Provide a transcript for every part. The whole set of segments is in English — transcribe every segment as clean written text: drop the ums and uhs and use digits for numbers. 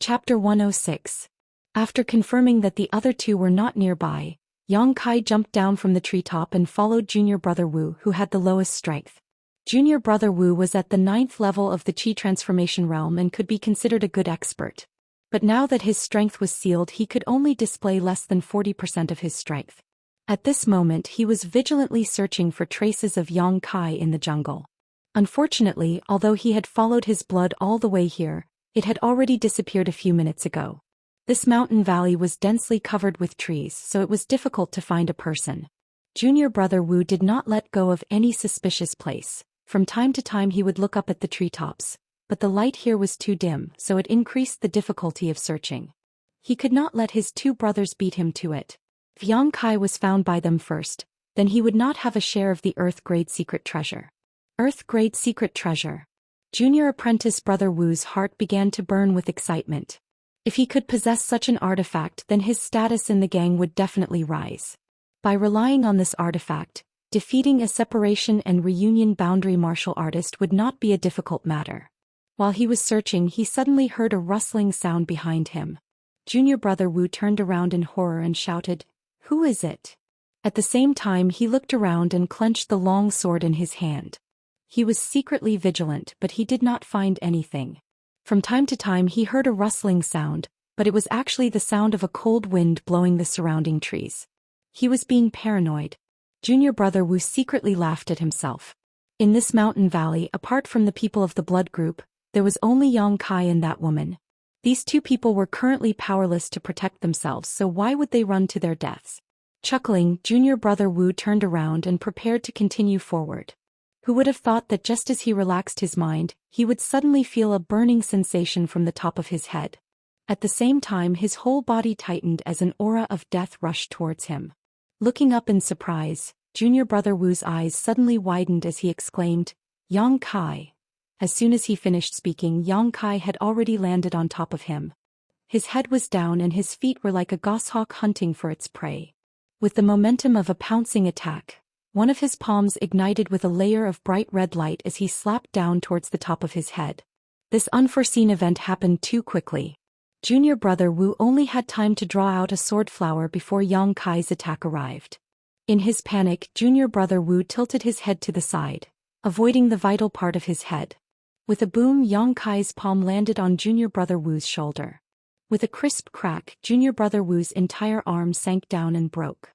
Chapter 106. After confirming that the other two were not nearby, Yang Kai jumped down from the treetop and followed Junior Brother Wu, who had the lowest strength. Junior Brother Wu was at the 9th level of the Qi transformation realm and could be considered a good expert. But now that his strength was sealed, he could only display less than 40% of his strength. At this moment he was vigilantly searching for traces of Yang Kai in the jungle. Unfortunately, although he had followed his blood all the way here, it had already disappeared a few minutes ago. This mountain valley was densely covered with trees, so it was difficult to find a person. Junior Brother Wu did not let go of any suspicious place. From time to time he would look up at the treetops, but the light here was too dim, so it increased the difficulty of searching. He could not let his two brothers beat him to it. If Yang Kai was found by them first, then he would not have a share of the Earth-grade secret treasure. Earth-grade secret treasure. Junior apprentice Brother Wu's heart began to burn with excitement. If he could possess such an artifact, then his status in the gang would definitely rise. By relying on this artifact, defeating a separation and reunion boundary martial artist would not be a difficult matter. While he was searching, he suddenly heard a rustling sound behind him. Junior Brother Wu turned around in horror and shouted, "Who is it?" At the same time he looked around and clenched the long sword in his hand. He was secretly vigilant, but he did not find anything. From time to time he heard a rustling sound, but it was actually the sound of a cold wind blowing the surrounding trees. He was being paranoid. Junior Brother Wu secretly laughed at himself. In this mountain valley, apart from the people of the blood group, there was only Yang Kai and that woman. These two people were currently powerless to protect themselves, so why would they run to their deaths? Chuckling, Junior Brother Wu turned around and prepared to continue forward. Who would have thought that just as he relaxed his mind, he would suddenly feel a burning sensation from the top of his head. At the same time his whole body tightened as an aura of death rushed towards him. Looking up in surprise, Junior Brother Wu's eyes suddenly widened as he exclaimed, "Yang Kai." As soon as he finished speaking, Yang Kai had already landed on top of him. His head was down and his feet were like a goshawk hunting for its prey. With the momentum of a pouncing attack, one of his palms ignited with a layer of bright red light as he slapped down towards the top of his head. This unforeseen event happened too quickly. Junior Brother Wu only had time to draw out a sword flower before Yang Kai's attack arrived. In his panic, Junior Brother Wu tilted his head to the side, avoiding the vital part of his head. With a boom, Yang Kai's palm landed on Junior Brother Wu's shoulder. With a crisp crack, Junior Brother Wu's entire arm sank down and broke.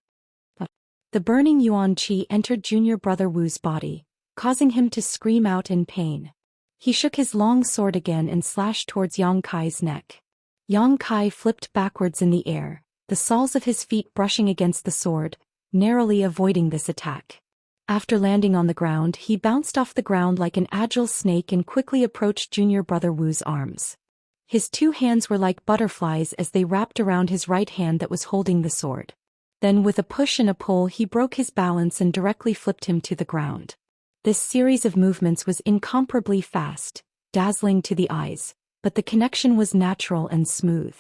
The burning yuan qi entered Junior Brother Wu's body, causing him to scream out in pain. He shook his long sword again and slashed towards Yang Kai's neck. Yang Kai flipped backwards in the air, the soles of his feet brushing against the sword, narrowly avoiding this attack. After landing on the ground, he bounced off the ground like an agile snake and quickly approached Junior Brother Wu's arms. His two hands were like butterflies as they wrapped around his right hand that was holding the sword. Then with a push and a pull he broke his balance and directly flipped him to the ground. This series of movements was incomparably fast, dazzling to the eyes, but the connection was natural and smooth.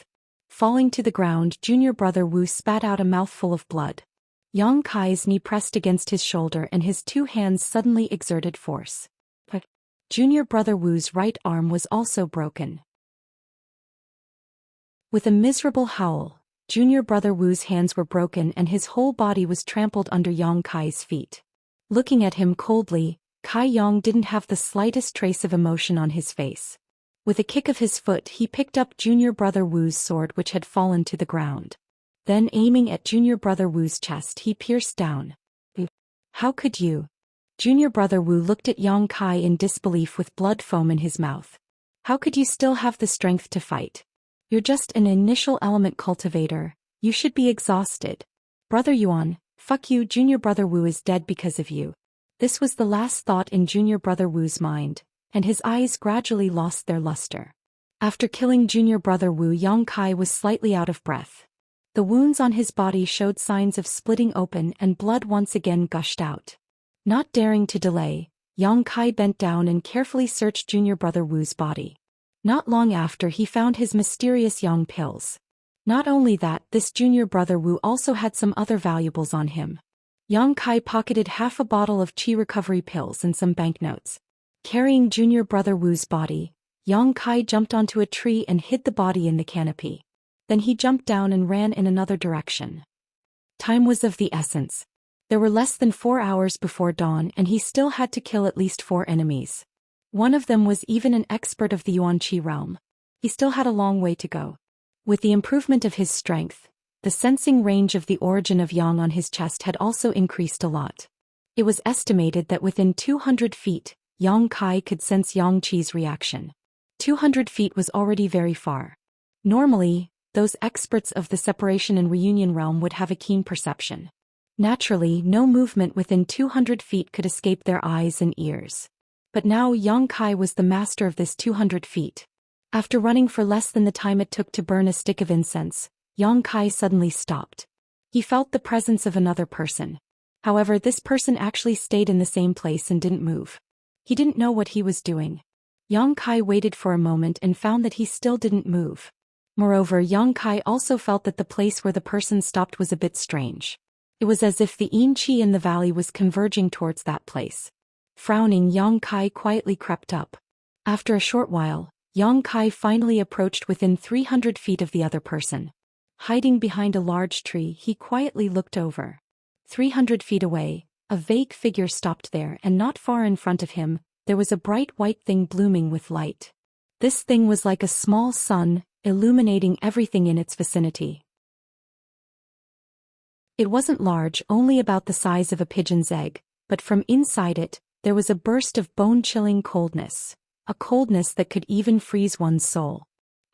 Falling to the ground, Junior Brother Wu spat out a mouthful of blood. Yang Kai's knee pressed against his shoulder and his two hands suddenly exerted force. But Junior Brother Wu's right arm was also broken. With a miserable howl, Junior Brother Wu's hands were broken and his whole body was trampled under Yang Kai's feet. Looking at him coldly, Kai Yang didn't have the slightest trace of emotion on his face. With a kick of his foot he picked up Junior Brother Wu's sword which had fallen to the ground. Then aiming at Junior Brother Wu's chest he pierced down. "How could you?" Junior Brother Wu looked at Yang Kai in disbelief with blood foam in his mouth. "How could you still have the strength to fight? You're just an initial element cultivator, you should be exhausted. Brother Yuan, fuck you, Junior Brother Wu is dead because of you." This was the last thought in Junior Brother Wu's mind, and his eyes gradually lost their luster. After killing Junior Brother Wu, Yang Kai was slightly out of breath. The wounds on his body showed signs of splitting open and blood once again gushed out. Not daring to delay, Yang Kai bent down and carefully searched Junior Brother Wu's body. Not long after he found his mysterious yang pills. Not only that, this Junior Brother Wu also had some other valuables on him. Yang Kai pocketed half a bottle of Qi recovery pills and some banknotes. Carrying Junior Brother Wu's body, Yang Kai jumped onto a tree and hid the body in the canopy. Then he jumped down and ran in another direction. Time was of the essence. There were less than 4 hours before dawn and he still had to kill at least 4 enemies. One of them was even an expert of the Yuan-Qi realm. He still had a long way to go. With the improvement of his strength, the sensing range of the origin of Yang on his chest had also increased a lot. It was estimated that within 200 feet, Yang Kai could sense Yang Qi's reaction. 200 feet was already very far. Normally, those experts of the separation and reunion realm would have a keen perception. Naturally, no movement within 200 feet could escape their eyes and ears. But now Yang Kai was the master of this 200 feet. After running for less than the time it took to burn a stick of incense, Yang Kai suddenly stopped. He felt the presence of another person. However, this person actually stayed in the same place and didn't move. He didn't know what he was doing. Yang Kai waited for a moment and found that he still didn't move. Moreover, Yang Kai also felt that the place where the person stopped was a bit strange. It was as if the yin qi in the valley was converging towards that place. Frowning, Yang Kai quietly crept up. After a short while, Yang Kai finally approached within 300 feet of the other person. Hiding behind a large tree, he quietly looked over. 300 feet away, a vague figure stopped there, and not far in front of him, there was a bright white thing blooming with light. This thing was like a small sun, illuminating everything in its vicinity. It wasn't large, only about the size of a pigeon's egg, but from inside it, there was a burst of bone-chilling coldness, a coldness that could even freeze one's soul.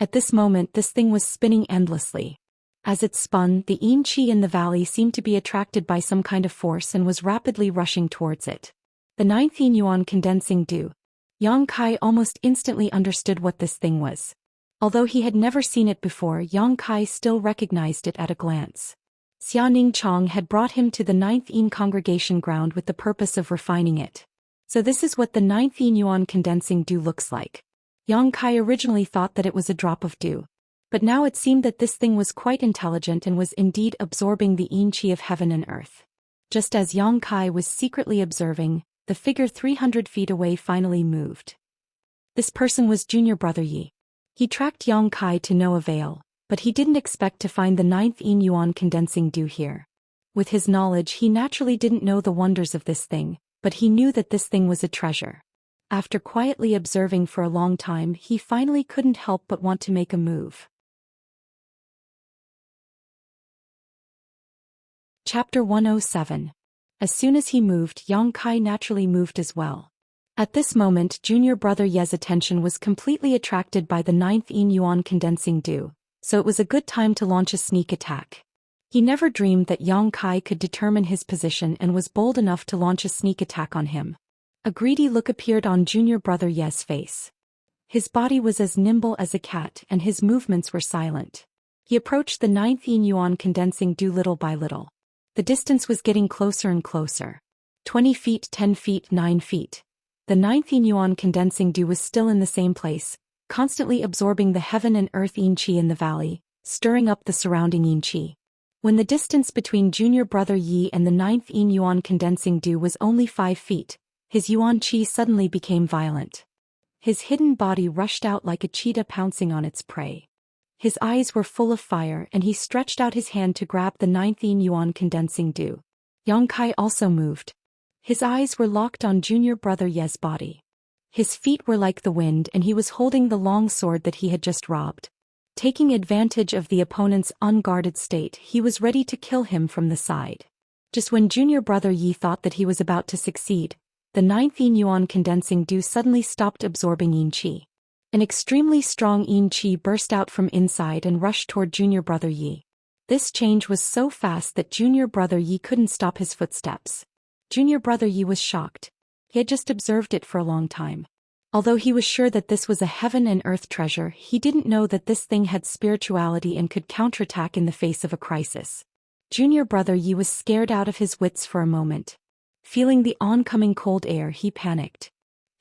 At this moment, this thing was spinning endlessly. As it spun, the yin qi in the valley seemed to be attracted by some kind of force and was rapidly rushing towards it. The 9th yin yuan condensing dew. Yang Kai almost instantly understood what this thing was. Although he had never seen it before, Yang Kai still recognized it at a glance. Xianing Chong had brought him to the 9th yin congregation ground with the purpose of refining it. So this is what the 9th yin yuan condensing dew looks like. Yang Kai originally thought that it was a drop of dew. But now it seemed that this thing was quite intelligent and was indeed absorbing the yin qi of heaven and earth. Just as Yang Kai was secretly observing, the figure 300 feet away finally moved. This person was Junior Brother Yi. He tracked Yang Kai to no avail, but he didn't expect to find the 9th yin yuan condensing dew here. With his knowledge, he naturally didn't know the wonders of this thing, but he knew that this thing was a treasure. After quietly observing for a long time, he finally couldn't help but want to make a move. Chapter 107. As soon as he moved, Yang Kai naturally moved as well. At this moment, Junior Brother Ye's attention was completely attracted by the 9th yin yuan condensing dew, so it was a good time to launch a sneak attack. He never dreamed that Yang Kai could determine his position and was bold enough to launch a sneak attack on him. A greedy look appeared on Junior Brother Ye's face. His body was as nimble as a cat and his movements were silent. He approached the 9th yin yuan condensing dew little by little. The distance was getting closer and closer. 20 feet, 10 feet, 9 feet. The 9th yin yuan condensing dew was still in the same place, constantly absorbing the heaven and earth yin qi in the valley, stirring up the surrounding yin qi. When the distance between Junior Brother Yi and the 9th yin yuan condensing dew was only 5 feet, his yuan qi suddenly became violent. His hidden body rushed out like a cheetah pouncing on its prey. His eyes were full of fire and he stretched out his hand to grab the 9th yin yuan condensing dew. Yang Kai also moved. His eyes were locked on Junior Brother Ye's body. His feet were like the wind and he was holding the long sword that he had just robbed. Taking advantage of the opponent's unguarded state, he was ready to kill him from the side. Just when Junior Brother Yi thought that he was about to succeed, the 9th yin yuan condensing dew suddenly stopped absorbing yin qi. An extremely strong yin qi burst out from inside and rushed toward Junior Brother Yi. This change was so fast that Junior Brother Yi couldn't stop his footsteps. Junior Brother Yi was shocked. He had just observed it for a long time. Although he was sure that this was a heaven and earth treasure, he didn't know that this thing had spirituality and could counterattack in the face of a crisis. Junior Brother Yi was scared out of his wits for a moment. Feeling the oncoming cold air, he panicked.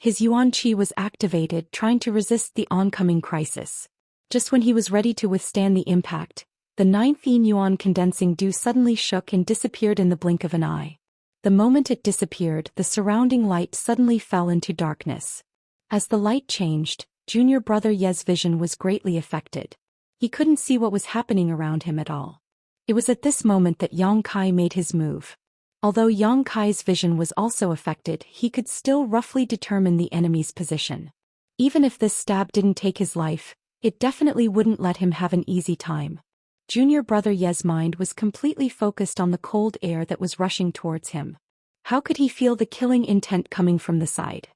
His yuan qi was activated, trying to resist the oncoming crisis. Just when he was ready to withstand the impact, the 9th yin yuan condensing dew suddenly shook and disappeared in the blink of an eye. The moment it disappeared, the surrounding light suddenly fell into darkness. As the light changed, Junior brother Ye's vision was greatly affected. He couldn't see what was happening around him at all. It was at this moment that Yang Kai made his move. Although Yang Kai's vision was also affected, he could still roughly determine the enemy's position. Even if this stab didn't take his life, it definitely wouldn't let him have an easy time. Junior brother Ye's mind was completely focused on the cold air that was rushing towards him. How could he feel the killing intent coming from the side?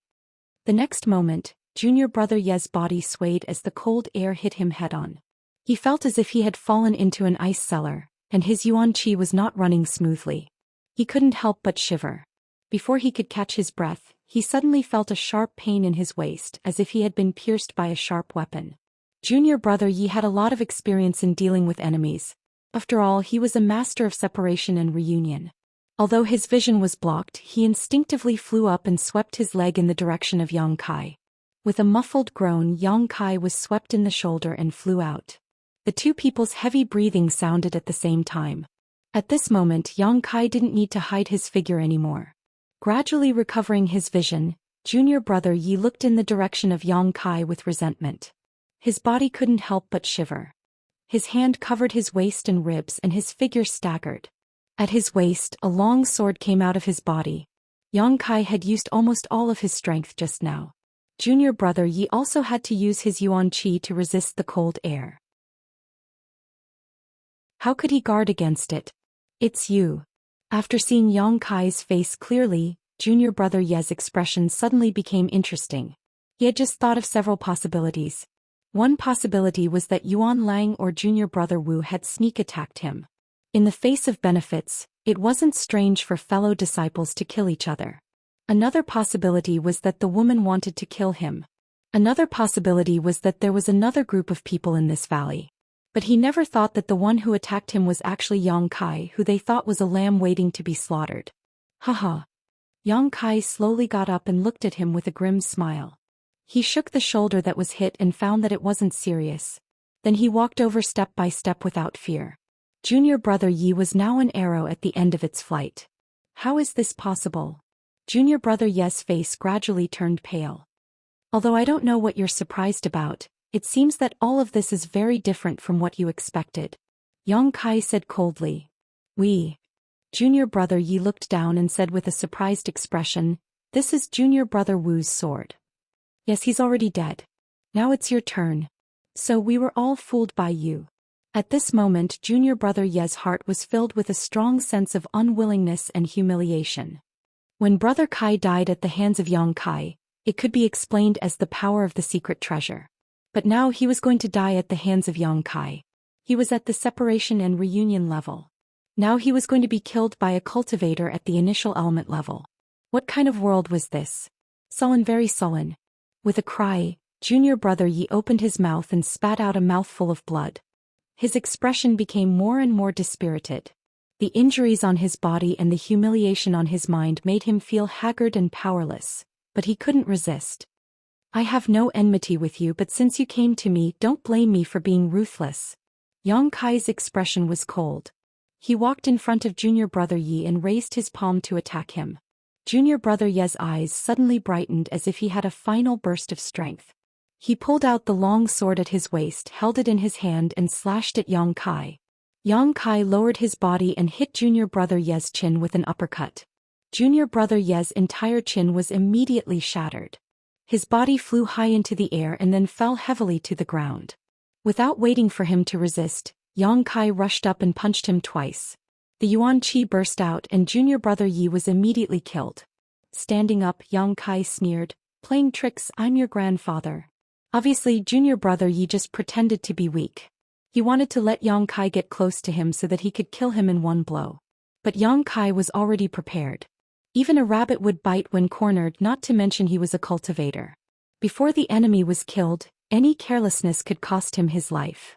The next moment, Junior brother Ye's body swayed as the cold air hit him head-on. He felt as if he had fallen into an ice cellar, and his yuan qi was not running smoothly. He couldn't help but shiver. Before he could catch his breath, he suddenly felt a sharp pain in his waist as if he had been pierced by a sharp weapon. Junior brother Yi had a lot of experience in dealing with enemies. After all, he was a master of separation and reunion. Although his vision was blocked, he instinctively flew up and swept his leg in the direction of Yang Kai. With a muffled groan, Yang Kai was swept in the shoulder and flew out. The two people's heavy breathing sounded at the same time. At this moment, Yang Kai didn't need to hide his figure anymore. Gradually recovering his vision, Junior brother Yi looked in the direction of Yang Kai with resentment. His body couldn't help but shiver. His hand covered his waist and ribs and his figure staggered. At his waist, a long sword came out of his body. Yang Kai had used almost all of his strength just now. Junior brother Yi also had to use his yuan qi to resist the cold air. How could he guard against it? It's you. After seeing Yang Kai's face clearly, Junior brother Ye's expression suddenly became interesting. He had just thought of several possibilities. One possibility was that Yuan Lang or Junior brother Wu had sneak attacked him. In the face of benefits, it wasn't strange for fellow disciples to kill each other. Another possibility was that the woman wanted to kill him. Another possibility was that there was another group of people in this valley. But he never thought that the one who attacked him was actually Yang Kai, who they thought was a lamb waiting to be slaughtered. Haha. Yang Kai slowly got up and looked at him with a grim smile. He shook the shoulder that was hit and found that it wasn't serious. Then he walked over step by step without fear. Junior brother Yi was now an arrow at the end of its flight. How is this possible? Junior brother Ye's face gradually turned pale. Although I don't know what you're surprised about, it seems that all of this is very different from what you expected. Yang Kai said coldly. Junior brother Yi looked down and said with a surprised expression, "This is Junior brother Wu's sword." "Yes, he's already dead. Now it's your turn. So we were all fooled by you." At this moment, Junior brother Ye's heart was filled with a strong sense of unwillingness and humiliation. When brother Kai died at the hands of Yang Kai, it could be explained as the power of the secret treasure. But now he was going to die at the hands of Yang Kai. He was at the separation and reunion level. Now he was going to be killed by a cultivator at the initial element level. What kind of world was this? Sullen, very sullen. With a cry, Junior brother Yi opened his mouth and spat out a mouthful of blood. His expression became more and more dispirited. The injuries on his body and the humiliation on his mind made him feel haggard and powerless, but he couldn't resist. "I have no enmity with you, but since you came to me, don't blame me for being ruthless." Yang Kai's expression was cold. He walked in front of Junior brother Yi and raised his palm to attack him. Junior brother Ye's eyes suddenly brightened as if he had a final burst of strength. He pulled out the long sword at his waist, held it in his hand and slashed at Yang Kai. Yang Kai lowered his body and hit Junior brother Ye's chin with an uppercut. Junior brother Ye's entire chin was immediately shattered. His body flew high into the air and then fell heavily to the ground. Without waiting for him to resist, Yang Kai rushed up and punched him twice. The yuan qi burst out and Junior brother Yi was immediately killed. Standing up, Yang Kai sneered, "Playing tricks, I'm your grandfather." Obviously, Junior brother Yi just pretended to be weak. He wanted to let Yang Kai get close to him so that he could kill him in one blow. But Yang Kai was already prepared. Even a rabbit would bite when cornered, not to mention he was a cultivator. Before the enemy was killed, any carelessness could cost him his life.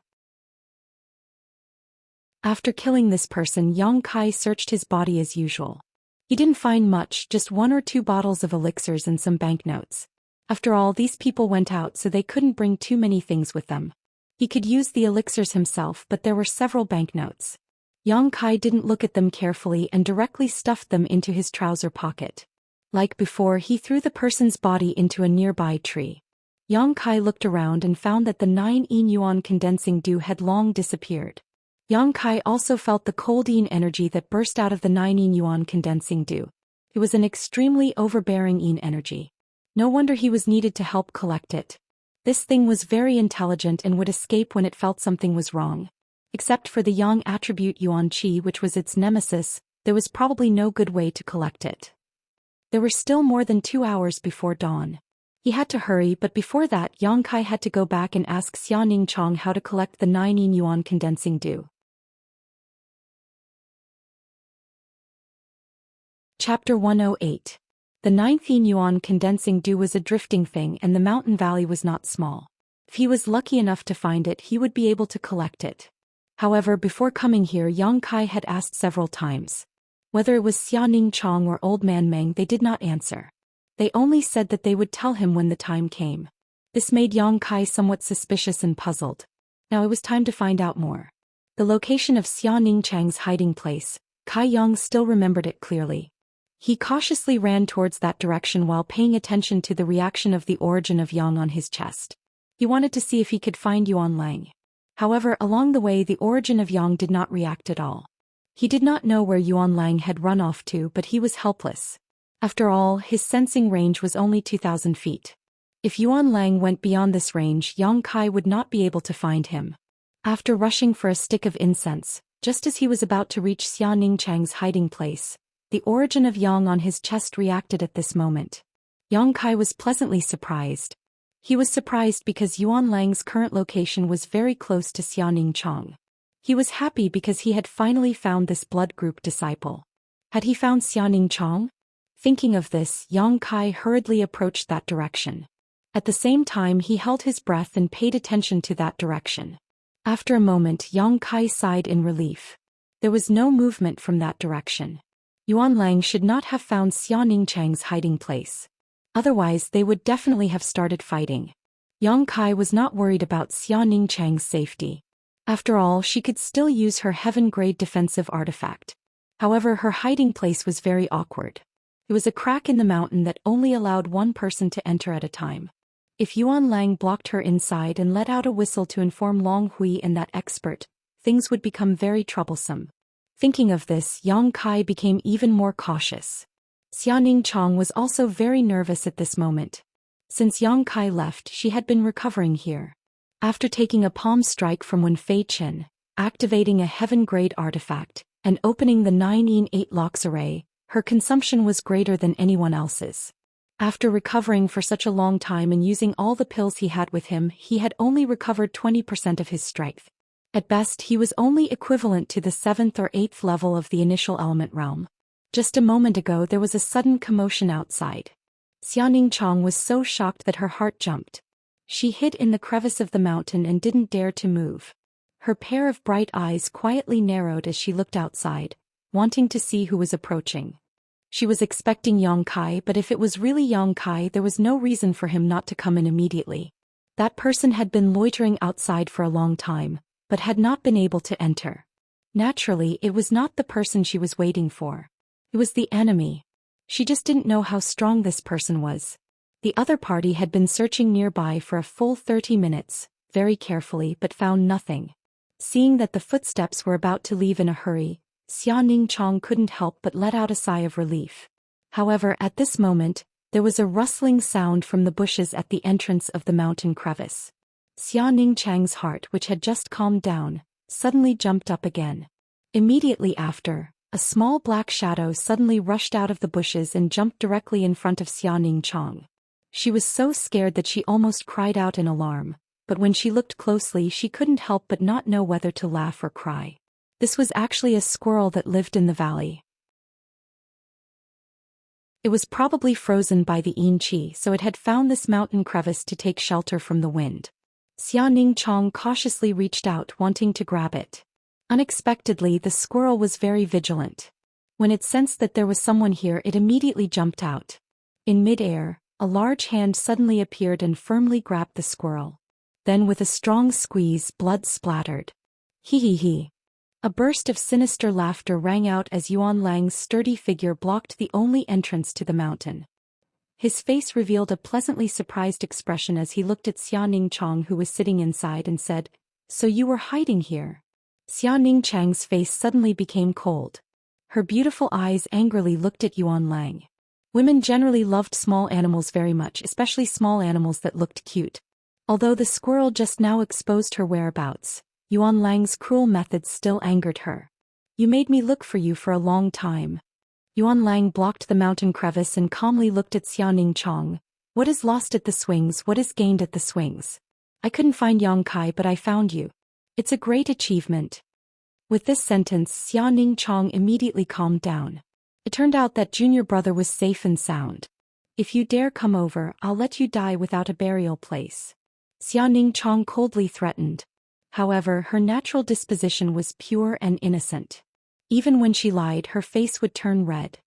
After killing this person, Yang Kai searched his body as usual. He didn't find much, just 1 or 2 bottles of elixirs and some banknotes. After all, these people went out so they couldn't bring too many things with them. He could use the elixirs himself, but there were several banknotes. Yang Kai didn't look at them carefully and directly stuffed them into his trouser pocket. Like before, he threw the person's body into a nearby tree. Yang Kai looked around and found that the 9 yin yuan condensing dew had long disappeared. Yang Kai also felt the cold yin energy that burst out of the 9 yin yuan condensing dew. It was an extremely overbearing yin energy. No wonder he was needed to help collect it. This thing was very intelligent and would escape when it felt something was wrong. Except for the yang attribute yuan qi, which was its nemesis, there was probably no good way to collect it. There were still more than 2 hours before dawn. He had to hurry, but before that Yang Kai had to go back and ask Xianxia how to collect the 9 yin yuan condensing dew. Chapter 108. The 9th yin yuan condensing dew was a drifting thing and the mountain valley was not small. If he was lucky enough to find it, he would be able to collect it. However, before coming here Yang Kai had asked several times. Whether it was Xianxia or Old Man Meng, they did not answer. They only said that they would tell him when the time came. This made Yang Kai somewhat suspicious and puzzled. Now it was time to find out more. The location of Xianxia's hiding place, Kai Yang still remembered it clearly. He cautiously ran towards that direction while paying attention to the reaction of the origin of Yang on his chest. He wanted to see if he could find Yuan Lang. However, along the way the origin of Yang did not react at all. He did not know where Yuan Lang had run off to, but he was helpless. After all, his sensing range was only 2,000 feet. If Yuan Lang went beyond this range, Yang Kai would not be able to find him. After rushing for a stick of incense, just as he was about to reach Xianxia's hiding place, the origin of Yang on his chest reacted at this moment. Yang Kai was pleasantly surprised. He was surprised because Yuan Lang's current location was very close to Xianxia. He was happy because he had finally found this blood group disciple. Had he found Xianxia? Thinking of this, Yang Kai hurriedly approached that direction. At the same time he held his breath and paid attention to that direction. After a moment Yang Kai sighed in relief. There was no movement from that direction. Yuan Lang should not have found Xianxia's hiding place. Otherwise they would definitely have started fighting. Yang Kai was not worried about Xianxia's safety. After all, she could still use her heaven-grade defensive artifact. However, her hiding place was very awkward. It was a crack in the mountain that only allowed one person to enter at a time. If Yuan Lang blocked her inside and let out a whistle to inform Long Hui and that expert, things would become very troublesome. Thinking of this, Yang Kai became even more cautious. Xianxia was also very nervous at this moment. Since Yang Kai left, she had been recovering here. After taking a palm strike from Wen Fei Chen, activating a heaven-grade artifact, and opening the 9 yin 8 locks array, her consumption was greater than anyone else's. After recovering for such a long time and using all the pills he had with him, he had only recovered 20% of his strength. At best, he was only equivalent to the 7th or 8th level of the initial element realm. Just a moment ago there was a sudden commotion outside. Xianxia was so shocked that her heart jumped. She hid in the crevice of the mountain and didn't dare to move. Her pair of bright eyes quietly narrowed as she looked outside, wanting to see who was approaching. She was expecting Yang Kai, but if it was really Yang Kai, there was no reason for him not to come in immediately. That person had been loitering outside for a long time, but had not been able to enter. Naturally, it was not the person she was waiting for. It was the enemy. She just didn't know how strong this person was. The other party had been searching nearby for a full 30 minutes, very carefully, but found nothing. Seeing that the footsteps were about to leave in a hurry, Xianxia couldn't help but let out a sigh of relief. However, at this moment, there was a rustling sound from the bushes at the entrance of the mountain crevice. Xianxia's heart, which had just calmed down, suddenly jumped up again. Immediately after, a small black shadow suddenly rushed out of the bushes and jumped directly in front of Xianxia. She was so scared that she almost cried out in alarm, but when she looked closely she couldn't help but not know whether to laugh or cry. This was actually a squirrel that lived in the valley. It was probably frozen by the yin qi, so it had found this mountain crevice to take shelter from the wind. Xianxia cautiously reached out, wanting to grab it. Unexpectedly, the squirrel was very vigilant. When it sensed that there was someone here, it immediately jumped out. In mid-air, a large hand suddenly appeared and firmly grabbed the squirrel. Then with a strong squeeze, blood splattered. Hee hee hee. A burst of sinister laughter rang out as Yuan Lang's sturdy figure blocked the only entrance to the mountain. His face revealed a pleasantly surprised expression as he looked at Xianxia, who was sitting inside, and said, "So you were hiding here?" Xianxia's face suddenly became cold. Her beautiful eyes angrily looked at Yuanlang. Women generally loved small animals very much, especially small animals that looked cute. Although the squirrel just now exposed her whereabouts, Yuanlang's cruel methods still angered her. "You made me look for you for a long time." Yuanlang blocked the mountain crevice and calmly looked at Xianxia. "What is lost at the swings, what is gained at the swings? I couldn't find Yang Kai, but I found you. It's a great achievement." With this sentence, Xianxia immediately calmed down. It turned out that junior brother was safe and sound. "If you dare come over, I'll let you die without a burial place," Xianxia coldly threatened. However, her natural disposition was pure and innocent. Even when she lied, her face would turn red.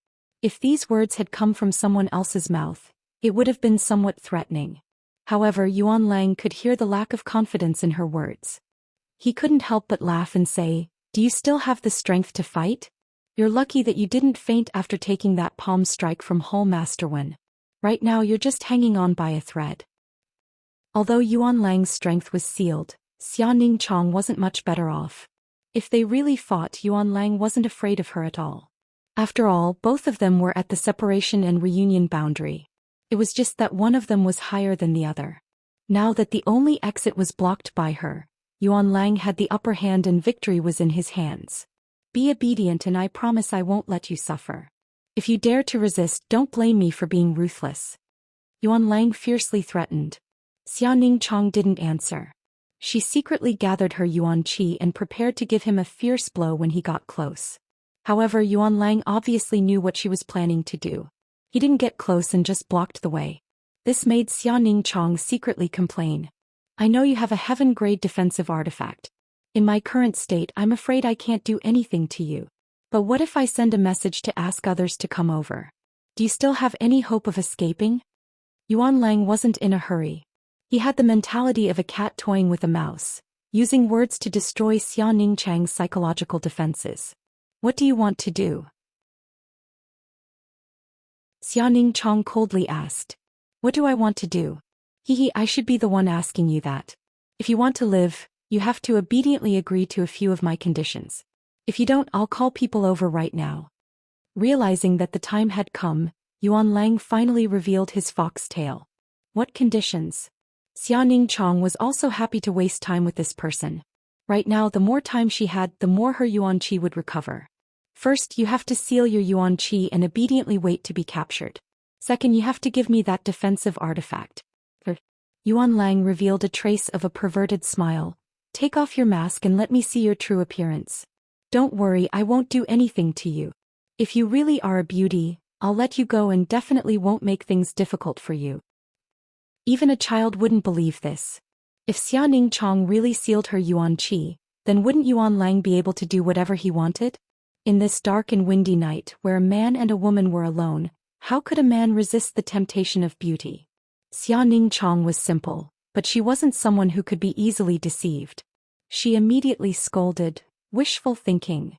If these words had come from someone else's mouth, it would have been somewhat threatening. However, Yuanlang could hear the lack of confidence in her words. He couldn't help but laugh and say, "Do you still have the strength to fight? You're lucky that you didn't faint after taking that palm strike from Hull Master Wen. Right now you're just hanging on by a thread." Although Yuanlang's strength was sealed, Xianxia wasn't much better off. If they really fought, Yuanlang wasn't afraid of her at all. After all, both of them were at the separation and reunion boundary. It was just that one of them was higher than the other. Now that the only exit was blocked by her, Yuanlang had the upper hand and victory was in his hands. "Be obedient and I promise I won't let you suffer. If you dare to resist, don't blame me for being ruthless," Yuanlang fiercely threatened. Xianxia didn't answer. She secretly gathered her yuan qi and prepared to give him a fierce blow when he got close. However, Yuanlang obviously knew what she was planning to do. He didn't get close and just blocked the way. This made Xianxia secretly complain. "I know you have a heaven-grade defensive artifact. In my current state, I'm afraid I can't do anything to you. But what if I send a message to ask others to come over? Do you still have any hope of escaping?" Yuanlang wasn't in a hurry. He had the mentality of a cat toying with a mouse, using words to destroy Xianxia's psychological defenses. "What do you want to do?" Xianxia coldly asked. "What do I want to do? I should be the one asking you that. If you want to live, you have to obediently agree to a few of my conditions. If you don't, I'll call people over right now." Realizing that the time had come, Yuanlang finally revealed his fox tail. What conditions? Xianxia was also happy to waste time with this person. Right now, the more time she had, the more her yuan qi would recover. First, you have to seal your yuan qi and obediently wait to be captured. Second, you have to give me that defensive artifact. Yuanlang revealed a trace of a perverted smile. "Take off your mask and let me see your true appearance. Don't worry, I won't do anything to you. If you really are a beauty, I'll let you go and definitely won't make things difficult for you." Even a child wouldn't believe this. If Xianxia really sealed her yuan qi, then wouldn't Yuanlang be able to do whatever he wanted? In this dark and windy night, where a man and a woman were alone, how could a man resist the temptation of beauty? Xianxia was simple, but she wasn't someone who could be easily deceived. She immediately scolded, "Wishful thinking."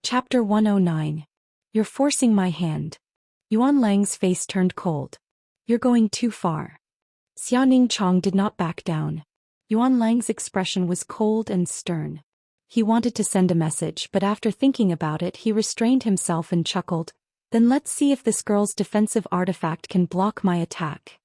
Chapter 109. "You're forcing my hand." Yuanlang's face turned cold. "You're going too far." Xianxia did not back down. Yuanlang's expression was cold and stern. He wanted to send a message, but after thinking about it, he restrained himself and chuckled. "Then let's see if this girl's defensive artifact can block my attack."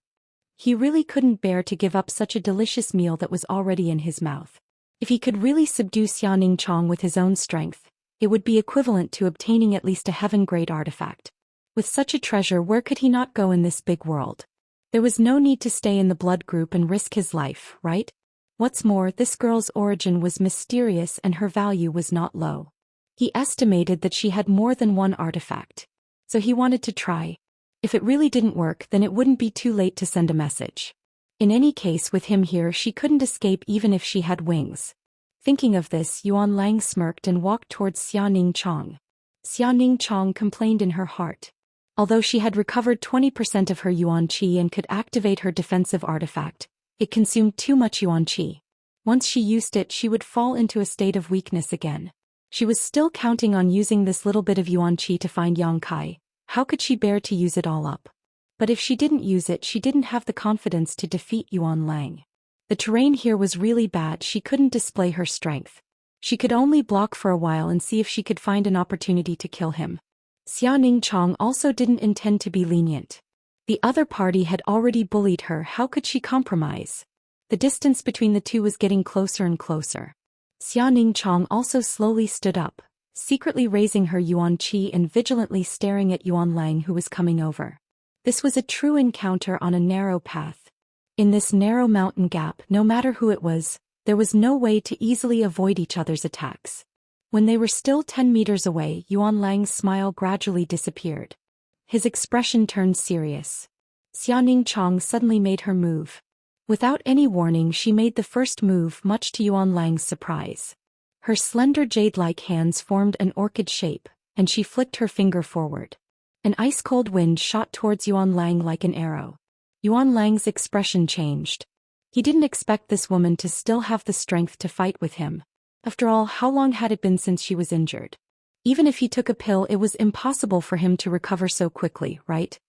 He really couldn't bear to give up such a delicious meal that was already in his mouth. If he could really subdue Xianxia with his own strength, it would be equivalent to obtaining at least a heaven-grade artifact. With such a treasure, where could he not go in this big world? There was no need to stay in the blood group and risk his life, right? What's more, this girl's origin was mysterious and her value was not low. He estimated that she had more than one artifact. So he wanted to try. If it really didn't work, then it wouldn't be too late to send a message. In any case, with him here, she couldn't escape even if she had wings. Thinking of this, Yuanlang smirked and walked towards Xianxia. Xianxia complained in her heart. Although she had recovered 20% of her yuan qi and could activate her defensive artifact, it consumed too much yuan qi. Once she used it, she would fall into a state of weakness again. She was still counting on using this little bit of yuan qi to find Yang Kai. How could she bear to use it all up? But if she didn't use it, she didn't have the confidence to defeat Yuan Lang. The terrain here was really bad, she couldn't display her strength. She could only block for a while and see if she could find an opportunity to kill him. Xianing Chong also didn't intend to be lenient. The other party had already bullied her, how could she compromise? The distance between the two was getting closer and closer. Xianing Chong also slowly stood up, secretly raising her yuan qi and vigilantly staring at Yuan Lang, who was coming over. This was a true encounter on a narrow path. In this narrow mountain gap, no matter who it was, there was no way to easily avoid each other's attacks. When they were still 10 meters away, Yuan Lang's smile gradually disappeared. His expression turned serious. Xianing Chong suddenly made her move. Without any warning, she made the first move, much to Yuan Lang's surprise. Her slender jade-like hands formed an orchid shape, and she flicked her finger forward. An ice-cold wind shot towards Yuan Lang like an arrow. Yuan Lang's expression changed. He didn't expect this woman to still have the strength to fight with him. After all, how long had it been since she was injured? Even if he took a pill, it was impossible for him to recover so quickly, right?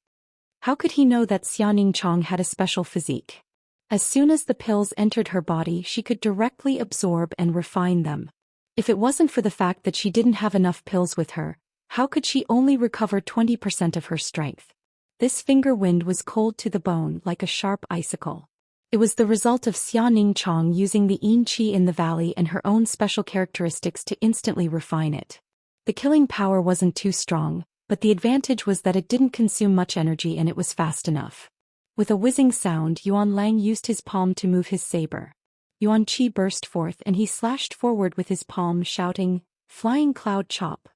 How could he know that Xianing Chong had a special physique? As soon as the pills entered her body, she could directly absorb and refine them. If it wasn't for the fact that she didn't have enough pills with her, how could she only recover 20% of her strength? This finger wind was cold to the bone, like a sharp icicle. It was the result of Xianing Chong using the yin qi in the valley and her own special characteristics to instantly refine it. The killing power wasn't too strong, but the advantage was that it didn't consume much energy and it was fast enough. With a whizzing sound, Yuan Lang used his palm to move his saber. Yuan qi burst forth and he slashed forward with his palm, shouting, "Flying Cloud Chop."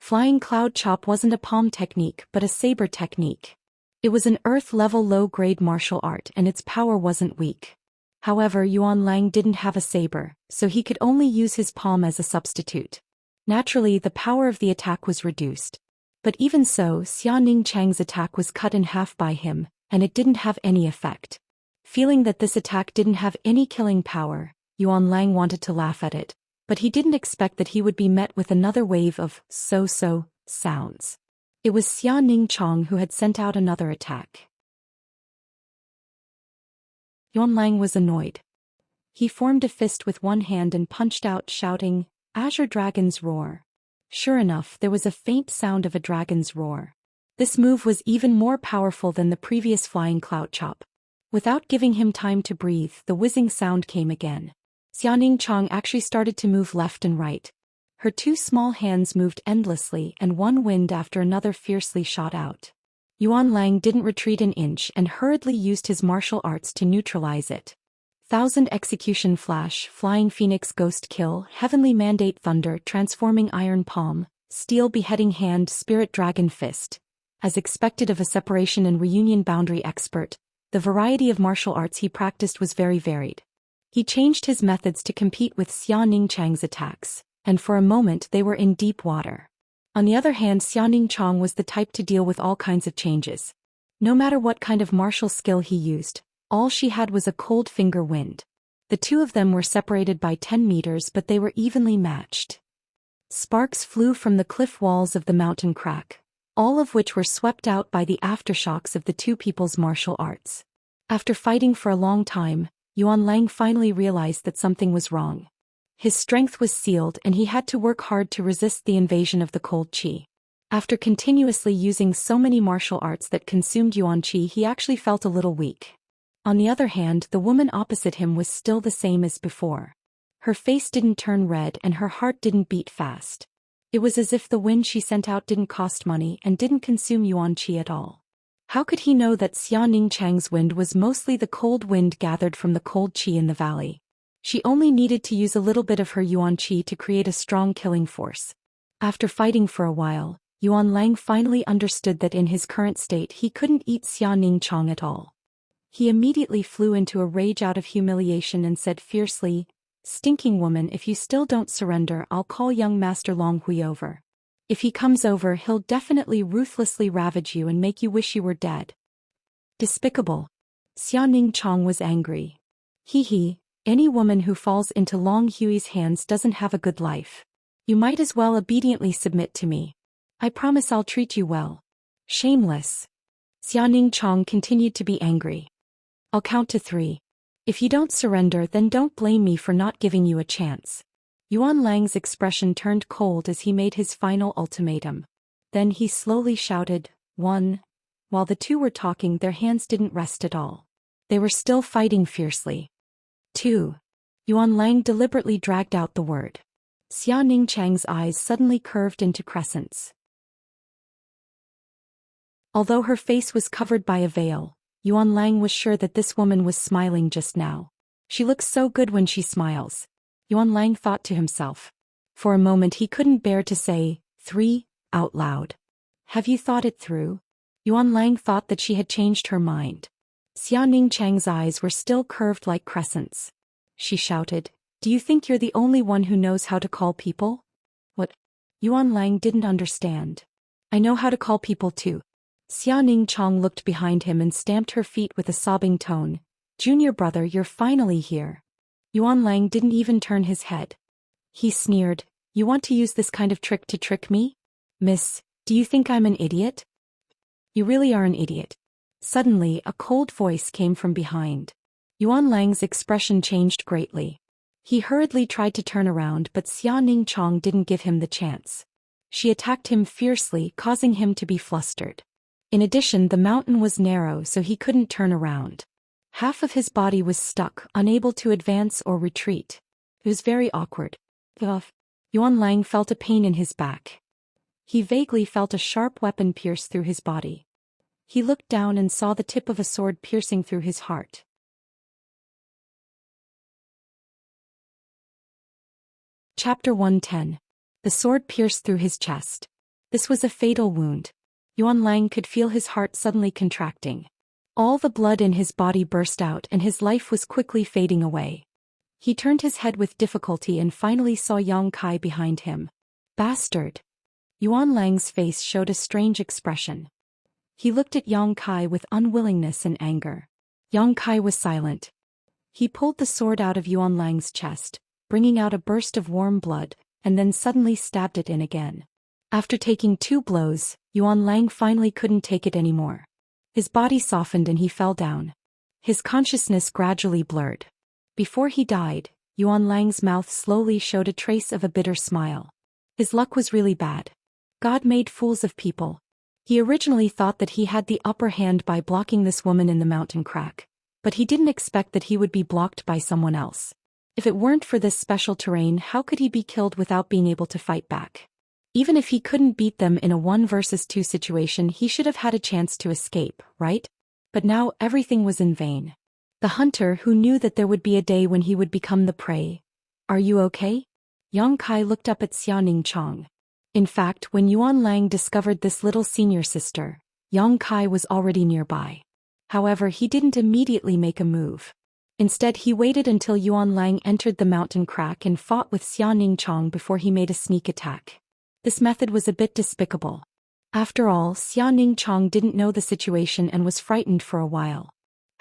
Flying Cloud Chop wasn't a palm technique but a saber technique. It was an earth-level low-grade martial art and its power wasn't weak. However, Yuan Lang didn't have a saber, so he could only use his palm as a substitute. Naturally, the power of the attack was reduced. But even so, Xianing Chang's attack was cut in half by him, and it didn't have any effect. Feeling that this attack didn't have any killing power, Yuan Lang wanted to laugh at it, but he didn't expect that he would be met with another wave of so-so sounds. It was Xianing Chong who had sent out another attack. Yuan Lang was annoyed. He formed a fist with one hand and punched out, shouting, "Azure Dragon's Roar." Sure enough, there was a faint sound of a dragon's roar. This move was even more powerful than the previous Flying Cloud Chop. Without giving him time to breathe, the whizzing sound came again. Xianing Chong actually started to move left and right. Her two small hands moved endlessly and one wind after another fiercely shot out. Yuan Lang didn't retreat an inch and hurriedly used his martial arts to neutralize it. Thousand Execution Flash, Flying Phoenix Ghost Kill, Heavenly Mandate Thunder, Transforming Iron Palm, Steel Beheading Hand, Spirit Dragon Fist. As expected of a separation and reunion boundary expert, the variety of martial arts he practiced was very varied. He changed his methods to compete with Xianing Chang's attacks, and for a moment they were in deep water. On the other hand, Xianing Chong was the type to deal with all kinds of changes. No matter what kind of martial skill he used, all she had was a cold finger wind. The two of them were separated by 10 meters, but they were evenly matched. Sparks flew from the cliff walls of the mountain crack, all of which were swept out by the aftershocks of the two people's martial arts. After fighting for a long time, Yuan Lang finally realized that something was wrong. His strength was sealed and he had to work hard to resist the invasion of the cold qi. After continuously using so many martial arts that consumed yuan qi, he actually felt a little weak. On the other hand, the woman opposite him was still the same as before. Her face didn't turn red and her heart didn't beat fast. It was as if the wind she sent out didn't cost money and didn't consume yuan qi at all. How could he know that Xianing Chang's wind was mostly the cold wind gathered from the cold qi in the valley? She only needed to use a little bit of her yuan qi to create a strong killing force. After fighting for a while, Yuan Lang finally understood that in his current state he couldn't eat Xianing Chong at all. He immediately flew into a rage out of humiliation and said fiercely, "Stinking woman, if you still don't surrender, I'll call young Master Long Hui over. If he comes over, he'll definitely ruthlessly ravage you and make you wish you were dead." Despicable. Xianing Chong was angry. Hee hee, any woman who falls into Long Hui's hands doesn't have a good life. You might as well obediently submit to me. I promise I'll treat you well. Shameless. Xianxia continued to be angry. I'll count to 3. If you don't surrender, then don't blame me for not giving you a chance. Yuan Lang's expression turned cold as he made his final ultimatum. Then he slowly shouted, 1. While the two were talking, their hands didn't rest at all. They were still fighting fiercely. 2. Yuan Lang deliberately dragged out the word. Xianxia's eyes suddenly curved into crescents. Although her face was covered by a veil, Yuan Lang was sure that this woman was smiling just now. She looks so good when she smiles. Yuan Lang thought to himself. For a moment he couldn't bear to say, 3, out loud. Have you thought it through? Yuan Lang thought that she had changed her mind. Xianxia's eyes were still curved like crescents. She shouted, do you think you're the only one who knows how to call people? What? Yuan Lang didn't understand. I know how to call people too. Xianxia looked behind him and stamped her feet with a sobbing tone. Junior brother, you're finally here. Yuan Lang didn't even turn his head. He sneered, you want to use this kind of trick to trick me? Miss, do you think I'm an idiot? You really are an idiot. Suddenly, a cold voice came from behind. Yuan Lang's expression changed greatly. He hurriedly tried to turn around, but Xianxia didn't give him the chance. She attacked him fiercely, causing him to be flustered. In addition, the mountain was narrow, so he couldn't turn around. Half of his body was stuck, unable to advance or retreat. It was very awkward. Ugh. Yuan Lang felt a pain in his back. He vaguely felt a sharp weapon pierce through his body. He looked down and saw the tip of a sword piercing through his heart. Chapter 110. The sword pierced through his chest. This was a fatal wound. Yuan Lang could feel his heart suddenly contracting. All the blood in his body burst out and his life was quickly fading away. He turned his head with difficulty and finally saw Yang Kai behind him. Bastard! Yuan Lang's face showed a strange expression. He looked at Yang Kai with unwillingness and anger. Yang Kai was silent. He pulled the sword out of Yuan Lang's chest, bringing out a burst of warm blood, and then suddenly stabbed it in again. After taking 2 blows, Yuan Lang finally couldn't take it anymore. His body softened and he fell down. His consciousness gradually blurred. Before he died, Yuan Lang's mouth slowly showed a trace of a bitter smile. His luck was really bad. God made fools of people. He originally thought that he had the upper hand by blocking this woman in the mountain crack, but he didn't expect that he would be blocked by someone else. If it weren't for this special terrain, how could he be killed without being able to fight back? Even if he couldn't beat them in a 1 versus 2 situation, he should have had a chance to escape, right? But now everything was in vain. The hunter who knew that there would be a day when he would become the prey. Are you okay? Yang Kai looked up at Xianxia. In fact, when Yuan Lang discovered this little senior sister, Yang Kai was already nearby. However, he didn't immediately make a move. Instead, he waited until Yuan Lang entered the mountain crack and fought with Xianxia before he made a sneak attack. This method was a bit despicable. After all, Xianxia didn't know the situation and was frightened for a while.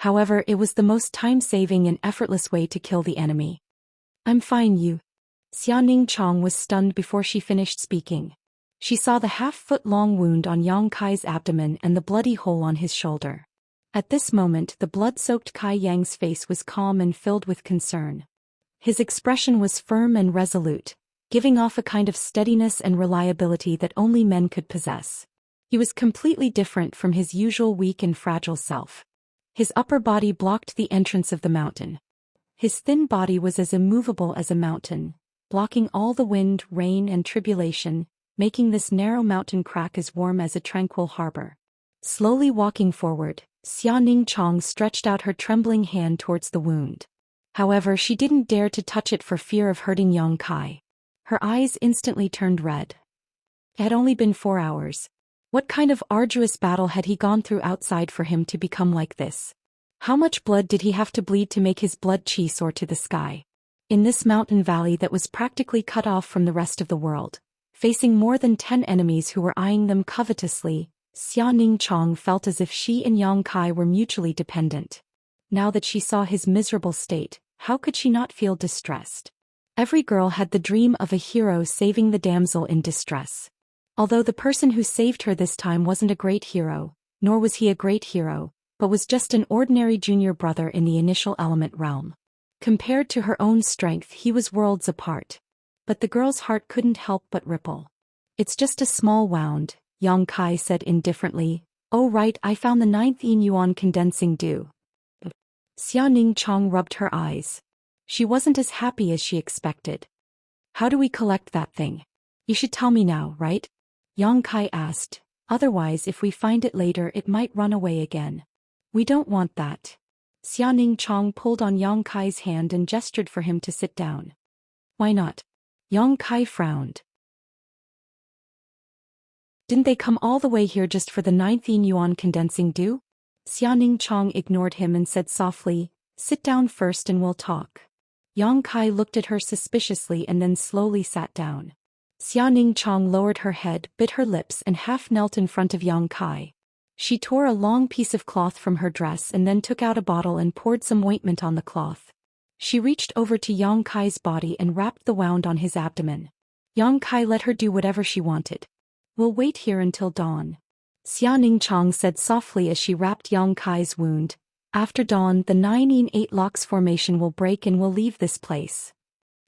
However, it was the most time-saving and effortless way to kill the enemy. I'm fine, you. Xianxia was stunned before she finished speaking. She saw the half-foot-long wound on Yang Kai's abdomen and the bloody hole on his shoulder. At this moment, the blood-soaked Kai Yang's face was calm and filled with concern. His expression was firm and resolute, giving off a kind of steadiness and reliability that only men could possess. He was completely different from his usual weak and fragile self. His upper body blocked the entrance of the mountain. His thin body was as immovable as a mountain, blocking all the wind, rain, and tribulation, making this narrow mountain crack as warm as a tranquil harbor. Slowly walking forward, Xianxia stretched out her trembling hand towards the wound. However, she didn't dare to touch it for fear of hurting Yang Kai. Her eyes instantly turned red. It had only been 4 hours. What kind of arduous battle had he gone through outside for him to become like this? How much blood did he have to bleed to make his blood chi soar to the sky? In this mountain valley that was practically cut off from the rest of the world, facing more than 10 enemies who were eyeing them covetously, Xianxia felt as if she and Yang Kai were mutually dependent. Now that she saw his miserable state, how could she not feel distressed? Every girl had the dream of a hero saving the damsel in distress. Although the person who saved her this time wasn't a great hero, nor was he a great hero, but was just an ordinary junior brother in the initial element realm. Compared to her own strength, he was worlds apart. But the girl's heart couldn't help but ripple. It's just a small wound, Yang Kai said indifferently. Oh right, I found the 9th yin yuan condensing dew. Xia Chong rubbed her eyes. She wasn't as happy as she expected. How do we collect that thing? You should tell me now, right? Yang Kai asked. Otherwise, if we find it later, it might run away again. We don't want that. Xia Chong pulled on Yang Kai's hand and gestured for him to sit down. Why not? Yang Kai frowned. Didn't they come all the way here just for the 9th yin yuan condensing dew? Xia Chong ignored him and said softly, sit down first and we'll talk. Yang Kai looked at her suspiciously and then slowly sat down. Xia Chong lowered her head, bit her lips and half knelt in front of Yang Kai. She tore a long piece of cloth from her dress and then took out a bottle and poured some ointment on the cloth. She reached over to Yang Kai's body and wrapped the wound on his abdomen. Yang Kai let her do whatever she wanted. We'll wait here until dawn. Xia Chong said softly as she wrapped Yang Kai's wound. After dawn, the 9 yin 8 locks formation will break and we'll leave this place.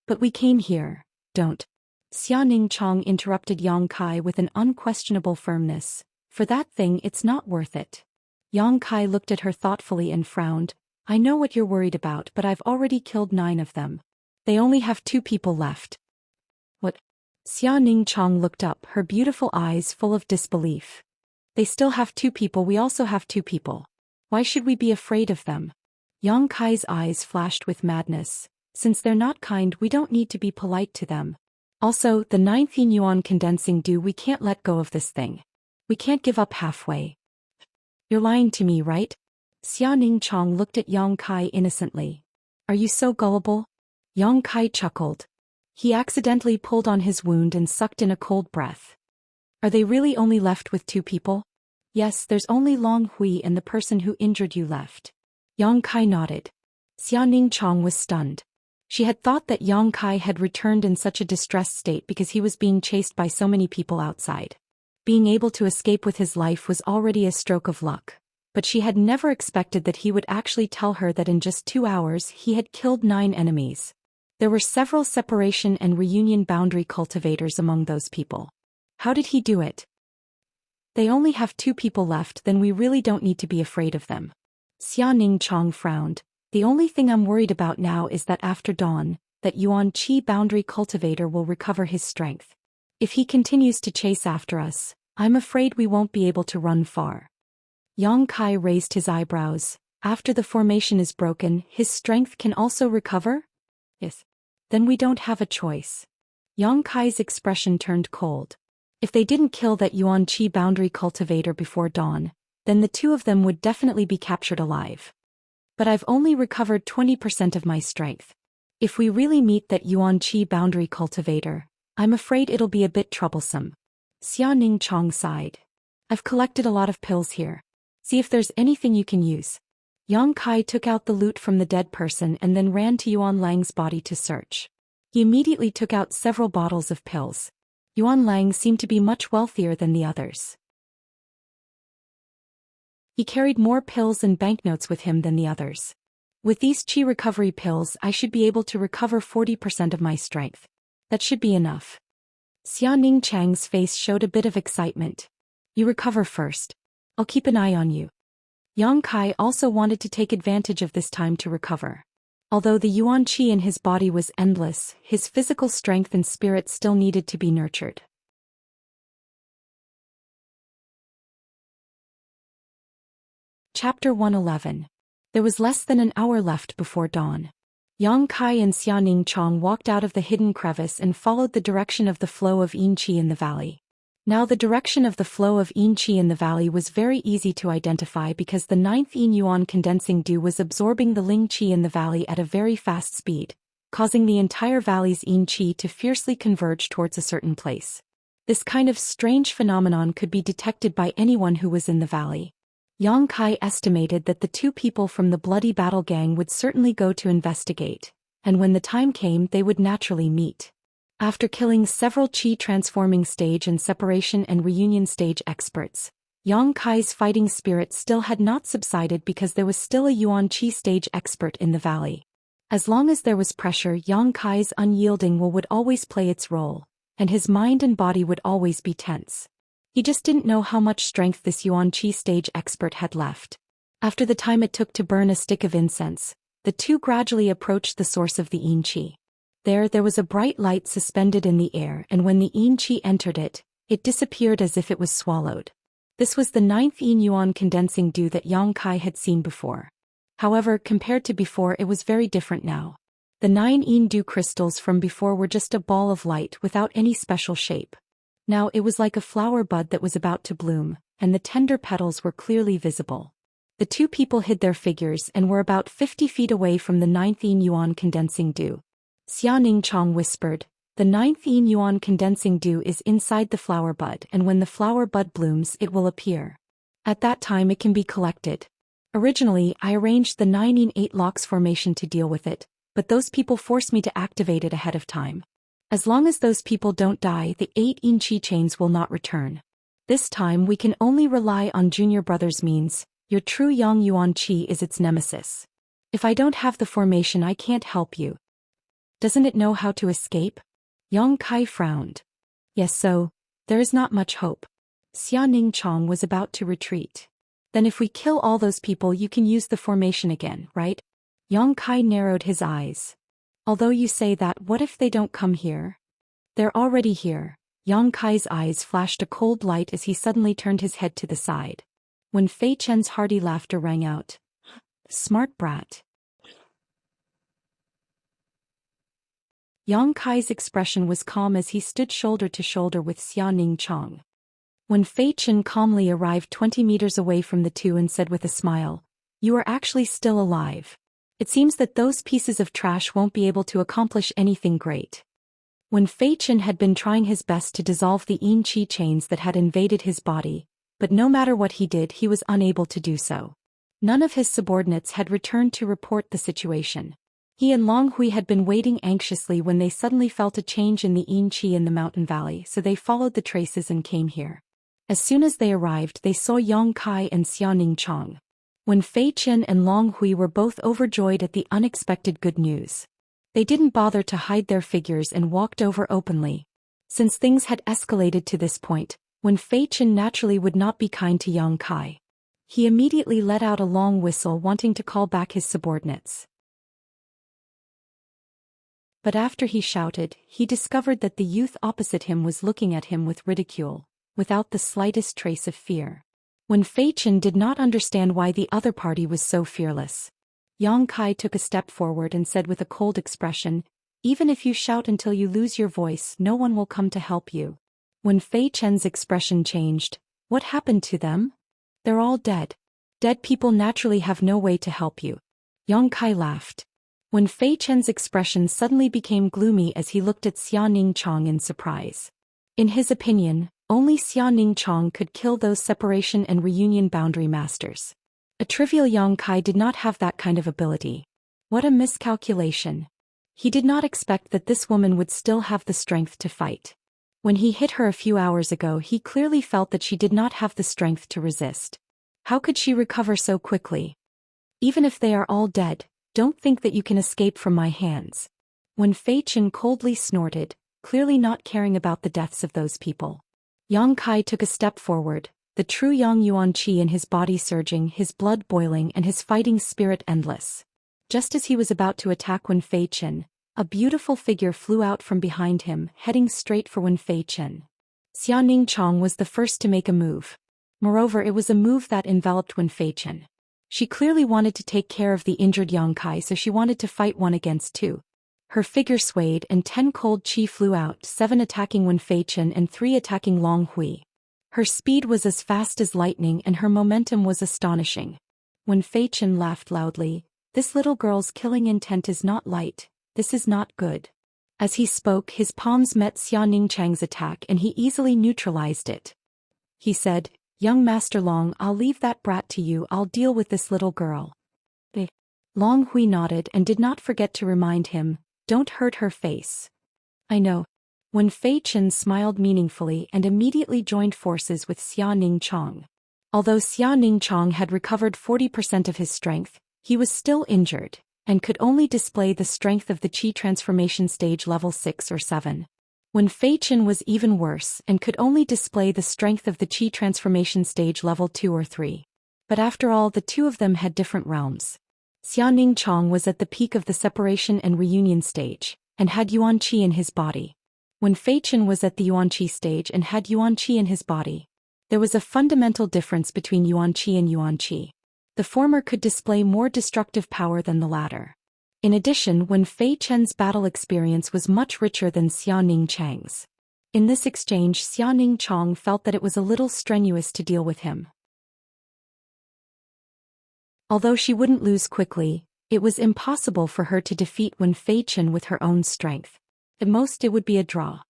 But we came here, don't. Xia Chong interrupted Yang Kai with an unquestionable firmness. For that thing, it's not worth it. Yang Kai looked at her thoughtfully and frowned. I know what you're worried about, but I've already killed 9 of them. They only have 2 people left. What? Xia Chong looked up, her beautiful eyes full of disbelief. They still have 2 people, we also have 2 people. Why should we be afraid of them? Yang Kai's eyes flashed with madness. Since they're not kind, we don't need to be polite to them. Also, the 9th yin yuan condensing dew, we can't let go of this thing. We can't give up halfway. You're lying to me, right? Xia Chong looked at Yang Kai innocently. Are you so gullible? Yang Kai chuckled. He accidentally pulled on his wound and sucked in a cold breath. Are they really only left with 2 people? Yes, there's only Long Hui and the person who injured you left. Yang Kai nodded. Xia Chong was stunned. She had thought that Yang Kai had returned in such a distressed state because he was being chased by so many people outside. Being able to escape with his life was already a stroke of luck. But she had never expected that he would actually tell her that in just 2 hours he had killed 9 enemies. There were several separation and reunion boundary cultivators among those people. How did he do it? They only have 2 people left, then we really don't need to be afraid of them. Xia Chong frowned. The only thing I'm worried about now is that after dawn, that Yuan Qi boundary cultivator will recover his strength. If he continues to chase after us, I'm afraid we won't be able to run far. Yang Kai raised his eyebrows. After the formation is broken, his strength can also recover? Yes. Then we don't have a choice. Yang Kai's expression turned cold. If they didn't kill that Yuan Qi boundary cultivator before dawn, then the 2 of them would definitely be captured alive. But I've only recovered 20% of my strength. If we really meet that Yuan Qi boundary cultivator, I'm afraid it'll be a bit troublesome. Xia Chong sighed. I've collected a lot of pills here. See if there's anything you can use. Yang Kai took out the loot from the dead person and then ran to Yuan Lang's body to search. He immediately took out several bottles of pills. Yuan Lang seemed to be much wealthier than the others. He carried more pills and banknotes with him than the others. With these Qi recovery pills, I should be able to recover 40% of my strength. That should be enough. Xia Chang's face showed a bit of excitement. You recover first. I'll keep an eye on you. Yang Kai also wanted to take advantage of this time to recover. Although the Yuan Qi in his body was endless, his physical strength and spirit still needed to be nurtured. Chapter 111. There was less than an hour left before dawn. Yang Kai and Xia Chong walked out of the hidden crevice and followed the direction of the flow of yin qi in the valley. Now the direction of the flow of yin qi in the valley was very easy to identify because the 9th yin yuan condensing dew was absorbing the ling qi in the valley at a very fast speed, causing the entire valley's yin qi to fiercely converge towards a certain place. This kind of strange phenomenon could be detected by anyone who was in the valley. Yang Kai estimated that the 2 people from the Bloody Battle Gang would certainly go to investigate, and when the time came they would naturally meet. After killing several Qi transforming stage and separation and reunion stage experts, Yang Kai's fighting spirit still had not subsided because there was still a Yuan Qi stage expert in the valley. As long as there was pressure, Yang Kai's unyielding will would always play its role, and his mind and body would always be tense. He just didn't know how much strength this Yuan Qi stage expert had left. After the time it took to burn a stick of incense, the two gradually approached the source of the Yin Qi. There was a bright light suspended in the air, and when the Yin Qi entered it, it disappeared as if it was swallowed. This was the 9th Yin Yuan condensing dew that Yang Kai had seen before. However, compared to before, it was very different now. The 9 Yin dew crystals from before were just a ball of light without any special shape. Now it was like a flower bud that was about to bloom, and the tender petals were clearly visible. The two people hid their figures and were about 50 feet away from the 9th Yin Yuan condensing dew. Xianxia whispered, "The 9th Yin Yuan condensing dew is inside the flower bud, and when the flower bud blooms it will appear. At that time it can be collected. Originally I arranged the 9 Yin 8 locks formation to deal with it, but those people forced me to activate it ahead of time. As long as those people don't die, the 8 Yin Qi chains will not return. This time we can only rely on Junior Brother's means. Your true Yang Yuan Qi is its nemesis. If I don't have the formation I can't help you. Doesn't it know how to escape?" Yang Kai frowned. "Yes, so there is not much hope." Xianxia was about to retreat. "Then if we kill all those people you can use the formation again, right?" Yang Kai narrowed his eyes. "Although you say that, what if they don't come here?" "They're already here." Yang Kai's eyes flashed a cold light as he suddenly turned his head to the side. When Fei Chen's hearty laughter rang out. "Smart brat." Yang Kai's expression was calm as he stood shoulder to shoulder with Xianxia. When Fei Chen calmly arrived 20 meters away from the two and said with a smile, "You are actually still alive. It seems that those pieces of trash won't be able to accomplish anything great." When Fei Chen had been trying his best to dissolve the Yin Qi chains that had invaded his body, but no matter what he did he was unable to do so. None of his subordinates had returned to report the situation. He and Long Hui had been waiting anxiously when they suddenly felt a change in the Yin Qi in the mountain valley, so they followed the traces and came here. As soon as they arrived they saw Yang Kai and Xianxia. When Fei Chen and Long Hui were both overjoyed at the unexpected good news. They didn't bother to hide their figures and walked over openly. Since things had escalated to this point, when Fei Chen naturally would not be kind to Yang Kai. He immediately let out a long whistle wanting to call back his subordinates. But after he shouted, he discovered that the youth opposite him was looking at him with ridicule, without the slightest trace of fear. When Fei Chen did not understand why the other party was so fearless. Yang Kai took a step forward and said with a cold expression, "Even if you shout until you lose your voice, no one will come to help you." When Fei Chen's expression changed, "What happened to them? They're all dead. Dead people naturally have no way to help you." Yang Kai laughed. When Fei Chen's expression suddenly became gloomy as he looked at Xianxia in surprise. In his opinion, only Xianxia could kill those separation and reunion boundary masters. A trivial Yang Kai did not have that kind of ability. What a miscalculation. He did not expect that this woman would still have the strength to fight. When he hit her a few hours ago he clearly felt that she did not have the strength to resist. How could she recover so quickly? "Even if they are all dead, don't think that you can escape from my hands." When Fei Chen coldly snorted, clearly not caring about the deaths of those people. Yang Kai took a step forward, the true Yang Yuan Qi in his body surging, his blood boiling and his fighting spirit endless. Just as he was about to attack Wen Fei Chen, a beautiful figure flew out from behind him, heading straight for Wen Fei Chen. Xianxia was the first to make a move. Moreover, it was a move that enveloped Wen Fei Chen. She clearly wanted to take care of the injured Yang Kai, so she wanted to fight 1 against 2. Her figure swayed and 10 cold qi flew out, 7 attacking Wen Fei Chen and 3 attacking Long Hui. Her speed was as fast as lightning and her momentum was astonishing. Wen Fei Chen laughed loudly. "This little girl's killing intent is not light, this is not good." As he spoke his palms met Xianxia's attack and he easily neutralized it. He said, "Young Master Long, I'll leave that brat to you, I'll deal with this little girl." Long Hui nodded and did not forget to remind him, "Don't hurt her face." "I know." When Fei Chen smiled meaningfully and immediately joined forces with Xia Ningchong. Although Xia Ningchong had recovered 40% of his strength, he was still injured, and could only display the strength of the Qi transformation stage level 6 or 7. When Fei Chen was even worse and could only display the strength of the Qi transformation stage level 2 or 3. But after all, the two of them had different realms. Xia Ningchong was at the peak of the separation and reunion stage, and had Yuan Qi in his body. When Fei Chen was at the Yuan Qi stage and had Yuan Qi in his body. There was a fundamental difference between Yuan Qi and Yuan Qi. The former could display more destructive power than the latter. In addition, when Fei Chen's battle experience was much richer than Xia Ningchang's. In this exchange, Xia Ningchong felt that it was a little strenuous to deal with him. Although she wouldn't lose quickly, it was impossible for her to defeat Wen Fei Chen with her own strength. At most it would be a draw.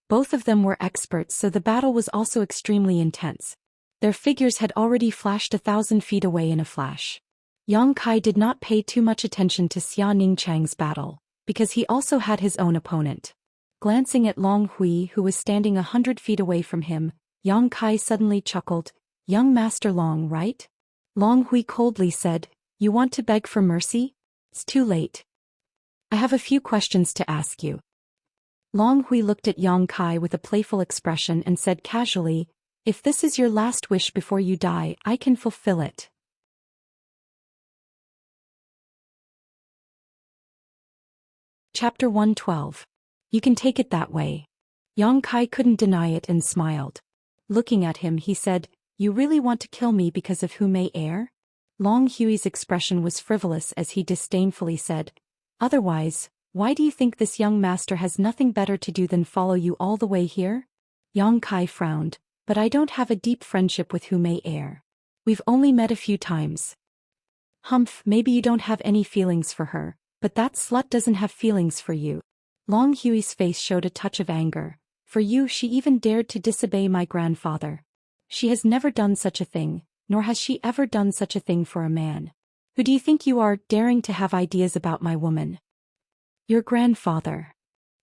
Both of them were experts, so the battle was also extremely intense. Their figures had already flashed 1,000 feet away in a flash. Yang Kai did not pay too much attention to Xia Ningchang's battle, because he also had his own opponent. Glancing at Long Hui, who was standing 100 feet away from him, Yang Kai suddenly chuckled. "Young Master Long, right?" Long Hui coldly said, "You want to beg for mercy? It's too late. I have a few questions to ask you." Long Hui looked at Yang Kai with a playful expression and said casually, "If this is your last wish before you die, I can fulfill it." Chapter 112. You can take it that way. Yang Kai couldn't deny it and smiled. Looking at him, he said, "You really want to kill me because of who may heir?" Long Hui's expression was frivolous as he disdainfully said, "Otherwise, why do you think this young master has nothing better to do than follow you all the way here?" Yang Kai frowned, "But I don't have a deep friendship with Hu Mei heir. We've only met a few times." "Humph, maybe you don't have any feelings for her, but that slut doesn't have feelings for you." Long Hui's face showed a touch of anger. "For you, she even dared to disobey my grandfather. She has never done such a thing, nor has she ever done such a thing for a man. Who do you think you are, daring to have ideas about my woman?" "Your grandfather."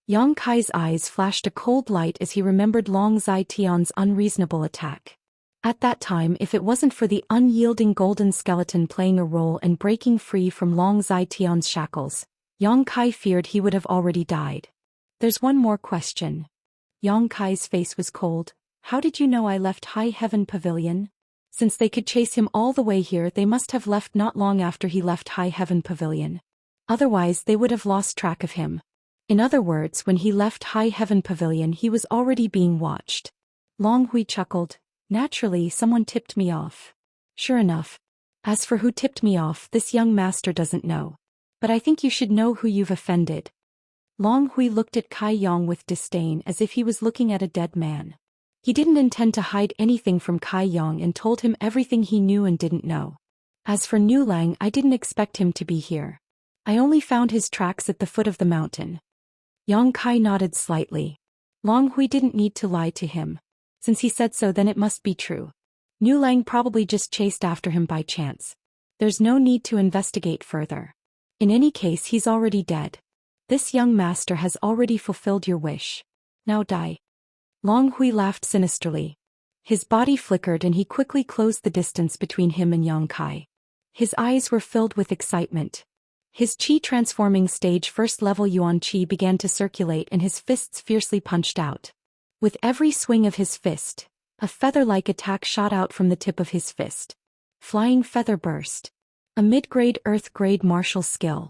Yang Kai's eyes flashed a cold light as he remembered Long Zai-Tian's unreasonable attack. At that time, if it wasn't for the unyielding golden skeleton playing a role and breaking free from Long Zai-Tian's shackles, Yang Kai feared he would have already died. "There's one more question." Yang Kai's face was cold. "How did you know I left High Heaven Pavilion?" Since they could chase him all the way here, they must have left not long after he left High Heaven Pavilion. Otherwise they would have lost track of him. In other words, when he left High Heaven Pavilion he was already being watched. Long Hui chuckled. "Naturally, someone tipped me off." "Sure enough. As for who tipped me off, this young master doesn't know. But I think you should know who you've offended." Long Hui looked at Kai Yong with disdain as if he was looking at a dead man. He didn't intend to hide anything from Kai Yong and told him everything he knew and didn't know. "As for Nu Lang, I didn't expect him to be here. I only found his tracks at the foot of the mountain." Yang Kai nodded slightly. Long Hui didn't need to lie to him. Since he said so, then it must be true. Nu Lang probably just chased after him by chance. There's no need to investigate further. In any case, he's already dead. This young master has already fulfilled your wish. Now die. Long Hui laughed sinisterly. His body flickered and he quickly closed the distance between him and Yang Kai. His eyes were filled with excitement. His Qi transforming stage first level Yuan Qi began to circulate and his fists fiercely punched out. With every swing of his fist, a feather-like attack shot out from the tip of his fist. Flying Feather Burst. A mid-grade earth-grade martial skill.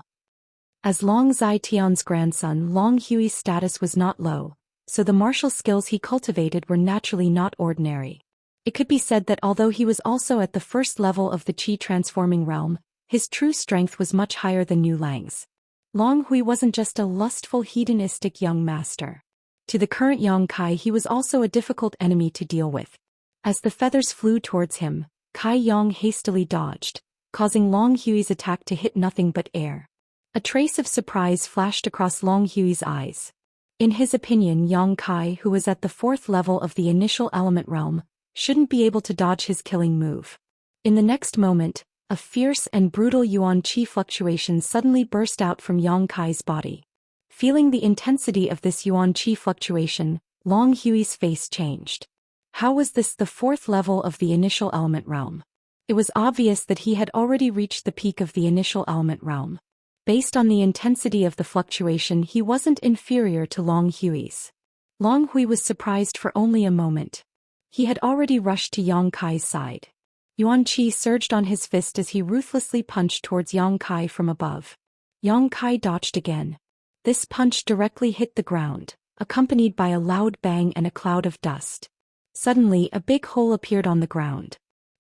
As Long Zai-Tian's grandson, Long Hui's status was not low, so the martial skills he cultivated were naturally not ordinary. It could be said that although he was also at the first level of the Qi transforming realm, his true strength was much higher than Nu Lang's. Long Hui wasn't just a lustful hedonistic young master. To the current Yang Kai he was also a difficult enemy to deal with. As the feathers flew towards him, Kai Yang hastily dodged, causing Long Hui's attack to hit nothing but air. A trace of surprise flashed across Long Hui's eyes. In his opinion, Yang Kai, who was at the fourth level of the initial element realm, shouldn't be able to dodge his killing move. In the next moment, A fierce and brutal yuan qi fluctuation suddenly burst out from Yang Kai's body. Feeling the intensity of this yuan qi fluctuation, Long Hui's face changed. How was this the fourth level of the initial element realm? It was obvious that he had already reached the peak of the initial element realm. Based on the intensity of the fluctuation, he wasn't inferior to Long Hui's. Long Hui was surprised for only a moment. He had already rushed to Yang Kai's side. Yuan qi surged on his fist as he ruthlessly punched towards Yang Kai from above. Yang Kai dodged again. This punch directly hit the ground, accompanied by a loud bang and a cloud of dust. Suddenly, a big hole appeared on the ground.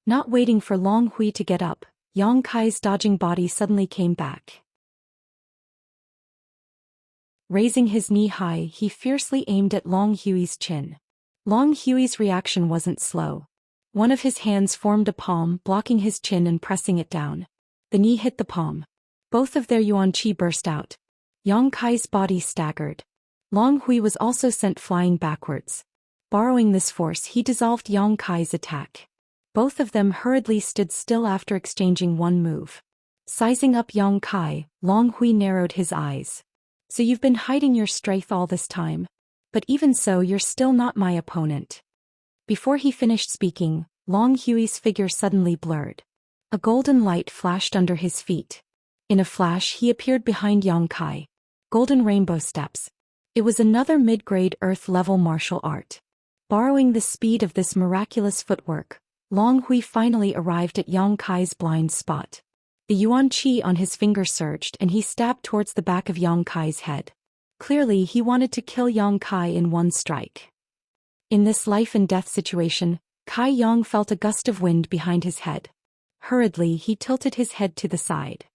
Not waiting for Long Hui to get up, Yang Kai's dodging body suddenly came back. Raising his knee high, he fiercely aimed at Long Hui's chin. Long Hui's reaction wasn't slow. One of his hands formed a palm, blocking his chin and pressing it down. The knee hit the palm. Both of their yuan qi burst out. Yang Kai's body staggered. Long Hui was also sent flying backwards. Borrowing this force, he dissolved Yang Kai's attack. Both of them hurriedly stood still after exchanging one move. Sizing up Yang Kai, Long Hui narrowed his eyes. So you've been hiding your strength all this time? But even so, you're still not my opponent. Before he finished speaking, Long Hui's figure suddenly blurred. A golden light flashed under his feet. In a flash, he appeared behind Yang Kai. Golden rainbow steps. It was another mid-grade Earth-level martial art. Borrowing the speed of this miraculous footwork, Long Hui finally arrived at Yang Kai's blind spot. The yuan qi on his finger surged and he stabbed towards the back of Yang Kai's head. Clearly, he wanted to kill Yang Kai in one strike. In this life-and-death situation, Kai Yang felt a gust of wind behind his head. Hurriedly, he tilted his head to the side.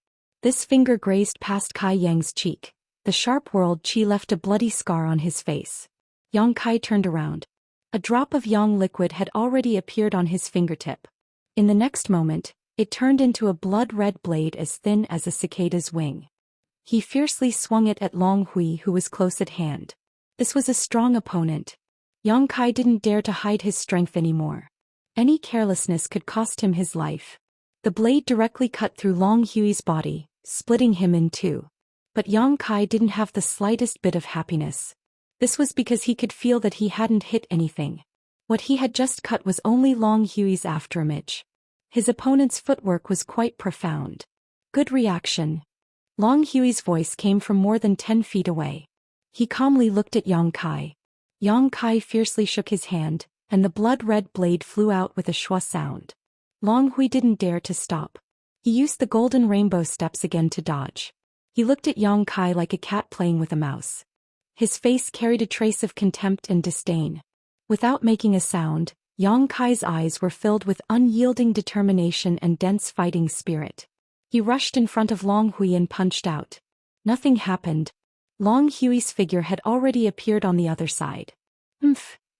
This finger grazed past Kai Yang's cheek. The sharp whirled qi left a bloody scar on his face. Yang Kai turned around. A drop of yang liquid had already appeared on his fingertip. In the next moment, it turned into a blood-red blade as thin as a cicada's wing. He fiercely swung it at Long Hui, who was close at hand. This was a strong opponent. Yang Kai didn't dare to hide his strength anymore. Any carelessness could cost him his life. The blade directly cut through Long Hui's body, splitting him in two. But Yang Kai didn't have the slightest bit of happiness. This was because he could feel that he hadn't hit anything. What he had just cut was only Long Hui's afterimage. His opponent's footwork was quite profound. Good reaction. Long Hui's voice came from more than 10 feet away. He calmly looked at Yang Kai. Yang Kai fiercely shook his hand, and the blood-red blade flew out with a shwa sound. Long Hui didn't dare to stop. He used the golden rainbow steps again to dodge. He looked at Yang Kai like a cat playing with a mouse. His face carried a trace of contempt and disdain. Without making a sound, Yang Kai's eyes were filled with unyielding determination and dense fighting spirit. He rushed in front of Long Hui and punched out. Nothing happened. Long Hui's figure had already appeared on the other side.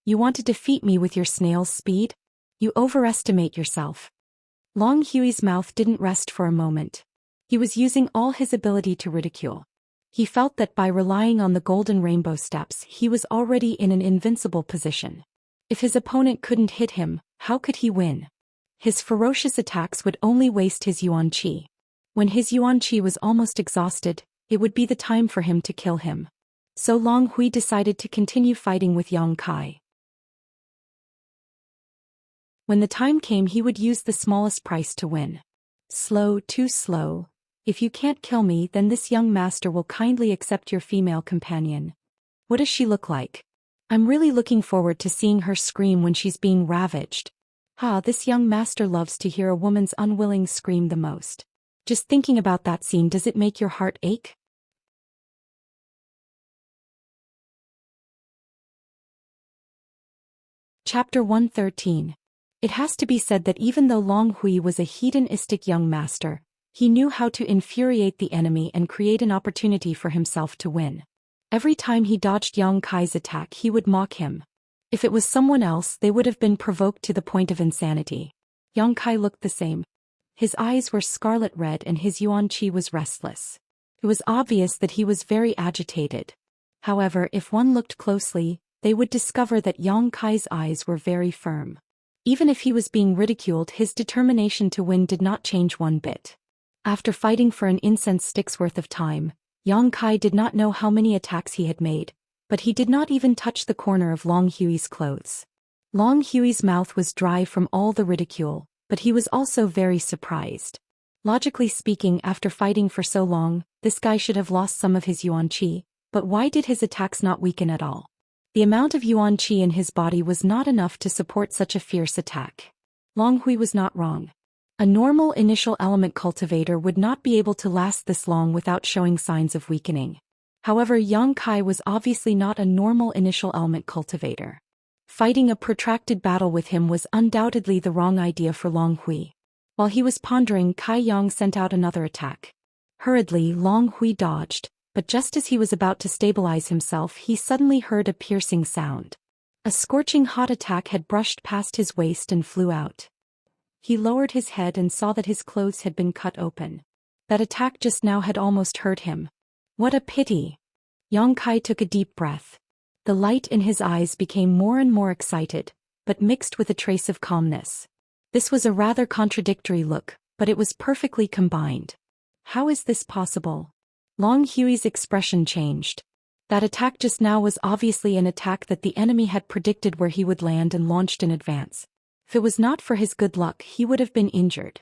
You want to defeat me with your snail's speed? You overestimate yourself. Long Hui's mouth didn't rest for a moment. He was using all his ability to ridicule. He felt that by relying on the golden rainbow steps, he was already in an invincible position. If his opponent couldn't hit him, how could he win? His ferocious attacks would only waste his yuan qi. When his yuan qi was almost exhausted, it would be the time for him to kill him. So Long Hui decided to continue fighting with Yang Kai. When the time came, he would use the smallest price to win. Slow, too slow. If you can't kill me, then this young master will kindly accept your female companion. What does she look like? I'm really looking forward to seeing her scream when she's being ravaged. This young master loves to hear a woman's unwilling scream the most. Just thinking about that scene, does it make your heart ache? Chapter 113. It has to be said that even though Long Hui was a hedonistic young master, he knew how to infuriate the enemy and create an opportunity for himself to win. Every time he dodged Yang Kai's attack, he would mock him. If it was someone else, they would have been provoked to the point of insanity. Yang Kai looked the same. His eyes were scarlet red and his yuan qi was restless. It was obvious that he was very agitated. However, if one looked closely, they would discover that Yang Kai's eyes were very firm. Even if he was being ridiculed, his determination to win did not change one bit. After fighting for an incense stick's worth of time, Yang Kai did not know how many attacks he had made, but he did not even touch the corner of Long Hui's clothes. Long Hui's mouth was dry from all the ridicule, but he was also very surprised. Logically speaking, after fighting for so long, this guy should have lost some of his yuan qi, but why did his attacks not weaken at all? The amount of yuan qi in his body was not enough to support such a fierce attack. Long Hui was not wrong. A normal initial element cultivator would not be able to last this long without showing signs of weakening. However, Yang Kai was obviously not a normal initial element cultivator. Fighting a protracted battle with him was undoubtedly the wrong idea for Long Hui. While he was pondering, Kai Yang sent out another attack. Hurriedly, Long Hui dodged, but just as he was about to stabilize himself, he suddenly heard a piercing sound. A scorching hot attack had brushed past his waist and flew out. He lowered his head and saw that his clothes had been cut open. That attack just now had almost hurt him. What a pity! Yang Kai took a deep breath. The light in his eyes became more and more excited, but mixed with a trace of calmness. This was a rather contradictory look, but it was perfectly combined. How is this possible? Long Hui's expression changed. That attack just now was obviously an attack that the enemy had predicted where he would land and launched in advance. If it was not for his good luck, he would have been injured.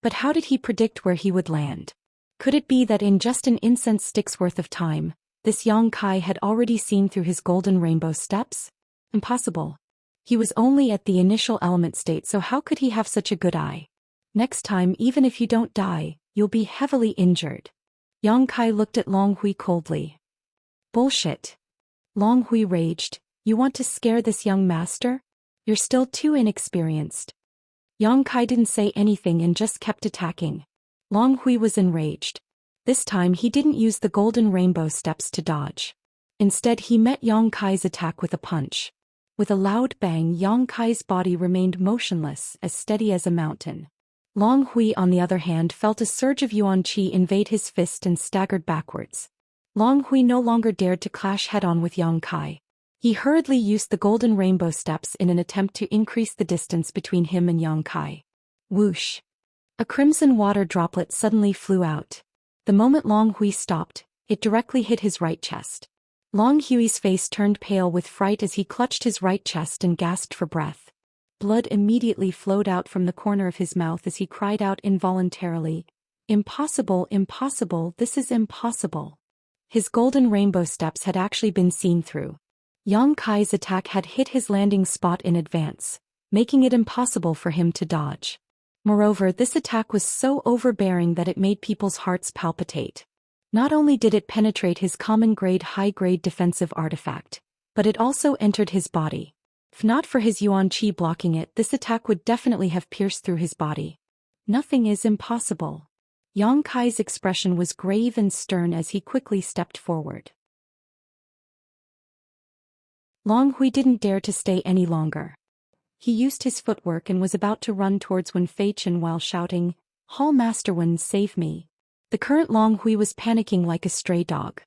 But how did he predict where he would land? Could it be that in just an incense stick's worth of time, this Yang Kai had already seen through his golden rainbow steps? Impossible. He was only at the initial element state, so how could he have such a good eye? Next time, even if you don't die, you'll be heavily injured. Yang Kai looked at Long Hui coldly. Bullshit. Long Hui raged. You want to scare this young master? You're still too inexperienced. Yang Kai didn't say anything and just kept attacking. Long Hui was enraged. This time he didn't use the golden rainbow steps to dodge. Instead he met Yang Kai's attack with a punch. With a loud bang, Yang Kai's body remained motionless, as steady as a mountain. Long Hui, on the other hand, felt a surge of yuan qi invade his fist and staggered backwards. Long Hui no longer dared to clash head-on with Yang Kai. He hurriedly used the golden rainbow steps in an attempt to increase the distance between him and Yang Kai. Whoosh! A crimson water droplet suddenly flew out. The moment Long Hui stopped, it directly hit his right chest. Long Hui's face turned pale with fright as he clutched his right chest and gasped for breath. Blood immediately flowed out from the corner of his mouth as he cried out involuntarily, "Impossible, impossible, this is impossible." His golden rainbow steps had actually been seen through. Yang Kai's attack had hit his landing spot in advance, making it impossible for him to dodge. Moreover, this attack was so overbearing that it made people's hearts palpitate. Not only did it penetrate his common-grade high-grade defensive artifact, but it also entered his body. If not for his yuan qi blocking it, this attack would definitely have pierced through his body. Nothing is impossible. Yang Kai's expression was grave and stern as he quickly stepped forward. Long Hui didn't dare to stay any longer. He used his footwork and was about to run towards Wen Feichen while shouting, "Hall Master Wen, save me." The current Long Hui was panicking like a stray dog.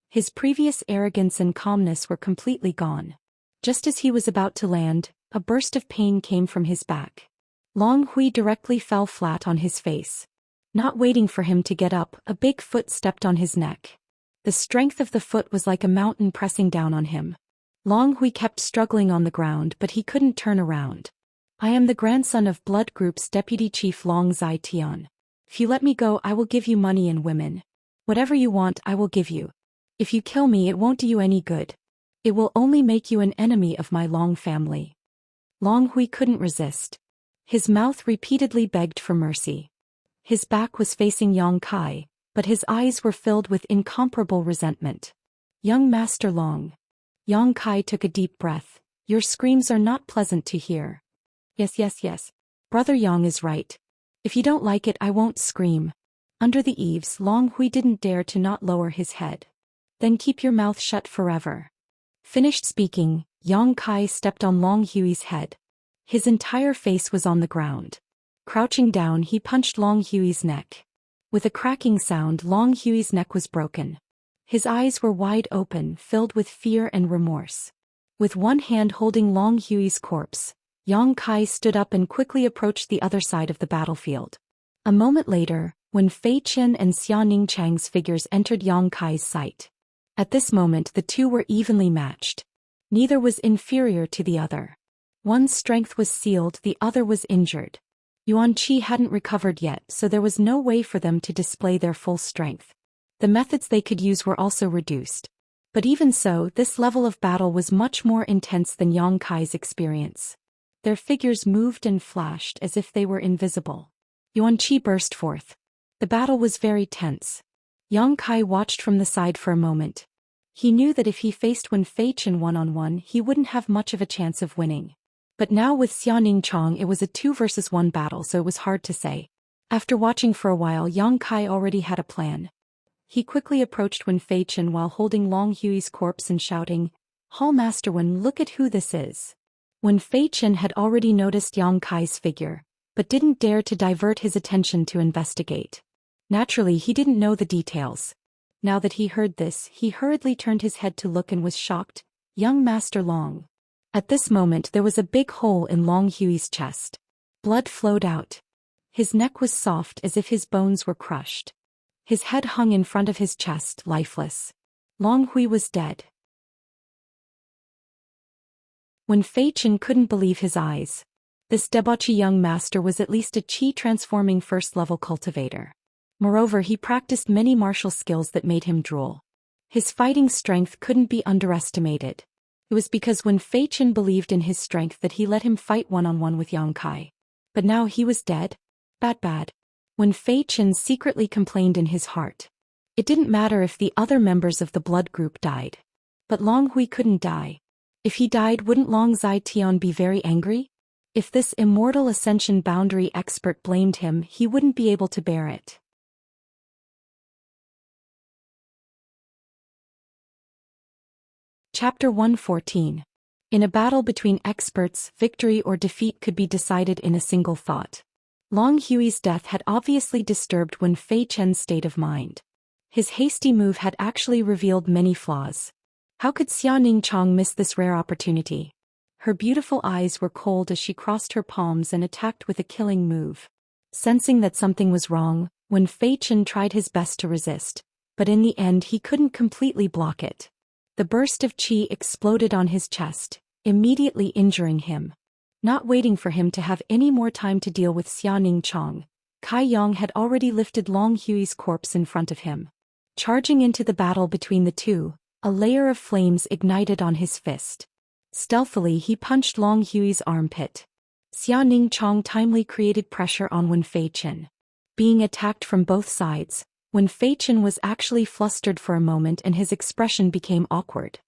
His previous arrogance and calmness were completely gone. Just as he was about to land, a burst of pain came from his back. Long Hui directly fell flat on his face. Not waiting for him to get up, a big foot stepped on his neck. The strength of the foot was like a mountain pressing down on him. Long Hui kept struggling on the ground, but he couldn't turn around. "I am the grandson of Blood Group's deputy chief Long Zai Tian. If you let me go, I will give you money and women. Whatever you want, I will give you. If you kill me, it won't do you any good. It will only make you an enemy of my Long family." Long Hui couldn't resist. His mouth repeatedly begged for mercy. His back was facing Yang Kai, but his eyes were filled with incomparable resentment. "Young Master Long." Yang Kai took a deep breath. "Your screams are not pleasant to hear." Yes. Brother Yang is right. If you don't like it, I won't scream." Under the eaves, Long Hui didn't dare to not lower his head. "Then keep your mouth shut forever." Finished speaking, Yang Kai stepped on Long Hui's head. His entire face was on the ground. Crouching down, he punched Long Hui's neck. With a cracking sound, Long Hui's neck was broken. His eyes were wide open, filled with fear and remorse. With one hand holding Long Hui's corpse, Yang Kai stood up and quickly approached the other side of the battlefield. A moment later, when Fei Qian and Xianing Chang's figures entered Yang Kai's sight. At this moment the two were evenly matched. Neither was inferior to the other. One's strength was sealed, the other was injured. Yuan Qi hadn't recovered yet, so there was no way for them to display their full strength. The methods they could use were also reduced. But even so, this level of battle was much more intense than Yang Kai's experience. Their figures moved and flashed as if they were invisible. Yuan Qi burst forth. The battle was very tense. Yang Kai watched from the side for a moment. He knew that if he faced Wen Feiqian one-on-one, he wouldn't have much of a chance of winning. But now with Xianing Chang it was a 2-versus-1 battle, so it was hard to say. After watching for a while, Yang Kai already had a plan. He quickly approached Wen Feiqian while holding Long Hui's corpse and shouting, "Hall Master Wen, look at who this is." Wen Feiqian had already noticed Yang Kai's figure, but didn't dare to divert his attention to investigate. Naturally, he didn't know the details. Now that he heard this, he hurriedly turned his head to look and was shocked. "Young Master Long." At this moment there was a big hole in Long Hui's chest. Blood flowed out. His neck was soft as if his bones were crushed. His head hung in front of his chest, lifeless. Long Hui was dead. When Feiqian couldn't believe his eyes. This debauchy young master was at least a qi-transforming first-level cultivator. Moreover, he practiced many martial skills that made him drool. His fighting strength couldn't be underestimated. It was because when Feiqian believed in his strength that he let him fight one-on-one with Yang Kai. But now he was dead. Bad. When Feiqian secretly complained in his heart. It didn't matter if the other members of the blood group died. But Long Hui couldn't die. If he died, wouldn't Long Zai Tian be very angry? If this immortal ascension boundary expert blamed him, he wouldn't be able to bear it. Chapter 114. In a battle between experts, victory or defeat could be decided in a single thought. Long Hui's death had obviously disturbed Wen Feiqian's state of mind. His hasty move had actually revealed many flaws. How could Xianing Chang miss this rare opportunity? Her beautiful eyes were cold as she crossed her palms and attacked with a killing move. Sensing that something was wrong, Wen Feiqian tried his best to resist, but in the end he couldn't completely block it. The burst of qi exploded on his chest, immediately injuring him. Not waiting for him to have any more time to deal with Xianing Chang, Kai Yang had already lifted Long Hui's corpse in front of him. Charging into the battle between the two, a layer of flames ignited on his fist. Stealthily he punched Long Hui's armpit. Xianing Chang timely created pressure on Wen Feiqian. Being attacked from both sides, Wen Feiqian was actually flustered for a moment and his expression became awkward.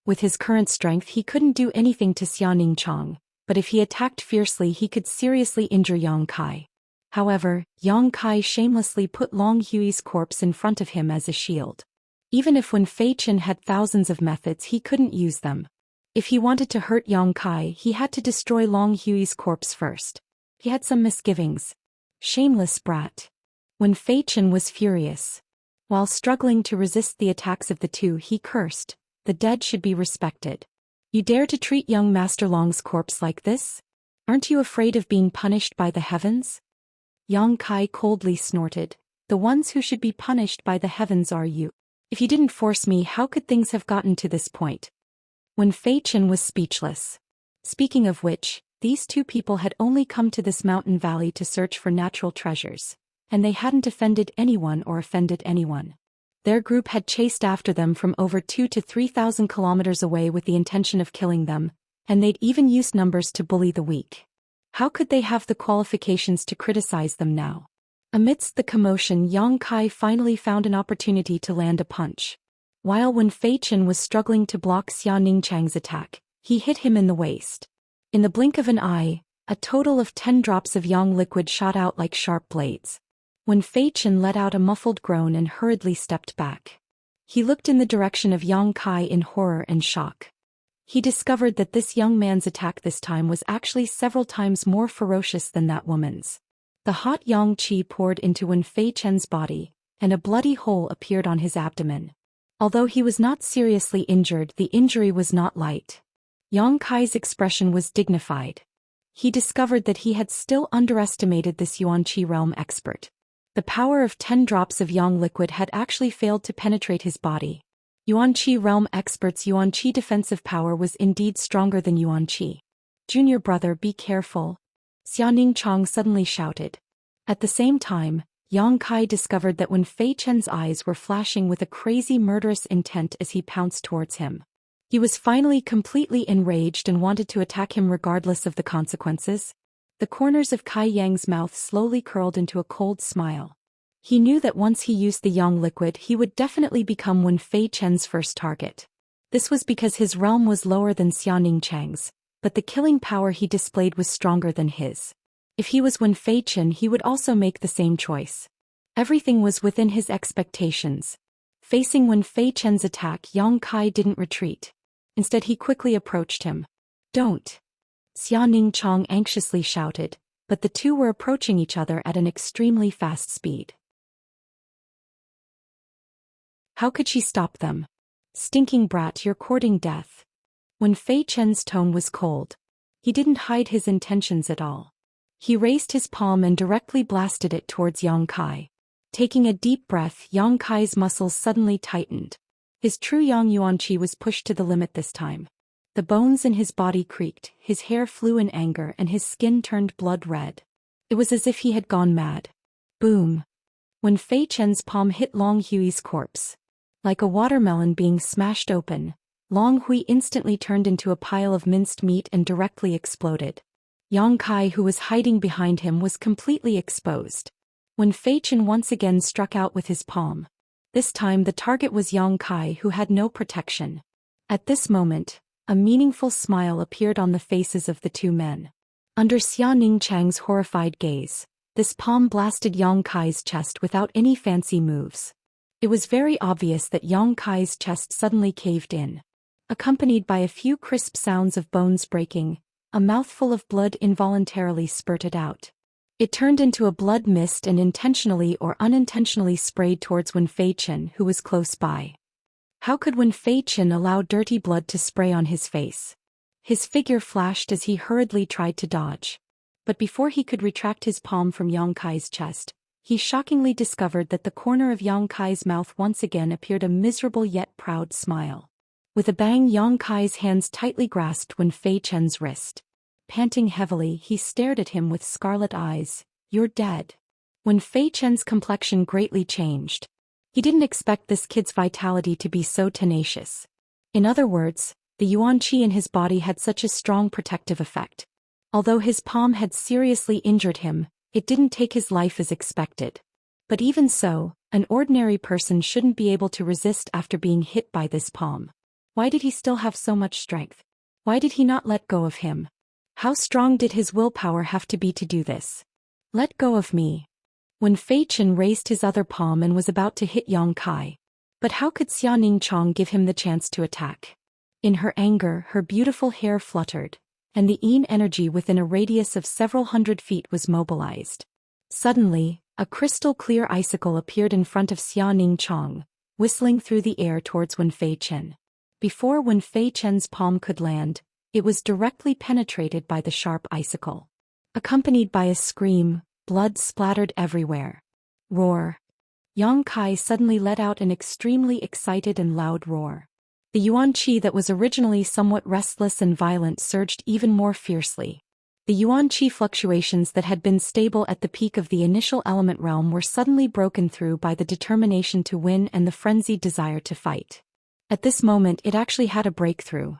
With his current strength he couldn't do anything to Xianing Chang, but if he attacked fiercely he could seriously injure Yang Kai. However, Yang Kai shamelessly put Long Hui's corpse in front of him as a shield. Even if Wen Feiqian had thousands of methods, he couldn't use them. If he wanted to hurt Yang Kai, he had to destroy Long Hui's corpse first. He had some misgivings. Shameless brat. Wen Feiqian was furious. While struggling to resist the attacks of the two, he cursed, "The dead should be respected. You dare to treat young Master Long's corpse like this? Aren't you afraid of being punished by the heavens?" Yang Kai coldly snorted, "The ones who should be punished by the heavens are you. If you didn't force me, how could things have gotten to this point?" Wen Feiqian was speechless. Speaking of which, these two people had only come to this mountain valley to search for natural treasures, and they hadn't offended anyone or offended anyone. Their group had chased after them from over 2,000 to 3,000 kilometers away with the intention of killing them, and they'd even used numbers to bully the weak. How could they have the qualifications to criticize them now? Amidst the commotion, Yang Kai finally found an opportunity to land a punch. While Wen Feiqian was struggling to block Xianing Chang's attack, he hit him in the waist. In the blink of an eye, a total of 10 drops of yang liquid shot out like sharp blades. Wen Feiqian let out a muffled groan and hurriedly stepped back. He looked in the direction of Yang Kai in horror and shock. He discovered that this young man's attack this time was actually several times more ferocious than that woman's. The hot yang qi poured into Wen Feiqian's body, and a bloody hole appeared on his abdomen. Although he was not seriously injured, the injury was not light. Yang Kai's expression was dignified. he discovered that he had still underestimated this Yuanqi realm expert. The power of 10 drops of yang liquid had actually failed to penetrate his body. Yuanqi realm expert's Yuanqi defensive power was indeed stronger than Yuanqi. Junior brother, be careful, Xianing Chong suddenly shouted. At the same time, Yang Kai discovered that when Fei Chen's eyes were flashing with a crazy murderous intent as he pounced towards him. He was finally completely enraged and wanted to attack him regardless of the consequences. The corners of Kai Yang's mouth slowly curled into a cold smile. He knew that once he used the yang liquid he would definitely become Wen Fei Chen's first target. This was because his realm was lower than Xianing Chang's, but the killing power he displayed was stronger than his. If he was Wen Fei Chen he would also make the same choice. Everything was within his expectations. Facing Wen Fei Chen's attack, Yang Kai didn't retreat. Instead he quickly approached him. Don't! Xianing Chong anxiously shouted, but the two were approaching each other at an extremely fast speed. How could she stop them? Stinking brat, you're courting death. Wen Fei Chen's tone was cold. He didn't hide his intentions at all. He raised his palm and directly blasted it towards Yang Kai. Taking a deep breath, Yang Kai's muscles suddenly tightened. His true Yang Yuanqi was pushed to the limit this time. The bones in his body creaked, his hair flew in anger and his skin turned blood red. It was as if he had gone mad. Boom! Wen Fei Chen's palm hit Long Hui's corpse. Like a watermelon being smashed open, Long Hui instantly turned into a pile of minced meat and directly exploded. Yang Kai, who was hiding behind him, was completely exposed. Wen Fei Chen once again struck out with his palm. This time the target was Yang Kai, who had no protection. At this moment, a meaningful smile appeared on the faces of the two men. Under Xianing Chang's horrified gaze, this palm blasted Yang Kai's chest without any fancy moves. It was very obvious that Yang Kai's chest suddenly caved in. Accompanied by a few crisp sounds of bones breaking, a mouthful of blood involuntarily spurted out. It turned into a blood mist and intentionally or unintentionally sprayed towards Wen Fei Chen, who was close by. How could Wen Fei Chen allow dirty blood to spray on his face? His figure flashed as he hurriedly tried to dodge. But before he could retract his palm from Yang Kai's chest, he shockingly discovered that the corner of Yang Kai's mouth once again appeared a miserable yet proud smile. With a bang, Yang Kai's hands tightly grasped Wen Fei Chen's wrist. Panting heavily, he stared at him with scarlet eyes. You're dead. Wen Fei Chen's complexion greatly changed. He didn't expect this kid's vitality to be so tenacious. In other words, the Yuanqi in his body had such a strong protective effect. Although his palm had seriously injured him, it didn't take his life as expected. But even so, an ordinary person shouldn't be able to resist after being hit by this palm. Why did he still have so much strength? Why did he not let go of him? How strong did his willpower have to be to do this? Let go of me. Wen Fei Chen raised his other palm and was about to hit Yang Kai. But how could Xianing Chong give him the chance to attack? In her anger, her beautiful hair fluttered, and the yin energy within a radius of several hundred feet was mobilized. Suddenly, a crystal-clear icicle appeared in front of Xianing Chong, whistling through the air towards Wen Fei Chen. Before Wen Fei Chen's palm could land, it was directly penetrated by the sharp icicle. Accompanied by a scream, blood splattered everywhere. Roar! Yang Kai suddenly let out an extremely excited and loud roar. The Yuanqi that was originally somewhat restless and violent surged even more fiercely. The Yuanqi fluctuations that had been stable at the peak of the initial element realm were suddenly broken through by the determination to win and the frenzied desire to fight. At this moment it actually had a breakthrough.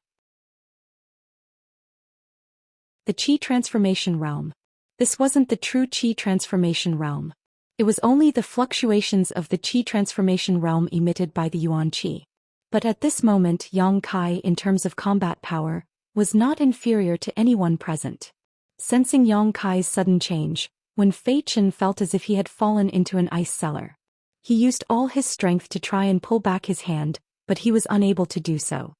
The Qi Transformation Realm. This wasn't the true Qi Transformation Realm. It was only the fluctuations of the Qi Transformation Realm emitted by the Yuanqi. But at this moment Yang Kai, in terms of combat power, was not inferior to anyone present. Sensing Yang Kai's sudden change, Wen Fei Chen felt as if he had fallen into an ice cellar. He used all his strength to try and pull back his hand, but he was unable to do so.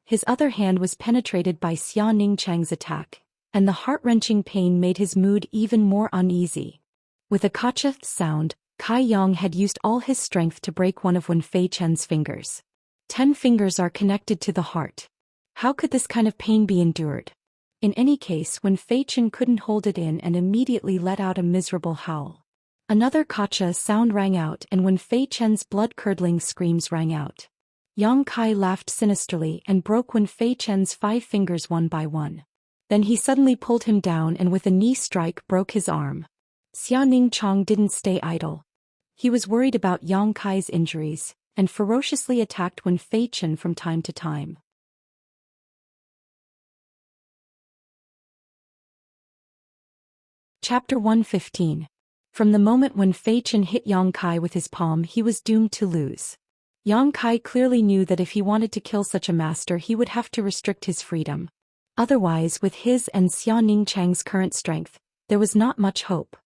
His other hand was penetrated by Xianing Chang's attack, and the heart-wrenching pain made his mood even more uneasy. With a kacha sound, Kai Yang had used all his strength to break one of Wen Fei Chen's fingers. 10 fingers are connected to the heart. How could this kind of pain be endured? In any case, Wen Feichen couldn't hold it in and immediately let out a miserable howl. Another gotcha sound rang out, and Wen Feichen's blood-curdling screams rang out. Yang Kai laughed sinisterly and broke Wen Feichen's 5 fingers one by one. Then he suddenly pulled him down and with a knee strike broke his arm. Xianxia didn't stay idle. He was worried about Yang Kai's injuries, and ferociously attacked Wen Feichen from time to time. Chapter 115. From the moment Wen Feichen hit Yang Kai with his palm, he was doomed to lose. Yang Kai clearly knew that if he wanted to kill such a master, he would have to restrict his freedom. Otherwise, with his and Xianxia's current strength, there was not much hope.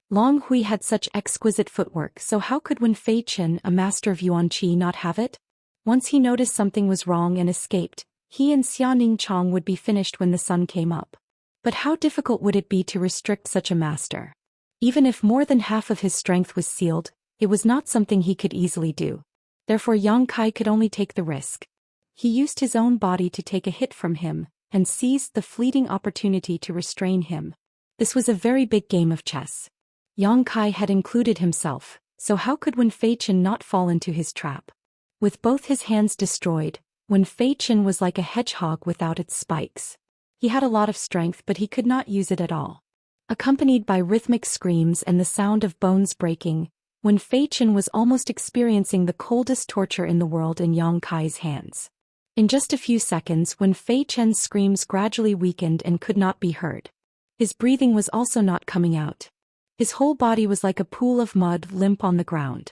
Long Hui had such exquisite footwork, so how could Wen Feichen, a master of Yuan Qi, not have it? Once he noticed something was wrong and escaped, he and Xianxia would be finished when the sun came up. But how difficult would it be to restrict such a master? Even if more than half of his strength was sealed, it was not something he could easily do. Therefore Yang Kai could only take the risk. He used his own body to take a hit from him, and seized the fleeting opportunity to restrain him. This was a very big game of chess. Yang Kai had included himself, so how could Wen Feichen not fall into his trap? With both his hands destroyed, Wen Feichen was like a hedgehog without its spikes. He had a lot of strength, but he could not use it at all. Accompanied by rhythmic screams and the sound of bones breaking, Wen Feichen was almost experiencing the coldest torture in the world in Yang Kai's hands. In just a few seconds, Wen Feichen's screams gradually weakened and could not be heard. His breathing was also not coming out. His whole body was like a pool of mud, limp on the ground.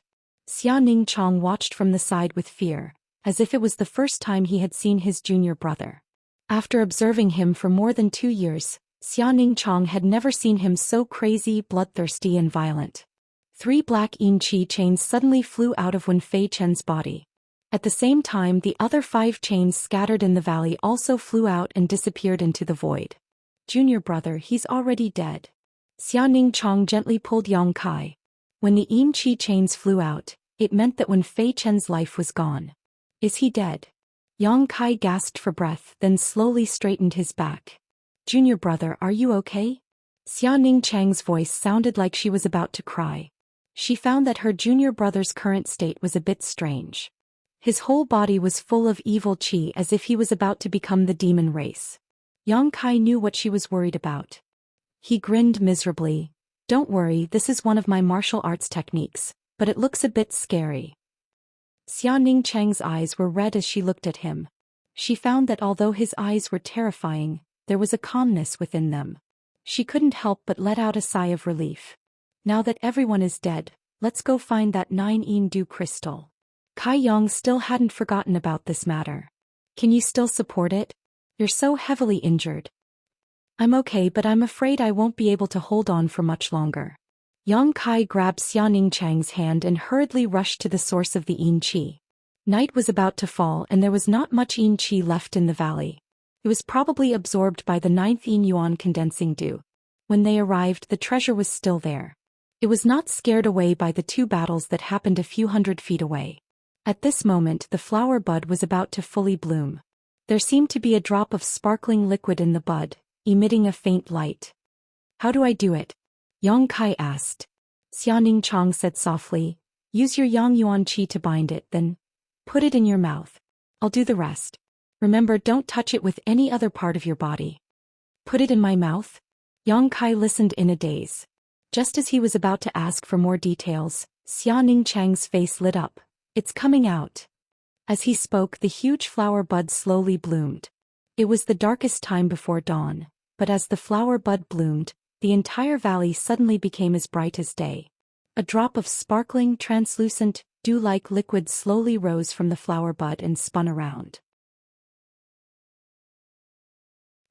Xianxia watched from the side with fear, as if it was the first time he had seen his junior brother. After observing him for more than 2 years, Xianxia had never seen him so crazy, bloodthirsty and violent. 3 black yin qi chains suddenly flew out of Wen Feichen's body. At the same time, the other 5 chains scattered in the valley also flew out and disappeared into the void. Junior brother, he's already dead. Xianxia gently pulled Yang Kai. When the yin qi chains flew out, it meant that Wen Feichen's life was gone. Is he dead? Yang Kai gasped for breath, then slowly straightened his back. Junior brother, are you okay? Xianxia's voice sounded like she was about to cry. She found that her junior brother's current state was a bit strange. His whole body was full of evil qi, as if he was about to become the demon race. Yang Kai knew what she was worried about. He grinned miserably. Don't worry, this is one of my martial arts techniques, but it looks a bit scary. Xianxia's eyes were red as she looked at him. She found that although his eyes were terrifying, there was a calmness within them. She couldn't help but let out a sigh of relief. Now that everyone is dead, let's go find that 9 yin dew crystal. Kai Yang still hadn't forgotten about this matter. Can you still support it? You're so heavily injured. I'm okay, but I'm afraid I won't be able to hold on for much longer. Yang Kai grabbed Xianxia's hand and hurriedly rushed to the source of the yin qi. Night was about to fall and there was not much yin qi left in the valley. It was probably absorbed by the 9th yin yuan condensing dew. When they arrived, the treasure was still there. It was not scared away by the 2 battles that happened a few hundred feet away. At this moment, the flower bud was about to fully bloom. There seemed to be a drop of sparkling liquid in the bud, emitting a faint light. How do I do it? Yang Kai asked. Xianxia said softly, use your Yang Yuan Qi to bind it, then put it in your mouth. I'll do the rest. Remember, don't touch it with any other part of your body. Put it in my mouth? Yang Kai listened in a daze. Just as he was about to ask for more details, Xianxia's face lit up. It's coming out. As he spoke, the huge flower bud slowly bloomed. It was the darkest time before dawn, but as the flower bud bloomed, the entire valley suddenly became as bright as day. A drop of sparkling, translucent, dew-like liquid slowly rose from the flower bud and spun around.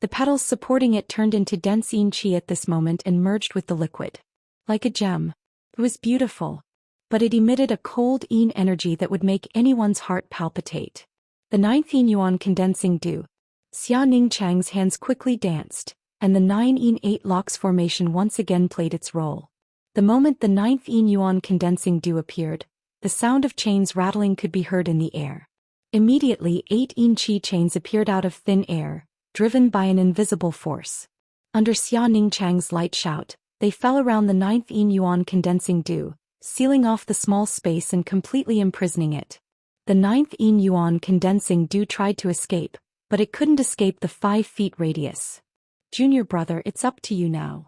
The petals supporting it turned into dense yin qi at this moment and merged with the liquid. Like a gem. It was beautiful. But it emitted a cold yin energy that would make anyone's heart palpitate. The 9th yin yuan condensing dew. Xianxia's hands quickly danced, and the 9 yin 8 locks formation once again played its role. The moment the 9th yin yuan condensing dew appeared, the sound of chains rattling could be heard in the air. Immediately 8 yin qi chains appeared out of thin air, driven by an invisible force. Under Xia Ningchang's light shout, they fell around the ninth yin yuan condensing dew, sealing off the small space and completely imprisoning it. The ninth yin yuan condensing dew tried to escape, but it couldn't escape the 5 feet radius. Junior brother, it's up to you now.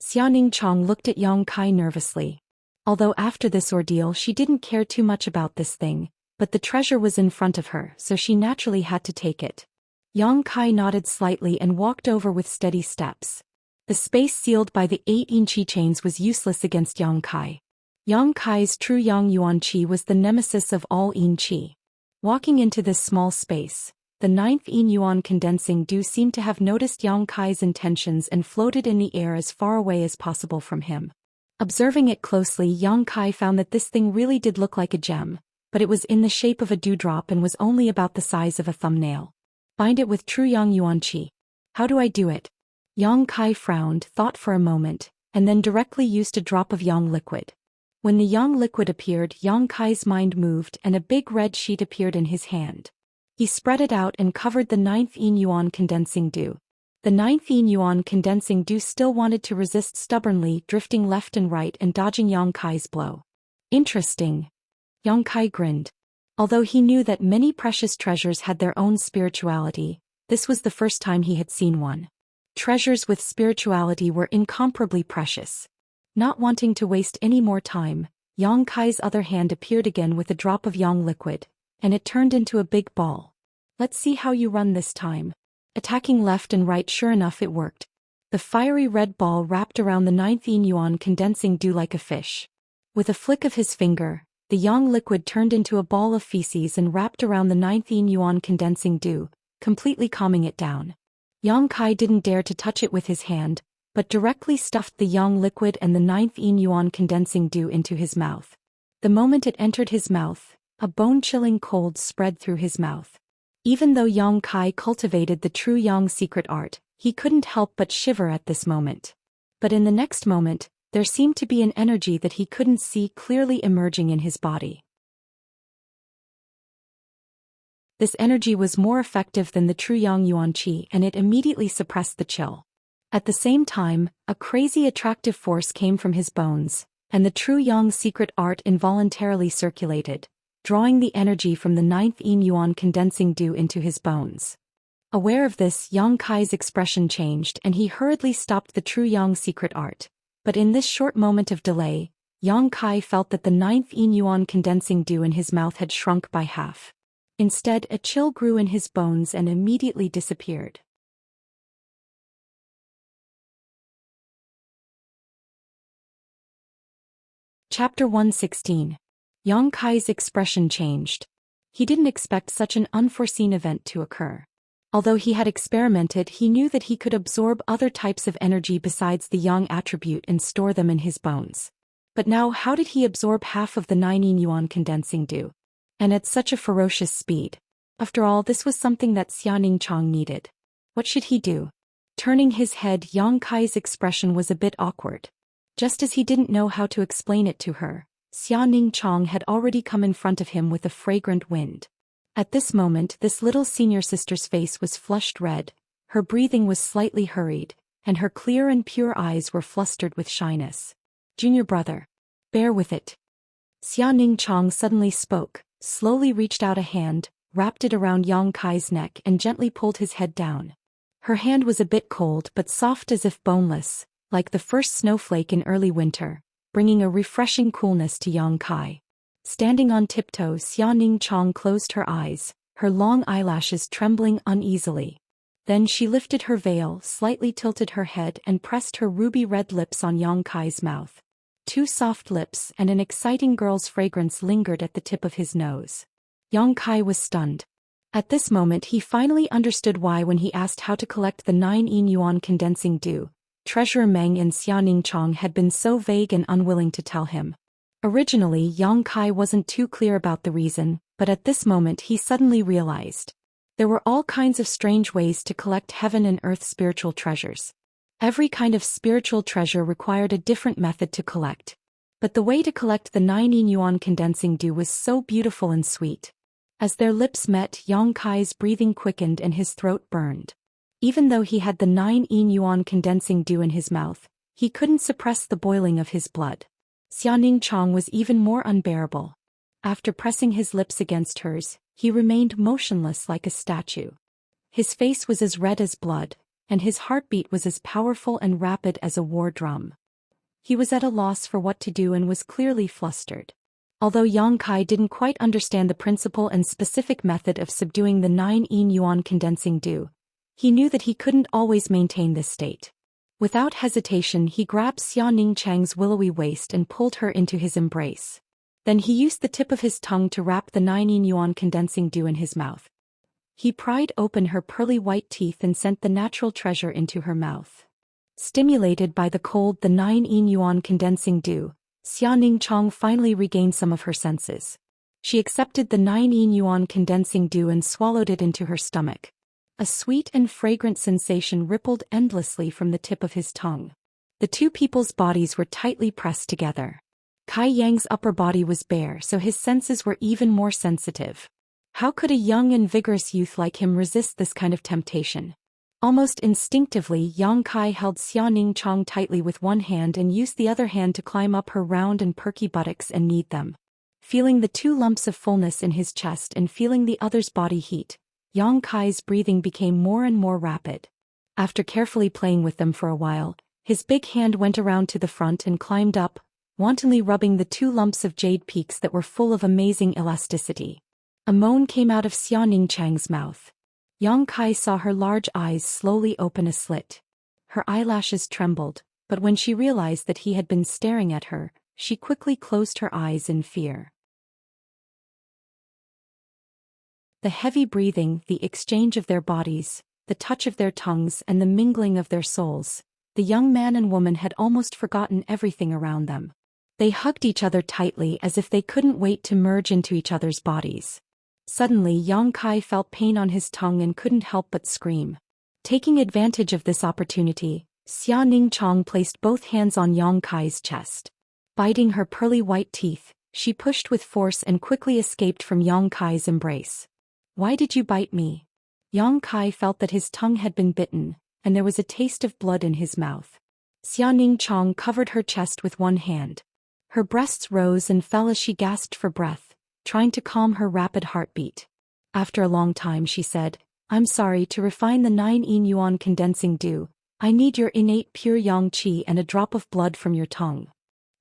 Xia Ningchang looked at Yang Kai nervously. Although after this ordeal she didn't care too much about this thing, but the treasure was in front of her, so she naturally had to take it. Yang Kai nodded slightly and walked over with steady steps. The space sealed by the 8 yin qi chains was useless against Yang Kai. Yang Kai's true Yang Yuan Qi was the nemesis of all yin qi. Walking into this small space, the ninth yin yuan condensing dew seemed to have noticed Yang Kai's intentions and floated in the air as far away as possible from him. Observing it closely, Yang Kai found that this thing really did look like a gem, but it was in the shape of a dewdrop and was only about the size of a thumbnail. Bind it with true Yang Yuan Qi. How do I do it? Yang Kai frowned, thought for a moment, and then directly used a drop of Yang liquid. When the Yang liquid appeared, Yang Kai's mind moved and a big red sheet appeared in his hand. He spread it out and covered the ninth yin yuan condensing dew. The ninth yin yuan condensing dew still wanted to resist stubbornly, drifting left and right and dodging Yang Kai's blow. Interesting. Yang Kai grinned. Although he knew that many precious treasures had their own spirituality, this was the first time he had seen one. Treasures with spirituality were incomparably precious. Not wanting to waste any more time, Yang Kai's other hand appeared again with a drop of Yang liquid, and it turned into a big ball. Let's see how you run this time. Attacking left and right, sure enough it worked. The fiery red ball wrapped around the ninth yin yuan condensing dew like a fish. With a flick of his finger, the Yang liquid turned into a ball of feces and wrapped around the ninth yin yuan condensing dew, completely calming it down. Yang Kai didn't dare to touch it with his hand, but directly stuffed the Yang liquid and the ninth yin yuan condensing dew into his mouth. The moment it entered his mouth, a bone-chilling cold spread through his mouth. Even though Yang Kai cultivated the true Yang secret art, he couldn't help but shiver at this moment. But in the next moment, there seemed to be an energy that he couldn't see clearly emerging in his body. This energy was more effective than the true Yang Yuan Qi, and it immediately suppressed the chill. At the same time, a crazy attractive force came from his bones, and the true Yang secret art involuntarily circulated, drawing the energy from the ninth yin yuan condensing dew into his bones. Aware of this, Yang Kai's expression changed and he hurriedly stopped the true Yang secret art. But in this short moment of delay, Yang Kai felt that the ninth yin yuan condensing dew in his mouth had shrunk by half. Instead, a chill grew in his bones and immediately disappeared. Chapter 116. Yang Kai's expression changed. He didn't expect such an unforeseen event to occur. Although he had experimented, he knew that he could absorb other types of energy besides the Yang attribute and store them in his bones. But now how did he absorb half of the 9 yin yuan condensing dew? And at such a ferocious speed. After all, this was something that Xia Ningchang needed. What should he do? Turning his head, Yang Kai's expression was a bit awkward. Just as he didn't know how to explain it to her, Xia Ningchang had already come in front of him with a fragrant wind. At this moment, this little senior sister's face was flushed red, her breathing was slightly hurried, and her clear and pure eyes were flustered with shyness. Junior brother. Bear with it. Xia Ningchang suddenly spoke, slowly reached out a hand, wrapped it around Yang Kai's neck and gently pulled his head down. Her hand was a bit cold but soft as if boneless, like the first snowflake in early winter, bringing a refreshing coolness to Yang Kai. Standing on tiptoes, Xia Ningchang closed her eyes, her long eyelashes trembling uneasily. Then she lifted her veil, slightly tilted her head and pressed her ruby-red lips on Yang Kai's mouth. 2 soft lips and an exciting girl's fragrance lingered at the tip of his nose. Yang Kai was stunned. At this moment he finally understood why when he asked how to collect the 9 yin yuan condensing dew, Treasurer Meng and Xia Ningchang had been so vague and unwilling to tell him. Originally, Yang Kai wasn't too clear about the reason, but at this moment he suddenly realized. There were all kinds of strange ways to collect heaven and earth spiritual treasures. Every kind of spiritual treasure required a different method to collect. But the way to collect the 9 yin yuan condensing dew was so beautiful and sweet. As their lips met, Yang Kai's breathing quickened and his throat burned. Even though he had the 9 yin yuan condensing dew in his mouth, he couldn't suppress the boiling of his blood. Xianxia was even more unbearable. After pressing his lips against hers, he remained motionless like a statue. His face was as red as blood, and his heartbeat was as powerful and rapid as a war drum. He was at a loss for what to do and was clearly flustered. Although Yang Kai didn't quite understand the principle and specific method of subduing the 9 yin yuan condensing dew, he knew that he couldn't always maintain this state. Without hesitation he grabbed Xianxia's willowy waist and pulled her into his embrace. Then he used the tip of his tongue to wrap the 9 yin yuan condensing dew in his mouth. He pried open her pearly white teeth and sent the natural treasure into her mouth. Stimulated by the cold 9 yin yuan condensing dew, Xianxia finally regained some of her senses. She accepted the 9 yin yuan condensing dew and swallowed it into her stomach. A sweet and fragrant sensation rippled endlessly from the tip of his tongue. The two people's bodies were tightly pressed together. Kai Yang's upper body was bare, so his senses were even more sensitive. How could a young and vigorous youth like him resist this kind of temptation? Almost instinctively, Yang Kai held Xianxia tightly with one hand and used the other hand to climb up her round and perky buttocks and knead them. Feeling the two lumps of fullness in his chest and feeling the other's body heat, Yang Kai's breathing became more and more rapid. After carefully playing with them for a while, his big hand went around to the front and climbed up, wantonly rubbing the two lumps of jade peaks that were full of amazing elasticity. A moan came out of Xianxia's mouth. Yang Kai saw her large eyes slowly open a slit. Her eyelashes trembled, but when she realized that he had been staring at her, she quickly closed her eyes in fear. The heavy breathing, the exchange of their bodies, the touch of their tongues and the mingling of their souls, the young man and woman had almost forgotten everything around them. They hugged each other tightly as if they couldn't wait to merge into each other's bodies. Suddenly Yang Kai felt pain on his tongue and couldn't help but scream. Taking advantage of this opportunity, Xianxia placed both hands on Yang Kai's chest. Biting her pearly white teeth, she pushed with force and quickly escaped from Yang Kai's embrace. "Why did you bite me?" Yang Kai felt that his tongue had been bitten, and there was a taste of blood in his mouth. Xianxia covered her chest with one hand. Her breasts rose and fell as she gasped for breath, trying to calm her rapid heartbeat. After a long time she said, "I'm sorry, to refine the 9 yin yuan condensing dew, I need your innate pure yang qi and a drop of blood from your tongue."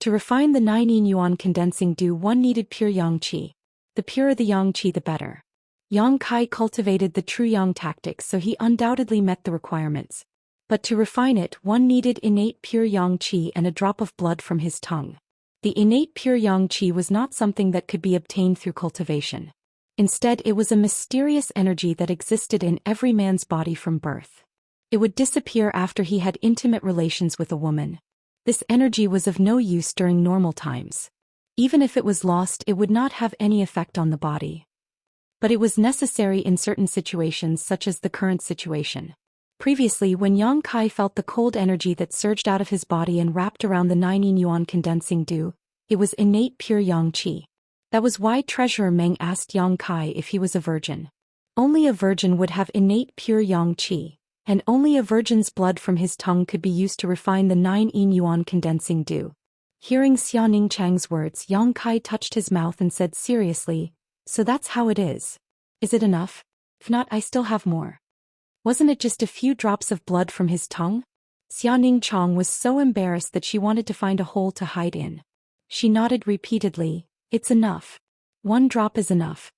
To refine the 9 yin yuan condensing dew one needed pure yang qi. The purer the yang qi the better. Yang Kai cultivated the true yang tactics, so he undoubtedly met the requirements. But to refine it one needed innate pure yang qi and a drop of blood from his tongue. The innate pure yang qi was not something that could be obtained through cultivation. Instead, it was a mysterious energy that existed in every man's body from birth. It would disappear after he had intimate relations with a woman. This energy was of no use during normal times. Even if it was lost, it would not have any effect on the body. But it was necessary in certain situations, such as the current situation. Previously, when Yang Kai felt the cold energy that surged out of his body and wrapped around the 9 yin yuan condensing dew, it was innate pure yang qi. That was why Treasurer Meng asked Yang Kai if he was a virgin. Only a virgin would have innate pure yang qi, and only a virgin's blood from his tongue could be used to refine the 9 yin yuan condensing dew. Hearing Xianxia's words, Yang Kai touched his mouth and said seriously, "So that's how it is. Is it enough? If not, I still have more." Wasn't it just a few drops of blood from his tongue? Xianxia was so embarrassed that she wanted to find a hole to hide in. She nodded repeatedly, "It's enough. One drop is enough."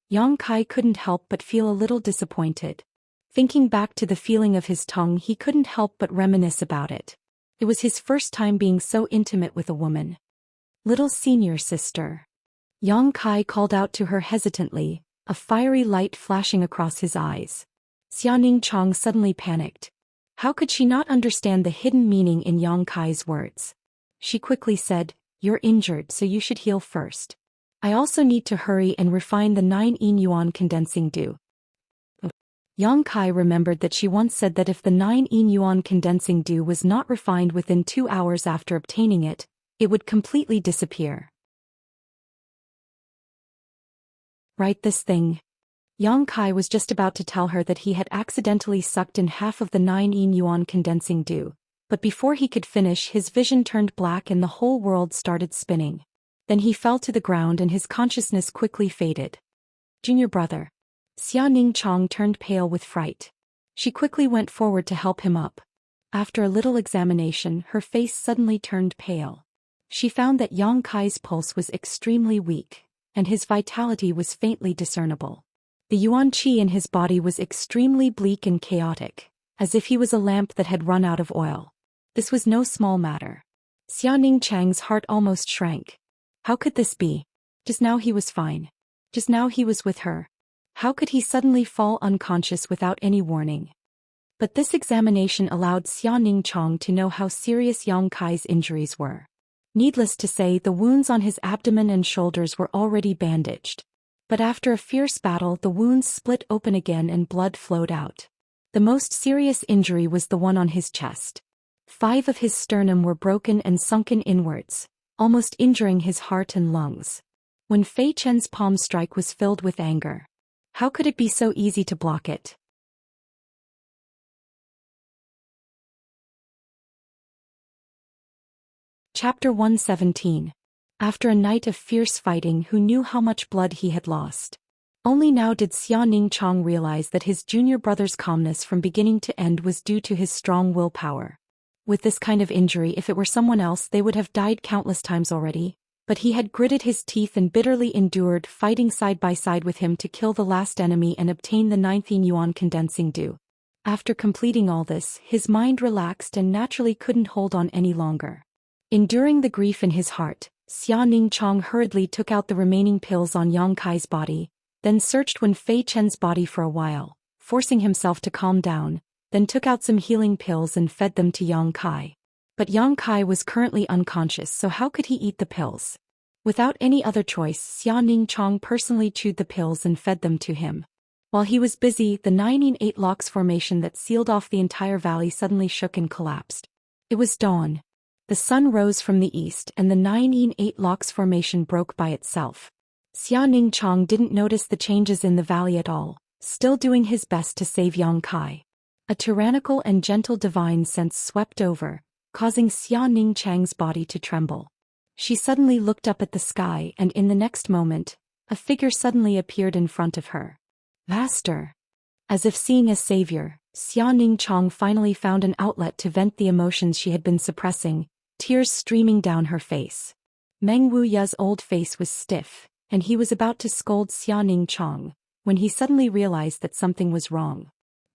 Yang Kai couldn't help but feel a little disappointed. Thinking back to the feeling of his tongue, he couldn't help but reminisce about it. It was his first time being so intimate with a woman. "Little senior sister." Yang Kai called out to her hesitantly, a fiery light flashing across his eyes. Xianxia suddenly panicked. How could she not understand the hidden meaning in Yang Kai's words? She quickly said, "You're injured, so you should heal first. I also need to hurry and refine the 9 yin yuan condensing dew." Yang Kai remembered that she once said that if the 9 yin yuan condensing dew was not refined within 2 hours after obtaining it, it would completely disappear. "Write this thing." Yang Kai was just about to tell her that he had accidentally sucked in half of the 9 yuan condensing dew, but before he could finish his vision turned black and the whole world started spinning. Then he fell to the ground and his consciousness quickly faded. Junior brother. Xia Chong turned pale with fright. She quickly went forward to help him up. After a little examination, her face suddenly turned pale. She found that Yang Kai's pulse was extremely weak, and his vitality was faintly discernible. The yuan qi in his body was extremely bleak and chaotic, as if he was a lamp that had run out of oil. This was no small matter. Xia Chang's heart almost shrank. How could this be? Just now he was fine. Just now he was with her. How could he suddenly fall unconscious without any warning? But this examination allowed Xia Chong to know how serious Yang Kai's injuries were. Needless to say, the wounds on his abdomen and shoulders were already bandaged. But after a fierce battle, the wounds split open again and blood flowed out. The most serious injury was the one on his chest. 5 of his sternum were broken and sunken inwards, almost injuring his heart and lungs. When Fei Chen's palm strike was filled with anger. How could it be so easy to block it? Chapter 117. After a night of fierce fighting, who knew how much blood he had lost? Only now did Xia Chong realize that his junior brother's calmness from beginning to end was due to his strong willpower. With this kind of injury, if it were someone else, they would have died countless times already. But he had gritted his teeth and bitterly endured, fighting side by side with him to kill the last enemy and obtain the 9 yuan condensing dew. After completing all this, his mind relaxed and naturally couldn't hold on any longer. Enduring the grief in his heart, Xia Chong hurriedly took out the remaining pills on Yang Kai's body, then searched Wen Fei Chen's body for a while, forcing himself to calm down, then took out some healing pills and fed them to Yang Kai. But Yang Kai was currently unconscious, so how could he eat the pills? Without any other choice, Xia Chong personally chewed the pills and fed them to him. While he was busy, the 9-8 locks formation that sealed off the entire valley suddenly shook and collapsed. It was dawn. The sun rose from the east and the 9-8 locks formation broke by itself. Xia Chong didn't notice the changes in the valley at all, still doing his best to save Yang Kai. A tyrannical and gentle divine sense swept over, causing Xia Chang's body to tremble. She suddenly looked up at the sky and in the next moment, a figure suddenly appeared in front of her. Vaster. As if seeing a savior, Xia Chong finally found an outlet to vent the emotions she had been suppressing, tears streaming down her face. Meng Wuya's old face was stiff, and he was about to scold Xia Chong, when he suddenly realized that something was wrong.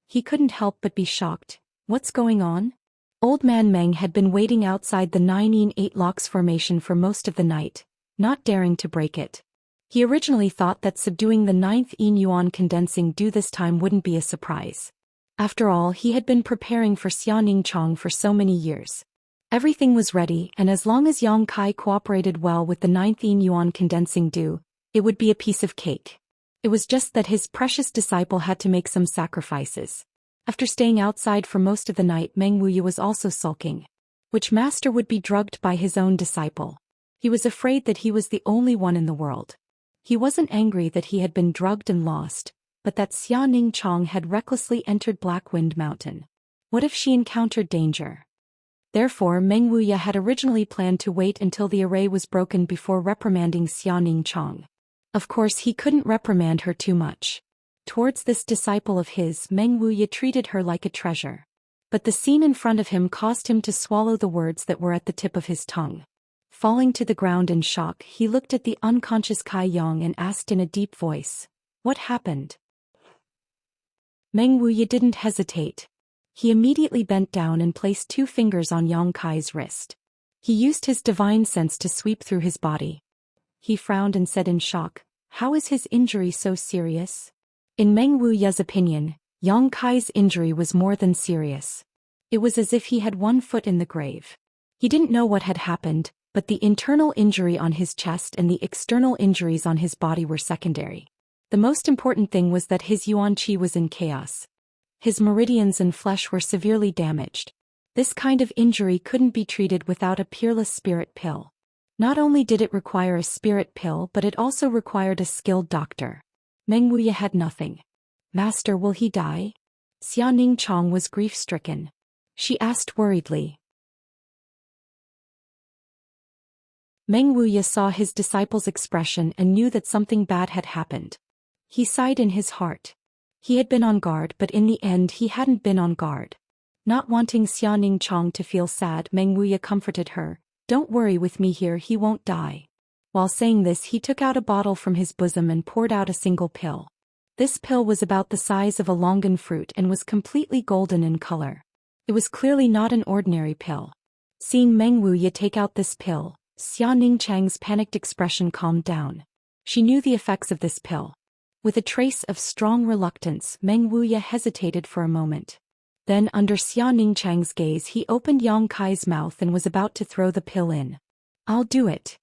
He couldn't help but be shocked. What's going on? Old Man Meng had been waiting outside the 9-8 locks formation for most of the night, not daring to break it. He originally thought that subduing the 9th yuan condensing dew this time wouldn't be a surprise. After all, he had been preparing for Xia Chong for so many years. Everything was ready, and as long as Yang Kai cooperated well with the 9th yuan condensing dew, it would be a piece of cake. It was just that his precious disciple had to make some sacrifices. After staying outside for most of the night, Meng Wuya was also sulking. Which master would be drugged by his own disciple? He was afraid that he was the only one in the world. He wasn't angry that he had been drugged and lost, but that Xia Chong had recklessly entered Blackwind Mountain. What if she encountered danger? Therefore, Meng Wuya had originally planned to wait until the array was broken before reprimanding Xia Chong. Of course, he couldn't reprimand her too much. Towards this disciple of his, Meng Wuya treated her like a treasure. But the scene in front of him caused him to swallow the words that were at the tip of his tongue. Falling to the ground in shock, he looked at the unconscious Kai Yang and asked in a deep voice, "What happened?" Meng Wuya didn't hesitate. He immediately bent down and placed 2 fingers on Yang Kai's wrist. He used his divine sense to sweep through his body. He frowned and said in shock, "How is his injury so serious?" In Meng Wuya's opinion, Yang Kai's injury was more than serious. It was as if he had 1 foot in the grave. He didn't know what had happened, but the internal injury on his chest and the external injuries on his body were secondary. The most important thing was that his yuan qi was in chaos. His meridians and flesh were severely damaged. This kind of injury couldn't be treated without a peerless spirit pill. Not only did it require a spirit pill, but it also required a skilled doctor. Meng Wuya had nothing. Master, will he die? Xianxia was grief-stricken. She asked worriedly. Meng Wuya saw his disciple's expression and knew that something bad had happened. He sighed in his heart. He had been on guard, but in the end he hadn't been on guard. Not wanting Xianxia to feel sad, Meng Wuya comforted her. Don't worry with me here, he won't die. While saying this, he took out a bottle from his bosom and poured out a single pill. This pill was about the size of a longan fruit and was completely golden in color. It was clearly not an ordinary pill. Seeing Meng Wuya take out this pill, Xianxia's panicked expression calmed down. She knew the effects of this pill. With a trace of strong reluctance, Meng Wuya hesitated for a moment. Then, under Xianxia's gaze, he opened Yang Kai's mouth and was about to throw the pill in. I'll do it.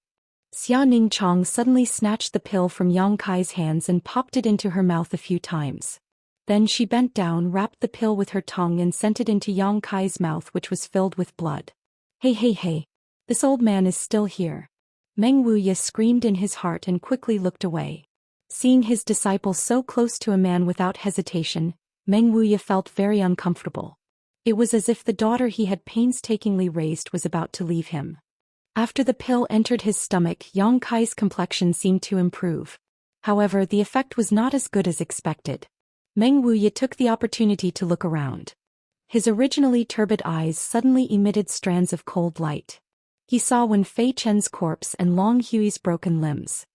Xianxia suddenly snatched the pill from Yang Kai's hands and popped it into her mouth a few times. Then she bent down, wrapped the pill with her tongue and sent it into Yang Kai's mouth, which was filled with blood. Hey. This old man is still here. Meng Wuya screamed in his heart and quickly looked away. Seeing his disciple so close to a man without hesitation, Meng Wuya felt very uncomfortable. It was as if the daughter he had painstakingly raised was about to leave him. After the pill entered his stomach, Yang Kai's complexion seemed to improve. However, the effect was not as good as expected. Meng Wuya took the opportunity to look around. His originally turbid eyes suddenly emitted strands of cold light. He saw Wen Fei Chen's corpse and Long Hui's broken limbs.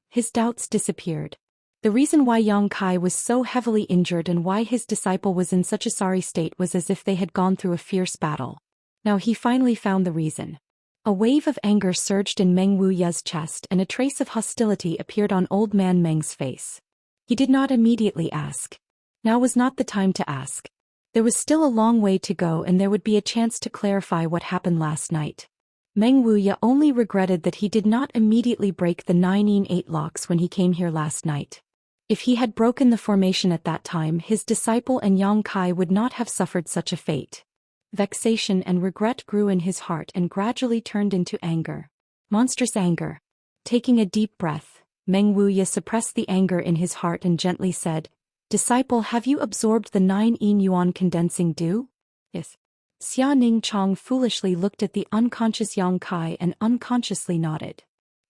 His doubts disappeared. The reason why Yang Kai was so heavily injured and why his disciple was in such a sorry state was as if they had gone through a fierce battle. Now he finally found the reason. A wave of anger surged in Meng Wuya's chest and a trace of hostility appeared on old man Meng's face. He did not immediately ask. Now was not the time to ask. There was still a long way to go and there would be a chance to clarify what happened last night. Meng Wuya only regretted that he did not immediately break the 9-8 locks when he came here last night. If he had broken the formation at that time, his disciple and Yang Kai would not have suffered such a fate. Vexation and regret grew in his heart and gradually turned into anger. Monstrous anger. Taking a deep breath, Meng Wuya suppressed the anger in his heart and gently said, "Disciple, have you absorbed the 9 yuan condensing dew?" Yes. Xianxia foolishly looked at the unconscious Yang Kai and unconsciously nodded.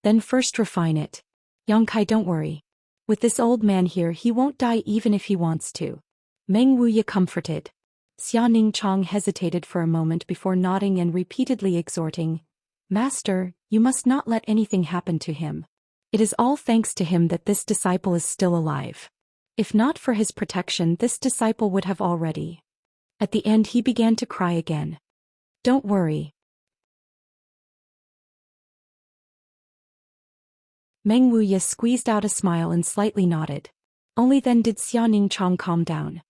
Then first refine it. Yang Kai, don't worry. With this old man here, he won't die even if he wants to. Meng Wuya comforted. Xianxia hesitated for a moment before nodding and repeatedly exhorting, "Master, you must not let anything happen to him. It is all thanks to him that this disciple is still alive. If not for his protection, this disciple would have already." At the end he began to cry again. "Don't worry." Meng Wuya squeezed out a smile and slightly nodded. Only then did Xianxia calm down.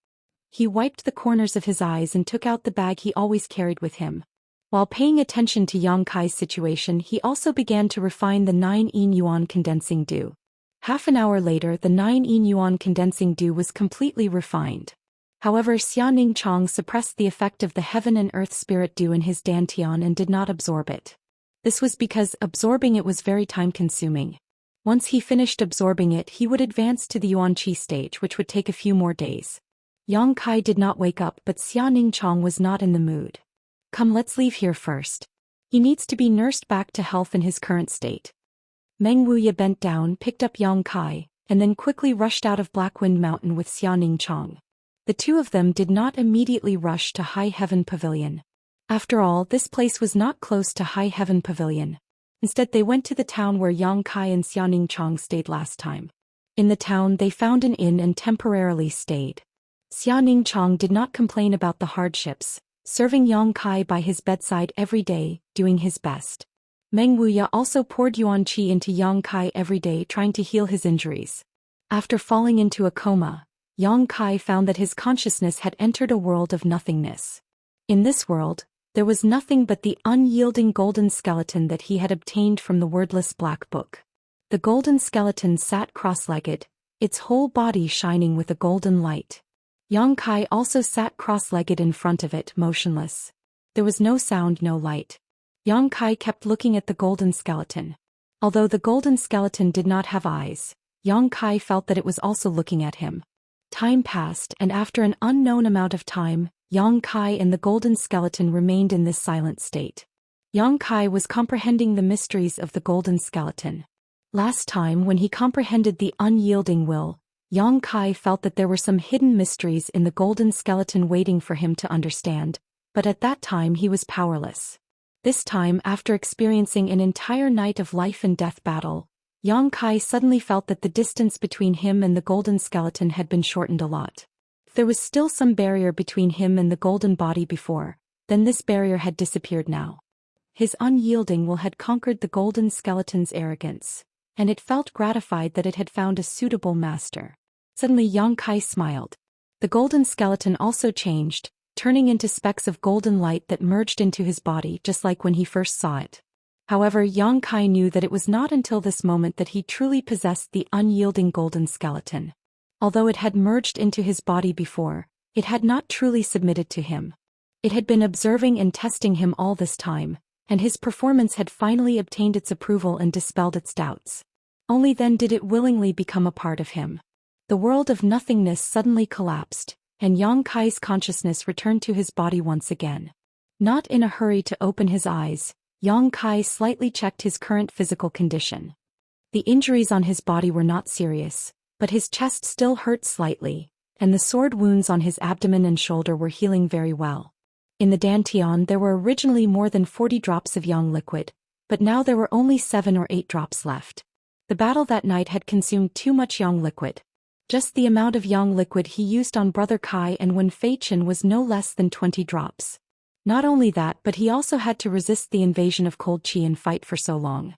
He wiped the corners of his eyes and took out the bag he always carried with him. While paying attention to Yang Kai's situation, he also began to refine the 9 yuan condensing dew. Half an hour later, the 9 yuan condensing dew was completely refined. However, Xianxia suppressed the effect of the heaven and earth spirit dew in his dantian and did not absorb it. This was because absorbing it was very time-consuming. Once he finished absorbing it, he would advance to the yuanqi stage, which would take a few more days. Yang Kai did not wake up, but Xianxia was not in the mood. "Come, let's leave here first. He needs to be nursed back to health in his current state." Meng Wuya bent down, picked up Yang Kai, and then quickly rushed out of Blackwind Mountain with Xianxia. The two of them did not immediately rush to High Heaven Pavilion. After all, this place was not close to High Heaven Pavilion. Instead, they went to the town where Yang Kai and Xianxia stayed last time. In the town, they found an inn and temporarily stayed. Xianxia did not complain about the hardships, serving Yang Kai by his bedside every day, doing his best. Meng Wuya also poured yuan qi into Yang Kai every day, trying to heal his injuries. After falling into a coma, Yang Kai found that his consciousness had entered a world of nothingness. In this world, there was nothing but the unyielding golden skeleton that he had obtained from the wordless black book. The golden skeleton sat cross-legged, its whole body shining with a golden light. Yang Kai also sat cross-legged in front of it, motionless. There was no sound, no light. Yang Kai kept looking at the golden skeleton. Although the golden skeleton did not have eyes, Yang Kai felt that it was also looking at him. Time passed, and after an unknown amount of time, Yang Kai and the golden skeleton remained in this silent state. Yang Kai was comprehending the mysteries of the golden skeleton. Last time when he comprehended the unyielding will, Yang Kai felt that there were some hidden mysteries in the golden skeleton waiting for him to understand, but at that time he was powerless. This time, after experiencing an entire night of life and death battle, Yang Kai suddenly felt that the distance between him and the golden skeleton had been shortened a lot. If there was still some barrier between him and the golden body before, then this barrier had disappeared now. His unyielding will had conquered the golden skeleton's arrogance, and it felt gratified that it had found a suitable master. Suddenly Yang Kai smiled. The golden skeleton also changed, turning into specks of golden light that merged into his body just like when he first saw it. However, Yang Kai knew that it was not until this moment that he truly possessed the unyielding golden skeleton. Although it had merged into his body before, it had not truly submitted to him. It had been observing and testing him all this time, and his performance had finally obtained its approval and dispelled its doubts. Only then did it willingly become a part of him. The world of nothingness suddenly collapsed, and Yang Kai's consciousness returned to his body once again. Not in a hurry to open his eyes, Yang Kai slightly checked his current physical condition. The injuries on his body were not serious, but his chest still hurt slightly, and the sword wounds on his abdomen and shoulder were healing very well. In the dantian there were originally more than 40 drops of yang liquid, but now there were only 7 or 8 drops left. The battle that night had consumed too much yang liquid. Just the amount of yang liquid he used on Brother Kai and Wen Feichen was no less than 20 drops. Not only that, but he also had to resist the invasion of cold qi and fight for so long.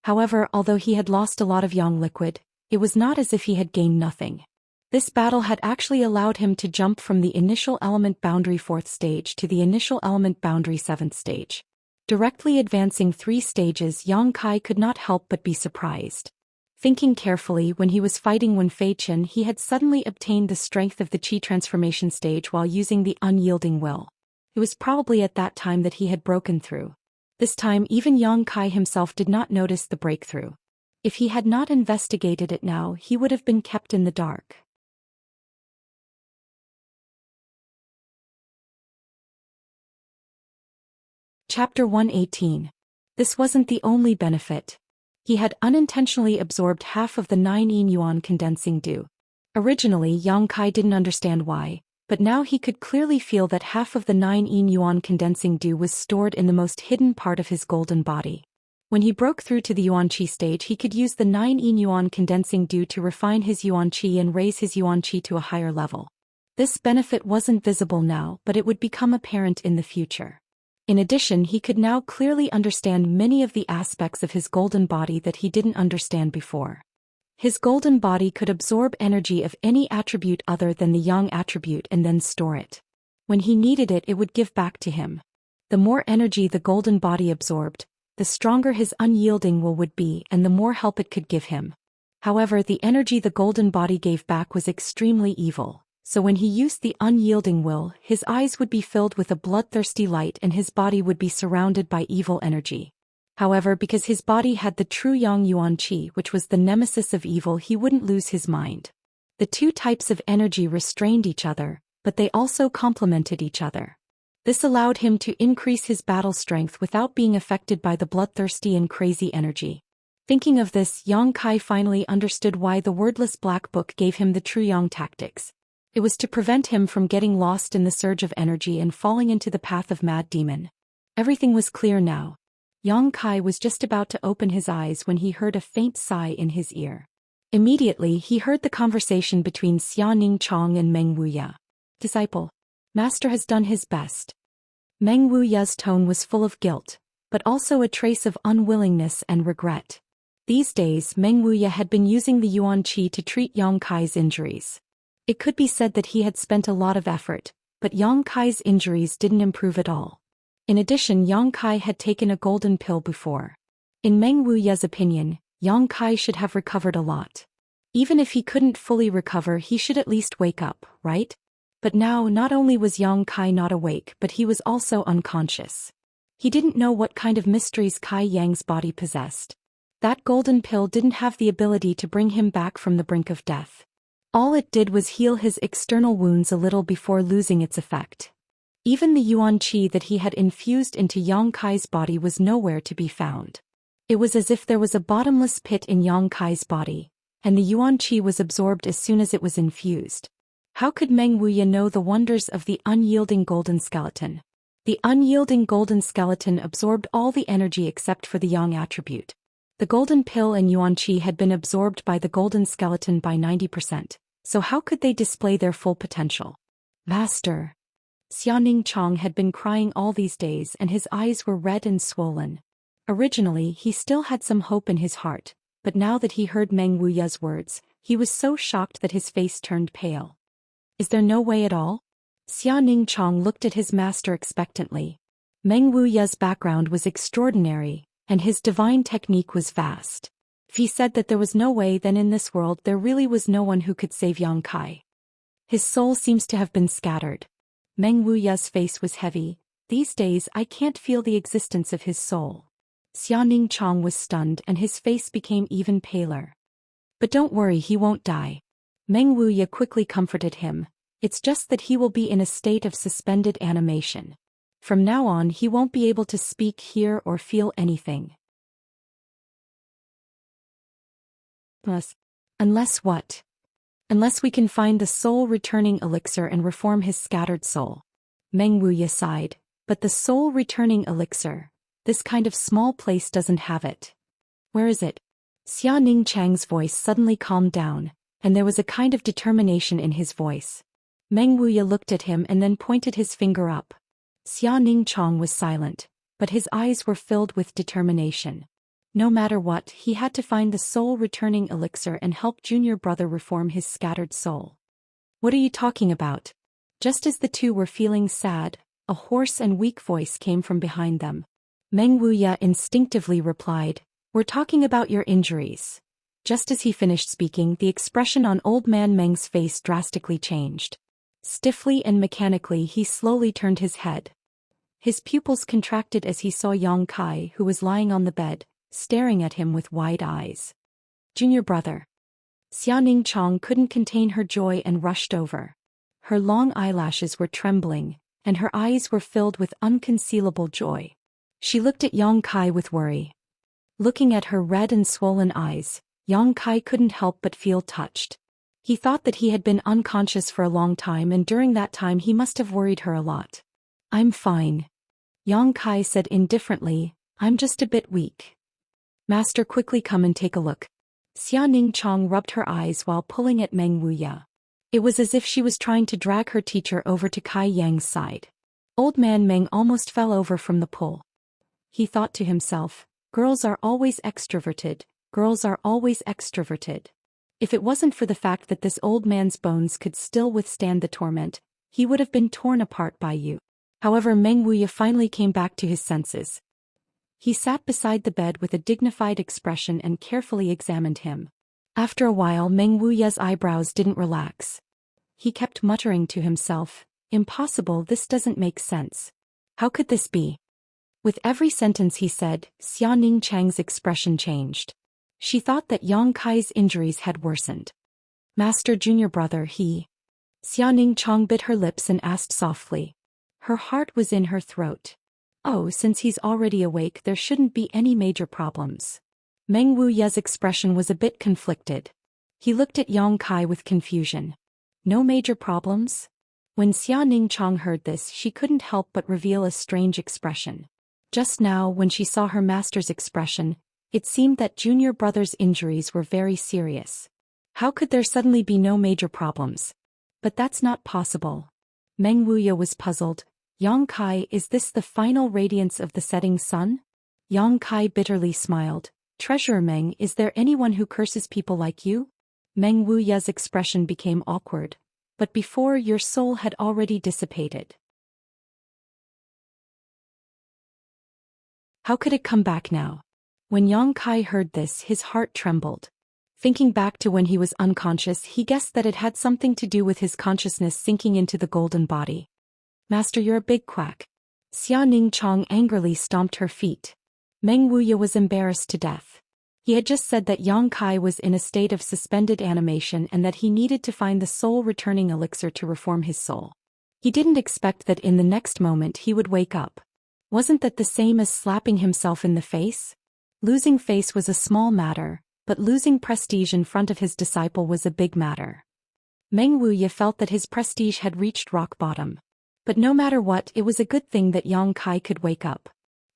However, although he had lost a lot of yang liquid, it was not as if he had gained nothing. This battle had actually allowed him to jump from the initial element boundary 4th stage to the initial element boundary 7th stage. Directly advancing 3 stages, Yang Kai could not help but be surprised. Thinking carefully, when he was fighting Wen Feichen, he had suddenly obtained the strength of the Qi transformation stage while using the unyielding will. It was probably at that time that he had broken through. This time even Yang Kai himself did not notice the breakthrough. If he had not investigated it now, he would have been kept in the dark. Chapter 118. This wasn't the only benefit. He had unintentionally absorbed half of the 9 yin yuan condensing dew. Originally Yang Kai didn't understand why, but now he could clearly feel that half of the 9 yin yuan condensing dew was stored in the most hidden part of his golden body. When he broke through to the yuan qi stage, he could use the 9 yin yuan condensing dew to refine his yuan qi and raise his yuan qi to a higher level. This benefit wasn't visible now, but it would become apparent in the future. In addition, he could now clearly understand many of the aspects of his golden body that he didn't understand before. His golden body could absorb energy of any attribute other than the yang attribute and then store it. When he needed it, it would give back to him. The more energy the golden body absorbed, the stronger his unyielding will would be and the more help it could give him. However, the energy the golden body gave back was extremely evil. So when he used the unyielding will, his eyes would be filled with a bloodthirsty light and his body would be surrounded by evil energy. However, because his body had the true yang yuan qi, which was the nemesis of evil, he wouldn't lose his mind. The 2 types of energy restrained each other, but they also complemented each other. This allowed him to increase his battle strength without being affected by the bloodthirsty and crazy energy. Thinking of this, Yang Kai finally understood why the wordless black book gave him the true yang tactics. It was to prevent him from getting lost in the surge of energy and falling into the path of mad demon. Everything was clear now. Yang Kai was just about to open his eyes when he heard a faint sigh in his ear. Immediately he heard the conversation between Xia Ningchong and Meng Wuya. Disciple. Master has done his best. Meng Wuya's tone was full of guilt, but also a trace of unwillingness and regret. These days Meng Wuya had been using the yuan qi to treat Yang Kai's injuries. It could be said that he had spent a lot of effort, but Yang Kai's injuries didn't improve at all. In addition, Yang Kai had taken a golden pill before. In Meng Wuya's opinion, Yang Kai should have recovered a lot. Even if he couldn't fully recover, he should at least wake up, right? But now not only was Yang Kai not awake, but he was also unconscious. He didn't know what kind of mysteries Kai Yang's body possessed. That golden pill didn't have the ability to bring him back from the brink of death. All it did was heal his external wounds a little before losing its effect. Even the yuan qi that he had infused into Yang Kai's body was nowhere to be found. It was as if there was a bottomless pit in Yang Kai's body, and the yuan qi was absorbed as soon as it was infused. How could Meng Wuya know the wonders of the unyielding golden skeleton? The unyielding golden skeleton absorbed all the energy except for the yang attribute. The golden pill and yuan qi had been absorbed by the golden skeleton by 90%, so how could they display their full potential? Master. Xianxia had been crying all these days and his eyes were red and swollen. Originally he still had some hope in his heart, but now that he heard Meng Wuya's words, he was so shocked that his face turned pale. Is there no way at all? Xianxia looked at his master expectantly. Meng Wuya's background was extraordinary, and his divine technique was vast. If he said that there was no way, then in this world there really was no one who could save Yang Kai. His soul seems to have been scattered. Meng Wuya's face was heavy. These days I can't feel the existence of his soul. Xianxia was stunned and his face became even paler. But don't worry, he won't die. Meng Wuya quickly comforted him. It's just that he will be in a state of suspended animation. From now on he won't be able to speak, hear or feel anything. Unless what? Unless we can find the soul-returning elixir and reform his scattered soul. Meng Wuya sighed. But the soul-returning elixir, this kind of small place doesn't have it. Where is it? Xianxia's voice suddenly calmed down, and there was a kind of determination in his voice. Meng Wuya looked at him and then pointed his finger up. Xianxia was silent, but his eyes were filled with determination. No matter what, he had to find the soul-returning elixir and help junior brother reform his scattered soul. What are you talking about? Just as the two were feeling sad, a hoarse and weak voice came from behind them. Meng Wuya instinctively replied, "We're talking about your injuries." Just as he finished speaking, the expression on old man Meng's face drastically changed. Stiffly and mechanically he slowly turned his head. His pupils contracted as he saw Yang Kai, who was lying on the bed, staring at him with wide eyes. Junior brother. Xianxia couldn't contain her joy and rushed over. Her long eyelashes were trembling, and her eyes were filled with unconcealable joy. She looked at Yang Kai with worry. Looking at her red and swollen eyes, Yang Kai couldn't help but feel touched. He thought that he had been unconscious for a long time, and during that time he must have worried her a lot. "I'm fine," Yang Kai said indifferently. "I'm just a bit weak." "Master, quickly come and take a look." Xianxia rubbed her eyes while pulling at Meng Wuya. It was as if she was trying to drag her teacher over to Kai Yang's side. Old man Meng almost fell over from the pull. He thought to himself, girls are always extroverted, girls are always extroverted. If it wasn't for the fact that this old man's bones could still withstand the torment, he would have been torn apart by you. However, Meng Wuya finally came back to his senses. He sat beside the bed with a dignified expression and carefully examined him. After a while, Meng Wuya's eyebrows didn't relax. He kept muttering to himself, "Impossible, this doesn't make sense. How could this be?" With every sentence he said, Xianxia's expression changed. She thought that Yang Kai's injuries had worsened. "Master, junior brother, he..." Xianxia bit her lips and asked softly. Her heart was in her throat. "Oh, since he's already awake, there shouldn't be any major problems." Meng Wuya's expression was a bit conflicted. He looked at Yang Kai with confusion. "No major problems?" When Xianxia heard this, she couldn't help but reveal a strange expression. Just now, when she saw her master's expression, it seemed that junior brother's injuries were very serious. How could there suddenly be no major problems? But that's not possible. Meng Wuya was puzzled. "Yang Kai, is this the final radiance of the setting sun?" Yang Kai bitterly smiled. "Treasurer Meng, is there anyone who curses people like you?" Meng Wuya's expression became awkward. "But before, your soul had already dissipated. How could it come back now?" When Yang Kai heard this, his heart trembled. Thinking back to when he was unconscious, he guessed that it had something to do with his consciousness sinking into the golden body. "Master, you're a big quack." Xianxia angrily stomped her feet. Meng Wuya was embarrassed to death. He had just said that Yang Kai was in a state of suspended animation and that he needed to find the soul-returning elixir to reform his soul. He didn't expect that in the next moment he would wake up. Wasn't that the same as slapping himself in the face? Losing face was a small matter, but losing prestige in front of his disciple was a big matter. Meng Wuye felt that his prestige had reached rock bottom. But no matter what, it was a good thing that Yang Kai could wake up.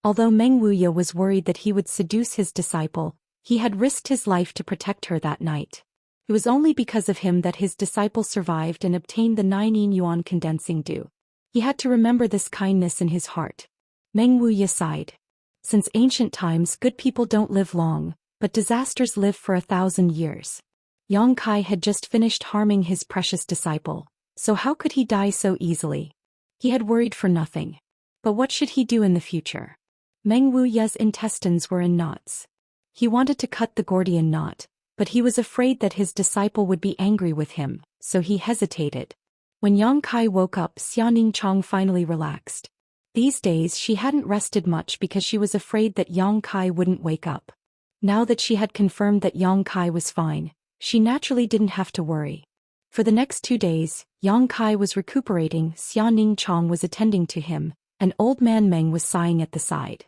Although Meng Wuye was worried that he would seduce his disciple, he had risked his life to protect her that night. It was only because of him that his disciple survived and obtained the 9 yin yuan condensing dew. He had to remember this kindness in his heart. Meng Wuye sighed. Since ancient times, good people don't live long, but disasters live for 1,000 years. Yang Kai had just finished harming his precious disciple, so how could he die so easily? He had worried for nothing. But what should he do in the future? Meng Wuye's intestines were in knots. He wanted to cut the Gordian knot, but he was afraid that his disciple would be angry with him, so he hesitated. When Yang Kai woke up, Xianxia finally relaxed. These days she hadn't rested much because she was afraid that Yang Kai wouldn't wake up. Now that she had confirmed that Yang Kai was fine, she naturally didn't have to worry. For the next 2 days, Yang Kai was recuperating, Xianxia was attending to him, and old man Meng was sighing at the side.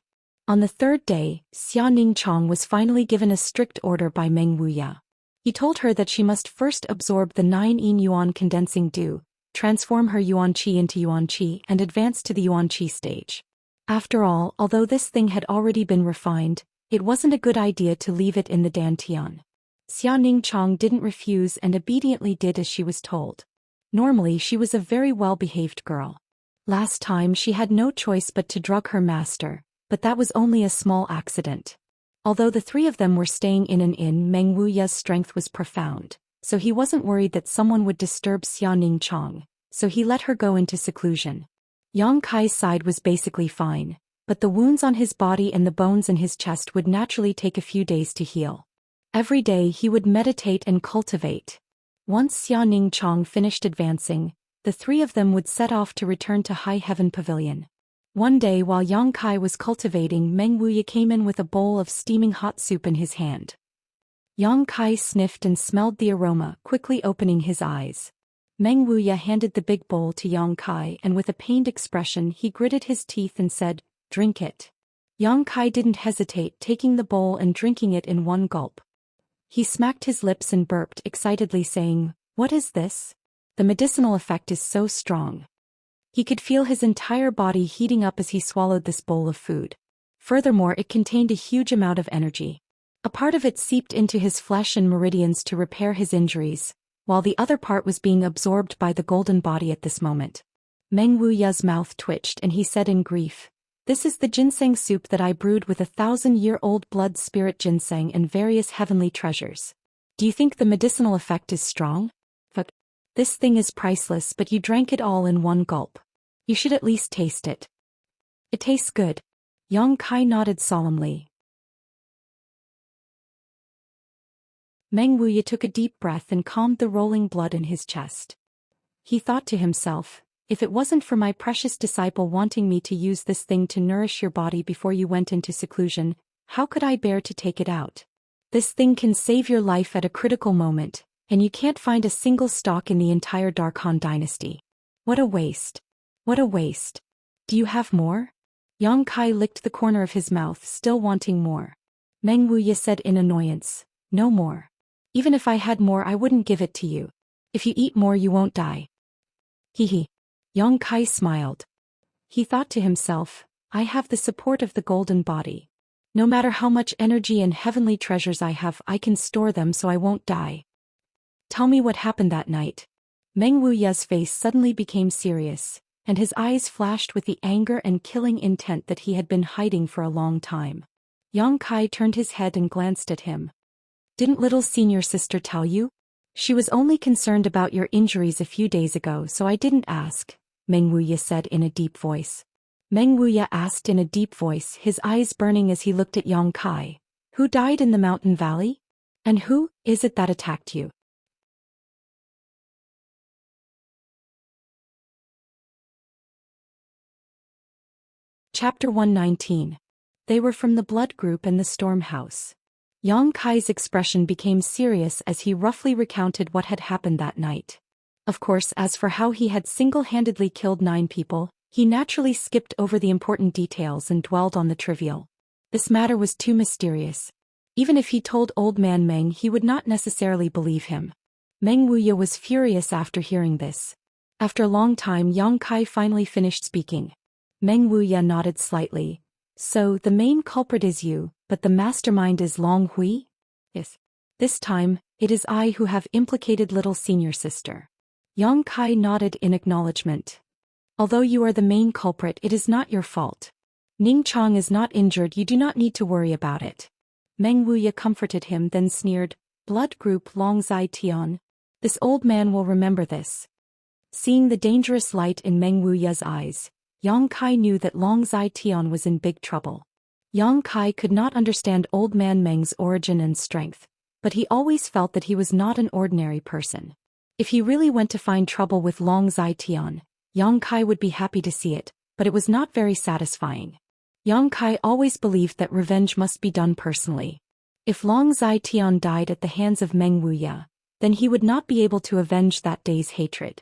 On the 3rd day, Xianxia was finally given a strict order by Meng Wuye. He told her that she must first absorb the 9 yin yuan condensing dew, transform her yuan qi into yuan qi and advance to the yuan qi stage. After all, although this thing had already been refined, it wasn't a good idea to leave it in the dantian. Xianxia didn't refuse and obediently did as she was told. Normally she was a very well-behaved girl. Last time she had no choice but to drug her master, but that was only a small accident. Although the 3 of them were staying in an inn, Meng Wuye's strength was profound, so he wasn't worried that someone would disturb Xianxia, so he let her go into seclusion. Yang Kai's side was basically fine, but the wounds on his body and the bones in his chest would naturally take a few days to heal. Every day he would meditate and cultivate. Once Xianxia finished advancing, the 3 of them would set off to return to High Heaven Pavilion. One day while Yang Kai was cultivating, Meng Wuye came in with a bowl of steaming hot soup in his hand. Yang Kai sniffed and smelled the aroma, quickly opening his eyes. Meng Wuye handed the big bowl to Yang Kai and with a pained expression he gritted his teeth and said, "Drink it." Yang Kai didn't hesitate, taking the bowl and drinking it in one gulp. He smacked his lips and burped excitedly, saying, "What is this? The medicinal effect is so strong." He could feel his entire body heating up as he swallowed this bowl of food. Furthermore, it contained a huge amount of energy. A part of it seeped into his flesh and meridians to repair his injuries, while the other part was being absorbed by the golden body at this moment. Meng Wuye's mouth twitched and he said in grief, "This is the ginseng soup that I brewed with 1,000-year-old blood spirit ginseng and various heavenly treasures. Do you think the medicinal effect is strong? But this thing is priceless, but you drank it all in one gulp. You should at least taste it." "It tastes good." Yang Kai nodded solemnly. Meng Wuye took a deep breath and calmed the rolling blood in his chest. He thought to himself, "If it wasn't for my precious disciple wanting me to use this thing to nourish your body before you went into seclusion, how could I bear to take it out? This thing can save your life at a critical moment, and you can't find a single stock in the entire Darkhan dynasty. What a waste. What a waste. Do you have more?" Yang Kai licked the corner of his mouth, still wanting more. Meng Wuye said in annoyance, "No more. Even if I had more, I wouldn't give it to you. If you eat more, you won't die." He. Yang Kai smiled. He thought to himself, "I have the support of the golden body. No matter how much energy and heavenly treasures I have, I can store them so I won't die." "Tell me what happened that night." Meng Wuye's face suddenly became serious, and his eyes flashed with the anger and killing intent that he had been hiding for a long time. Yang Kai turned his head and glanced at him. "Didn't little senior sister tell you? She was only concerned about your injuries a few days ago, so I didn't ask," Meng Wuye said in a deep voice. Meng Wuye asked in a deep voice, his eyes burning as he looked at Yang Kai. "Who died in the mountain valley? And who is it that attacked you?" Chapter 119. They were from the Blood Group and the Storm House. Yang Kai's expression became serious as he roughly recounted what had happened that night. Of course, as for how he had single-handedly killed 9 people, he naturally skipped over the important details and dwelled on the trivial. This matter was too mysterious. Even if he told Old Man Meng, he would not necessarily believe him. Meng Wuya was furious after hearing this. After a long time, Yang Kai finally finished speaking. Meng Wuya nodded slightly. So, the main culprit is you, but the mastermind is Long Hui? Yes. This time, it is I who have implicated little senior sister. Yang Kai nodded in acknowledgement. Although you are the main culprit, it is not your fault. Ning Chong is not injured, you do not need to worry about it. Meng Wuya comforted him, then sneered, Blood group Long Zai Tian. This old man will remember this. Seeing the dangerous light in Meng Wuya's eyes, Yang Kai knew that Long Zai Tian was in big trouble. Yang Kai could not understand Old Man Meng's origin and strength, but he always felt that he was not an ordinary person. If he really went to find trouble with Long Zai Tian, Yang Kai would be happy to see it, but it was not very satisfying. Yang Kai always believed that revenge must be done personally. If Long Zai Tian died at the hands of Meng Wuya, then he would not be able to avenge that day's hatred.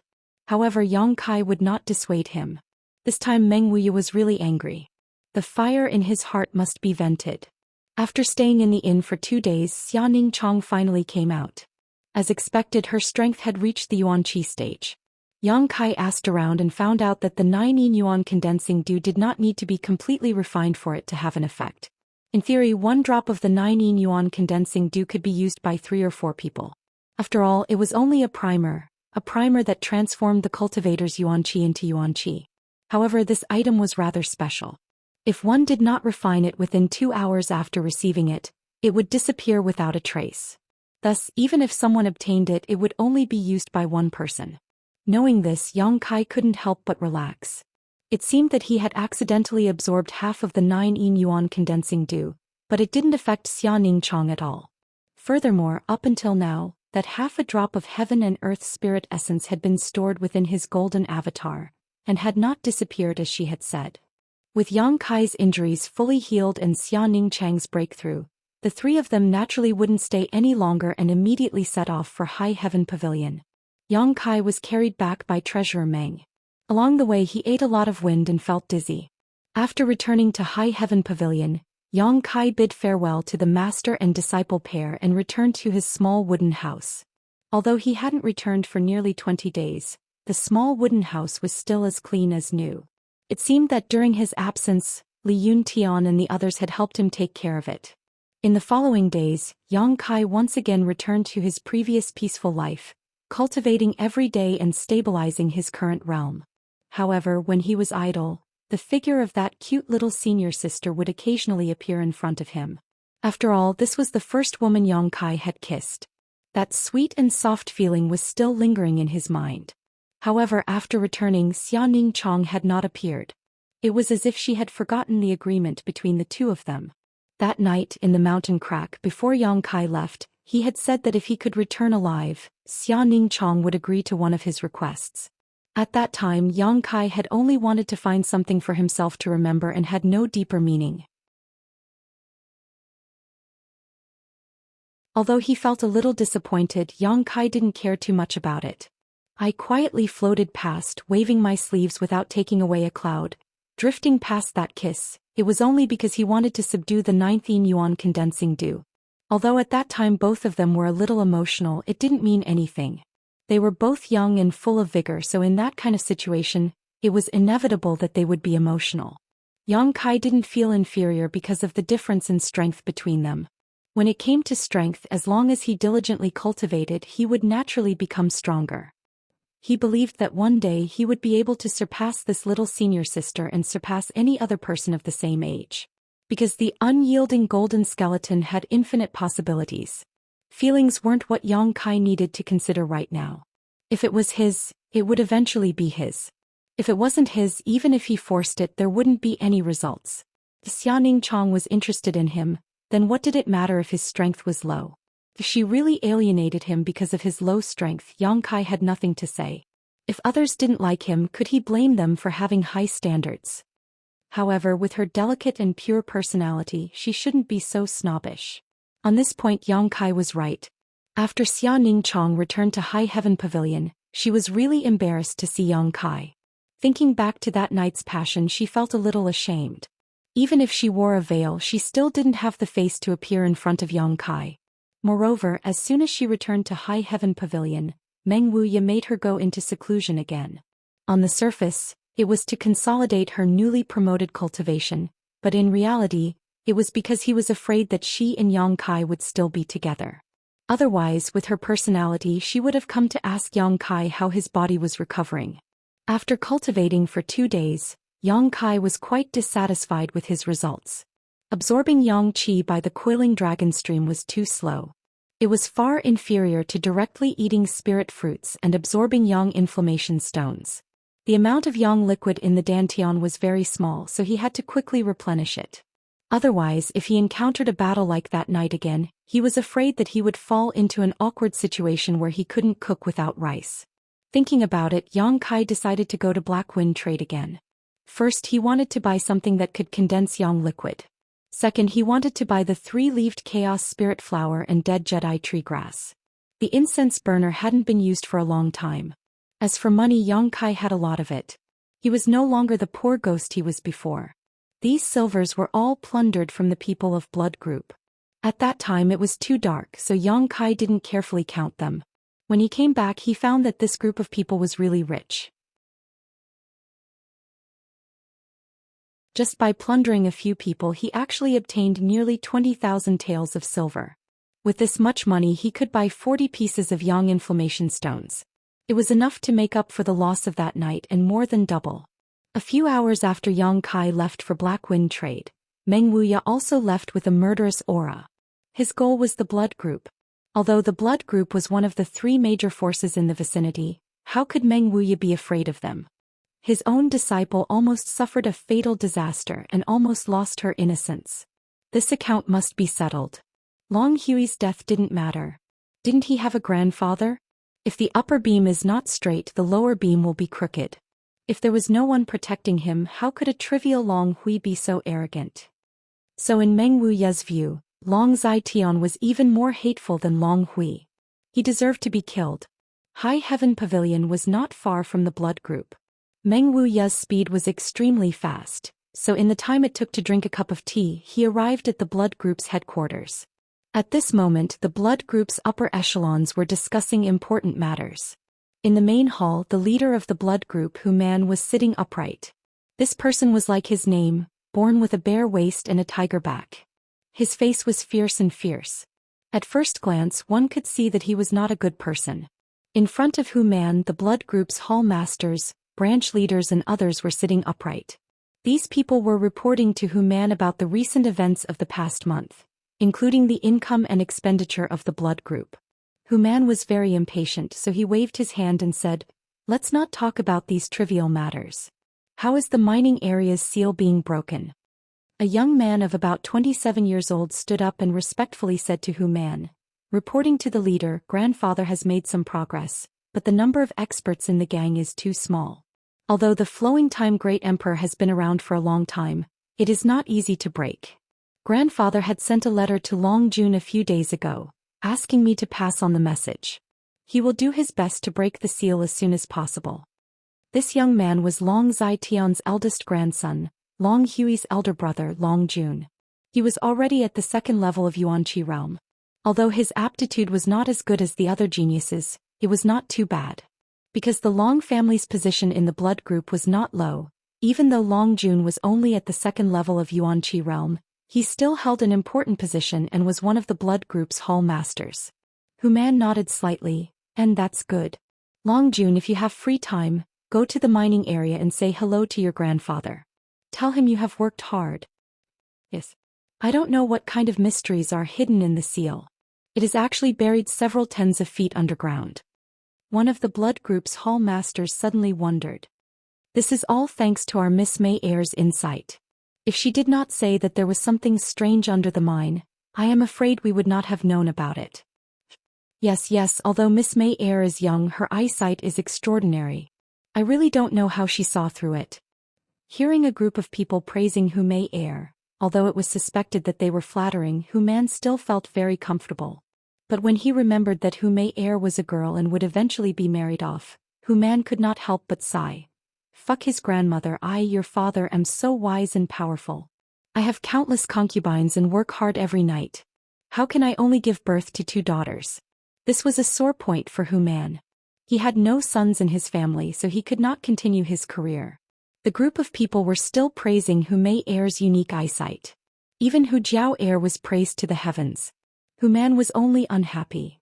However, Yang Kai would not dissuade him. This time Meng Wuya was really angry. The fire in his heart must be vented. After staying in the inn for 2 days, Xianing Chong finally came out. As expected, her strength had reached the Yuan Qi stage. Yang Kai asked around and found out that the 9 yuan condensing dew did not need to be completely refined for it to have an effect. In theory, 1 drop of the 9 yuan condensing dew could be used by 3 or 4 people. After all, it was only a primer that transformed the cultivator's Yuan Qi into Yuan Qi. However, this item was rather special. If one did not refine it within 2 hours after receiving it, it would disappear without a trace. Thus, even if someone obtained it, it would only be used by 1 person. Knowing this, Yang Kai couldn't help but relax. It seemed that he had accidentally absorbed half of the 9 yuan condensing dew, but it didn't affect Xianing Chong at all. Furthermore, up until now, that half a drop of heaven and earth spirit essence had been stored within his golden avatar, and had not disappeared as she had said. With Yang Kai's injuries fully healed and Xianing Chang's breakthrough, the 3 of them naturally wouldn't stay any longer and immediately set off for High Heaven Pavilion. Yang Kai was carried back by Treasurer Meng. Along the way he ate a lot of wind and felt dizzy. After returning to High Heaven Pavilion, Yang Kai bid farewell to the master and disciple pair and returned to his small wooden house. Although he hadn't returned for nearly 20 days, the small wooden house was still as clean as new. It seemed that during his absence, Li Yun Tian and the others had helped him take care of it. In the following days, Yang Kai once again returned to his previous peaceful life, cultivating every day and stabilizing his current realm. However, when he was idle, the figure of that cute little senior sister would occasionally appear in front of him. After all, this was the first woman Yang Kai had kissed. That sweet and soft feeling was still lingering in his mind. However, after returning, Xianing Chong had not appeared. It was as if she had forgotten the agreement between the 2 of them. That night, in the mountain crack before Yang Kai left, he had said that if he could return alive, Xianing Chong would agree to one of his requests. At that time, Yang Kai had only wanted to find something for himself to remember and had no deeper meaning. Although he felt a little disappointed, Yang Kai didn't care too much about it. I quietly floated past, waving my sleeves without taking away a cloud. Drifting past that kiss, it was only because he wanted to subdue the 9 yuan condensing dew. Although at that time both of them were a little emotional, it didn't mean anything. They were both young and full of vigor, so in that kind of situation, it was inevitable that they would be emotional. Yang Kai didn't feel inferior because of the difference in strength between them. When it came to strength, as long as he diligently cultivated, he would naturally become stronger. He believed that one day he would be able to surpass this little senior sister and surpass any other person of the same age. Because the unyielding golden skeleton had infinite possibilities. Feelings weren't what Yang Kai needed to consider right now. If it was his, it would eventually be his. If it wasn't his, even if he forced it, there wouldn't be any results. If Xianing Chong was interested in him, then what did it matter if his strength was low? If she really alienated him because of his low strength, Yang Kai had nothing to say. If others didn't like him, could he blame them for having high standards? However, with her delicate and pure personality, she shouldn't be so snobbish. On this point Yang Kai was right. After Xia Ningchong returned to High Heaven Pavilion, she was really embarrassed to see Yang Kai. Thinking back to that night's passion, she felt a little ashamed. Even if she wore a veil, she still didn't have the face to appear in front of Yang Kai. Moreover, as soon as she returned to High Heaven Pavilion, Meng Wuya made her go into seclusion again. On the surface, it was to consolidate her newly promoted cultivation, but in reality, it was because he was afraid that she and Yang Kai would still be together. Otherwise, with her personality, she would have come to ask Yang Kai how his body was recovering. After cultivating for 2 days, Yang Kai was quite dissatisfied with his results. Absorbing Yang Qi by the coiling dragon stream was too slow. It was far inferior to directly eating spirit fruits and absorbing Yang inflammation stones. The amount of Yang liquid in the dantian was very small, so he had to quickly replenish it. Otherwise, if he encountered a battle like that night again, he was afraid that he would fall into an awkward situation where he couldn't cook without rice. Thinking about it, Yang Kai decided to go to Black Wind trade again. First, he wanted to buy something that could condense Yang liquid. Second, he wanted to buy the 3-leaved Chaos Spirit Flower and Dead Jedi Tree Grass. The incense burner hadn't been used for a long time. As for money, Yang Kai had a lot of it. He was no longer the poor ghost he was before. These silvers were all plundered from the people of Blood Group. At that time it was too dark, so Yang Kai didn't carefully count them. When he came back, he found that this group of people was really rich. Just by plundering a few people, he actually obtained nearly 20,000 taels of silver. With this much money, he could buy 40 pieces of Yang inflammation stones. It was enough to make up for the loss of that night and more than double. A few hours after Yang Kai left for Black Wind trade, Meng Wuya also left with a murderous aura. His goal was the Blood Group. Although the Blood Group was one of the 3 major forces in the vicinity, how could Meng Wuya be afraid of them? His own disciple almost suffered a fatal disaster and almost lost her innocence. This account must be settled. Long Hui's death didn't matter. Didn't he have a grandfather? If the upper beam is not straight, the lower beam will be crooked. If there was no one protecting him, how could a trivial Long Hui be so arrogant? So in Meng Wuya's view, Long Zai-Tian was even more hateful than Long Hui. He deserved to be killed. High Heaven Pavilion was not far from the Blood Group. Meng Wuya's speed was extremely fast, so in the time it took to drink a cup of tea, he arrived at the Blood Group's headquarters. At this moment, the Blood Group's upper echelons were discussing important matters. In the main hall, the leader of the Blood Group, Hu Man, was sitting upright. This person was like his name, born with a bare waist and a tiger back. His face was fierce. At first glance, one could see that he was not a good person. In front of Hu Man, the Blood Group's hall masters, branch leaders and others were sitting upright. These people were reporting to Hu Man about the recent events of the past month, including the income and expenditure of the Blood Group. Hu Man was very impatient, so he waved his hand and said, "Let's not talk about these trivial matters. How is the mining area's seal being broken?" A young man of about 27 years old stood up and respectfully said to Hu Man, "Reporting to the leader, grandfather has made some progress, but the number of experts in the gang is too small. Although the Flowing Time Great Emperor has been around for a long time, it is not easy to break. Grandfather had sent a letter to Long Jun a few days ago, asking me to pass on the message. He will do his best to break the seal as soon as possible." This young man was Long Zai-Tian's eldest grandson, Long Hui's elder brother, Long Jun. He was already at the 2nd level of Yuanqi realm. Although his aptitude was not as good as the other geniuses, it was not too bad. Because the Long family's position in the Blood Group was not low, even though Long Jun was only at the 2nd level of Yuanqi realm, he still held an important position and was one of the Blood Group's hall masters. Hu Man nodded slightly, "And that's good. Long Jun, if you have free time, go to the mining area and say hello to your grandfather. Tell him you have worked hard." "Yes. I don't know what kind of mysteries are hidden in the seal. It is actually buried several tens of feet underground." One of the Blood Group's hall masters suddenly wondered. "This is all thanks to our Miss May Ayer's insight. If she did not say that there was something strange under the mine, I am afraid we would not have known about it." Yes, although Miss May Ayer is young, her eyesight is extraordinary. I really don't know how she saw through it." Hearing a group of people praising Hu May Ayer, Although it was suspected that they were flattering, Hu Man still felt very comfortable. But when he remembered that Hu Mei heir was a girl and would eventually be married off, Hu Man could not help but sigh. Fuck his grandmother, I, your father, am so wise and powerful. I have countless concubines and work hard every night. How can I only give birth to 2 daughters? This was a sore point for Hu Man. He had no sons in his family, so he could not continue his career. The group of people were still praising Hu Mei heir's unique eyesight. Even Hu Jiao heir was praised to the heavens. Hu Man was only unhappy.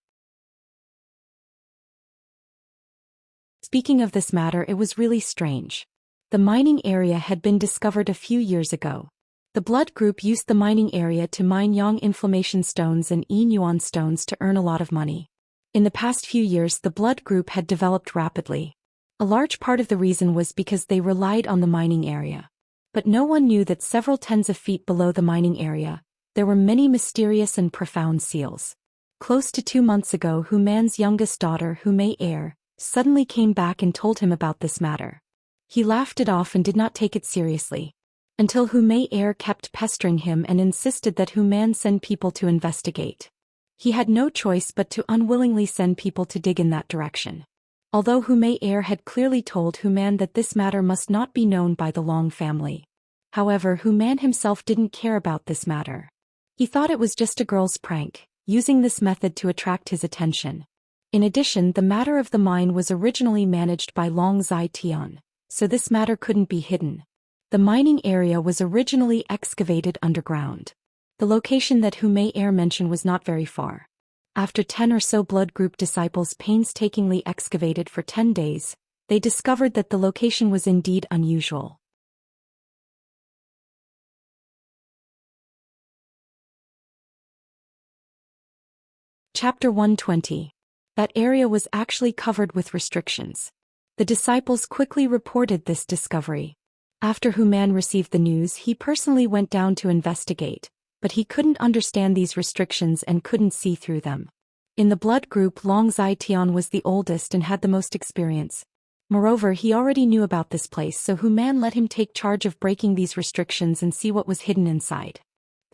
Speaking of this matter, it was really strange. The mining area had been discovered a few years ago. The blood group used the mining area to mine Yang inflammation stones and Yin Yuan stones to earn a lot of money. In the past few years, the blood group had developed rapidly. A large part of the reason was because they relied on the mining area. But no one knew that several tens of feet below the mining area, there were many mysterious and profound seals. Close to 2 months ago, Hu Man's youngest daughter, Hu Mei heir, suddenly came back and told him about this matter. He laughed it off and did not take it seriously. Until Hu Mei heir kept pestering him and insisted that Hu Man send people to investigate. He had no choice but to unwillingly send people to dig in that direction. Although Hu Mei heir had clearly told Hu Man that this matter must not be known by the Long family. However, Hu Man himself didn't care about this matter. He thought it was just a girl's prank, using this method to attract his attention. In addition, the matter of the mine was originally managed by Long Tian, so this matter couldn't be hidden. The mining area was originally excavated underground. The location that Hu Mei heir mentioned was not very far. After 10 or so blood group disciples painstakingly excavated for 10 days, they discovered that the location was indeed unusual. Chapter 120. That area was actually covered with restrictions. The disciples quickly reported this discovery. After Hu Man received the news, he personally went down to investigate, but he couldn't understand these restrictions and couldn't see through them. In the blood group, Long Tian was the oldest and had the most experience. Moreover, he already knew about this place, so Hu Man let him take charge of breaking these restrictions and see what was hidden inside.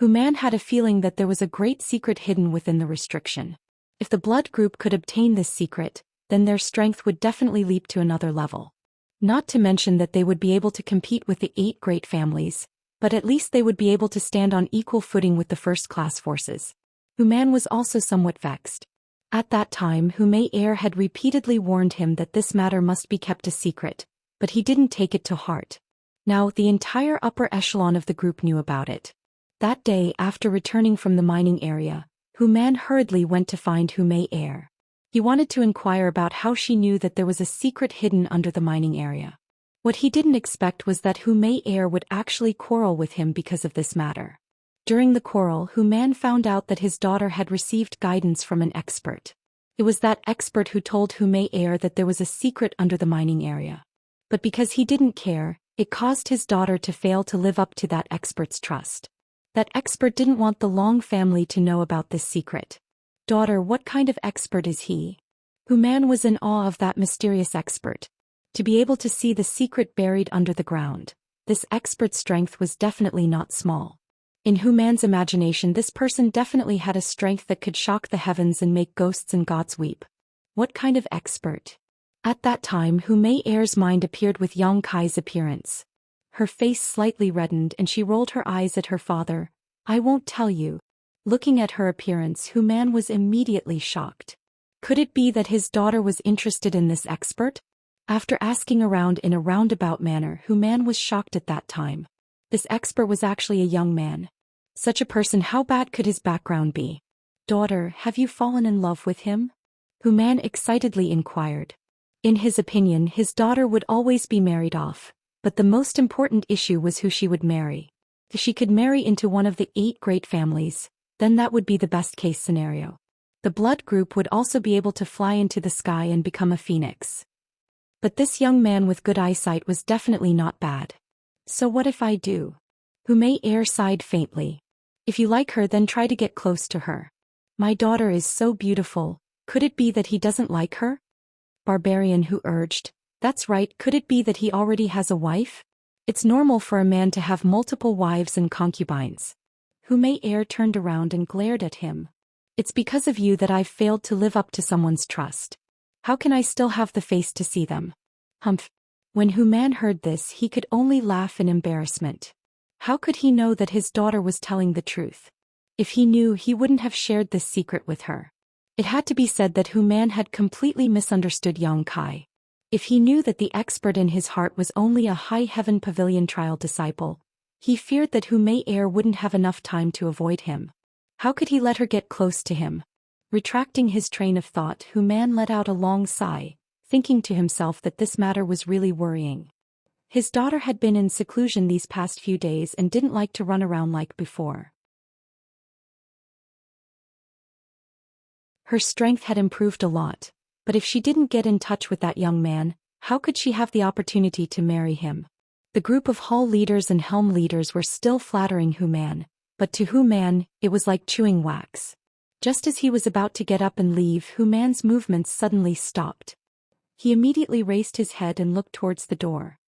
Hu Man had a feeling that there was a great secret hidden within the restriction. If the blood group could obtain this secret, then their strength would definitely leap to another level. Not to mention that they would be able to compete with the 8 great families, but at least they would be able to stand on equal footing with the first-class forces. Hu Man was also somewhat vexed. At that time, Hu Mei heir had repeatedly warned him that this matter must be kept a secret, but he didn't take it to heart. Now, the entire upper echelon of the group knew about it. That day, after returning from the mining area, Hu Man hurriedly went to find Hu Mei heir. He wanted to inquire about how she knew that there was a secret hidden under the mining area. What he didn't expect was that Hu Mei heir would actually quarrel with him because of this matter. During the quarrel, Hu Man found out that his daughter had received guidance from an expert. It was that expert who told Hu Mei heir that there was a secret under the mining area. But because he didn't care, it caused his daughter to fail to live up to that expert's trust. That expert didn't want the Long family to know about this secret. Daughter, what kind of expert is he? Hu Man was in awe of that mysterious expert. To be able to see the secret buried under the ground, this expert's strength was definitely not small. In Hu Man's imagination, this person definitely had a strength that could shock the heavens and make ghosts and gods weep. What kind of expert? At that time, Hu Mei heir's mind appeared with Yang Kai's appearance. Her face slightly reddened and she rolled her eyes at her father. I won't tell you. Looking at her appearance, Hu Man was immediately shocked. Could it be that his daughter was interested in this expert? After asking around in a roundabout manner, Hu Man was shocked at that time. This expert was actually a young man. Such a person, how bad could his background be? Daughter, have you fallen in love with him? Hu Man excitedly inquired. In his opinion, his daughter would always be married off, but the most important issue was who she would marry. If she could marry into one of the 8 great families, then that would be the best case scenario. The blood group would also be able to fly into the sky and become a phoenix. But this young man with good eyesight was definitely not bad. So what if I do? Hu Mei heir sighed faintly. If you like her, then try to get close to her. My daughter is so beautiful, could it be that he doesn't like her? Barbarian Hu urged. That's right, could it be that he already has a wife? It's normal for a man to have multiple wives and concubines. Hu Mei turned around and glared at him. It's because of you that I've failed to live up to someone's trust. How can I still have the face to see them? Humph. When Hu Man heard this, he could only laugh in embarrassment. How could he know that his daughter was telling the truth? If he knew, he wouldn't have shared this secret with her. It had to be said that Hu Man had completely misunderstood Yang Kai. If he knew that the expert in his heart was only a High Heaven Pavilion trial disciple, he feared that Hu Mei wouldn't have enough time to avoid him. How could he let her get close to him? Retracting his train of thought, Hu Man let out a long sigh, thinking to himself that this matter was really worrying. His daughter had been in seclusion these past few days and didn't like to run around like before. Her strength had improved a lot, but if she didn't get in touch with that young man, how could she have the opportunity to marry him? The group of hall leaders and helm leaders were still flattering Hu Man, but to Hu Man, it was like chewing wax. Just as he was about to get up and leave, Hu Man's movements suddenly stopped. He immediately raised his head and looked towards the door.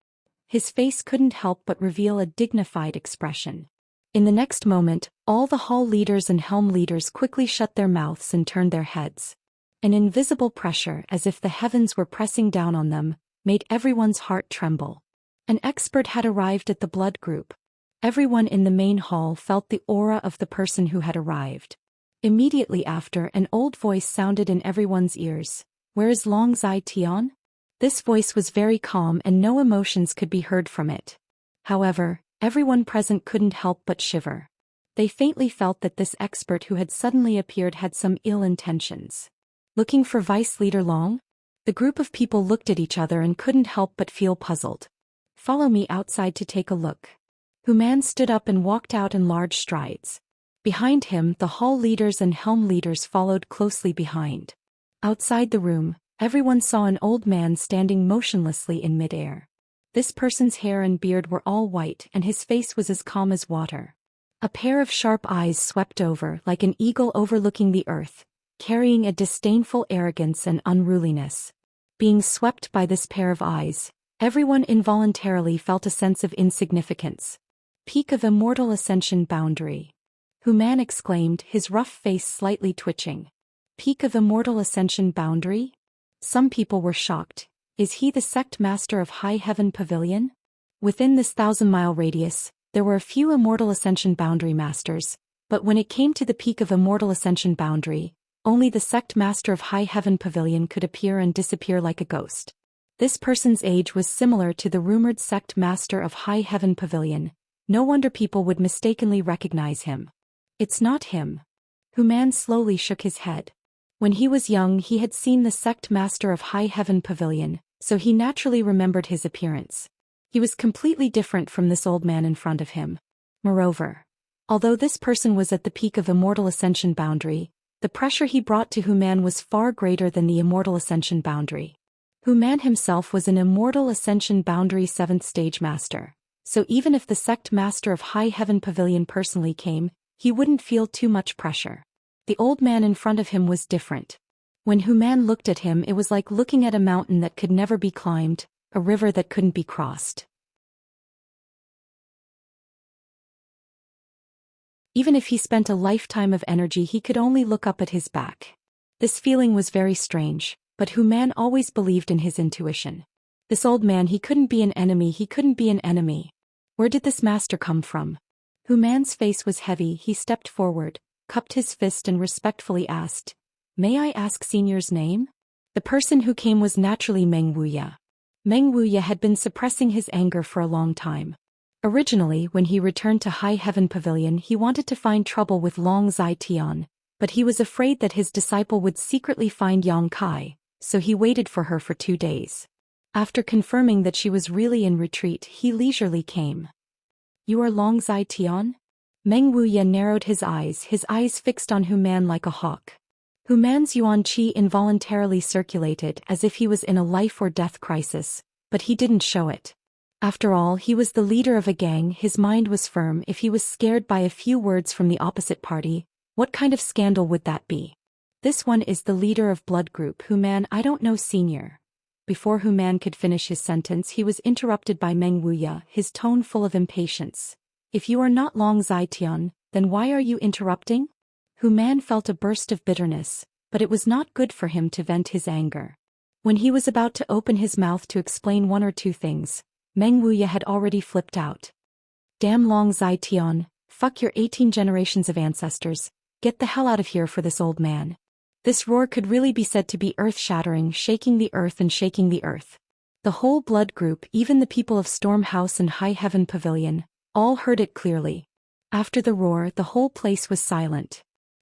His face couldn't help but reveal a dignified expression. In the next moment, all the hall leaders and helm leaders quickly shut their mouths and turned their heads. An invisible pressure, as if the heavens were pressing down on them, made everyone's heart tremble. An expert had arrived at the blood group. Everyone in the main hall felt the aura of the person who had arrived. Immediately after, an old voice sounded in everyone's ears. "Where is Long Zai Tian?" This voice was very calm and no emotions could be heard from it. However, everyone present couldn't help but shiver. They faintly felt that this expert who had suddenly appeared had some ill intentions. Looking for Vice Leader Long? The group of people looked at each other and couldn't help but feel puzzled. "Follow me outside to take a look." Hu Man stood up and walked out in large strides. Behind him, the hall leaders and helm leaders followed closely behind. Outside the room, everyone saw an old man standing motionlessly in midair. This person's hair and beard were all white and his face was as calm as water. A pair of sharp eyes swept over like an eagle overlooking the earth, carrying a disdainful arrogance and unruliness. Being swept by this pair of eyes, everyone involuntarily felt a sense of insignificance. Peak of Immortal Ascension Boundary. Hu Man exclaimed, his rough face slightly twitching. Peak of Immortal Ascension Boundary? Some people were shocked. Is he the sect master of High Heaven Pavilion? Within this 1,000-mile radius, there were a few Immortal Ascension Boundary masters, but when it came to the peak of Immortal Ascension Boundary, only the sect master of High Heaven Pavilion could appear and disappear like a ghost. This person's age was similar to the rumored sect master of High Heaven Pavilion. No wonder people would mistakenly recognize him. It's not him. Hu Man slowly shook his head. When he was young, he had seen the sect master of High Heaven Pavilion, so he naturally remembered his appearance. He was completely different from this old man in front of him. Moreover, although this person was at the peak of Immortal Ascension Boundary, the pressure he brought to Hu Man was far greater than the Immortal Ascension Boundary. Hu Man himself was an Immortal Ascension Boundary 7th stage master, so even if the sect master of High Heaven Pavilion personally came, he wouldn't feel too much pressure. The old man in front of him was different. When Hu Man looked at him, it was like looking at a mountain that could never be climbed, a river that couldn't be crossed. Even if he spent a lifetime of energy, he could only look up at his back. This feeling was very strange, but Hu Man always believed in his intuition. This old man, he couldn't be an enemy, he couldn't be an enemy. Where did this master come from? Hu Man's face was heavy. He stepped forward, cupped his fist and respectfully asked, "May I ask Senior's name?" The person who came was naturally Meng Wuya. Meng Wuya had been suppressing his anger for a long time. Originally, when he returned to High Heaven Pavilion, he wanted to find trouble with Long Zai Tian, but he was afraid that his disciple would secretly find Yang Kai, so he waited for her for 2 days. After confirming that she was really in retreat, he leisurely came. "You are Long Zai Tian?" Meng Wuya narrowed his eyes fixed on Hu Man like a hawk. Hu Man's yuan qi involuntarily circulated as if he was in a life-or-death crisis, but he didn't show it. After all, he was the leader of a gang. His mind was firm. If he was scared by a few words from the opposite party, what kind of scandal would that be? "This one is the leader of blood group, Hu Man. I don't know Senior." Before Hu Man could finish his sentence, he was interrupted by Meng Wuya, his tone full of impatience. If you are not Long Zai-tian, then why are you interrupting? Hu Man felt a burst of bitterness, but it was not good for him to vent his anger. When he was about to open his mouth to explain one or two things, Meng Wuya had already flipped out. Damn Long Zai-tian, fuck your 18 generations of ancestors, get the hell out of here for this old man. This roar could really be said to be earth-shattering, shaking the earth and shaking the earth. The whole blood group, even the people of Storm House and High Heaven Pavilion, all heard it clearly. After the roar, the whole place was silent.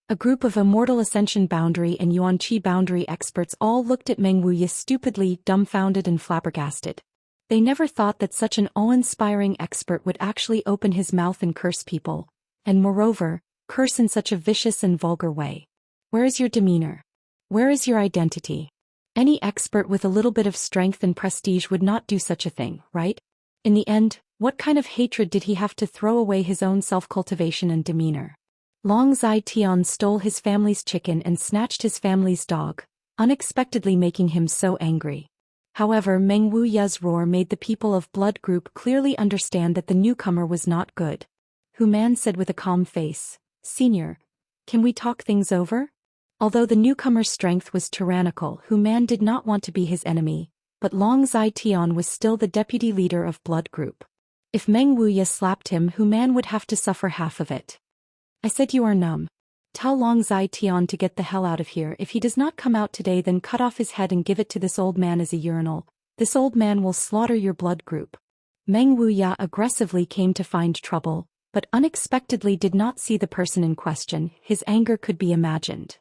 A group of Immortal Ascension Boundary and Yuan-Chi Boundary experts all looked at Meng Wuya stupidly, dumbfounded and flabbergasted. They never thought that such an awe-inspiring expert would actually open his mouth and curse people, and moreover, curse in such a vicious and vulgar way. Where is your demeanor? Where is your identity? Any expert with a little bit of strength and prestige would not do such a thing, right? In the end, what kind of hatred did he have to throw away his own self-cultivation and demeanor? Long Zai-tian stole his family's chicken and snatched his family's dog, unexpectedly making him so angry. However, Meng Wuya's roar made the people of Blood Group clearly understand that the newcomer was not good. Hu Man said with a calm face, "Senior, can we talk things over?" Although the newcomer's strength was tyrannical, Hu Man did not want to be his enemy, but Long Zai-tian was still the deputy leader of Blood Group. If Meng Wuya slapped him, Hu Man would have to suffer half of it. "I said you are numb. Tell Long Zai-tian to get the hell out of here. If he does not come out today, then cut off his head and give it to this old man as a urinal. This old man will slaughter your Blood Group." Meng Wuya aggressively came to find trouble, but unexpectedly did not see the person in question. His anger could be imagined.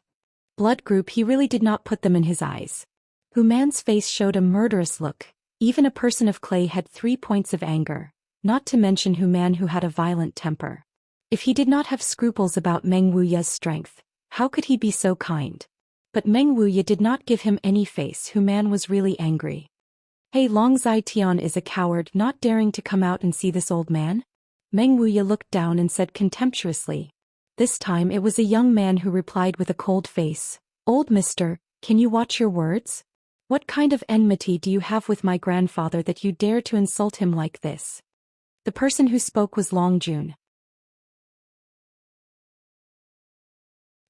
Blood Group, he really did not put them in his eyes. Hu Man's face showed a murderous look. Even a person of clay had 3 points of anger, not to mention Hu Man, who had a violent temper. If he did not have scruples about Meng Wuya's strength, how could he be so kind? But Meng Wuya did not give him any face. Hu Man was really angry. "Hey, Long Zai-tian is a coward, not daring to come out and see this old man?" Meng Wuya looked down and said contemptuously. This time it was a young man who replied with a cold face, "Old mister, can you watch your words? What kind of enmity do you have with my grandfather that you dare to insult him like this?" The person who spoke was Long Jun.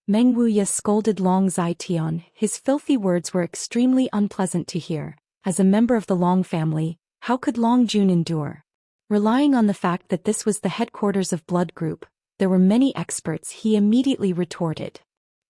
Meng Wuya scolded Long Zai-tian. His filthy words were extremely unpleasant to hear. As a member of the Long family, how could Long Jun endure? Relying on the fact that this was the headquarters of Blood Group, there were many experts, he immediately retorted.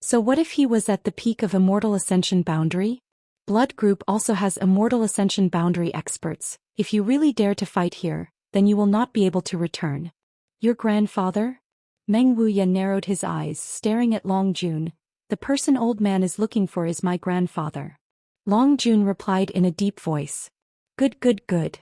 So what if he was at the peak of Immortal Ascension Boundary? Blood Group also has Immortal Ascension Boundary experts. If you really dare to fight here, then you will not be able to return. Your grandfather? Meng Wuya narrowed his eyes, staring at Long Jun. "The person old man is looking for is my grandfather." Long Jun replied in a deep voice. Good, good, good.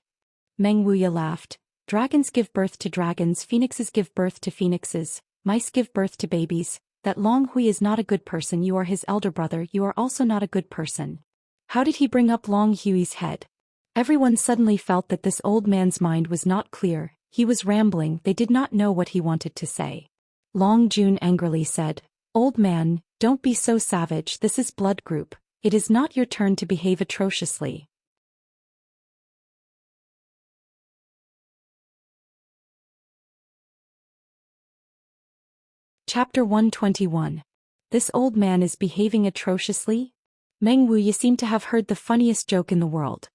Meng Wuya laughed. "Dragons give birth to dragons, phoenixes give birth to phoenixes, mice give birth to babies. That Long Hui is not a good person. You are his elder brother, you are also not a good person." How did he bring up Long Hui's head? Everyone suddenly felt that this old man's mind was not clear. He was rambling, they did not know what he wanted to say. Long Jun angrily said, "Old man, don't be so savage, this is Blood Group. It is not your turn to behave atrociously." Chapter 121. This old man is behaving atrociously? Meng Wuya seemed to have heard the funniest joke in the world.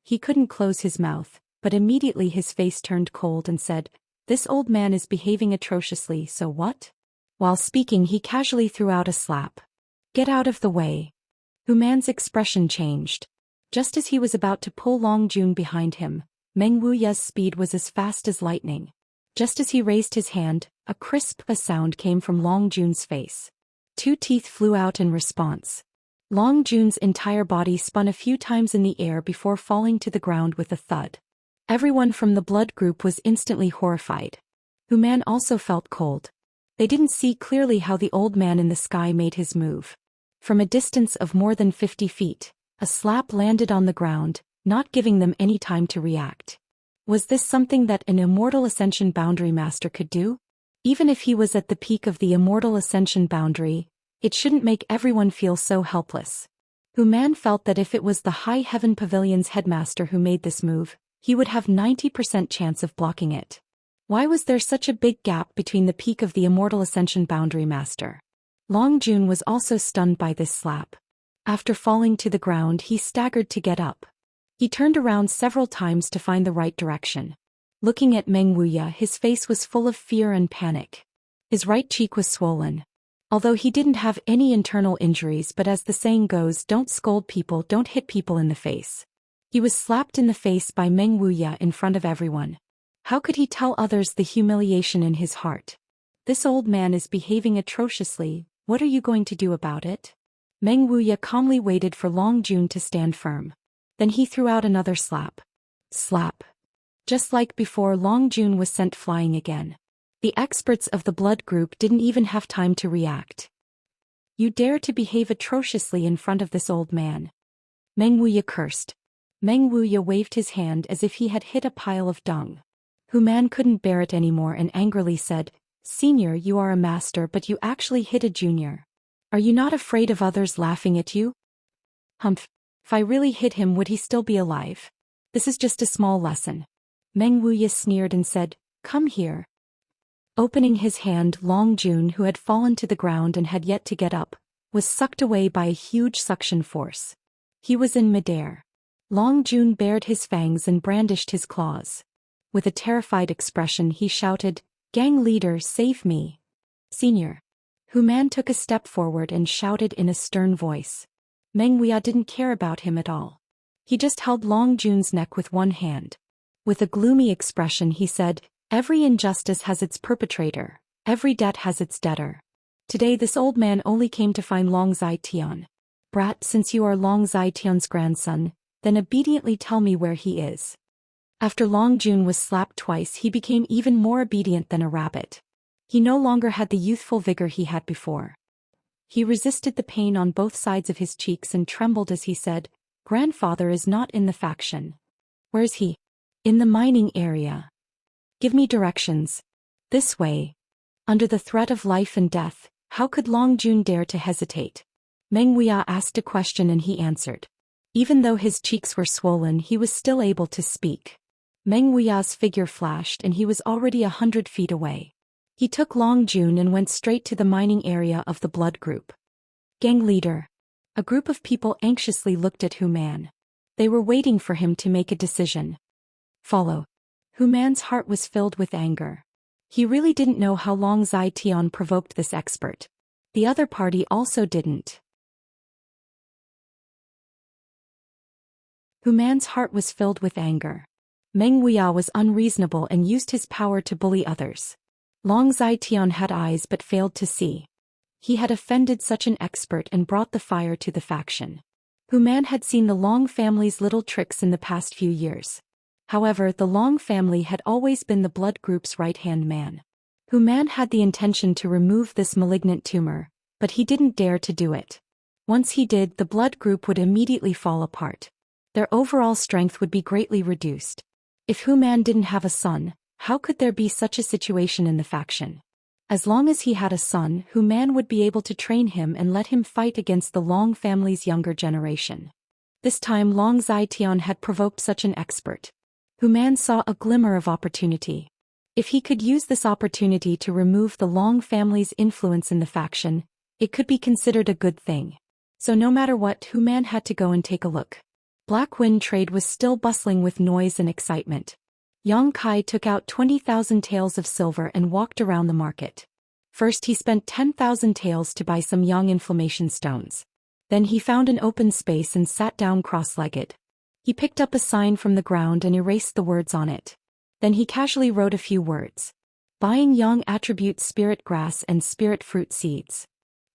He couldn't close his mouth, but immediately his face turned cold and said, "This old man is behaving atrociously, so what?" While speaking, he casually threw out a slap. "Get out of the way." Hu Man's expression changed. Just as he was about to pull Long Jun behind him, Meng Wuya's speed was as fast as lightning. Just as he raised his hand, a crisp sound came from Long Jun's face. 2 teeth flew out in response. Long Jun's entire body spun a few times in the air before falling to the ground with a thud. Everyone from the Blood Group was instantly horrified. Hu Man also felt cold. They didn't see clearly how the old man in the sky made his move. From a distance of more than 50 feet, a slap landed on the ground, not giving them any time to react. Was this something that an Immortal Ascension Boundary Master could do? Even if he was at the peak of the Immortal Ascension Boundary, it shouldn't make everyone feel so helpless. Hu Man felt that if it was the High Heaven Pavilion's headmaster who made this move, he would have 90% chance of blocking it. Why was there such a big gap between the peak of the Immortal Ascension Boundary Master? Long Jun was also stunned by this slap. After falling to the ground, he staggered to get up. He turned around several times to find the right direction. Looking at Meng Wuya, his face was full of fear and panic. His right cheek was swollen. Although he didn't have any internal injuries, but as the saying goes, don't scold people, don't hit people in the face. He was slapped in the face by Meng Wuya in front of everyone. How could he tell others the humiliation in his heart? This old man is behaving atrociously, what are you going to do about it? Meng Wuya calmly waited for Long Jun to stand firm. Then he threw out another slap. Slap. Just like before, Long Jun was sent flying again. The experts of the blood group didn't even have time to react. You dare to behave atrociously in front of this old man. Meng Wuya cursed. Meng Wuya waved his hand as if he had hit a pile of dung. Hu Man couldn't bear it anymore and angrily said, Senior, you are a master, but you actually hit a junior. Are you not afraid of others laughing at you? Humph. If I really hit him, would he still be alive? This is just a small lesson. Meng Wuya sneered and said, Come here. Opening his hand, Long Jun, who had fallen to the ground and had yet to get up, was sucked away by a huge suction force. He was in midair. Long Jun bared his fangs and brandished his claws. With a terrified expression he shouted, Gang leader, save me. Senior. Hu Man took a step forward and shouted in a stern voice. Meng Wuya didn't care about him at all. He just held Long Jun's neck with one hand. With a gloomy expression he said, Every injustice has its perpetrator, every debt has its debtor. Today this old man only came to find Long Zai-Tian. Brat, since you are Long Zai-Tian's grandson, then obediently tell me where he is. After Long Jun was slapped twice, he became even more obedient than a rabbit. He no longer had the youthful vigor he had before. He resisted the pain on both sides of his cheeks and trembled as he said, Grandfather is not in the faction. Where is he? In the mining area. Give me directions. This way. Under the threat of life and death, how could Long Jun dare to hesitate? Meng Wuya asked a question and he answered. Even though his cheeks were swollen, he was still able to speak. Meng Wuya's figure flashed and he was already 100 feet away. He took Long Jun and went straight to the mining area of the blood group. Gang leader. A group of people anxiously looked at Hu Man. They were waiting for him to make a decision. Follow. Hu Man's heart was filled with anger. He really didn't know how Long Zai-Tian provoked this expert. The other party also didn't. Hu Man's heart was filled with anger. Meng Wuya was unreasonable and used his power to bully others. Long Zai-Tian had eyes but failed to see. He had offended such an expert and brought the fire to the faction. Hu Man had seen the Long family's little tricks in the past few years. However, the Long family had always been the blood group's right-hand man. Hu Man had the intention to remove this malignant tumor, but he didn't dare to do it. Once he did, the blood group would immediately fall apart. Their overall strength would be greatly reduced. If Hu Man didn't have a son, how could there be such a situation in the faction? As long as he had a son, Hu Man would be able to train him and let him fight against the Long family's younger generation. This time Long Zai-Tian had provoked such an expert. Hu Man saw a glimmer of opportunity. If he could use this opportunity to remove the Long family's influence in the faction, it could be considered a good thing. So no matter what, Hu Man had to go and take a look. Black Wind Trade was still bustling with noise and excitement. Yang Kai took out 20,000 taels of silver and walked around the market. First he spent 10,000 taels to buy some Yang inflammation stones. Then he found an open space and sat down cross-legged. He picked up a sign from the ground and erased the words on it. Then he casually wrote a few words. Buying Yang attribute spirit grass and spirit fruit seeds.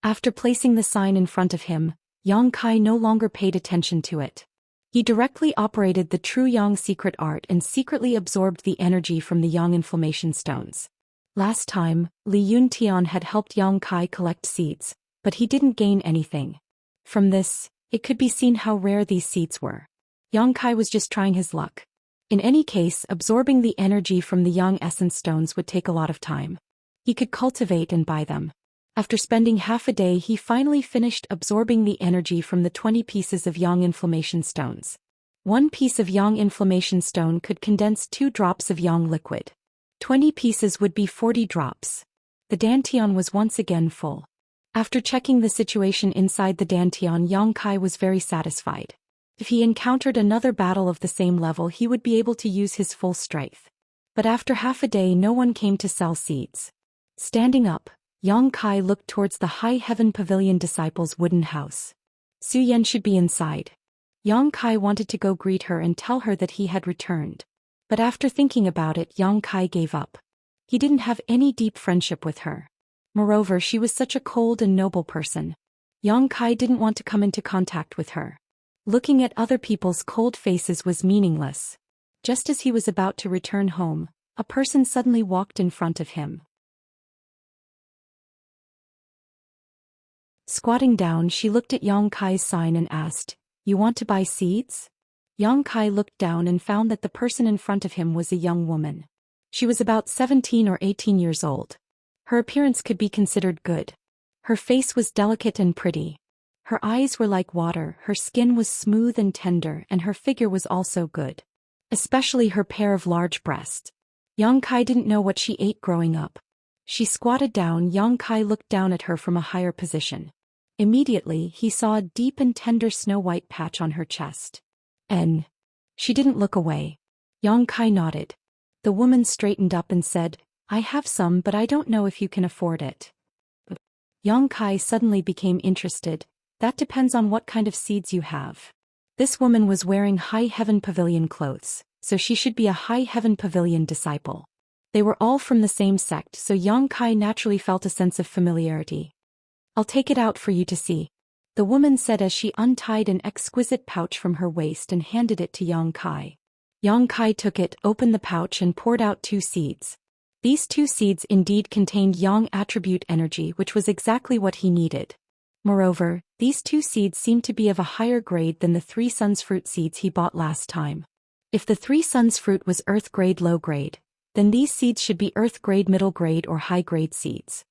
After placing the sign in front of him, Yang Kai no longer paid attention to it. He directly operated the true Yang secret art and secretly absorbed the energy from the Yang inflammation stones. Last time, Li Yuntian had helped Yang Kai collect seeds, but he didn't gain anything. From this, it could be seen how rare these seeds were. Yang Kai was just trying his luck. In any case, absorbing the energy from the Yang essence stones would take a lot of time. He could cultivate and buy them. After spending half a day, he finally finished absorbing the energy from the 20 pieces of Yang Inflammation Stones. One piece of Yang Inflammation Stone could condense 2 drops of Yang liquid. 20 pieces would be 40 drops. The Dantian was once again full. After checking the situation inside the Dantian, Yang Kai was very satisfied. If he encountered another battle of the same level, he would be able to use his full strength. But after half a day, no one came to sell seeds. Standing up, Yang Kai looked towards the High Heaven Pavilion disciples' wooden house. Su Yan should be inside. Yang Kai wanted to go greet her and tell her that he had returned. But after thinking about it, Yang Kai gave up. He didn't have any deep friendship with her. Moreover, she was such a cold and noble person. Yang Kai didn't want to come into contact with her. Looking at other people's cold faces was meaningless. Just as he was about to return home, a person suddenly walked in front of him. Squatting down, she looked at Yang Kai's sign and asked, "You want to buy seeds?" Yang Kai looked down and found that the person in front of him was a young woman. She was about 17 or 18 years old. Her appearance could be considered good. Her face was delicate and pretty. Her eyes were like water, her skin was smooth and tender, and her figure was also good. Especially her pair of large breasts. Yang Kai didn't know what she ate growing up. She squatted down. Yang Kai looked down at her from a higher position. Immediately, he saw a deep and tender snow-white patch on her chest. And she didn't look away. Yang Kai nodded. The woman straightened up and said, "I have some, but I don't know if you can afford it." Yang Kai suddenly became interested. "That depends on what kind of seeds you have." This woman was wearing High Heaven Pavilion clothes, so she should be a High Heaven Pavilion disciple. They were all from the same sect, so Yang Kai naturally felt a sense of familiarity. "I'll take it out for you to see," the woman said as she untied an exquisite pouch from her waist and handed it to Yang Kai. Yang Kai took it, opened the pouch and poured out 2 seeds. These 2 seeds indeed contained Yang attribute energy, which was exactly what he needed. Moreover, these 2 seeds seemed to be of a higher grade than the 3 suns fruit seeds he bought last time. If the 3 suns fruit was earth grade low grade, then these seeds should be earth grade middle grade or high grade seeds.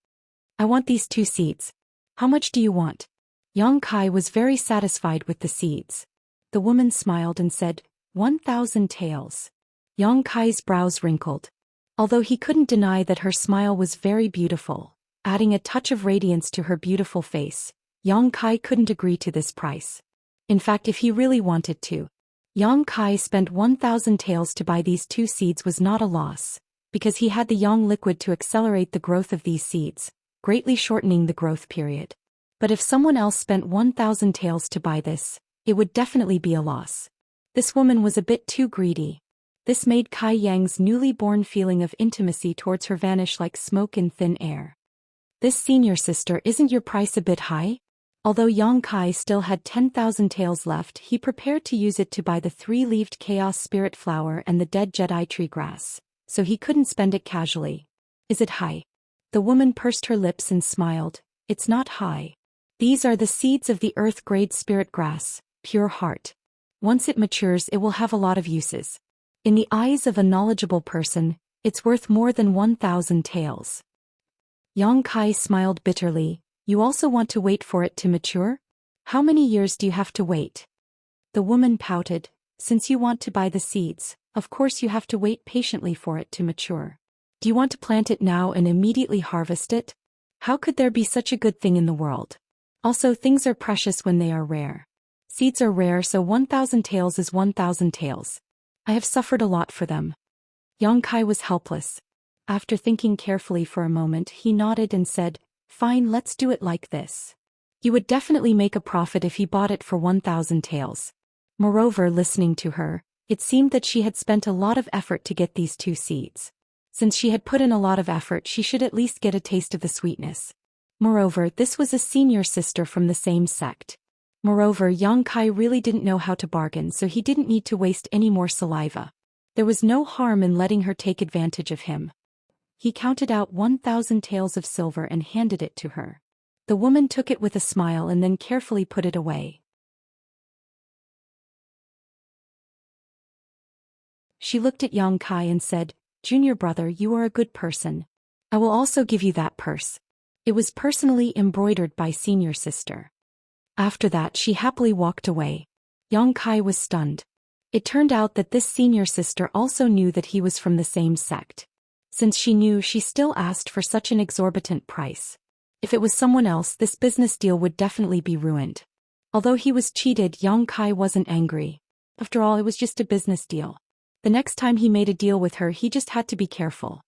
"I want these 2 seeds. How much do you want?" Yang Kai was very satisfied with the seeds. The woman smiled and said, 1,000 taels. Yang Kai's brows wrinkled. Although he couldn't deny that her smile was very beautiful, adding a touch of radiance to her beautiful face, Yang Kai couldn't agree to this price. In fact, if he really wanted to, Yang Kai spent 1,000 taels to buy these 2 seeds was not a loss, because he had the Yang liquid to accelerate the growth of these seeds, greatly shortening the growth period. But if someone else spent 1,000 taels to buy this, it would definitely be a loss. This woman was a bit too greedy. This made Kai Yang's newly born feeling of intimacy towards her vanish like smoke in thin air. "This senior sister, isn't your price a bit high?" Although Yang Kai still had 10,000 taels left, he prepared to use it to buy the 3-leaved Chaos Spirit Flower and the dead Jedi Tree Grass, so he couldn't spend it casually. "Is it high?" The woman pursed her lips and smiled. "It's not high. These are the seeds of the Earth Grade Spirit Grass, Pure Heart. Once it matures, it will have a lot of uses. In the eyes of a knowledgeable person, it's worth more than 1,000 taels." Yang Kai smiled bitterly. "You also want to wait for it to mature? How many years do you have to wait?" The woman pouted. "Since you want to buy the seeds, of course you have to wait patiently for it to mature. Do you want to plant it now and immediately harvest it? How could there be such a good thing in the world? Also, things are precious when they are rare. Seeds are rare, so 1,000 taels is 1,000 taels. I have suffered a lot for them." Yang Kai was helpless. After thinking carefully for a moment, he nodded and said, "Fine, let's do it like this. You would definitely make a profit if he bought it for 1,000 taels." Moreover, listening to her, it seemed that she had spent a lot of effort to get these 2 seeds. Since she had put in a lot of effort, she should at least get a taste of the sweetness. Moreover, this was a senior sister from the same sect. Moreover, Yang Kai really didn't know how to bargain, so he didn't need to waste any more saliva. There was no harm in letting her take advantage of him. He counted out 1,000 taels of silver and handed it to her. The woman took it with a smile and then carefully put it away. She looked at Yang Kai and said, "Junior brother, you are a good person. I will also give you that purse." It was personally embroidered by senior sister. After that she happily walked away. Yang Kai was stunned. It turned out that this senior sister also knew that he was from the same sect. Since she knew, she still asked for such an exorbitant price. If it was someone else, this business deal would definitely be ruined. Although he was cheated, Yang Kai wasn't angry. After all, it was just a business deal. The next time he made a deal with her, he just had to be careful.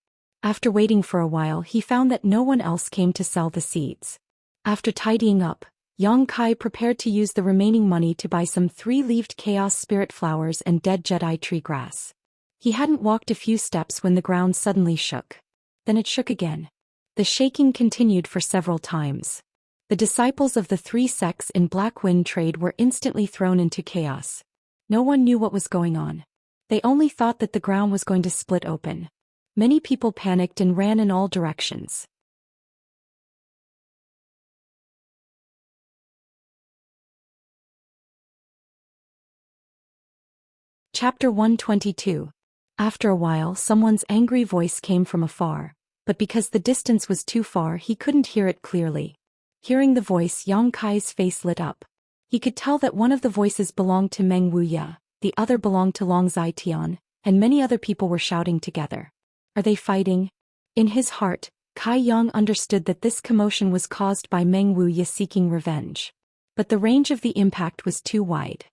After waiting for a while, he found that no one else came to sell the seeds. After tidying up, Yang Kai prepared to use the remaining money to buy some 3-leaved chaos spirit flowers and dead Jedi tree grass. He hadn't walked a few steps when the ground suddenly shook. Then it shook again. The shaking continued for several times. The disciples of the 3 sects in Black Wind trade were instantly thrown into chaos. No one knew what was going on. They only thought that the ground was going to split open. Many people panicked and ran in all directions. Chapter 122. After a while, someone's angry voice came from afar, but because the distance was too far, he couldn't hear it clearly. Hearing the voice, Yang Kai's face lit up. He could tell that one of the voices belonged to Meng Wuya, the other belonged to Long Zai-Tian, and many other people were shouting together. Are they fighting? In his heart, Kai Yang understood that this commotion was caused by Meng Wuya seeking revenge. But the range of the impact was too wide.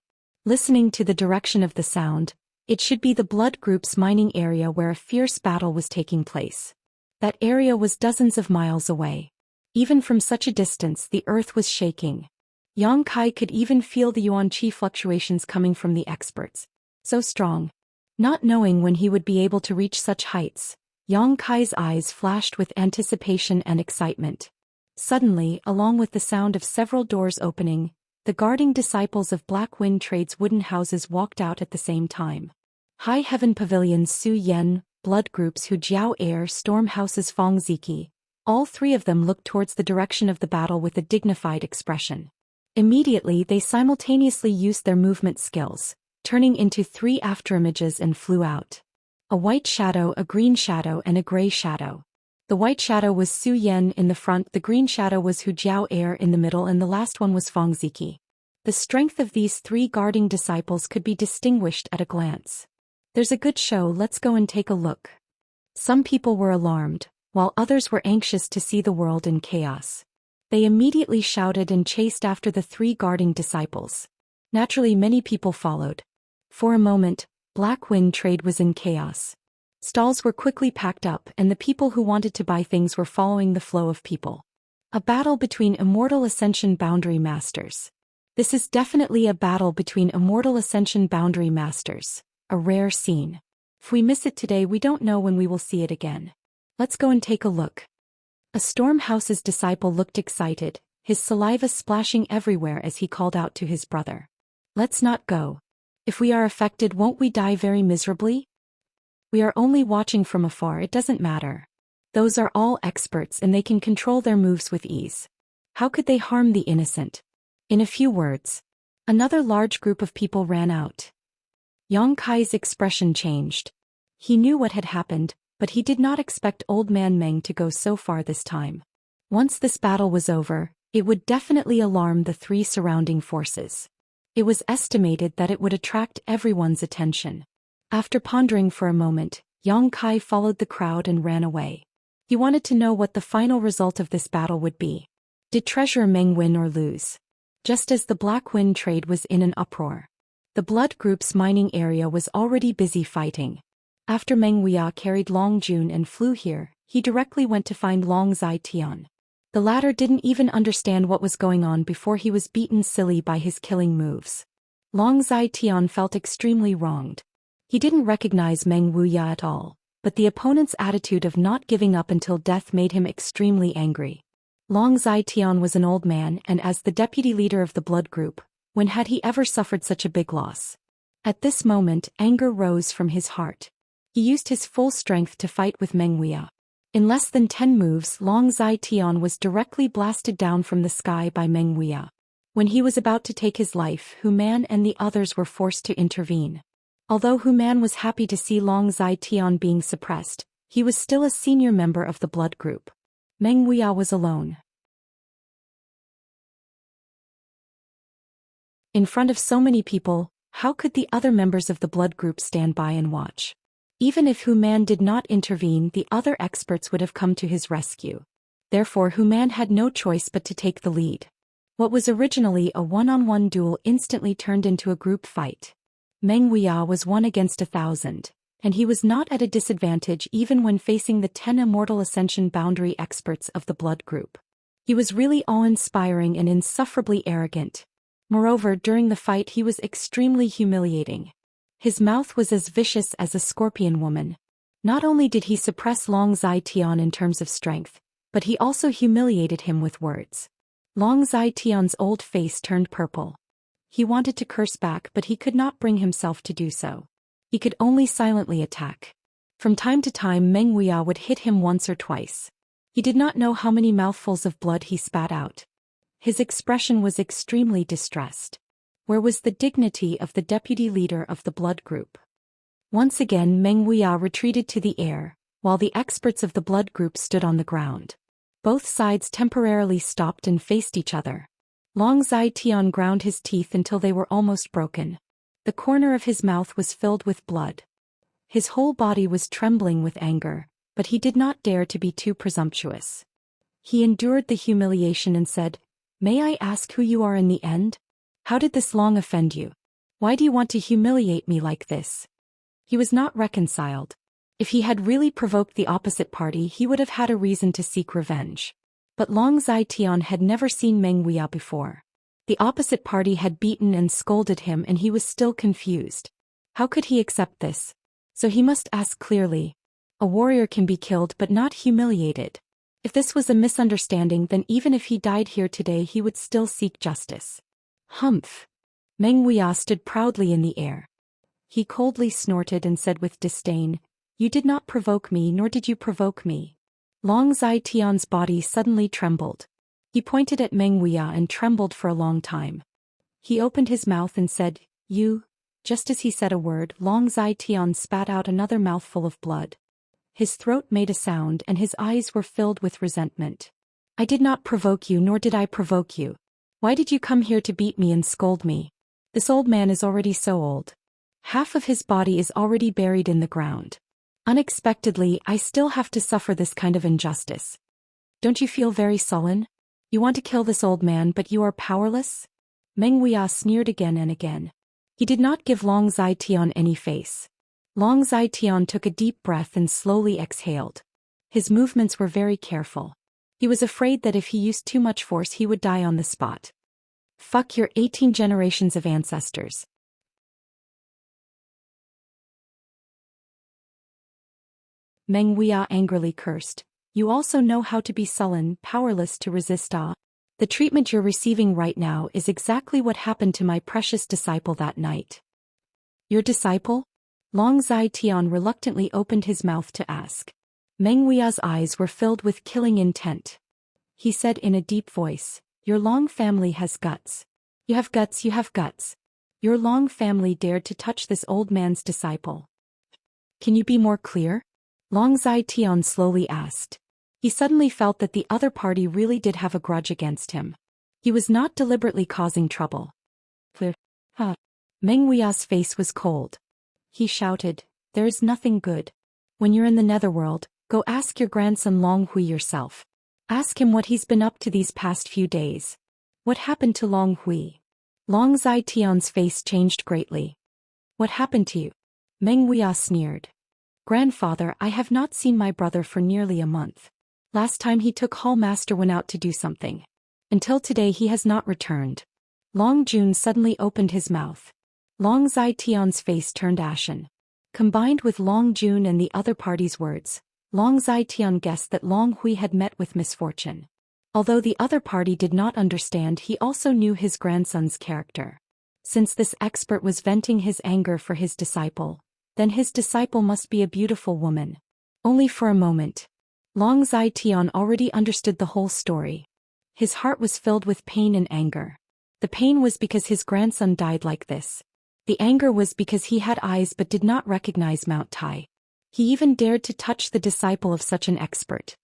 Listening to the direction of the sound, it should be the blood group's mining area where a fierce battle was taking place. That area was dozens of miles away. Even from such a distance, the earth was shaking. Yang Kai could even feel the yuan qi fluctuations coming from the experts. So strong. Not knowing when he would be able to reach such heights, Yang Kai's eyes flashed with anticipation and excitement. Suddenly, along with the sound of several doors opening, the guarding disciples of Black Wind Trade's wooden houses walked out at the same time. High Heaven Pavilions Su Yen, blood groups Hu Jiao Air Storm Houses Fong Ziki, all 3 of them looked towards the direction of the battle with a dignified expression. Immediately they simultaneously used their movement skills, turning into 3 afterimages and flew out. A white shadow, a green shadow and a gray shadow. The white shadow was Su Yen in the front, the green shadow was Hu Jiao Air in the middle, and the last one was Fong Ziki. The strength of these 3 guarding disciples could be distinguished at a glance. There's a good show, let's go and take a look. Some people were alarmed, while others were anxious to see the world in chaos. They immediately shouted and chased after the 3 guarding disciples. Naturally, many people followed. For a moment, Black Wind Trade was in chaos. Stalls were quickly packed up and the people who wanted to buy things were following the flow of people. A battle between Immortal Ascension Boundary Masters. This is definitely a battle between Immortal Ascension Boundary Masters, a rare scene. If we miss it today, we don't know when we will see it again. Let's go and take a look. A Stormhouse's disciple looked excited, his saliva splashing everywhere as he called out to his brother. Let's not go. If we are affected, won't we die very miserably? We are only watching from afar, it doesn't matter. Those are all experts and they can control their moves with ease. How could they harm the innocent? In a few words, another large group of people ran out. Yang Kai's expression changed. He knew what had happened, but he did not expect Old Man Meng to go so far this time. Once this battle was over, it would definitely alarm the 3 surrounding forces. It was estimated that it would attract everyone's attention. After pondering for a moment, Yang Kai followed the crowd and ran away. He wanted to know what the final result of this battle would be. Did Treasurer Meng win or lose? Just as the Black Wind Trade was in an uproar, the blood group's mining area was already busy fighting. After Meng Wuya carried Long Jun and flew here, he directly went to find Long Zai-Tian. The latter didn't even understand what was going on before he was beaten silly by his killing moves. Long Zai-Tian felt extremely wronged. He didn't recognize Meng Wuya at all, but the opponent's attitude of not giving up until death made him extremely angry. Long Zai-Tian was an old man, and as the deputy leader of the blood group, when had he ever suffered such a big loss? At this moment, anger rose from his heart. He used his full strength to fight with Meng Wuya. In less than 10 moves, Long Zai-Tian was directly blasted down from the sky by Meng Wuya. When he was about to take his life, Hu Man and the others were forced to intervene. Although Hu Man was happy to see Long Zai-Tian being suppressed, he was still a senior member of the blood group. Meng Wuya was alone. In front of so many people, how could the other members of the blood group stand by and watch? Even if Hu Man did not intervene, the other experts would have come to his rescue. Therefore Hu Man had no choice but to take the lead. What was originally a one-on-one duel instantly turned into a group fight. Meng Wuya was 1 against 1,000, and he was not at a disadvantage even when facing the 10 Immortal Ascension boundary experts of the blood group. He was really awe-inspiring and insufferably arrogant. Moreover, during the fight he was extremely humiliating. His mouth was as vicious as a scorpion woman. Not only did he suppress Long Zai Tian in terms of strength, but he also humiliated him with words. Long Zai Tian's old face turned purple. He wanted to curse back, but he could not bring himself to do so. He could only silently attack. From time to time Meng Wuya would hit him once or twice. He did not know how many mouthfuls of blood he spat out. His expression was extremely distressed. Where was the dignity of the deputy leader of the blood group? Once again Meng Wuya retreated to the air, while the experts of the blood group stood on the ground. Both sides temporarily stopped and faced each other. Long Zai Tian ground his teeth until they were almost broken. The corner of his mouth was filled with blood. His whole body was trembling with anger, but he did not dare to be too presumptuous. He endured the humiliation and said, "May I ask who you are in the end? How did this Long offend you? Why do you want to humiliate me like this?" He was not reconciled. If he had really provoked the opposite party he would have had a reason to seek revenge. But Long Zai Tian had never seen Meng Wuya before. The opposite party had beaten and scolded him and he was still confused. How could he accept this? So he must ask clearly. A warrior can be killed but not humiliated. If this was a misunderstanding, then even if he died here today he would still seek justice. Humph! Meng Wuya stood proudly in the air. He coldly snorted and said with disdain, "You did not provoke me, nor did you provoke me." Long Zai Tian's body suddenly trembled. He pointed at Meng Wuya and trembled for a long time. He opened his mouth and said, "You." Just as he said a word, Long Zai Tian spat out another mouthful of blood. His throat made a sound and his eyes were filled with resentment. "I did not provoke you, nor did I provoke you. Why did you come here to beat me and scold me? This old man is already so old. Half of his body is already buried in the ground. Unexpectedly, I still have to suffer this kind of injustice. Don't you feel very sullen? You want to kill this old man but you are powerless?" Meng Wuya sneered again and again. He did not give Long Zai Tian any face. Long Zai Tian took a deep breath and slowly exhaled. His movements were very careful. He was afraid that if he used too much force he would die on the spot. "Fuck your 18 generations of ancestors." Meng Wuya angrily cursed. "You also know how to be sullen, powerless to resist. The treatment you're receiving right now is exactly what happened to my precious disciple that night." "Your disciple?" Long Zai Tian reluctantly opened his mouth to ask. Meng Wuya's eyes were filled with killing intent. He said in a deep voice, "Your Long family has guts. You have guts, you have guts. Your Long family dared to touch this old man's disciple. Can you be more clear?" Long Zai Tian slowly asked. He suddenly felt that the other party really did have a grudge against him. He was not deliberately causing trouble. Meng Wuya's face was cold. He shouted, "There is nothing good. When you're in the netherworld, go ask your grandson Long Hui yourself. Ask him what he's been up to these past few days. What happened to Long Hui?" Long Zai Tian's face changed greatly. "What happened to you?" Meng Wuya sneered. "Grandfather, I have not seen my brother for nearly a month. Last time he took Hall Master went out to do something. Until today he has not returned." Long Jun suddenly opened his mouth. Long Zai Tian's face turned ashen. Combined with Long Jun and the other party's words, Long Zai Tian guessed that Long Hui had met with misfortune. Although the other party did not understand, he also knew his grandson's character. Since this expert was venting his anger for his disciple, then his disciple must be a beautiful woman. Only for a moment. Long Zai Tian already understood the whole story. His heart was filled with pain and anger. The pain was because his grandson died like this. The anger was because he had eyes but did not recognize Mount Tai. He even dared to touch the disciple of such an expert.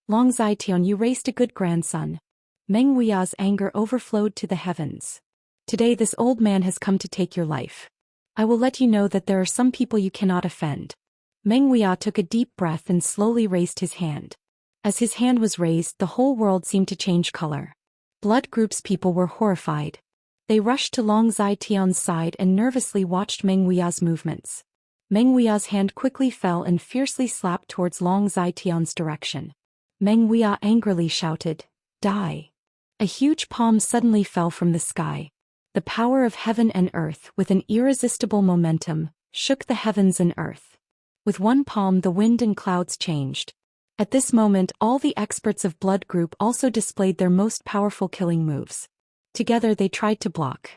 Long Zitian, you raised a good grandson. Meng Wuya's anger overflowed to the heavens. Today this old man has come to take your life. I will let you know that there are some people you cannot offend. Meng Wuya took a deep breath and slowly raised his hand. As his hand was raised, the whole world seemed to change color. Blood Group's people were horrified. They rushed to Long Zitian's side and nervously watched Meng Wuya's movements. Meng Wuya's hand quickly fell and fiercely slapped towards Long Zitian's direction. Meng Wuya angrily shouted, "Die!" A huge palm suddenly fell from the sky. The power of heaven and earth, with an irresistible momentum, shook the heavens and earth. With one palm the wind and clouds changed. At this moment all the experts of Blood Group also displayed their most powerful killing moves. Together they tried to block.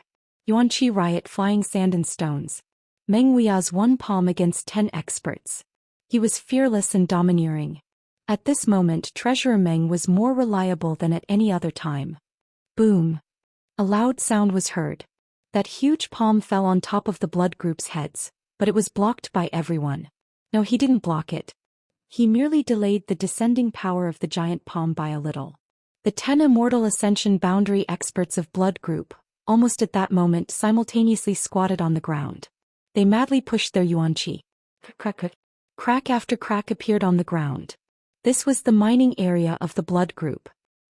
Yuanqi riot, flying sand and stones. Meng Wuya's one palm against 10 experts. He was fearless and domineering. At this moment Treasurer Meng was more reliable than at any other time. Boom! A loud sound was heard. That huge palm fell on top of the Blood Group's heads, but it was blocked by everyone. No, he didn't block it. He merely delayed the descending power of the giant palm by a little. The 10 Immortal Ascension boundary experts of Blood Group, almost at that moment, simultaneously squatted on the ground. They madly pushed their yuanqi. Crack after crack appeared on the ground. This was the mining area of the Blood Group.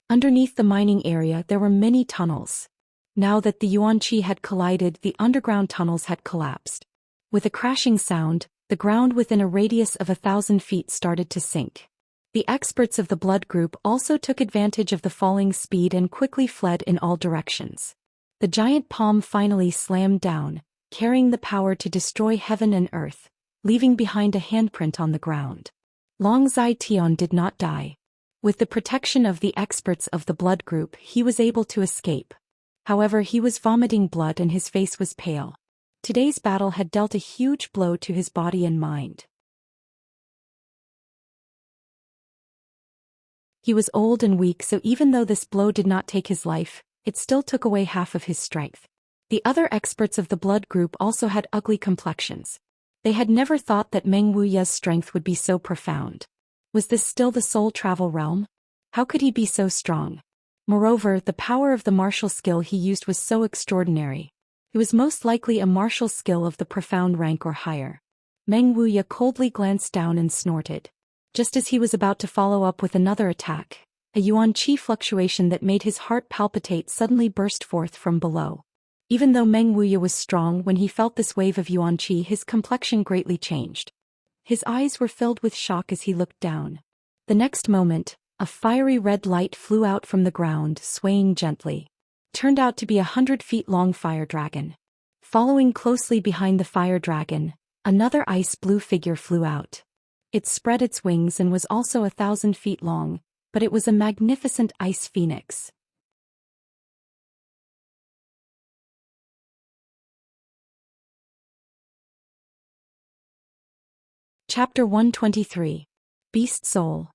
Underneath the mining area there were many tunnels. Now that the yuanqi had collided, the underground tunnels had collapsed. With a crashing sound, the ground within a radius of 1,000 feet started to sink. The experts of the Blood Group also took advantage of the falling speed and quickly fled in all directions. The giant palm finally slammed down, carrying the power to destroy heaven and earth, leaving behind a handprint on the ground. Long Zitian did not die. With the protection of the experts of the Blood Group, he was able to escape. However, he was vomiting blood and his face was pale. Today's battle had dealt a huge blow to his body and mind. He was old and weak, so even though this blow did not take his life, it still took away half of his strength. The other experts of the Blood Group also had ugly complexions. They had never thought that Meng Wuya's strength would be so profound. Was this still the soul travel realm? How could he be so strong? Moreover, the power of the martial skill he used was so extraordinary. It was most likely a martial skill of the profound rank or higher. Meng Wuya coldly glanced down and snorted. Just as he was about to follow up with another attack, a yuan-qi fluctuation that made his heart palpitate suddenly burst forth from below. Even though Meng Wuya was strong, when he felt this wave of yuan-qi, his complexion greatly changed. His eyes were filled with shock as he looked down. The next moment, a fiery red light flew out from the ground, swaying gently. Turned out to be a 100-feet-long fire dragon. Following closely behind the fire dragon, another ice blue figure flew out. It spread its wings and was also 1,000 feet long, but it was a magnificent ice phoenix. Chapter 123. Beast Soul.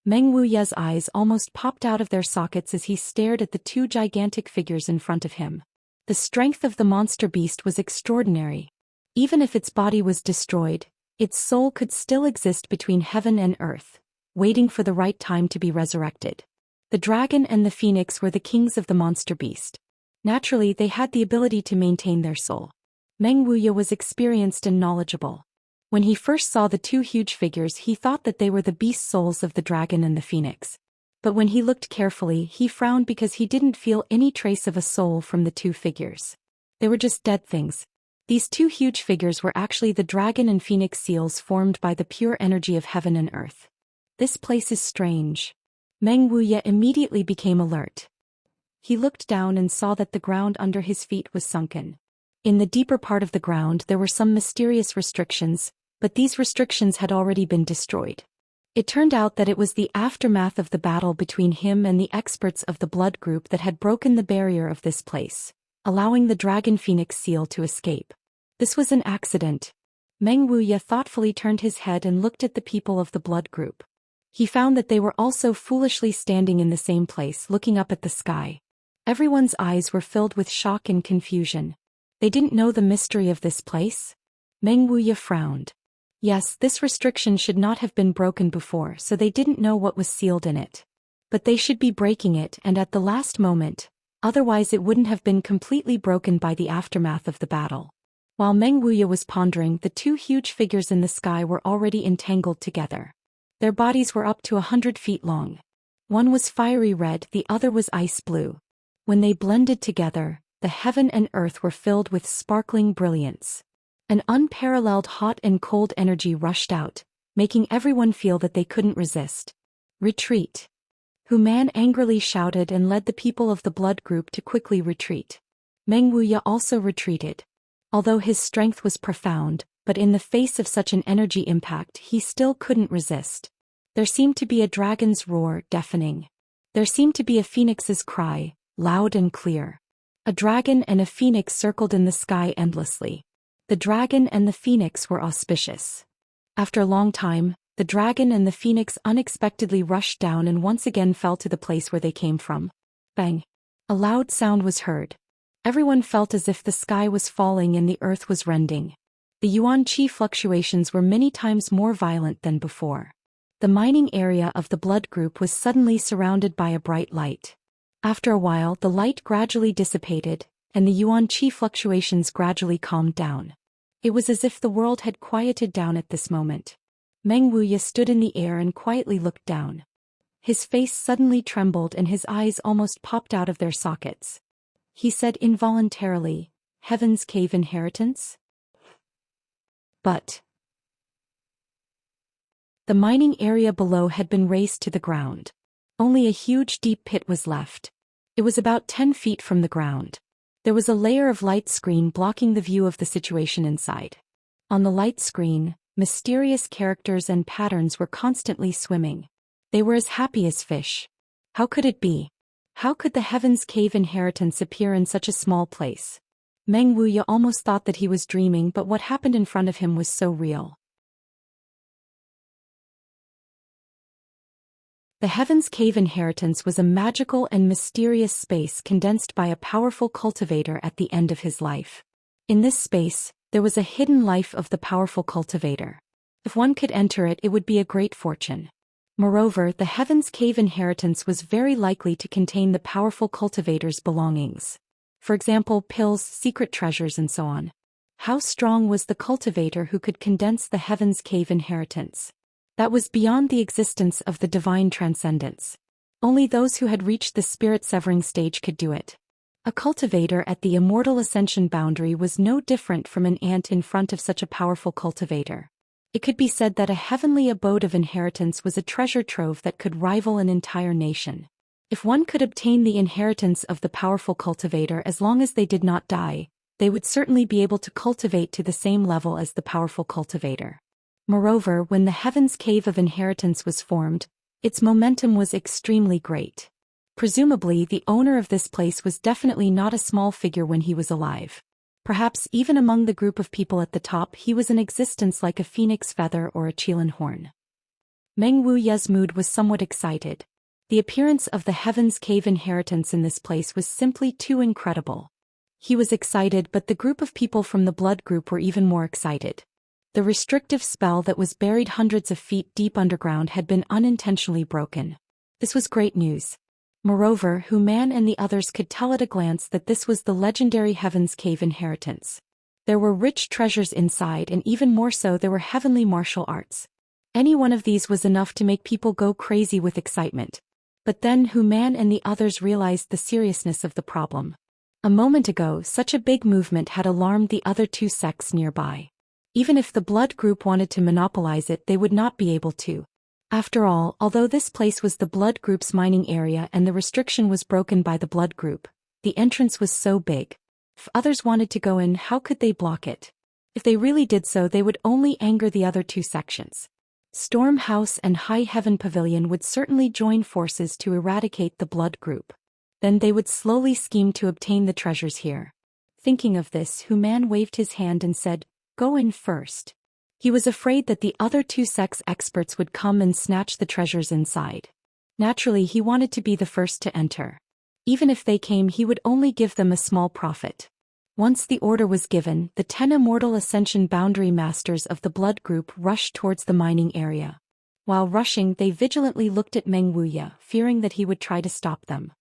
Meng Wuya's eyes almost popped out of their sockets as he stared at the two gigantic figures in front of him. The strength of the monster beast was extraordinary. Even if its body was destroyed, its soul could still exist between heaven and earth, waiting for the right time to be resurrected. The dragon and the phoenix were the kings of the monster beast. Naturally, they had the ability to maintain their soul. Meng Wuya was experienced and knowledgeable. When he first saw the two huge figures, he thought that they were the beast souls of the dragon and the phoenix. But when he looked carefully, he frowned because he didn't feel any trace of a soul from the two figures. They were just dead things. These two huge figures were actually the dragon and phoenix seals formed by the pure energy of heaven and earth. This place is strange. Meng Wuya immediately became alert. He looked down and saw that the ground under his feet was sunken. In the deeper part of the ground there were some mysterious restrictions, but these restrictions had already been destroyed. It turned out that it was the aftermath of the battle between him and the experts of the Blood Group that had broken the barrier of this place, allowing the Dragon Phoenix seal to escape. This was an accident. Meng Wuya thoughtfully turned his head and looked at the people of the Blood Group. He found that they were also foolishly standing in the same place, looking up at the sky. Everyone's eyes were filled with shock and confusion. They didn't know the mystery of this place. Meng Wuya frowned. Yes, this restriction should not have been broken before, so they didn't know what was sealed in it. But they should be breaking it, and at the last moment, otherwise it wouldn't have been completely broken by the aftermath of the battle. While Meng Wuya was pondering, the two huge figures in the sky were already entangled together. Their bodies were up to 100 feet long. One was fiery red, the other was ice blue. When they blended together, the heaven and earth were filled with sparkling brilliance. An unparalleled hot and cold energy rushed out, making everyone feel that they couldn't resist. Retreat! Hu Man angrily shouted and led the people of the blood group to quickly retreat. Meng Wuya also retreated. Although his strength was profound, but in the face of such an energy impact he still couldn't resist. There seemed to be a dragon's roar, deafening. There seemed to be a phoenix's cry, loud and clear. A dragon and a phoenix circled in the sky endlessly. The dragon and the phoenix were auspicious. After a long time, the dragon and the phoenix unexpectedly rushed down and once again fell to the place where they came from. Bang! A loud sound was heard. Everyone felt as if the sky was falling and the earth was rending. The yuan qi fluctuations were many times more violent than before. The mining area of the blood group was suddenly surrounded by a bright light. After a while, the light gradually dissipated, and the yuan qi fluctuations gradually calmed down. It was as if the world had quieted down at this moment. Meng Wuya stood in the air and quietly looked down. His face suddenly trembled and his eyes almost popped out of their sockets. He said involuntarily, "Heaven's Cave inheritance?" But the mining area below had been razed to the ground. Only a huge deep pit was left. It was about 10 feet from the ground. There was a layer of light screen blocking the view of the situation inside. On the light screen, mysterious characters and patterns were constantly swimming. They were as happy as fish. How could it be? How could the Heaven's Cave inheritance appear in such a small place? Meng Wuya almost thought that he was dreaming, but what happened in front of him was so real. The Heaven's Cave inheritance was a magical and mysterious space condensed by a powerful cultivator at the end of his life. In this space, there was a hidden life of the powerful cultivator. If one could enter it, it would be a great fortune. Moreover, the Heaven's Cave inheritance was very likely to contain the powerful cultivator's belongings. For example, pills, secret treasures, and so on. How strong was the cultivator who could condense the Heaven's Cave inheritance? That was beyond the existence of the divine transcendence. Only those who had reached the spirit-severing stage could do it. A cultivator at the immortal ascension boundary was no different from an ant in front of such a powerful cultivator. It could be said that a heavenly abode of inheritance was a treasure trove that could rival an entire nation. If one could obtain the inheritance of the powerful cultivator as long as they did not die, they would certainly be able to cultivate to the same level as the powerful cultivator. Moreover, when the Heaven's Cave of Inheritance was formed, its momentum was extremely great. Presumably, the owner of this place was definitely not a small figure when he was alive. Perhaps even among the group of people at the top he was in existence like a phoenix feather or a Qilin horn. Meng Wuya's mood was somewhat excited. The appearance of the Heaven's Cave inheritance in this place was simply too incredible. He was excited, but the group of people from the blood group were even more excited. The restrictive spell that was buried hundreds of feet deep underground had been unintentionally broken. This was great news. Moreover, Hu Man and the others could tell at a glance that this was the legendary Heaven's Cave inheritance. There were rich treasures inside, and even more so, there were heavenly martial arts. Any one of these was enough to make people go crazy with excitement. But then Hu Man and the others realized the seriousness of the problem. A moment ago, such a big movement had alarmed the other two sects nearby. Even if the blood group wanted to monopolize it, they would not be able to. After all, although this place was the blood group's mining area and the restriction was broken by the blood group, the entrance was so big. If others wanted to go in, how could they block it? If they really did so, they would only anger the other two sections. Storm House and High Heaven Pavilion would certainly join forces to eradicate the blood group. Then they would slowly scheme to obtain the treasures here. Thinking of this, Hu Man waved his hand and said, "Go in first." He was afraid that the other two sects' experts would come and snatch the treasures inside. Naturally, he wanted to be the first to enter. Even if they came, he would only give them a small profit. Once the order was given, the 10 Immortal Ascension Boundary Masters of the Blood Group rushed towards the mining area. While rushing, they vigilantly looked at Meng Wuya, fearing that he would try to stop them.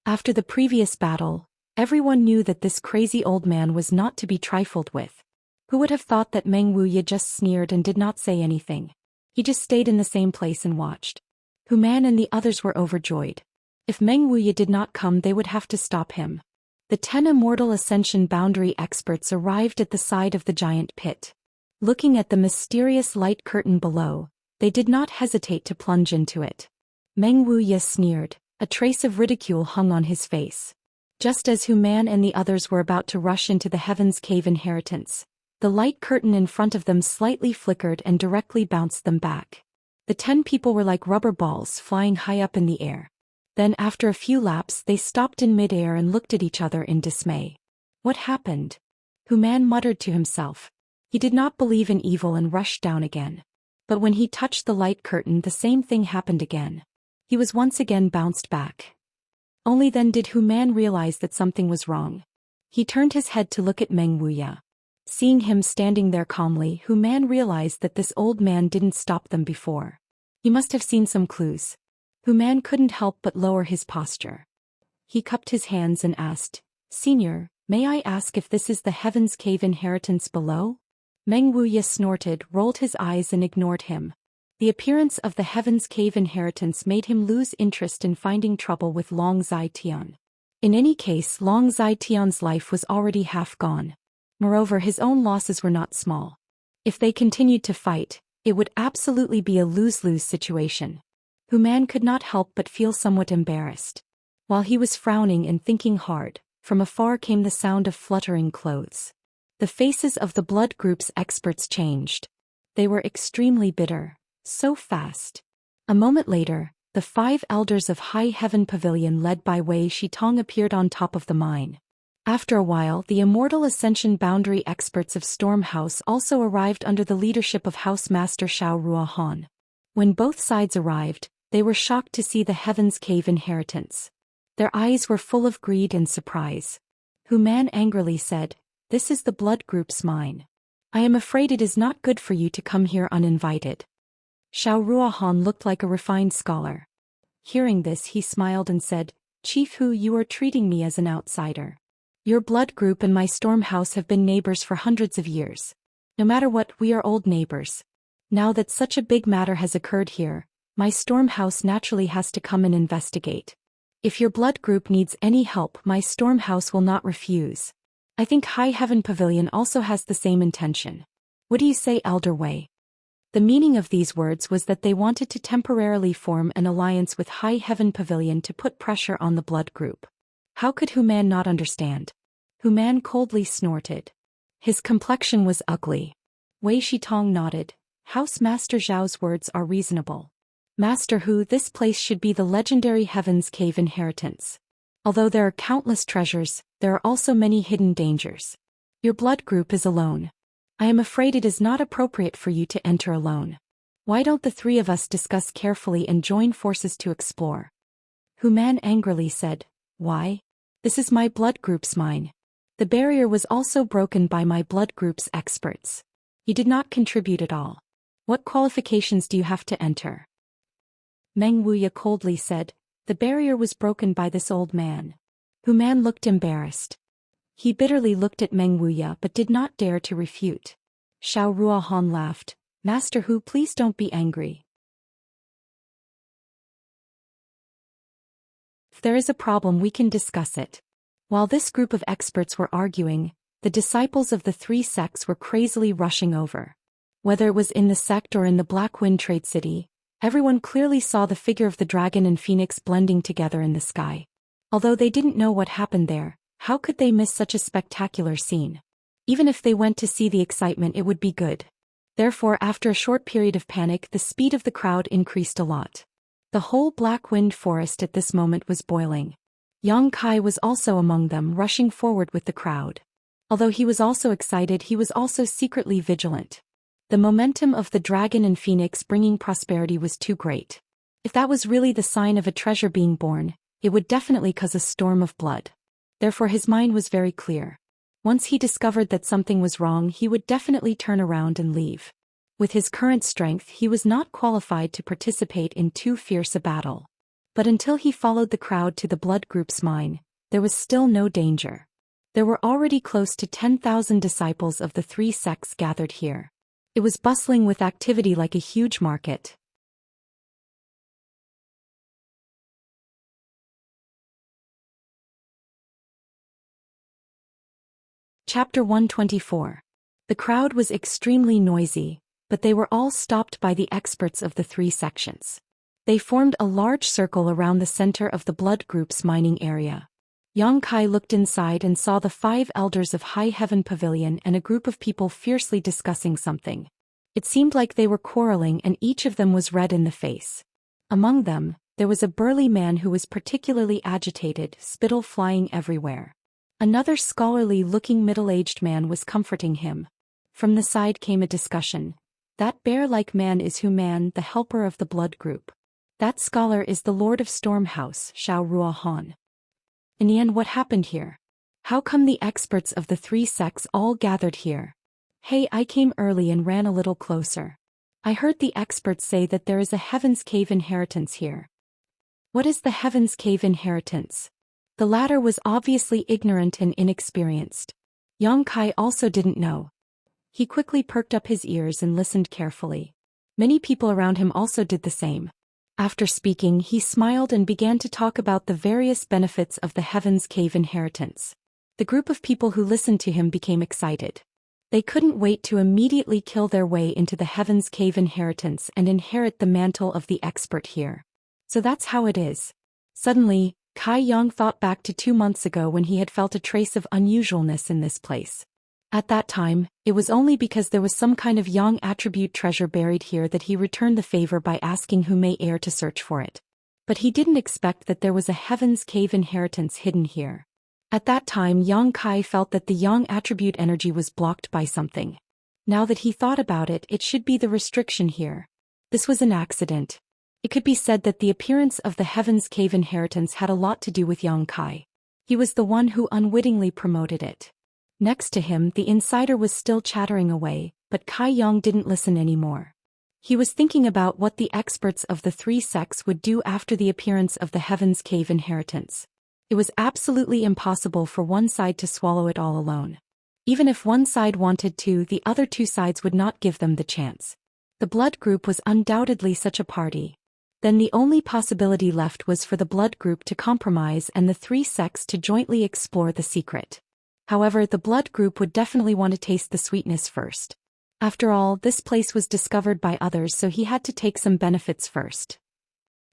After the previous battle, everyone knew that this crazy old man was not to be trifled with. Who would have thought that Meng Wuya just sneered and did not say anything? He just stayed in the same place and watched. Human and the others were overjoyed. If Meng Wuya did not come, they would have to stop him. The 10 Immortal Ascension Boundary experts arrived at the side of the giant pit. Looking at the mysterious light curtain below, they did not hesitate to plunge into it. Meng Wuya sneered, a trace of ridicule hung on his face. Just as Human and the others were about to rush into the Heaven's Cave inheritance, the light curtain in front of them slightly flickered and directly bounced them back. The 10 people were like rubber balls flying high up in the air. Then after a few laps they stopped in mid-air and looked at each other in dismay. What happened? Human muttered to himself. He did not believe in evil and rushed down again. But when he touched the light curtain, the same thing happened again. He was once again bounced back. Only then did Human realize that something was wrong. He turned his head to look at Meng Wuya. Seeing him standing there calmly, Human realized that this old man didn't stop them before. He must have seen some clues. Human couldn't help but lower his posture. He cupped his hands and asked, "Senior, may I ask if this is the Heaven's Cave inheritance below?" Meng Wuya snorted, rolled his eyes and ignored him. The appearance of the Heaven's Cave inheritance made him lose interest in finding trouble with Long Zai Tian. In any case, Long Zai Tian's life was already half gone. Moreover, his own losses were not small. If they continued to fight, it would absolutely be a lose-lose situation. Human could not help but feel somewhat embarrassed. While he was frowning and thinking hard, from afar came the sound of fluttering clothes. The faces of the Blood Group's experts changed. They were extremely bitter. So fast. A moment later, the 5 elders of High Heaven Pavilion led by Wei Shitong appeared on top of the mine. After a while, the Immortal Ascension Boundary experts of Storm House also arrived under the leadership of House Master Xiao Ruohan. When both sides arrived, they were shocked to see the Heaven's Cave inheritance. Their eyes were full of greed and surprise. Human angrily said, "This is the Blood Group's mine. I am afraid it is not good for you to come here uninvited." Xiao Ruohan looked like a refined scholar. Hearing this, he smiled and said, "Chief Hu, you are treating me as an outsider. Your Blood Group and my Storm House have been neighbors for hundreds of years. No matter what, we are old neighbors. Now that such a big matter has occurred here, my Storm House naturally has to come and investigate. If your Blood Group needs any help, my Storm House will not refuse. I think High Heaven Pavilion also has the same intention. What do you say, Elder Wei?" The meaning of these words was that they wanted to temporarily form an alliance with High Heaven Pavilion to put pressure on the Blood Group. How could Human not understand? Human coldly snorted. His complexion was ugly. Wei Shitong nodded. House Master Zhao's words are reasonable. Master Hu, this place should be the legendary Heaven's Cave inheritance. Although there are countless treasures, there are also many hidden dangers. Your Blood Group is alone. I am afraid it is not appropriate for you to enter alone. Why don't the 3 of us discuss carefully and join forces to explore?" Human angrily said, "Why? This is my Blood Group's mine. The barrier was also broken by my Blood Group's experts. You did not contribute at all. What qualifications do you have to enter?" Meng Wuya coldly said, "The barrier was broken by this old man." Human looked embarrassed. He bitterly looked at Meng Wuya but did not dare to refute. Xiao Ruohan laughed. "Master Hu, please don't be angry. If there is a problem, we can discuss it." While this group of experts were arguing, the disciples of the 3 sects were crazily rushing over. Whether it was in the sect or in the Black Wind Trade City, everyone clearly saw the figure of the dragon and phoenix blending together in the sky. Although they didn't know what happened there, how could they miss such a spectacular scene? Even if they went to see the excitement, it would be good. Therefore, after a short period of panic, the speed of the crowd increased a lot. The whole Black Wind Forest at this moment was boiling. Yang Kai was also among them, rushing forward with the crowd. Although he was also excited, he was also secretly vigilant. The momentum of the dragon and phoenix bringing prosperity was too great. If that was really the sign of a treasure being born, it would definitely cause a storm of blood. Therefore his mind was very clear. Once he discovered that something was wrong, he would definitely turn around and leave. With his current strength, he was not qualified to participate in too fierce a battle. But until he followed the crowd to the blood group's mine, there was still no danger. There were already close to 10,000 disciples of the three sects gathered here. It was bustling with activity like a huge market. Chapter 124. The crowd was extremely noisy, but they were all stopped by the experts of the three sections. They formed a large circle around the center of the blood group's mining area. Yang Kai looked inside and saw the 5 elders of High Heaven Pavilion and a group of people fiercely discussing something. It seemed like they were quarreling, and each of them was red in the face. Among them, there was a burly man who was particularly agitated, spittle flying everywhere. Another scholarly-looking middle-aged man was comforting him. From the side came a discussion. That bear-like man is Hu Man, the helper of the blood group. That scholar is the Lord of Stormhouse, Xiao Ruohan. In the end, what happened here? How come the experts of the three sects all gathered here? Hey, I came early and ran a little closer. I heard the experts say that there is a Heaven's Cave inheritance here. What is the Heaven's Cave inheritance? The latter was obviously ignorant and inexperienced. Yang Kai also didn't know. He quickly perked up his ears and listened carefully. Many people around him also did the same. After speaking, he smiled and began to talk about the various benefits of the Heaven's Cave inheritance. The group of people who listened to him became excited. They couldn't wait to immediately kill their way into the Heaven's Cave inheritance and inherit the mantle of the expert here. So that's how it is. Suddenly, Kai Yang thought back to 2 months ago when he had felt a trace of unusualness in this place. At that time, it was only because there was some kind of Yang attribute treasure buried here that he returned the favor by asking who may air to search for it. But he didn't expect that there was a Heaven's Cave inheritance hidden here. At that time, Yang Kai felt that the Yang attribute energy was blocked by something. Now that he thought about it, it should be the restriction here. This was an accident. It could be said that the appearance of the Heaven's Cave inheritance had a lot to do with Yang Kai. He was the one who unwittingly promoted it. Next to him, the insider was still chattering away, but Kai Yang didn't listen anymore. He was thinking about what the experts of the three sects would do after the appearance of the Heaven's Cave inheritance. It was absolutely impossible for one side to swallow it all alone. Even if one side wanted to, the other two sides would not give them the chance. The blood group was undoubtedly such a party. Then the only possibility left was for the blood group to compromise and the three sects to jointly explore the secret. However, the blood group would definitely want to taste the sweetness first. After all, this place was discovered by others, so he had to take some benefits first.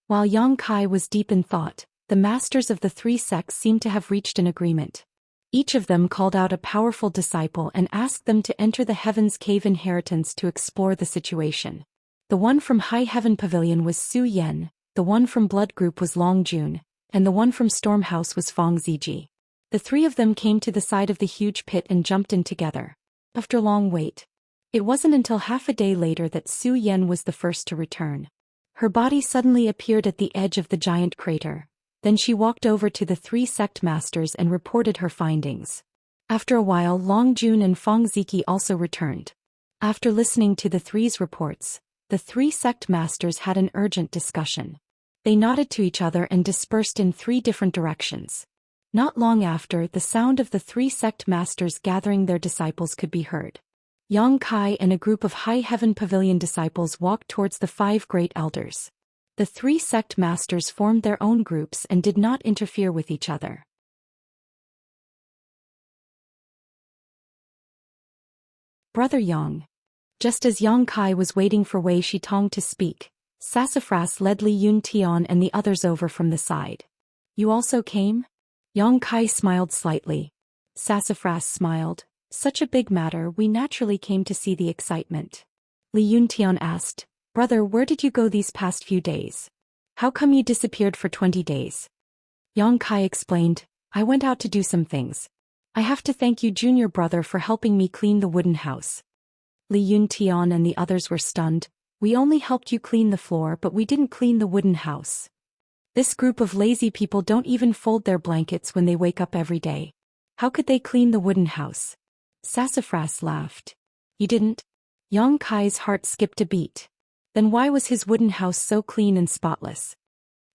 While Yang Kai was deep in thought, the masters of the three sects seemed to have reached an agreement. Each of them called out a powerful disciple and asked them to enter the Heaven's Cave inheritance to explore the situation. The one from High Heaven Pavilion was Zhou Xian, the one from Blood Group was Long Jun, and the one from Stormhouse was Fang Ziji. The three of them came to the side of the huge pit and jumped in together. After a long wait. It wasn't until half a day later that Zhou Xian was the first to return. Her body suddenly appeared at the edge of the giant crater. Then she walked over to the three sect masters and reported her findings. After a while, Long Jun and Fang Ziji also returned. After listening to the three's reports, the three sect masters had an urgent discussion. They nodded to each other and dispersed in 3 different directions. Not long after, the sound of the three sect masters gathering their disciples could be heard. Yang Kai and a group of High Heaven Pavilion disciples walked towards the 5 great elders. The three sect masters formed their own groups and did not interfere with each other. Brother Yang. Just as Yang Kai was waiting for Wei Shitong to speak, Sassafras led Li Yun Tian and the others over from the side. You also came? Yang Kai smiled slightly. Sassafras smiled. Such a big matter, we naturally came to see the excitement. Li Yun Tian asked, Brother, where did you go these past few days? How come you disappeared for 20 days? Yang Kai explained, I went out to do some things. I have to thank you, junior brother, for helping me clean the wooden house. Li Yun Tian and the others were stunned. We only helped you clean the floor, but we didn't clean the wooden house. This group of lazy people don't even fold their blankets when they wake up every day. How could they clean the wooden house? Sassafras laughed. You didn't? Yang Kai's heart skipped a beat. Then why was his wooden house so clean and spotless?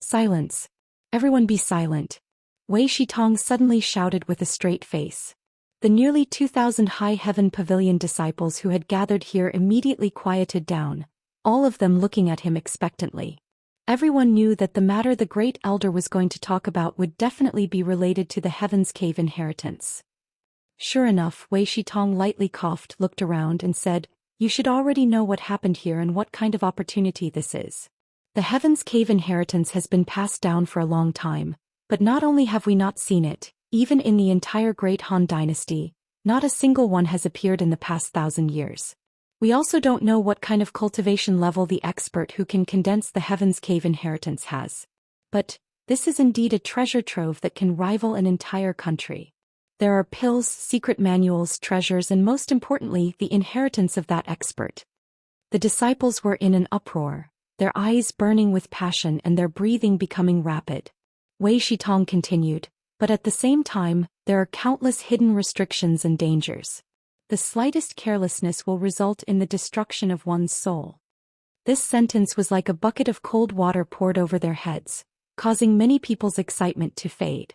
Silence. Everyone be silent. Wei Shitong suddenly shouted with a straight face. The nearly 2,000 High Heaven Pavilion disciples who had gathered here immediately quieted down, all of them looking at him expectantly. Everyone knew that the matter the Great Elder was going to talk about would definitely be related to the Heaven's Cave inheritance. Sure enough, Wei Shitong lightly coughed, looked around and said, "You should already know what happened here and what kind of opportunity this is. The Heaven's Cave inheritance has been passed down for a long time, but not only have we not seen it, even in the entire Great Han Dynasty, not a single one has appeared in the past 1,000 years. We also don't know what kind of cultivation level the expert who can condense the Heaven's Cave inheritance has. But this is indeed a treasure trove that can rival an entire country. There are pills, secret manuals, treasures, and most importantly, the inheritance of that expert." The disciples were in an uproar, their eyes burning with passion and their breathing becoming rapid. Wei Shitong continued, "But at the same time, there are countless hidden restrictions and dangers. The slightest carelessness will result in the destruction of one's soul." This sentence was like a bucket of cold water poured over their heads, causing many people's excitement to fade.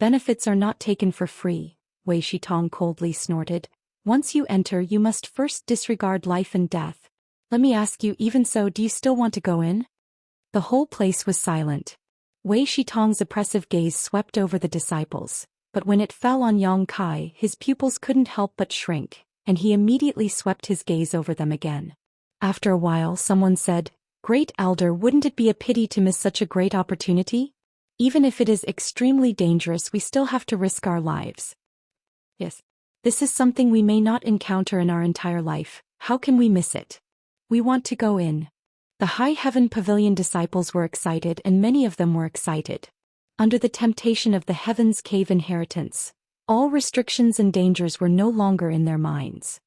"Benefits are not taken for free," Wei Shitong coldly snorted. "Once you enter, you must first disregard life and death. Let me ask you, even so, do you still want to go in?" The whole place was silent. Wei Shitong's oppressive gaze swept over the disciples, but when it fell on Yang Kai, his pupils couldn't help but shrink, and he immediately swept his gaze over them again. After a while, someone said, "Great Elder, wouldn't it be a pity to miss such a great opportunity? Even if it is extremely dangerous, we still have to risk our lives." "Yes. This is something we may not encounter in our entire life. How can we miss it? We want to go in." The High Heaven Pavilion disciples were excited, and many of them were excited. Under the temptation of the Heaven's Cave inheritance, all restrictions and dangers were no longer in their minds.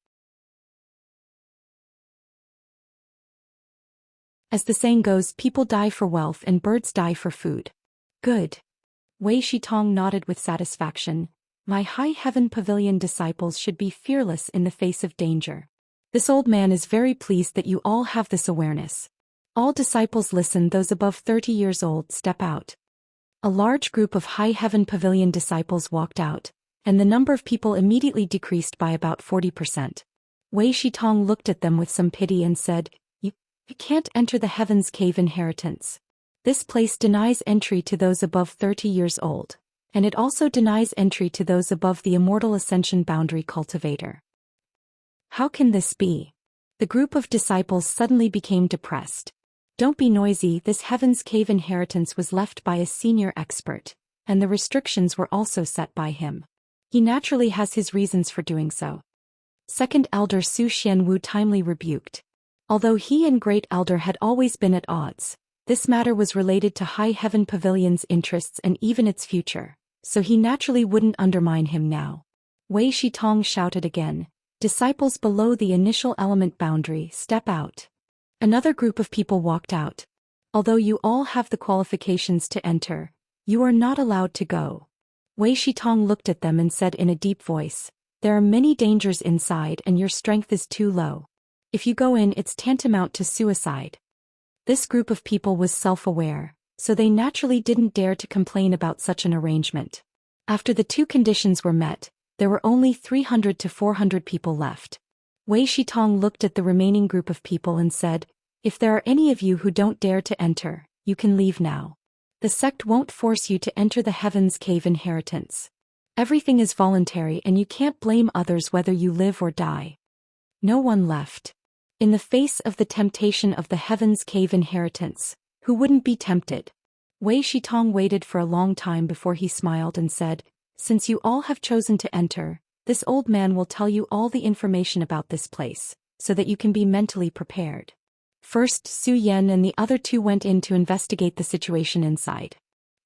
As the saying goes, people die for wealth and birds die for food. Good. Wei Shitong nodded with satisfaction. My High Heaven Pavilion disciples should be fearless in the face of danger. This old man is very pleased that you all have this awareness. All disciples listen. Those above 30 years old step out. A large group of High Heaven Pavilion disciples walked out, and the number of people immediately decreased by about 40%. Wei Shitong looked at them with some pity and said, You can't enter the Heaven's Cave inheritance. This place denies entry to those above 30 years old, and it also denies entry to those above the Immortal Ascension Boundary Cultivator." How can this be? The group of disciples suddenly became depressed. "Don't be noisy, this Heaven's Cave inheritance was left by a senior expert, and the restrictions were also set by him. He naturally has his reasons for doing so." Second Elder Zhou Xian Wu timely rebuked. Although he and Great Elder had always been at odds, this matter was related to High Heaven Pavilion's interests and even its future, so he naturally wouldn't undermine him now. Wei Shitong shouted again, "Disciples below the initial element boundary, step out." Another group of people walked out. "Although you all have the qualifications to enter, you are not allowed to go." Wei Shitong looked at them and said in a deep voice, "There are many dangers inside and your strength is too low. If you go in, it's tantamount to suicide." This group of people was self-aware, so they naturally didn't dare to complain about such an arrangement. After the two conditions were met, there were only 300 to 400 people left. Wei Shitong looked at the remaining group of people and said, "If there are any of you who don't dare to enter, you can leave now. The sect won't force you to enter the Heaven's Cave inheritance. Everything is voluntary and you can't blame others whether you live or die." No one left. In the face of the temptation of the Heaven's Cave inheritance, who wouldn't be tempted? Wei Shitong waited for a long time before he smiled and said, "Since you all have chosen to enter, this old man will tell you all the information about this place, so that you can be mentally prepared." First, Zhou Xian and the other two went in to investigate the situation inside.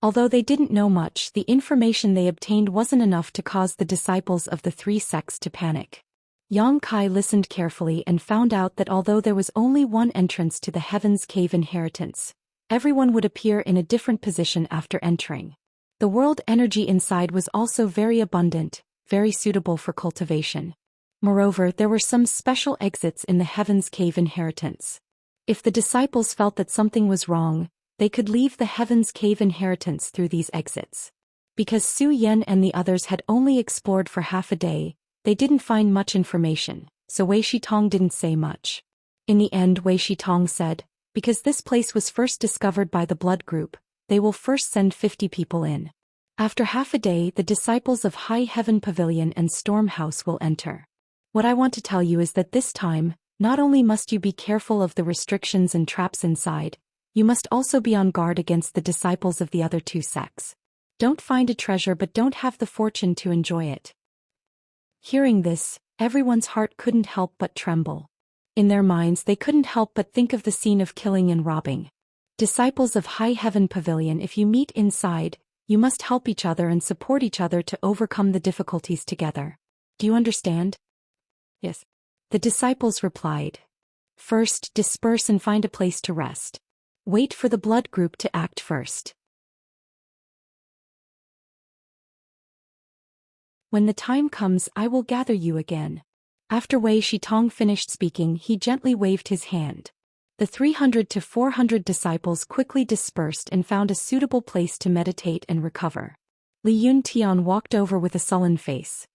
Although they didn't know much, the information they obtained wasn't enough to cause the disciples of the three sects to panic. Yang Kai listened carefully and found out that although there was only one entrance to the Heaven's Cave inheritance, Everyone would appear in a different position after entering. The world energy inside was also very abundant, very suitable for cultivation. Moreover, there were some special exits in the Heaven's Cave inheritance. If the disciples felt that something was wrong, they could leave the Heaven's Cave inheritance through these exits. Because Zhou Xian and the others had only explored for half a day, they didn't find much information, so Wei Shitong didn't say much. In the end, Wei Shitong said, because this place was first discovered by the blood group, they will first send 50 people in. After half a day, the disciples of High Heaven Pavilion and Storm House will enter. What I want to tell you is that this time, not only must you be careful of the restrictions and traps inside, you must also be on guard against the disciples of the other two sects. Don't find a treasure but don't have the fortune to enjoy it. Hearing this, everyone's heart couldn't help but tremble. In their minds they couldn't help but think of the scene of killing and robbing. Disciples of High Heaven Pavilion, if you meet inside, you must help each other and support each other to overcome the difficulties together. Do you understand? Yes. The disciples replied. First, disperse and find a place to rest. Wait for the blood group to act first. When the time comes, I will gather you again. After Wei Shitong finished speaking, he gently waved his hand. The 300 to 400 disciples quickly dispersed and found a suitable place to meditate and recover. Li Yuntian walked over with a sullen face.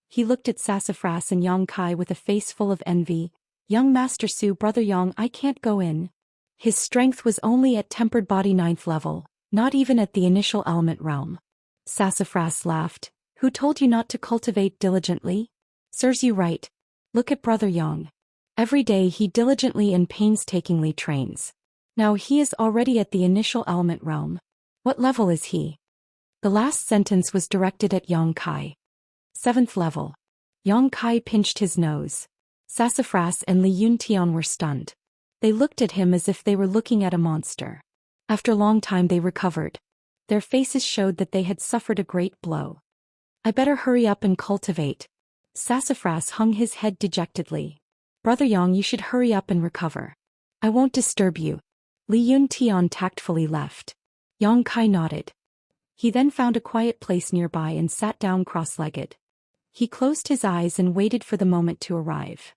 He looked at Sassafras and Yang Kai with a face full of envy. Young Master Su, Brother Yang, I can't go in. His strength was only at tempered body 9th level, not even at the initial element realm. Sassafras laughed. Who told you not to cultivate diligently? Serves you right. Look at Brother Yang. Every day he diligently and painstakingly trains. Now he is already at the initial element realm. What level is he? The last sentence was directed at Yang Kai. 7th level. Yang Kai pinched his nose. Sassafras and Li Yuntian were stunned. They looked at him as if they were looking at a monster. After a long time they recovered. Their faces showed that they had suffered a great blow. I better hurry up and cultivate. Sassafras hung his head dejectedly. Brother Yang, you should hurry up and recover. I won't disturb you. Li Yuntian tactfully left. Yang Kai nodded. He then found a quiet place nearby and sat down cross-legged. He closed his eyes and waited for the moment to arrive.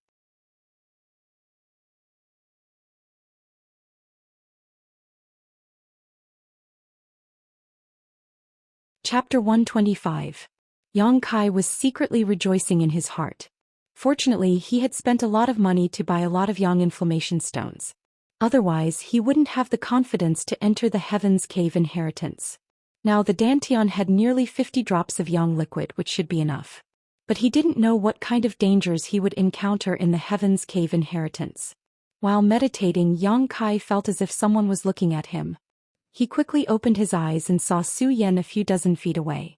Chapter 125. Yang Kai was secretly rejoicing in his heart. Fortunately, he had spent a lot of money to buy a lot of Yang inflammation stones. Otherwise, he wouldn't have the confidence to enter the Heaven's Cave inheritance. Now the Dantian had nearly 50 drops of Yang liquid, which should be enough. But he didn't know what kind of dangers he would encounter in the Heaven's Cave inheritance. While meditating, Yang Kai felt as if someone was looking at him. He quickly opened his eyes and saw Zhou Xian a few dozen feet away.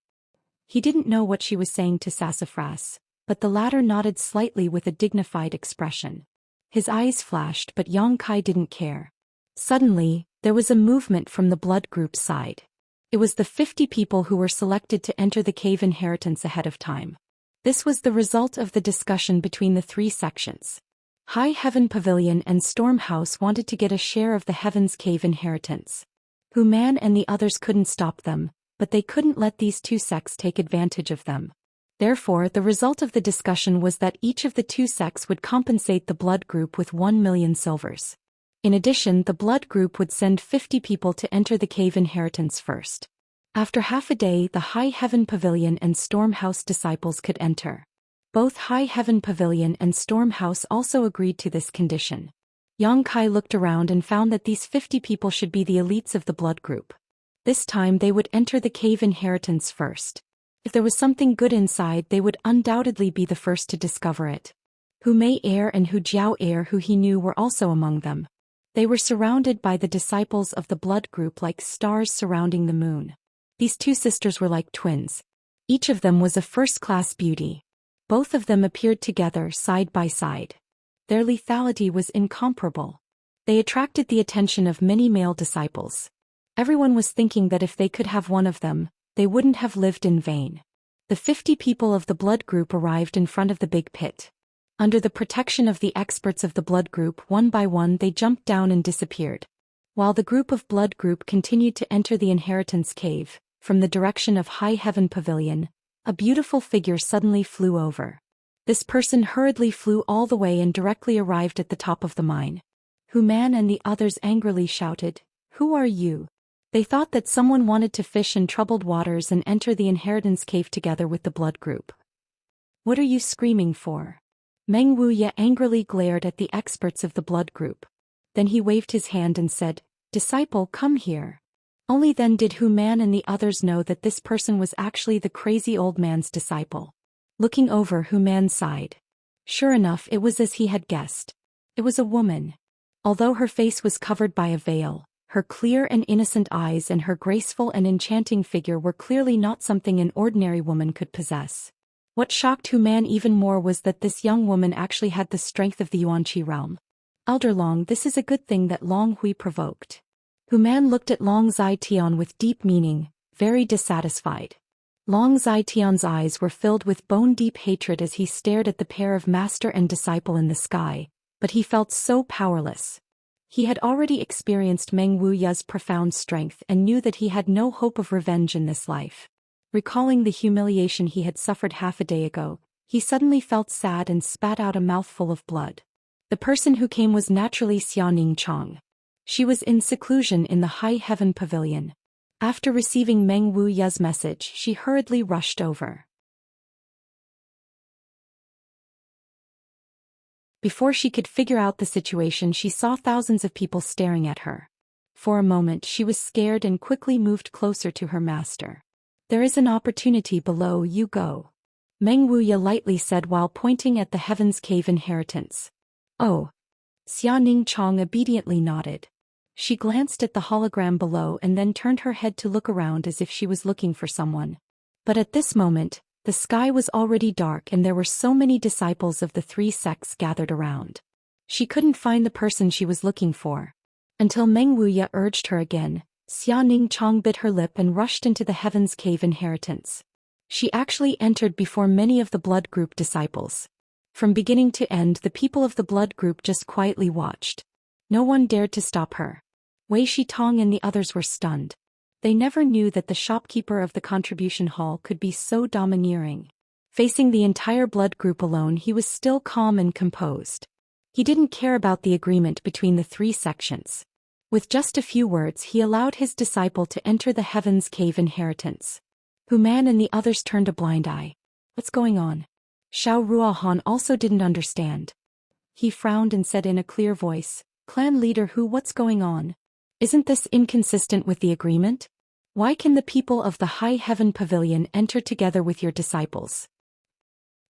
He didn't know what she was saying to Sassafras, but the latter nodded slightly with a dignified expression. His eyes flashed, but Yang Kai didn't care. Suddenly, there was a movement from the blood group's side. It was the 50 people who were selected to enter the cave inheritance ahead of time. This was the result of the discussion between the three sections. High Heaven Pavilion and Storm House wanted to get a share of the Heaven's Cave inheritance. Human and the others couldn't stop them, but they couldn't let these two sects take advantage of them. Therefore, the result of the discussion was that each of the two sects would compensate the blood group with 1 million silvers. In addition, the blood group would send 50 people to enter the cave inheritance first. After half a day, the High Heaven Pavilion and Storm House disciples could enter. Both High Heaven Pavilion and Storm House also agreed to this condition. Yang Kai looked around and found that these 50 people should be the elites of the blood group. This time they would enter the cave inheritance first. If there was something good inside, they would undoubtedly be the first to discover it. Hu Mei Air and Hu Jiao Air, who he knew, were also among them. They were surrounded by the disciples of the blood group like stars surrounding the moon. These two sisters were like twins. Each of them was a first-class beauty. Both of them appeared together side by side. Their lethality was incomparable. They attracted the attention of many male disciples. Everyone was thinking that if they could have one of them, they wouldn't have lived in vain. The 50 people of the blood group arrived in front of the big pit. Under the protection of the experts of the blood group, one by one they jumped down and disappeared. While the group of blood group continued to enter the inheritance cave, from the direction of High Heaven Pavilion, a beautiful figure suddenly flew over. This person hurriedly flew all the way and directly arrived at the top of the mine. Human and the others angrily shouted, "Who are you?" They thought that someone wanted to fish in troubled waters and enter the inheritance cave together with the blood group. "What are you screaming for?" Meng Wuya angrily glared at the experts of the blood group. Then he waved his hand and said, "Disciple, come here." Only then did Human and the others know that this person was actually the crazy old man's disciple. Looking over, Human sighed. Sure enough, it was as he had guessed. It was a woman. Although her face was covered by a veil, her clear and innocent eyes and her graceful and enchanting figure were clearly not something an ordinary woman could possess. What shocked Human even more was that this young woman actually had the strength of the Yuanqi realm. Elder Long, this is a good thing that Long Hui provoked. Human looked at Long Zai-Tian with deep meaning, very dissatisfied. Long Zai-Tian's eyes were filled with bone-deep hatred as he stared at the pair of master and disciple in the sky, but he felt so powerless. He had already experienced Meng Wuya's profound strength and knew that he had no hope of revenge in this life. Recalling the humiliation he had suffered half a day ago, he suddenly felt sad and spat out a mouthful of blood. The person who came was naturally Xianing Chong. She was in seclusion in the High Heaven Pavilion. After receiving Meng Wuya's message, she hurriedly rushed over. Before she could figure out the situation, she saw thousands of people staring at her. For a moment she was scared and quickly moved closer to her master. "There is an opportunity below, you go," Meng Wuya lightly said while pointing at the Heaven's Cave inheritance. "Oh." Xianing Chong obediently nodded. She glanced at the hologram below and then turned her head to look around as if she was looking for someone. But at this moment, the sky was already dark and there were so many disciples of the three sects gathered around. She couldn't find the person she was looking for. Until Meng Wuya urged her again, Xianing Chong bit her lip and rushed into the Heaven's Cave inheritance. She actually entered before many of the blood group disciples. From beginning to end, the people of the blood group just quietly watched. No one dared to stop her. Wei Shitong and the others were stunned. They never knew that the shopkeeper of the contribution hall could be so domineering. Facing the entire blood group alone, he was still calm and composed. He didn't care about the agreement between the three sections. With just a few words, he allowed his disciple to enter the Heaven's Cave inheritance. Human and the others turned a blind eye. What's going on? Xiao Ruohan also didn't understand. He frowned and said in a clear voice, "Clan leader Hu, what's going on? Isn't this inconsistent with the agreement? Why can the people of the High Heaven Pavilion enter together with your disciples?"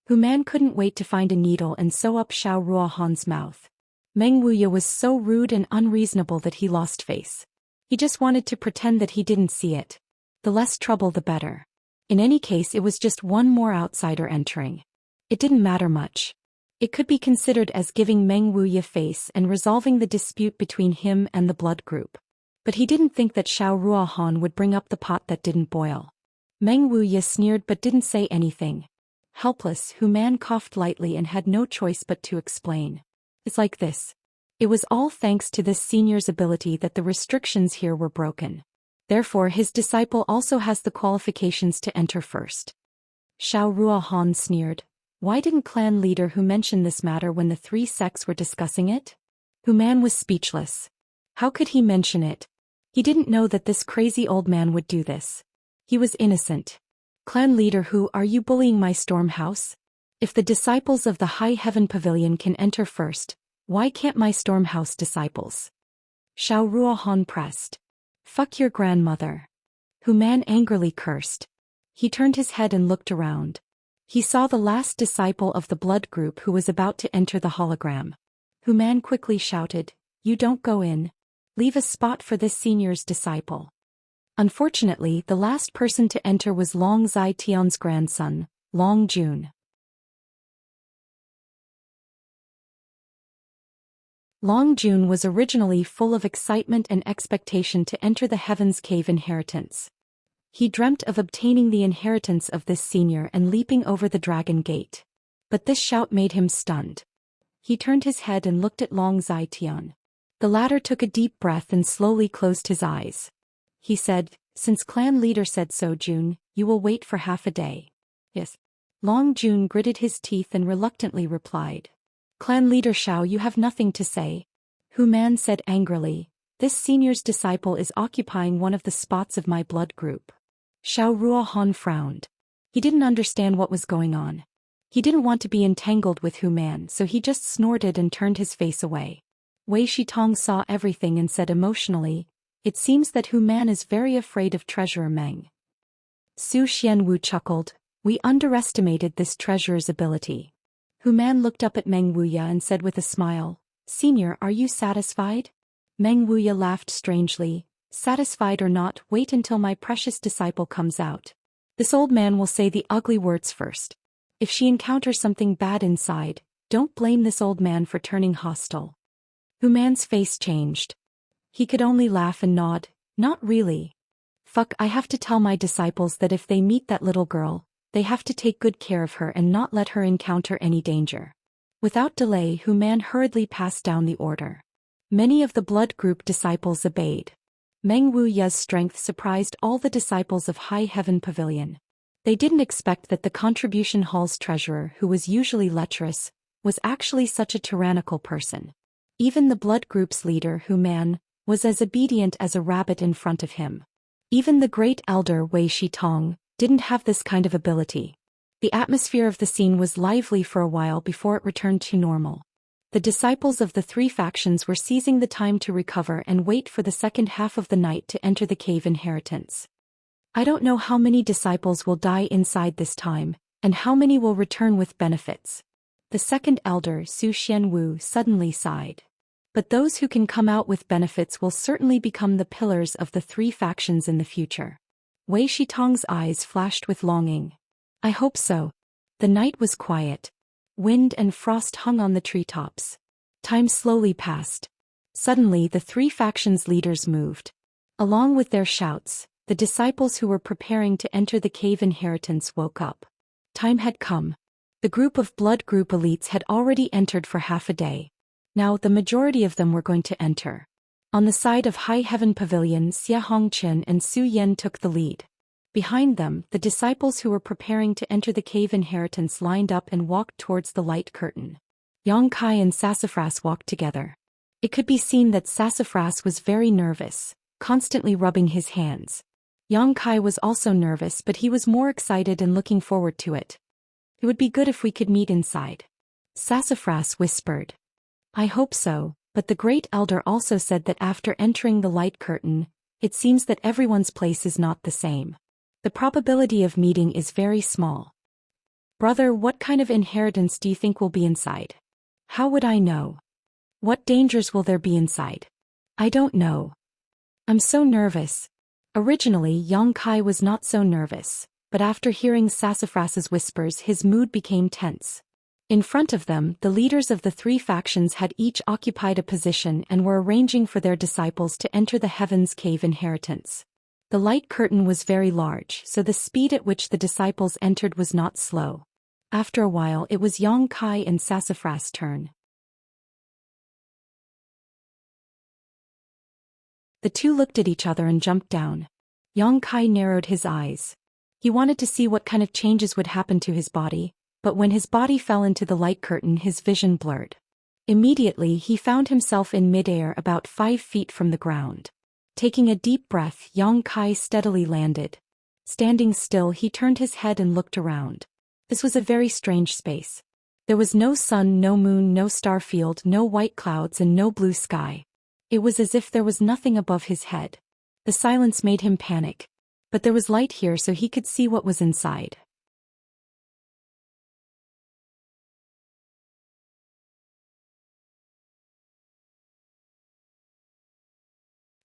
Human couldn't wait to find a needle and sew up Xiao Ruohan's mouth. Meng Wuya was so rude and unreasonable that he lost face. He just wanted to pretend that he didn't see it. The less trouble the better. In any case, it was just one more outsider entering. It didn't matter much. It could be considered as giving Meng Wuya face and resolving the dispute between him and the blood group. But he didn't think that Xiao Ruohan would bring up the pot that didn't boil. Meng Wuya sneered but didn't say anything. Helpless, Human coughed lightly and had no choice but to explain. "It's like this. It was all thanks to this senior's ability that the restrictions here were broken. Therefore his disciple also has the qualifications to enter first." Xiao Ruohan sneered. Why didn't clan leader Hu mention this matter when the three sects were discussing it? Human was speechless. How could he mention it? He didn't know that this crazy old man would do this. He was innocent. "Clan leader Hu, are you bullying my storm house? If the disciples of the High Heaven Pavilion can enter first, why can't my storm house disciples?" Xiao Ruohan pressed. "Fuck your grandmother." Human angrily cursed. He turned his head and looked around. He saw the last disciple of the blood group who was about to enter the hologram. Human quickly shouted, "You don't go in. Leave a spot for this senior's disciple." Unfortunately, the last person to enter was Long Zai-Tian's grandson, Long Jun. Long Jun was originally full of excitement and expectation to enter the Heaven's Cave inheritance. He dreamt of obtaining the inheritance of this senior and leaping over the dragon gate. But this shout made him stunned. He turned his head and looked at Long Zai-Tian. The latter took a deep breath and slowly closed his eyes. He said, "Since clan leader said so, June, you will wait for half a day." "Yes." Long June gritted his teeth and reluctantly replied. "Clan leader Shao, you have nothing to say." Hu Man said angrily, "This senior's disciple is occupying one of the spots of my blood group." Shao Ruohan frowned. He didn't understand what was going on. He didn't want to be entangled with Hu Man, so he just snorted and turned his face away. Wei Shitong saw everything and said emotionally, "It seems that Hu Man is very afraid of Treasurer Meng." Zhou Xian Wu chuckled, "We underestimated this treasurer's ability." Hu Man looked up at Meng Wuya and said with a smile, "Senior, are you satisfied?" Meng Wuya laughed strangely, "Satisfied or not, wait until my precious disciple comes out. This old man will say the ugly words first. If she encounters something bad inside, don't blame this old man for turning hostile." Hu Man's face changed. He could only laugh and nod, "Not really. Fuck, I have to tell my disciples that if they meet that little girl, they have to take good care of her and not let her encounter any danger." Without delay, Hu Man hurriedly passed down the order. Many of the blood group disciples obeyed. Meng Wu Ya's strength surprised all the disciples of High Heaven Pavilion. They didn't expect that the Contribution Hall's treasurer, who was usually lecherous, was actually such a tyrannical person. Even the blood group's leader, Hu Man, was as obedient as a rabbit in front of him. Even the great elder Wei Shitong didn't have this kind of ability. The atmosphere of the scene was lively for a while before it returned to normal. The disciples of the three factions were seizing the time to recover and wait for the second half of the night to enter the cave inheritance. "I don't know how many disciples will die inside this time, and how many will return with benefits." The second elder, Zhou Xian Wu, suddenly sighed. "But those who can come out with benefits will certainly become the pillars of the three factions in the future." Wei Shitong's eyes flashed with longing. "I hope so." The night was quiet. Wind and frost hung on the treetops. Time slowly passed. Suddenly the three factions' leaders moved. Along with their shouts, the disciples who were preparing to enter the cave inheritance woke up. Time had come. The group of blood group elites had already entered for half a day. Now the majority of them were going to enter. On the side of High Heaven Pavilion, Xia Hongqian and Su Yen took the lead. Behind them, the disciples who were preparing to enter the cave inheritance lined up and walked towards the light curtain. Yang Kai and Sassafras walked together. It could be seen that Sassafras was very nervous, constantly rubbing his hands. Yang Kai was also nervous, but he was more excited and looking forward to it. "It would be good if we could meet inside," Sassafras whispered. "I hope so," but the great elder also said that after entering the light curtain, it seems that everyone's place is not the same. The probability of meeting is very small. "Brother, what kind of inheritance do you think will be inside?" "How would I know? What dangers will there be inside?" "I don't know. I'm so nervous." Originally, Yang Kai was not so nervous, but after hearing Sassafras's whispers, his mood became tense. In front of them, the leaders of the three factions had each occupied a position and were arranging for their disciples to enter the Heaven's Cave inheritance. The light curtain was very large, so the speed at which the disciples entered was not slow. After a while, it was Yang Kai and Sassafras' turn. The two looked at each other and jumped down. Yang Kai narrowed his eyes. He wanted to see what kind of changes would happen to his body, but when his body fell into the light curtain, his vision blurred. Immediately, he found himself in midair about 5 feet from the ground. Taking a deep breath, Yang Kai steadily landed. Standing still, he turned his head and looked around. This was a very strange space. There was no sun, no moon, no star field, no white clouds, and no blue sky. It was as if there was nothing above his head. The silence made him panic. But there was light here, so he could see what was inside.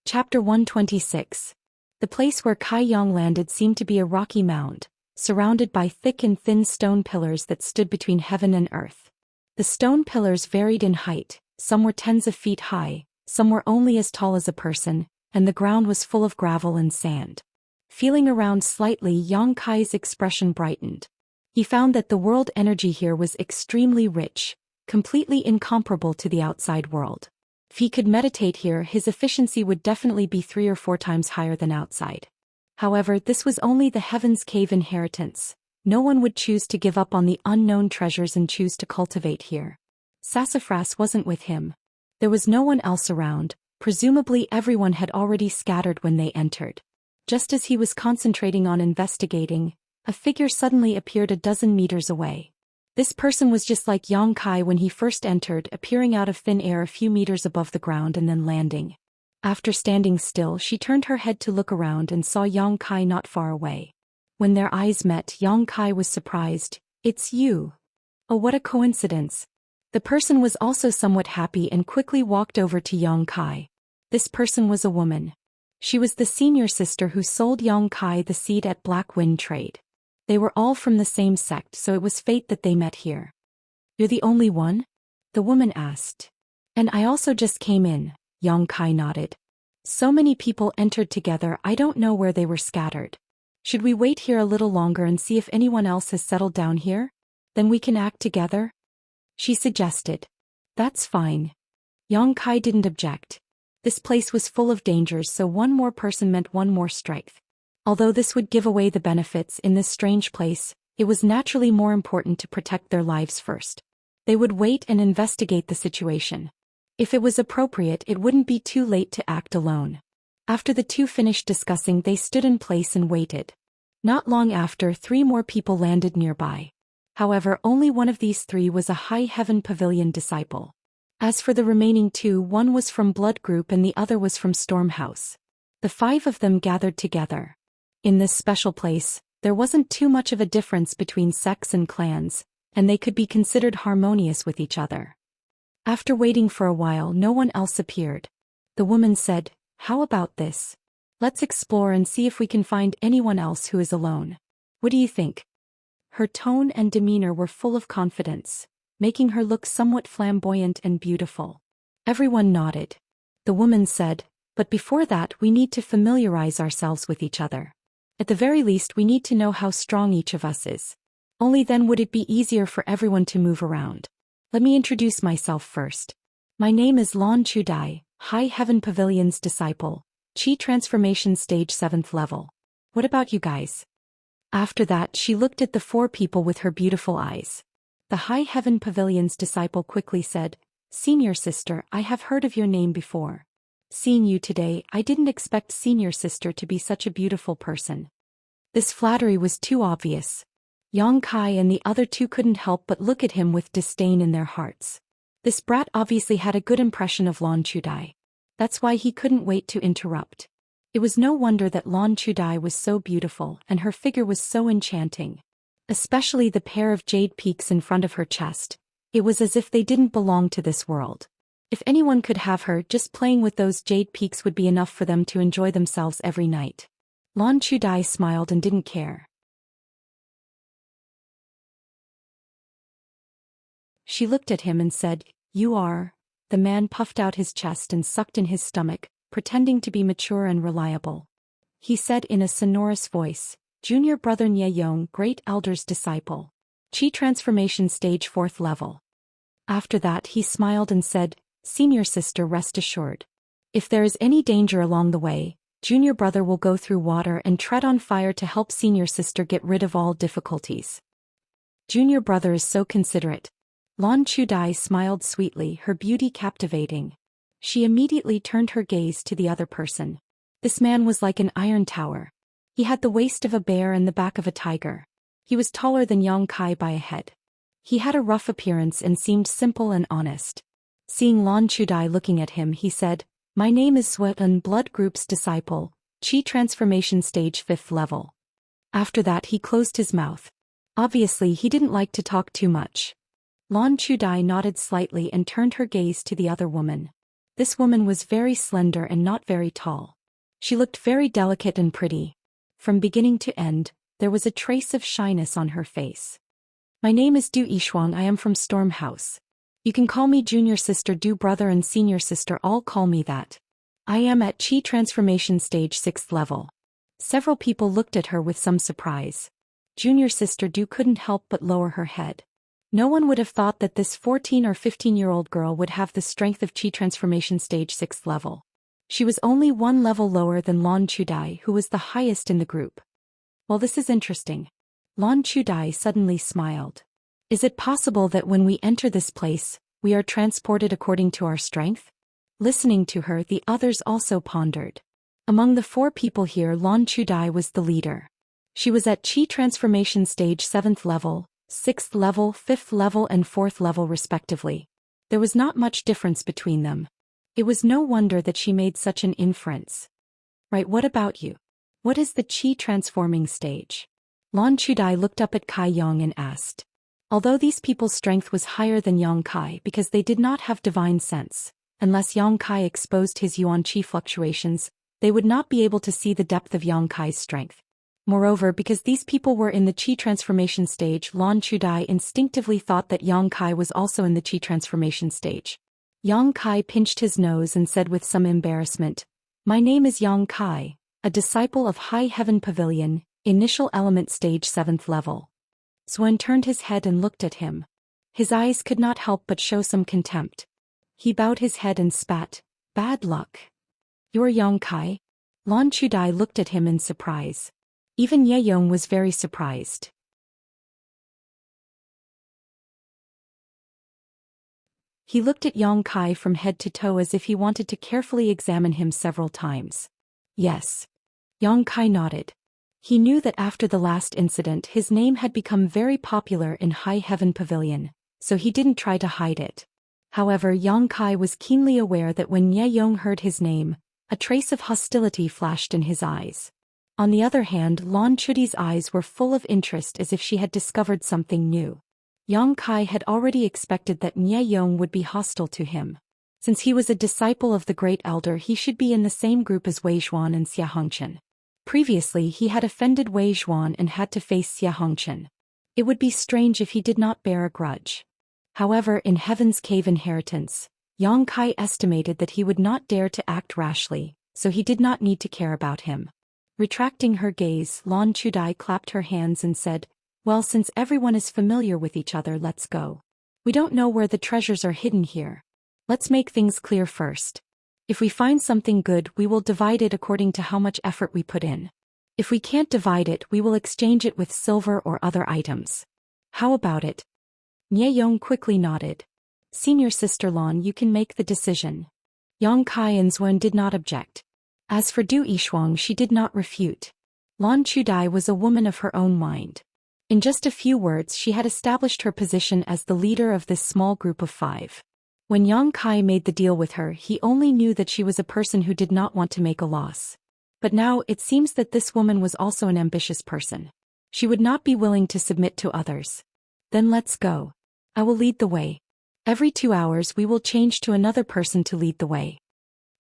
Chapter 126. The place where Kai Yang landed seemed to be a rocky mound, surrounded by thick and thin stone pillars that stood between heaven and earth. The stone pillars varied in height, some were tens of feet high, some were only as tall as a person, and the ground was full of gravel and sand. Feeling around slightly, Yang Kai's expression brightened. He found that the world energy here was extremely rich, completely incomparable to the outside world. If he could meditate here, his efficiency would definitely be 3 or 4 times higher than outside. However, this was only the Heaven's Cave inheritance. No one would choose to give up on the unknown treasures and choose to cultivate here. Sassafras wasn't with him. There was no one else around. Presumably everyone had already scattered when they entered. Just as he was concentrating on investigating, a figure suddenly appeared a dozen meters away. This person was just like Yang Kai when he first entered, appearing out of thin air a few meters above the ground and then landing. After standing still, she turned her head to look around and saw Yang Kai not far away. When their eyes met, Yang Kai was surprised. "It's you. Oh, what a coincidence." The person was also somewhat happy and quickly walked over to Yang Kai. This person was a woman. She was the senior sister who sold Yang Kai the seed at Black Wind Trade. They were all from the same sect, so it was fate that they met here. "You're the only one?" the woman asked. "And I also just came in," Yang Kai nodded. "So many people entered together, I don't know where they were scattered. Should we wait here a little longer and see if anyone else has settled down here? Then we can act together?" she suggested. "That's fine." Yang Kai didn't object. This place was full of dangers, so one more person meant one more strength. Although this would give away the benefits in this strange place, it was naturally more important to protect their lives first. They would wait and investigate the situation. If it was appropriate, it wouldn't be too late to act alone. After the two finished discussing, they stood in place and waited. Not long after, 3 more people landed nearby. However, only one of these 3 was a High Heaven Pavilion disciple. As for the remaining 2, one was from Blood Group and the other was from Storm House. The 5 of them gathered together. In this special place, there wasn't too much of a difference between sects and clans, and they could be considered harmonious with each other. After waiting for a while, no one else appeared. The woman said, "How about this? Let's explore and see if we can find anyone else who is alone. What do you think?" Her tone and demeanor were full of confidence, making her look somewhat flamboyant and beautiful. Everyone nodded. The woman said, "But before that, we need to familiarize ourselves with each other. At the very least, we need to know how strong each of us is. Only then would it be easier for everyone to move around. Let me introduce myself first. My name is Lan Chudai, High Heaven Pavilion's disciple, Chi Transformation Stage 7th level. What about you guys?" After that, she looked at the 4 people with her beautiful eyes. The High Heaven Pavilion's disciple quickly said, "Senior sister, I have heard of your name before. Seeing you today, I didn't expect senior sister to be such a beautiful person." This flattery was too obvious. Yang Kai and the other 2 couldn't help but look at him with disdain in their hearts. This brat obviously had a good impression of Lan Chudai. That's why he couldn't wait to interrupt. It was no wonder that Lan Chudai was so beautiful and her figure was so enchanting. Especially the pair of jade peaks in front of her chest. It was as if they didn't belong to this world. If anyone could have her, just playing with those jade peaks would be enough for them to enjoy themselves every night. Lan Chudai smiled and didn't care. She looked at him and said, "You are..." The man puffed out his chest and sucked in his stomach, pretending to be mature and reliable. He said in a sonorous voice, "Junior brother Nye Yong, Great Elder's disciple. Chi Transformation Stage 4th level." After that, he smiled and said, "Senior sister, rest assured. If there is any danger along the way, junior brother will go through water and tread on fire to help senior sister get rid of all difficulties. Junior brother is so considerate." Lan Chudai smiled sweetly, her beauty captivating. She immediately turned her gaze to the other person. This man was like an iron tower. He had the waist of a bear and the back of a tiger. He was taller than Yang Kai by a head. He had a rough appearance and seemed simple and honest. Seeing Lan Chudai looking at him, he said, "My name is Zhou, Blood Group's disciple, Chi Transformation Stage 5th level." After that, he closed his mouth. Obviously, he didn't like to talk too much. Lan Chudai nodded slightly and turned her gaze to the other woman. This woman was very slender and not very tall. She looked very delicate and pretty. From beginning to end, there was a trace of shyness on her face. "My name is Du Yishuang, I am from Storm House. You can call me junior sister Du, brother and senior sister all call me that. I am at Chi Transformation Stage 6th level." Several people looked at her with some surprise. Junior sister Du couldn't help but lower her head. No one would have thought that this 14 or 15-year-old girl would have the strength of Qi transformation stage 6th level. She was only one level lower than Lan Chudai, who was the highest in the group. Well, this is interesting. Lan Chudai suddenly smiled. Is it possible that when we enter this place, we are transported according to our strength? Listening to her, the others also pondered. Among the 4 people here, Lan Chudai was the leader. She was at Qi transformation stage 7th level, 6th level, 5th level and 4th level respectively. There was not much difference between them. It was no wonder that she made such an inference. Right, what about you? What is the Qi transforming stage? Lan Chudai looked up at Kai Yang and asked. Although these people's strength was higher than Yang Kai because they did not have divine sense, unless Yang Kai exposed his Yuan Qi fluctuations, they would not be able to see the depth of Yang Kai's strength. Moreover, because these people were in the Qi transformation stage, Lan Chudai instinctively thought that Yang Kai was also in the Qi transformation stage. Yang Kai pinched his nose and said with some embarrassment, "My name is Yang Kai, a disciple of High Heaven Pavilion, initial element stage 7th level." Xuan turned his head and looked at him. His eyes could not help but show some contempt. He bowed his head and spat, "Bad luck." "You're Yang Kai?" Lan Chudai looked at him in surprise. Even Ye Yong was very surprised. He looked at Yang Kai from head to toe as if he wanted to carefully examine him several times. Yes. Yang Kai nodded. He knew that after the last incident his name had become very popular in High Heaven Pavilion, so he didn't try to hide it. However, Yang Kai was keenly aware that when Ye Yong heard his name, a trace of hostility flashed in his eyes. On the other hand, Lan Chudi's eyes were full of interest as if she had discovered something new. Yang Kai had already expected that Ye Yong would be hostile to him. Since he was a disciple of the Great Elder, he should be in the same group as Wei Zhuan and Xia Hongqian. Previously he had offended Wei Zhuan and had to face Xia Hongqian. It would be strange if he did not bear a grudge. However, in Heaven's Cave inheritance, Yang Kai estimated that he would not dare to act rashly, so he did not need to care about him. Retracting her gaze, Lan Chudai clapped her hands and said, "Well, since everyone is familiar with each other, let's go. We don't know where the treasures are hidden here. Let's make things clear first. If we find something good, we will divide it according to how much effort we put in. If we can't divide it, we will exchange it with silver or other items. How about it?" Ye Yong quickly nodded. "Senior sister Lan, you can make the decision." Yang Kai and Xuan did not object. As for Du Yishuang, she did not refute. Lan Chudai was a woman of her own mind. In just a few words she had established her position as the leader of this small group of 5. When Yang Kai made the deal with her, he only knew that she was a person who did not want to make a loss. But now it seems that this woman was also an ambitious person. She would not be willing to submit to others. "Then let's go. I will lead the way. Every 2 hours we will change to another person to lead the way."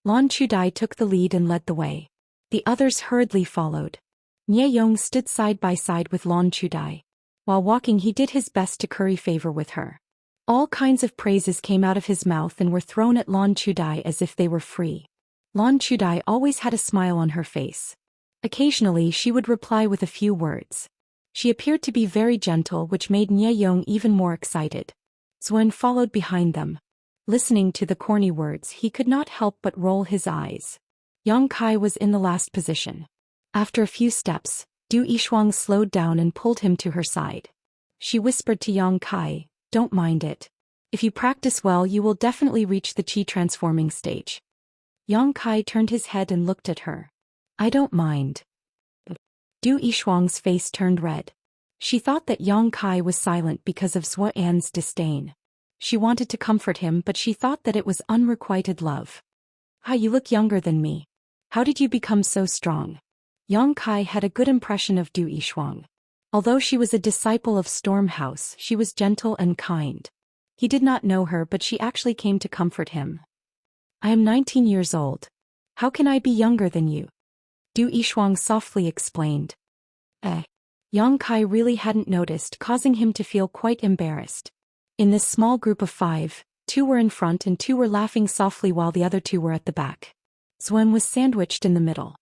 Lan Chudai took the lead and led the way. The others hurriedly followed. Ye Yong stood side by side with Lan Chudai. While walking he did his best to curry favor with her. All kinds of praises came out of his mouth and were thrown at Lan Chudai as if they were free. Lan Chudai always had a smile on her face. Occasionally she would reply with a few words. She appeared to be very gentle, which made Ye Yong even more excited. Xuan followed behind them. Listening to the corny words, he could not help but roll his eyes. Yang Kai was in the last position. After a few steps, Du Yishuang slowed down and pulled him to her side. She whispered to Yang Kai, "Don't mind it. If you practice well, you will definitely reach the Qi transforming stage." Yang Kai turned his head and looked at her. "I don't mind." Du Yishuang's face turned red. She thought that Yang Kai was silent because of Zhou Xian's disdain. She wanted to comfort him, but she thought that it was unrequited love. "Ah, you look younger than me. How did you become so strong?" Yang Kai had a good impression of Du Yishuang. Although she was a disciple of Storm House, she was gentle and kind. He did not know her, but she actually came to comfort him. "I am 19 years old. How can I be younger than you?" Du Yishuang softly explained. Yang Kai really hadn't noticed, causing him to feel quite embarrassed. In this small group of 5, 2 were in front and 2 were laughing softly while the other 2 were at the back. Xuan was sandwiched in the middle.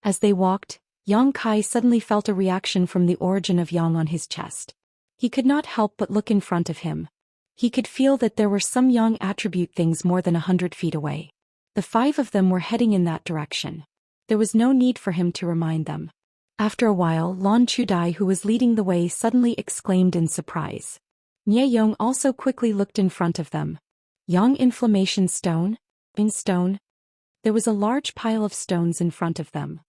As they walked, Yang Kai suddenly felt a reaction from the origin of Yang on his chest. He could not help but look in front of him. He could feel that there were some young attribute things more than 100 feet away. The 5 of them were heading in that direction. There was no need for him to remind them. After a while, Lan Chudai, who was leading the way, suddenly exclaimed in surprise. Nie Yong also quickly looked in front of them. Young inflammation stone? In stone? There was a large pile of stones in front of them.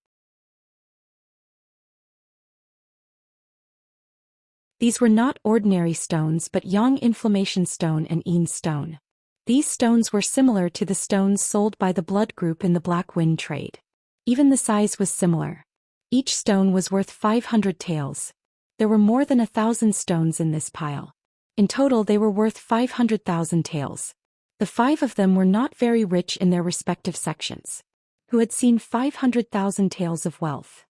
These were not ordinary stones but Yang Inflammation Stone and Yin Stone. These stones were similar to the stones sold by the blood group in the Black Wind trade. Even the size was similar. Each stone was worth 500 taels. There were more than 1,000 stones in this pile. In total they were worth 500,000 taels. The 5 of them were not very rich in their respective sections. Who had seen 500,000 taels of wealth?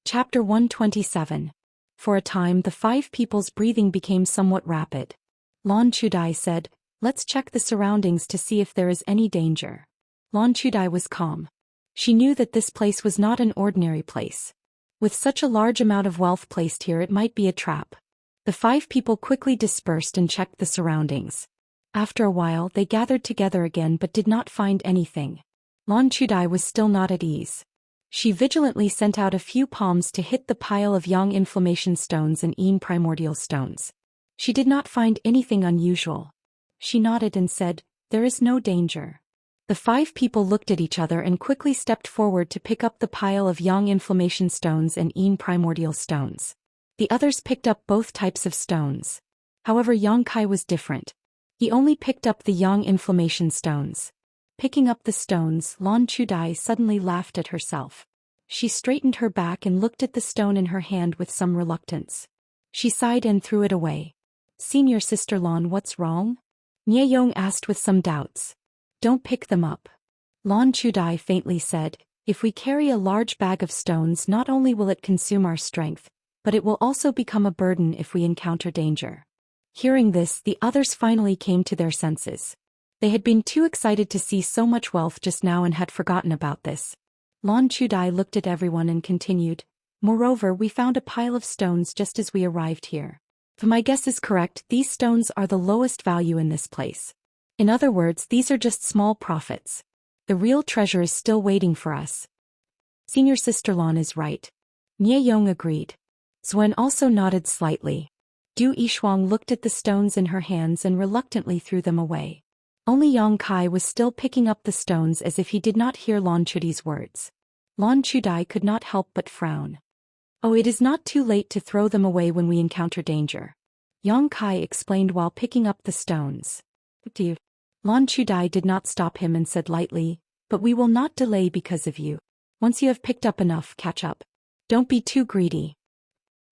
Chapter 127. For a time the 5 people's breathing became somewhat rapid. Lan Chudai said, "Let's check the surroundings to see if there is any danger." Lan Chudai was calm. She knew that this place was not an ordinary place. With such a large amount of wealth placed here, it might be a trap. The 5 people quickly dispersed and checked the surroundings. After a while they gathered together again but did not find anything. Lan Chudai was still not at ease. She vigilantly sent out a few palms to hit the pile of Yang Inflammation Stones and Yin Primordial Stones. She did not find anything unusual. She nodded and said, "There is no danger." The 5 people looked at each other and quickly stepped forward to pick up the pile of Yang Inflammation Stones and Yin Primordial Stones. The others picked up both types of stones. However, Yang Kai was different. He only picked up the Yang Inflammation Stones. Picking up the stones, Lan Chudai suddenly laughed at herself. She straightened her back and looked at the stone in her hand with some reluctance. She sighed and threw it away. "Senior sister Lan, what's wrong?" Nie Yong asked with some doubts. "Don't pick them up." Lan Chudai faintly said, "If we carry a large bag of stones, not only will it consume our strength, but it will also become a burden if we encounter danger." Hearing this, the others finally came to their senses. They had been too excited to see so much wealth just now and had forgotten about this. Lan Chudai looked at everyone and continued, "Moreover, we found a pile of stones just as we arrived here. If my guess is correct, these stones are the lowest value in this place. In other words, these are just small profits. The real treasure is still waiting for us." Senior sister Lan is right. Nie Yong agreed. Zuen also nodded slightly. Du Yishuang looked at the stones in her hands and reluctantly threw them away. Only Yang Kai was still picking up the stones as if he did not hear Lan Chudai's words. Lan Chudai could not help but frown. "Oh, it is not too late to throw them away when we encounter danger," Yang Kai explained while picking up the stones. Lan Chudai did not stop him and said lightly, "But we will not delay because of you. Once you have picked up enough, catch up. Don't be too greedy."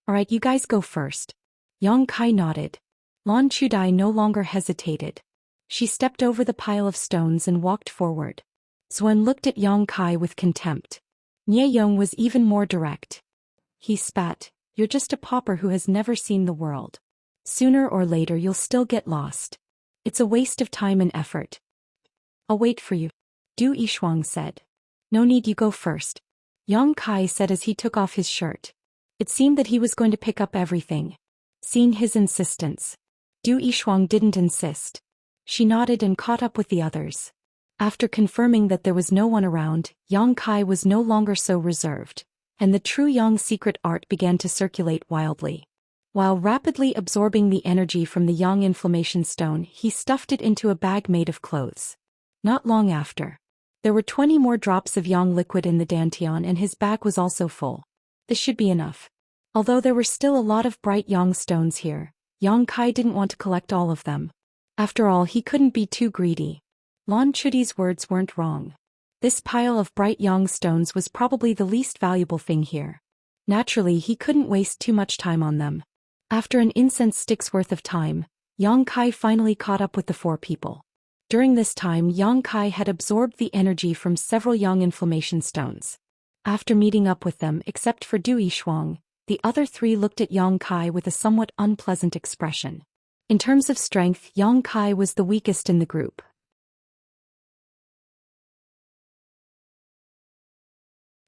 "Alright, you guys go first." Yang Kai nodded. Lan Chudai no longer hesitated. She stepped over the pile of stones and walked forward. Zuen looked at Yang Kai with contempt. Nie Yong was even more direct. He spat, "You're just a pauper who has never seen the world. Sooner or later you'll still get lost. It's a waste of time and effort." "I'll wait for you," Du Yishuang said. "No need, you go first," Yang Kai said as he took off his shirt. It seemed that he was going to pick up everything. Seeing his insistence, Du Yishuang didn't insist. She nodded and caught up with the others. After confirming that there was no one around, Yang Kai was no longer so reserved, and the true Yang secret art began to circulate wildly. While rapidly absorbing the energy from the Yang Inflammation Stone, he stuffed it into a bag made of clothes. Not long after, there were 20 more drops of Yang liquid in the dantian and his bag was also full. This should be enough. Although there were still a lot of bright Yang stones here, Yang Kai didn't want to collect all of them. After all, he couldn't be too greedy. Lan Chudai's words weren't wrong. This pile of bright Yang stones was probably the least valuable thing here. Naturally, he couldn't waste too much time on them. After an incense stick's worth of time, Yang Kai finally caught up with the 4 people. During this time, Yang Kai had absorbed the energy from several Yang Inflammation Stones. After meeting up with them, except for Du Yishuang, the other 3 looked at Yang Kai with a somewhat unpleasant expression. In terms of strength, Yang Kai was the weakest in the group.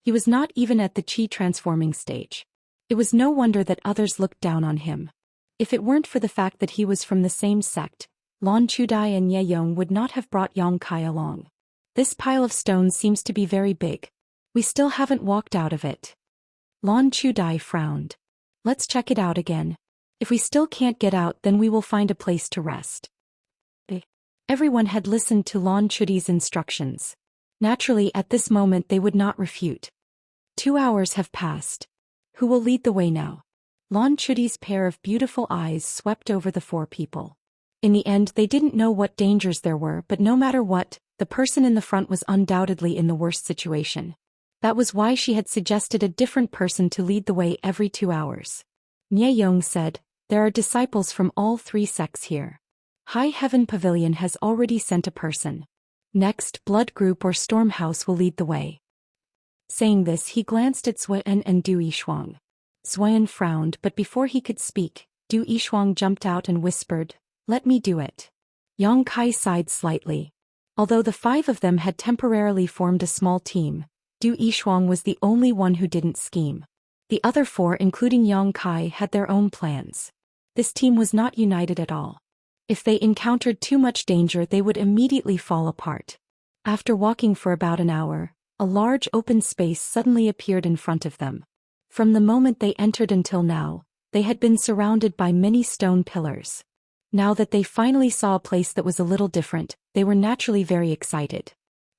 He was not even at the chi transforming stage. It was no wonder that others looked down on him. If it weren't for the fact that he was from the same sect, Lan Chudai and Ye Yong would not have brought Yang Kai along. This pile of stones seems to be very big. We still haven't walked out of it. Lan Chudai frowned. Let's check it out again. If we still can't get out, then we will find a place to rest. Everyone had listened to Lan Chudai's instructions. Naturally, at this moment they would not refute. 2 hours have passed. Who will lead the way now? Lan Chudai's pair of beautiful eyes swept over the 4 people. In the end, they didn't know what dangers there were, but no matter what, the person in the front was undoubtedly in the worst situation. That was why she had suggested a different person to lead the way every 2 hours. Nye Yong said, "There are disciples from all 3 sects here. High Heaven Pavilion has already sent a person. Next, Blood Group or Storm House will lead the way." Saying this, he glanced at Zhou Xian and Du Yishuang. Zhou Xian frowned, but before he could speak, Du Yishuang jumped out and whispered, "Let me do it." Yang Kai sighed slightly. Although the 5 of them had temporarily formed a small team, Du Yishuang was the only one who didn't scheme. The other 4, including Yang Kai, had their own plans. This team was not united at all. If they encountered too much danger, they would immediately fall apart. After walking for about an hour, a large open space suddenly appeared in front of them. From the moment they entered until now, they had been surrounded by many stone pillars. Now that they finally saw a place that was a little different, they were naturally very excited.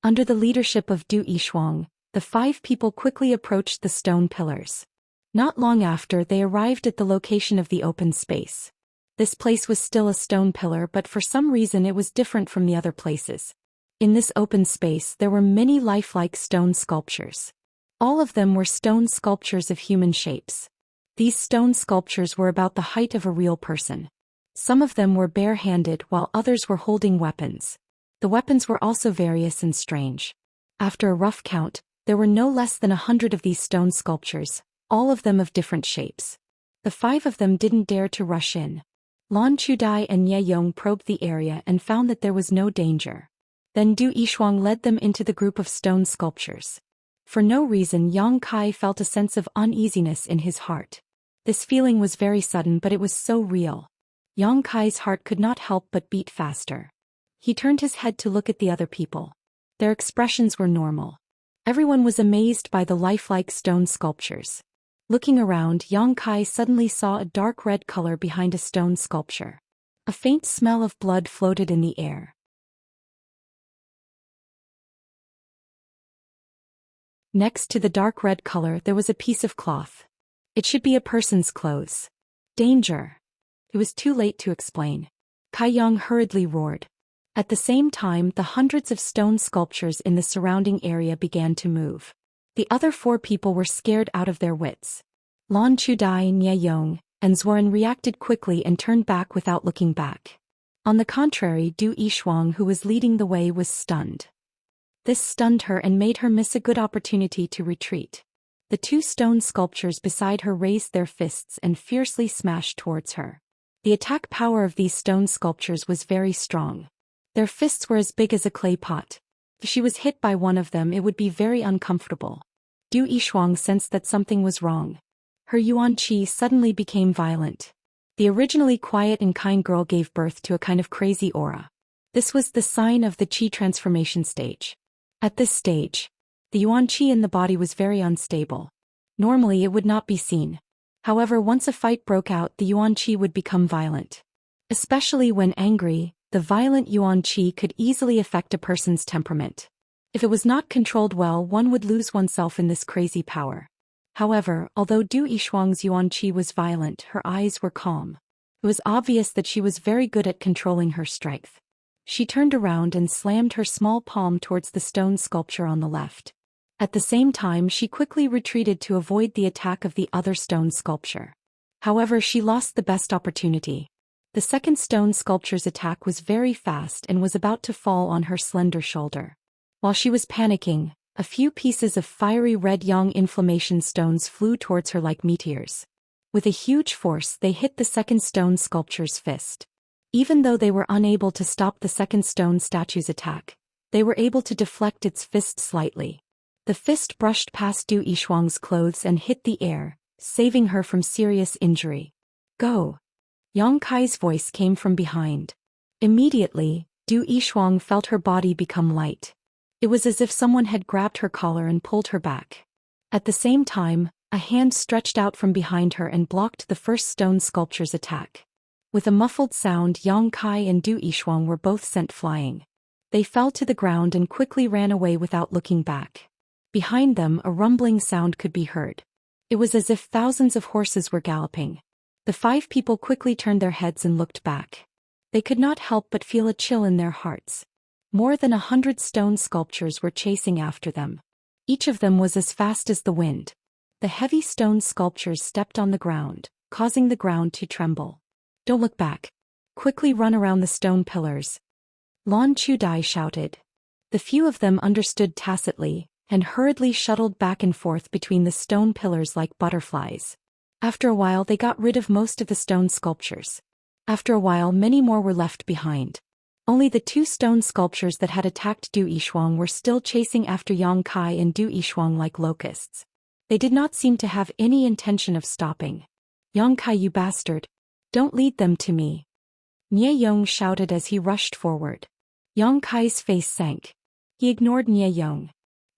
Under the leadership of Du Yishuang, the 5 people quickly approached the stone pillars. Not long after, they arrived at the location of the open space. This place was still a stone pillar, but for some reason it was different from the other places. In this open space there were many lifelike stone sculptures. All of them were stone sculptures of human shapes. These stone sculptures were about the height of a real person. Some of them were bare-handed while others were holding weapons. The weapons were also various and strange. After a rough count, there were no less than 100 of these stone sculptures, all of them of different shapes. The 5 of them didn't dare to rush in. Lan Chudai and Ye Yong probed the area and found that there was no danger. Then Du Yishuang led them into the group of stone sculptures. For no reason, Yang Kai felt a sense of uneasiness in his heart. This feeling was very sudden, but it was so real. Yang Kai's heart could not help but beat faster. He turned his head to look at the other people. Their expressions were normal. Everyone was amazed by the lifelike stone sculptures. Looking around, Yang Kai suddenly saw a dark red color behind a stone sculpture. A faint smell of blood floated in the air. Next to the dark red color there was a piece of cloth. It should be a person's clothes. Danger! It was too late to explain. Kai Yang hurriedly roared. At the same time, the hundreds of stone sculptures in the surrounding area began to move. The other 4 people were scared out of their wits. Lan Chudai, Nye Yong, and Zhou Xian reacted quickly and turned back without looking back. On the contrary, Du Yishuang, who was leading the way, was stunned. This stunned her and made her miss a good opportunity to retreat. The 2 stone sculptures beside her raised their fists and fiercely smashed towards her. The attack power of these stone sculptures was very strong. Their fists were as big as a clay pot. If she was hit by one of them, it would be very uncomfortable. Du Yishuang sensed that something was wrong. Her yuan qi suddenly became violent. The originally quiet and kind girl gave birth to a kind of crazy aura. This was the sign of the qi transformation stage. At this stage, the yuan qi in the body was very unstable. Normally it would not be seen. However, once a fight broke out, the yuan qi would become violent. Especially when angry, the violent yuan qi could easily affect a person's temperament. If it was not controlled well, one would lose oneself in this crazy power. However, although Du Yishuang's yuan qi was violent, her eyes were calm. It was obvious that she was very good at controlling her strength. She turned around and slammed her small palm towards the stone sculpture on the left. At the same time, she quickly retreated to avoid the attack of the other stone sculpture. However, she lost the best opportunity. The second stone sculpture's attack was very fast and was about to fall on her slender shoulder. While she was panicking, a few pieces of fiery red yang inflammation stones flew towards her like meteors. With a huge force, they hit the second stone sculpture's fist. Even though they were unable to stop the second stone statue's attack, they were able to deflect its fist slightly. The fist brushed past Du Yishuang's clothes and hit the air, saving her from serious injury. Go! Yang Kai's voice came from behind. Immediately, Du Yishuang felt her body become light. It was as if someone had grabbed her collar and pulled her back. At the same time, a hand stretched out from behind her and blocked the first stone sculpture's attack. With a muffled sound, Yang Kai and Du Yishuang were both sent flying. They fell to the ground and quickly ran away without looking back. Behind them, a rumbling sound could be heard. It was as if thousands of horses were galloping. The 5 people quickly turned their heads and looked back. They could not help but feel a chill in their hearts. More than 100 stone sculptures were chasing after them. Each of them was as fast as the wind. The heavy stone sculptures stepped on the ground, causing the ground to tremble. Don't look back. Quickly run around the stone pillars. Lan Chudai shouted. The few of them understood tacitly, and hurriedly shuttled back and forth between the stone pillars like butterflies. After a while they got rid of most of the stone sculptures. After a while many more were left behind. Only the 2 stone sculptures that had attacked Du Yishuang were still chasing after Yang Kai and Du Yishuang like locusts. They did not seem to have any intention of stopping. Yang Kai, you bastard! Don't lead them to me! Nie Yong shouted as he rushed forward. Yang Kai's face sank. He ignored Nie Yong.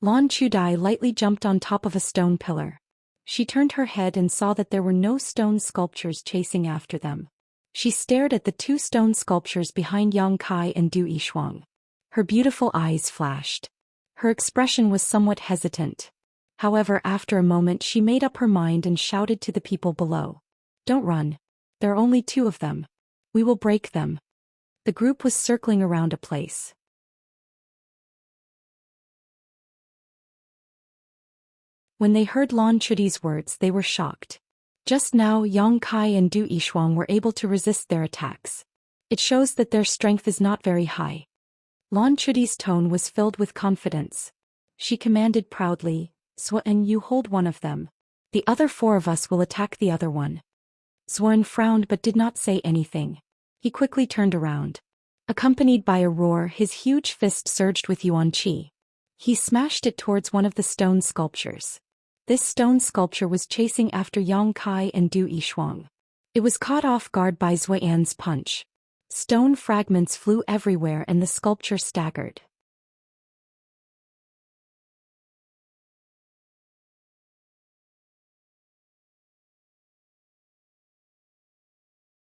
Lan Chudai lightly jumped on top of a stone pillar. She turned her head and saw that there were no stone sculptures chasing after them. She stared at the 2 stone sculptures behind Yang Kai and Du Yishuang. Her beautiful eyes flashed. Her expression was somewhat hesitant. However, after a moment she made up her mind and shouted to the people below. Don't run. There are only 2 of them. We will break them. The group was circling around a place. When they heard Lan Chudi's words they were shocked. Just now Yang Kai and Du Yishuang were able to resist their attacks. It shows that their strength is not very high. Lan Chudi's tone was filled with confidence. She commanded proudly, Zhuan, you hold one of them. The other 4 of us will attack the other one. Zhuan frowned but did not say anything. He quickly turned around. Accompanied by a roar, his huge fist surged with yuan qi. He smashed it towards one of the stone sculptures. This stone sculpture was chasing after Yang Kai and Du Yishuang. It was caught off guard by Zhou Xian's punch. Stone fragments flew everywhere and the sculpture staggered.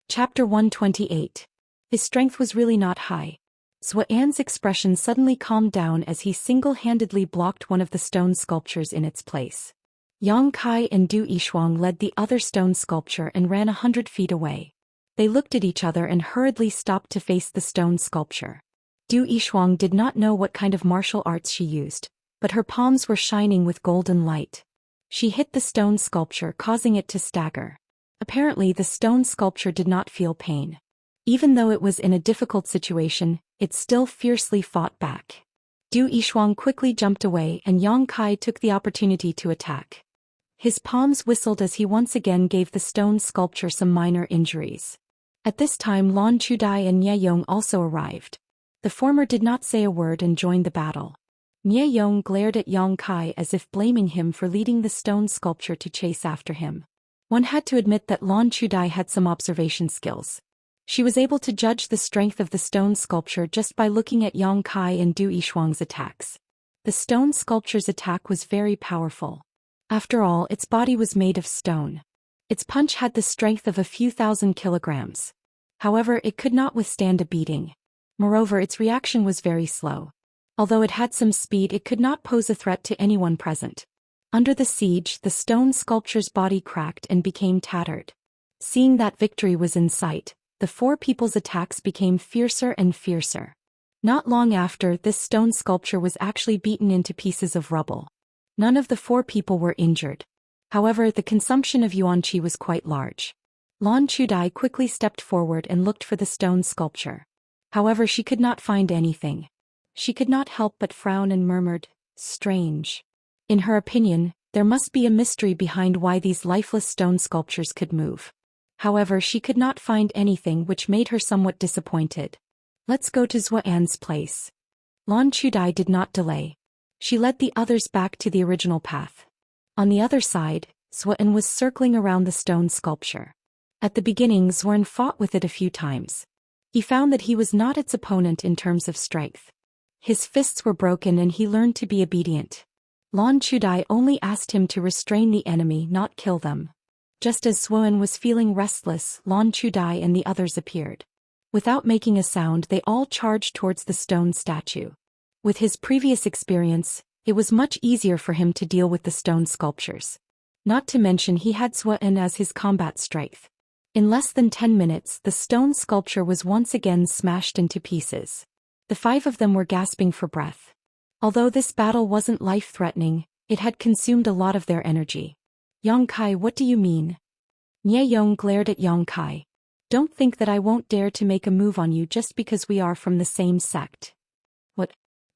Chapter 128. His strength was really not high. Zhou Xian's expression suddenly calmed down as he single-handedly blocked one of the stone sculptures in its place. Yang Kai and Du Yishuang led the other stone sculpture and ran 100 feet away. They looked at each other and hurriedly stopped to face the stone sculpture. Du Yishuang did not know what kind of martial arts she used, but her palms were shining with golden light. She hit the stone sculpture, causing it to stagger. Apparently the stone sculpture did not feel pain. Even though it was in a difficult situation, it still fiercely fought back. Du Yishuang quickly jumped away and Yang Kai took the opportunity to attack. His palms whistled as he once again gave the stone sculpture some minor injuries. At this time Lan Chudai and Nie Yong also arrived. The former did not say a word and joined the battle. Nie Yong glared at Yang Kai as if blaming him for leading the stone sculpture to chase after him. One had to admit that Lan Chudai had some observation skills. She was able to judge the strength of the stone sculpture just by looking at Yang Kai and Du Yishuang's attacks. The stone sculpture's attack was very powerful. After all, its body was made of stone. Its punch had the strength of a few thousand kilograms. However, it could not withstand a beating. Moreover, its reaction was very slow. Although it had some speed, it could not pose a threat to anyone present. Under the siege, the stone sculpture's body cracked and became tattered. Seeing that victory was in sight, the 4 people's attacks became fiercer and fiercer. Not long after, this stone sculpture was actually beaten into pieces of rubble. None of the 4 people were injured. However, the consumption of yuan qi was quite large. Lan Chudai quickly stepped forward and looked for the stone sculpture. However, she could not find anything. She could not help but frown and murmured, "Strange." In her opinion, there must be a mystery behind why these lifeless stone sculptures could move. However, she could not find anything, which made her somewhat disappointed. Let's go to Zhou Xian's place. Lan Chudai did not delay. She led the others back to the original path. On the other side, Zhou Xian was circling around the stone sculpture. At the beginning, Zhou Xian fought with it a few times. He found that he was not its opponent in terms of strength. His fists were broken and he learned to be obedient. Lan Chudai only asked him to restrain the enemy, not kill them. Just as Zhou Xian was feeling restless, Lan Chudai and the others appeared. Without making a sound, they all charged towards the stone statue. With his previous experience, it was much easier for him to deal with the stone sculptures. Not to mention he had Zhou Xian as his combat strength. In less than 10 minutes, the stone sculpture was once again smashed into pieces. The 5 of them were gasping for breath. Although this battle wasn't life-threatening, it had consumed a lot of their energy. Yang Kai, what do you mean? Nie Yong glared at Yang Kai. Don't think that I won't dare to make a move on you just because we are from the same sect. What?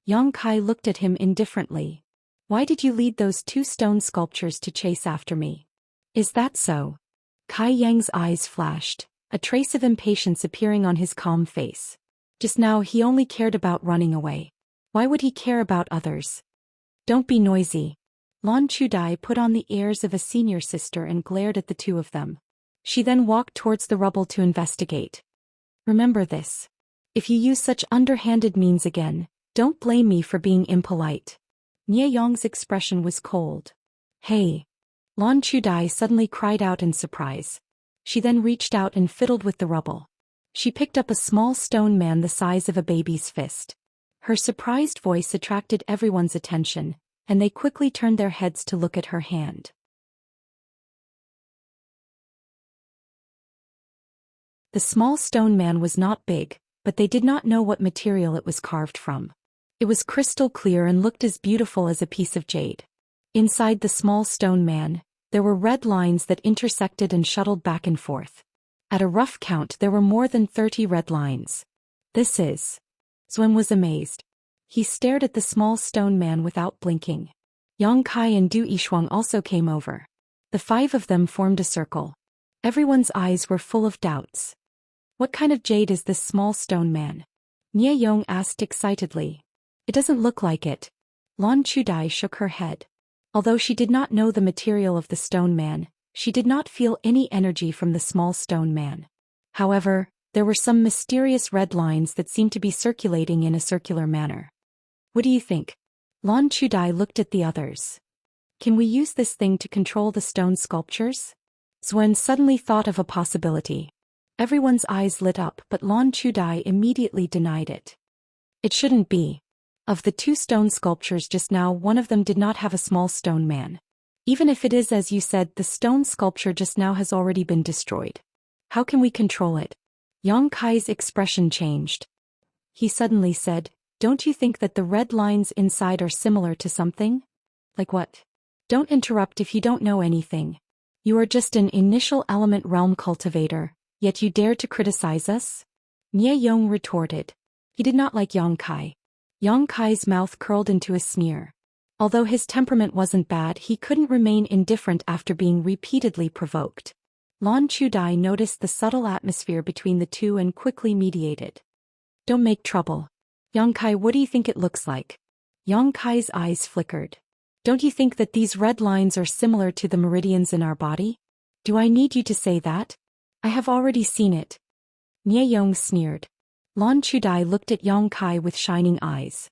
Yang Kai looked at him indifferently. Why did you lead those 2 stone sculptures to chase after me? Is that so? Kai Yang's eyes flashed, a trace of impatience appearing on his calm face. Just now he only cared about running away. Why would he care about others? Don't be noisy. Lan Chudai put on the airs of a senior sister and glared at the 2 of them. She then walked towards the rubble to investigate. Remember this. If you use such underhanded means again, don't blame me for being impolite. Nie Yong's expression was cold. Hey! Lan Chudai suddenly cried out in surprise. She then reached out and fiddled with the rubble. She picked up a small stone man the size of a baby's fist. Her surprised voice attracted everyone's attention, and they quickly turned their heads to look at her hand. The small stone man was not big, but they did not know what material it was carved from. It was crystal clear and looked as beautiful as a piece of jade. Inside the small stone man, there were red lines that intersected and shuttled back and forth. At a rough count, there were more than 30 red lines. This is... Zhou Xian was amazed. He stared at the small stone man without blinking. Yang Kai and Du Yishuang also came over. The 5 of them formed a circle. Everyone's eyes were full of doubts. What kind of jade is this small stone man? Nie Yong asked excitedly. It doesn't look like it. Lan Chudai shook her head. Although she did not know the material of the stone man, she did not feel any energy from the small stone man. However, there were some mysterious red lines that seemed to be circulating in a circular manner. What do you think? Lan Chudai looked at the others. Can we use this thing to control the stone sculptures? Zhou Xian suddenly thought of a possibility. Everyone's eyes lit up, but Lan Chudai immediately denied it. It shouldn't be. Of the 2 stone sculptures just now, one of them did not have a small stone man. Even if it is as you said, the stone sculpture just now has already been destroyed. How can we control it? Yang Kai's expression changed. He suddenly said, don't you think that the red lines inside are similar to something? Like what? Don't interrupt if you don't know anything. You are just an initial element realm cultivator, yet you dare to criticize us? Nie Yong retorted. He did not like Yang Kai. Yang Kai's mouth curled into a sneer. Although his temperament wasn't bad, he couldn't remain indifferent after being repeatedly provoked. Lan Chudai noticed the subtle atmosphere between the 2 and quickly mediated. Don't make trouble. Yang Kai, what do you think it looks like? Yang Kai's eyes flickered. Don't you think that these red lines are similar to the meridians in our body? Do I need you to say that? I have already seen it. Nie Yong sneered. Lan Chudai looked at Yang Kai with shining eyes.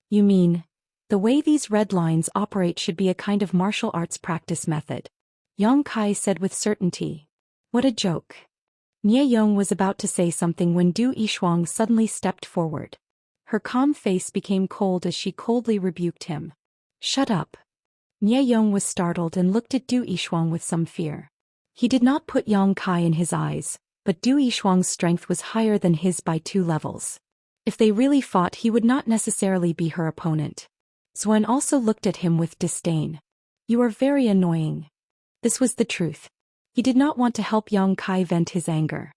You mean, the way these red lines operate should be a kind of martial arts practice method? Yang Kai said with certainty. What a joke. Nie Yong was about to say something when Du Yishuang suddenly stepped forward. Her calm face became cold as she coldly rebuked him. Shut up. Nie Yong was startled and looked at Du Yishuang with some fear. He did not put Yang Kai in his eyes, but Du Yishuang's strength was higher than his by 2 levels. If they really fought, he would not necessarily be her opponent. Zhou Xian also looked at him with disdain. You are very annoying. This was the truth. He did not want to help Yang Kai vent his anger.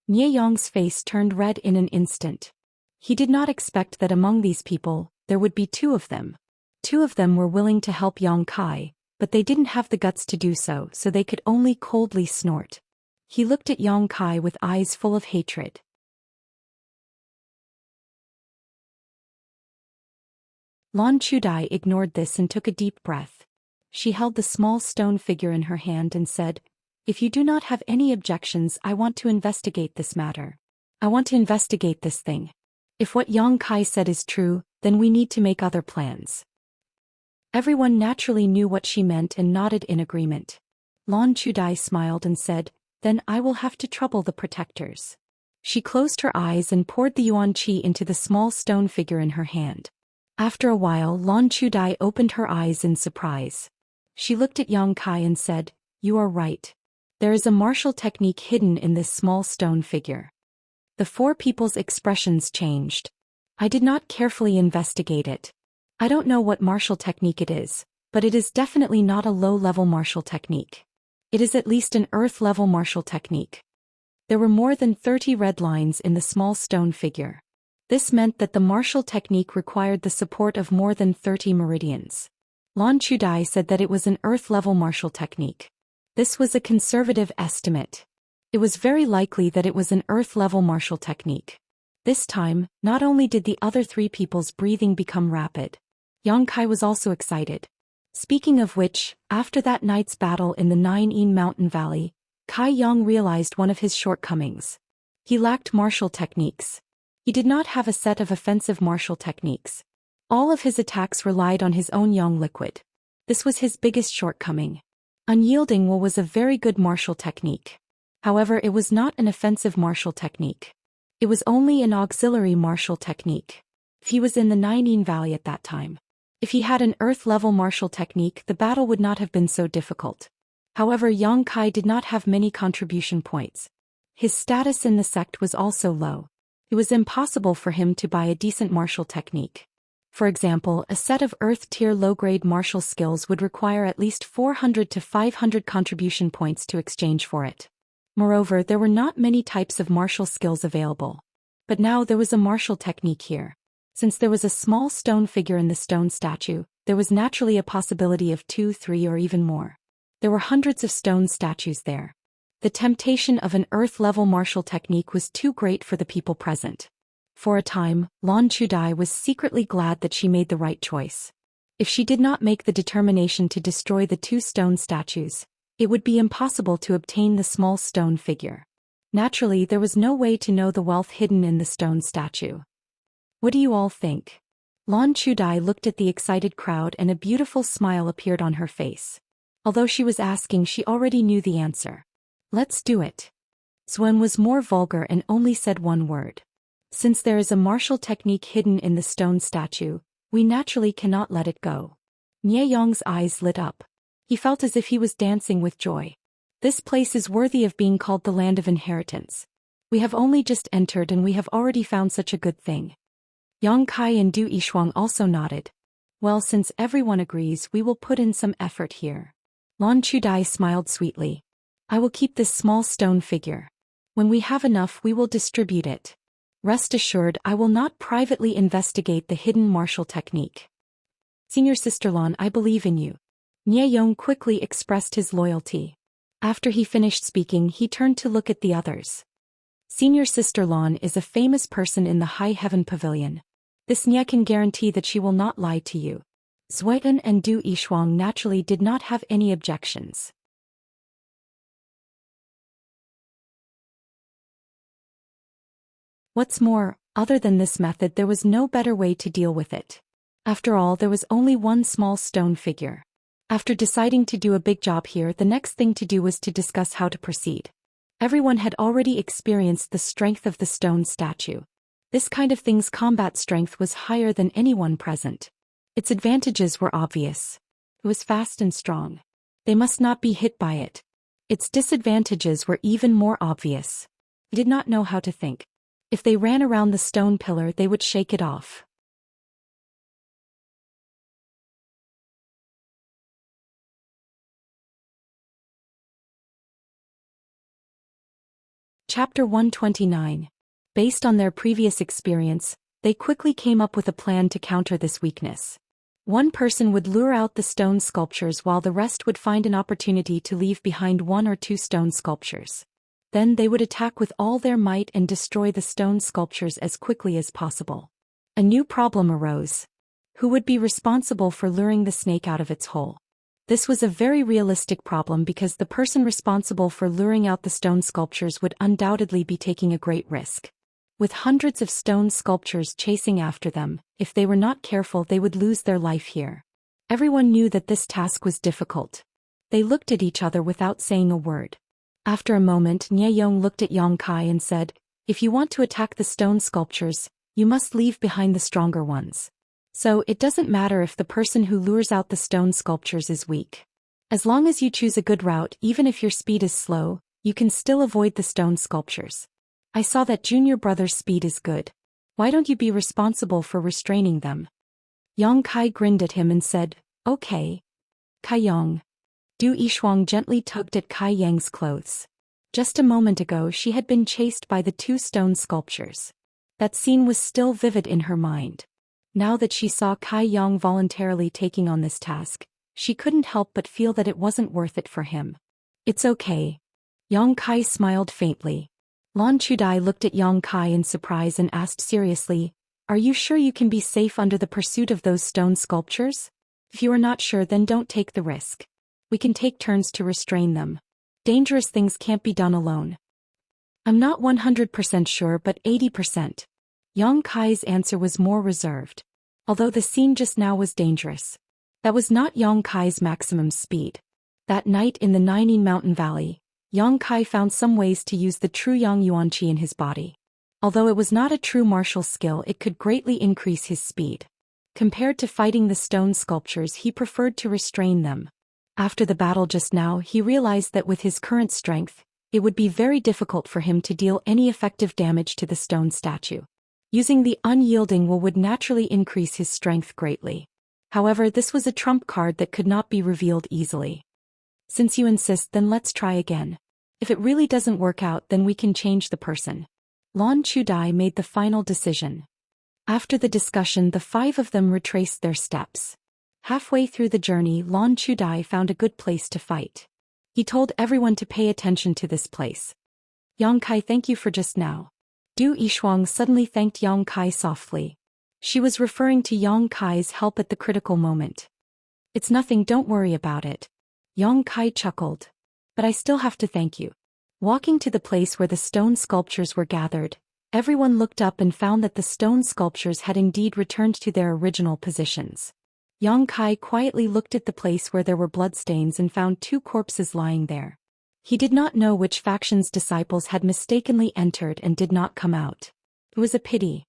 Nie Yong's face turned red in an instant. He did not expect that among these people, there would be 2 of them. 2 of them were willing to help Yang Kai, but they didn't have the guts to do so, so they could only coldly snort. He looked at Yang Kai with eyes full of hatred. Lan Chudai ignored this and took a deep breath. She held the small stone figure in her hand and said, "If you do not have any objections, I want to investigate this matter. I want to investigate this thing. If what Yang Kai said is true, then we need to make other plans." Everyone naturally knew what she meant and nodded in agreement. Lan Chudai smiled and said, "Then I will have to trouble the protectors." She closed her eyes and poured the yuan qi into the small stone figure in her hand. After a while, Lan Chudai opened her eyes in surprise. She looked at Yang Kai and said, "You are right. There is a martial technique hidden in this small stone figure." The four people's expressions changed. "I did not carefully investigate it. I don't know what martial technique it is, but it is definitely not a low-level martial technique. It is at least an earth-level martial technique." There were more than 30 red lines in the small stone figure. This meant that the martial technique required the support of more than 30 meridians. Lan Chudai said that it was an earth-level martial technique. This was a conservative estimate. It was very likely that it was an earth-level martial technique. This time, not only did the other three people's breathing become rapid, Yang Kai was also excited. Speaking of which, after that night's battle in the Nine Mountain Valley, Kai Yang realized one of his shortcomings. He lacked martial techniques. He did not have a set of offensive martial techniques. All of his attacks relied on his own yang liquid. This was his biggest shortcoming. Unyielding was a very good martial technique. However, it was not an offensive martial technique. It was only an auxiliary martial technique. If he was in the Nine Valley at that time, if he had an earth-level martial technique, the battle would not have been so difficult. However, Yang Kai did not have many contribution points. His status in the sect was also low. It was impossible for him to buy a decent martial technique. For example, a set of Earth-tier low-grade martial skills would require at least 400 to 500 contribution points to exchange for it. Moreover, there were not many types of martial skills available. But now there was a martial technique here. Since there was a small stone figure in the stone statue, there was naturally a possibility of 2, 3 or even more. There were hundreds of stone statues there. The temptation of an earth-level martial technique was too great for the people present. For a time, Lan Chudai was secretly glad that she made the right choice. If she did not make the determination to destroy the 2 stone statues, it would be impossible to obtain the small stone figure. Naturally, there was no way to know the wealth hidden in the stone statue. What do you all think? Lan Chudai looked at the excited crowd and a beautiful smile appeared on her face. Although she was asking, she already knew the answer. "Let's do it." Zwen was more vulgar and only said one word. "Since there is a martial technique hidden in the stone statue, we naturally cannot let it go." Nie Yong's eyes lit up. He felt as if he was dancing with joy. This place is worthy of being called the land of inheritance. We have only just entered and we have already found such a good thing. Yang Kai and Du Yishuang also nodded. "Well, since everyone agrees, we will put in some effort here." Lan Chudai smiled sweetly. "I will keep this small stone figure. When we have enough, we will distribute it. Rest assured, I will not privately investigate the hidden martial technique. Senior Sister Lan, I believe in you." Nie Yong quickly expressed his loyalty. After he finished speaking, he turned to look at the others. Senior Sister Lan is a famous person in the High Heaven Pavilion. This Nie can guarantee that she will not lie to you. Zhuan and Du Yishuang naturally did not have any objections. What's more, other than this method, there was no better way to deal with it. After all, there was only one small stone figure. After deciding to do a big job here, the next thing to do was to discuss how to proceed. Everyone had already experienced the strength of the stone statue. This kind of thing's combat strength was higher than anyone present. Its advantages were obvious. It was fast and strong. They must not be hit by it. Its disadvantages were even more obvious. They did not know how to think. If they ran around the stone pillar, they would shake it off. Chapter 129. Based on their previous experience, they quickly came up with a plan to counter this weakness. One person would lure out the stone sculptures while the rest would find an opportunity to leave behind 1 or 2 stone sculptures. Then they would attack with all their might and destroy the stone sculptures as quickly as possible. A new problem arose. Who would be responsible for luring the snake out of its hole? This was a very realistic problem because the person responsible for luring out the stone sculptures would undoubtedly be taking a great risk. With hundreds of stone sculptures chasing after them, if they were not careful they would lose their life here. Everyone knew that this task was difficult. They looked at each other without saying a word. After a moment, Nieyong looked at Yang Kai and said, "If you want to attack the stone sculptures, you must leave behind the stronger ones. So it doesn't matter if the person who lures out the stone sculptures is weak. As long as you choose a good route, even if your speed is slow, you can still avoid the stone sculptures. I saw that junior brother's speed is good. Why don't you be responsible for restraining them?" Yang Kai grinned at him and said, "Okay. Kai Yang." Du Yishuang gently tugged at Kai Yang's clothes. Just a moment ago she had been chased by the two stone sculptures. That scene was still vivid in her mind. Now that she saw Kai Yang voluntarily taking on this task, she couldn't help but feel that it wasn't worth it for him. "It's okay." Yang Kai smiled faintly. Lan Chudai looked at Yang Kai in surprise and asked seriously, "Are you sure you can be safe under the pursuit of those stone sculptures? If you are not sure, then don't take the risk. We can take turns to restrain them. Dangerous things can't be done alone." "I'm not 100% sure, but 80%. Yang Kai's answer was more reserved. Although the scene just now was dangerous. That was not Yang Kai's maximum speed. That night in the Nining Mountain Valley, Yang Kai found some ways to use the true Yang Yuan Qi in his body. Although it was not a true martial skill, it could greatly increase his speed. Compared to fighting the stone sculptures, he preferred to restrain them. After the battle just now, he realized that with his current strength, it would be very difficult for him to deal any effective damage to the stone statue. Using the Unyielding will would naturally increase his strength greatly. However, this was a trump card that could not be revealed easily. "Since you insist, then let's try again. If it really doesn't work out, then we can change the person." Lan Chudai made the final decision. After the discussion, the five of them retraced their steps. Halfway through the journey, Lan Chudai found a good place to fight. He told everyone to pay attention to this place. "Yang Kai, thank you for just now." Du Yishuang suddenly thanked Yang Kai softly. She was referring to Yang Kai's help at the critical moment. "It's nothing, don't worry about it." Yang Kai chuckled. "But I still have to thank you." Walking to the place where the stone sculptures were gathered, everyone looked up and found that the stone sculptures had indeed returned to their original positions. Yang Kai quietly looked at the place where there were bloodstains and found two corpses lying there. He did not know which faction's disciples had mistakenly entered and did not come out. It was a pity.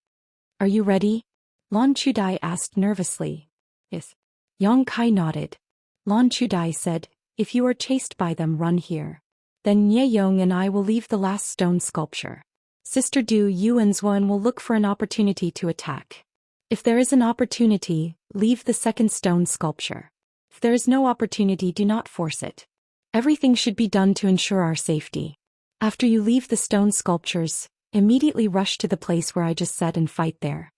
"Are you ready?" Lan Chudai asked nervously. "Yes." Yang Kai nodded. Lan Chudai said, "If you are chased by them, run here. Then Nieyong and I will leave the last stone sculpture. Sister Du Yu and Zhuan will look for an opportunity to attack. If there is an opportunity, leave the second stone sculpture. If there is no opportunity, do not force it. Everything should be done to ensure our safety. After you leave the stone sculptures, immediately rush to the place where I just said and fight there."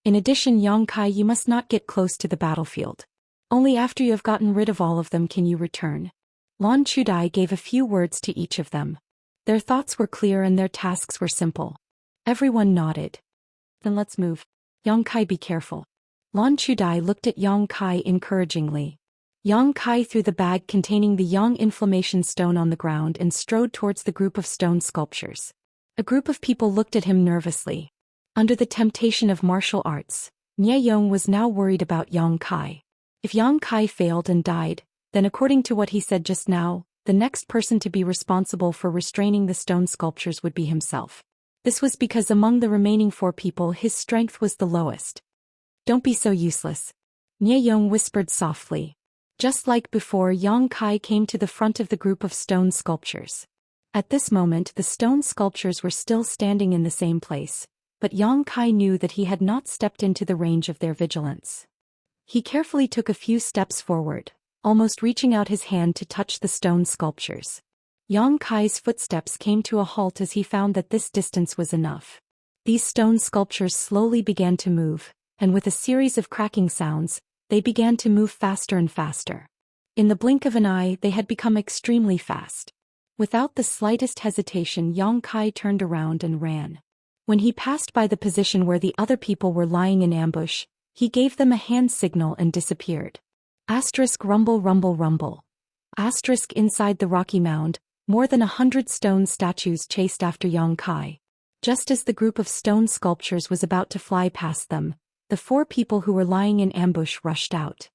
In addition, Yang Kai, you must not get close to the battlefield. Only after you have gotten rid of all of them can you return. Lan Chudai gave a few words to each of them. Their thoughts were clear and their tasks were simple. Everyone nodded. "Then let's move. Yang Kai, be careful." Lan Chudai looked at Yang Kai encouragingly. Yang Kai threw the bag containing the Yang Inflammation Stone on the ground and strode towards the group of stone sculptures. A group of people looked at him nervously. Under the temptation of martial arts, Nieyong was now worried about Yang Kai. If Yang Kai failed and died, then according to what he said just now, the next person to be responsible for restraining the stone sculptures would be himself. This was because among the remaining four people his strength was the lowest. "Don't be so useless," Nieyong whispered softly. Just like before, Yang Kai came to the front of the group of stone sculptures. At this moment the stone sculptures were still standing in the same place, but Yang Kai knew that he had not stepped into the range of their vigilance. He carefully took a few steps forward, almost reaching out his hand to touch the stone sculptures. Yang Kai's footsteps came to a halt as he found that this distance was enough. These stone sculptures slowly began to move, and with a series of cracking sounds, they began to move faster and faster. In the blink of an eye, they had become extremely fast. Without the slightest hesitation, Yang Kai turned around and ran. When he passed by the position where the other people were lying in ambush, he gave them a hand signal and disappeared. Asterisk rumble rumble rumble. Asterisk inside the rocky mound, more than 100 stone statues chased after Yang Kai. Just as the group of stone sculptures was about to fly past them, the 4 people who were lying in ambush rushed out.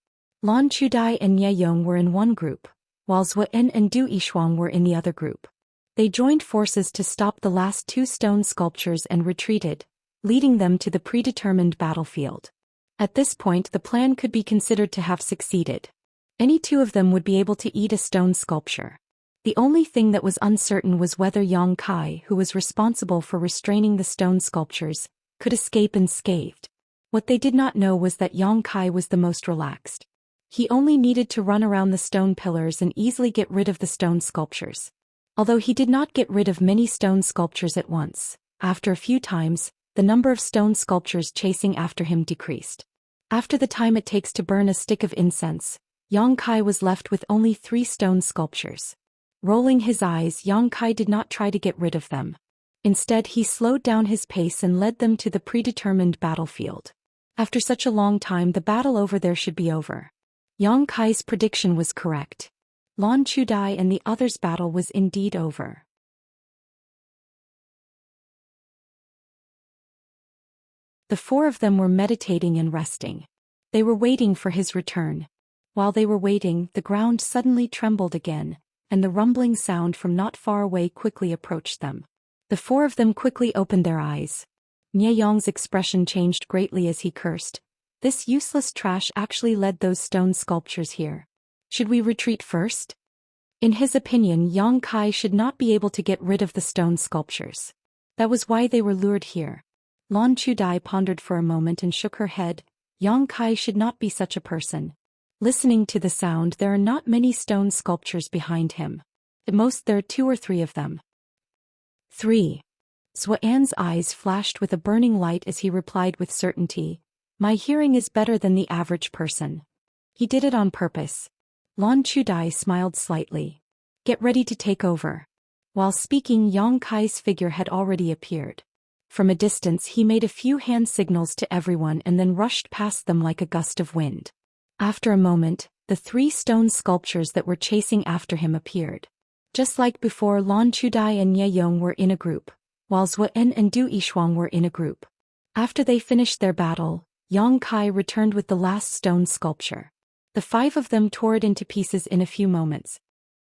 Lan Chudai and Nye Yong were in one group, while Zhou Xian and Du Yishuang were in the other group. They joined forces to stop the last 2 stone sculptures and retreated, leading them to the predetermined battlefield. At this point the plan could be considered to have succeeded. Any 2 of them would be able to eat a stone sculpture. The only thing that was uncertain was whether Yang Kai, who was responsible for restraining the stone sculptures, could escape unscathed. What they did not know was that Yang Kai was the most relaxed. He only needed to run around the stone pillars and easily get rid of the stone sculptures. Although he did not get rid of many stone sculptures at once, after a few times, the number of stone sculptures chasing after him decreased. After the time it takes to burn a stick of incense, Yang Kai was left with only 3 stone sculptures. Rolling his eyes, Yang Kai did not try to get rid of them. Instead, he slowed down his pace and led them to the predetermined battlefield. After such a long time, the battle over there should be over. Yang Kai's prediction was correct. Lan Chudai and the others' battle was indeed over. The 4 of them were meditating and resting. They were waiting for his return. While they were waiting, the ground suddenly trembled again, and the rumbling sound from not far away quickly approached them. The 4 of them quickly opened their eyes. Nye Yong's expression changed greatly as he cursed. This useless trash actually led those stone sculptures here. Should we retreat first? In his opinion, Yang Kai should not be able to get rid of the stone sculptures. That was why they were lured here. Lan Chudai pondered for a moment and shook her head. Yang Kai should not be such a person. Listening to the sound, there are not many stone sculptures behind him. At most there are 2 or 3 of them. 3. Zhou Xian's eyes flashed with a burning light as he replied with certainty, "My hearing is better than the average person." He did it on purpose. Lan Chudai smiled slightly. "Get ready to take over." While speaking, Yang Kai's figure had already appeared. From a distance he made a few hand signals to everyone and then rushed past them like a gust of wind. After a moment, the 3 stone sculptures that were chasing after him appeared. Just like before, Lan Chudai and Nye Yong were in a group, while Zhou Xian and Du Yishuang were in a group. After they finished their battle, Yang Kai returned with the last stone sculpture. The 5 of them tore it into pieces in a few moments.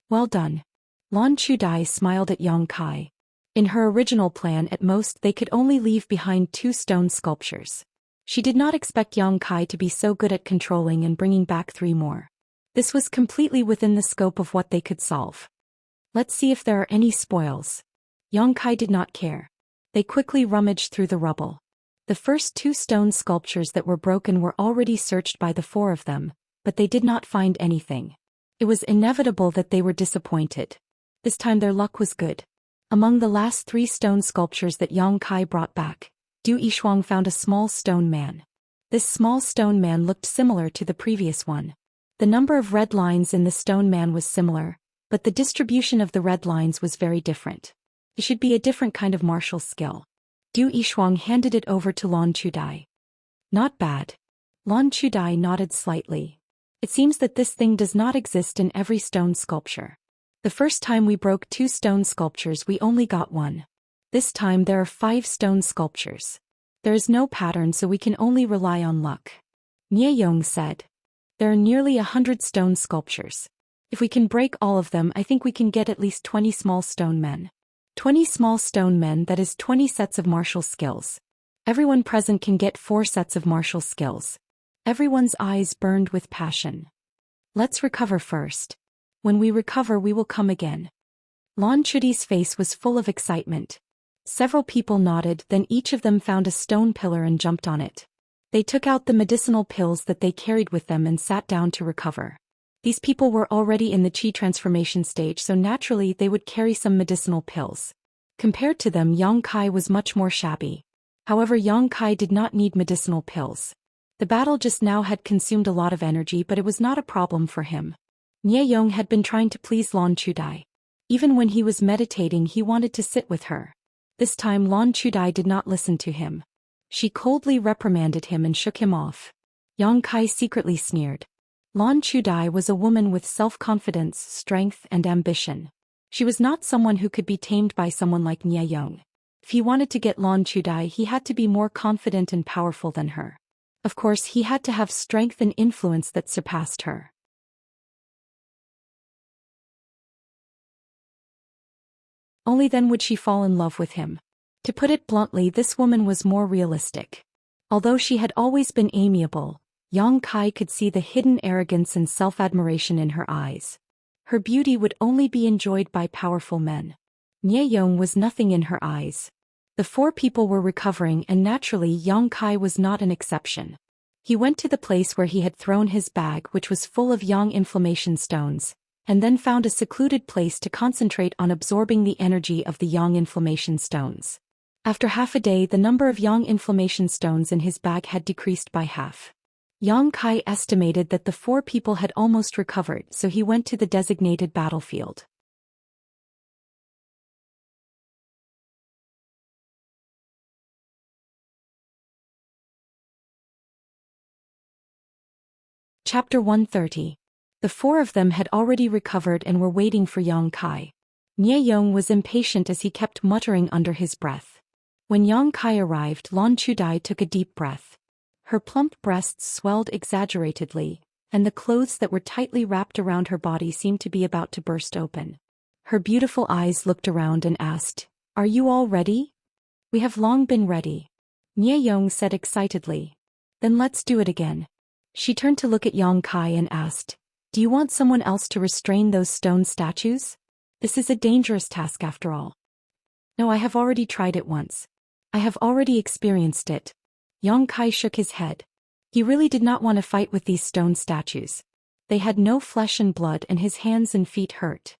"Well done." Lan Chudai smiled at Yang Kai. In her original plan, at most they could only leave behind 2 stone sculptures. She did not expect Yang Kai to be so good at controlling and bringing back 3 more. This was completely within the scope of what they could solve. Let's see if there are any spoils. Yang Kai did not care. They quickly rummaged through the rubble. The first 2 stone sculptures that were broken were already searched by the 4 of them, but they did not find anything. It was inevitable that they were disappointed. This time their luck was good. Among the last 3 stone sculptures that Yang Kai brought back, Du Yishuang found a small stone man. This small stone man looked similar to the previous one. The number of red lines in the stone man was similar, but the distribution of the red lines was very different. It should be a different kind of martial skill. Du Yishuang handed it over to Lan Chudai. "Not bad." Lan Chudai nodded slightly. "It seems that this thing does not exist in every stone sculpture. The first time we broke 2 stone sculptures we only got 1. This time there are 5 stone sculptures. There is no pattern, so we can only rely on luck." Nye Yong said. "There are nearly 100 stone sculptures. If we can break all of them, I think we can get at least 20 small stone men. 20 small stone men, that is 20 sets of martial skills. Everyone present can get 4 sets of martial skills." Everyone's eyes burned with passion. "Let's recover first. When we recover we will come again." Lan Chudai's face was full of excitement. Several people nodded, then each of them found a stone pillar and jumped on it. They took out the medicinal pills that they carried with them and sat down to recover. These people were already in the chi transformation stage, so naturally they would carry some medicinal pills. Compared to them, Yang Kai was much more shabby. However, Yang Kai did not need medicinal pills. The battle just now had consumed a lot of energy, but it was not a problem for him. Nye Yong had been trying to please Lan Chudai. Even when he was meditating, he wanted to sit with her. This time Lan Chudai did not listen to him. She coldly reprimanded him and shook him off. Yang Kai secretly sneered. Lan Chudai was a woman with self-confidence, strength, and ambition. She was not someone who could be tamed by someone like Nie Yong. If he wanted to get Lan Chudai, he had to be more confident and powerful than her. Of course, he had to have strength and influence that surpassed her. Only then would she fall in love with him. To put it bluntly, this woman was more realistic. Although she had always been amiable, Yang Kai could see the hidden arrogance and self-admiration in her eyes. Her beauty would only be enjoyed by powerful men. Nie Yong was nothing in her eyes. The four people were recovering, and naturally Yang Kai was not an exception. He went to the place where he had thrown his bag, which was full of Yang inflammation stones, and then found a secluded place to concentrate on absorbing the energy of the Yang inflammation stones. After half a day, the number of Yang inflammation stones in his bag had decreased by half. Yang Kai estimated that the four people had almost recovered, so he went to the designated battlefield. Chapter 130. The four of them had already recovered and were waiting for Yang Kai. Nie Yong was impatient as he kept muttering under his breath. When Yang Kai arrived, Lan Chudai took a deep breath. Her plump breasts swelled exaggeratedly, and the clothes that were tightly wrapped around her body seemed to be about to burst open. Her beautiful eyes looked around and asked, "Are you all ready?" "We have long been ready," Nie Yong said excitedly. "Then let's do it again." She turned to look at Yang Kai and asked, "Do you want someone else to restrain those stone statues? This is a dangerous task after all." "No, I have already tried it once. I have already experienced it." Yang Kai shook his head. He really did not want to fight with these stone statues. They had no flesh and blood, and his hands and feet hurt.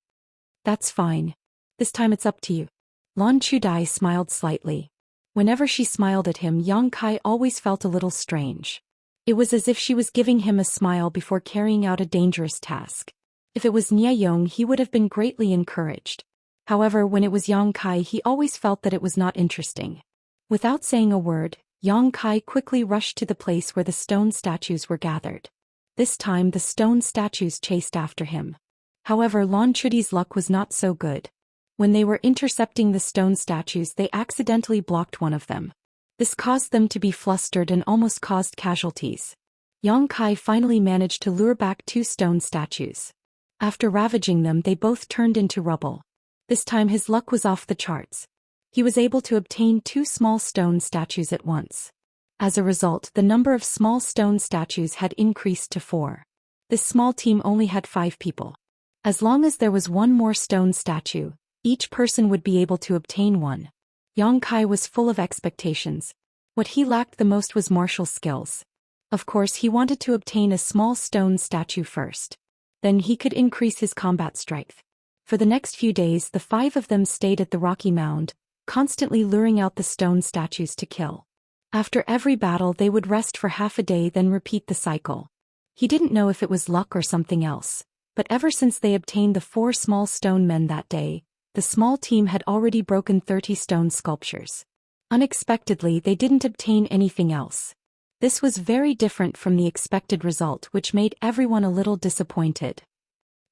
"That's fine. This time it's up to you." Lan Chudai smiled slightly. Whenever she smiled at him, Yang Kai always felt a little strange. It was as if she was giving him a smile before carrying out a dangerous task. If it was Nie Yong, he would have been greatly encouraged. However, when it was Yang Kai, he always felt that it was not interesting. Without saying a word, Yang Kai quickly rushed to the place where the stone statues were gathered. This time the stone statues chased after him. However, Lan Chudai's luck was not so good. When they were intercepting the stone statues, they accidentally blocked one of them. This caused them to be flustered and almost caused casualties. Yang Kai finally managed to lure back two stone statues. After ravaging them, they both turned into rubble. This time his luck was off the charts. He was able to obtain two small stone statues at once. As a result, the number of small stone statues had increased to 4. This small team only had 5 people. As long as there was one more stone statue, each person would be able to obtain one. Yang Kai was full of expectations. What he lacked the most was martial skills. Of course, he wanted to obtain a small stone statue first. Then he could increase his combat strength. For the next few days, the 5 of them stayed at the rocky mound, constantly luring out the stone statues to kill. After every battle, they would rest for half a day, then repeat the cycle. He didn't know if it was luck or something else, but ever since they obtained the 4 small stone men that day, the small team had already broken 30 stone sculptures. Unexpectedly, they didn't obtain anything else. This was very different from the expected result, which made everyone a little disappointed.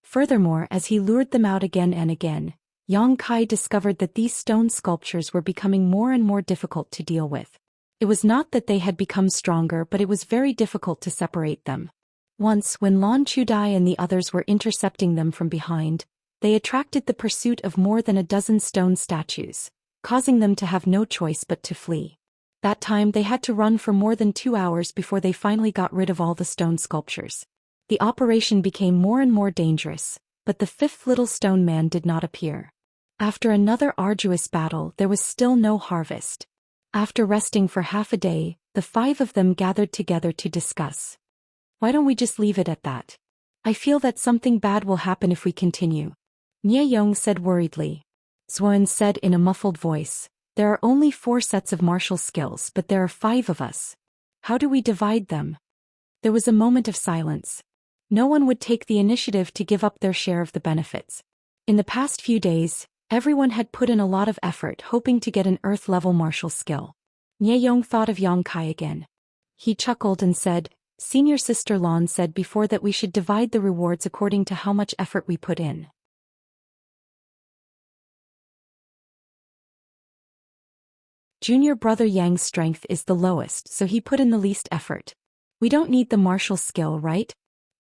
Furthermore, as he lured them out again and again, Yang Kai discovered that these stone sculptures were becoming more and more difficult to deal with. It was not that they had become stronger, but it was very difficult to separate them. Once, when Lan Chudai and the others were intercepting them from behind, they attracted the pursuit of more than a dozen stone statues, causing them to have no choice but to flee. That time they had to run for more than 2 hours before they finally got rid of all the stone sculptures. The operation became more and more dangerous, but the 5th little stone man did not appear. After another arduous battle, there was still no harvest. After resting for half a day, the 5 of them gathered together to discuss. "Why don't we just leave it at that? I feel that something bad will happen if we continue," Nie Yong said worriedly. Zhou Xian said in a muffled voice, "There are only 4 sets of martial skills, but there are 5 of us. How do we divide them?" There was a moment of silence. No one would take the initiative to give up their share of the benefits. In the past few days, Everyone had put in a lot of effort hoping to get an earth-level martial skill. Nieyong thought of Yang Kai again. He chuckled and said, "Senior Sister Lan said before that we should divide the rewards according to how much effort we put in. Junior brother Yang's strength is the lowest, so he put in the least effort. We don't need the martial skill, right?"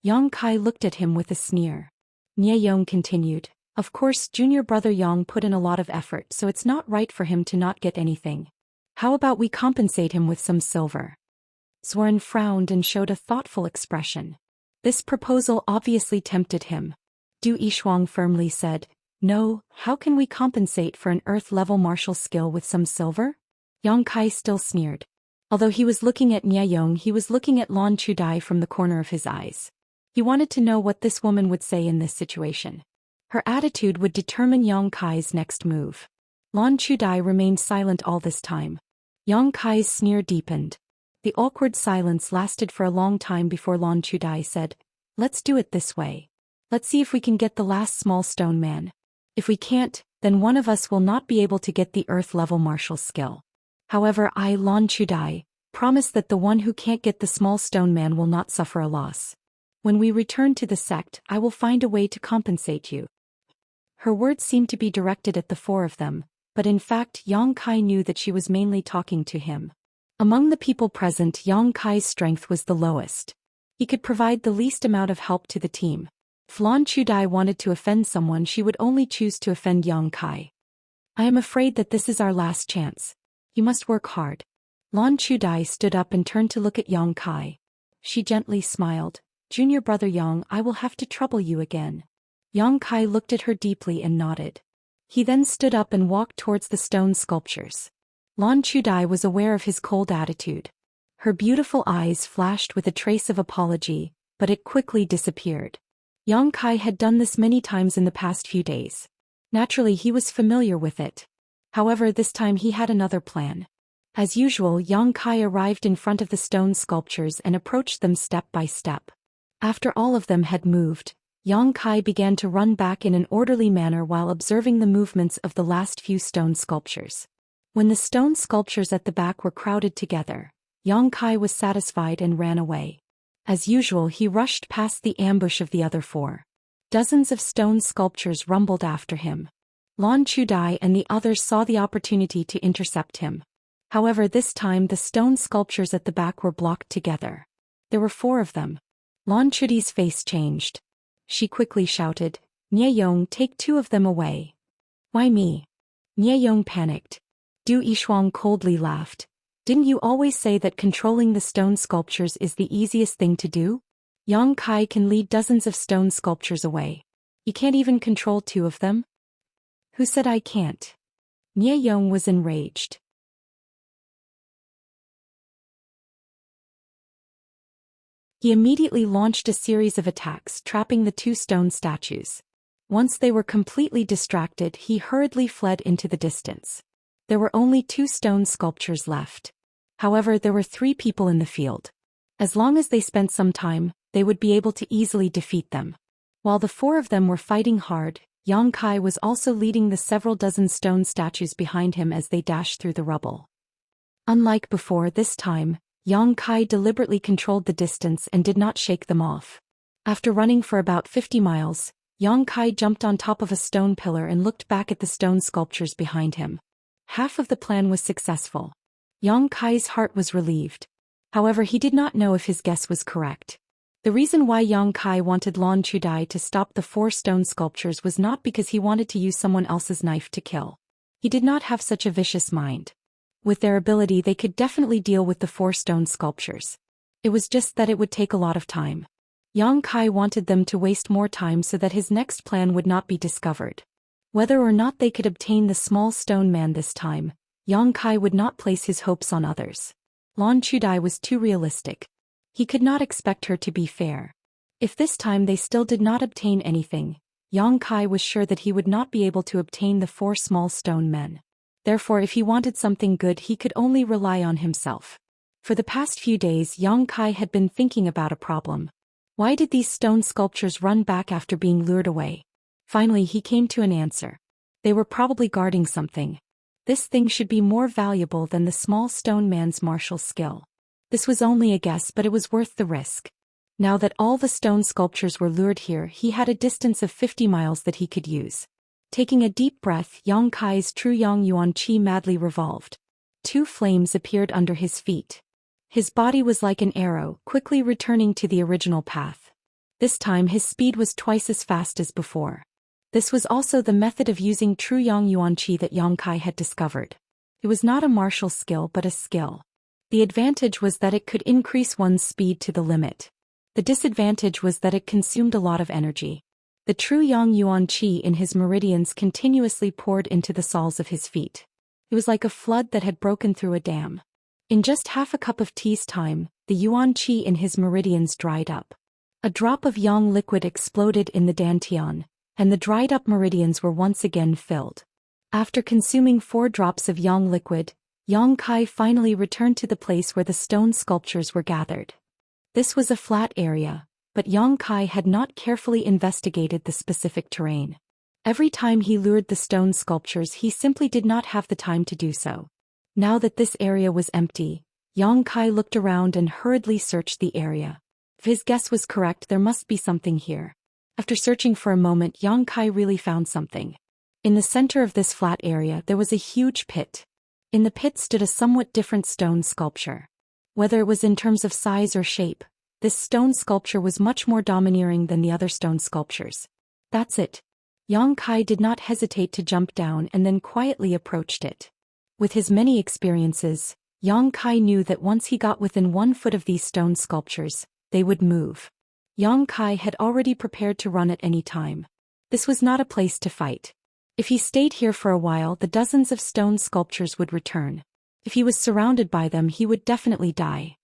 Yang Kai looked at him with a sneer. Nieyong continued, "Of course junior brother Yang put in a lot of effort, so it's not right for him to not get anything. How about we compensate him with some silver?" Zhuan frowned and showed a thoughtful expression. This proposal obviously tempted him. Du Yishuang firmly said, "No, how can we compensate for an earth-level martial skill with some silver?" Yang Kai still sneered. Although he was looking at Nieyong, he was looking at Lan Chudai from the corner of his eyes. He wanted to know what this woman would say in this situation. Her attitude would determine Yang Kai's next move. Lan Chudai remained silent all this time. Yang Kai's sneer deepened. The awkward silence lasted for a long time before Lan Chudai said, "Let's do it this way. Let's see if we can get the last small stone man. If we can't, then one of us will not be able to get the earth-level martial skill. However, I, Lan Chudai, promise that the one who can't get the small stone man will not suffer a loss. When we return to the sect, I will find a way to compensate you." Her words seemed to be directed at the four of them, but in fact Yang Kai knew that she was mainly talking to him. Among the people present, Yang Kai's strength was the lowest. He could provide the least amount of help to the team. If Lan Chudai wanted to offend someone, she would only choose to offend Yang Kai. "I am afraid that this is our last chance. You must work hard." Lan Chudai stood up and turned to look at Yang Kai. She gently smiled. "Junior brother Yang, I will have to trouble you again." Yang Kai looked at her deeply and nodded. He then stood up and walked towards the stone sculptures. Lan Chudai was aware of his cold attitude. Her beautiful eyes flashed with a trace of apology, but it quickly disappeared. Yang Kai had done this many times in the past few days. Naturally, he was familiar with it. However, this time he had another plan. As usual, Yang Kai arrived in front of the stone sculptures and approached them step by step. After all of them had moved, Yang Kai began to run back in an orderly manner while observing the movements of the last few stone sculptures. When the stone sculptures at the back were crowded together, Yang Kai was satisfied and ran away. As usual, he rushed past the ambush of the other four. Dozens of stone sculptures rumbled after him. Lan Chudai and the others saw the opportunity to intercept him. However, this time the stone sculptures at the back were blocked together. There were four of them. Lan Chudai's face changed. She quickly shouted, "Nieyong, take two of them away." "Why me?" Nieyong panicked. Du Yishuang coldly laughed. "Didn't you always say that controlling the stone sculptures is the easiest thing to do? Yang Kai can lead dozens of stone sculptures away. You can't even control two of them?" "Who said I can't?" Nieyong was enraged. He immediately launched a series of attacks, trapping the two stone statues. Once they were completely distracted, he hurriedly fled into the distance. There were only two stone sculptures left. However, there were three people in the field. As long as they spent some time, they would be able to easily defeat them. While the four of them were fighting hard, Yang Kai was also leading the several dozen stone statues behind him as they dashed through the rubble. Unlike before, this time, Yang Kai deliberately controlled the distance and did not shake them off. After running for about 50 miles, Yang Kai jumped on top of a stone pillar and looked back at the stone sculptures behind him. Half of the plan was successful. Yang Kai's heart was relieved. However, he did not know if his guess was correct. The reason why Yang Kai wanted Lan Chudai to stop the four stone sculptures was not because he wanted to use someone else's knife to kill. He did not have such a vicious mind. With their ability, they could definitely deal with the four stone sculptures. It was just that it would take a lot of time. Yang Kai wanted them to waste more time so that his next plan would not be discovered. Whether or not they could obtain the small stone man this time, Yang Kai would not place his hopes on others. Lan Chudai was too realistic. He could not expect her to be fair. If this time they still did not obtain anything, Yang Kai was sure that he would not be able to obtain the four small stone men. Therefore, if he wanted something good, he could only rely on himself. For the past few days, Yang Kai had been thinking about a problem. Why did these stone sculptures run back after being lured away? Finally, he came to an answer. They were probably guarding something. This thing should be more valuable than the small stone man's martial skill. This was only a guess, but it was worth the risk. Now that all the stone sculptures were lured here, he had a distance of 50 miles that he could use. Taking a deep breath, Yang Kai's true Yang Yuan Qi madly revolved. 2 flames appeared under his feet. His body was like an arrow, quickly returning to the original path. This time his speed was twice as fast as before. This was also the method of using true Yang Yuan Qi that Yang Kai had discovered. It was not a martial skill but a skill. The advantage was that it could increase one's speed to the limit. The disadvantage was that it consumed a lot of energy. The true Yang Yuan Qi in his meridians continuously poured into the soles of his feet. It was like a flood that had broken through a dam. In just half a cup of tea's time, the Yuan Qi in his meridians dried up. A drop of Yang liquid exploded in the dantian, and the dried-up meridians were once again filled. After consuming 4 drops of Yang liquid, Yang Kai finally returned to the place where the stone sculptures were gathered. This was a flat area, but Yang Kai had not carefully investigated the specific terrain. Every time he lured the stone sculptures, he simply did not have the time to do so. Now that this area was empty, Yang Kai looked around and hurriedly searched the area. If his guess was correct, there must be something here. After searching for a moment, Yang Kai really found something. In the center of this flat area there was a huge pit. In the pit stood a somewhat different stone sculpture. Whether it was in terms of size or shape, this stone sculpture was much more domineering than the other stone sculptures. That's it. Yang Kai did not hesitate to jump down and then quietly approached it. With his many experiences, Yang Kai knew that once he got within 1 foot of these stone sculptures, they would move. Yang Kai had already prepared to run at any time. This was not a place to fight. If he stayed here for a while, the dozens of stone sculptures would return. If he was surrounded by them, he would definitely die.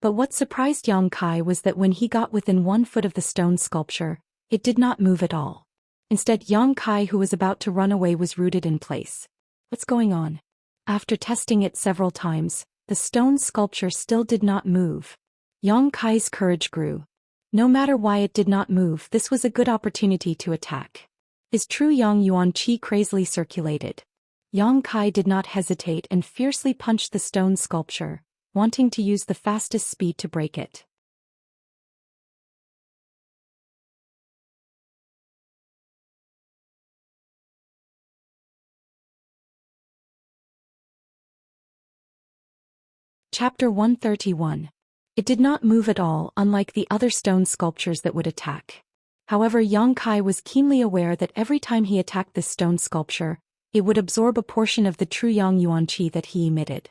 But what surprised Yang Kai was that when he got within 1 foot of the stone sculpture, it did not move at all. Instead, Yang Kai, who was about to run away, was rooted in place. What's going on? After testing it several times, the stone sculpture still did not move. Yang Kai's courage grew. No matter why it did not move, this was a good opportunity to attack. His true Yang Yuan Qi crazily circulated. Yang Kai did not hesitate and fiercely punched the stone sculpture, wanting to use the fastest speed to break it. Chapter 131. It did not move at all, unlike the other stone sculptures that would attack. However, Yang Kai was keenly aware that every time he attacked this stone sculpture, it would absorb a portion of the true Yang Yuan Qi that he emitted.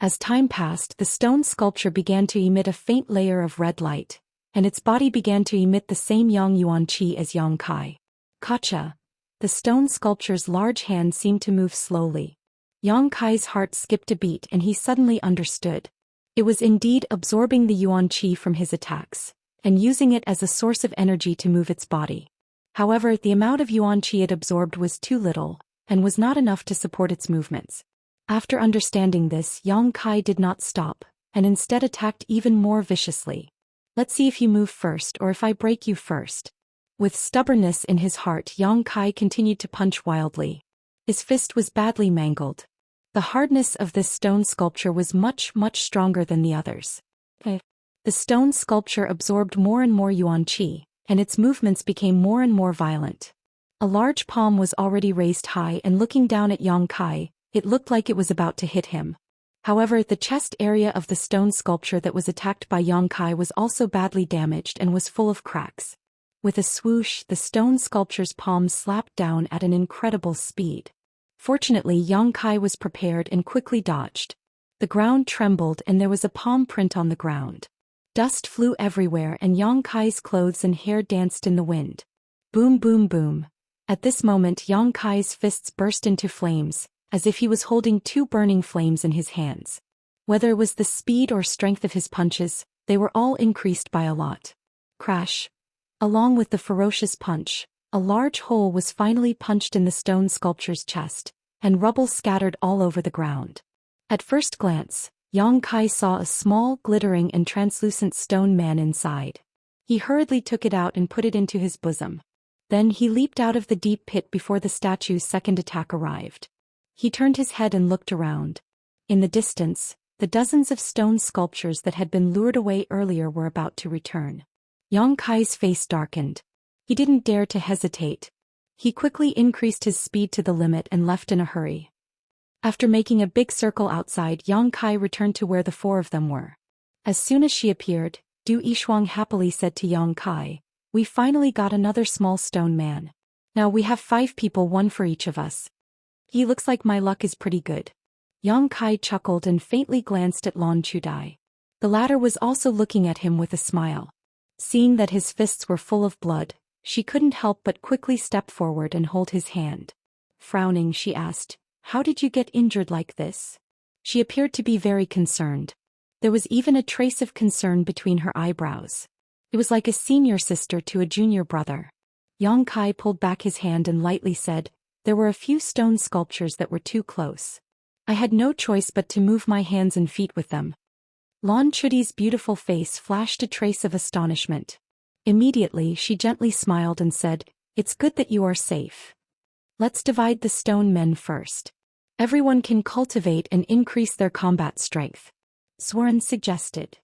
As time passed, the stone sculpture began to emit a faint layer of red light, and its body began to emit the same Yang Yuan Qi as Yang Kai. Gotcha! The stone sculpture's large hand seemed to move slowly. Yang Kai's heart skipped a beat and he suddenly understood. It was indeed absorbing the Yuan Qi from his attacks, and using it as a source of energy to move its body. However, the amount of Yuan Qi it absorbed was too little, and was not enough to support its movements. After understanding this, Yang Kai did not stop, and instead attacked even more viciously. Let's see if you move first or if I break you first. With stubbornness in his heart, Yang Kai continued to punch wildly. His fist was badly mangled. The hardness of this stone sculpture was much stronger than the others. The stone sculpture absorbed more and more Yuan Qi, and its movements became more and more violent. A large palm was already raised high, and looking down at Yang Kai, it looked like it was about to hit him. However, the chest area of the stone sculpture that was attacked by Yang Kai was also badly damaged and was full of cracks. With a swoosh, the stone sculpture's palm slapped down at an incredible speed. Fortunately, Yang Kai was prepared and quickly dodged. The ground trembled and there was a palm print on the ground. Dust flew everywhere and Yang Kai's clothes and hair danced in the wind. Boom, boom, boom. At this moment, Yang Kai's fists burst into flames, as if he was holding 2 burning flames in his hands. Whether it was the speed or strength of his punches, they were all increased by a lot. Crash! Along with the ferocious punch, a large hole was finally punched in the stone sculpture's chest, and rubble scattered all over the ground. At first glance, Yang Kai saw a small, glittering and translucent stone man inside. He hurriedly took it out and put it into his bosom. Then he leaped out of the deep pit before the statue's second attack arrived. He turned his head and looked around. In the distance, the dozens of stone sculptures that had been lured away earlier were about to return. Yang Kai's face darkened. He didn't dare to hesitate. He quickly increased his speed to the limit and left in a hurry. After making a big circle outside, Yang Kai returned to where the four of them were. As soon as she appeared, Du Yishuang happily said to Yang Kai, "We finally got another small stone man. Now we have 5 people, 1 for each of us. He looks like my luck is pretty good." Yang Kai chuckled and faintly glanced at Lan Chudai. The latter was also looking at him with a smile. Seeing that his fists were full of blood, she couldn't help but quickly step forward and hold his hand. Frowning, she asked, "How did you get injured like this?" She appeared to be very concerned. There was even a trace of concern between her eyebrows. It was like a senior sister to a junior brother. Yang Kai pulled back his hand and lightly said, "There were a few stone sculptures that were too close. I had no choice but to move my hands and feet with them." Lan Chudi's beautiful face flashed a trace of astonishment. Immediately she gently smiled and said, "It's good that you are safe. Let's divide the stone men first. Everyone can cultivate and increase their combat strength," Swaran suggested.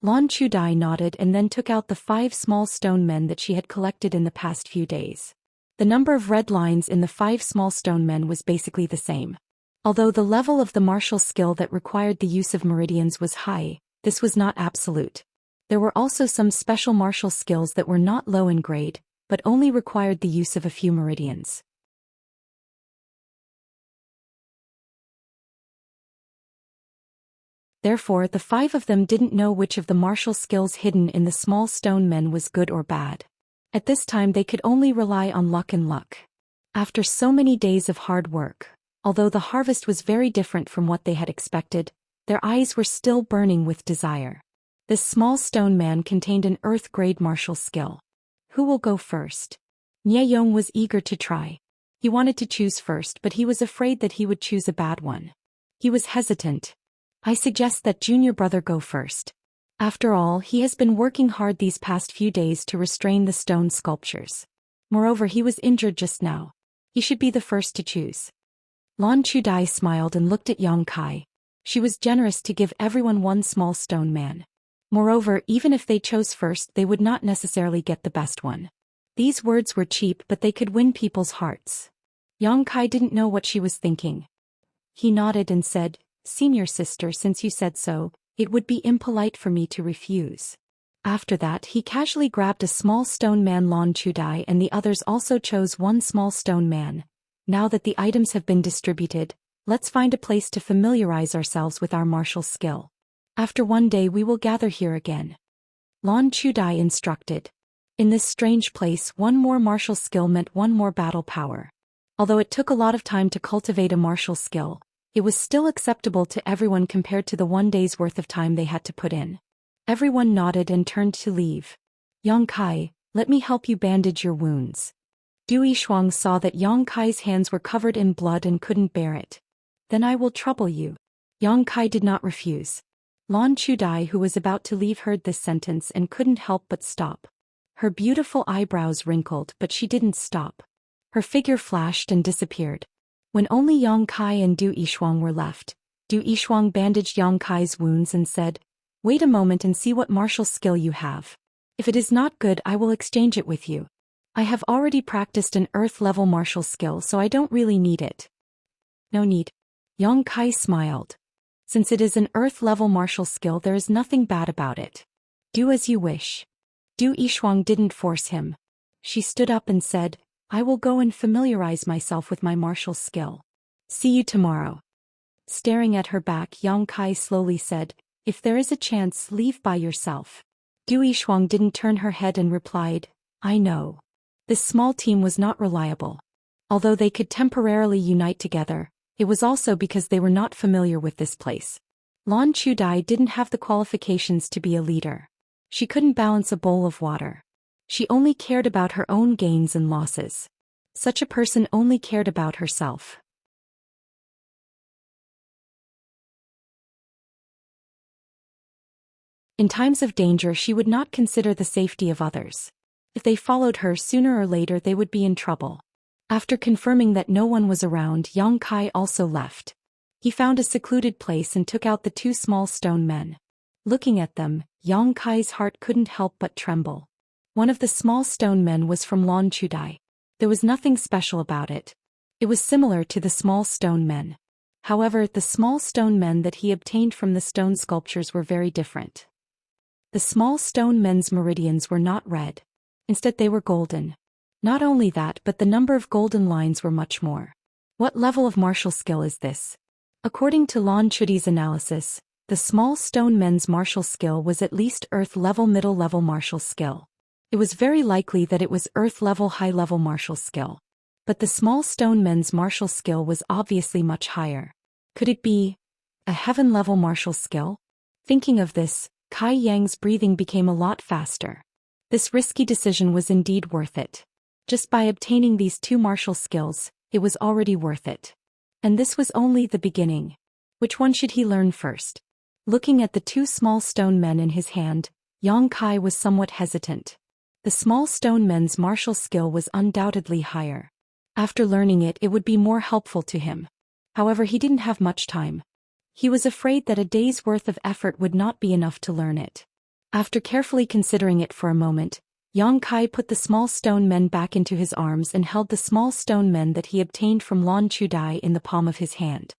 Lan Chudai nodded and then took out the 5 small stone men that she had collected in the past few days. The number of red lines in the 5 small stone men was basically the same. Although the level of the martial skill that required the use of meridians was high, this was not absolute. There were also some special martial skills that were not low in grade, but only required the use of a few meridians. Therefore, the 5 of them didn't know which of the martial skills hidden in the small stone men was good or bad. At this time they could only rely on luck and luck. After so many days of hard work, although the harvest was very different from what they had expected, their eyes were still burning with desire. This small stone man contained an earth-grade martial skill. Who will go first? Nye Yong was eager to try. He wanted to choose first, but he was afraid that he would choose a bad one. He was hesitant. "I suggest that junior brother go first. After all, he has been working hard these past few days to restrain the stone sculptures. Moreover, he was injured just now. He should be the first to choose." Lan Chudai smiled and looked at Yang Kai. She was generous to give everyone 1 small stone man. Moreover, even if they chose first, they would not necessarily get the best one. These words were cheap, but they could win people's hearts. Yang Kai didn't know what she was thinking. He nodded and said, "Senior sister, since you said so, it would be impolite for me to refuse." After that, he casually grabbed a small stone man. Lan Chudai and the others also chose 1 small stone man. "Now that the items have been distributed, let's find a place to familiarize ourselves with our martial skill. After 1 day we will gather here again," Lan Chudai instructed. In this strange place, 1 more martial skill meant 1 more battle power. Although it took a lot of time to cultivate a martial skill, it was still acceptable to everyone compared to the 1 day's worth of time they had to put in. Everyone nodded and turned to leave. "Yang Kai, let me help you bandage your wounds." Du Yishuang saw that Yang Kai's hands were covered in blood and couldn't bear it. "Then I will trouble you." Yang Kai did not refuse. Lan Chudai, who was about to leave, heard this sentence and couldn't help but stop. Her beautiful eyebrows wrinkled, but she didn't stop. Her figure flashed and disappeared. When only Yang Kai and Du Yishuang were left, Du Yishuang bandaged Yang Kai's wounds and said, "Wait a moment and see what martial skill you have. If it is not good, I will exchange it with you. I have already practiced an earth-level martial skill, so I don't really need it." "No need." Yang Kai smiled. "Since it is an earth-level martial skill, there is nothing bad about it. Do as you wish." Du Yishuang didn't force him. She stood up and said, "I will go and familiarize myself with my martial skill. See you tomorrow." Staring at her back, Yang Kai slowly said, "If there is a chance, leave by yourself." Du Yishuang didn't turn her head and replied, "I know." This small team was not reliable. Although they could temporarily unite together, it was also because they were not familiar with this place. Lan Chudai didn't have the qualifications to be a leader. She couldn't balance a bowl of water. She only cared about her own gains and losses. Such a person only cared about herself. In times of danger she would not consider the safety of others. If they followed her, sooner or later they would be in trouble. After confirming that no one was around, Yang Kai also left. He found a secluded place and took out the two small stone men. Looking at them, Yang Kai's heart couldn't help but tremble. One of the small stone men was from Lan Chudai. There was nothing special about it. It was similar to the small stone men. However, the small stone men that he obtained from the stone sculptures were very different. The small stone men's meridians were not red. Instead they were golden. Not only that, but the number of golden lines were much more. What level of martial skill is this? According to Lan Chudai's analysis, the small stone men's martial skill was at least earth-level middle-level martial skill. It was very likely that it was earth-level high-level martial skill. But the small stone men's martial skill was obviously much higher. Could it be a heaven-level martial skill? Thinking of this, Kai Yang's breathing became a lot faster. This risky decision was indeed worth it. Just by obtaining these two martial skills, it was already worth it. And this was only the beginning. Which one should he learn first? Looking at the two small stone men in his hand, Yang Kai was somewhat hesitant. The small stone men's martial skill was undoubtedly higher. After learning it, it would be more helpful to him. However, he didn't have much time. He was afraid that a day's worth of effort would not be enough to learn it. After carefully considering it for a moment, Yang Kai put the small stone men back into his arms and held the small stone men that he obtained from Lan Chudai in the palm of his hand.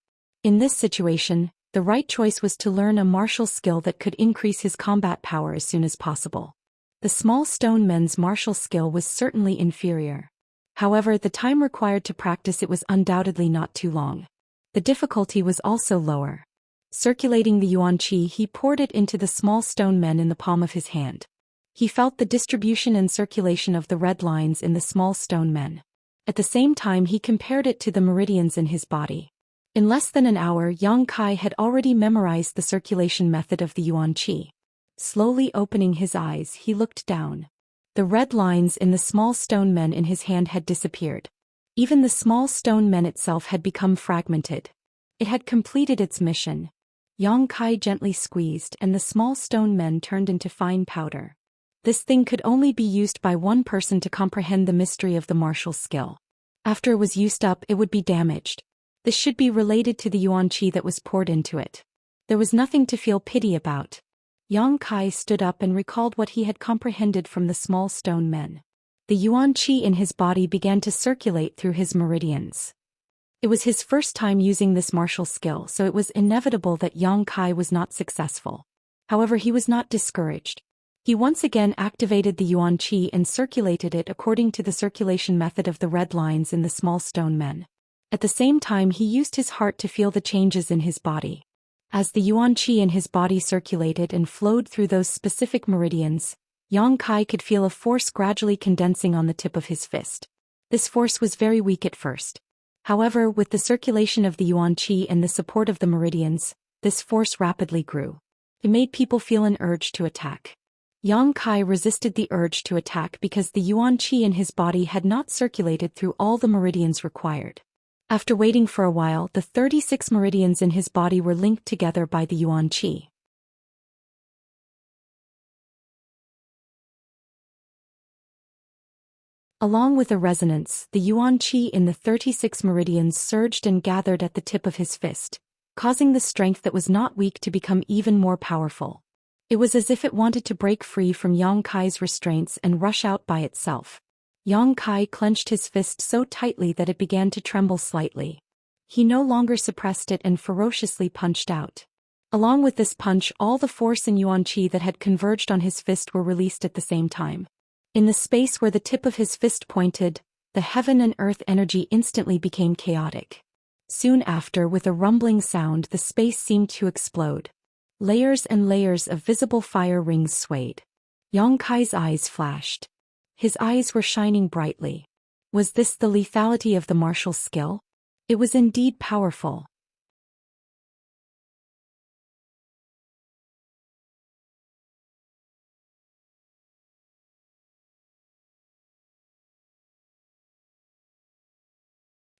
In this situation, the right choice was to learn a martial skill that could increase his combat power as soon as possible. The small stone men's martial skill was certainly inferior. However, the time required to practice it was undoubtedly not too long. The difficulty was also lower. Circulating the yuan qi, he poured it into the small stone men in the palm of his hand. He felt the distribution and circulation of the red lines in the small stone men. At the same time, he compared it to the meridians in his body. In less than an hour, Yang Kai had already memorized the circulation method of the yuan qi. Slowly opening his eyes, he looked down. The red lines in the small stone men in his hand had disappeared. Even the small stone men itself had become fragmented. It had completed its mission. Yang Kai gently squeezed and the small stone men turned into fine powder. This thing could only be used by one person to comprehend the mystery of the martial skill. After it was used up, it would be damaged. This should be related to the yuan qi that was poured into it. There was nothing to feel pity about. Yang Kai stood up and recalled what he had comprehended from the small stone men. The yuan qi in his body began to circulate through his meridians. It was his first time using this martial skill, so it was inevitable that Yang Kai was not successful. However, he was not discouraged. He once again activated the yuan qi and circulated it according to the circulation method of the red lines in the small stone men. At the same time, he used his heart to feel the changes in his body. As the yuan qi in his body circulated and flowed through those specific meridians, Yang Kai could feel a force gradually condensing on the tip of his fist. This force was very weak at first. However, with the circulation of the yuan qi and the support of the meridians, this force rapidly grew. It made people feel an urge to attack. Yang Kai resisted the urge to attack because the yuan qi in his body had not circulated through all the meridians required. After waiting for a while, the 36 meridians in his body were linked together by the yuan qi. Along with a resonance, the yuan qi in the 36 meridians surged and gathered at the tip of his fist, causing the strength that was not weak to become even more powerful. It was as if it wanted to break free from Yang Kai's restraints and rush out by itself. Yang Kai clenched his fist so tightly that it began to tremble slightly. He no longer suppressed it and ferociously punched out. Along with this punch, all the force in yuan qi that had converged on his fist were released at the same time. In the space where the tip of his fist pointed, the heaven and earth energy instantly became chaotic. Soon after, with a rumbling sound, the space seemed to explode. Layers and layers of visible fire rings swayed. Yang Kai's eyes flashed. His eyes were shining brightly. Was this the lethality of the martial skill? It was indeed powerful.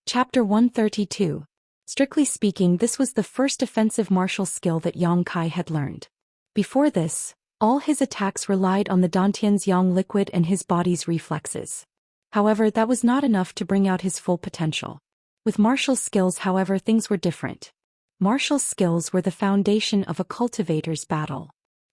Chapter 132. Strictly speaking, this was the first offensive martial skill that Yang Kai had learned. Before this, All his attacks relied on the Dantian's yang liquid and his body's reflexes. However, that was not enough to bring out his full potential. With martial skills, however, things were different. Martial skills were the foundation of a cultivator's battle.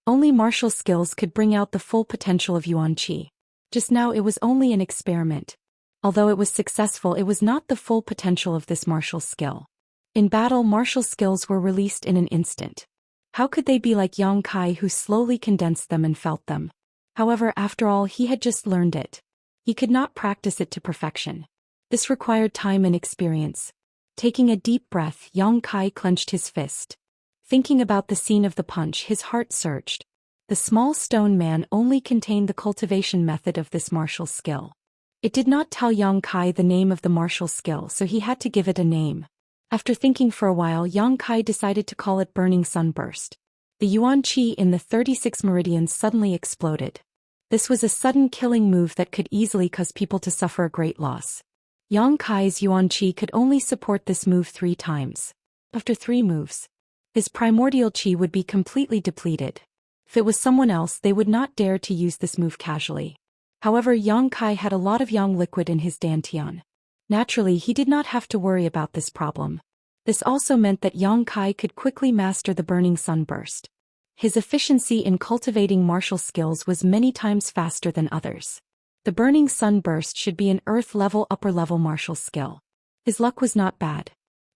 Only martial skills could bring out the full potential of Yuan Qi. Just now it was only an experiment. Although it was successful, it was not the full potential of this martial skill. In battle, martial skills were released in an instant. How could they be like Yang Kai, who slowly condensed them and felt them? However, after all, he had just learned it. He could not practice it to perfection. This required time and experience. Taking a deep breath, Yang Kai clenched his fist. Thinking about the scene of the punch, his heart surged. The small stone man only contained the cultivation method of this martial skill. It did not tell Yang Kai the name of the martial skill, so he had to give it a name. After thinking for a while, Yang Kai decided to call it Burning Sunburst. The Yuan Qi in the 36 meridians suddenly exploded. This was a sudden killing move that could easily cause people to suffer a great loss. Yang Kai's Yuan Qi could only support this move 3 times. After 3 moves, his primordial Qi would be completely depleted. If it was someone else, they would not dare to use this move casually. However, Yang Kai had a lot of yang liquid in his dantian. Naturally, he did not have to worry about this problem. This also meant that Yang Kai could quickly master the Burning Sunburst. His efficiency in cultivating martial skills was many times faster than others. The Burning Sunburst should be an earth-level upper-level martial skill. His luck was not bad.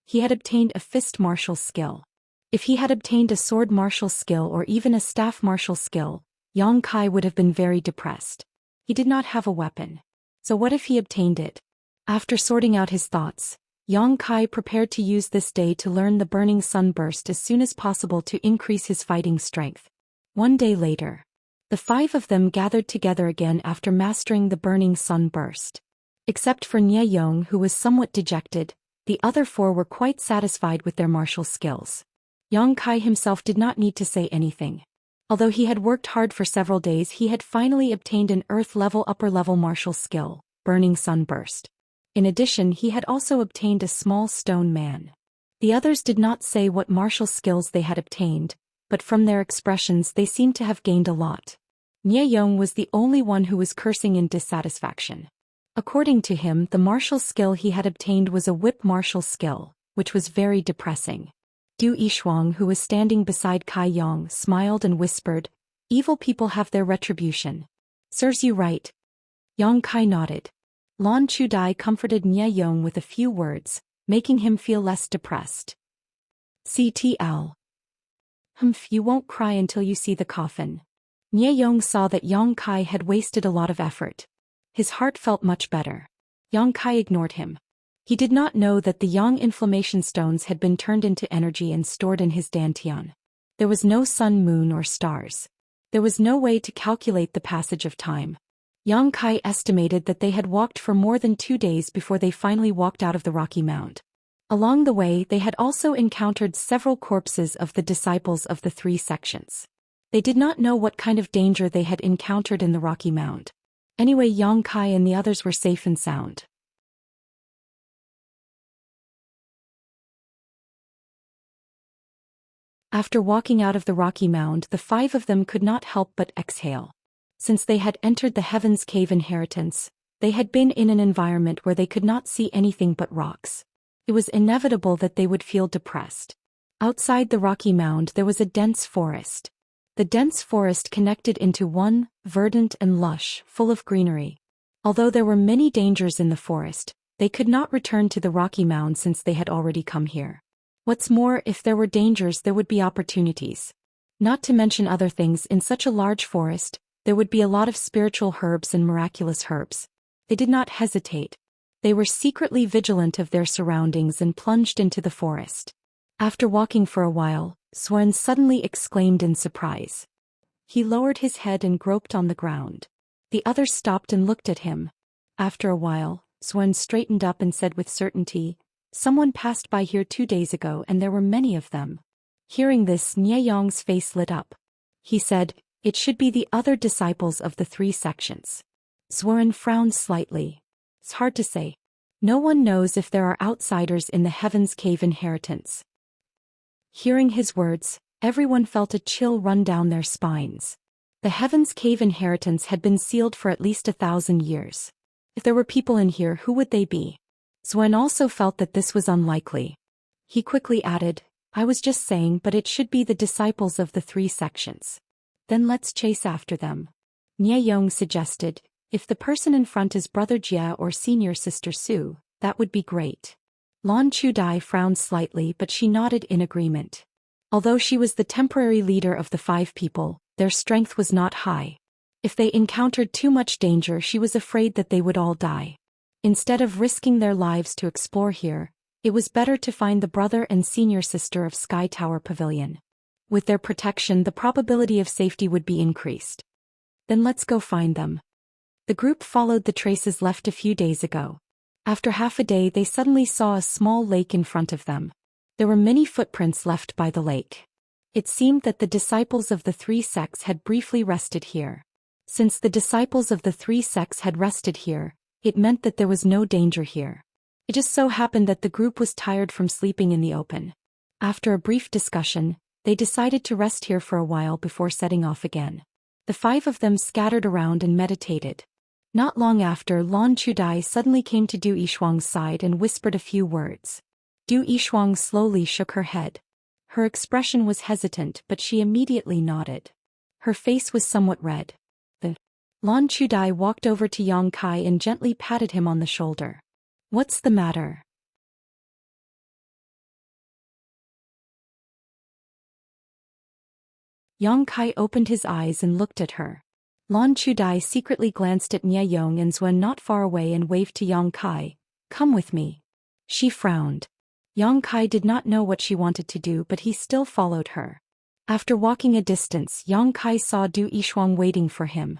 He had obtained a fist martial skill. If he had obtained a sword martial skill or even a staff martial skill, Yang Kai would have been very depressed. He did not have a weapon. So what if he obtained it? After sorting out his thoughts, Yang Kai prepared to use this day to learn the Burning Sunburst as soon as possible to increase his fighting strength. 1 day later, the 5 of them gathered together again after mastering the Burning Sunburst. Except for Nie Yong, who was somewhat dejected, the other 4 were quite satisfied with their martial skills. Yang Kai himself did not need to say anything. Although he had worked hard for several days, he had finally obtained an earth-level upper-level martial skill, Burning Sunburst. In addition, he had also obtained a small stone man. The others did not say what martial skills they had obtained, but from their expressions they seemed to have gained a lot. Nie Yong was the only one who was cursing in dissatisfaction. According to him, the martial skill he had obtained was a whip martial skill, which was very depressing. Du Yishuang, who was standing beside Kai Yang, smiled and whispered, "Evil people have their retribution. Serves you right." Yang Kai nodded. Lan Chudai comforted Nie Yong with a few words, making him feel less depressed. CTL. Humph, you won't cry until you see the coffin. Nie Yong saw that Yang Kai had wasted a lot of effort. His heart felt much better. Yang Kai ignored him. He did not know that the yang inflammation stones had been turned into energy and stored in his dantian. There was no sun, moon, or stars. There was no way to calculate the passage of time. Yang Kai estimated that they had walked for more than 2 days before they finally walked out of the rocky mound. Along the way, they had also encountered several corpses of the disciples of the 3 sections. They did not know what kind of danger they had encountered in the rocky mound. Anyway, Yang Kai and the others were safe and sound. After walking out of the rocky mound, the 5 of them could not help but exhale. Since they had entered the Heaven's Cave inheritance, they had been in an environment where they could not see anything but rocks. It was inevitable that they would feel depressed. Outside the rocky mound there was a dense forest. The dense forest connected into one, verdant and lush, full of greenery. Although there were many dangers in the forest, they could not return to the rocky mound since they had already come here. What's more, if there were dangers, there would be opportunities. Not to mention other things, in such a large forest, there would be a lot of spiritual herbs and miraculous herbs. They did not hesitate. They were secretly vigilant of their surroundings and plunged into the forest. After walking for a while, Swen suddenly exclaimed in surprise. He lowered his head and groped on the ground. The others stopped and looked at him. After a while, Swen straightened up and said with certainty, "Someone passed by here 2 days ago and there were many of them." Hearing this, Nie Yong's face lit up. He said, "It should be the other disciples of the 3 sections." Swen frowned slightly. "It's hard to say. No one knows if there are outsiders in the Heaven's Cave inheritance." Hearing his words, everyone felt a chill run down their spines. The Heaven's Cave inheritance had been sealed for at least 1,000 years. If there were people in here, who would they be? Zhuan also felt that this was unlikely. He quickly added, I was just saying, but it should be the disciples of the 3 sections. Then let's chase after them. Nieyong suggested, if the person in front is Brother Jia or Senior Sister Su, that would be great. Lan Chudai frowned slightly, but she nodded in agreement. Although she was the temporary leader of the 5 people, their strength was not high. If they encountered too much danger, she was afraid that they would all die. Instead of risking their lives to explore here, it was better to find the brother and senior sister of Sky Tower Pavilion. With their protection, the probability of safety would be increased. Then let's go find them. The group followed the traces left a few days ago. After half a day, they suddenly saw a small lake in front of them. There were many footprints left by the lake. It seemed that the disciples of the 3 sects had briefly rested here. Since the disciples of the 3 sects had rested here, it meant that there was no danger here. It just so happened that the group was tired from sleeping in the open. After a brief discussion, they decided to rest here for a while before setting off again. The 5 of them scattered around and meditated. Not long after, Lan Chudai suddenly came to Du Yishuang's side and whispered a few words. Du Yishuang slowly shook her head. Her expression was hesitant, but she immediately nodded. Her face was somewhat red. Lan Chudai walked over to Yang Kai and gently patted him on the shoulder. What's the matter? Yang Kai opened his eyes and looked at her. Lan Chudai secretly glanced at Nieyong and Zhuan not far away and waved to Yang Kai. Come with me. She frowned. Yang Kai did not know what she wanted to do, but he still followed her. After walking a distance, Yang Kai saw Du Yishuang waiting for him.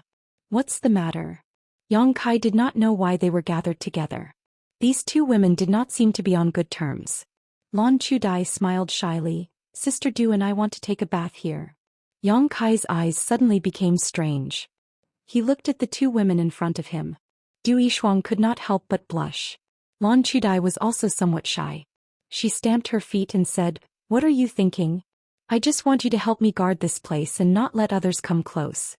What's the matter? Yang Kai did not know why they were gathered together. These 2 women did not seem to be on good terms. Lan Chudai smiled shyly. Sister Du and I want to take a bath here. Yang Kai's eyes suddenly became strange. He looked at the 2 women in front of him. Du Yishuang could not help but blush. Lan Chudai was also somewhat shy. She stamped her feet and said, What are you thinking? I just want you to help me guard this place and not let others come close.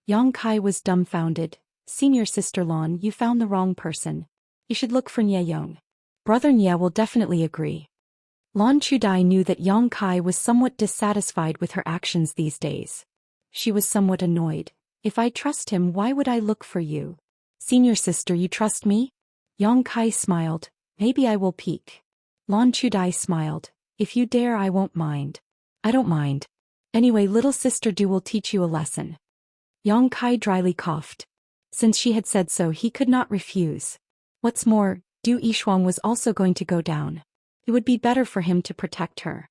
Yang Kai was dumbfounded. Senior Sister Lan, you found the wrong person. You should look for Nieyong. Brother Nie will definitely agree. Lan Chudai knew that Yang Kai was somewhat dissatisfied with her actions these days. She was somewhat annoyed. If I trust him, why would I look for you? Senior sister, you trust me? Yang Kai smiled. Maybe I will peek. Lan Chudai smiled. If you dare, I won't mind. I don't mind. Anyway, little sister Du will teach you a lesson. Yang Kai dryly coughed. Since she had said so, he could not refuse. What's more, Du Yishuang was also going to go down. It would be better for him to protect her.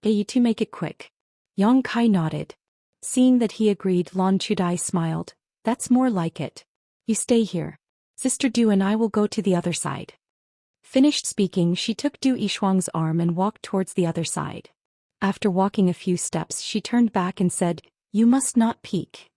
You 2 make it quick. Yang Kai nodded. Seeing that he agreed, Lan Chudai smiled. That's more like it. You stay here. Sister Du and I will go to the other side. Finished speaking, she took Du Yishuang's arm and walked towards the other side. After walking a few steps, she turned back and said, You must not peek.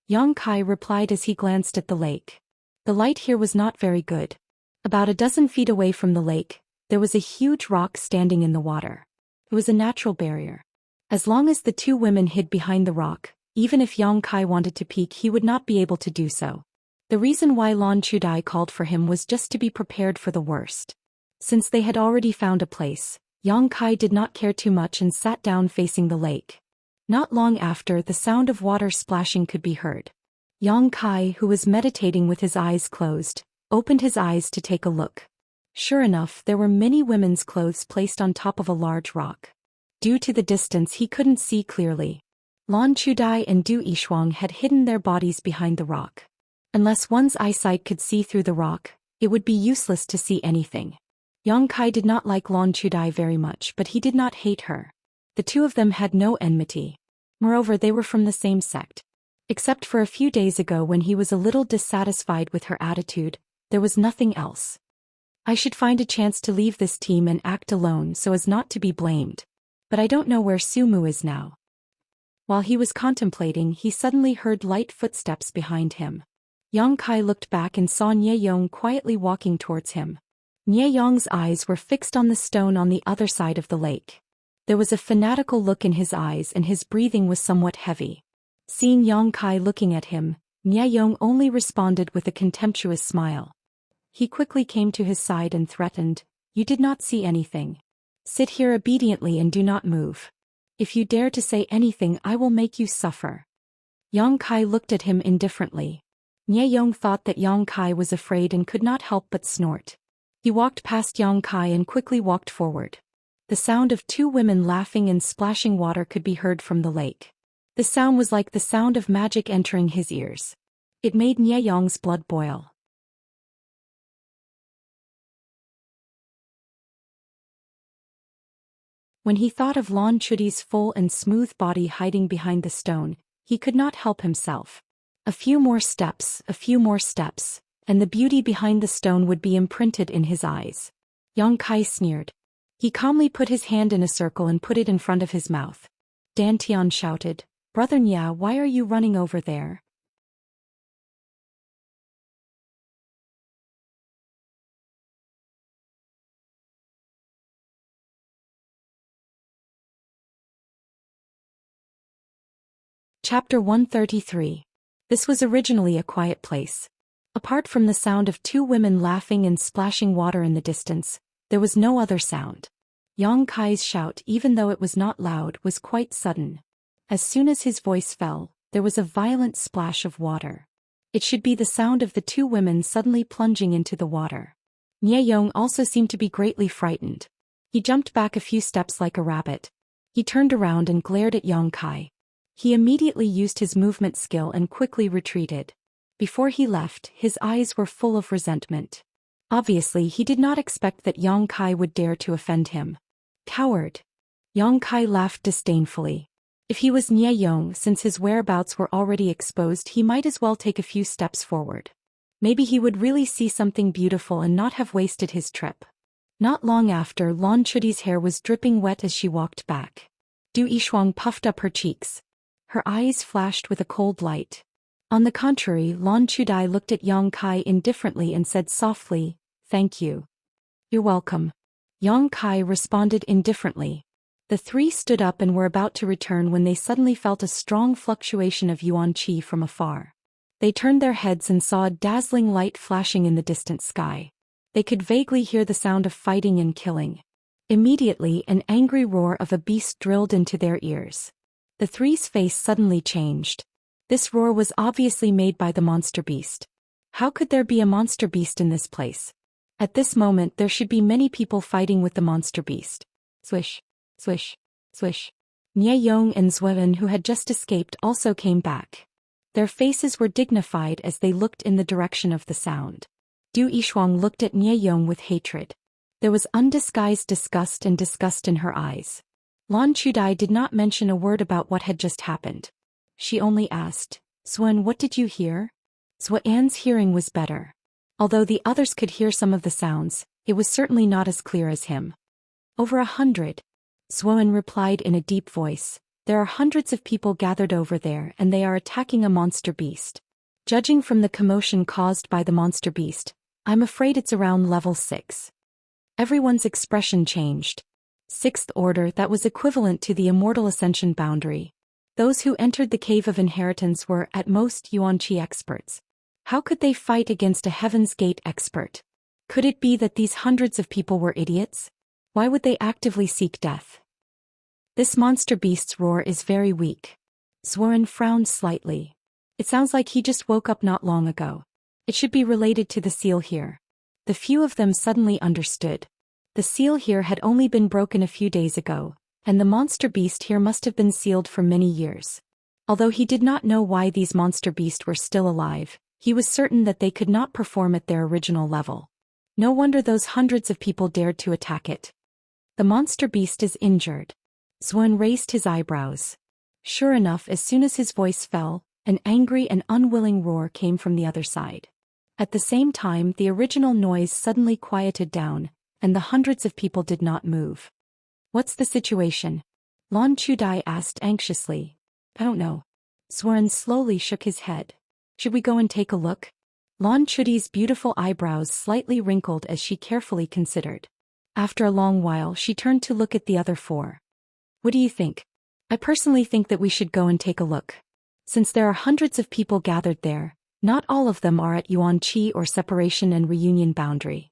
Yang Kai replied as he glanced at the lake. The light here was not very good. About 12 feet away from the lake, there was a huge rock standing in the water. It was a natural barrier. As long as the 2 women hid behind the rock, even if Yang Kai wanted to peek, he would not be able to do so. The reason why Lan Chudai called for him was just to be prepared for the worst. Since they had already found a place, Yang Kai did not care too much and sat down facing the lake. Not long after, the sound of water splashing could be heard. Yang Kai, who was meditating with his eyes closed, opened his eyes to take a look. Sure enough, there were many women's clothes placed on top of a large rock. Due to the distance, he couldn't see clearly. Lan Chudai and Du Yishuang had hidden their bodies behind the rock. Unless one's eyesight could see through the rock, it would be useless to see anything. Yang Kai did not like Lan Chudai very much, but he did not hate her. The 2 of them had no enmity. Moreover, they were from the same sect. Except for a few days ago when he was a little dissatisfied with her attitude, there was nothing else. I should find a chance to leave this team and act alone so as not to be blamed. But I don't know where Sumu is now. While he was contemplating, he suddenly heard light footsteps behind him. Yang Kai looked back and saw Nieyong quietly walking towards him. Nieyong's eyes were fixed on the stone on the other side of the lake. There was a fanatical look in his eyes and his breathing was somewhat heavy. Seeing Yang Kai looking at him, Nie Yong only responded with a contemptuous smile. He quickly came to his side and threatened, "You did not see anything. Sit here obediently and do not move. If you dare to say anything, I will make you suffer." Yang Kai looked at him indifferently. Nie Yong thought that Yang Kai was afraid and could not help but snort. He walked past Yang Kai and quickly walked forward. The sound of two women laughing and splashing water could be heard from the lake. The sound was like the sound of magic entering his ears. It made Nie Yong's blood boil. When he thought of Lan Chudi's full and smooth body hiding behind the stone, he could not help himself. A few more steps, and the beauty behind the stone would be imprinted in his eyes. Yang Kai sneered. He calmly put his hand in a circle and put it in front of his mouth. Dan Tian shouted, "Brother Nya, why are you running over there?" Chapter 133. This was originally a quiet place. Apart from the sound of two women laughing and splashing water in the distance, there was no other sound. Yang Kai's shout, even though it was not loud, was quite sudden. As soon as his voice fell, there was a violent splash of water. It should be the sound of the two women suddenly plunging into the water. Nie Yong also seemed to be greatly frightened. He jumped back a few steps like a rabbit. He turned around and glared at Yang Kai. He immediately used his movement skill and quickly retreated. Before he left, his eyes were full of resentment. Obviously, he did not expect that Yang Kai would dare to offend him. Coward! Yang Kai laughed disdainfully. If he was Nie Yong, since his whereabouts were already exposed, he might as well take a few steps forward. Maybe he would really see something beautiful and not have wasted his trip. Not long after, Lan Chudi's hair was dripping wet as she walked back. Du Yishuang puffed up her cheeks. Her eyes flashed with a cold light. On the contrary, Lan Chudai looked at Yang Kai indifferently and said softly, "Thank you." "You're welcome." Yang Kai responded indifferently. The three stood up and were about to return when they suddenly felt a strong fluctuation of yuan qi from afar. They turned their heads and saw a dazzling light flashing in the distant sky. They could vaguely hear the sound of fighting and killing. Immediately, an angry roar of a beast drilled into their ears. The three's face suddenly changed. This roar was obviously made by the monster beast. How could there be a monster beast in this place? At this moment there should be many people fighting with the monster beast. Swish, swish, swish. Nie Yong and Zhou Xian, who had just escaped, also came back. Their faces were dignified as they looked in the direction of the sound. Du Yishuang looked at Nie Yong with hatred. There was undisguised disgust in her eyes. Lan Chudai did not mention a word about what had just happened. She only asked, "Xuan, what did you hear?" Xuan's hearing was better. Although the others could hear some of the sounds, it was certainly not as clear as him. "Over 100. Xuan replied in a deep voice. "There are hundreds of people gathered over there and they are attacking a monster beast. Judging from the commotion caused by the monster beast, I'm afraid it's around level 6. Everyone's expression changed. 6th order, that was equivalent to the Immortal Ascension boundary. Those who entered the Cave of Inheritance were, at most, Yuan Qi experts. How could they fight against a Heaven's Gate expert? Could it be that these hundreds of people were idiots? Why would they actively seek death? This monster beast's roar is very weak." Xuan frowned slightly. "It sounds like he just woke up not long ago. It should be related to the seal here." The few of them suddenly understood. The seal here had only been broken a few days ago, and the monster beast here must have been sealed for many years. Although he did not know why these monster beasts were still alive, he was certain that they could not perform at their original level. No wonder those hundreds of people dared to attack it. "The monster beast is injured." Xuan raised his eyebrows. Sure enough, as soon as his voice fell, an angry and unwilling roar came from the other side. At the same time, the original noise suddenly quieted down, and the hundreds of people did not move. "What's the situation?" Lan Chudai asked anxiously. "I don't know." Xuan slowly shook his head. "Should we go and take a look?" Lan Chudi's beautiful eyebrows slightly wrinkled as she carefully considered. After a long while she turned to look at the other four. What do you think? I personally think that we should go and take a look. Since there are hundreds of people gathered there, not all of them are at Yuanqi or separation and reunion boundary.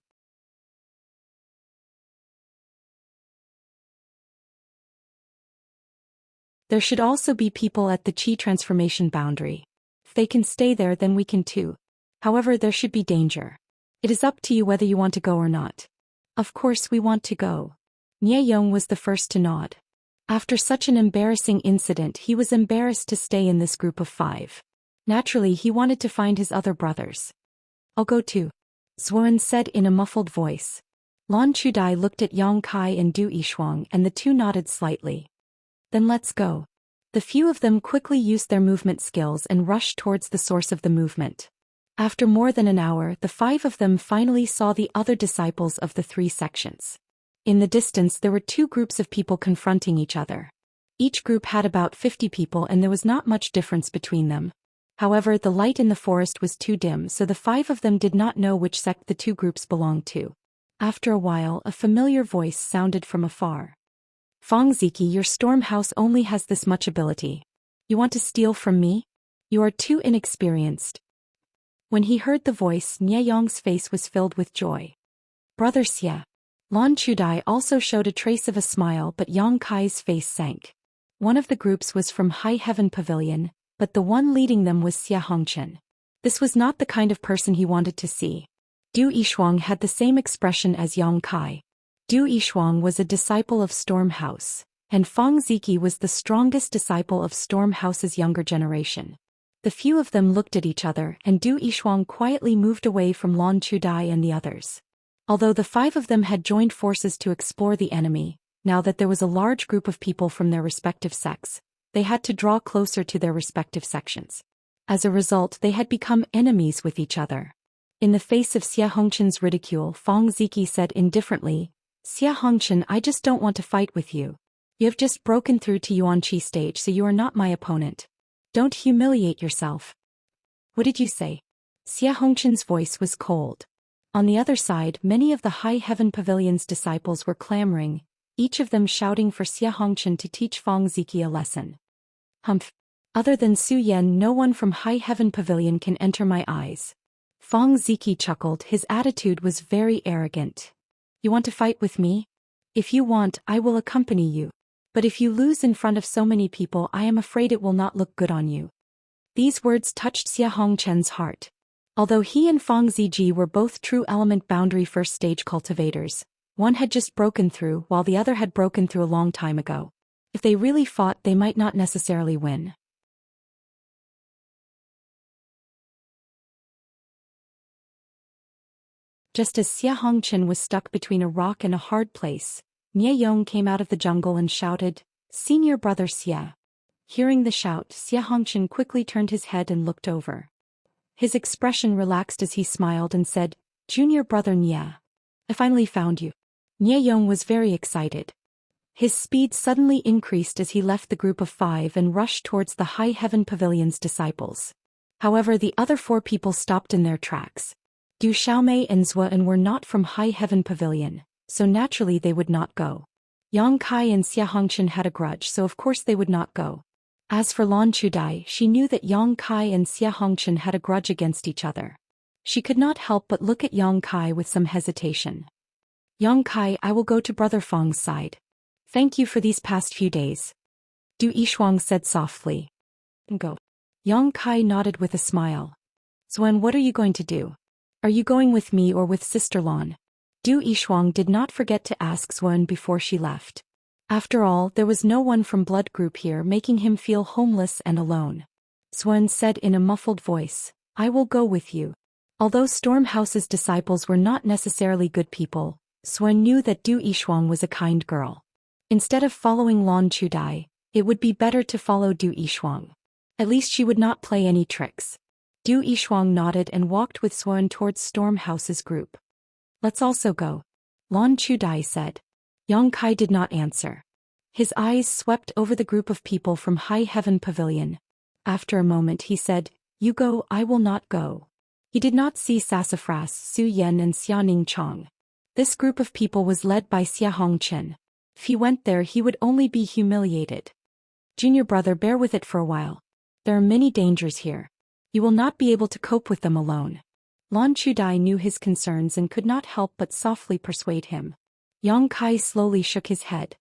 There should also be people at the Qi transformation boundary. If they can stay there, then we can too. However, there should be danger. It is up to you whether you want to go or not. Of course we want to go. Nie Yong was the first to nod. After such an embarrassing incident, he was embarrassed to stay in this group of 5. Naturally, he wanted to find his other brothers. I'll go too, Zhuan said in a muffled voice. Lan Chudai looked at Yang Kai and Du Yishuang, and the two nodded slightly. Then let's go. The few of them quickly used their movement skills and rushed towards the source of the movement. After more than an hour, the 5 of them finally saw the other disciples of the 3 sections. In the distance, there were 2 groups of people confronting each other. Each group had about 50 people, and there was not much difference between them. However, the light in the forest was too dim, so the 5 of them did not know which sect the 2 groups belonged to. After a while, a familiar voice sounded from afar. Fangziki, your storm house only has this much ability. You want to steal from me? You are too inexperienced. When he heard the voice, Nie Yong's face was filled with joy. Brother Xia. Lan Chudai also showed a trace of a smile, but Yang Kai's face sank. One of the groups was from High Heaven Pavilion, but the one leading them was Xia Hongchen. This was not the kind of person he wanted to see. Du Yishuang had the same expression as Yang Kai. Du Yishuang was a disciple of Storm House, and Fang Ziki was the strongest disciple of Storm House's younger generation. The few of them looked at each other, and Du Yishuang quietly moved away from Lan Chudai and the others. Although the 5 of them had joined forces to explore the enemy, now that there was a large group of people from their respective sects, they had to draw closer to their respective sections. As a result, they had become enemies with each other. In the face of Xia Hongchen's ridicule, Fang Ziki said indifferently, Xia Hongchen, I just don't want to fight with you. You have just broken through to Yuanqi stage, so you are not my opponent. Don't humiliate yourself. What did you say? Xia Hongchen's voice was cold. On the other side, many of the High Heaven Pavilion's disciples were clamoring, each of them shouting for Xia Hongchen to teach Fang Ziki a lesson. Humph. Other than Su Yan, no one from High Heaven Pavilion can enter my eyes. Fang Ziki chuckled. His attitude was very arrogant. You want to fight with me? If you want, I will accompany you. But if you lose in front of so many people, I am afraid it will not look good on you. These words touched Xia Hongchen's heart. Although he and Fang Ziji were both true element boundary first stage cultivators, one had just broken through while the other had broken through a long time ago. If they really fought, they might not necessarily win. Just as Xia Hongchen was stuck between a rock and a hard place, Nie Yong came out of the jungle and shouted, Senior Brother Xia. Hearing the shout, Xia Hongchen quickly turned his head and looked over. His expression relaxed as he smiled and said, Junior Brother Nie. I finally found you. Nie Yong was very excited. His speed suddenly increased as he left the group of 5 and rushed towards the High Heaven Pavilion's disciples. However, the other 4 people stopped in their tracks. Du Xiaomei and Zhuan were not from High Heaven Pavilion, so naturally they would not go. Yang Kai and Xia Hongchen had a grudge, so of course they would not go. As for Lan Chudai, she knew that Yang Kai and Xia Hongchen had a grudge against each other. She could not help but look at Yang Kai with some hesitation. Yang Kai, I will go to Brother Fang's side. Thank you for these past few days. Du Yishuang said softly. Go. Yang Kai nodded with a smile. Zhuan, what are you going to do? Are you going with me or with Sister Lan? Du Yishuang did not forget to ask Zhuan before she left. After all, there was no one from blood group here, making him feel homeless and alone. Zhuan said in a muffled voice, I will go with you. Although Storm House's disciples were not necessarily good people, Zhuan knew that Du Yishuang was a kind girl. Instead of following Lan Chudai, it would be better to follow Du Yishuang. At least she would not play any tricks. Du Yishuang nodded and walked with Zhuan towards Storm House's group. Let's also go. Lan Chudai said. Yang Kai did not answer. His eyes swept over the group of people from High Heaven Pavilion. After a moment he said, You go, I will not go. He did not see Sassafras, Su Yan and Xianing Chong. This group of people was led by Xia Hongchen. If he went there he would only be humiliated. Junior brother, bear with it for a while. There are many dangers here. You will not be able to cope with them alone. Lan Chudai knew his concerns and could not help but softly persuade him. Yang Kai slowly shook his head.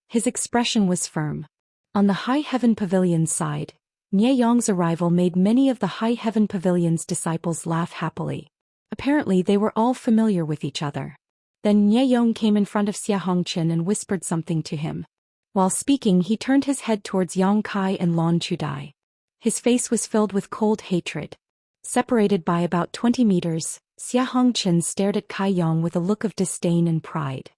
His expression was firm. On the High Heaven Pavilion's side, Nie Yong's arrival made many of the High Heaven Pavilion's disciples laugh happily. Apparently they were all familiar with each other. Then Nie Yong came in front of Xianxia and whispered something to him. While speaking he turned his head towards Yang Kai and Lan Chudai. His face was filled with cold hatred. Separated by about 20 meters, Xianxia stared at Kai Yong with a look of disdain and pride.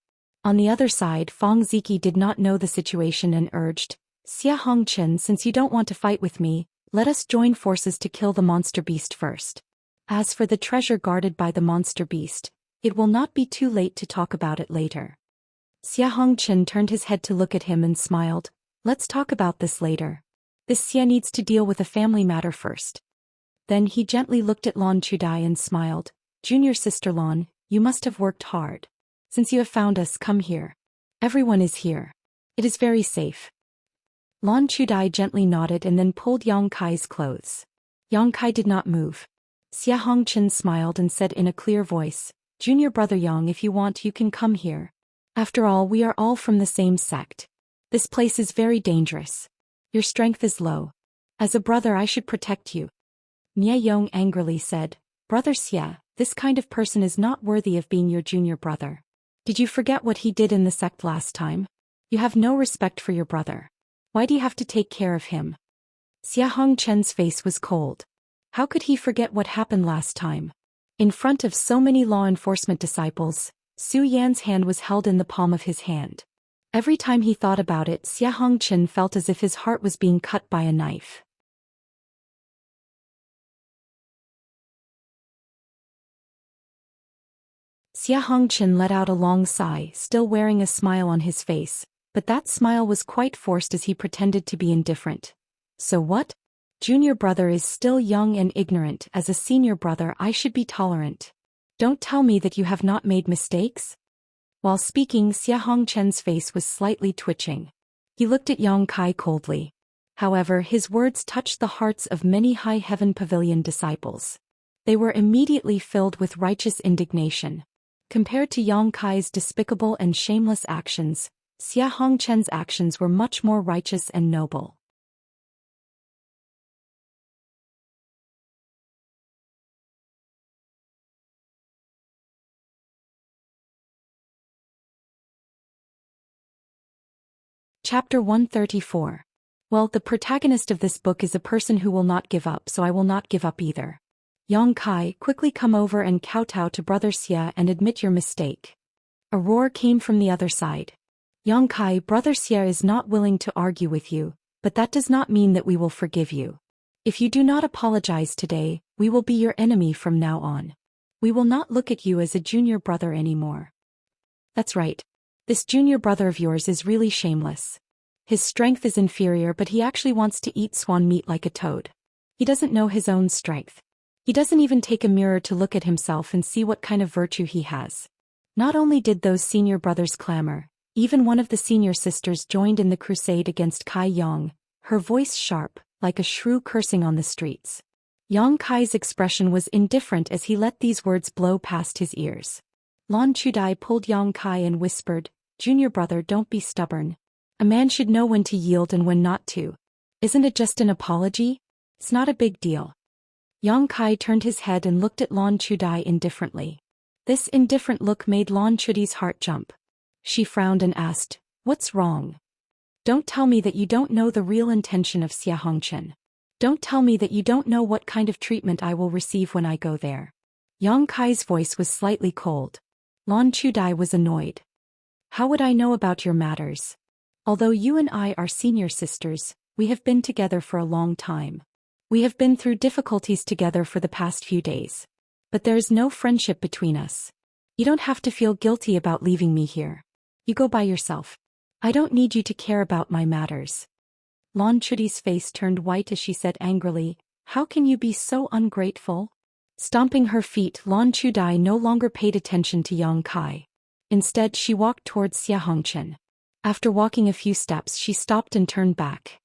On the other side, Fang Ziki did not know the situation and urged, Xianxia, since you don't want to fight with me, let us join forces to kill the monster beast first. As for the treasure guarded by the monster beast, it will not be too late to talk about it later. Xianxia turned his head to look at him and smiled, let's talk about this later. This Xia needs to deal with a family matter first. Then he gently looked at Lan Chudai and smiled, Junior sister Lan, you must have worked hard. Since you have found us, come here. Everyone is here. It is very safe. Lan Chudai gently nodded and then pulled Yang Kai's clothes. Yang Kai did not move. Xianxia smiled and said in a clear voice, Junior brother Yang, if you want you can come here. After all, we are all from the same sect. This place is very dangerous. Your strength is low. As a brother I should protect you. Nie Yong angrily said, Brother Xia, this kind of person is not worthy of being your junior brother. Did you forget what he did in the sect last time? You have no respect for your brother. Why do you have to take care of him? Xianxia's face was cold. How could he forget what happened last time? In front of so many law enforcement disciples, Su Yan's hand was held in the palm of his hand. Every time he thought about it, Xianxia felt as if his heart was being cut by a knife. Xianxia let out a long sigh, still wearing a smile on his face, but that smile was quite forced as he pretended to be indifferent. So what? Junior brother is still young and ignorant. As a senior brother I should be tolerant. Don't tell me that you have not made mistakes? While speaking, Xianxia's face was slightly twitching. He looked at Yang Kai coldly. However, his words touched the hearts of many High Heaven Pavilion disciples. They were immediately filled with righteous indignation. Compared to Yang Kai's despicable and shameless actions, Xianxia's actions were much more righteous and noble. Chapter 134. Well, the protagonist of this book is a person who will not give up, so I will not give up either. Yang Kai, quickly come over and kowtow to Brother Xia and admit your mistake. A roar came from the other side. Yang Kai, Brother Xia is not willing to argue with you, but that does not mean that we will forgive you. If you do not apologize today, we will be your enemy from now on. We will not look at you as a junior brother anymore. That's right. This junior brother of yours is really shameless. His strength is inferior, but he actually wants to eat swan meat like a toad. He doesn't know his own strength. He doesn't even take a mirror to look at himself and see what kind of virtue he has. Not only did those senior brothers clamor, even one of the senior sisters joined in the crusade against Kai Yang, her voice sharp, like a shrew cursing on the streets. Yang Kai's expression was indifferent as he let these words blow past his ears. Lan Chudai pulled Yang Kai and whispered, Junior brother, don't be stubborn. A man should know when to yield and when not to. Isn't it just an apology? It's not a big deal. Yang Kai turned his head and looked at Lan Chudai indifferently. This indifferent look made Lan Chudai's heart jump. She frowned and asked, What's wrong? Don't tell me that you don't know the real intention of Xianxia. Don't tell me that you don't know what kind of treatment I will receive when I go there. Yang Kai's voice was slightly cold. Lan Chudai was annoyed. How would I know about your matters? Although you and I are senior sisters, we have been together for a long time. We have been through difficulties together for the past few days. But there is no friendship between us. You don't have to feel guilty about leaving me here. You go by yourself. I don't need you to care about my matters. Lan Chudai's face turned white as she said angrily, How can you be so ungrateful? Stomping her feet, Lan Chudai no longer paid attention to Yang Kai. Instead, she walked towards Xianxia. After walking a few steps, she stopped and turned back.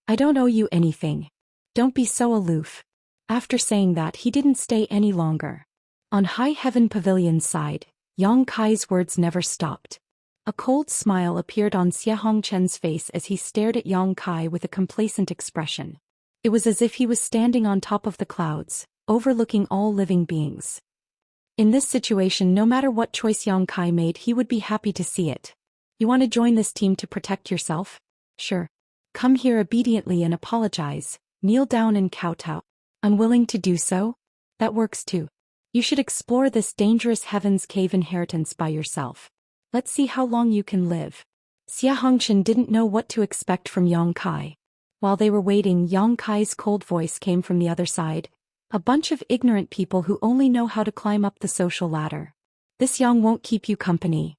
I don't owe you anything. Don't be so aloof. After saying that, he didn't stay any longer. On High Heaven Pavilion's side, Yang Kai's words never stopped. A cold smile appeared on Xie Hongchen's face as he stared at Yang Kai with a complacent expression. It was as if he was standing on top of the clouds, overlooking all living beings. In this situation, no matter what choice Yang Kai made, he would be happy to see it. You want to join this team to protect yourself? Sure. Come here obediently and apologize, kneel down and kowtow. Unwilling to do so? That works too. You should explore this dangerous Heaven's Cave inheritance by yourself. Let's see how long you can live. Xie Hongchen didn't know what to expect from Yang Kai. While they were waiting, Yang Kai's cold voice came from the other side. A bunch of ignorant people who only know how to climb up the social ladder. This Yang won't keep you company.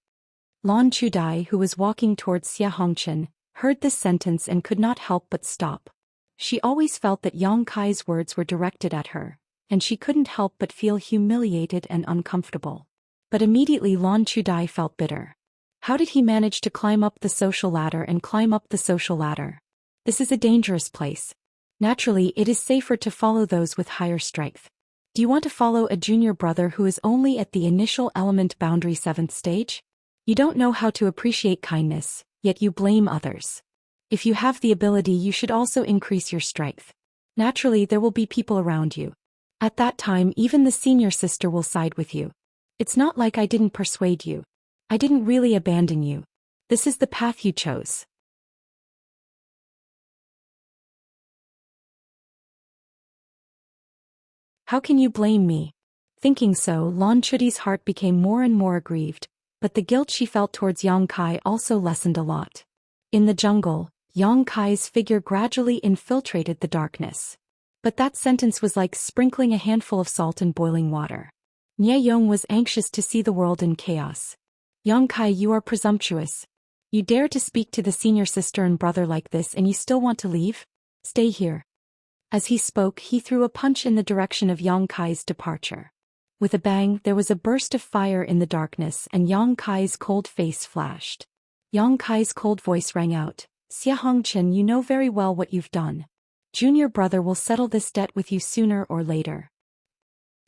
Lan Chudai, who was walking towards Xie Hongchen, heard this sentence and could not help but stop. She always felt that Yang Kai's words were directed at her, and she couldn't help but feel humiliated and uncomfortable. But immediately Lan Chudai felt bitter. How did he manage to climb up the social ladder and climb up the social ladder? This is a dangerous place. Naturally, it is safer to follow those with higher strength. Do you want to follow a junior brother who is only at the initial element boundary 7th stage? You don't know how to appreciate kindness, yet you blame others. If you have the ability, you should also increase your strength. Naturally, there will be people around you. At that time, even the senior sister will side with you. It's not like I didn't persuade you. I didn't really abandon you. This is the path you chose. How can you blame me? Thinking so, Lan Chudi's heart became more and more aggrieved, but the guilt she felt towards Yang Kai also lessened a lot. In the jungle, Yang Kai's figure gradually infiltrated the darkness. But that sentence was like sprinkling a handful of salt in boiling water. Nie Yong was anxious to see the world in chaos. Yang Kai, you are presumptuous. You dare to speak to the senior sister and brother like this, and you still want to leave? Stay here. As he spoke, he threw a punch in the direction of Yang Kai's departure. With a bang, there was a burst of fire in the darkness, and Yang Kai's cold face flashed. Yang Kai's cold voice rang out, Xie Hongchen, you know very well what you've done. Junior brother will settle this debt with you sooner or later.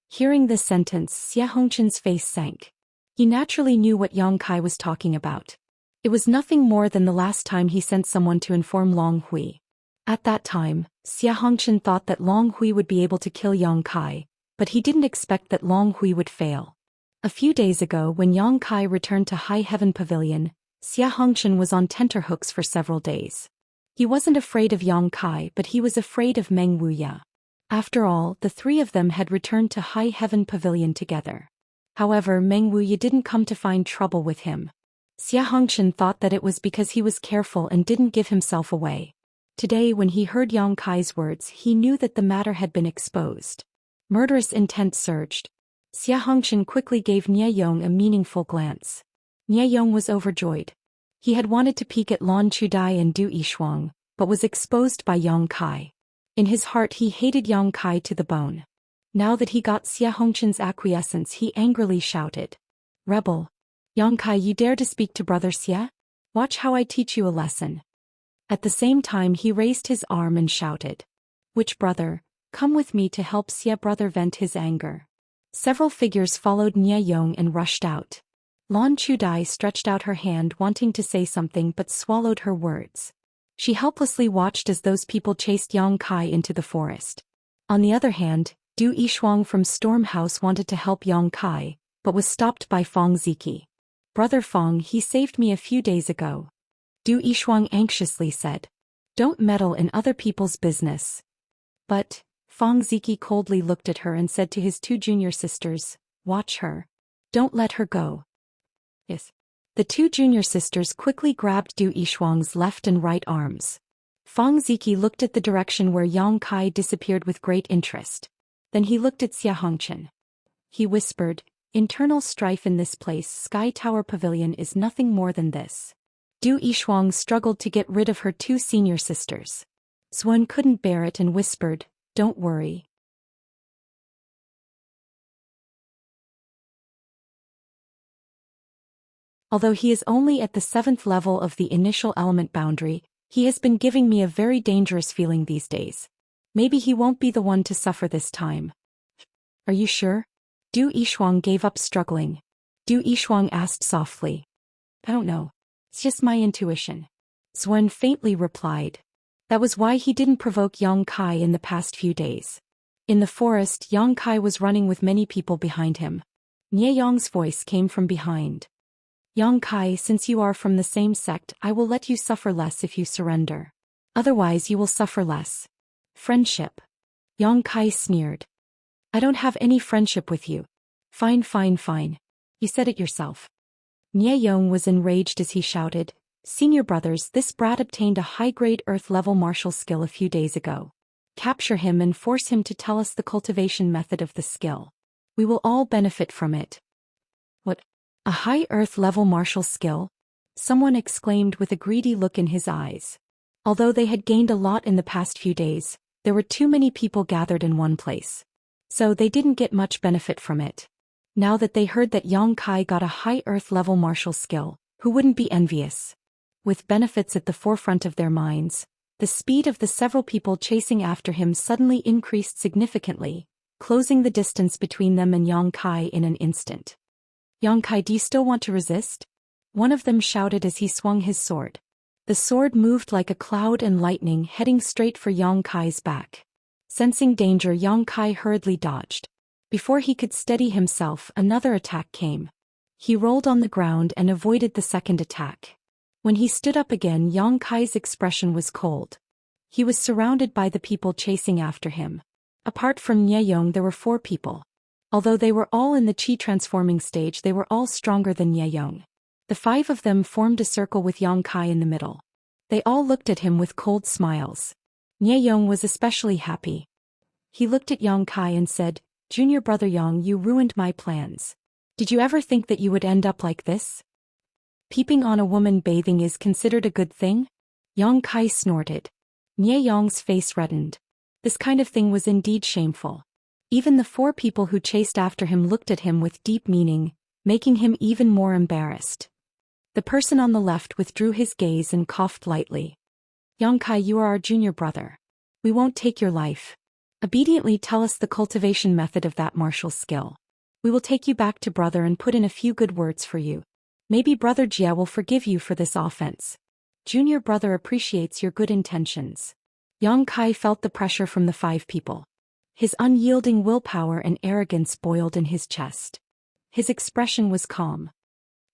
Hearing this sentence, Xie Hongchen's face sank. He naturally knew what Yang Kai was talking about. It was nothing more than the last time he sent someone to inform Long Hui. At that time, Xie Hongchen thought that Long Hui would be able to kill Yang Kai, but he didn't expect that Long Hui would fail. A few days ago, when Yang Kai returned to High Heaven Pavilion, Xie Hongchen was on tenterhooks for several days. He wasn't afraid of Yang Kai, but he was afraid of Meng Wuya. After all, the three of them had returned to High Heaven Pavilion together. However, Meng Wuya didn't come to find trouble with him. Xie Hongchen thought that it was because he was careful and didn't give himself away. Today, when he heard Yang Kai's words, he knew that the matter had been exposed. Murderous intent surged. Xie Hongchen quickly gave Nie Yong a meaningful glance. Nie Yong was overjoyed. He had wanted to peek at Lan Chudai and Du Yishuang, but was exposed by Yang Kai. In his heart, he hated Yang Kai to the bone. Now that he got Xie Hongchen's acquiescence, he angrily shouted, Rebel! Yang Kai, you dare to speak to Brother Xie? Watch how I teach you a lesson. At the same time, he raised his arm and shouted, Which brother? Come with me to help Xie brother vent his anger. Several figures followed Nie Yong and rushed out. Lan Chudai stretched out her hand wanting to say something but swallowed her words. She helplessly watched as those people chased Yang Kai into the forest. On the other hand, Du Yishuang from Storm House wanted to help Yang Kai, but was stopped by Fong Ziki. Brother Fong, he saved me a few days ago. Du Yishuang anxiously said. Don't meddle in other people's business. But, Fong Ziki coldly looked at her and said to his two junior sisters, Watch her. Don't let her go. Yes. The two junior sisters quickly grabbed Du Yishuang's left and right arms. Fong Ziki looked at the direction where Yang Kai disappeared with great interest. Then he looked at Xie Hongchen. He whispered, Internal strife in this place. Sky Tower Pavilion is nothing more than this. Du Yishuang struggled to get rid of her two senior sisters. Swan couldn't bear it and whispered, Don't worry. Although he is only at the 7th level of the initial element boundary, he has been giving me a very dangerous feeling these days. Maybe he won't be the one to suffer this time. Are you sure? Du Yishuang gave up struggling. Du Yishuang asked softly. I don't know. It's just my intuition. Xuan faintly replied. That was why he didn't provoke Yang Kai in the past few days. In the forest, Yang Kai was running with many people behind him. Nie Yong's voice came from behind. Yang Kai, since you are from the same sect, I will let you suffer less if you surrender. Otherwise you will suffer less. Friendship. Yang Kai sneered. I don't have any friendship with you. Fine, fine, fine. You said it yourself. Nie Yong was enraged as he shouted, Senior brothers, this brat obtained a high-grade Earth-level martial skill a few days ago. Capture him and force him to tell us the cultivation method of the skill. We will all benefit from it. What? A high Earth-level martial skill? Someone exclaimed with a greedy look in his eyes. Although they had gained a lot in the past few days, there were too many people gathered in one place. So they didn't get much benefit from it. Now that they heard that Yang Kai got a high Earth-level martial skill, who wouldn't be envious? With benefits at the forefront of their minds, the speed of the several people chasing after him suddenly increased significantly, closing the distance between them and Yang Kai in an instant. Yang Kai, do you still want to resist? One of them shouted as he swung his sword. The sword moved like a cloud and lightning, heading straight for Yang Kai's back. Sensing danger, Yang Kai hurriedly dodged. Before he could steady himself, another attack came. He rolled on the ground and avoided the second attack. When he stood up again, Yang Kai's expression was cold. He was surrounded by the people chasing after him. Apart from Nie Yong, there were 4 people. Although they were all in the Qi transforming stage, they were all stronger than Nie Yong. The 5 of them formed a circle with Yang Kai in the middle. They all looked at him with cold smiles. Nie Yong was especially happy. He looked at Yang Kai and said, Junior brother Yang, you ruined my plans. Did you ever think that you would end up like this? Peeping on a woman bathing is considered a good thing? Yang Kai snorted. Nie Yong's face reddened. This kind of thing was indeed shameful. Even the 4 people who chased after him looked at him with deep meaning, making him even more embarrassed. The person on the left withdrew his gaze and coughed lightly. Yang Kai, you are our junior brother. We won't take your life. Obediently tell us the cultivation method of that martial skill. We will take you back to brother and put in a few good words for you. Maybe brother Jia will forgive you for this offense. Junior brother appreciates your good intentions. Yang Kai felt the pressure from the 5 people. His unyielding willpower and arrogance boiled in his chest. His expression was calm.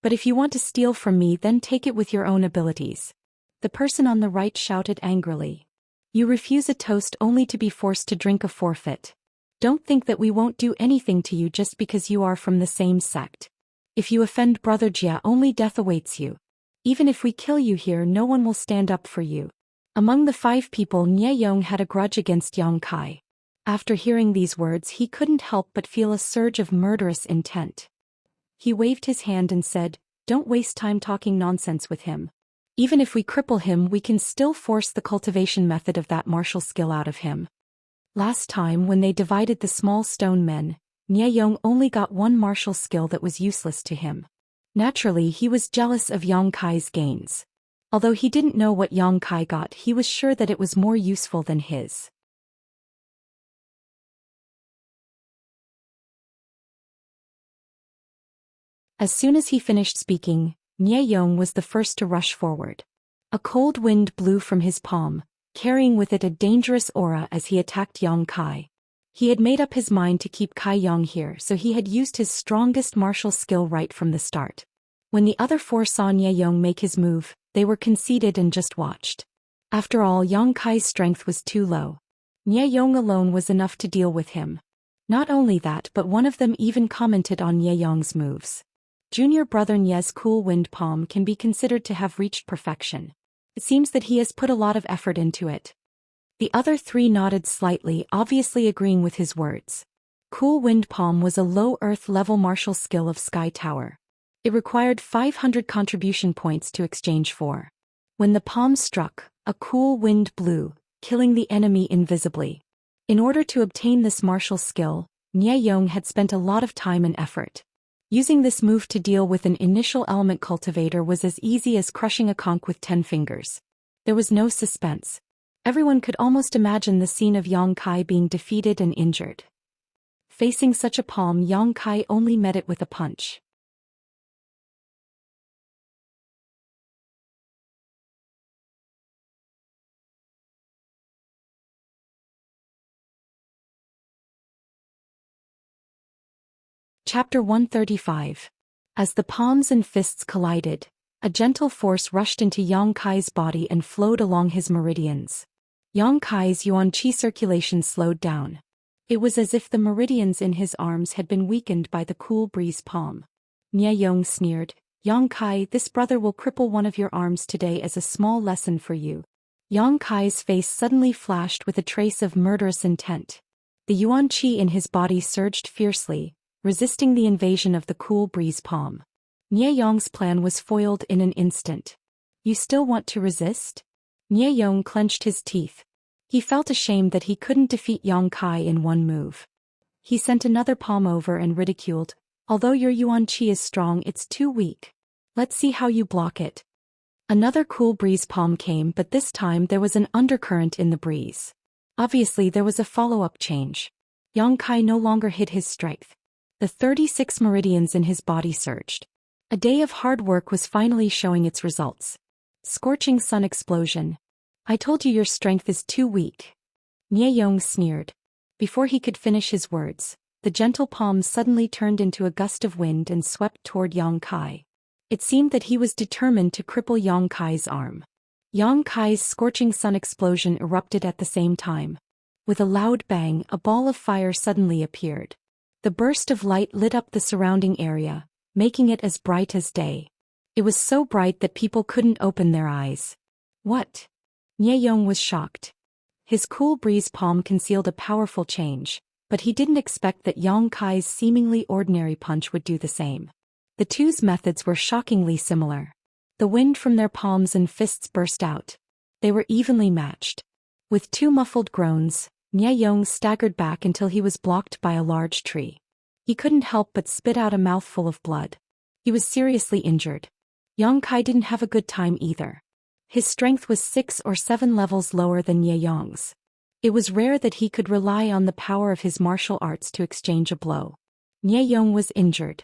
But if you want to steal from me, then take it with your own abilities. The person on the right shouted angrily. You refuse a toast only to be forced to drink a forfeit. Don't think that we won't do anything to you just because you are from the same sect. If you offend brother Jia, only death awaits you. Even if we kill you here, no one will stand up for you. Among the 5 people, Nie Yong had a grudge against Yang Kai. After hearing these words, he couldn't help but feel a surge of murderous intent. He waved his hand and said, Don't waste time talking nonsense with him. Even if we cripple him, we can still force the cultivation method of that martial skill out of him. Last time, when they divided the small stone men, Nie Yong only got 1 martial skill that was useless to him. Naturally, he was jealous of Yang Kai's gains. Although he didn't know what Yang Kai got, he was sure that it was more useful than his. As soon as he finished speaking, Nie Yong was the first to rush forward. A cold wind blew from his palm, carrying with it a dangerous aura as he attacked Yang Kai. He had made up his mind to keep Kai Yang here, so he had used his strongest martial skill right from the start. When the other 4 saw Nie Yong make his move, they were conceited and just watched. After all, Yang Kai's strength was too low. Nie Yong alone was enough to deal with him. Not only that, but one of them even commented on Nie Yong's moves. Junior brother Nie's cool wind palm can be considered to have reached perfection. It seems that he has put a lot of effort into it. The other 3 nodded slightly, obviously agreeing with his words. Cool Wind Palm was a low Earth-level martial skill of Sky Tower. It required 500 contribution points to exchange for. When the palm struck, a cool wind blew, killing the enemy invisibly. In order to obtain this martial skill, Nie Yong had spent a lot of time and effort. Using this move to deal with an initial element cultivator was as easy as crushing a conch with 10 fingers. There was no suspense. Everyone could almost imagine the scene of Yang Kai being defeated and injured. Facing such a palm, Yang Kai only met it with a punch. Chapter 135. As the palms and fists collided, a gentle force rushed into Yang Kai's body and flowed along his meridians. Yang Kai's yuan qi circulation slowed down. It was as if the meridians in his arms had been weakened by the cool breeze palm. Nie Yong sneered, "Yang Kai, this brother will cripple one of your arms today as a small lesson for you." Yang Kai's face suddenly flashed with a trace of murderous intent. The yuan qi in his body surged fiercely, resisting the invasion of the cool breeze palm. Nie Yong's plan was foiled in an instant. "You still want to resist?" Nie Yong clenched his teeth. He felt ashamed that he couldn't defeat Yang Kai in one move. He sent another palm over and ridiculed, "Although your yuan qi is strong, it's too weak. Let's see how you block it." Another cool breeze palm came, but this time there was an undercurrent in the breeze. Obviously there was a follow-up change. Yang Kai no longer hid his strength. The 36 meridians in his body surged. A day of hard work was finally showing its results. Scorching sun explosion. "I told you your strength is too weak." Nie Yong sneered. Before he could finish his words, the gentle palm suddenly turned into a gust of wind and swept toward Yang Kai. It seemed that he was determined to cripple Yang Kai's arm. Yang Kai's scorching sun explosion erupted at the same time. With a loud bang, a ball of fire suddenly appeared. The burst of light lit up the surrounding area, making it as bright as day. It was so bright that people couldn't open their eyes. "What?" Nie Yong was shocked. His cool breeze palm concealed a powerful change, but he didn't expect that Yang Kai's seemingly ordinary punch would do the same. The two's methods were shockingly similar. The wind from their palms and fists burst out. They were evenly matched. With two muffled groans, Nie Yong staggered back until he was blocked by a large tree. He couldn't help but spit out a mouthful of blood. He was seriously injured. Yang Kai didn't have a good time either. His strength was 6 or 7 levels lower than Nie Yong's. It was rare that he could rely on the power of his martial arts to exchange a blow. Nie Yong was injured.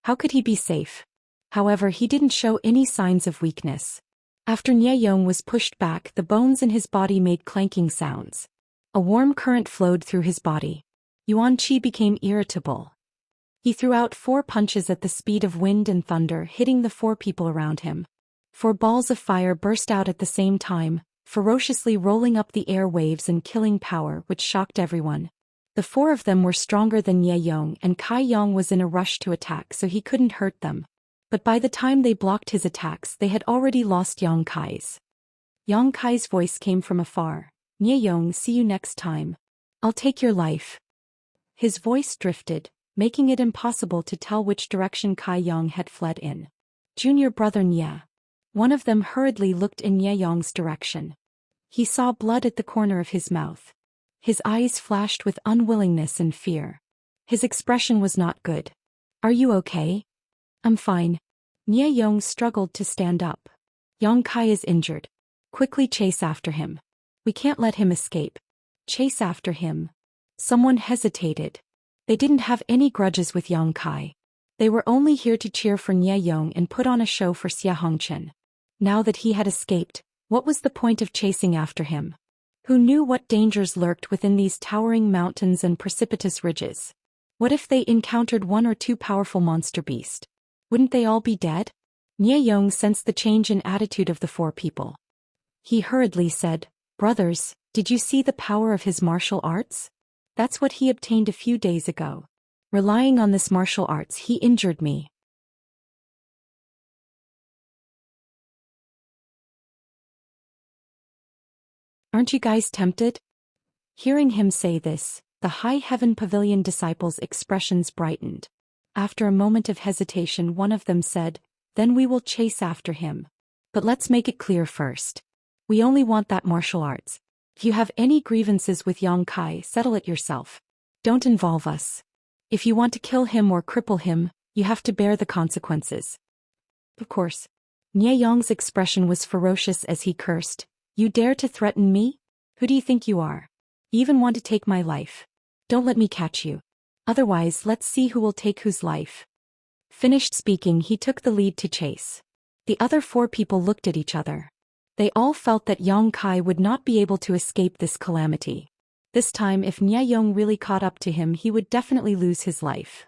How could he be safe? However, he didn't show any signs of weakness. After Nie Yong was pushed back, the bones in his body made clanking sounds. A warm current flowed through his body. Yuan Qi became irritable. He threw out 4 punches at the speed of wind and thunder, hitting the 4 people around him. 4 balls of fire burst out at the same time, ferociously rolling up the air waves and killing power, which shocked everyone. The 4 of them were stronger than Nie Yong, and Kai Yang was in a rush to attack, so he couldn't hurt them. But by the time they blocked his attacks, they had already lost Yang Kai's. Yang Kai's voice came from afar. "Nie Yong, see you next time. I'll take your life." His voice drifted, making it impossible to tell which direction Kai Yang had fled in. Junior brother Nie. One of them hurriedly looked in Nie Yong's direction. He saw blood at the corner of his mouth. His eyes flashed with unwillingness and fear. His expression was not good. "Are you okay?" "I'm fine." Nie Yong struggled to stand up. "Yang Kai is injured. Quickly chase after him. We can't let him escape." "Chase after him?" Someone hesitated. They didn't have any grudges with Yang Kai. They were only here to cheer for Nie Yong and put on a show for Xianxia. Now that he had escaped, what was the point of chasing after him? Who knew what dangers lurked within these towering mountains and precipitous ridges? What if they encountered 1 or 2 powerful monster beasts? Wouldn't they all be dead? Nie Yong sensed the change in attitude of the 4 people. He hurriedly said, "Brothers, did you see the power of his martial arts? That's what he obtained a few days ago. Relying on this martial arts, he injured me. Aren't you guys tempted?" Hearing him say this, the High Heaven Pavilion disciples' expressions brightened. After a moment of hesitation, one of them said, "Then we will chase after him. But let's make it clear first. We only want that martial arts. If you have any grievances with Yang Kai, settle it yourself. Don't involve us. If you want to kill him or cripple him, You have to bear the consequences. Of course. Nie Yong's expression was ferocious as he cursed. You dare to threaten me? Who do you think you are? You even want to take my life. Don't let me catch you. Otherwise, let's see who will take whose life. Finished speaking, he took the lead to chase. The other 4 people looked at each other. They all felt that Yang Kai would not be able to escape this calamity. This time, if Nie Yong really caught up to him, he would definitely lose his life.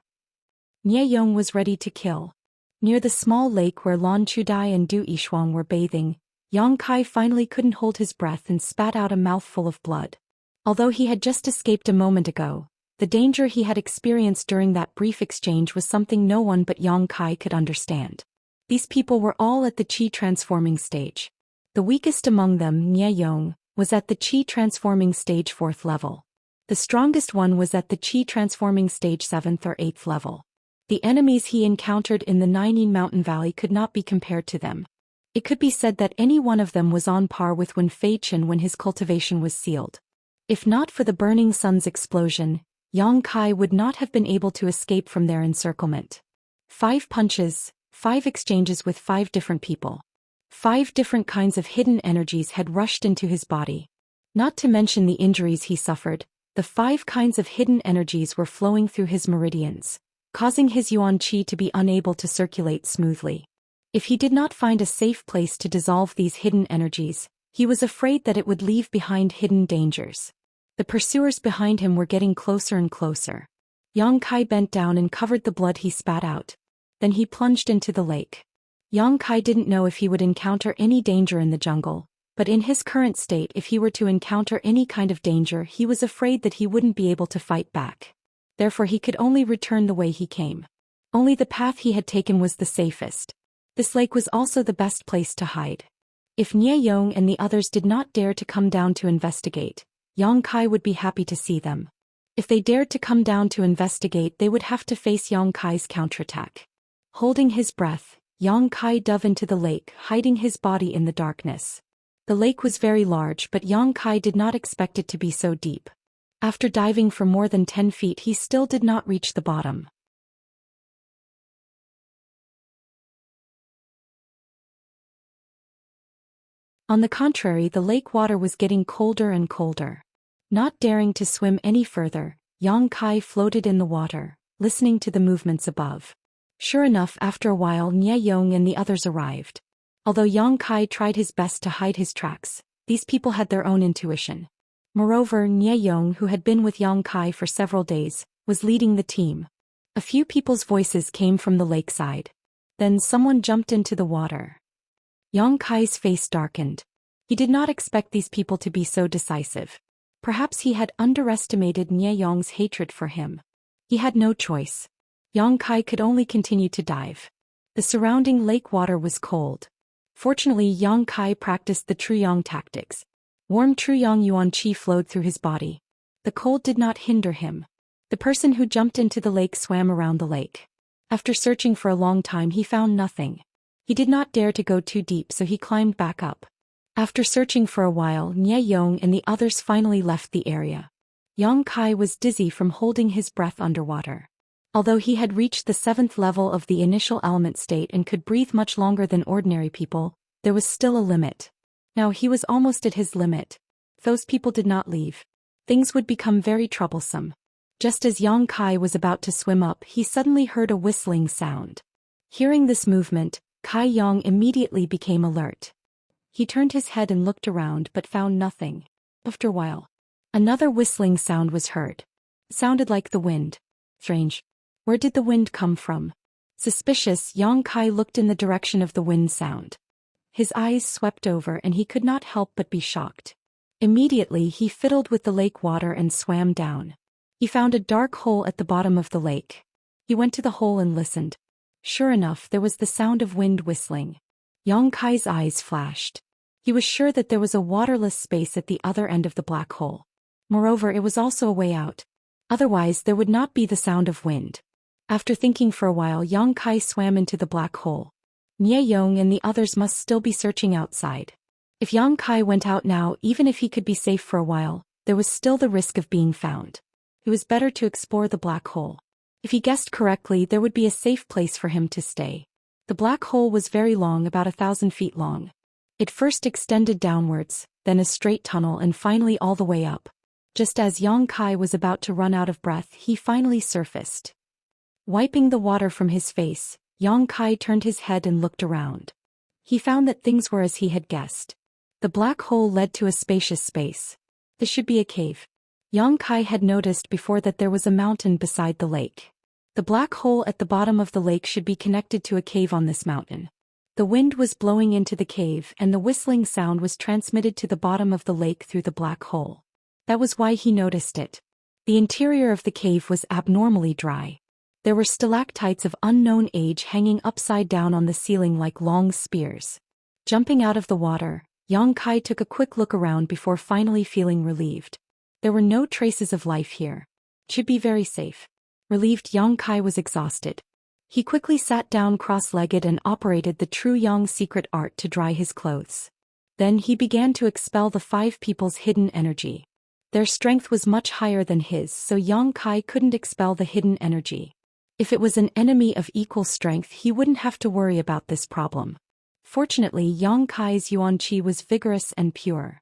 Nie Yong was ready to kill. Near the small lake where Lan Chudai and Du Yishuang were bathing, Yang Kai finally couldn't hold his breath and spat out a mouthful of blood. Although he had just escaped a moment ago, the danger he had experienced during that brief exchange was something no one but Yang Kai could understand. These people were all at the Qi transforming stage. The weakest among them, Nie Yong, was at the Qi transforming stage 4th level. The strongest one was at the Qi transforming stage 7th or 8th level. The enemies he encountered in the Nining Mountain Valley could not be compared to them. It could be said that any one of them was on par with Wen Feichen when his cultivation was sealed. If not for the burning sun's explosion, Yang Kai would not have been able to escape from their encirclement. 5 punches, 5 exchanges with 5 different people. 5 different kinds of hidden energies had rushed into his body. Not to mention the injuries he suffered, the 5 kinds of hidden energies were flowing through his meridians, causing his yuan qi to be unable to circulate smoothly. If he did not find a safe place to dissolve these hidden energies, he was afraid that it would leave behind hidden dangers. The pursuers behind him were getting closer and closer. Yang Kai bent down and covered the blood he spat out. Then he plunged into the lake. Yang Kai didn't know if he would encounter any danger in the jungle, but in his current state, if he were to encounter any kind of danger, he was afraid that he wouldn't be able to fight back. Therefore he could only return the way he came. Only the path he had taken was the safest. This lake was also the best place to hide. If Nie Yong and the others did not dare to come down to investigate, Yang Kai would be happy to see them. If they dared to come down to investigate, they would have to face Yang Kai's counterattack. Holding his breath, Yang Kai dove into the lake, hiding his body in the darkness. The lake was very large, but Yang Kai did not expect it to be so deep. After diving for more than 10 feet, he still did not reach the bottom. On the contrary, the lake water was getting colder and colder. Not daring to swim any further, Yang Kai floated in the water, listening to the movements above. Sure enough, after a while Nie Yong and the others arrived. Although Yang Kai tried his best to hide his tracks, these people had their own intuition. Moreover, Nie Yong, who had been with Yang Kai for several days, was leading the team. A few people's voices came from the lakeside. Then someone jumped into the water. Yang Kai's face darkened. He did not expect these people to be so decisive. Perhaps he had underestimated Nie Yong's hatred for him. He had no choice. Yang Kai could only continue to dive. The surrounding lake water was cold. Fortunately, Yang Kai practiced the Truyang tactics. Warm Truyang yuan qi flowed through his body. The cold did not hinder him. The person who jumped into the lake swam around the lake. After searching for a long time, he found nothing. He did not dare to go too deep, so he climbed back up. After searching for a while, Nie Yong and the others finally left the area. Yang Kai was dizzy from holding his breath underwater. Although he had reached the 7th level of the initial element state and could breathe much longer than ordinary people, there was still a limit. Now he was almost at his limit. If those people did not leave, things would become very troublesome. Just as Yang Kai was about to swim up, he suddenly heard a whistling sound. Hearing this movement, Kai Yang immediately became alert. He turned his head and looked around but found nothing. After a while, another whistling sound was heard. It sounded like the wind. Strange. Where did the wind come from? Suspicious, Yang Kai looked in the direction of the wind sound. His eyes swept over and he could not help but be shocked. Immediately he fiddled with the lake water and swam down. He found a dark hole at the bottom of the lake. He went to the hole and listened. Sure enough, there was the sound of wind whistling. Yang Kai's eyes flashed. He was sure that there was a waterless space at the other end of the black hole. Moreover, it was also a way out. Otherwise, there would not be the sound of wind. After thinking for a while, Yang Kai swam into the black hole. Nie Yong and the others must still be searching outside. If Yang Kai went out now, even if he could be safe for a while, there was still the risk of being found. It was better to explore the black hole. If he guessed correctly, there would be a safe place for him to stay. The black hole was very long, about 1,000 feet long. It first extended downwards, then a straight tunnel, and finally all the way up. Just as Yang Kai was about to run out of breath, he finally surfaced. Wiping the water from his face, Yang Kai turned his head and looked around. He found that things were as he had guessed. The black hole led to a spacious space. This should be a cave. Yang Kai had noticed before that there was a mountain beside the lake. The black hole at the bottom of the lake should be connected to a cave on this mountain. The wind was blowing into the cave and the whistling sound was transmitted to the bottom of the lake through the black hole. That was why he noticed it. The interior of the cave was abnormally dry. There were stalactites of unknown age hanging upside down on the ceiling like long spears. Jumping out of the water, Yang Kai took a quick look around before finally feeling relieved. There were no traces of life here. It should be very safe. Relieved, Yang Kai was exhausted. He quickly sat down cross-legged and operated the true Yang secret art to dry his clothes. Then he began to expel the 5 people's hidden energy. Their strength was much higher than his, so Yang Kai couldn't expel the hidden energy. If it was an enemy of equal strength, he wouldn't have to worry about this problem. Fortunately, Yang Kai's yuan qi was vigorous and pure.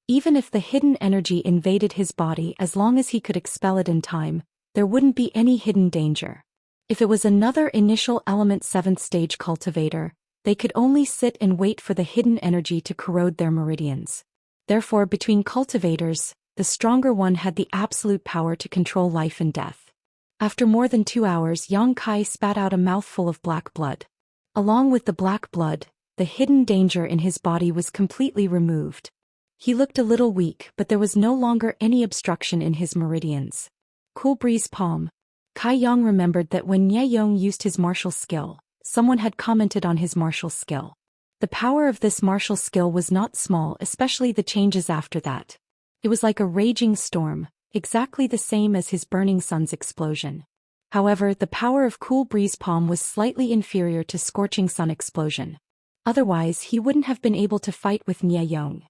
Even if the hidden energy invaded his body, as long as he could expel it in time, there wouldn't be any hidden danger. If it was another initial element 7th stage cultivator, they could only sit and wait for the hidden energy to corrode their meridians. Therefore, between cultivators, the stronger one had the absolute power to control life and death. After more than 2 hours, Yang Kai spat out a mouthful of black blood. Along with the black blood, the hidden danger in his body was completely removed. He looked a little weak, but there was no longer any obstruction in his meridians. Cool breeze palm. Kai Yang remembered that when Nye Yong used his martial skill, someone had commented on his martial skill. The power of this martial skill was not small, especially the changes after that. It was like a raging storm, exactly the same as his burning sun's explosion. However, the power of cool breeze palm was slightly inferior to scorching sun explosion. Otherwise, he wouldn't have been able to fight with Nye Yong.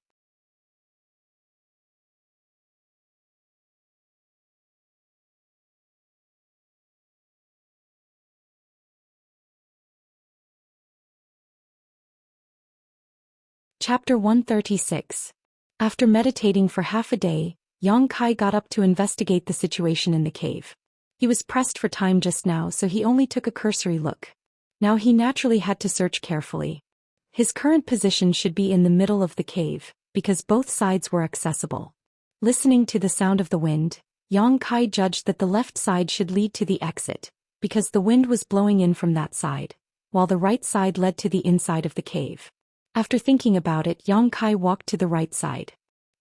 Chapter 136. After meditating for half a day, Yang Kai got up to investigate the situation in the cave. He was pressed for time just now, so he only took a cursory look. Now he naturally had to search carefully. His current position should be in the middle of the cave, because both sides were accessible. Listening to the sound of the wind, Yang Kai judged that the left side should lead to the exit, because the wind was blowing in from that side, while the right side led to the inside of the cave. After thinking about it, Yang Kai walked to the right side.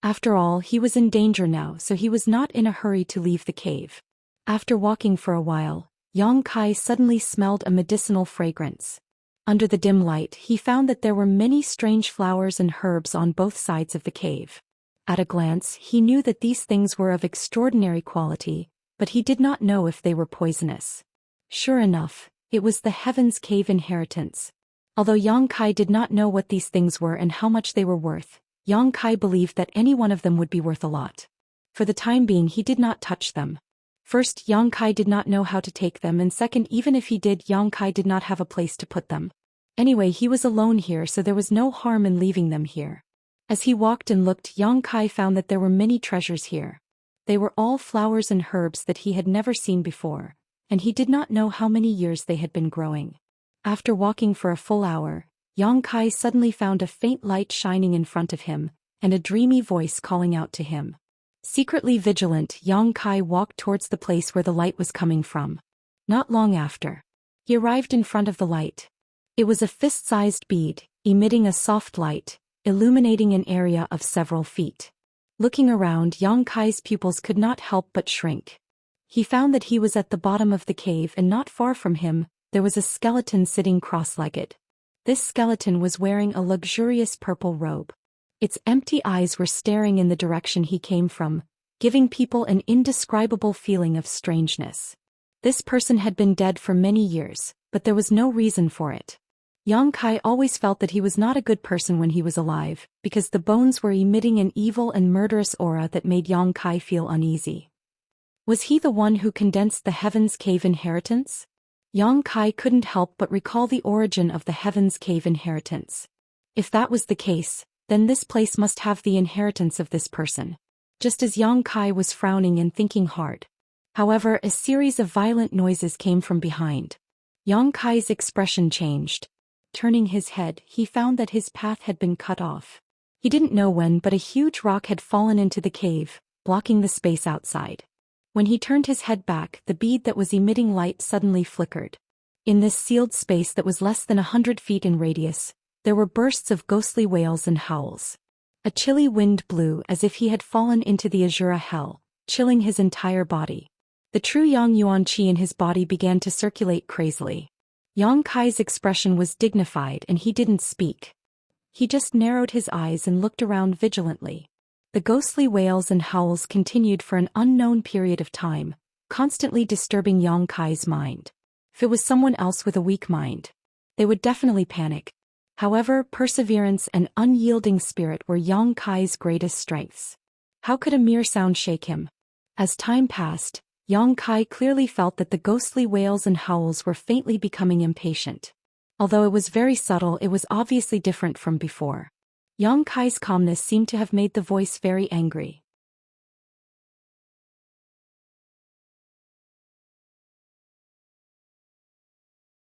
After all, he was in danger now, so he was not in a hurry to leave the cave. After walking for a while, Yang Kai suddenly smelled a medicinal fragrance. Under the dim light, he found that there were many strange flowers and herbs on both sides of the cave. At a glance, he knew that these things were of extraordinary quality, but he did not know if they were poisonous. Sure enough, it was the Heaven's Cave inheritance. Although Yang Kai did not know what these things were and how much they were worth, Yang Kai believed that any one of them would be worth a lot. For the time being, he did not touch them. First, Yang Kai did not know how to take them, and second, even if he did, Yang Kai did not have a place to put them. Anyway, he was alone here, so there was no harm in leaving them here. As he walked and looked, Yang Kai found that there were many treasures here. They were all flowers and herbs that he had never seen before, and he did not know how many years they had been growing. After walking for a full hour, Yang Kai suddenly found a faint light shining in front of him, and a dreamy voice calling out to him. Secretly vigilant, Yang Kai walked towards the place where the light was coming from. Not long after, he arrived in front of the light. It was a fist-sized bead, emitting a soft light, illuminating an area of several feet. Looking around, Yang Kai's pupils could not help but shrink. He found that he was at the bottom of the cave, and not far from him, there was a skeleton sitting cross-legged. This skeleton was wearing a luxurious purple robe. Its empty eyes were staring in the direction he came from, giving people an indescribable feeling of strangeness. This person had been dead for many years, but there was no reason for it. Yang Kai always felt that he was not a good person when he was alive, because the bones were emitting an evil and murderous aura that made Yang Kai feel uneasy. Was he the one who condensed the Heaven's Cave inheritance? Yang Kai couldn't help but recall the origin of the Heaven's Cave inheritance. If that was the case, then this place must have the inheritance of this person. Just as Yang Kai was frowning and thinking hard. However, a series of violent noises came from behind. Yang Kai's expression changed. Turning his head, he found that his path had been cut off. He didn't know when, but a huge rock had fallen into the cave, blocking the space outside. When he turned his head back, the bead that was emitting light suddenly flickered. In this sealed space that was less than 100 feet in radius, there were bursts of ghostly wails and howls. A chilly wind blew as if he had fallen into the Azura hell, chilling his entire body. The true Yang Yuan qi in his body began to circulate crazily. Yang Kai's expression was dignified and he didn't speak. He just narrowed his eyes and looked around vigilantly. The ghostly wails and howls continued for an unknown period of time, constantly disturbing Yang Kai's mind. If it was someone else with a weak mind, they would definitely panic. However, perseverance and unyielding spirit were Yang Kai's greatest strengths. How could a mere sound shake him? As time passed, Yang Kai clearly felt that the ghostly wails and howls were faintly becoming impatient. Although it was very subtle, it was obviously different from before. Yang Kai's calmness seemed to have made the voice very angry.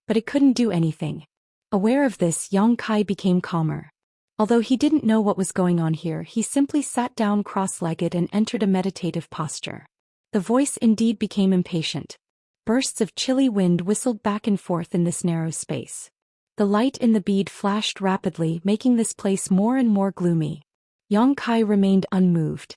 But it couldn't do anything. Aware of this, Yang Kai became calmer. Although he didn't know what was going on here, he simply sat down cross-legged and entered a meditative posture. The voice indeed became impatient. Bursts of chilly wind whistled back and forth in this narrow space. The light in the bead flashed rapidly, making this place more and more gloomy. Yang Kai remained unmoved.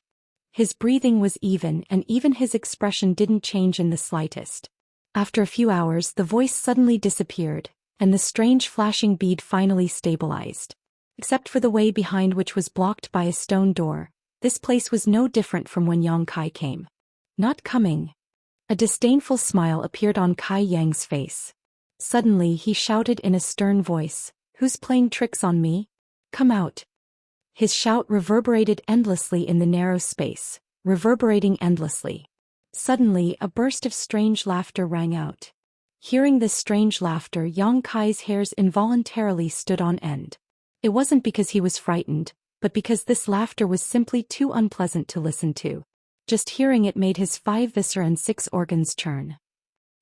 His breathing was even, and even his expression didn't change in the slightest. After a few hours, the voice suddenly disappeared, and the strange flashing bead finally stabilized. Except for the way behind, which was blocked by a stone door, this place was no different from when Yang Kai came. Not coming. A disdainful smile appeared on Kai Yang's face. Suddenly he shouted in a stern voice, "Who's playing tricks on me? Come out." His shout reverberated endlessly in the narrow space, reverberating endlessly. Suddenly a burst of strange laughter rang out. Hearing this strange laughter, Yang Kai's hairs involuntarily stood on end. It wasn't because he was frightened, but because this laughter was simply too unpleasant to listen to. Just hearing it made his 5 viscera and 6 organs churn.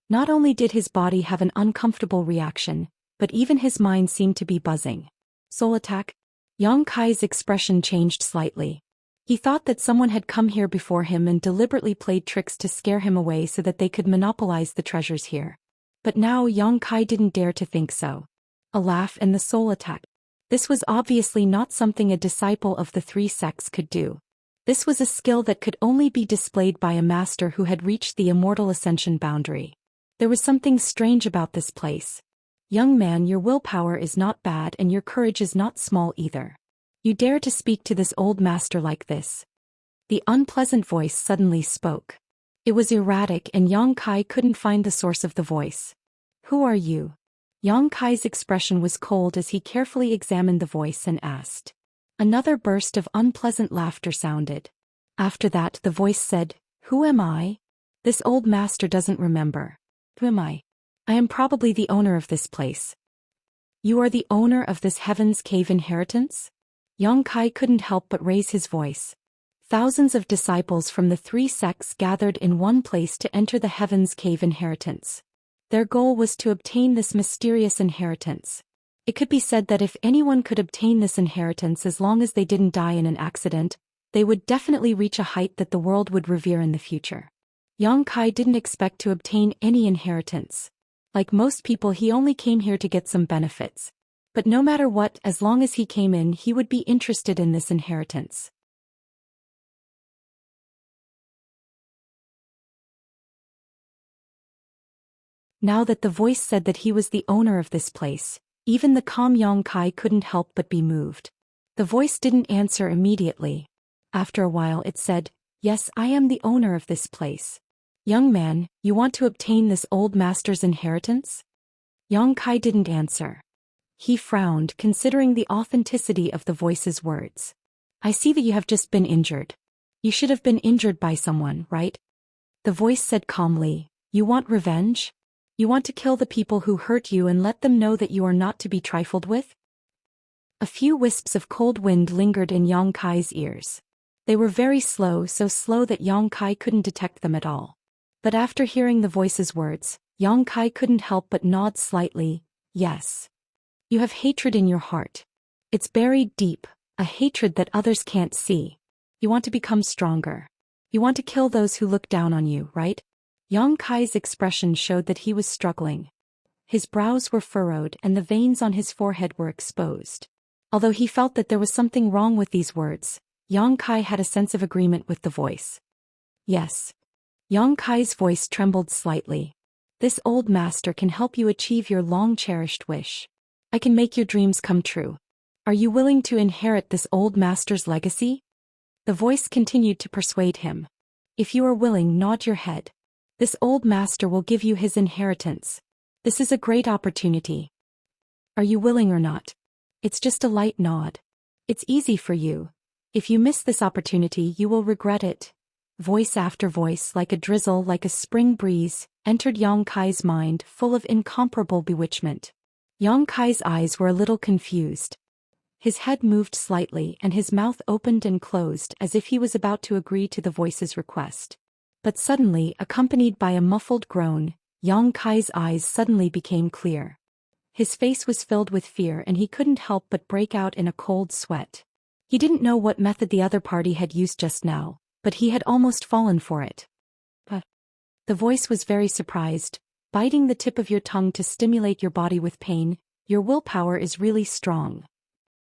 Not only did his body have an uncomfortable reaction, but even his mind seemed to be buzzing. Soul attack? Yang Kai's expression changed slightly. He thought that someone had come here before him and deliberately played tricks to scare him away so that they could monopolize the treasures here. But now Yang Kai didn't dare to think so. A laugh and the soul attack. This was obviously not something a disciple of the 3 sects could do. This was a skill that could only be displayed by a master who had reached the immortal ascension boundary. There was something strange about this place. Young man, your willpower is not bad and your courage is not small either. You dare to speak to this old master like this? The unpleasant voice suddenly spoke. It was erratic and Yang Kai couldn't find the source of the voice. Who are you? Yang Kai's expression was cold as he carefully examined the voice and asked. Another burst of unpleasant laughter sounded. After that, the voice said, "Who am I? This old master doesn't remember. Who am I? I am probably the owner of this place." You are the owner of this Heaven's Cave inheritance? Yang Kai couldn't help but raise his voice. Thousands of disciples from the 3 sects gathered in one place to enter the Heaven's Cave inheritance. Their goal was to obtain this mysterious inheritance. It could be said that if anyone could obtain this inheritance as long as they didn't die in an accident, they would definitely reach a height that the world would revere in the future. Yang Kai didn't expect to obtain any inheritance. Like most people, he only came here to get some benefits. But no matter what, as long as he came in, he would be interested in this inheritance. Now that the voice said that he was the owner of this place, even the calm Yang Kai couldn't help but be moved. The voice didn't answer immediately. After a while it said, "Yes, I am the owner of this place." "Young man, you want to obtain this old master's inheritance?" Yang Kai didn't answer. He frowned, considering the authenticity of the voice's words. I see that you have just been injured. You should have been injured by someone, right? The voice said calmly, you want revenge? You want to kill the people who hurt you and let them know that you are not to be trifled with? A few wisps of cold wind lingered in Yang Kai's ears. They were very slow, so slow that Yang Kai couldn't detect them at all. But after hearing the voice's words, Yang Kai couldn't help but nod slightly. Yes. You have hatred in your heart. It's buried deep, a hatred that others can't see. You want to become stronger. You want to kill those who look down on you, right? Yang Kai's expression showed that he was struggling. His brows were furrowed and the veins on his forehead were exposed. Although he felt that there was something wrong with these words, Yang Kai had a sense of agreement with the voice. Yes. Yang Kai's voice trembled slightly. This old master can help you achieve your long-cherished wish. I can make your dreams come true. Are you willing to inherit this old master's legacy? The voice continued to persuade him. If you are willing, nod your head. This old master will give you his inheritance. This is a great opportunity. Are you willing or not? It's just a light nod. It's easy for you. If you miss this opportunity, you will regret it. Voice after voice, like a drizzle, like a spring breeze, entered Yang Kai's mind, full of incomparable bewitchment. Yang Kai's eyes were a little confused. His head moved slightly and his mouth opened and closed as if he was about to agree to the voice's request. But suddenly, accompanied by a muffled groan, Yang Kai's eyes suddenly became clear. His face was filled with fear and he couldn't help but break out in a cold sweat. He didn't know what method the other party had used just now, but he had almost fallen for it. But the voice was very surprised. Biting the tip of your tongue to stimulate your body with pain, your willpower is really strong.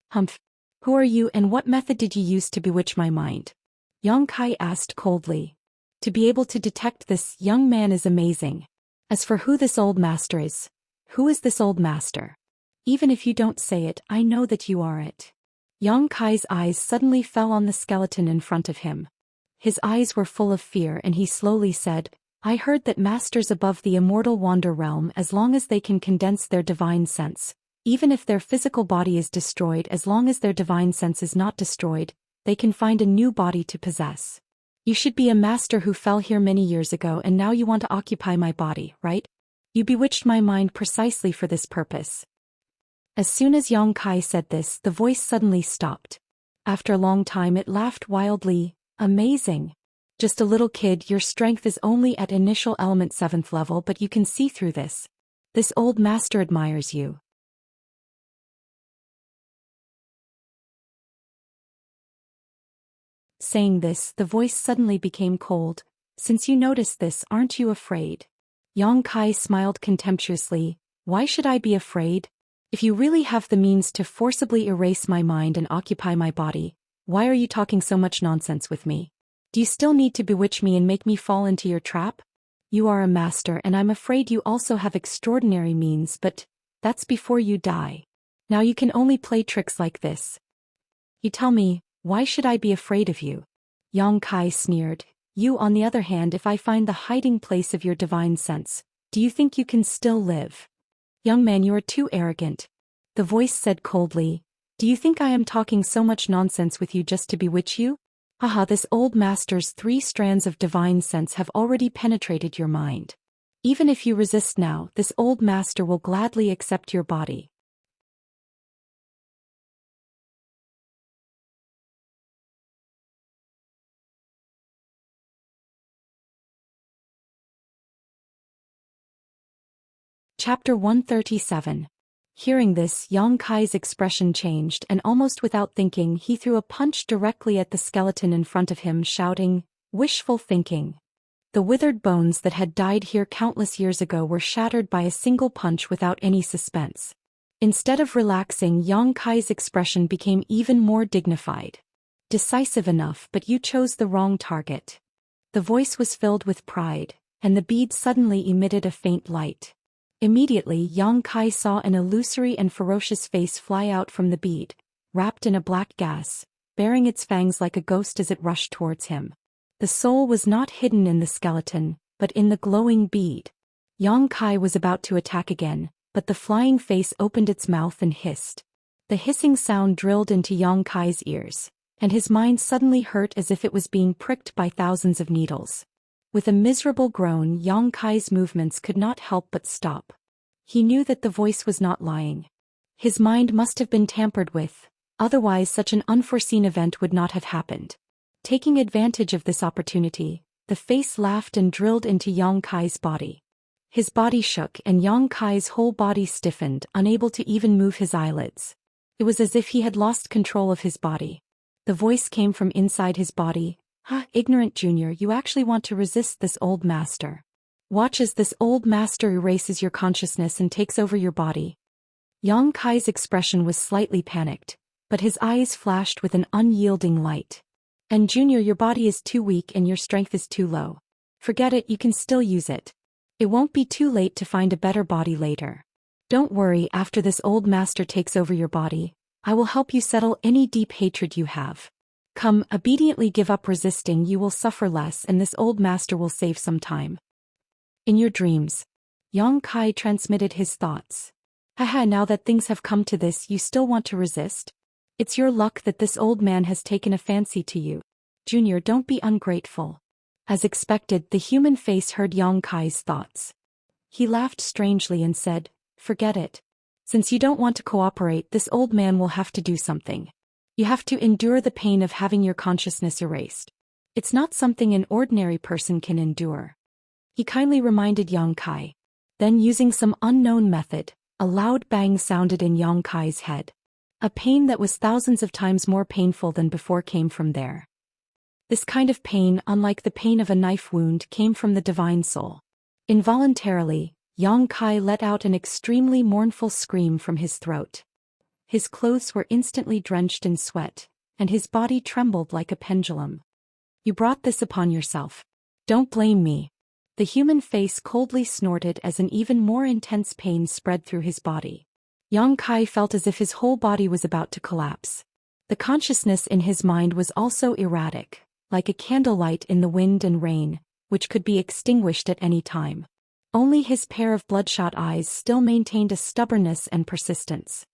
Humph. Who are you and what method did you use to bewitch my mind? Yang Kai asked coldly. To be able to detect this young man is amazing. As for who this old master is, who is this old master? Even if you don't say it, I know that you are it. Yang Kai's eyes suddenly fell on the skeleton in front of him. His eyes were full of fear and he slowly said, I heard that masters above the immortal wander realm as long as they can condense their divine sense. Even if their physical body is destroyed, as long as their divine sense is not destroyed, they can find a new body to possess. You should be a master who fell here many years ago and now you want to occupy my body, right? You bewitched my mind precisely for this purpose. As soon as Yang Kai said this, the voice suddenly stopped. After a long time it laughed wildly. Amazing. Just a little kid, your strength is only at initial element 7th level, but you can see through this. This old master admires you. Saying this, the voice suddenly became cold. Since you noticed this, aren't you afraid? Yang Kai smiled contemptuously. Why should I be afraid? If you really have the means to forcibly erase my mind and occupy my body, why are you talking so much nonsense with me? Do you still need to bewitch me and make me fall into your trap? You are a master and I'm afraid you also have extraordinary means, but that's before you die. Now you can only play tricks like this. You tell me, why should I be afraid of you? Yang Kai sneered. You, on the other hand, if I find the hiding place of your divine sense, do you think you can still live? Young man, you are too arrogant. The voice said coldly. Do you think I am talking so much nonsense with you just to bewitch you? Haha, this old master's 3 strands of divine sense have already penetrated your mind. Even if you resist now, this old master will gladly accept your body. Chapter 137. Hearing this, Yang Kai's expression changed and almost without thinking he threw a punch directly at the skeleton in front of him, shouting, "Wishful thinking." The withered bones that had died here countless years ago were shattered by a single punch without any suspense. Instead of relaxing, Yang Kai's expression became even more dignified. Decisive enough, but you chose the wrong target. The voice was filled with pride, and the bead suddenly emitted a faint light. Immediately, Yang Kai saw an illusory and ferocious face fly out from the bead, wrapped in a black gas, baring its fangs like a ghost as it rushed towards him. The soul was not hidden in the skeleton, but in the glowing bead. Yang Kai was about to attack again, but the flying face opened its mouth and hissed. The hissing sound drilled into Yang Kai's ears, and his mind suddenly hurt as if it was being pricked by thousands of needles. With a miserable groan, Yang Kai's movements could not help but stop. He knew that the voice was not lying. His mind must have been tampered with, otherwise such an unforeseen event would not have happened. Taking advantage of this opportunity, the face laughed and drilled into Yang Kai's body. His body shook and Yang Kai's whole body stiffened, unable to even move his eyelids. It was as if he had lost control of his body. The voice came from inside his body. "Ah, ignorant junior, you actually want to resist this old master. Watch as this old master erases your consciousness and takes over your body." Yang Kai's expression was slightly panicked, but his eyes flashed with an unyielding light. "And junior, your body is too weak and your strength is too low. Forget it, you can still use it. It won't be too late to find a better body later. Don't worry, after this old master takes over your body, I will help you settle any deep hatred you have. Come, obediently give up resisting, you will suffer less and this old master will save some time." In your dreams, Yang Kai transmitted his thoughts. "Haha, now that things have come to this, you still want to resist? It's your luck that this old man has taken a fancy to you. Junior, don't be ungrateful." As expected, the human face heard Yang Kai's thoughts. He laughed strangely and said, "Forget it. Since you don't want to cooperate, this old man will have to do something. You have to endure the pain of having your consciousness erased. It's not something an ordinary person can endure." He kindly reminded Yang Kai. Then, using some unknown method, a loud bang sounded in Yang Kai's head. A pain that was thousands of times more painful than before came from there. This kind of pain, unlike the pain of a knife wound, came from the divine soul. Involuntarily, Yang Kai let out an extremely mournful scream from his throat. His clothes were instantly drenched in sweat, and his body trembled like a pendulum. "You brought this upon yourself. Don't blame me." The human face coldly snorted as an even more intense pain spread through his body. Yang Kai felt as if his whole body was about to collapse. The consciousness in his mind was also erratic, like a candlelight in the wind and rain, which could be extinguished at any time. Only his pair of bloodshot eyes still maintained a stubbornness and persistence.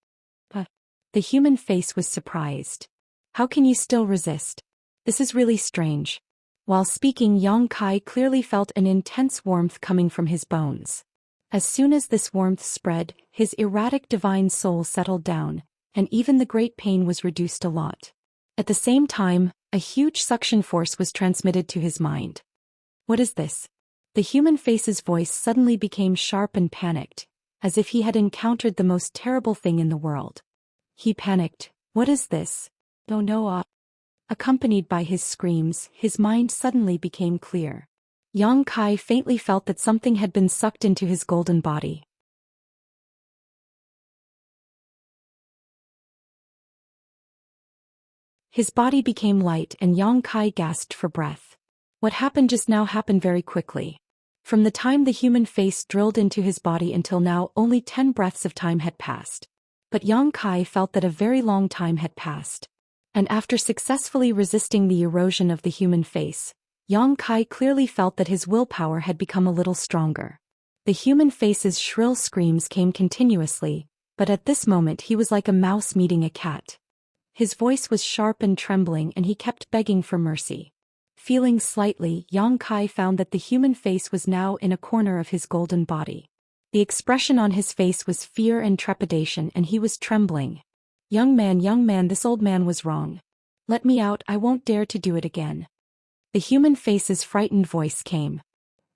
But the human face was surprised. "How can you still resist? This is really strange." While speaking, Yang Kai clearly felt an intense warmth coming from his bones. As soon as this warmth spread, his erratic divine soul settled down, and even the great pain was reduced a lot. At the same time, a huge suction force was transmitted to his mind. "What is this?" The human face's voice suddenly became sharp and panicked, as if he had encountered the most terrible thing in the world. He panicked. "What is this?" "Oh no." Accompanied by his screams, his mind suddenly became clear. Yang Kai faintly felt that something had been sucked into his golden body. His body became light and Yang Kai gasped for breath. What happened just now happened very quickly. From the time the human face drilled into his body until now, only 10 breaths of time had passed. But Yang Kai felt that a very long time had passed. And after successfully resisting the erosion of the human face, Yang Kai clearly felt that his willpower had become a little stronger. The human face's shrill screams came continuously, but at this moment he was like a mouse meeting a cat. His voice was sharp and trembling and he kept begging for mercy. Feeling slightly, Yang Kai found that the human face was now in a corner of his golden body. The expression on his face was fear and trepidation and he was trembling. Young man, this old man was wrong. Let me out, I won't dare to do it again." The human face's frightened voice came.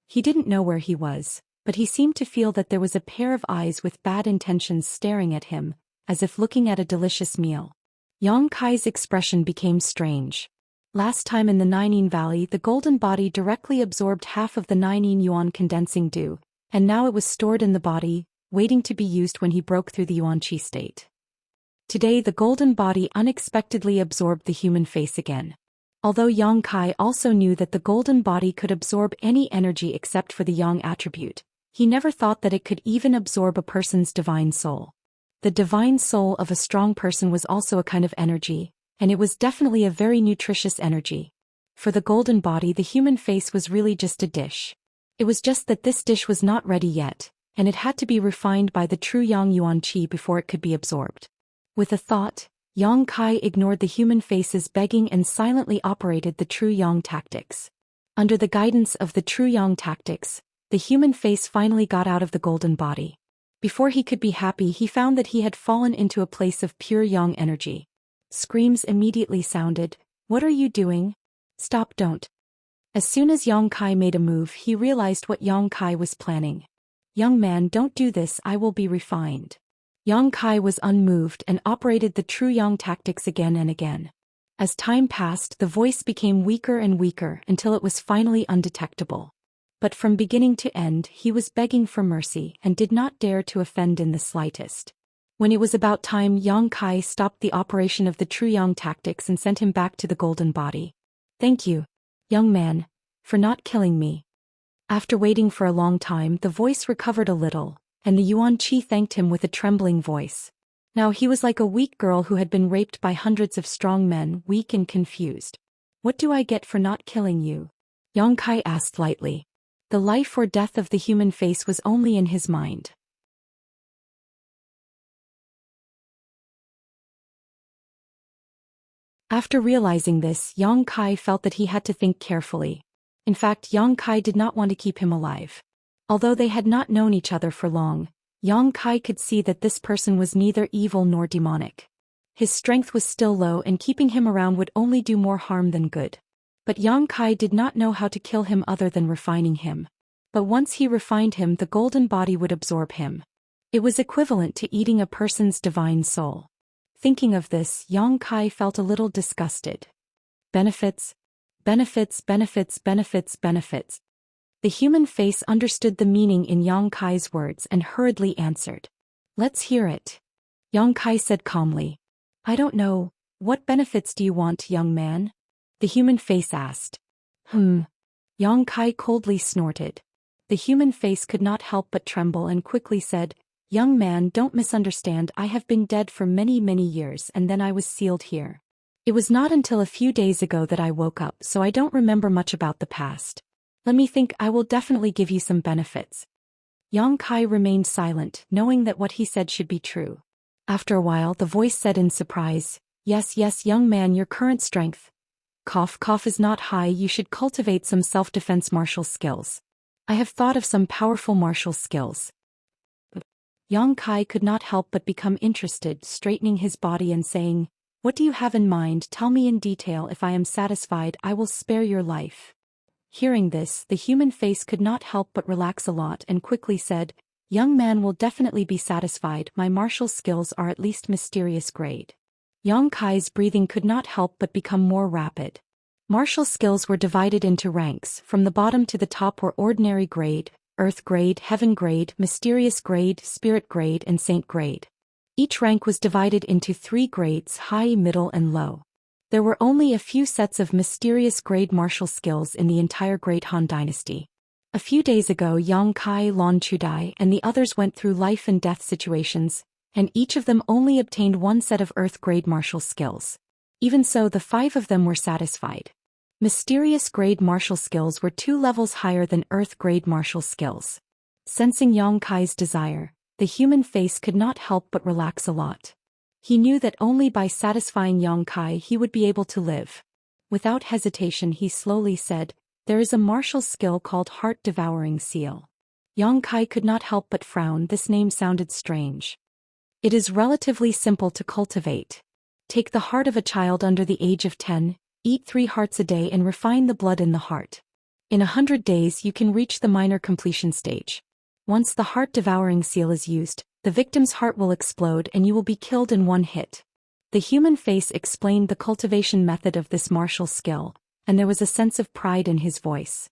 He didn't know where he was, but he seemed to feel that there was a pair of eyes with bad intentions staring at him, as if looking at a delicious meal. Yang Kai's expression became strange. Last time in the Nining Valley, the golden body directly absorbed half of the Nining Yuan condensing dew, and now it was stored in the body, waiting to be used when he broke through the Yuan Qi state. Today the golden body unexpectedly absorbed the human face again. Although Yang Kai also knew that the golden body could absorb any energy except for the Yang attribute, he never thought that it could even absorb a person's divine soul. The divine soul of a strong person was also a kind of energy, and it was definitely a very nutritious energy. For the golden body, the human face was really just a dish. It was just that this dish was not ready yet, and it had to be refined by the true Yang Yuan Qi before it could be absorbed. With a thought, Yang Kai ignored the human face's begging and silently operated the true Yang tactics. Under the guidance of the true Yang tactics, the human face finally got out of the golden body. Before he could be happy, he found that he had fallen into a place of pure Yang energy. Screams immediately sounded. "What are you doing? Stop, don't." As soon as Yang Kai made a move, he realized what Yang Kai was planning. "Young man, don't do this, I will be refined." Yang Kai was unmoved and operated the true Yang tactics again and again. As time passed, the voice became weaker and weaker until it was finally undetectable. But from beginning to end, he was begging for mercy and did not dare to offend in the slightest. When it was about time, Yang Kai stopped the operation of the true Yang tactics and sent him back to the golden body. "Thank you, young man, for not killing me." After waiting for a long time, the voice recovered a little, and the Yuan Qi thanked him with a trembling voice. Now he was like a weak girl who had been raped by hundreds of strong men, weak and confused. "What do I get for not killing you?" Yang Kai asked lightly. The life or death of the human face was only in his mind. After realizing this, Yang Kai felt that he had to think carefully. In fact, Yang Kai did not want to keep him alive. Although they had not known each other for long, Yang Kai could see that this person was neither evil nor demonic. His strength was still low, and keeping him around would only do more harm than good. But Yang Kai did not know how to kill him other than refining him. But once he refined him, the golden body would absorb him. It was equivalent to eating a person's divine soul. Thinking of this, Yang Kai felt a little disgusted. Benefits, benefits, benefits, benefits, benefits. The human face understood the meaning in Yang Kai's words and hurriedly answered. "Let's hear it." Yang Kai said calmly. "I don't know. What benefits do you want, young man?" The human face asked. Yang Kai coldly snorted. The human face could not help but tremble and quickly said, "Young man, don't misunderstand. I have been dead for many, many years, and then I was sealed here. It was not until a few days ago that I woke up, so I don't remember much about the past. Let me think. I will definitely give you some benefits." Yang Kai remained silent, knowing that what he said should be true. After a while, the voice said in surprise, Yes, young man, your current strength. Cough is not high. You should cultivate some self-defense martial skills. I have thought of some powerful martial skills." Yang Kai could not help but become interested, straightening his body and saying, "What do you have in mind? Tell me in detail. If I am satisfied, I will spare your life." Hearing this, the human face could not help but relax a lot and quickly said, "Young man will definitely be satisfied. My martial skills are at least mysterious grade." Yang Kai's breathing could not help but become more rapid. Martial skills were divided into ranks. From the bottom to the top were ordinary grade, earth grade, heaven grade, mysterious grade, spirit grade, and saint grade. Each rank was divided into 3 grades: high, middle, and low. There were only a few sets of mysterious grade martial skills in the entire Great Han Dynasty. A few days ago, Yang Kai, Lan Chudai, and the others went through life and death situations, and each of them only obtained 1 set of earth grade martial skills. Even so, the 5 of them were satisfied. Mysterious grade martial skills were 2 levels higher than earth grade martial skills. Sensing Yang Kai's desire, the human face could not help but relax a lot. He knew that only by satisfying Yang Kai he would be able to live. Without hesitation, he slowly said, "There is a martial skill called Heart-Devouring Seal." Yang Kai could not help but frown. This name sounded strange. "It is relatively simple to cultivate. Take the heart of a child under the age of 10, eat 3 hearts a day and refine the blood in the heart. In 100 days you can reach the minor completion stage. Once the heart-devouring seal is used, the victim's heart will explode and you will be killed in 1 hit." The human face explained the cultivation method of this martial skill, and there was a sense of pride in his voice.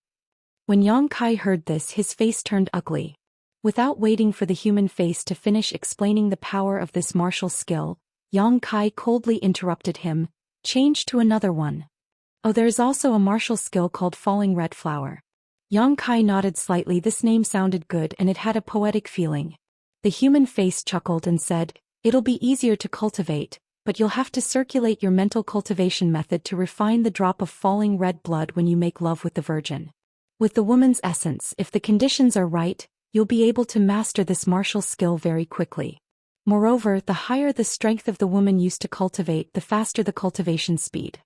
When Yang Kai heard this, his face turned ugly. Without waiting for the human face to finish explaining the power of this martial skill, Yang Kai coldly interrupted him, "Change to another one. Oh, there is also a martial skill called Falling Red Flower." Yang Kai nodded slightly. This name sounded good and it had a poetic feeling. The human face chuckled and said, "It'll be easier to cultivate, but you'll have to circulate your mental cultivation method to refine the drop of falling red blood when you make love with the virgin. With the woman's essence, if the conditions are right, you'll be able to master this martial skill very quickly. Moreover, the higher the strength of the woman used to cultivate, the faster the cultivation speed.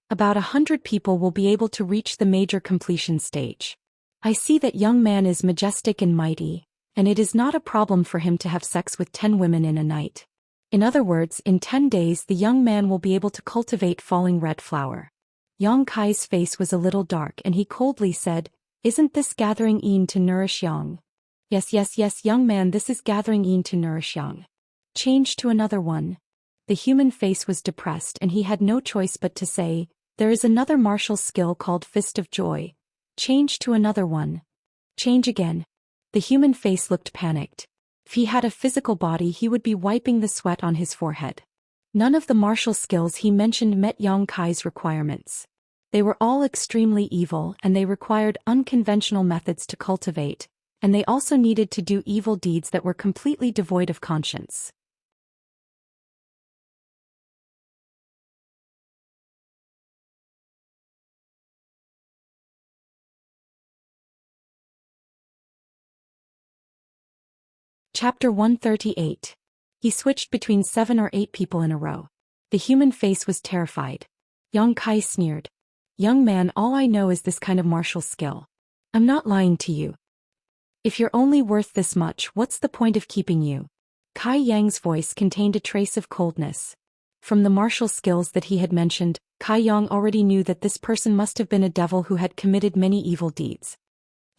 About 100 people will be able to reach the major completion stage. I see that young man is majestic and mighty, and it is not a problem for him to have sex with 10 women in a night. In other words, in 10 days the young man will be able to cultivate falling red flower. Yang Kai's face was a little dark and he coldly said, "Isn't this gathering yin to nourish yang?" Yes, young man, this is gathering yin to nourish yang. Change to another one. The human face was depressed and he had no choice but to say, "There is another martial skill called Fist of Joy. Change to another one." Change again. The human face looked panicked. If he had a physical body he would be wiping the sweat on his forehead. None of the martial skills he mentioned met Yang Kai's requirements. They were all extremely evil and they required unconventional methods to cultivate, and they also needed to do evil deeds that were completely devoid of conscience. Chapter 138. He switched between 7 or 8 people in a row. The human face was terrified. Yang Kai sneered. "Young man, all I know is this kind of martial skill. I'm not lying to you. If you're only worth this much, what's the point of keeping you?" Kai Yang's voice contained a trace of coldness. From the martial skills that he had mentioned, Kai Yang already knew that this person must have been a devil who had committed many evil deeds.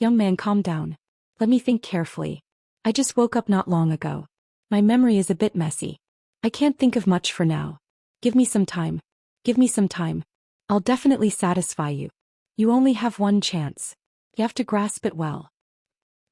"Young man, calm down. Let me think carefully. I just woke up not long ago. My memory is a bit messy. I can't think of much for now. Give me some time. Give me some time. I'll definitely satisfy you. You only have one chance. You have to grasp it well."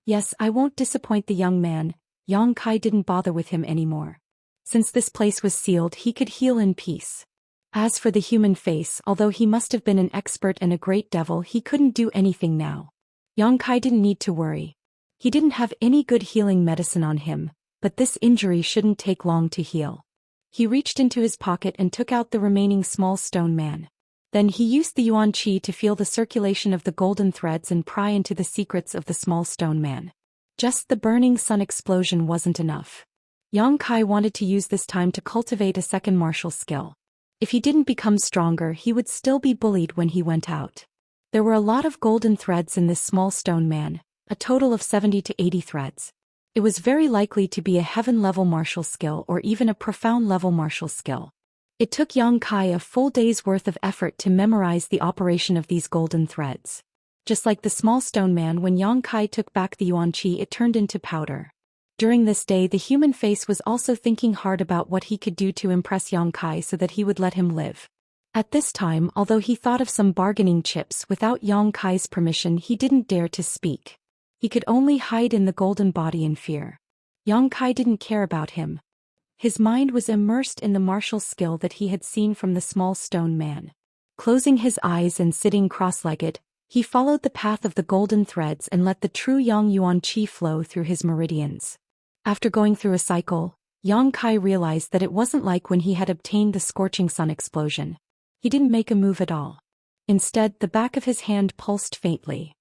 Yes, I won't disappoint the young man. Yang Kai didn't bother with him anymore. Since this place was sealed, he could heal in peace. As for the human face, although he must have been an expert and a great devil, he couldn't do anything now. Yang Kai didn't need to worry. He didn't have any good healing medicine on him, but this injury shouldn't take long to heal. He reached into his pocket and took out the remaining small stone man. Then he used the yuan qi to feel the circulation of the golden threads and pry into the secrets of the small stone man. Just the burning sun explosion wasn't enough. Yang Kai wanted to use this time to cultivate a second martial skill. If he didn't become stronger, he would still be bullied when he went out. There were a lot of golden threads in this small stone man, a total of 70 to 80 threads. It was very likely to be a heaven-level martial skill or even a profound-level martial skill. It took Yang Kai a full day's worth of effort to memorize the operation of these golden threads. Just like the small stone man, when Yang Kai took back the yuan qi, it turned into powder. During this day, the human face was also thinking hard about what he could do to impress Yang Kai so that he would let him live. At this time, although he thought of some bargaining chips, without Yang Kai's permission he didn't dare to speak. He could only hide in the golden body in fear. Yang Kai didn't care about him. His mind was immersed in the martial skill that he had seen from the small stone man. Closing his eyes and sitting cross-legged, he followed the path of the golden threads and let the true Yang Yuan Qi flow through his meridians. After going through a cycle, Yang Kai realized that it wasn't like when he had obtained the scorching sun explosion. He didn't make a move at all. Instead, the back of his hand pulsed faintly.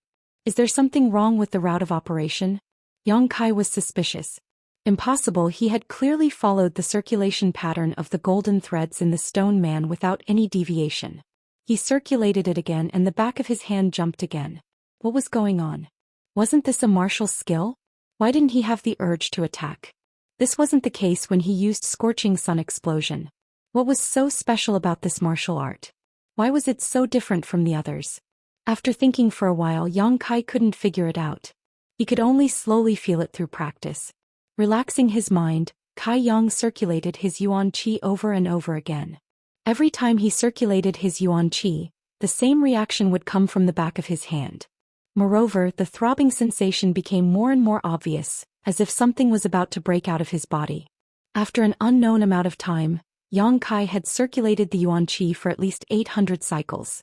Is there something wrong with the route of operation? Yang Kai was suspicious. Impossible, he had clearly followed the circulation pattern of the golden threads in the stone man without any deviation. He circulated it again and the back of his hand jumped again. What was going on? Wasn't this a martial skill? Why didn't he have the urge to attack? This wasn't the case when he used scorching sun explosion. What was so special about this martial art? Why was it so different from the others? After thinking for a while, Yang Kai couldn't figure it out. He could only slowly feel it through practice. Relaxing his mind, Kai Yang circulated his yuan qi over and over again. Every time he circulated his yuan qi, the same reaction would come from the back of his hand. Moreover, the throbbing sensation became more and more obvious, as if something was about to break out of his body. After an unknown amount of time, Yang Kai had circulated the yuan qi for at least 800 cycles.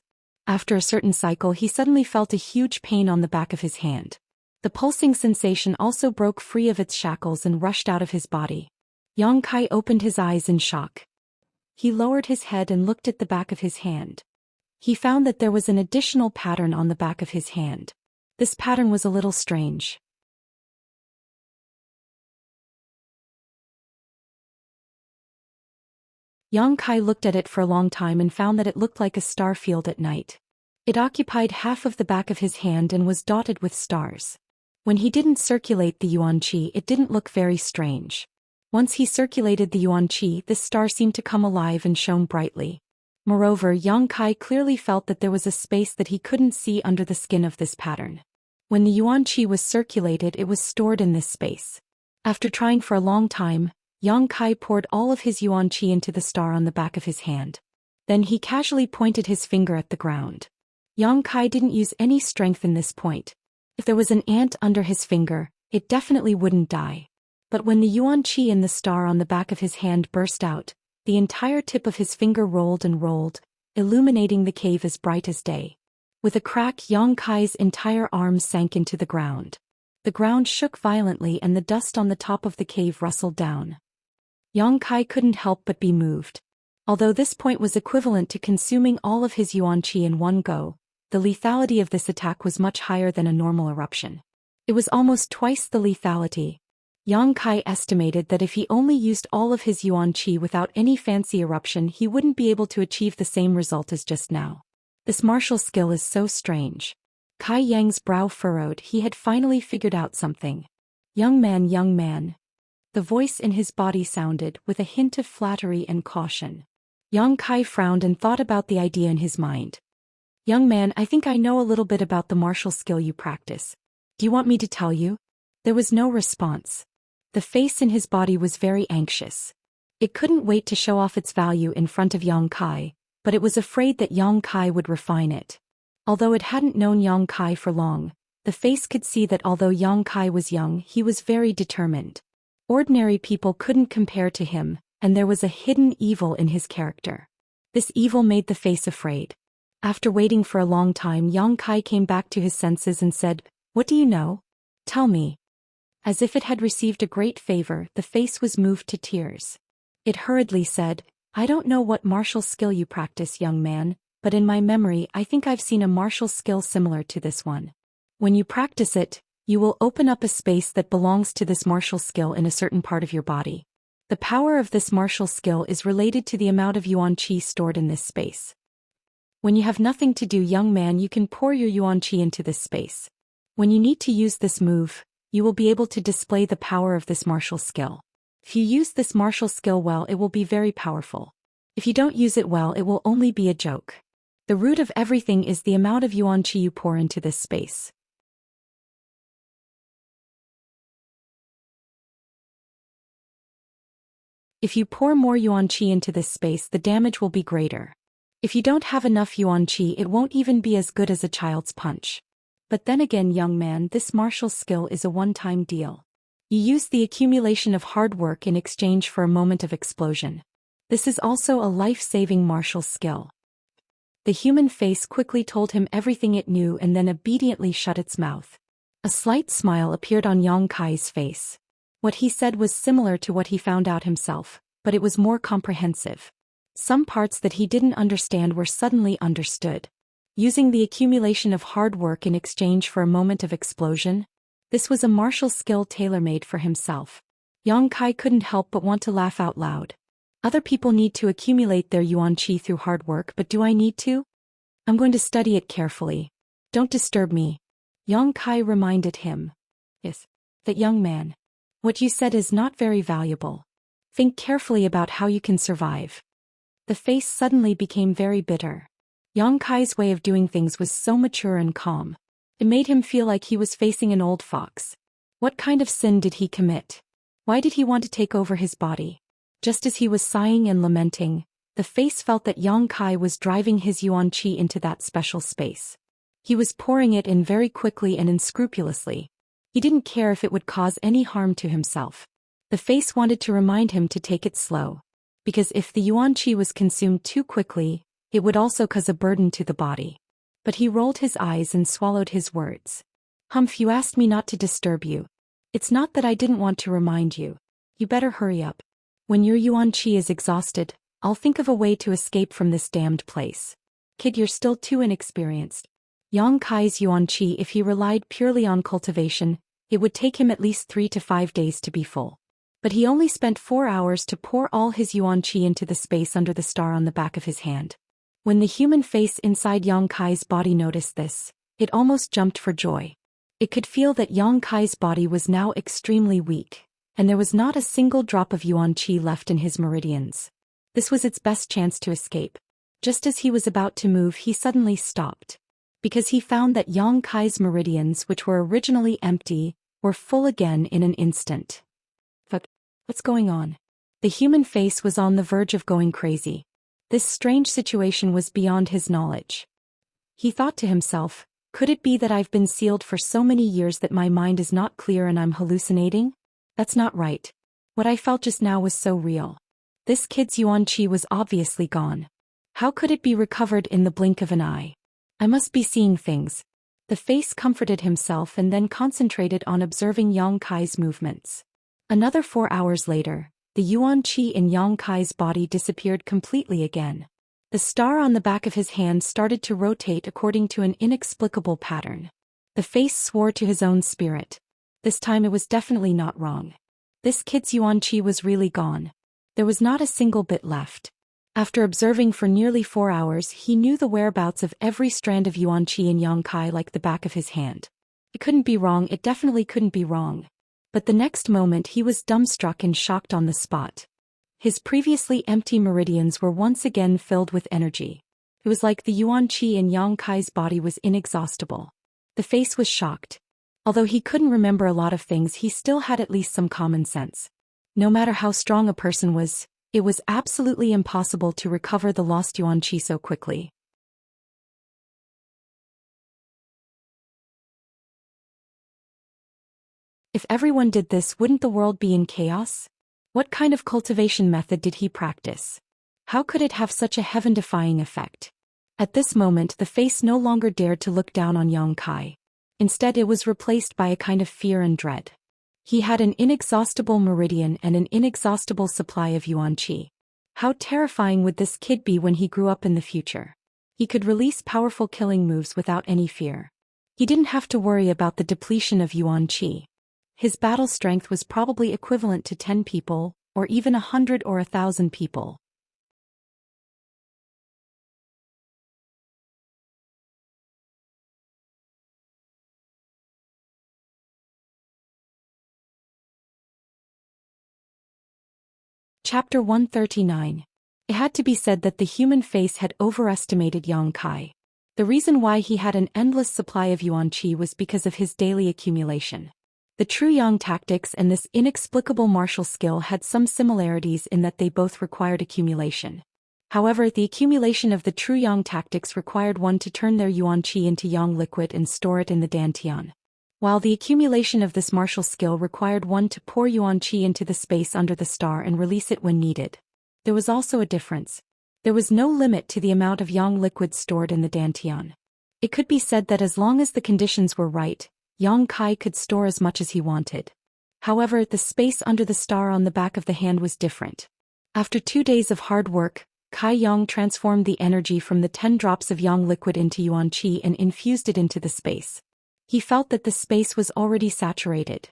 After a certain cycle, he suddenly felt a huge pain on the back of his hand. The pulsing sensation also broke free of its shackles and rushed out of his body. Yang Kai opened his eyes in shock. He lowered his head and looked at the back of his hand. He found that there was an additional pattern on the back of his hand. This pattern was a little strange. Yang Kai looked at it for a long time and found that it looked like a star field at night. It occupied half of the back of his hand and was dotted with stars. When he didn't circulate the yuan qi, it didn't look very strange. Once he circulated the yuan qi, this star seemed to come alive and shone brightly. Moreover, Yang Kai clearly felt that there was a space that he couldn't see under the skin of this pattern. When the yuan qi was circulated, it was stored in this space. After trying for a long time, Yang Kai poured all of his yuan qi into the star on the back of his hand. Then he casually pointed his finger at the ground. Yang Kai didn't use any strength in this point. If there was an ant under his finger, it definitely wouldn't die. But when the yuan qi in the star on the back of his hand burst out, the entire tip of his finger rolled and rolled, illuminating the cave as bright as day. With a crack, Yang Kai's entire arms sank into the ground. The ground shook violently and the dust on the top of the cave rustled down. Yang Kai couldn't help but be moved. Although this point was equivalent to consuming all of his yuan qi in one go, the lethality of this attack was much higher than a normal eruption. It was almost twice the lethality. Yang Kai estimated that if he only used all of his yuan qi without any fancy eruption, he wouldn't be able to achieve the same result as just now. This martial skill is so strange. Kai Yang's brow furrowed. He had finally figured out something. Young man. The voice in his body sounded, with a hint of flattery and caution. Yang Kai frowned and thought about the idea in his mind. Young man, I think I know a little bit about the martial skill you practice. Do you want me to tell you? There was no response. The face in his body was very anxious. It couldn't wait to show off its value in front of Yang Kai, but it was afraid that Yang Kai would refine it. Although it hadn't known Yang Kai for long, the face could see that although Yang Kai was young, he was very determined. Ordinary people couldn't compare to him, and there was a hidden evil in his character. This evil made the face afraid. After waiting for a long time, Yang Kai came back to his senses and said, "What do you know? Tell me." As if it had received a great favor, the face was moved to tears. It hurriedly said, "I don't know what martial skill you practice, young man, but in my memory I think I've seen a martial skill similar to this one. When you practice it, you will open up a space that belongs to this martial skill in a certain part of your body. The power of this martial skill is related to the amount of yuan qi stored in this space. When you have nothing to do, young man, you can pour your yuan qi into this space. When you need to use this move, you will be able to display the power of this martial skill. If you use this martial skill well, it will be very powerful. If you don't use it well, it will only be a joke. The root of everything is the amount of yuan qi you pour into this space. If you pour more yuan qi into this space, the damage will be greater. If you don't have enough yuan qi, it won't even be as good as a child's punch. But then again, young man, this martial skill is a one-time deal. You use the accumulation of hard work in exchange for a moment of explosion. This is also a life-saving martial skill." The human face quickly told him everything it knew and then obediently shut its mouth. A slight smile appeared on Yang Kai's face. What he said was similar to what he found out himself, but it was more comprehensive. Some parts that he didn't understand were suddenly understood. Using the accumulation of hard work in exchange for a moment of explosion? This was a martial skill tailor-made for himself. Yang Kai couldn't help but want to laugh out loud. Other people need to accumulate their yuan qi through hard work, but do I need to? I'm going to study it carefully. Don't disturb me. Yang Kai reminded him. Yes. That young man. What you said is not very valuable. Think carefully about how you can survive. The face suddenly became very bitter. Yang Kai's way of doing things was so mature and calm. It made him feel like he was facing an old fox. What kind of sin did he commit? Why did he want to take over his body? Just as he was sighing and lamenting, the face felt that Yang Kai was driving his yuan qi into that special space. He was pouring it in very quickly and unscrupulously. He didn't care if it would cause any harm to himself. The face wanted to remind him to take it slow. Because if the yuan qi was consumed too quickly, it would also cause a burden to the body. But he rolled his eyes and swallowed his words. "Humph, you asked me not to disturb you. It's not that I didn't want to remind you. You better hurry up. When your yuan qi is exhausted, I'll think of a way to escape from this damned place." Kid, you're still too inexperienced. Yang Kai's yuan qi, if he relied purely on cultivation, it would take him at least 3 to 5 days to be full. But he only spent 4 hours to pour all his yuan qi into the space under the star on the back of his hand. When the human face inside Yang Kai's body noticed this, it almost jumped for joy. It could feel that Yang Kai's body was now extremely weak, and there was not a single drop of yuan qi left in his meridians. This was its best chance to escape. Just as he was about to move, he suddenly stopped, because he found that Yang Kai's meridians, which were originally empty, were full again in an instant. What's going on? The human face was on the verge of going crazy. This strange situation was beyond his knowledge. He thought to himself, could it be that I've been sealed for so many years that my mind is not clear and I'm hallucinating? That's not right. What I felt just now was so real. This kid's yuan qi was obviously gone. How could it be recovered in the blink of an eye? I must be seeing things. The face comforted himself and then concentrated on observing Yang Kai's movements. Another 4 hours later, the yuan qi in Yang Kai's body disappeared completely again. The star on the back of his hand started to rotate according to an inexplicable pattern. The face swore to his own spirit. This time it was definitely not wrong. This kid's yuan qi was really gone. There was not a single bit left. After observing for nearly 4 hours, he knew the whereabouts of every strand of yuan qi in Yang Kai like the back of his hand. It couldn't be wrong, it definitely couldn't be wrong. But the next moment he was dumbstruck and shocked on the spot. His previously empty meridians were once again filled with energy. It was like the yuan qi in Yang Kai's body was inexhaustible. The face was shocked. Although he couldn't remember a lot of things, he still had at least some common sense. No matter how strong a person was, it was absolutely impossible to recover the lost yuan qi so quickly. If everyone did this, wouldn't the world be in chaos? What kind of cultivation method did he practice? How could it have such a heaven-defying effect? At this moment, the face no longer dared to look down on Yang Kai. Instead, it was replaced by a kind of fear and dread. He had an inexhaustible meridian and an inexhaustible supply of yuan qi. How terrifying would this kid be when he grew up in the future? He could release powerful killing moves without any fear. He didn't have to worry about the depletion of yuan qi. His battle strength was probably equivalent to 10 people, or even 100 or 1,000 people. Chapter 139. It had to be said that the human face had overestimated Yang Kai. The reason why he had an endless supply of yuan qi was because of his daily accumulation. The true Yang tactics and this inexplicable martial skill had some similarities in that they both required accumulation. However, the accumulation of the true Yang tactics required one to turn their yuan qi into Yang liquid and store it in the dantian, while the accumulation of this martial skill required one to pour yuan qi into the space under the star and release it when needed. There was also a difference. There was no limit to the amount of Yang liquid stored in the dantian. It could be said that as long as the conditions were right, Yang Kai could store as much as he wanted. However, the space under the star on the back of the hand was different. After 2 days of hard work, Kai Yang transformed the energy from the 10 drops of Yang liquid into yuan qi and infused it into the space. He felt that the space was already saturated.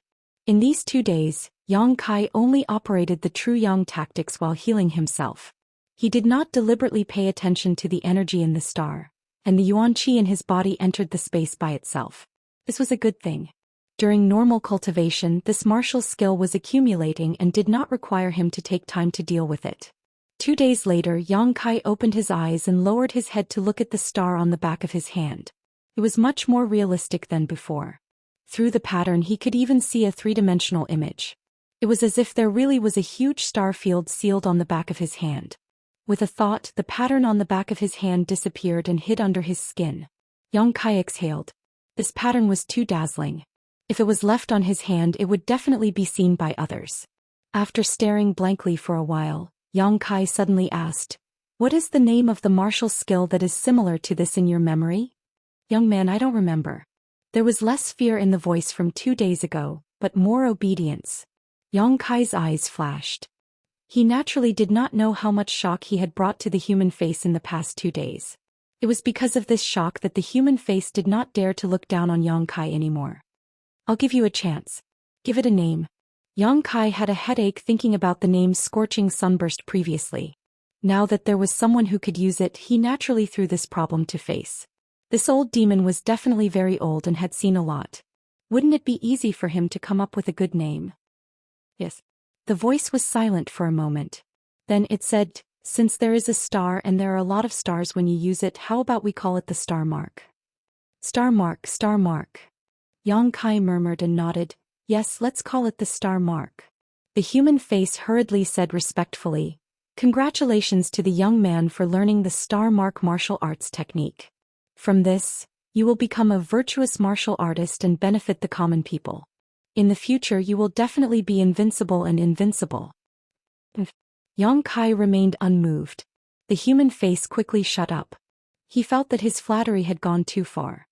In these 2 days, Yang Kai only operated the true Yang tactics while healing himself. He did not deliberately pay attention to the energy in the star, and the yuan qi in his body entered the space by itself. This was a good thing. During normal cultivation, this martial skill was accumulating and did not require him to take time to deal with it. 2 days later, Yang Kai opened his eyes and lowered his head to look at the star on the back of his hand. It was much more realistic than before. Through the pattern, he could even see a 3-dimensional image. It was as if there really was a huge star field sealed on the back of his hand. With a thought, the pattern on the back of his hand disappeared and hid under his skin. Yang Kai exhaled. This pattern was too dazzling. If it was left on his hand, it would definitely be seen by others. After staring blankly for a while, Yang Kai suddenly asked, "What is the name of the martial skill that is similar to this in your memory?" "Young man, I don't remember." There was less fear in the voice from 2 days ago, but more obedience. Yang Kai's eyes flashed. He naturally did not know how much shock he had brought to the human face in the past 2 days. It was because of this shock that the human face did not dare to look down on Yang Kai anymore. I'll give you a chance. Give it a name. Yang Kai had a headache thinking about the name Scorching Sunburst previously. Now that there was someone who could use it, he naturally threw this problem to face. This old demon was definitely very old and had seen a lot. Wouldn't it be easy for him to come up with a good name? Yes. The voice was silent for a moment. Then it said, since there is a star and there are a lot of stars when you use it, how about we call it the star mark? Star mark, star mark. Yang Kai murmured and nodded. Yes, let's call it the star mark. The human face hurriedly said respectfully, congratulations to the young man for learning the star mark martial arts technique. From this, you will become a virtuous martial artist and benefit the common people. In the future you will definitely be invincible and invincible. Yang Kai remained unmoved. The human face quickly shut up. He felt that his flattery had gone too far.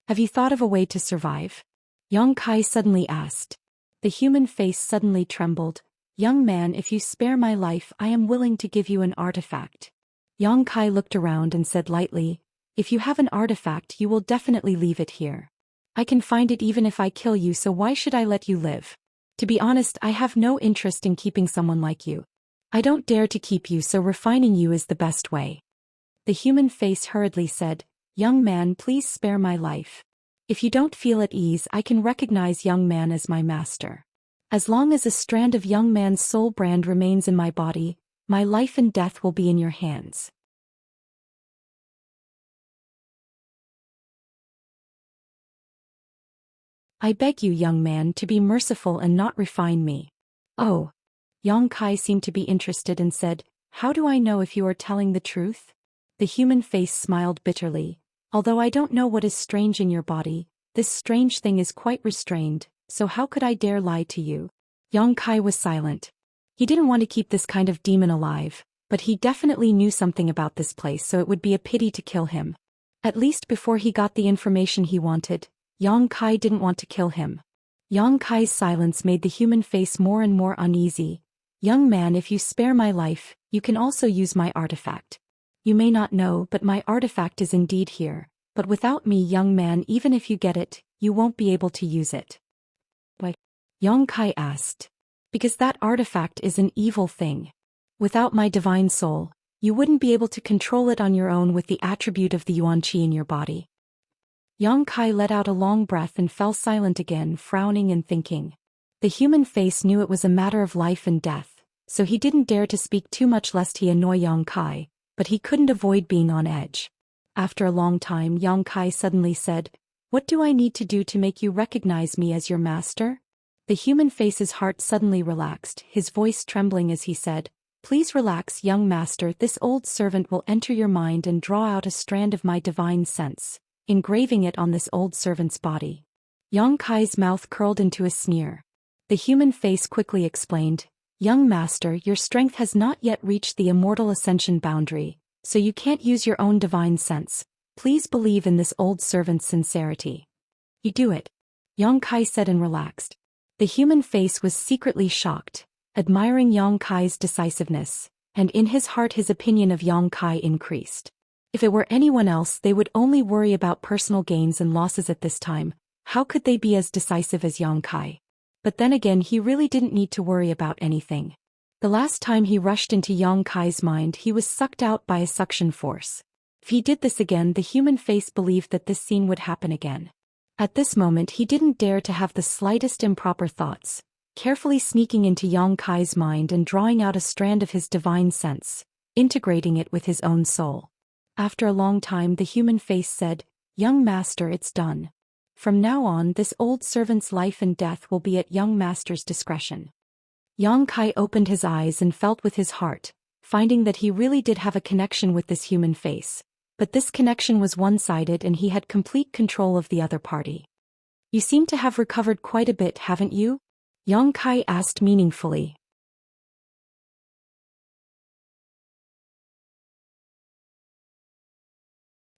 Have you thought of a way to survive? Yang Kai suddenly asked. The human face suddenly trembled. Young man, if you spare my life, I am willing to give you an artifact. Yang Kai looked around and said lightly, if you have an artifact, you will definitely leave it here. I can find it even if I kill you, so why should I let you live? To be honest, I have no interest in keeping someone like you. I don't dare to keep you, so refining you is the best way. The human face hurriedly said, young man, please spare my life. If you don't feel at ease, I can recognize young man as my master. As long as a strand of young man's soul brand remains in my body, my life and death will be in your hands. I beg you, young man, to be merciful and not refine me. Oh. Yang Kai seemed to be interested and said, how do I know if you are telling the truth? The human face smiled bitterly. Although I don't know what is strange in your body, this strange thing is quite restrained, so how could I dare lie to you? Yang Kai was silent. He didn't want to keep this kind of demon alive, but he definitely knew something about this place, so it would be a pity to kill him. At least before he got the information he wanted, Yang Kai didn't want to kill him. Yang Kai's silence made the human face more and more uneasy. Young man, if you spare my life, you can also use my artifact. You may not know, but my artifact is indeed here. But without me, young man, even if you get it, you won't be able to use it. Why? Yang Kai asked. Because that artifact is an evil thing. Without my divine soul, you wouldn't be able to control it on your own with the attribute of the Yuan Qi in your body. Yang Kai let out a long breath and fell silent again, frowning and thinking. The human face knew it was a matter of life and death, so he didn't dare to speak too much lest he annoy Yang Kai, but he couldn't avoid being on edge. After a long time, Yang Kai suddenly said, what do I need to do to make you recognize me as your master? The human face's heart suddenly relaxed, his voice trembling as he said, please relax, young master, this old servant will enter your mind and draw out a strand of my divine sense, engraving it on this old servant's body. Yang Kai's mouth curled into a sneer. The human face quickly explained, young master, your strength has not yet reached the immortal ascension boundary, so you can't use your own divine sense. Please believe in this old servant's sincerity. You do it. Yang Kai said and relaxed. The human face was secretly shocked, admiring Yang Kai's decisiveness, and in his heart his opinion of Yang Kai increased. If it were anyone else, they would only worry about personal gains and losses at this time. How could they be as decisive as Yang Kai? But then again, he really didn't need to worry about anything. The last time he rushed into Yang Kai's mind, he was sucked out by a suction force. If he did this again, the human face believed that this scene would happen again. At this moment, he didn't dare to have the slightest improper thoughts, carefully sneaking into Yang Kai's mind and drawing out a strand of his divine sense, integrating it with his own soul. After a long time, the human face said, young master, it's done. From now on, this old servant's life and death will be at young master's discretion. Yang Kai opened his eyes and felt with his heart, finding that he really did have a connection with this human face. But this connection was one-sided and he had complete control of the other party. You seem to have recovered quite a bit, haven't you? Yang Kai asked meaningfully.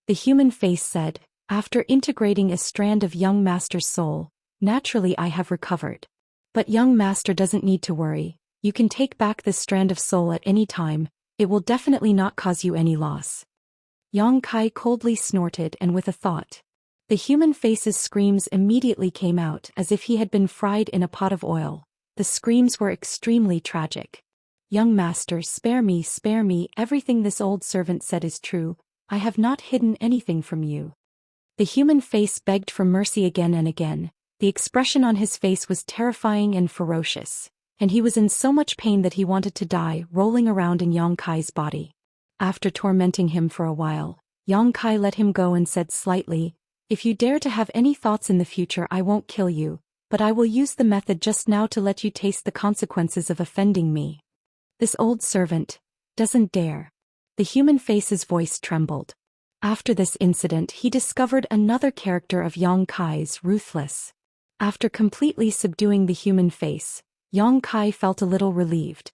The human face said, after integrating a strand of young master's soul, naturally I have recovered. But young master doesn't need to worry, you can take back this strand of soul at any time, it will definitely not cause you any loss. Yang Kai coldly snorted and with a thought. The human face's screams immediately came out as if he had been fried in a pot of oil. The screams were extremely tragic. Young master, spare me, everything this old servant said is true, I have not hidden anything from you. The human face begged for mercy again and again. The expression on his face was terrifying and ferocious, and he was in so much pain that he wanted to die, rolling around in Yang Kai's body. After tormenting him for a while, Yang Kai let him go and said slightly, "If you dare to have any thoughts in the future, I won't kill you, but I will use the method just now to let you taste the consequences of offending me." This old servant doesn't dare. The human face's voice trembled. After this incident, he discovered another character of Yang Kai's, ruthless. After completely subduing the human face, Yang Kai felt a little relieved.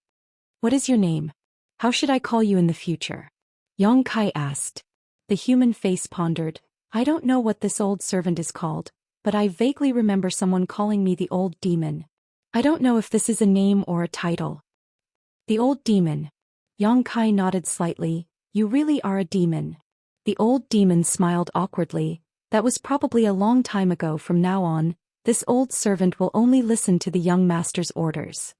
"What is your name? How should I call you in the future?" Yang Kai asked. The human face pondered. "I don't know what this old servant is called, but I vaguely remember someone calling me the old demon. I don't know if this is a name or a title." "The old demon." Yang Kai nodded slightly. "You really are a demon." The old demon smiled awkwardly. "That was probably a long time ago. From now on, this old servant will only listen to the young master's orders."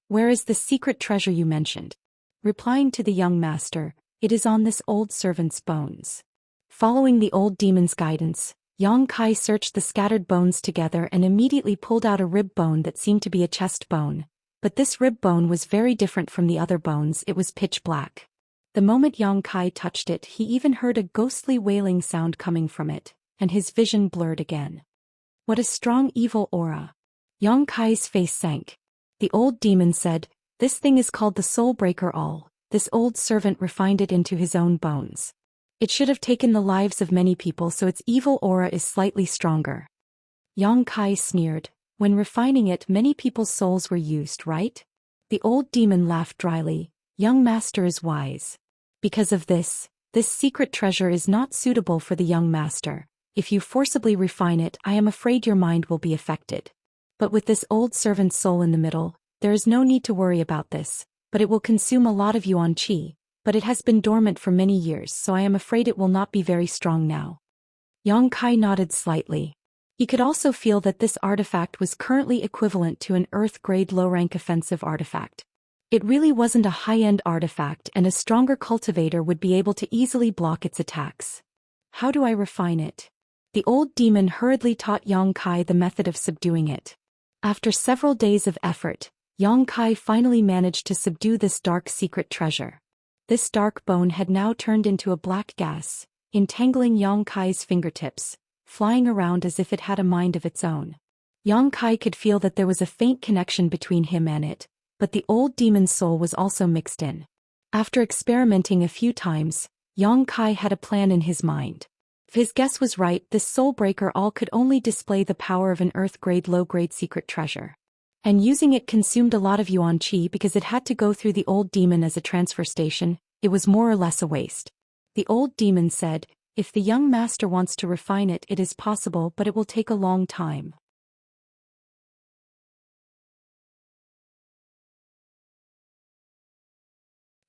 "Where is the secret treasure you mentioned?" Replying to the young master, "It is on this old servant's bones." Following the old demon's guidance, Yang Kai searched the scattered bones together and immediately pulled out a rib bone that seemed to be a chest bone. But this rib bone was very different from the other bones. It was pitch black. The moment Yang Kai touched it, he even heard a ghostly wailing sound coming from it, and his vision blurred again. "What a strong evil aura." Yang Kai's face sank. The old demon said, "This thing is called the Soul Breaker All. This old servant refined it into his own bones. It should have taken the lives of many people, so its evil aura is slightly stronger." Yang Kai sneered. "When refining it, many people's souls were used, right?" The old demon laughed dryly. "Young master is wise. Because of this secret treasure is not suitable for the young master. If you forcibly refine it, I am afraid your mind will be affected. But with this old servant's soul in the middle, there is no need to worry about this, but it will consume a lot of yuan qi, but it has been dormant for many years, so I am afraid it will not be very strong now." Yang Kai nodded slightly. He could also feel that this artifact was currently equivalent to an Earth-grade low-rank offensive artifact. It really wasn't a high-end artifact, and a stronger cultivator would be able to easily block its attacks. "How do I refine it?" The old demon hurriedly taught Yang Kai the method of subduing it. After several days of effort, Yang Kai finally managed to subdue this dark secret treasure. This dark bone had now turned into a black gas, entangling Yang Kai's fingertips, flying around as if it had a mind of its own. Yang Kai could feel that there was a faint connection between him and it, but the old demon's soul was also mixed in. After experimenting a few times, Yang Kai had a plan in his mind. If his guess was right, this soul breaker all could only display the power of an earth-grade low-grade secret treasure. And using it consumed a lot of yuan qi because it had to go through the old demon as a transfer station. It was more or less a waste. The old demon said, "If the young master wants to refine it, it is possible, but it will take a long time."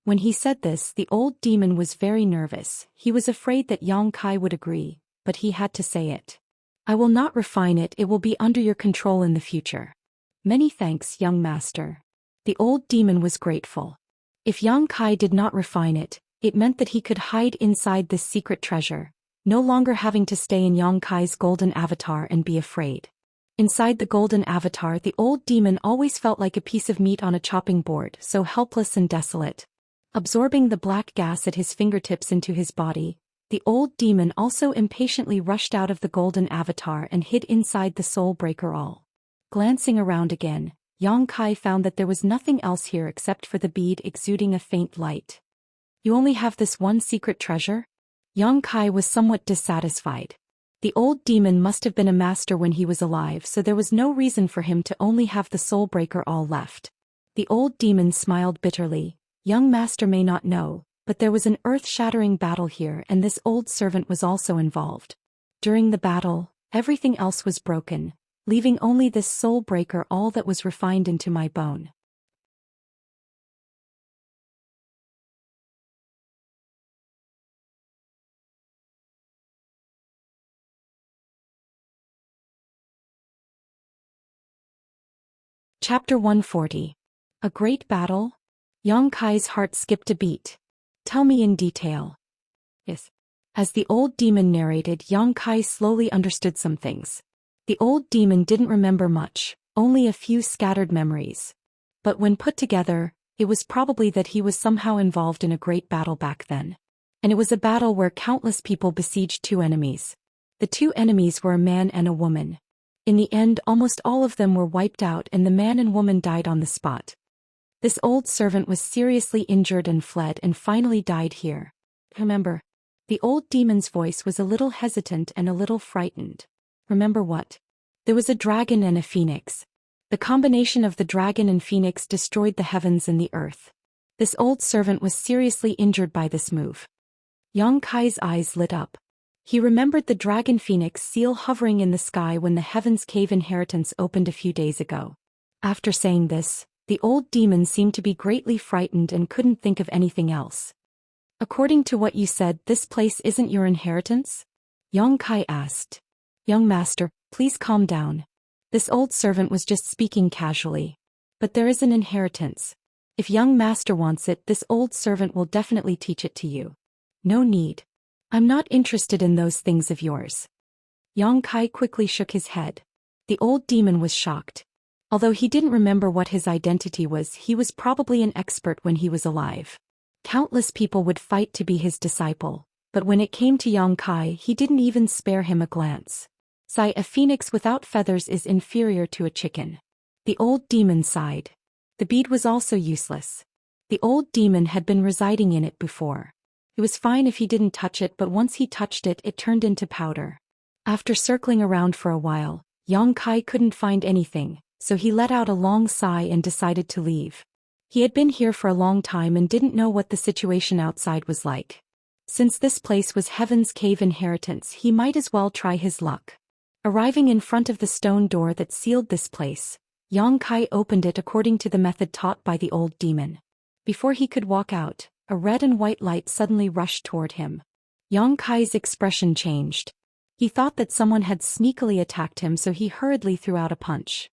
When he said this, the old demon was very nervous. He was afraid that Yang Kai would agree, but he had to say it. "I will not refine it, it will be under your control in the future." "Many thanks, young master." The old demon was grateful. If Yang Kai did not refine it, it meant that he could hide inside this secret treasure, no longer having to stay in Yang Kai's golden avatar and be afraid. Inside the golden avatar, the old demon always felt like a piece of meat on a chopping board, so helpless and desolate. Absorbing the black gas at his fingertips into his body, the old demon also impatiently rushed out of the golden avatar and hid inside the soul breaker all. Glancing around again, Yang Kai found that there was nothing else here except for the bead exuding a faint light. "You only have this one secret treasure?" Yang Kai was somewhat dissatisfied. The old demon must have been a master when he was alive, so there was no reason for him to only have the soul breaker all left. The old demon smiled bitterly. "Young master may not know, but there was an earth-shattering battle here, and this old servant was also involved. During the battle, everything else was broken, leaving only this soul breaker all that was refined into my bone." Chapter 140. A Great Battle? Yang Kai's heart skipped a beat. Tell me in detail. Yes. As the old demon narrated, Yang Kai slowly understood some things. The old demon didn't remember much, only a few scattered memories. But when put together, it was probably that he was somehow involved in a great battle back then. And it was a battle where countless people besieged two enemies. The two enemies were a man and a woman. In the end, almost all of them were wiped out and the man and woman died on the spot. This old servant was seriously injured and fled and finally died here. Remember, the old demon's voice was a little hesitant and a little frightened. Remember what? There was a dragon and a phoenix. The combination of the dragon and phoenix destroyed the heavens and the earth. This old servant was seriously injured by this move. Yang Kai's eyes lit up. He remembered the dragon phoenix seal hovering in the sky when the Heaven's Cave inheritance opened a few days ago. After saying this, the old demon seemed to be greatly frightened and couldn't think of anything else. According to what you said, this place isn't your inheritance? Yang Kai asked. Young master, please calm down. This old servant was just speaking casually. But there is an inheritance. If young master wants it, this old servant will definitely teach it to you. No need. I'm not interested in those things of yours. Yang Kai quickly shook his head. The old demon was shocked. Although he didn't remember what his identity was, he was probably an expert when he was alive. Countless people would fight to be his disciple, but when it came to Yang Kai, he didn't even spare him a glance. Sigh, a phoenix without feathers is inferior to a chicken. The old demon sighed. The bead was also useless. The old demon had been residing in it before. It was fine if he didn't touch it, but once he touched it, it turned into powder. After circling around for a while, Yang Kai couldn't find anything, so he let out a long sigh and decided to leave. He had been here for a long time and didn't know what the situation outside was like. Since this place was Heaven's Cave inheritance, he might as well try his luck. Arriving in front of the stone door that sealed this place, Yang Kai opened it according to the method taught by the old demon. Before he could walk out, a red and white light suddenly rushed toward him. Yang Kai's expression changed. He thought that someone had sneakily attacked him, so he hurriedly threw out a punch.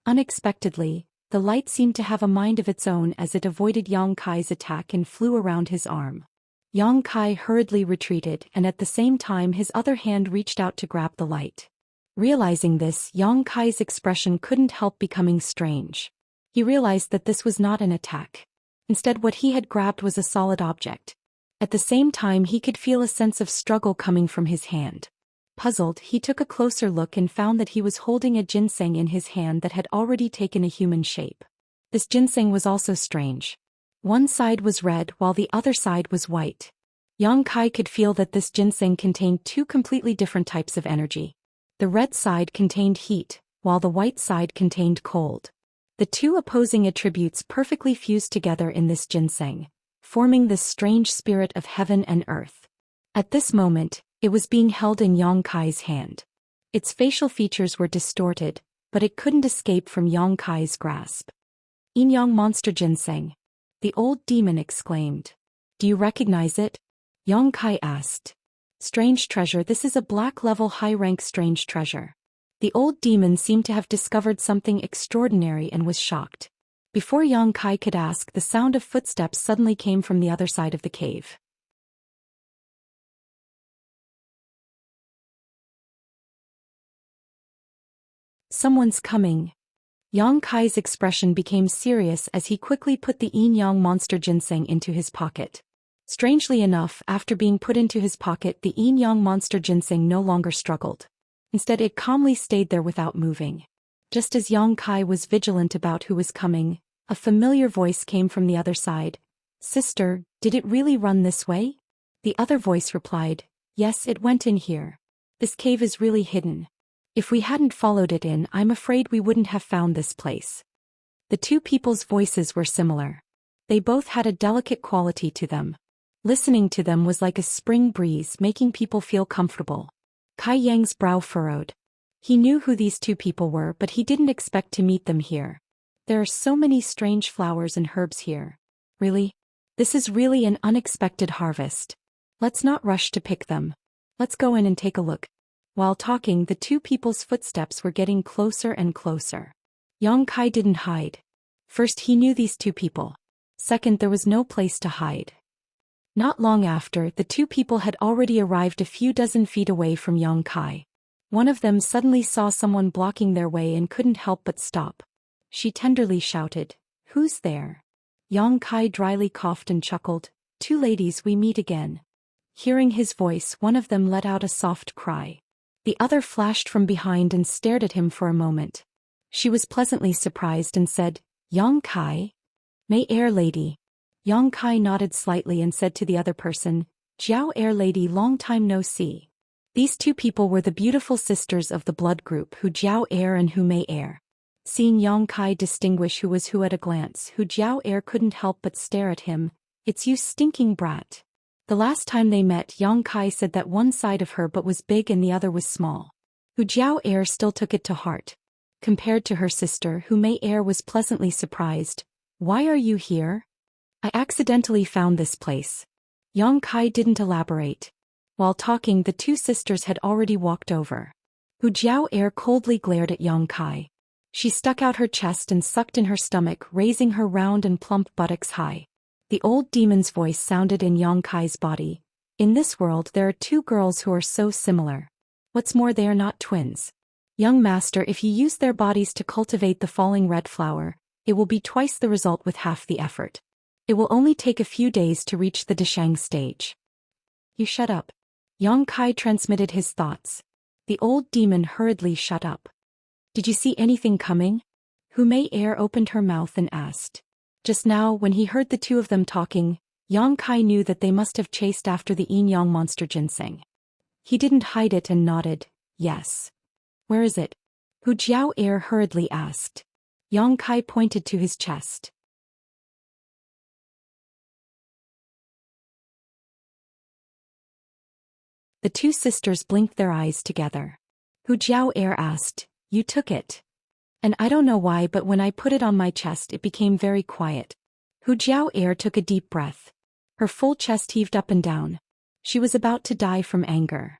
Unexpectedly, the light seemed to have a mind of its own as it avoided Yang Kai's attack and flew around his arm. Yang Kai hurriedly retreated, and at the same time his other hand reached out to grab the light. Realizing this, Yang Kai's expression couldn't help becoming strange. He realized that this was not an attack. Instead, what he had grabbed was a solid object. At the same time, he could feel a sense of struggle coming from his hand. Puzzled, he took a closer look and found that he was holding a ginseng in his hand that had already taken a human shape. This ginseng was also strange. One side was red while the other side was white. Yang Kai could feel that this ginseng contained two completely different types of energy. The red side contained heat, while the white side contained cold. The two opposing attributes perfectly fused together in this ginseng, forming this strange spirit of heaven and earth. At this moment, it was being held in Yang Kai's hand. Its facial features were distorted, but it couldn't escape from Yang Kai's grasp. Yin-Yang Monster Ginseng. The old demon exclaimed. Do you recognize it? Yang Kai asked. Strange treasure. This is a black-level high-rank strange treasure. The old demon seemed to have discovered something extraordinary and was shocked. Before Yang Kai could ask, the sound of footsteps suddenly came from the other side of the cave. Someone's coming. Yang Kai's expression became serious as he quickly put the Yin-Yang Monster Ginseng into his pocket. Strangely enough, after being put into his pocket, the Yin-Yang Monster Ginseng no longer struggled. Instead, it calmly stayed there without moving. Just as Yang Kai was vigilant about who was coming, a familiar voice came from the other side. Sister, did it really run this way? The other voice replied, yes, it went in here. This cave is really hidden. If we hadn't followed it in, I'm afraid we wouldn't have found this place. The two people's voices were similar. They both had a delicate quality to them. Listening to them was like a spring breeze, making people feel comfortable. Kai Yang's brow furrowed. He knew who these two people were, but he didn't expect to meet them here. There are so many strange flowers and herbs here. Really? This is really an unexpected harvest. Let's not rush to pick them. Let's go in and take a look. While talking, the two people's footsteps were getting closer and closer. Yang Kai didn't hide. First, he knew these two people. Second, there was no place to hide. Not long after, the two people had already arrived a few dozen feet away from Yang Kai. One of them suddenly saw someone blocking their way and couldn't help but stop. She tenderly shouted, "Who's there?" Yang Kai dryly coughed and chuckled, "Two ladies, we meet again." Hearing his voice, one of them let out a soft cry. The other flashed from behind and stared at him for a moment. She was pleasantly surprised and said, "Yang Kai? May Air Lady." Yang Kai nodded slightly and said to the other person, "Jiao Air Lady, long time no see." These two people were the beautiful sisters of the blood group Hu Jiao Air and Hu Mei Air. Seeing Yang Kai distinguish who was who at a glance, Hu Jiao Air couldn't help but stare at him. "It's you, stinking brat." The last time they met, Yang Kai said that one side of her but was big and the other was small. Hu Jiao Air still took it to heart. Compared to her sister, Hu Mei Air was pleasantly surprised. "Why are you here?" "I accidentally found this place." Yang Kai didn't elaborate. While talking, the two sisters had already walked over. Hu Jiao Air coldly glared at Yang Kai. She stuck out her chest and sucked in her stomach, raising her round and plump buttocks high. The old demon's voice sounded in Yang Kai's body. "In this world there are two girls who are so similar. What's more, they are not twins. Young master, if you use their bodies to cultivate the falling red flower, it will be twice the result with half the effort. It will only take a few days to reach the Deshang stage." "You shut up." Yang Kai transmitted his thoughts. The old demon hurriedly shut up. "Did you see anything coming?" Hu Mei Air opened her mouth and asked. Just now, when he heard the two of them talking, Yang Kai knew that they must have chased after the yin-yang monster ginseng. He didn't hide it and nodded, "Yes." "Where is it?" Hu Jiao Air hurriedly asked. Yang Kai pointed to his chest. The two sisters blinked their eyes together. Hu Jiao Air asked, "You took it?" "And I don't know why, but when I put it on my chest it became very quiet." Hu Jiao Air took a deep breath. Her full chest heaved up and down. She was about to die from anger.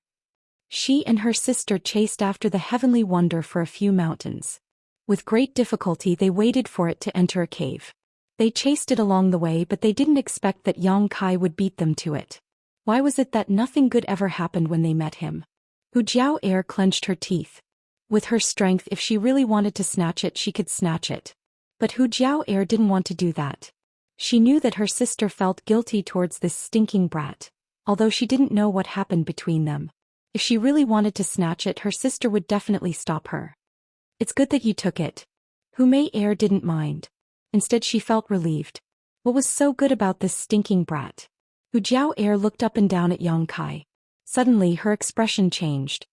She and her sister chased after the heavenly wonder for a few mountains. With great difficulty they waited for it to enter a cave. They chased it along the way, but they didn't expect that Yang Kai would beat them to it. Why was it that nothing good ever happened when they met him? Hu Jiao Air clenched her teeth. With her strength, if she really wanted to snatch it, she could snatch it. But Hu Jiao Air didn't want to do that. She knew that her sister felt guilty towards this stinking brat, although she didn't know what happened between them. If she really wanted to snatch it, her sister would definitely stop her. "It's good that you took it." Hu Mei Air didn't mind. Instead, she felt relieved. What was so good about this stinking brat? Hu Jiao Air looked up and down at Yang Kai. Suddenly, her expression changed.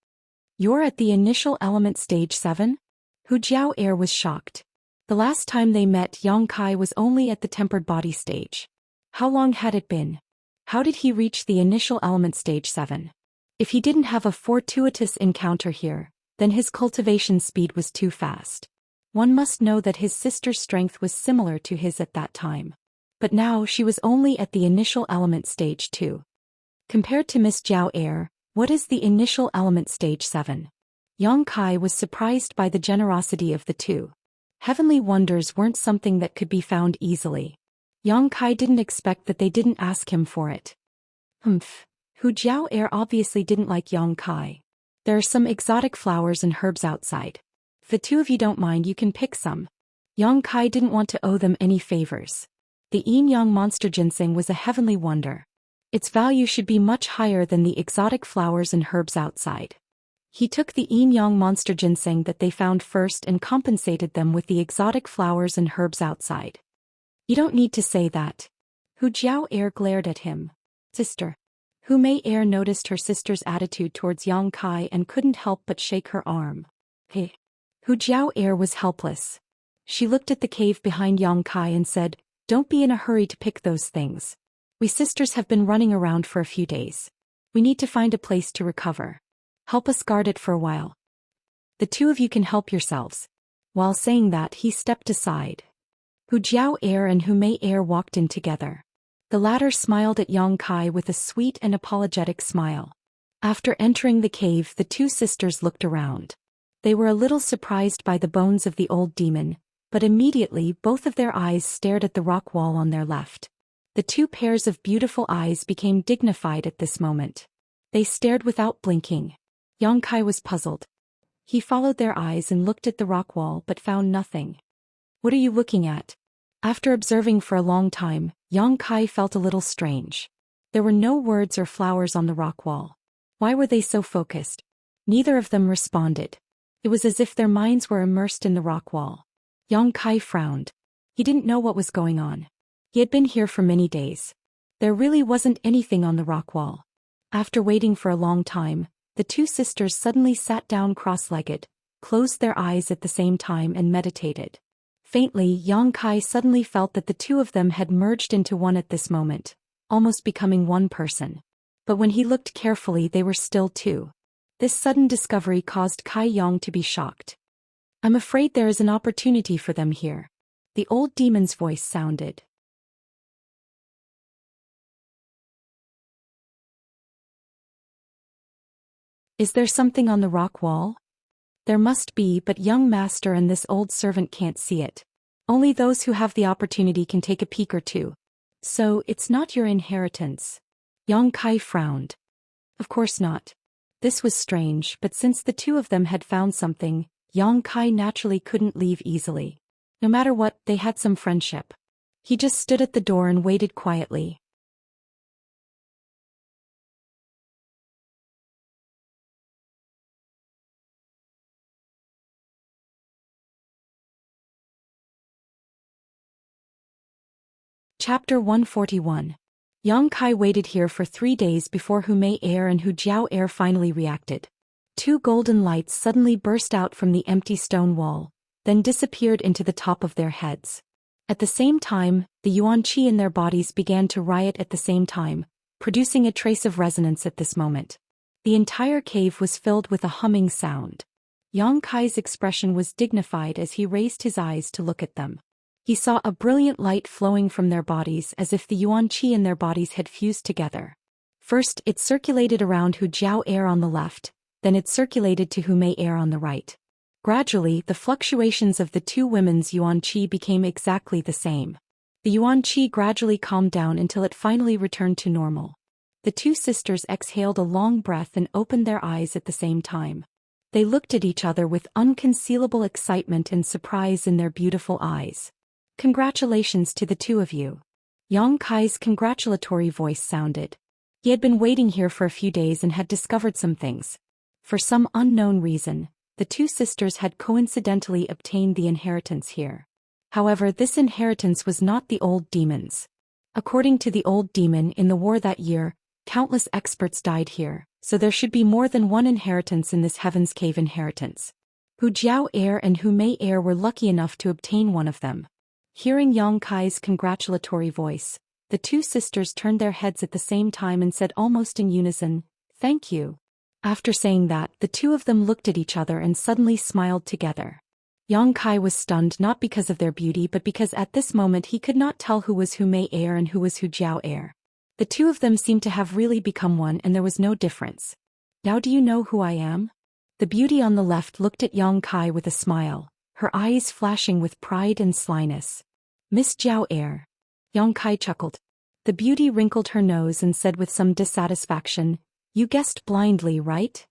"You're at the initial element stage 7? Hu Jiao Air was shocked. The last time they met, Yang Kai was only at the tempered body stage. How long had it been? How did he reach the initial element stage 7? If he didn't have a fortuitous encounter here, then his cultivation speed was too fast. One must know that his sister's strength was similar to his at that time. But now she was only at the initial element stage 2. Compared to Miss Jiao Air, what is the initial element stage 7? Yang Kai was surprised by the generosity of the two. Heavenly wonders weren't something that could be found easily. Yang Kai didn't expect that they didn't ask him for it. Humph. Hu Jiao Air obviously didn't like Yang Kai. "There are some exotic flowers and herbs outside. If the two of you don't mind, you can pick some." Yang Kai didn't want to owe them any favors. The yin-yang monster ginseng was a heavenly wonder. Its value should be much higher than the exotic flowers and herbs outside. He took the yin-yang monster ginseng that they found first and compensated them with the exotic flowers and herbs outside. "You don't need to say that." Hu Jiao Air glared at him. "Sister." Hu Mei Air noticed her sister's attitude towards Yang Kai and couldn't help but shake her arm. "Hey." Hu Jiao Air was helpless. She looked at the cave behind Yang Kai and said, "Don't be in a hurry to pick those things. We sisters have been running around for a few days. We need to find a place to recover. Help us guard it for a while. The two of you can help yourselves." While saying that, he stepped aside. Hu Jiao Air and Hu Mei Air walked in together. The latter smiled at Yang Kai with a sweet and apologetic smile. After entering the cave, the two sisters looked around. They were a little surprised by the bones of the old demon, but immediately both of their eyes stared at the rock wall on their left. The two pairs of beautiful eyes became dignified at this moment. They stared without blinking. Xianxia was puzzled. He followed their eyes and looked at the rock wall but found nothing. "What are you looking at?" After observing for a long time, Xianxia felt a little strange. There were no words or flowers on the rock wall. Why were they so focused? Neither of them responded. It was as if their minds were immersed in the rock wall. Xianxia frowned. He didn't know what was going on. He had been here for many days. There really wasn't anything on the rock wall. After waiting for a long time, the two sisters suddenly sat down cross-legged, closed their eyes at the same time and meditated. Faintly, Xianxia suddenly felt that the two of them had merged into one at this moment, almost becoming one person. But when he looked carefully, they were still two. This sudden discovery caused Kai Yang to be shocked. "I'm afraid there is an opportunity for them here." The old demon's voice sounded. "Is there something on the rock wall?" "There must be, but young master and this old servant can't see it. Only those who have the opportunity can take a peek or two. So, it's not your inheritance." Xianxia frowned. "Of course not." This was strange, but since the two of them had found something, Xianxia naturally couldn't leave easily. No matter what, they had some friendship. He just stood at the door and waited quietly. Chapter 141. Xianxia waited here for 3 days before Hu Mei Air and Hu Jiao Air finally reacted. Two golden lights suddenly burst out from the empty stone wall, then disappeared into the top of their heads. At the same time, the yuan qi in their bodies began to riot at the same time, producing a trace of resonance at this moment. The entire cave was filled with a humming sound. Xianxia's expression was dignified as he raised his eyes to look at them. He saw a brilliant light flowing from their bodies as if the yuan qi in their bodies had fused together. First, it circulated around Hu Jiao Air on the left, then it circulated to Hu Mei Air on the right. Gradually, the fluctuations of the two women's yuan qi became exactly the same. The yuan qi gradually calmed down until it finally returned to normal. The two sisters exhaled a long breath and opened their eyes at the same time. They looked at each other with unconcealable excitement and surprise in their beautiful eyes. "Congratulations to the two of you." Xianxia's congratulatory voice sounded. He had been waiting here for a few days and had discovered some things. For some unknown reason, the two sisters had coincidentally obtained the inheritance here. However, this inheritance was not the old demon's. According to the old demon, in the war that year, countless experts died here, so there should be more than one inheritance in this Heaven's Cave inheritance. Hu Jiao Air and Hu Mei Air were lucky enough to obtain one of them. Hearing Xianxia's congratulatory voice, the two sisters turned their heads at the same time and said almost in unison, "Thank you." After saying that, the two of them looked at each other and suddenly smiled together. Xianxia was stunned not because of their beauty but because at this moment he could not tell who was Hu Mei Air and who was Hu Jiao Air. The two of them seemed to have really become one and there was no difference. "Now do you know who I am?" The beauty on the left looked at Xianxia with a smile, her eyes flashing with pride and slyness. "Miss Jiao Air." Xianxia chuckled. The beauty wrinkled her nose and said with some dissatisfaction, "You guessed blindly, right?"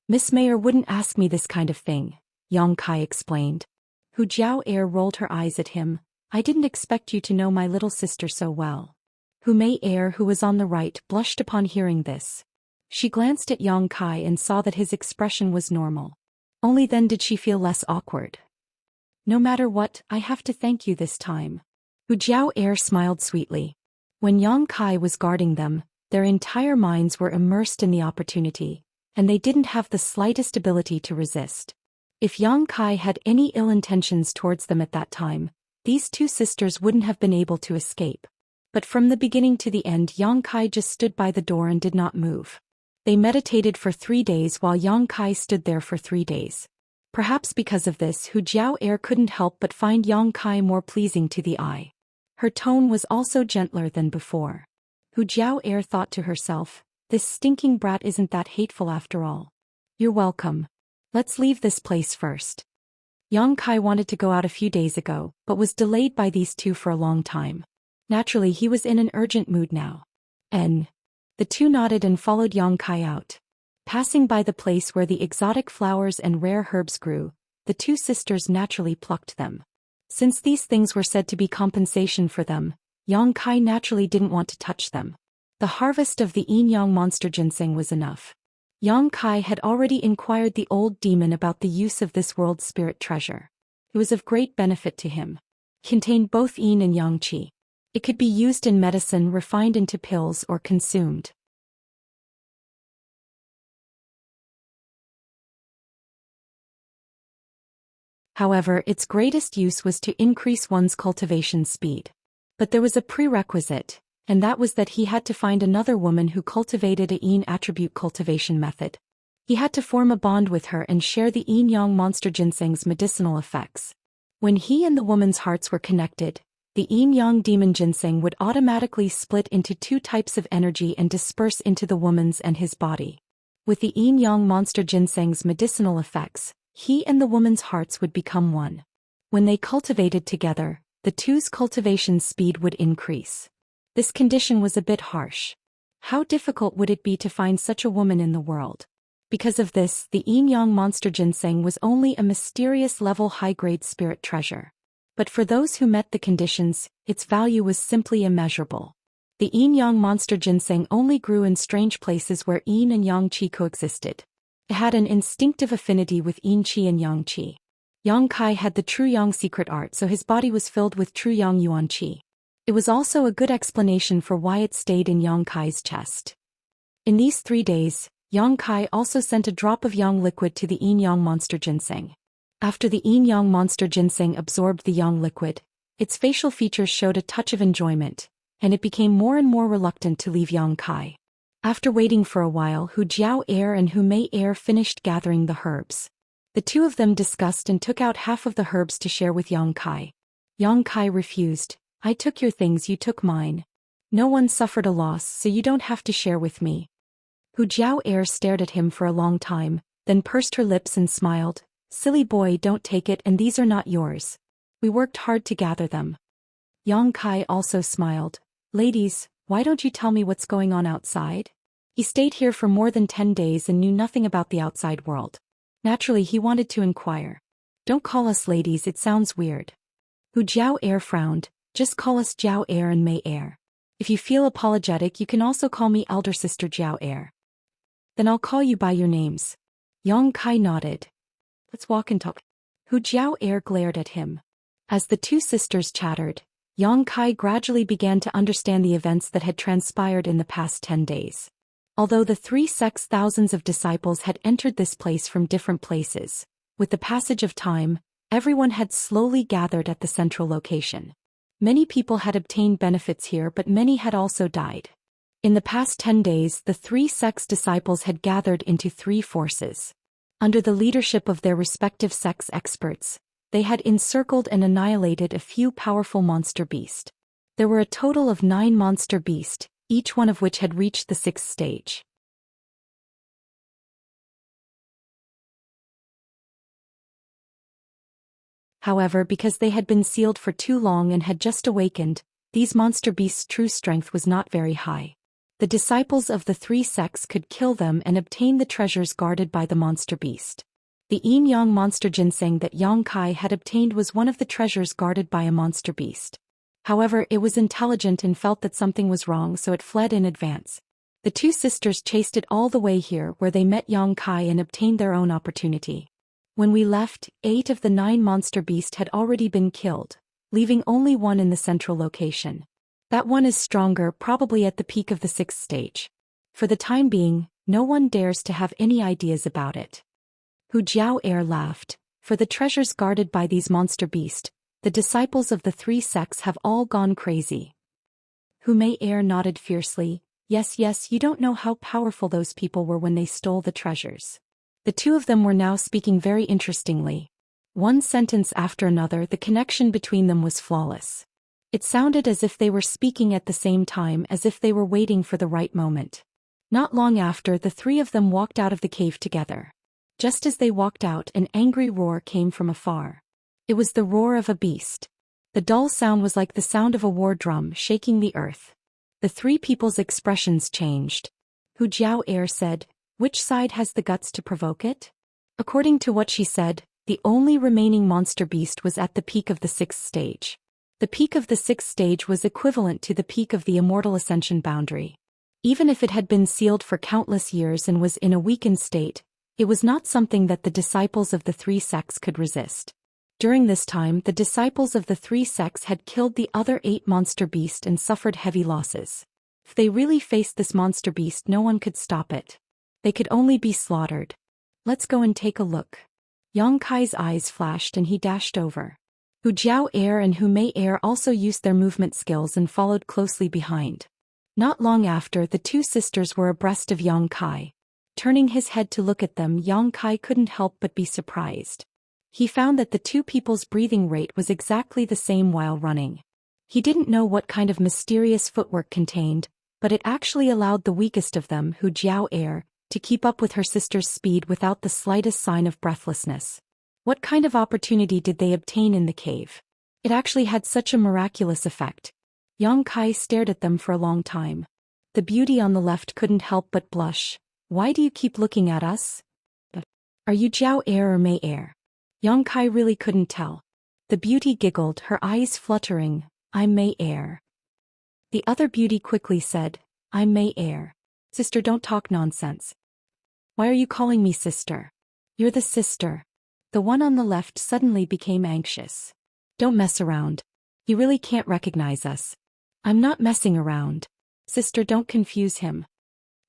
"Miss Mayer wouldn't ask me this kind of thing," Xianxia explained. Hu Jiao Air rolled her eyes at him. "I didn't expect you to know my little sister so well." Hu Mei Air, who was on the right, blushed upon hearing this. She glanced at Xianxia and saw that his expression was normal. Only then did she feel less awkward. "No matter what, I have to thank you this time." Hu Jiao Air smiled sweetly. When Xianxia was guarding them, their entire minds were immersed in the opportunity, and they didn't have the slightest ability to resist. If Xianxia had any ill intentions towards them at that time, these two sisters wouldn't have been able to escape. But from the beginning to the end, Xianxia just stood by the door and did not move. They meditated for 3 days while Xianxia stood there for 3 days. Perhaps because of this, Hu Jiao Air couldn't help but find Xianxia more pleasing to the eye. Her tone was also gentler than before. Hu Jiao Air thought to herself, "This stinking brat isn't that hateful after all." "You're welcome." Let's leave this place first. Yang Kai wanted to go out a few days ago, but was delayed by these two for a long time. Naturally, he was in an urgent mood now. The two nodded and followed Yang Kai out. Passing by the place where the exotic flowers and rare herbs grew, the two sisters naturally plucked them. Since these things were said to be compensation for them, Yang Kai naturally didn't want to touch them. The harvest of the yin-yang monster ginseng was enough. Yang Kai had already inquired the old demon about the use of this world's spirit treasure. It was of great benefit to him. It contained both yin and yang qi. It could be used in medicine, refined into pills, or consumed. However, its greatest use was to increase one's cultivation speed. But there was a prerequisite, and that was that he had to find another woman who cultivated a yin attribute cultivation method. He had to form a bond with her and share the yin-yang monster ginseng's medicinal effects. When he and the woman's hearts were connected, the yin-yang demon ginseng would automatically split into two types of energy and disperse into the woman's and his body. With the yin-yang monster ginseng's medicinal effects, he and the woman's hearts would become one. When they cultivated together, the two's cultivation speed would increase. This condition was a bit harsh. How difficult would it be to find such a woman in the world? Because of this, the yin-yang monster ginseng was only a mysterious level high-grade spirit treasure. But for those who met the conditions, its value was simply immeasurable. The yin-yang monster ginseng only grew in strange places where yin and yang qi coexisted. It had an instinctive affinity with yin qi and yang qi. Yang Kai had the true yang secret art, so his body was filled with true yang yuan qi. It was also a good explanation for why it stayed in Yang Kai's chest. In these 3 days, Yang Kai also sent a drop of yang liquid to the yin-yang monster ginseng. After the yin-yang monster ginseng absorbed the yang liquid, its facial features showed a touch of enjoyment, and it became more and more reluctant to leave Yang Kai. After waiting for a while, Hu Jiao Air and Hu Mei Air finished gathering the herbs. The two of them discussed and took out half of the herbs to share with Yang Kai. Yang Kai refused. I took your things, you took mine. No one suffered a loss, so you don't have to share with me. Hu Jiao Air stared at him for a long time, then pursed her lips and smiled. Silly boy, don't take it, and these are not yours. We worked hard to gather them. Yang Kai also smiled. Ladies, why don't you tell me what's going on outside? He stayed here for more than 10 days and knew nothing about the outside world. Naturally, he wanted to inquire. Don't call us ladies, it sounds weird. Hu Jiao Air frowned. Just call us Jiao Air and Mei Air. If you feel apologetic, you can also call me elder sister Jiao Air. Then I'll call you by your names. Yang Kai nodded. Let's walk and talk. Hu Jiao Air glared at him. As the two sisters chattered, Yang Kai gradually began to understand the events that had transpired in the past 10 days. Although the 3 sects' thousands of disciples had entered this place from different places, with the passage of time, everyone had slowly gathered at the central location. Many people had obtained benefits here, but many had also died. In the past 10 days, the 3 sects' disciples had gathered into 3 forces. Under the leadership of their respective sects' experts, they had encircled and annihilated a few powerful monster beasts. There were a total of 9 monster beasts, each one of which had reached the 6th stage. However, because they had been sealed for too long and had just awakened, these monster beasts' true strength was not very high. The disciples of the 3 sects could kill them and obtain the treasures guarded by the monster beast. The yin-yang monster ginseng that Yang Kai had obtained was one of the treasures guarded by a monster beast. However, it was intelligent and felt that something was wrong, so it fled in advance. The two sisters chased it all the way here, where they met Yang Kai and obtained their own opportunity. When we left, 8 of the 9 monster beasts had already been killed, leaving only one in the central location. That one is stronger, probably at the peak of the 6th stage. For the time being, no one dares to have any ideas about it. Hu Jiao Air laughed. For the treasures guarded by these monster beasts, the disciples of the 3 sects have all gone crazy. Hu Mei Air nodded fiercely. Yes, you don't know how powerful those people were when they stole the treasures. The two of them were now speaking very interestingly. One sentence after another, the connection between them was flawless. It sounded as if they were speaking at the same time, as if they were waiting for the right moment. Not long after, the 3 of them walked out of the cave together. Just as they walked out, an angry roar came from afar. It was the roar of a beast. The dull sound was like the sound of a war drum shaking the earth. The three people's expressions changed. Hu Jiao said, "Which side has the guts to provoke it?" According to what she said, the only remaining monster beast was at the peak of the 6th stage. The peak of the 6th stage was equivalent to the peak of the Immortal Ascension boundary. Even if it had been sealed for countless years and was in a weakened state, it was not something that the disciples of the three sects could resist. During this time, the disciples of the three sects had killed the other 8 monster beasts and suffered heavy losses. If they really faced this monster beast, no one could stop it. They could only be slaughtered. "Let's go and take a look." Yang Kai's eyes flashed and he dashed over. Hu Jiao and Hu Mei also used their movement skills and followed closely behind. Not long after, the two sisters were abreast of Yang Kai. Turning his head to look at them, Yang Kai couldn't help but be surprised. He found that the two people's breathing rate was exactly the same while running. He didn't know what kind of mysterious footwork contained, but it actually allowed the weakest of them, Hu Jiao, to keep up with her sister's speed without the slightest sign of breathlessness. What kind of opportunity did they obtain in the cave? It actually had such a miraculous effect. Yang Kai stared at them for a long time. The beauty on the left couldn't help but blush. "Why do you keep looking at us? Are you Jiao or Mei?" Yang Kai really couldn't tell. The beauty giggled, her eyes fluttering. "I'm Mei." The other beauty quickly said, "I'm Mei." "Sister, don't talk nonsense." "Why are you calling me sister?" "You're the sister." The one on the left suddenly became anxious. "Don't mess around. You really can't recognize us." "I'm not messing around. Sister, don't confuse him."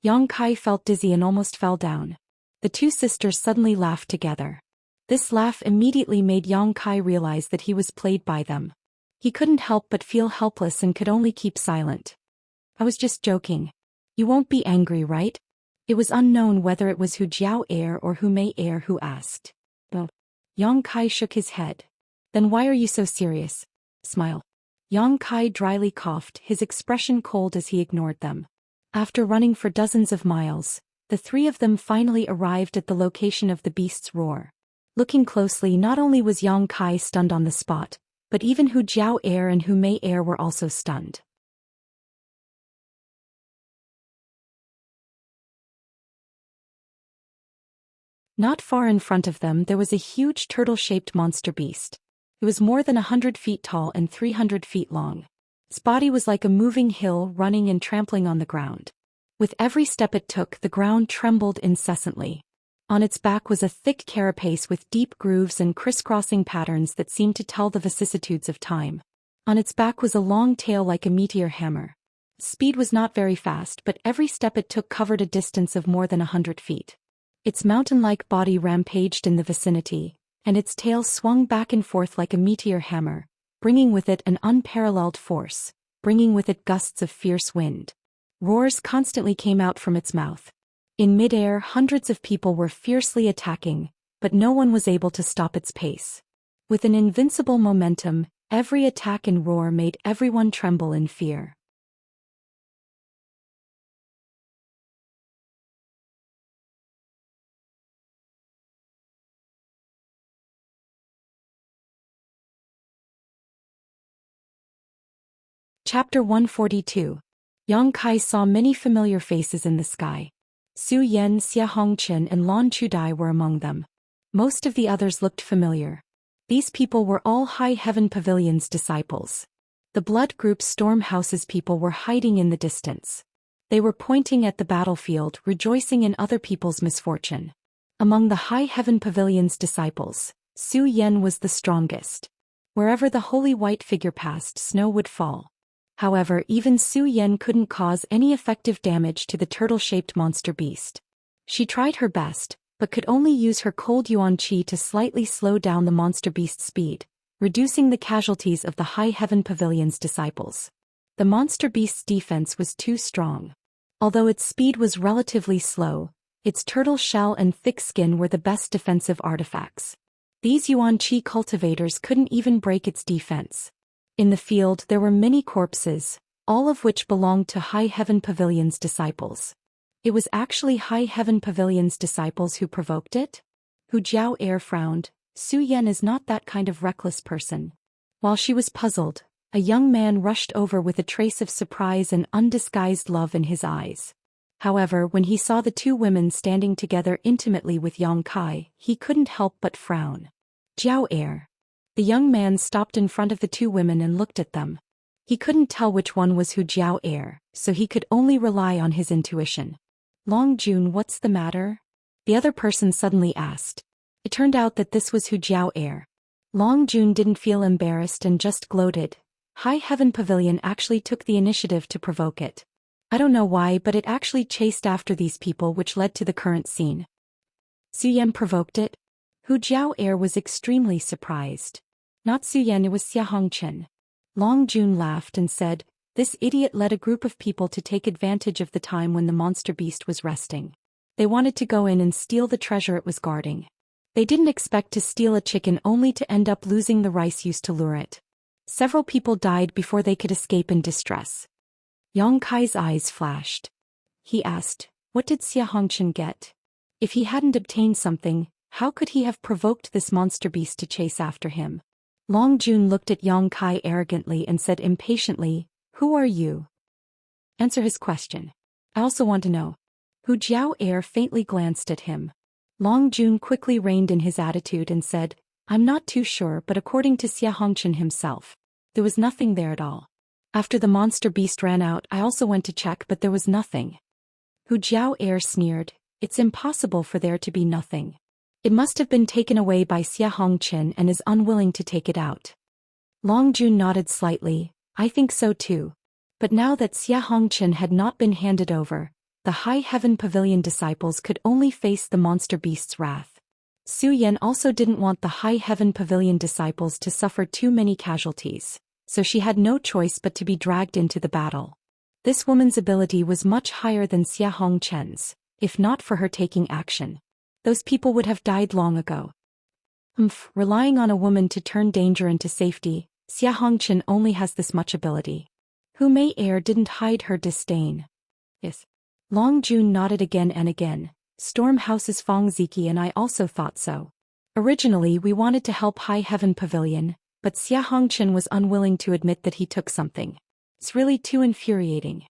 Yang Kai felt dizzy and almost fell down. The two sisters suddenly laughed together. This laugh immediately made Yang Kai realize that he was played by them. He couldn't help but feel helpless and could only keep silent. "I was just joking. You won't be angry, right?" It was unknown whether it was Hu Jiao or Hu Mei who asked. "Oh." Yang Kai shook his head. "Then why are you so serious?" "Smile." Yang Kai dryly coughed, his expression cold as he ignored them. After running for dozens of miles, the three of them finally arrived at the location of the beast's roar. Looking closely, not only was Yang Kai stunned on the spot, but even Hu Jiao and Hu Mei were also stunned. Not far in front of them there was a huge turtle-shaped monster beast. It was more than 100 feet tall and 300 feet long. Its body was like a moving hill, running and trampling on the ground. With every step it took, the ground trembled incessantly. On its back was a thick carapace with deep grooves and crisscrossing patterns that seemed to tell the vicissitudes of time. On its back was a long tail like a meteor hammer. Speed was not very fast, but every step it took covered a distance of more than 100 feet. Its mountain-like body rampaged in the vicinity, and its tail swung back and forth like a meteor hammer, bringing with it an unparalleled force, bringing with it gusts of fierce wind. Roars constantly came out from its mouth. In midair, hundreds of people were fiercely attacking, but no one was able to stop its pace. With an invincible momentum, every attack and roar made everyone tremble in fear. Chapter 142. Yang Kai saw many familiar faces in the sky. Zhou Xian, Xia Hongqin and Lan Chudai were among them. Most of the others looked familiar. These people were all High Heaven Pavilion's disciples. The Blood Group's Stormhouse's people were hiding in the distance. They were pointing at the battlefield, rejoicing in other people's misfortune. Among the High Heaven Pavilion's disciples, Zhou Xian was the strongest. Wherever the holy white figure passed, snow would fall. However, even Zhou Xian couldn't cause any effective damage to the turtle-shaped monster beast. She tried her best, but could only use her cold yuan qi to slightly slow down the monster beast's speed, reducing the casualties of the High Heaven Pavilion's disciples. The monster beast's defense was too strong. Although its speed was relatively slow, its turtle shell and thick skin were the best defensive artifacts. These yuan qi cultivators couldn't even break its defense. In the field there were many corpses, all of which belonged to High Heaven Pavilion's disciples. It was actually High Heaven Pavilion's disciples who provoked it? Hu Jiao Air frowned. Su Yan is not that kind of reckless person. While she was puzzled, a young man rushed over with a trace of surprise and undisguised love in his eyes. However, when he saw the two women standing together intimately with Yang Kai, he couldn't help but frown. Jiao Air. The young man stopped in front of the two women and looked at them. He couldn't tell which one was Hu Jiao Air, so he could only rely on his intuition. Long Jun, what's the matter? The other person suddenly asked. It turned out that this was Hu Jiao Air. Long Jun didn't feel embarrassed and just gloated. High Heaven Pavilion actually took the initiative to provoke it. I don't know why, but it actually chased after these people, which led to the current scene. Su Yan provoked it? Hu Jiao Air was extremely surprised. Not Su Yan, it was Xianxia. Long Jun laughed and said, this idiot led a group of people to take advantage of the time when the monster beast was resting. They wanted to go in and steal the treasure it was guarding. They didn't expect to steal a chicken only to end up losing the rice used to lure it. Several people died before they could escape in distress. Yang Kai's eyes flashed. He asked, what did Xianxia get? If he hadn't obtained something, how could he have provoked this monster beast to chase after him? Long Jun looked at Yang Kai arrogantly and said impatiently, who are you? Answer his question. I also want to know. Hu Jiao Air faintly glanced at him. Long Jun quickly reined in his attitude and said, I'm not too sure, but according to Xianxia himself, there was nothing there at all. After the monster beast ran out, I also went to check, but there was nothing. Hu Jiao Air sneered, it's impossible for there to be nothing. It must have been taken away by Xianxia and is unwilling to take it out. Long Jun nodded slightly, I think so too. But now that Xianxia had not been handed over, the High Heaven Pavilion disciples could only face the monster beast's wrath. Su Yan also didn't want the High Heaven Pavilion disciples to suffer too many casualties, so she had no choice but to be dragged into the battle. This woman's ability was much higher than Xianxia's. If not for her taking action, those people would have died long ago. Relying on a woman to turn danger into safety, Xianxia only has this much ability. Hu Mei Air didn't hide her disdain. Yes. Long Jun nodded again and again. Storm House's Fong Ziki and I also thought so. Originally we wanted to help High Heaven Pavilion, but Xianxia was unwilling to admit that he took something. It's really too infuriating.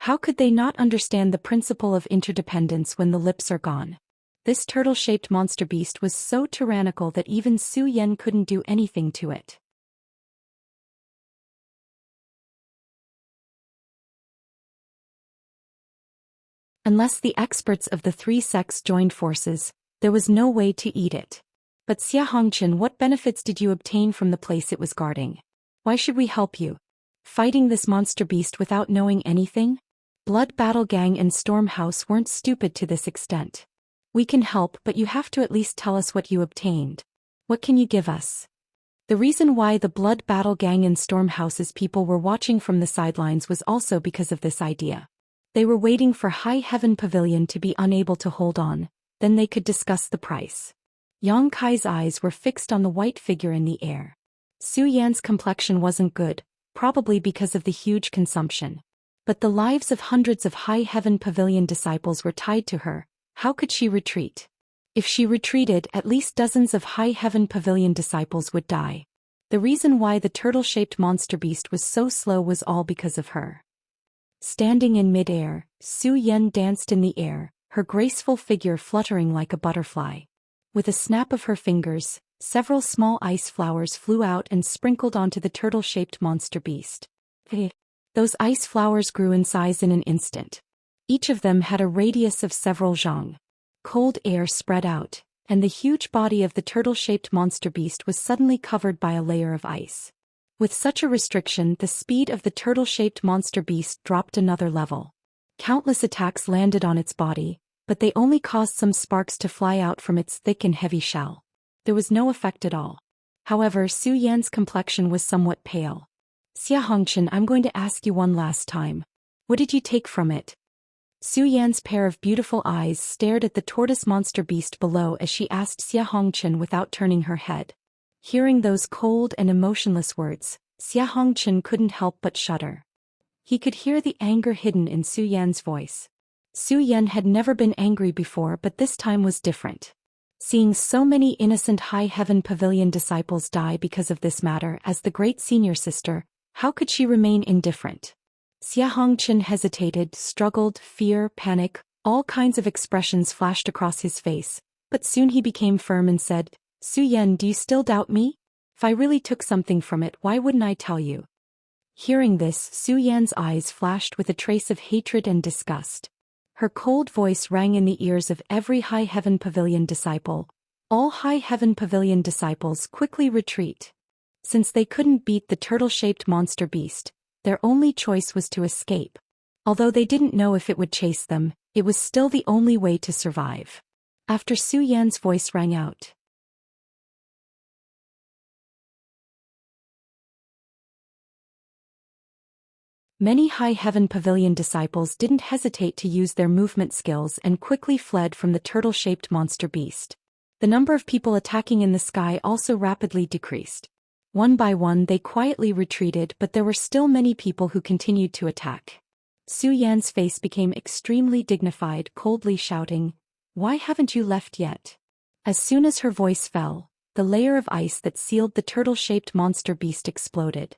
How could they not understand the principle of interdependence when the lips are gone? This turtle-shaped monster beast was so tyrannical that even Su Yan couldn't do anything to it. Unless the experts of the three sects joined forces, there was no way to eat it. But Xianxia, what benefits did you obtain from the place it was guarding? Why should we help you? Fighting this monster beast without knowing anything? Blood Battle Gang and Storm House weren't stupid to this extent. We can help, but you have to at least tell us what you obtained. What can you give us? The reason why the Blood Battle Gang and Storm House's people were watching from the sidelines was also because of this idea. They were waiting for High Heaven Pavilion to be unable to hold on, then they could discuss the price. Yang Kai's eyes were fixed on the white figure in the air. Su Yan's complexion wasn't good, probably because of the huge consumption. But the lives of hundreds of High Heaven Pavilion disciples were tied to her. How could she retreat? If she retreated, at least dozens of High Heaven Pavilion disciples would die. The reason why the turtle-shaped monster beast was so slow was all because of her. Standing in mid-air, Su Yan danced in the air, her graceful figure fluttering like a butterfly. With a snap of her fingers, several small ice flowers flew out and sprinkled onto the turtle-shaped monster beast. Those ice flowers grew in size in an instant. Each of them had a radius of several zhang. Cold air spread out, and the huge body of the turtle-shaped monster beast was suddenly covered by a layer of ice. With such a restriction, the speed of the turtle-shaped monster beast dropped another level. Countless attacks landed on its body, but they only caused some sparks to fly out from its thick and heavy shell. There was no effect at all. However, Su Yan's complexion was somewhat pale. Xianxia, I'm going to ask you one last time. What did you take from it? Su Yan's pair of beautiful eyes stared at the tortoise monster beast below as she asked Xianxia without turning her head. Hearing those cold and emotionless words, Xianxia couldn't help but shudder. He could hear the anger hidden in Su Yan's voice. Su Yan had never been angry before, but this time was different. Seeing so many innocent High Heaven Pavilion disciples die because of this matter as the great senior sister, how could she remain indifferent? Xianxia hesitated, struggled, fear, panic, all kinds of expressions flashed across his face, but soon he became firm and said, "Zhou Xian, do you still doubt me? If I really took something from it, why wouldn't I tell you?" Hearing this, Zhou Xian's eyes flashed with a trace of hatred and disgust. Her cold voice rang in the ears of every High Heaven Pavilion disciple. All High Heaven Pavilion disciples quickly retreat. Since they couldn't beat the turtle-shaped monster beast, their only choice was to escape. Although they didn't know if it would chase them, it was still the only way to survive. After Zhou Xian's voice rang out, many High Heaven Pavilion disciples didn't hesitate to use their movement skills and quickly fled from the turtle-shaped monster beast. The number of people attacking in the sky also rapidly decreased. One by one they quietly retreated, but there were still many people who continued to attack. Zhou Xian's face became extremely dignified, coldly shouting, "Why haven't you left yet?" As soon as her voice fell, the layer of ice that sealed the turtle-shaped monster beast exploded.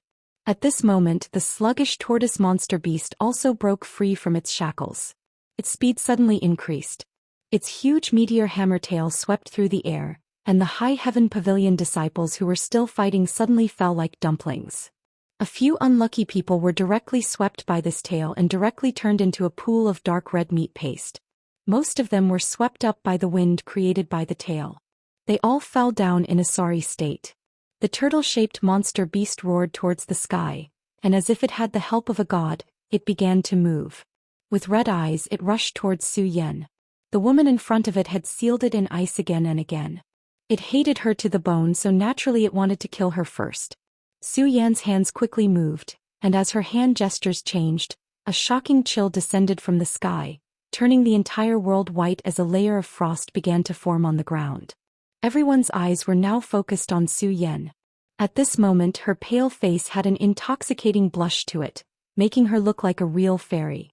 At this moment, the sluggish tortoise monster beast also broke free from its shackles. Its speed suddenly increased. Its huge meteor hammer tail swept through the air, and the High Heaven Pavilion disciples who were still fighting suddenly fell like dumplings. A few unlucky people were directly swept by this tail and directly turned into a pool of dark red meat paste. Most of them were swept up by the wind created by the tail. They all fell down in a sorry state. The turtle-shaped monster beast roared towards the sky, and as if it had the help of a god, it began to move. With red eyes it rushed towards Zhou Xian. The woman in front of it had sealed it in ice again and again. It hated her to the bone, so naturally it wanted to kill her first. Zhou Xian's hands quickly moved, and as her hand gestures changed, a shocking chill descended from the sky, turning the entire world white as a layer of frost began to form on the ground. Everyone's eyes were now focused on Zhou Xian. At this moment her pale face had an intoxicating blush to it, making her look like a real fairy.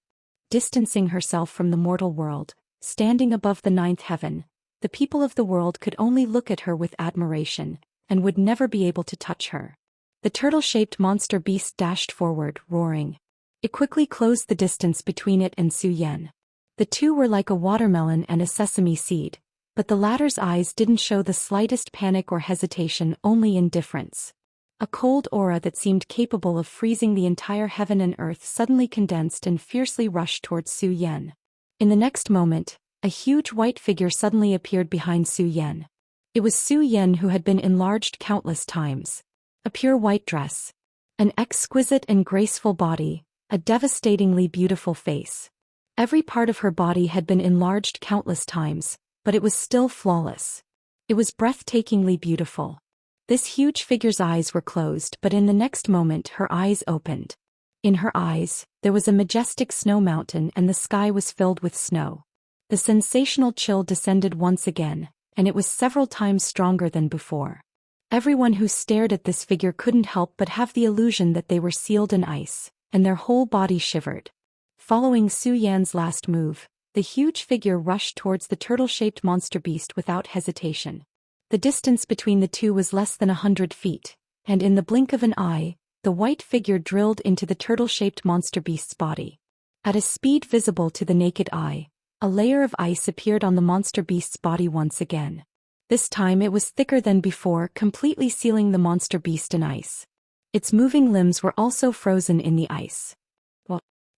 Distancing herself from the mortal world, standing above the ninth heaven, the people of the world could only look at her with admiration, and would never be able to touch her. The turtle-shaped monster beast dashed forward, roaring. It quickly closed the distance between it and Zhou Xian. The two were like a watermelon and a sesame seed, but the latter's eyes didn't show the slightest panic or hesitation, only indifference. A cold aura that seemed capable of freezing the entire heaven and earth suddenly condensed and fiercely rushed towards Zhou Xian. In the next moment, a huge white figure suddenly appeared behind Zhou Xian. It was Zhou Xian, who had been enlarged countless times. A pure white dress. An exquisite and graceful body, a devastatingly beautiful face. Every part of her body had been enlarged countless times, but it was still flawless. It was breathtakingly beautiful. This huge figure's eyes were closed, but in the next moment her eyes opened. In her eyes, there was a majestic snow mountain and the sky was filled with snow. The sensational chill descended once again, and it was several times stronger than before. Everyone who stared at this figure couldn't help but have the illusion that they were sealed in ice, and their whole body shivered. Following Zhou Xian's last move, the huge figure rushed towards the turtle-shaped monster beast without hesitation. The distance between the two was less than 100 feet, and in the blink of an eye, the white figure drilled into the turtle-shaped monster beast's body. At a speed visible to the naked eye, a layer of ice appeared on the monster beast's body once again. This time it was thicker than before, completely sealing the monster beast in ice. Its moving limbs were also frozen in the ice.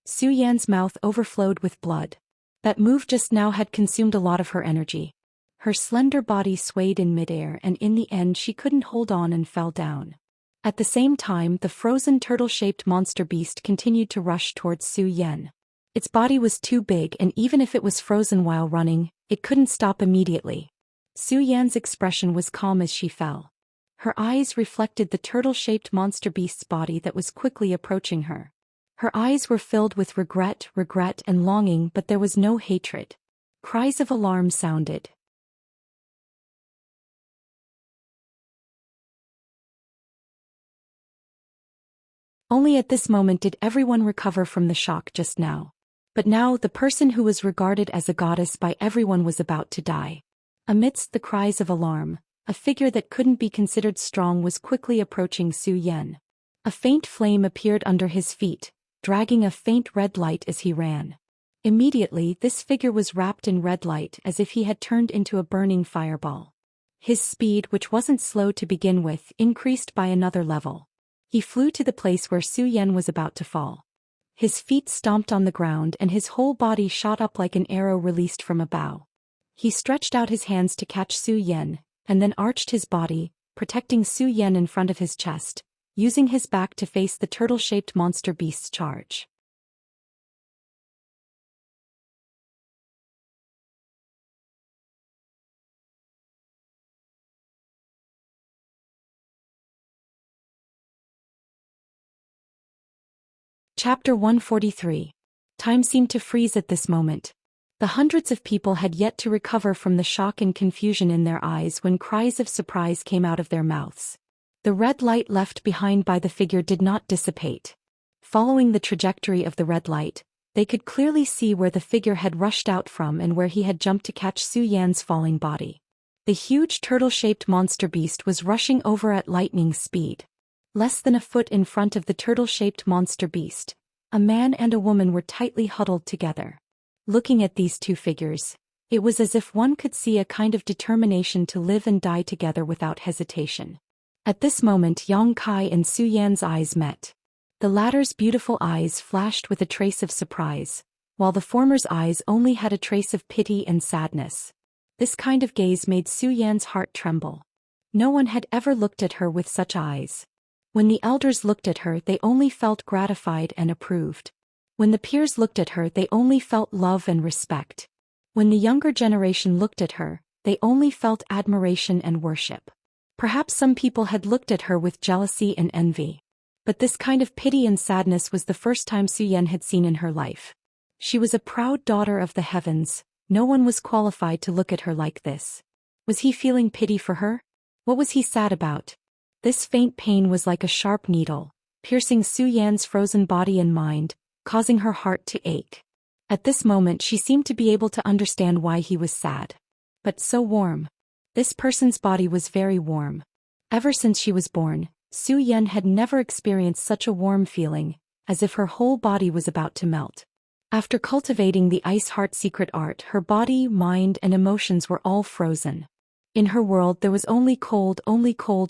Zhou Xian's mouth overflowed with blood. That move just now had consumed a lot of her energy. Her slender body swayed in midair, and in the end she couldn't hold on and fell down. At the same time, the frozen turtle-shaped monster beast continued to rush towards Zhou Xian. Its body was too big, and even if it was frozen while running, it couldn't stop immediately. Zhou Xian's expression was calm as she fell. Her eyes reflected the turtle-shaped monster beast's body that was quickly approaching her. Her eyes were filled with regret and longing, but there was no hatred. Cries of alarm sounded. Only at this moment did everyone recover from the shock just now. But now the person who was regarded as a goddess by everyone was about to die. Amidst the cries of alarm, a figure that couldn't be considered strong was quickly approaching Zhou Xian. A faint flame appeared under his feet, dragging a faint red light as he ran. Immediately, this figure was wrapped in red light as if he had turned into a burning fireball. His speed, which wasn't slow to begin with, increased by another level. He flew to the place where Zhou Xian was about to fall. His feet stomped on the ground and his whole body shot up like an arrow released from a bow. He stretched out his hands to catch Zhou Xian, and then arched his body, protecting Zhou Xian in front of his chest, using his back to face the turtle-shaped monster beast's charge. Chapter 143. Time seemed to freeze at this moment. The hundreds of people had yet to recover from the shock and confusion in their eyes when cries of surprise came out of their mouths. The red light left behind by the figure did not dissipate. Following the trajectory of the red light, they could clearly see where the figure had rushed out from and where he had jumped to catch Zhou Yan's falling body. The huge turtle-shaped monster beast was rushing over at lightning speed. Less than a foot in front of the turtle-shaped monster beast, a man and a woman were tightly huddled together. Looking at these two figures, it was as if one could see a kind of determination to live and die together without hesitation. At this moment Yang Kai and Zhou Yan's eyes met. The latter's beautiful eyes flashed with a trace of surprise, while the former's eyes only had a trace of pity and sadness. This kind of gaze made Zhou Yan's heart tremble. No one had ever looked at her with such eyes. When the elders looked at her, they only felt gratified and approved. When the peers looked at her, they only felt love and respect. When the younger generation looked at her, they only felt admiration and worship. Perhaps some people had looked at her with jealousy and envy. But this kind of pity and sadness was the first time Zhou Xian had seen in her life. She was a proud daughter of the heavens. No one was qualified to look at her like this. Was he feeling pity for her? What was he sad about? This faint pain was like a sharp needle, piercing Zhou Yan's frozen body and mind, causing her heart to ache. At this moment she seemed to be able to understand why he was sad. But so warm. This person's body was very warm. Ever since she was born, Zhou Xian had never experienced such a warm feeling, as if her whole body was about to melt. After cultivating the ice heart secret art, her body, mind, and emotions were all frozen. In her world there was only cold,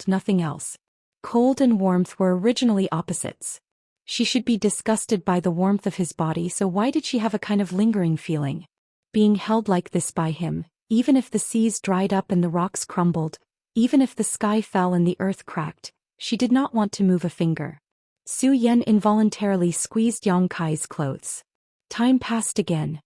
nothing else. Cold and warmth were originally opposites. She should be disgusted by the warmth of his body, so why did she have a kind of lingering feeling? Being held like this by him, even if the seas dried up and the rocks crumbled, even if the sky fell and the earth cracked, she did not want to move a finger. Zhou Xian involuntarily squeezed Yang Kai's clothes. Time passed again.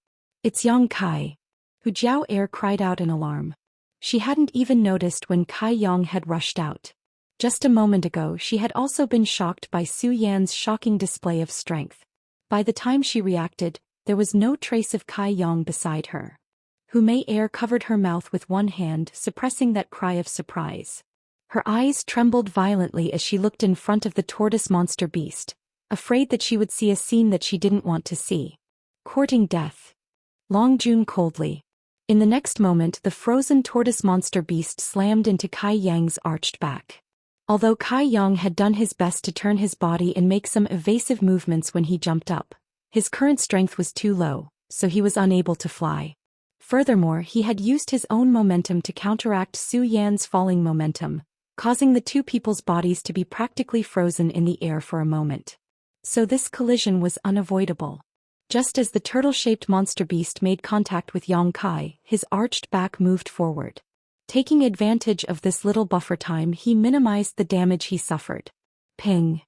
It's Yang Kai. Hu Jiao Air cried out in alarm. She hadn't even noticed when Kai Yang had rushed out. Just a moment ago she had also been shocked by Zhou Yan's shocking display of strength. By the time she reacted, there was no trace of Kai Yang beside her. Hu Mei Air covered her mouth with one hand, suppressing that cry of surprise. Her eyes trembled violently as she looked in front of the tortoise monster beast, afraid that she would see a scene that she didn't want to see. Courting death. Long Jun coldly. In the next moment the frozen tortoise monster beast slammed into Kai Yang's arched back. Although Kai Yang had done his best to turn his body and make some evasive movements when he jumped up, his current strength was too low, so he was unable to fly. Furthermore, he had used his own momentum to counteract Zhou Yan's falling momentum, causing the two people's bodies to be practically frozen in the air for a moment. So this collision was unavoidable. Just as the turtle-shaped monster beast made contact with Yang Kai, his arched back moved forward. Taking advantage of this little buffer time, he minimized the damage he suffered. Ping!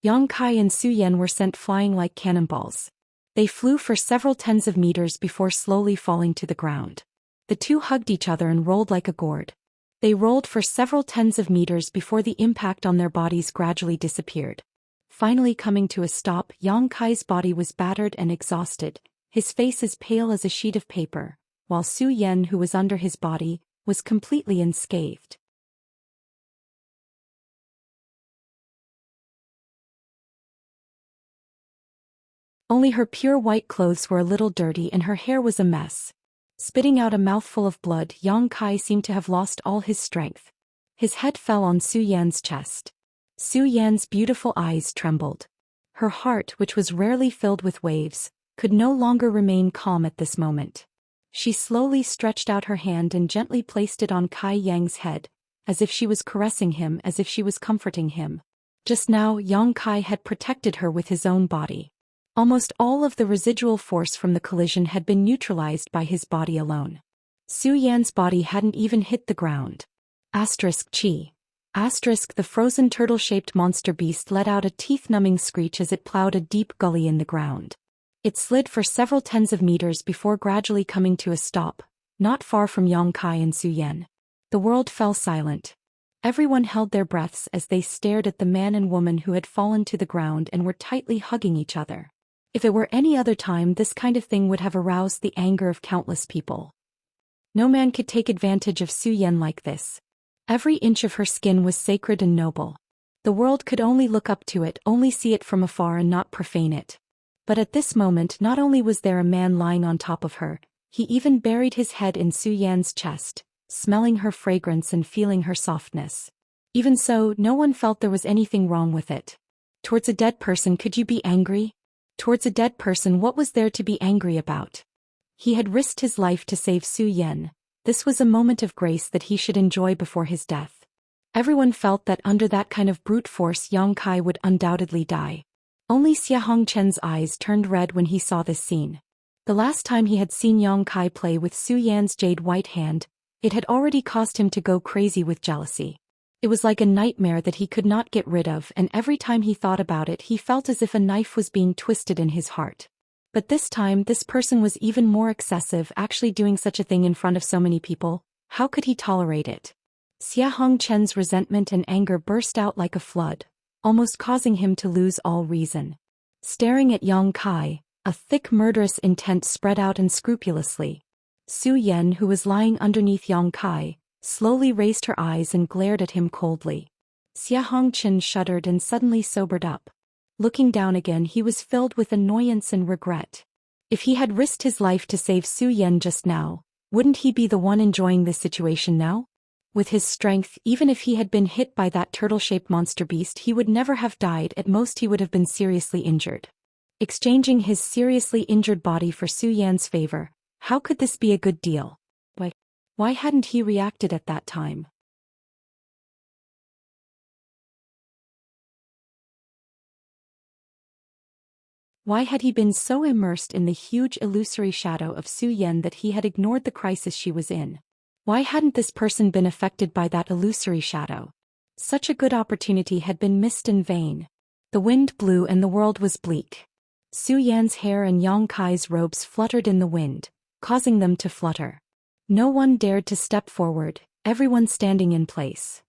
Yang Kai and Zhou Xian were sent flying like cannonballs. They flew for several tens of meters before slowly falling to the ground. The two hugged each other and rolled like a gourd. They rolled for several tens of meters before the impact on their bodies gradually disappeared. Finally coming to a stop, Yang Kai's body was battered and exhausted, his face as pale as a sheet of paper, while Zhou Xian, who was under his body, was completely unscathed. Only her pure white clothes were a little dirty and her hair was a mess. Spitting out a mouthful of blood, Yang Kai seemed to have lost all his strength. His head fell on Xu Yan's chest. Xu Yan's beautiful eyes trembled. Her heart, which was rarely filled with waves, could no longer remain calm at this moment. She slowly stretched out her hand and gently placed it on Kai Yang's head, as if she was caressing him, as if she was comforting him. Just now, Yang Kai had protected her with his own body. Almost all of the residual force from the collision had been neutralized by his body alone. Xu Yan's body hadn't even hit the ground. Chi. The frozen turtle-shaped monster beast let out a teeth-numbing screech as it plowed a deep gully in the ground. It slid for several tens of meters before gradually coming to a stop, not far from Yang Kai and Xu Yan. The world fell silent. Everyone held their breaths as they stared at the man and woman who had fallen to the ground and were tightly hugging each other. If it were any other time, this kind of thing would have aroused the anger of countless people. No man could take advantage of Xu Yan like this. Every inch of her skin was sacred and noble. The world could only look up to it, only see it from afar and not profane it. But at this moment, not only was there a man lying on top of her, he even buried his head in Xu Yan's chest, smelling her fragrance and feeling her softness. Even so, no one felt there was anything wrong with it. Towards a dead person, could you be angry? Towards a dead person, what was there to be angry about? He had risked his life to save Xu Yan. This was a moment of grace that he should enjoy before his death. Everyone felt that under that kind of brute force, Yang Kai would undoubtedly die. Only Xia Hongchen's eyes turned red when he saw this scene. The last time he had seen Yang Kai play with Xu Yan's jade white hand, it had already caused him to go crazy with jealousy. It was like a nightmare that he could not get rid of, and every time he thought about it, he felt as if a knife was being twisted in his heart. But this time, this person was even more excessive, actually doing such a thing in front of so many people. How could he tolerate it? Xia Hongchen's resentment and anger burst out like a flood, almost causing him to lose all reason. Staring at Yang Kai, a thick murderous intent spread out unscrupulously. Xu Yan, who was lying underneath Yang Kai, slowly raised her eyes and glared at him coldly. Xia Hongchen shuddered and suddenly sobered up. Looking down again, he was filled with annoyance and regret. If he had risked his life to save Xu Yan just now, wouldn't he be the one enjoying this situation now? With his strength, even if he had been hit by that turtle-shaped monster beast, he would never have died. At most, he would have been seriously injured. Exchanging his seriously injured body for Xu Yan's favor, how could this be a good deal? Why hadn't he reacted at that time? Why had he been so immersed in the huge illusory shadow of Xu Yan that he had ignored the crisis she was in? Why hadn't this person been affected by that illusory shadow? Such a good opportunity had been missed in vain. The wind blew and the world was bleak. Xu Yan's hair and Yang Kai's robes fluttered in the wind, causing them to flutter. No one dared to step forward, everyone standing in place.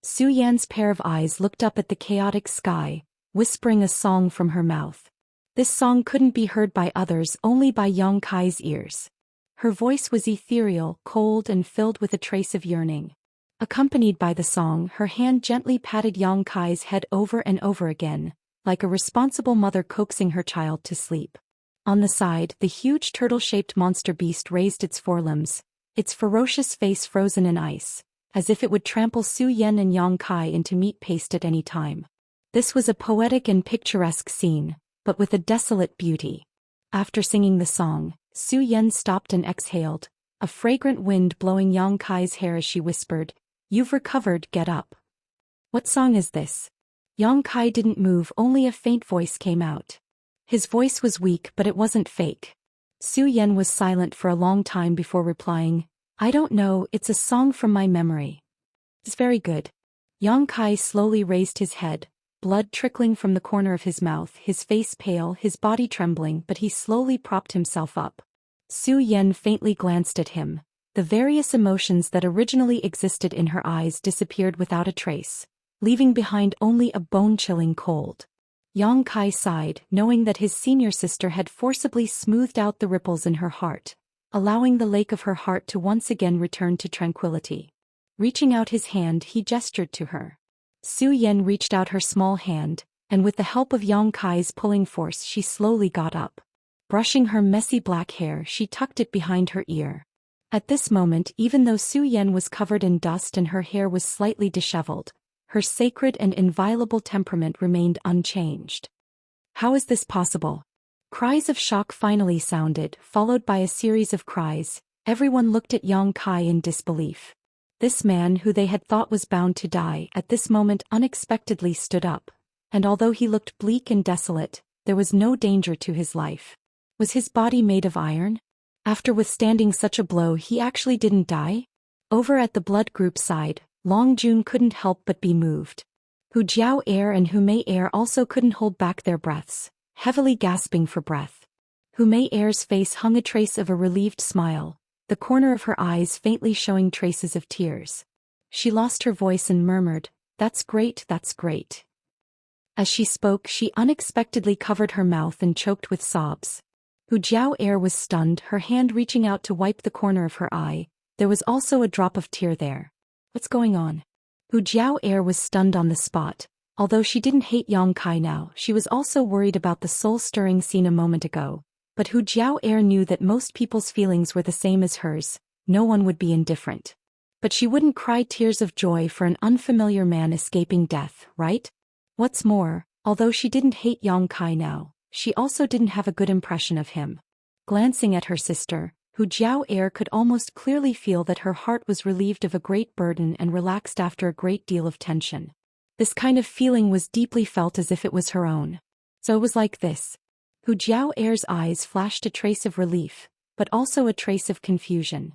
Xu Yan's pair of eyes looked up at the chaotic sky, whispering a song from her mouth. This song couldn't be heard by others, only by Yang Kai's ears. Her voice was ethereal, cold, and filled with a trace of yearning. Accompanied by the song, her hand gently patted Yang Kai's head over and over again, like a responsible mother coaxing her child to sleep. On the side, the huge turtle-shaped monster beast raised its forelimbs, its ferocious face frozen in ice, as if it would trample Xu Yan and Yang Kai into meat paste at any time. This was a poetic and picturesque scene, but with a desolate beauty. After singing the song, Xu Yan stopped and exhaled, a fragrant wind blowing Yang Kai's hair as she whispered, "You've recovered, get up." "What song is this?" Yang Kai didn't move, only a faint voice came out. His voice was weak, but it wasn't fake. Xu Yan was silent for a long time before replying, "I don't know, it's a song from my memory." "It's very good." Yang Kai slowly raised his head, blood trickling from the corner of his mouth, his face pale, his body trembling, but he slowly propped himself up. Xu Yan faintly glanced at him. The various emotions that originally existed in her eyes disappeared without a trace, leaving behind only a bone-chilling cold. Yang Kai sighed, knowing that his senior sister had forcibly smoothed out the ripples in her heart, allowing the lake of her heart to once again return to tranquility. Reaching out his hand, he gestured to her. Xu Yan reached out her small hand, and with the help of Yang Kai's pulling force, she slowly got up. Brushing her messy black hair, she tucked it behind her ear. At this moment, even though Zhou Xian was covered in dust and her hair was slightly disheveled, her sacred and inviolable temperament remained unchanged. How is this possible? Cries of shock finally sounded, followed by a series of cries. Everyone looked at Yang Kai in disbelief. This man who they had thought was bound to die at this moment unexpectedly stood up, and although he looked bleak and desolate, there was no danger to his life. Was his body made of iron? After withstanding such a blow, he actually didn't die? Over at the blood group side, Long Jun couldn't help but be moved. Hu Jiao Air and Hu Mei Air also couldn't hold back their breaths, heavily gasping for breath. Hu Mei Air's face hung a trace of a relieved smile, the corner of her eyes faintly showing traces of tears. She lost her voice and murmured, "That's great, that's great." As she spoke, she unexpectedly covered her mouth and choked with sobs. Hu Jiao Air was stunned, her hand reaching out to wipe the corner of her eye. There was also a drop of tear there. What's going on? Hu Jiao Air was stunned on the spot. Although she didn't hate Yang Kai now, she was also worried about the soul-stirring scene a moment ago. But Hu Jiao Air knew that most people's feelings were the same as hers. No one would be indifferent. But she wouldn't cry tears of joy for an unfamiliar man escaping death, right? What's more, although she didn't hate Yang Kai now, she also didn't have a good impression of him. Glancing at her sister, Hu Jiao Air could almost clearly feel that her heart was relieved of a great burden and relaxed after a great deal of tension. This kind of feeling was deeply felt as if it was her own. So it was like this. Hu Jiao Air's eyes flashed a trace of relief, but also a trace of confusion.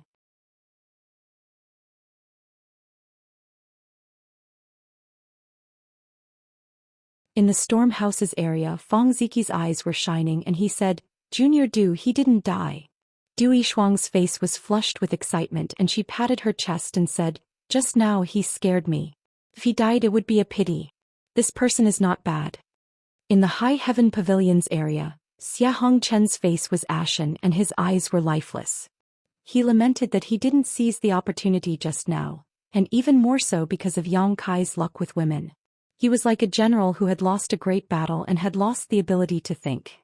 In the storm houses area, Fang Ziqi's eyes were shining and he said, "Junior Du, he didn't die." Du Yishuang's face was flushed with excitement and she patted her chest and said, "Just now he scared me. If he died it would be a pity. This person is not bad." In the High Heaven Pavilion's area, Xia Hongchen's face was ashen and his eyes were lifeless. He lamented that he didn't seize the opportunity just now, and even more so because of Yang Kai's luck with women. He was like a general who had lost a great battle and had lost the ability to think.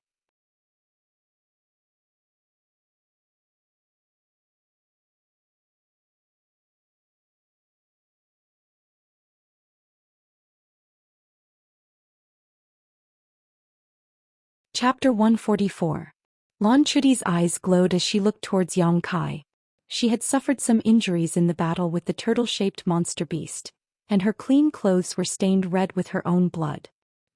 Chapter 144. Lan Chudi's eyes glowed as she looked towards Yang Kai. She had suffered some injuries in the battle with the turtle-shaped monster beast, and her clean clothes were stained red with her own blood.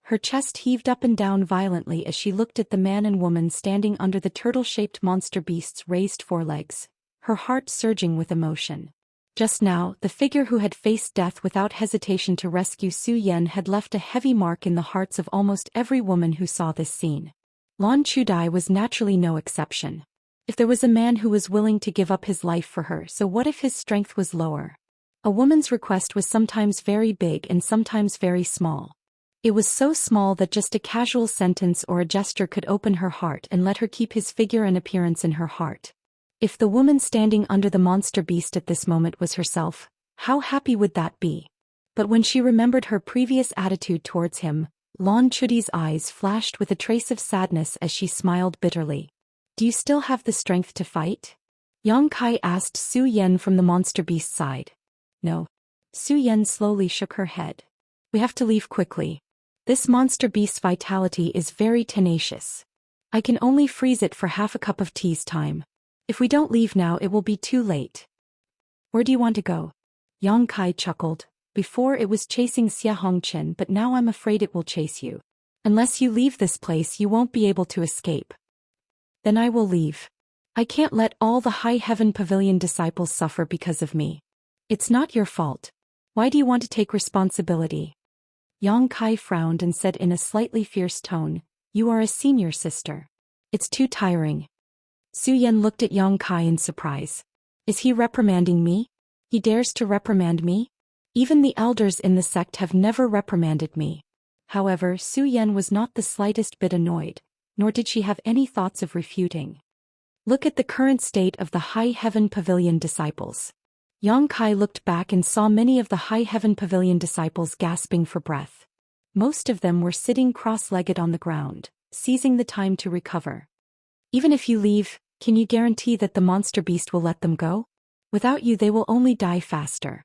Her chest heaved up and down violently as she looked at the man and woman standing under the turtle-shaped monster beast's raised forelegs, her heart surging with emotion. Just now, the figure who had faced death without hesitation to rescue Zhou Xian had left a heavy mark in the hearts of almost every woman who saw this scene. Lan Chudai was naturally no exception. If there was a man who was willing to give up his life for her, so what if his strength was lower? A woman's request was sometimes very big and sometimes very small. It was so small that just a casual sentence or a gesture could open her heart and let her keep his figure and appearance in her heart. If the woman standing under the monster beast at this moment was herself, how happy would that be? But when she remembered her previous attitude towards him, Lan Chudi's eyes flashed with a trace of sadness as she smiled bitterly. "Do you still have the strength to fight?" Yang Kai asked Zhou Xian from the monster beast side. "No." Zhou Xian slowly shook her head. "We have to leave quickly. This monster beast's vitality is very tenacious. I can only freeze it for half a cup of tea's time. If we don't leave now it will be too late." "Where do you want to go?" Yang Kai chuckled. "Before it was chasing Xia Hongchen, but now I'm afraid it will chase you. Unless you leave this place you won't be able to escape." "Then I will leave. I can't let all the High Heaven Pavilion disciples suffer because of me. It's not your fault. Why do you want to take responsibility?" Yang Kai frowned and said in a slightly fierce tone, "You are a senior sister. It's too tiring." Zhou Xian looked at Yang Kai in surprise. "Is he reprimanding me? He dares to reprimand me? Even the elders in the sect have never reprimanded me." However, Zhou Xian was not the slightest bit annoyed, nor did she have any thoughts of refuting. "Look at the current state of the High Heaven Pavilion disciples." Yang Kai looked back and saw many of the High Heaven Pavilion disciples gasping for breath. Most of them were sitting cross-legged on the ground, seizing the time to recover. "Even if you leave, Can you guarantee that the monster beast will let them go? Without you they will only die faster.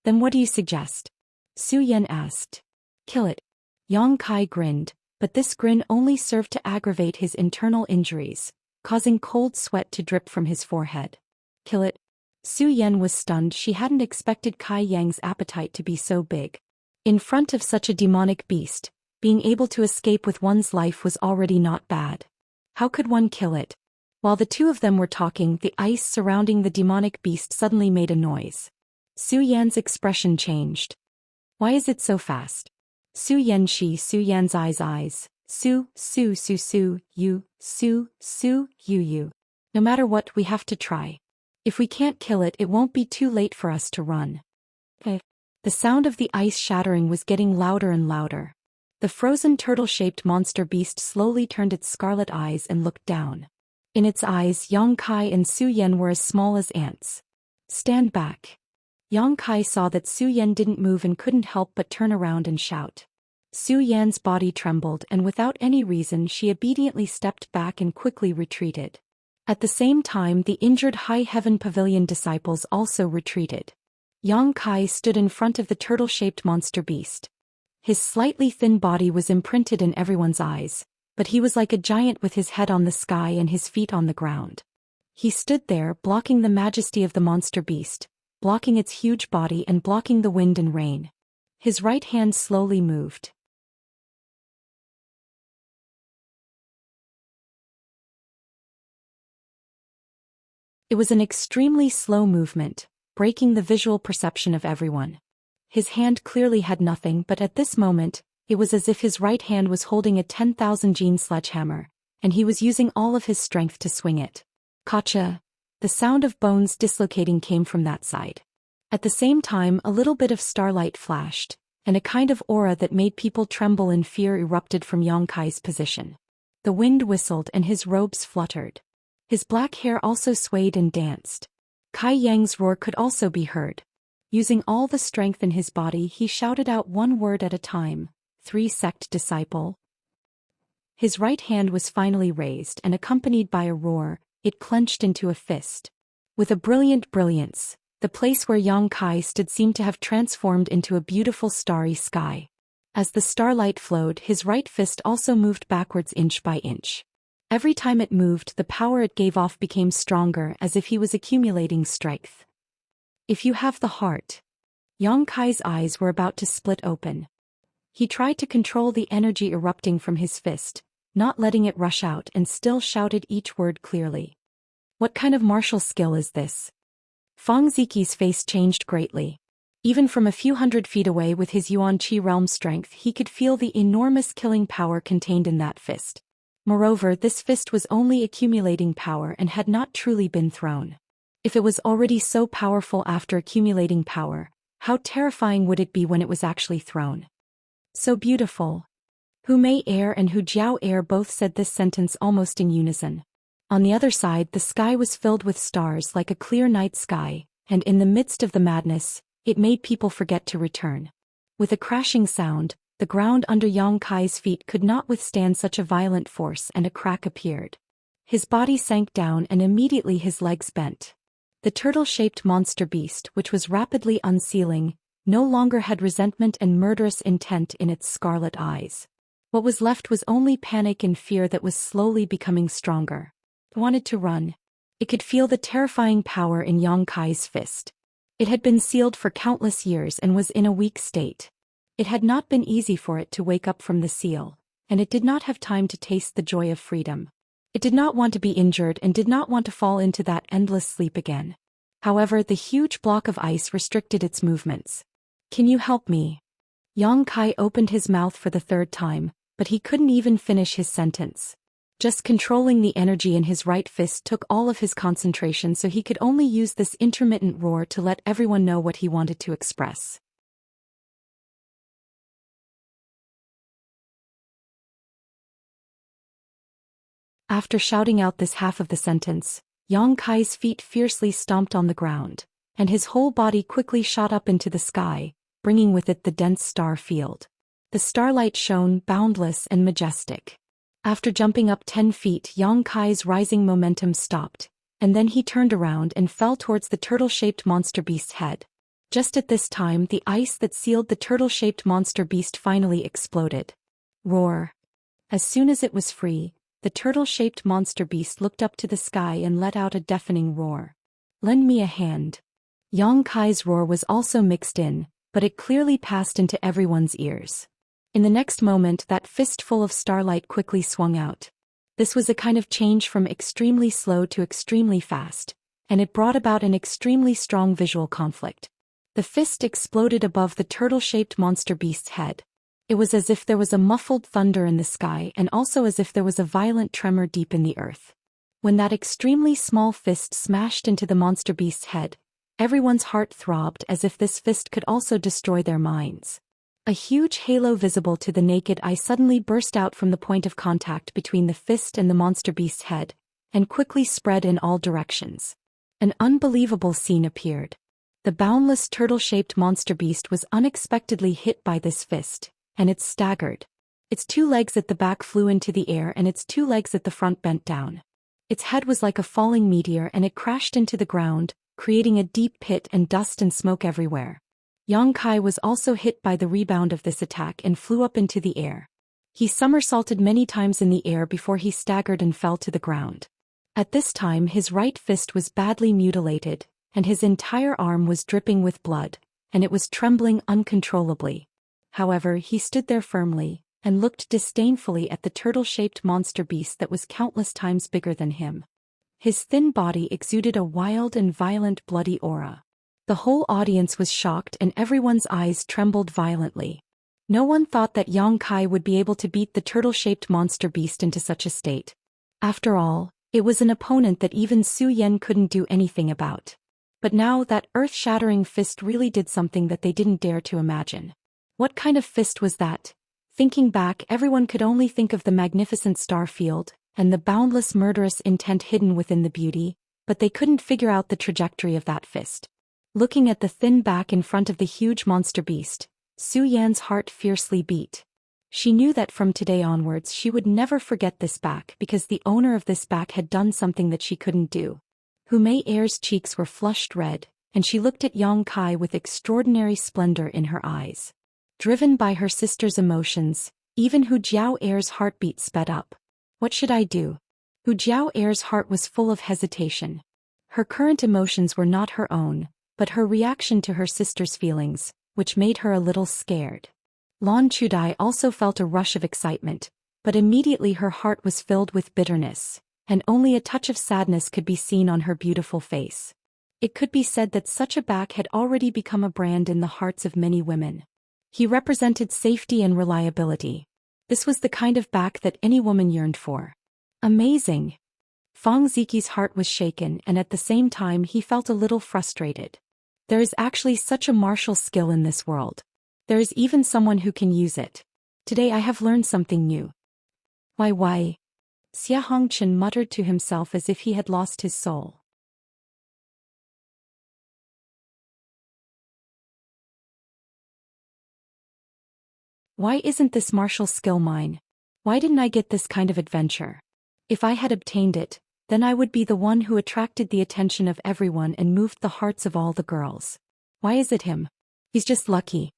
Then what do you suggest? Xu Yan asked. Kill it. Yang Kai grinned, but this grin only served to aggravate his internal injuries, causing cold sweat to drip from his forehead. Kill it? Xu Yan was stunned. She hadn't expected Kai Yang's appetite to be so big. In front of such a demonic beast, being able to escape with one's life was already not bad. How could one kill it? While the two of them were talking, the ice surrounding the demonic beast suddenly made a noise. Xu Yan's expression changed. Why is it so fast? Xu Yan's eyes. Su, you. No matter what, we have to try. If we can't kill it, it won't be too late for us to run. Okay. The sound of the ice shattering was getting louder and louder. The frozen turtle-shaped monster beast slowly turned its scarlet eyes and looked down. In its eyes, Yang Kai and Xu Yan were as small as ants. Stand back. Yang Kai saw that Xu Yan didn't move and couldn't help but turn around and shout. Xu Yan's body trembled, and without any reason she obediently stepped back and quickly retreated. At the same time, the injured High Heaven Pavilion disciples also retreated. Yang Kai stood in front of the turtle-shaped monster beast. His slightly thin body was imprinted in everyone's eyes, but he was like a giant with his head on the sky and his feet on the ground. He stood there, blocking the majesty of the monster beast, blocking its huge body and blocking the wind and rain. His right hand slowly moved. It was an extremely slow movement, breaking the visual perception of everyone. His hand clearly had nothing, but at this moment, it was as if his right hand was holding a 10,000 gene sledgehammer, and he was using all of his strength to swing it. Kacha! The sound of bones dislocating came from that side. At the same time, a little bit of starlight flashed, and a kind of aura that made people tremble in fear erupted from Yang Kai's position. The wind whistled and his robes fluttered. His black hair also swayed and danced. Kai Yang's roar could also be heard. Using all the strength in his body, he shouted out one word at a time, 3 sect disciple. His right hand was finally raised and accompanied by a roar, it clenched into a fist. With a brilliant brilliance, the place where Yang Kai stood seemed to have transformed into a beautiful starry sky. As the starlight flowed, his right fist also moved backwards inch by inch. Every time it moved, the power it gave off became stronger, as if he was accumulating strength. If you have the heart. Yang Kai's eyes were about to split open. He tried to control the energy erupting from his fist, not letting it rush out, and still shouted each word clearly. What kind of martial skill is this? Fang Ziqi's face changed greatly. Even from a few hundred feet away with his Yuan Qi realm strength, he could feel the enormous killing power contained in that fist. Moreover, this fist was only accumulating power and had not truly been thrown. If it was already so powerful after accumulating power, how terrifying would it be when it was actually thrown? So beautiful. Hu Mei Air and Hu Jiao Air both said this sentence almost in unison. On the other side, the sky was filled with stars like a clear night sky, and in the midst of the madness, it made people forget to return. With a crashing sound, the ground under Yang Kai's feet could not withstand such a violent force, and a crack appeared. His body sank down and immediately his legs bent. The turtle-shaped monster beast, which was rapidly unsealing, no longer had resentment and murderous intent in its scarlet eyes. What was left was only panic and fear that was slowly becoming stronger. It wanted to run. It could feel the terrifying power in Yang Kai's fist. It had been sealed for countless years and was in a weak state. It had not been easy for it to wake up from the seal, and it did not have time to taste the joy of freedom. It did not want to be injured and did not want to fall into that endless sleep again. However, the huge block of ice restricted its movements. Can you help me? Yang Kai opened his mouth for the third time, but he couldn't even finish his sentence. Just controlling the energy in his right fist took all of his concentration, so he could only use this intermittent roar to let everyone know what he wanted to express. After shouting out this half of the sentence, Yang Kai's feet fiercely stomped on the ground, and his whole body quickly shot up into the sky, bringing with it the dense star field. The starlight shone boundless and majestic. After jumping up 10 feet, Yang Kai's rising momentum stopped, and then he turned around and fell towards the turtle-shaped monster beast's head. Just at this time, the ice that sealed the turtle-shaped monster beast finally exploded. Roar! As soon as it was free, the turtle-shaped monster beast looked up to the sky and let out a deafening roar. Lend me a hand. Yang Kai's roar was also mixed in, but it clearly passed into everyone's ears. In the next moment, that fistful of starlight quickly swung out. This was a kind of change from extremely slow to extremely fast, and it brought about an extremely strong visual conflict. The fist exploded above the turtle-shaped monster beast's head. It was as if there was a muffled thunder in the sky and also as if there was a violent tremor deep in the earth. When that extremely small fist smashed into the monster beast's head, everyone's heart throbbed as if this fist could also destroy their minds. A huge halo visible to the naked eye suddenly burst out from the point of contact between the fist and the monster beast's head, and quickly spread in all directions. An unbelievable scene appeared. The boundless turtle-shaped monster beast was unexpectedly hit by this fist, and it staggered. Its 2 legs at the back flew into the air and its 2 legs at the front bent down. Its head was like a falling meteor and it crashed into the ground, creating a deep pit and dust and smoke everywhere. Yang Kai was also hit by the rebound of this attack and flew up into the air. He somersaulted many times in the air before he staggered and fell to the ground. At this time his right fist was badly mutilated, and his entire arm was dripping with blood, and it was trembling uncontrollably. However, he stood there firmly, and looked disdainfully at the turtle-shaped monster beast that was countless times bigger than him. His thin body exuded a wild and violent bloody aura. The whole audience was shocked and everyone's eyes trembled violently. No one thought that Yang Kai would be able to beat the turtle-shaped monster beast into such a state. After all, it was an opponent that even Zhou Xian couldn't do anything about. But now that earth-shattering fist really did something that they didn't dare to imagine. What kind of fist was that? Thinking back, everyone could only think of the magnificent star field, and the boundless murderous intent hidden within the beauty, but they couldn't figure out the trajectory of that fist. Looking at the thin back in front of the huge monster beast, Zhou Yan's heart fiercely beat. She knew that from today onwards she would never forget this back because the owner of this back had done something that she couldn't do. Hu Mei Er's cheeks were flushed red, and she looked at Yang Kai with extraordinary splendor in her eyes. Driven by her sister's emotions, even Hu Jiao Er's heartbeat sped up. What should I do? Hu Jiao Er's heart was full of hesitation. Her current emotions were not her own, but her reaction to her sister's feelings, which made her a little scared. Lan Chudai also felt a rush of excitement, but immediately her heart was filled with bitterness, and only a touch of sadness could be seen on her beautiful face. It could be said that such a back had already become a brand in the hearts of many women. He represented safety and reliability. This was the kind of back that any woman yearned for. Amazing! Fang Ziqi's heart was shaken and at the same time he felt a little frustrated. There is actually such a martial skill in this world. There is even someone who can use it. Today I have learned something new. Why? Xia Hongchen muttered to himself as if he had lost his soul. Why isn't this martial skill mine? Why didn't I get this kind of adventure? If I had obtained it, then I would be the one who attracted the attention of everyone and moved the hearts of all the girls. Why is it him? He's just lucky.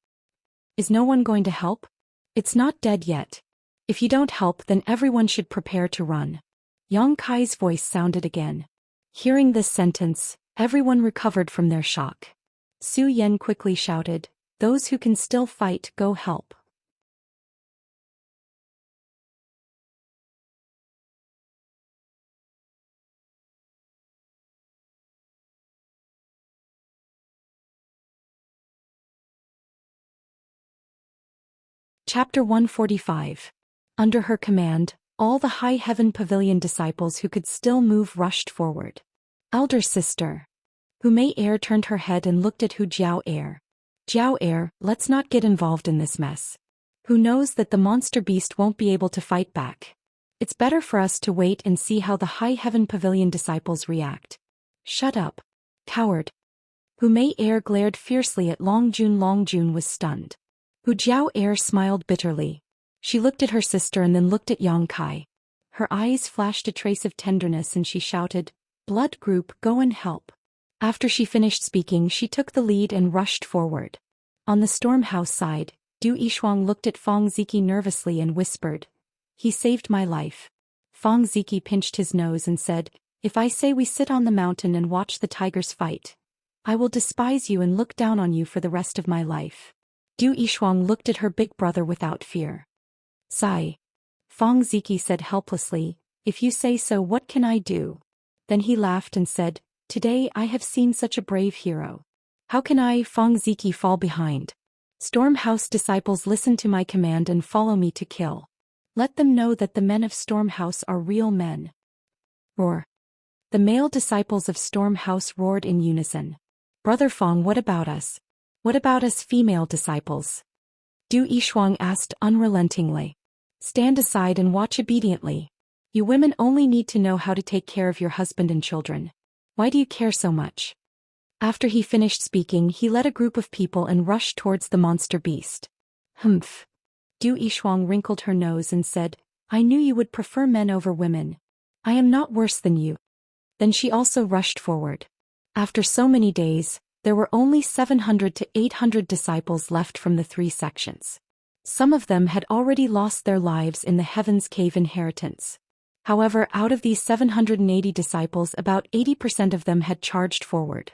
Is no one going to help? It's not dead yet. If you don't help, then everyone should prepare to run. Yang Kai's voice sounded again. Hearing this sentence, everyone recovered from their shock. Zhou Xian quickly shouted, "Those who can still fight, go help." Chapter 145. Under her command, all the High Heaven Pavilion disciples who could still move rushed forward. Elder sister. Hu Mei Er turned her head and looked at Hu Jiao Er. Jiao Er, let's not get involved in this mess. Who knows that the monster beast won't be able to fight back? It's better for us to wait and see how the High Heaven Pavilion disciples react. Shut up. Coward. Hu Mei Er glared fiercely at Long Jun. Long Jun was stunned. Hu Jiao Er smiled bitterly. She looked at her sister and then looked at Yang Kai. Her eyes flashed a trace of tenderness and she shouted, "Blood group, go and help." After she finished speaking, she took the lead and rushed forward. On the storm house side, Du Yishuang looked at Fong Ziki nervously and whispered, "He saved my life." Fong Ziki pinched his nose and said, "If I say we sit on the mountain and watch the tigers fight, I will despise you and look down on you for the rest of my life." Du Yishuang looked at her big brother without fear. "Sigh." Fong Ziki said helplessly, "If you say so, what can I do?" Then he laughed and said, "Today I have seen such a brave hero. How can I, Fong Ziki, fall behind? Storm House disciples, listen to my command and follow me to kill. Let them know that the men of Storm House are real men." Roar. The male disciples of Storm House roared in unison. "Brother Fong, what about us? What about us female disciples?" Du Yishuang asked unrelentingly. "Stand aside and watch obediently. You women only need to know how to take care of your husband and children. Why do you care so much?" After he finished speaking, he led a group of people and rushed towards the monster beast. "Humph." Du Yishuang wrinkled her nose and said, "I knew you would prefer men over women. I am not worse than you." Then she also rushed forward. After so many days, there were only 700 to 800 disciples left from the three sections. Some of them had already lost their lives in the Heaven's Cave inheritance. However, out of these 780 disciples, about 80% of them had charged forward.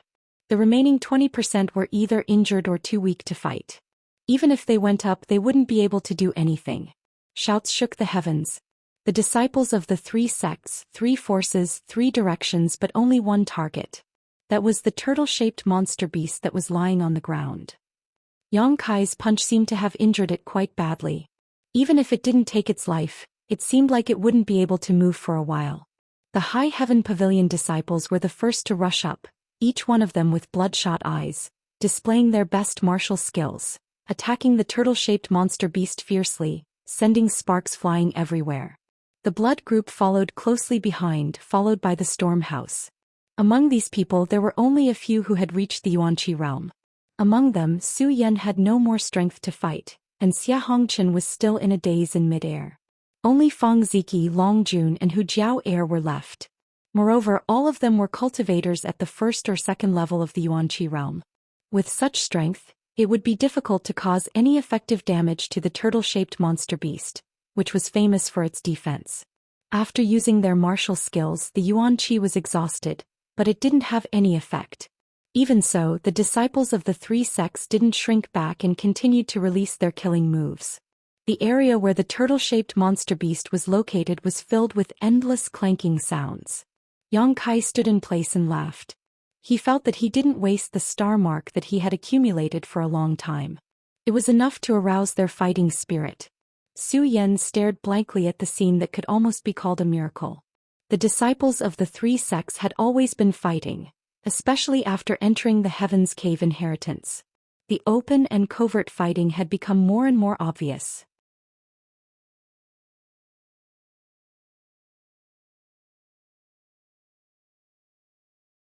The remaining 20% were either injured or too weak to fight. Even if they went up, they wouldn't be able to do anything. Shouts shook the heavens. The disciples of the three sects, three forces, three directions, but only one target. That was the turtle-shaped monster beast that was lying on the ground. Yang Kai's punch seemed to have injured it quite badly. Even if it didn't take its life, it seemed like it wouldn't be able to move for a while. The High Heaven Pavilion disciples were the first to rush up, each one of them with bloodshot eyes, displaying their best martial skills, attacking the turtle-shaped monster beast fiercely, sending sparks flying everywhere. The blood group followed closely behind, followed by the storm house. Among these people there were only a few who had reached the Yuanqi realm. Among them, Su Yan had no more strength to fight, and Xia Hongchen was still in a daze in midair. Only Fong Ziki, Long Jun and Hu Jiao Air were left. Moreover, all of them were cultivators at the first or second level of the Yuanqi realm. With such strength, it would be difficult to cause any effective damage to the turtle-shaped monster beast, which was famous for its defense. After using their martial skills, the Yuanqi was exhausted, but it didn't have any effect. Even so, the disciples of the three sects didn't shrink back and continued to release their killing moves. The area where the turtle-shaped monster beast was located was filled with endless clanking sounds. Yang Kai stood in place and laughed. He felt that he didn't waste the star mark that he had accumulated for a long time. It was enough to arouse their fighting spirit. Su Yan stared blankly at the scene that could almost be called a miracle. The disciples of the three sects had always been fighting, especially after entering the Heaven's Cave inheritance. The open and covert fighting had become more and more obvious.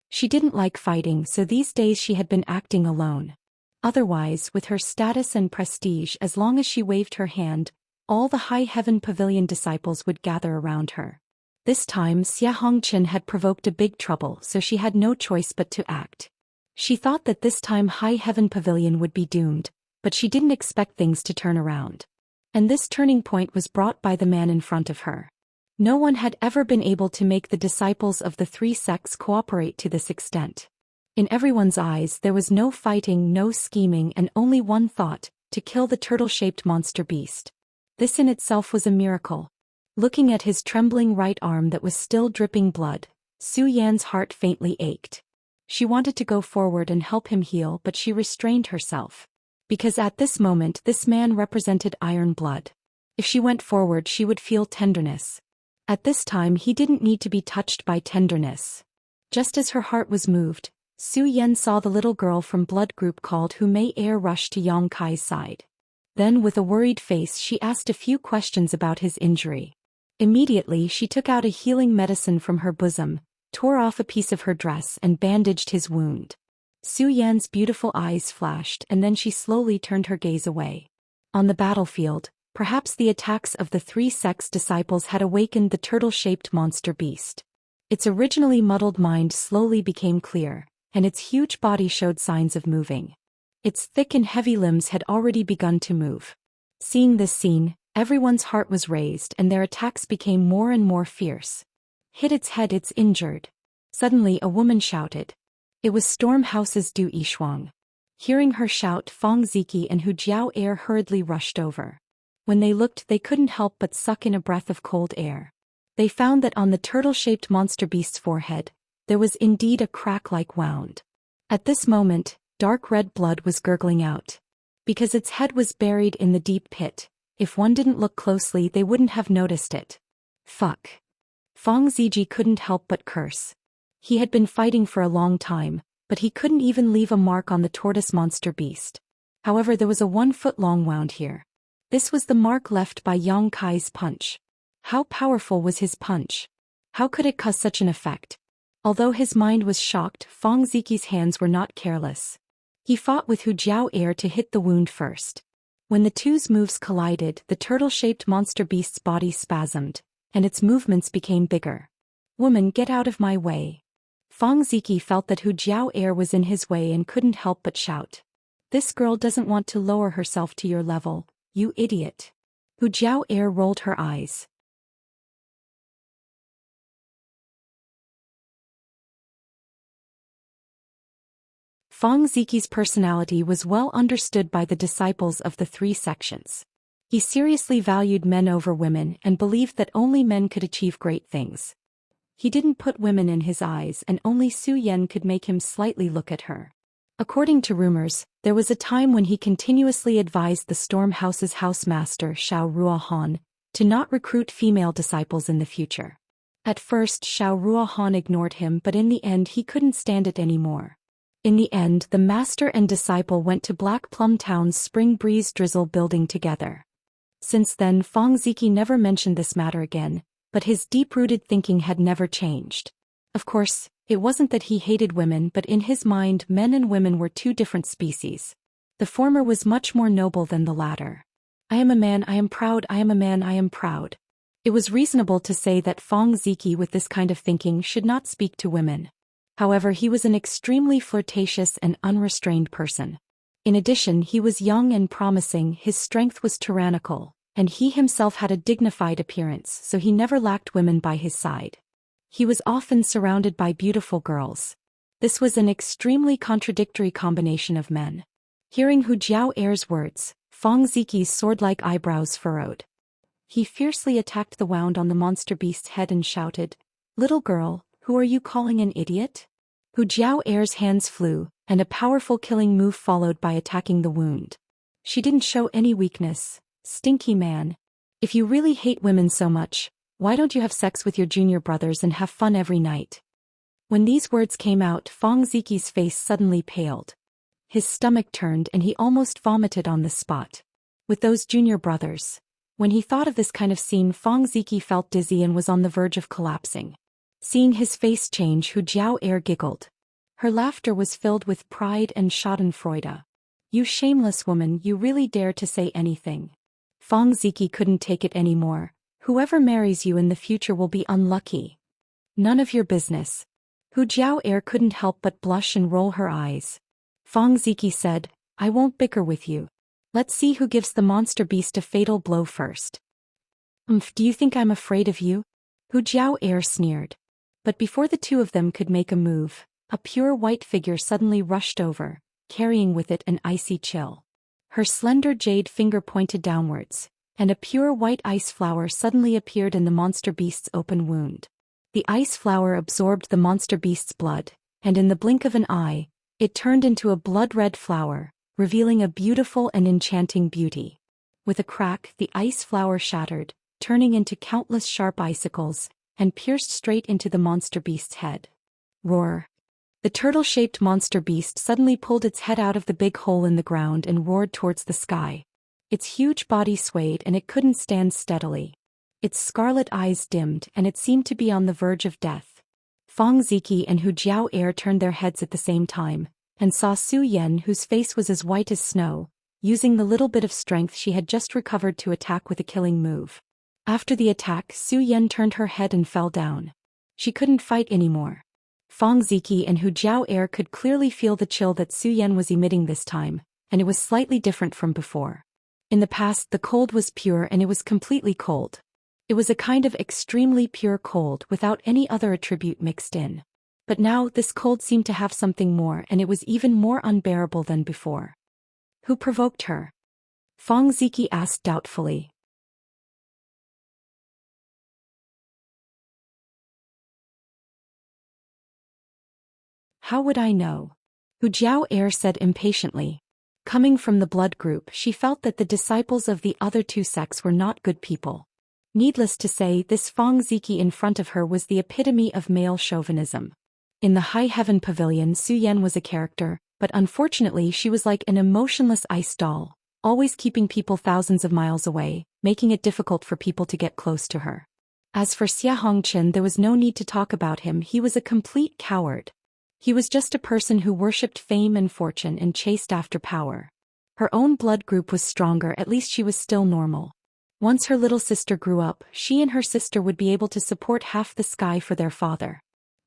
She didn't like fighting, so these days she had been acting alone. Otherwise, with her status and prestige, as long as she waved her hand, all the High Heaven Pavilion disciples would gather around her. This time Xia Hongchen had provoked a big trouble, so she had no choice but to act. She thought that this time High Heaven Pavilion would be doomed, but she didn't expect things to turn around. And this turning point was brought by the man in front of her. No one had ever been able to make the disciples of the three sects cooperate to this extent. In everyone's eyes there was no fighting, no scheming, and only one thought: to kill the turtle-shaped monster beast. This in itself was a miracle. Looking at his trembling right arm that was still dripping blood, Su Yan's heart faintly ached. She wanted to go forward and help him heal, but she restrained herself. Because at this moment this man represented iron blood. If she went forward she would feel tenderness. At this time he didn't need to be touched by tenderness. Just as her heart was moved, Su Yan saw the little girl from blood group called Hu Mei Air rush to Yang Kai's side. Then with a worried face she asked a few questions about his injury. Immediately she took out a healing medicine from her bosom, tore off a piece of her dress and bandaged his wound. Su Yan's beautiful eyes flashed, and then she slowly turned her gaze away. On the battlefield, Perhaps the attacks of the three sect's disciples had awakened the turtle-shaped monster beast. Its originally muddled mind slowly became clear, and its huge body showed signs of moving. Its thick and heavy limbs had already begun to move. Seeing this scene, everyone's heart was raised and their attacks became more and more fierce. Hit its head, it's injured. Suddenly a woman shouted. It was Storm House's Du Yishuang. Hearing her shout, Feng Ziki and Hu Jiao Air hurriedly rushed over. When they looked, they couldn't help but suck in a breath of cold air. They found that on the turtle-shaped monster beast's forehead, there was indeed a crack-like wound. At this moment, dark red blood was gurgling out. Because its head was buried in the deep pit, if one didn't look closely they wouldn't have noticed it. Fuck. Feng Ziji couldn't help but curse. He had been fighting for a long time, but he couldn't even leave a mark on the tortoise monster beast. However, there was a 1-foot-long wound here. This was the mark left by Yang Kai's punch. How powerful was his punch? How could it cause such an effect? Although his mind was shocked, Feng Ziki's hands were not careless. He fought with Hu Jiao Air to hit the wound first. When the two's moves collided, the turtle-shaped monster beast's body spasmed, and its movements became bigger. Woman, get out of my way. Feng Ziki felt that Hu Jiao Air was in his way and couldn't help but shout. This girl doesn't want to lower herself to your level, you idiot. Hu Jiao Air rolled her eyes. Feng Ziki's personality was well understood by the disciples of the three sections. He seriously valued men over women and believed that only men could achieve great things. He didn't put women in his eyes and only Su Yan could make him slightly look at her. According to rumors, there was a time when he continuously advised the Storm House's housemaster Xiao Ruohan to not recruit female disciples in the future. At first Xiao Ruohan ignored him, but in the end he couldn't stand it anymore. In the end, the master and disciple went to Black Plum Town's Spring Breeze Drizzle building together. Since then Feng Ziki never mentioned this matter again, but his deep-rooted thinking had never changed. Of course, it wasn't that he hated women, but in his mind men and women were two different species. The former was much more noble than the latter. I am a man, I am proud, I am a man, I am proud. It was reasonable to say that Feng Ziki with this kind of thinking should not speak to women. However, he was an extremely flirtatious and unrestrained person. In addition, he was young and promising, his strength was tyrannical, and he himself had a dignified appearance, so he never lacked women by his side. He was often surrounded by beautiful girls. This was an extremely contradictory combination of men. Hearing Hu Jiao Air's words, Feng Ziki's sword-like eyebrows furrowed. He fiercely attacked the wound on the monster beast's head and shouted, "Little girl, who are you calling an idiot?" Hu Jiao Air's hands flew, and a powerful killing move followed by attacking the wound. She didn't show any weakness. Stinky man. If you really hate women so much, why don't you have sex with your junior brothers and have fun every night? When these words came out, Feng Ziki's face suddenly paled. His stomach turned and he almost vomited on the spot. With those junior brothers. When he thought of this kind of scene, Feng Ziki felt dizzy and was on the verge of collapsing. Seeing his face change, Hu Jiao Air giggled. Her laughter was filled with pride and schadenfreude. You shameless woman, you really dare to say anything. Feng Ziki couldn't take it anymore. Whoever marries you in the future will be unlucky. None of your business. Hu Jiao Air couldn't help but blush and roll her eyes. Feng Ziki said, I won't bicker with you. Let's see who gives the monster beast a fatal blow first. Do you think I'm afraid of you? Hu Jiao Air sneered. But before the two of them could make a move, a pure white figure suddenly rushed over, carrying with it an icy chill. Her slender jade finger pointed downwards, and a pure white ice flower suddenly appeared in the monster beast's open wound. The ice flower absorbed the monster beast's blood, and in the blink of an eye, it turned into a blood-red flower, revealing a beautiful and enchanting beauty. With a crack, the ice flower shattered, turning into countless sharp icicles, and pierced straight into the monster beast's head. Roar. The turtle-shaped monster beast suddenly pulled its head out of the big hole in the ground and roared towards the sky. Its huge body swayed and it couldn't stand steadily. Its scarlet eyes dimmed and it seemed to be on the verge of death. Feng Ziki and Hu Jiao Air turned their heads at the same time, and saw Su Yan, whose face was as white as snow, using the little bit of strength she had just recovered to attack with a killing move. After the attack, Zhou Xian turned her head and fell down. She couldn't fight anymore. Fang Ziki and Hu Jiao could clearly feel the chill that Zhou Xian was emitting this time, and it was slightly different from before. In the past, the cold was pure and it was completely cold. It was a kind of extremely pure cold without any other attribute mixed in. But now this cold seemed to have something more, and it was even more unbearable than before. Who provoked her? Fang Ziki asked doubtfully. How would I know? Hu Jiao said impatiently. Coming from the blood group, she felt that the disciples of the other two sects were not good people. Needless to say, this Fang Ziki in front of her was the epitome of male chauvinism. In the High Heaven Pavilion, Zhou Xian was a character, but unfortunately she was like an emotionless ice doll, always keeping people thousands of miles away, making it difficult for people to get close to her. As for Xianxia, there was no need to talk about him. He was a complete coward. He was just a person who worshipped fame and fortune and chased after power. Her own blood group was stronger, at least she was still normal. Once her little sister grew up, she and her sister would be able to support half the sky for their father.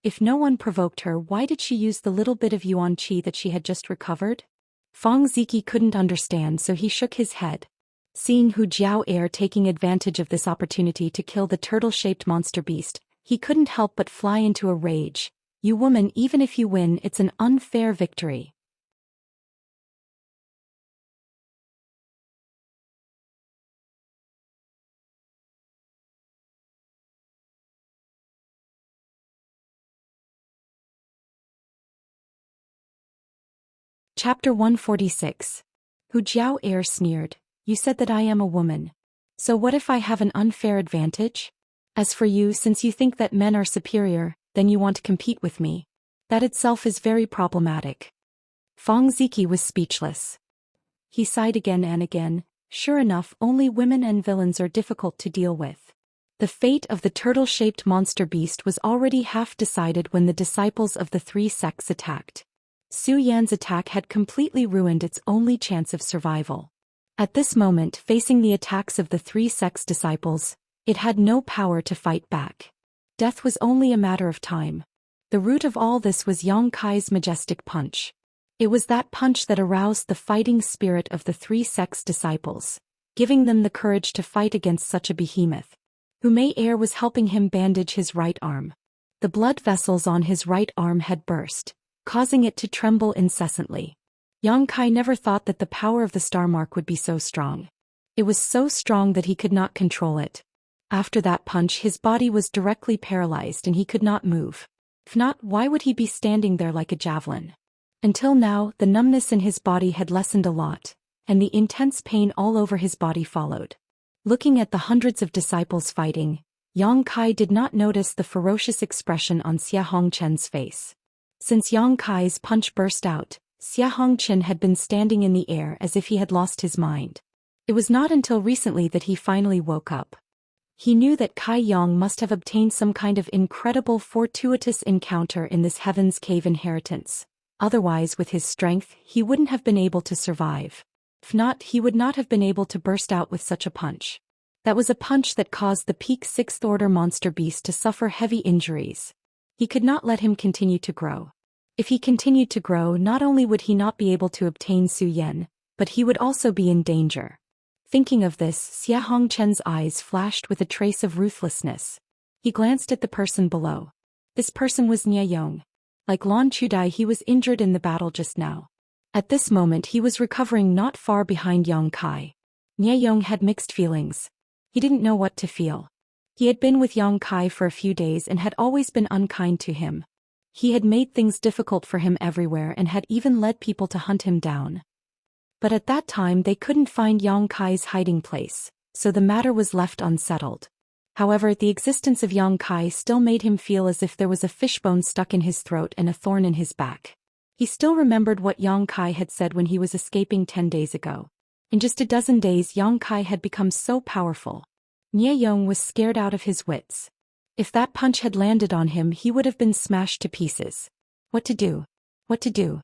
If no one provoked her, why did she use the little bit of yuan qi that she had just recovered? Fang Ziki couldn't understand, so he shook his head. Seeing Hu Jiao taking advantage of this opportunity to kill the turtle-shaped monster beast, he couldn't help but fly into a rage. You woman, even if you win, it's an unfair victory. Chapter 146. Hu Jiao sneered. You said that I am a woman. So what if I have an unfair advantage? As for you, since you think that men are superior, then you want to compete with me. That itself is very problematic. Fang Ziki was speechless. He sighed again and again. Sure enough, only women and villains are difficult to deal with. The fate of the turtle-shaped monster beast was already half decided when the disciples of the three sects attacked. Zhou Xian's attack had completely ruined its only chance of survival. At this moment, facing the attacks of the three sects' disciples, it had no power to fight back. Death was only a matter of time. The root of all this was Yang Kai's majestic punch. It was that punch that aroused the fighting spirit of the three sects' disciples, giving them the courage to fight against such a behemoth. Hu Mei was helping him bandage his right arm. The blood vessels on his right arm had burst, causing it to tremble incessantly. Yang Kai never thought that the power of the star mark would be so strong. It was so strong that he could not control it. After that punch, his body was directly paralyzed and he could not move. If not, why would he be standing there like a javelin? Until now, the numbness in his body had lessened a lot, and the intense pain all over his body followed. Looking at the hundreds of disciples fighting, Yang Kai did not notice the ferocious expression on Xianxia's face. Since Yang Kai's punch burst out, Xianxia had been standing in the air as if he had lost his mind. It was not until recently that he finally woke up. He knew that Kai Yang must have obtained some kind of incredible fortuitous encounter in this Heaven's Cave inheritance. Otherwise, with his strength, he wouldn't have been able to survive. If not, he would not have been able to burst out with such a punch. That was a punch that caused the peak 6th order monster beast to suffer heavy injuries. He could not let him continue to grow. If he continued to grow, not only would he not be able to obtain Zhou Xian, but he would also be in danger. Thinking of this, Xianxia's eyes flashed with a trace of ruthlessness. He glanced at the person below. This person was Nieyong. Like Lan Chudai, he was injured in the battle just now. At this moment he was recovering not far behind Yang Kai. Nieyong had mixed feelings. He didn't know what to feel. He had been with Yang Kai for a few days and had always been unkind to him. He had made things difficult for him everywhere and had even led people to hunt him down. But at that time they couldn't find Yang Kai's hiding place, so the matter was left unsettled. However, the existence of Yang Kai still made him feel as if there was a fishbone stuck in his throat and a thorn in his back. He still remembered what Yang Kai had said when he was escaping 10 days ago. In just a dozen days, Yang Kai had become so powerful. Nieyong was scared out of his wits. If that punch had landed on him, he would have been smashed to pieces. What to do? What to do?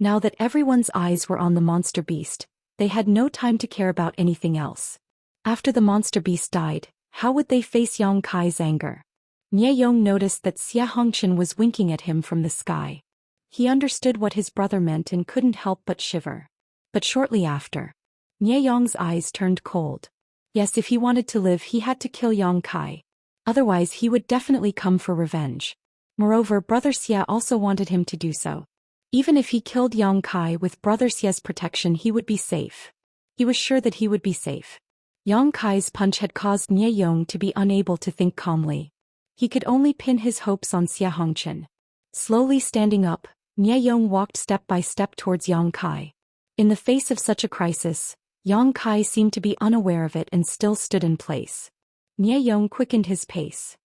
Now that everyone's eyes were on the monster beast, They had no time to care about anything else. After the monster beast died, how would they face Yang Kai's anger? Nie Yong noticed that Xianxia was winking at him from the sky. He understood what his brother meant and couldn't help but shiver. But shortly after, Nie Yong's eyes turned cold. Yes, if he wanted to live he had to kill Yang Kai. Otherwise he would definitely come for revenge. Moreover, Brother Xia also wanted him to do so. Even if he killed Yang Kai with Brother Xia's protection he would be safe. He was sure that he would be safe. Yang Kai's punch had caused Nie Yong to be unable to think calmly. He could only pin his hopes on Xianxia. Slowly standing up, Nie Yong walked step by step towards Yang Kai. In the face of such a crisis, Yang Kai seemed to be unaware of it and still stood in place. Nie Yong quickened his pace.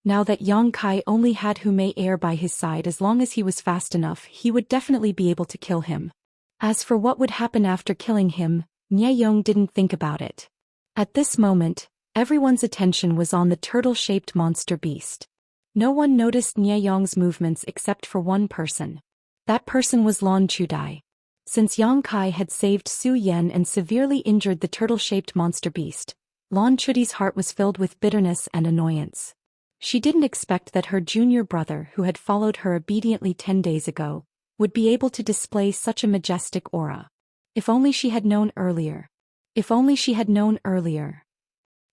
Now that Yang Kai only had Hu Mei Air by his side, as long as he was fast enough he would definitely be able to kill him. As for what would happen after killing him, Nie Yong didn't think about it. At this moment, everyone's attention was on the turtle-shaped monster beast. No one noticed Nie Yong's movements except for one person. That person was Lan Chudai. Since Yang Kai had saved Su Yan and severely injured the turtle-shaped monster beast, Lan Chudai's heart was filled with bitterness and annoyance. She didn't expect that her junior brother, who had followed her obediently 10 days ago, would be able to display such a majestic aura. If only she had known earlier. If only she had known earlier.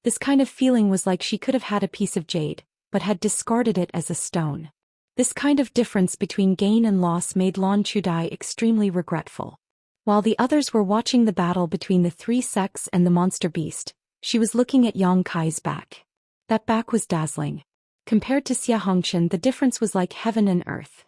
This kind of feeling was like she could have had a piece of jade, but had discarded it as a stone. This kind of difference between gain and loss made Lan Chudai extremely regretful. While the others were watching the battle between the three sects and the monster beast, she was looking at Yang Kai's back. That back was dazzling. Compared to Xianxia, the difference was like heaven and earth.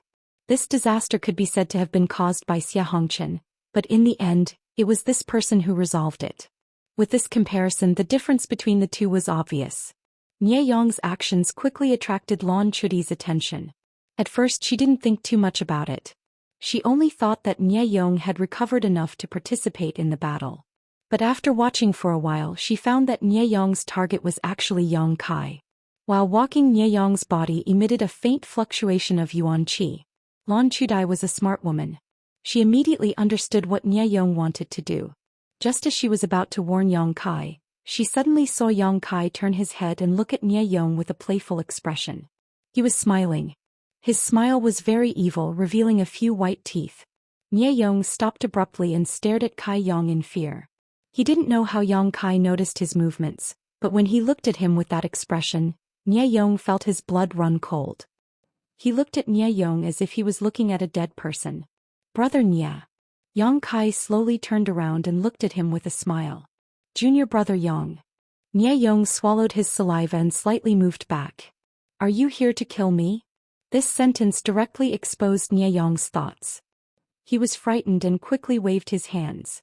This disaster could be said to have been caused by Xianxia, but in the end, it was this person who resolved it. With this comparison, the difference between the two was obvious. Nie Yong's actions quickly attracted Lan Chudai's attention. At first she didn't think too much about it. She only thought that Nie Yong had recovered enough to participate in the battle. But after watching for a while she found that Nie Yong's target was actually Yang Kai. While walking, Nie Yong's body emitted a faint fluctuation of yuan qi. Lan Chudai was a smart woman. She immediately understood what Nie Yong wanted to do. Just as she was about to warn Yang Kai, she suddenly saw Yang Kai turn his head and look at Nie Yong with a playful expression. He was smiling. His smile was very evil, revealing a few white teeth. Nie Yong stopped abruptly and stared at Kai Yang in fear. He didn't know how Yang Kai noticed his movements, but when he looked at him with that expression, Nie Yong felt his blood run cold. He looked at Nie Yong as if he was looking at a dead person. Brother Nie. Yang Kai slowly turned around and looked at him with a smile. Junior brother Yang. Nie Yong swallowed his saliva and slightly moved back. Are you here to kill me? This sentence directly exposed Nie Yong's thoughts. He was frightened and quickly waved his hands.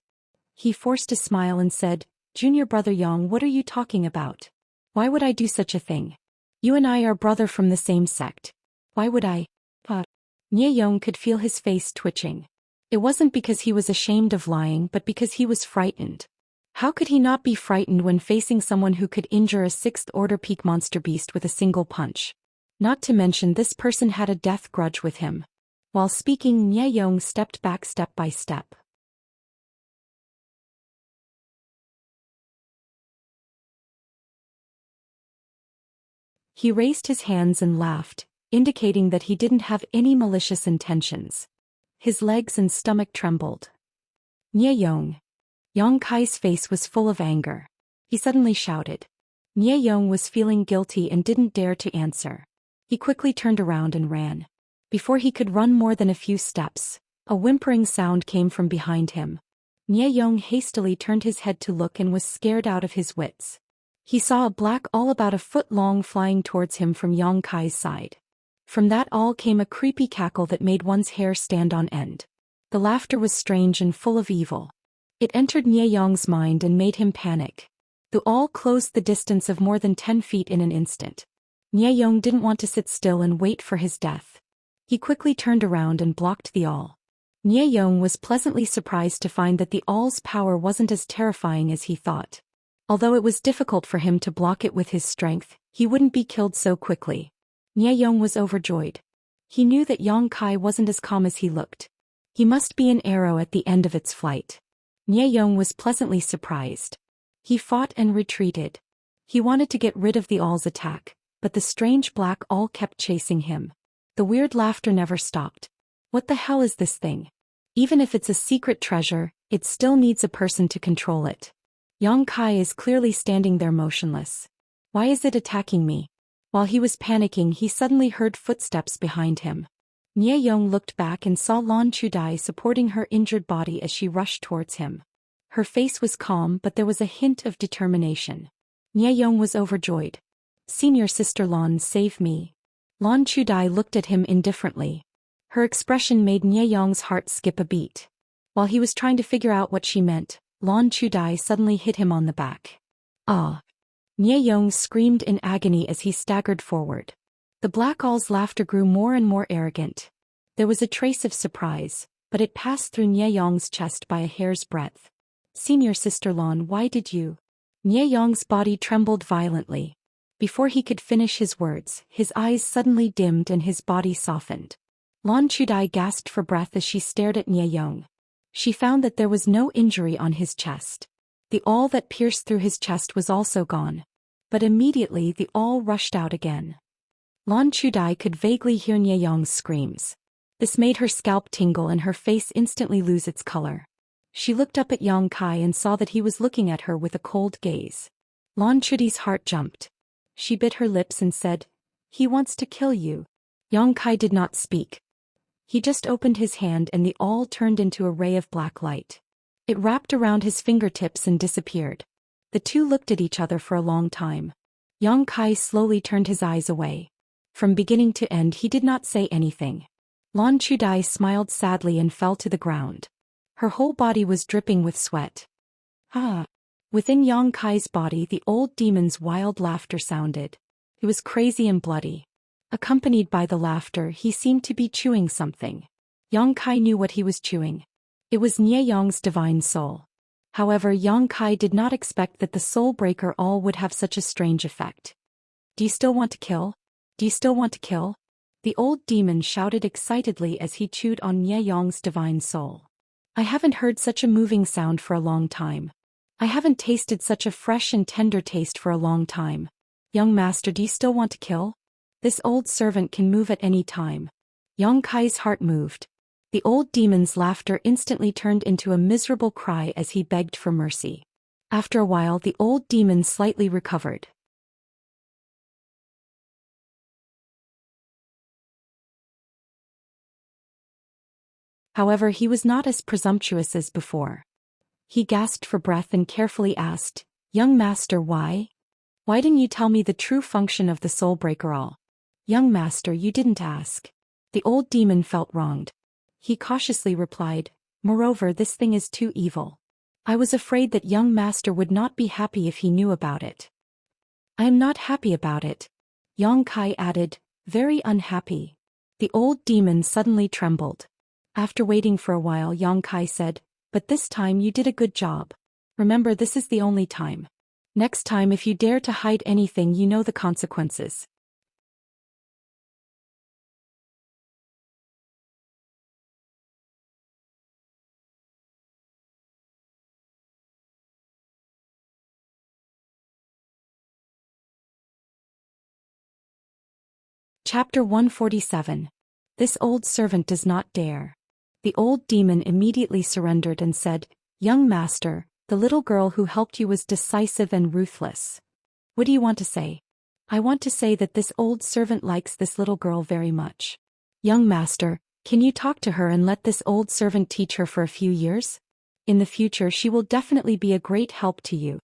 He forced a smile and said, Junior brother Yang, what are you talking about? Why would I do such a thing? You and I are brother from the same sect. Why would I? Nie Yong could feel his face twitching. It wasn't because he was ashamed of lying but because he was frightened. How could he not be frightened when facing someone who could injure a 6th-order peak monster beast with a single punch? Not to mention this person had a death grudge with him. While speaking, Nie Yong stepped back step by step. He raised his hands and laughed, indicating that he didn't have any malicious intentions. His legs and stomach trembled. Nie Yong. Yang Kai's face was full of anger. He suddenly shouted. Nie Yong was feeling guilty and didn't dare to answer. He quickly turned around and ran. Before he could run more than a few steps, a whimpering sound came from behind him. Nie Yong hastily turned his head to look and was scared out of his wits. He saw a black awl about a foot long flying towards him from Yang Kai's side. From that awl came a creepy cackle that made one's hair stand on end. The laughter was strange and full of evil. It entered Nie Yong's mind and made him panic. The awl closed the distance of more than 10 feet in an instant. Nie Yong didn't want to sit still and wait for his death. He quickly turned around and blocked the awl. Nie Yong was pleasantly surprised to find that the awl's power wasn't as terrifying as he thought. Although it was difficult for him to block it with his strength, he wouldn't be killed so quickly. Nie Yong was overjoyed. He knew that Yang Kai wasn't as calm as he looked. He must be an arrow at the end of its flight. Nie Yong was pleasantly surprised. He fought and retreated. He wanted to get rid of the owl's attack, but the strange black owl kept chasing him. The weird laughter never stopped. What the hell is this thing? Even if it's a secret treasure, it still needs a person to control it. Yang Kai is clearly standing there motionless. Why is it attacking me? While he was panicking, he suddenly heard footsteps behind him. Nie Yong looked back and saw Lan Chudai supporting her injured body as she rushed towards him. Her face was calm, but there was a hint of determination. Nie Yong was overjoyed. "Senior sister Lan, save me." Lan Chudai looked at him indifferently. Her expression made Nie Yong's heart skip a beat. While he was trying to figure out what she meant, Lan Chudai suddenly hit him on the back. "Ah!" Nie Yong screamed in agony as he staggered forward. The black owl's laughter grew more and more arrogant. There was a trace of surprise, but it passed through Nie Yong's chest by a hair's breadth. "Senior sister Lan, why did you?" Nie Yong's body trembled violently. Before he could finish his words, his eyes suddenly dimmed and his body softened. Lan Chudai gasped for breath as she stared at Nie Yong. She found that there was no injury on his chest. The awl that pierced through his chest was also gone. But immediately the awl rushed out again. Lan Chudai could vaguely hear Nie Yong's screams. This made her scalp tingle and her face instantly lose its color. She looked up at Yang Kai and saw that he was looking at her with a cold gaze. Lan Chudai's heart jumped. She bit her lips and said, "He wants to kill you." Yang Kai did not speak. He just opened his hand and the awl turned into a ray of black light. It wrapped around his fingertips and disappeared. The two looked at each other for a long time. Yang Kai slowly turned his eyes away. From beginning to end he did not say anything. Lan Chudai smiled sadly and fell to the ground. Her whole body was dripping with sweat. "Ah!" Within Yang Kai's body the old demon's wild laughter sounded. It was crazy and bloody. Accompanied by the laughter, he seemed to be chewing something. Yang Kai knew what he was chewing. It was Nie Yong's divine soul. However, Yang Kai did not expect that the soul breaker all would have such a strange effect. "Do you still want to kill? Do you still want to kill?" The old demon shouted excitedly as he chewed on Nie Yong's divine soul. "I haven't heard such a moving sound for a long time. I haven't tasted such a fresh and tender taste for a long time. Young master, do you still want to kill? This old servant can move at any time." Yang Kai's heart moved. The old demon's laughter instantly turned into a miserable cry as he begged for mercy. After a while the old demon slightly recovered. However, he was not as presumptuous as before. He gasped for breath and carefully asked, "Young master, why? Why didn't you tell me the true function of the soul breaker all?" "Young master, you didn't ask." The old demon felt wronged. He cautiously replied, "Moreover, this thing is too evil. I was afraid that young master would not be happy if he knew about it." "I am not happy about it," Yang Kai added, "very unhappy." The old demon suddenly trembled. After waiting for a while, Yang Kai said, "But this time you did a good job. Remember, this is the only time. Next time if you dare to hide anything, you know the consequences." Chapter 147. This old servant does not dare. The old demon immediately surrendered and said, "Young master, the little girl who helped you was decisive and ruthless." "What do you want to say?" "I want to say that this old servant likes this little girl very much. Young master, can you talk to her and let this old servant teach her for a few years? In the future she will definitely be a great help to you."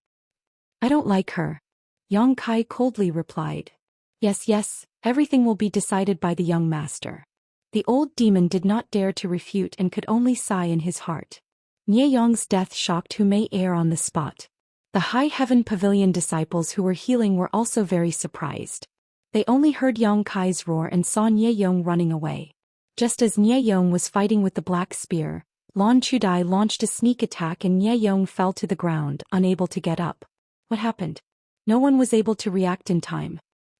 "I don't like her," Yang Kai coldly replied. Yes, everything will be decided by the young master." The old demon did not dare to refute and could only sigh in his heart. Nie Yong's death shocked Hu Mei Air on the spot. The High Heaven Pavilion disciples who were healing were also very surprised. They only heard Yang Kai's roar and saw Nie Yong running away. Just as Nie Yong was fighting with the black spear, Lan Chudai launched a sneak attack and Nie Yong fell to the ground, unable to get up. What happened? No one was able to react in time.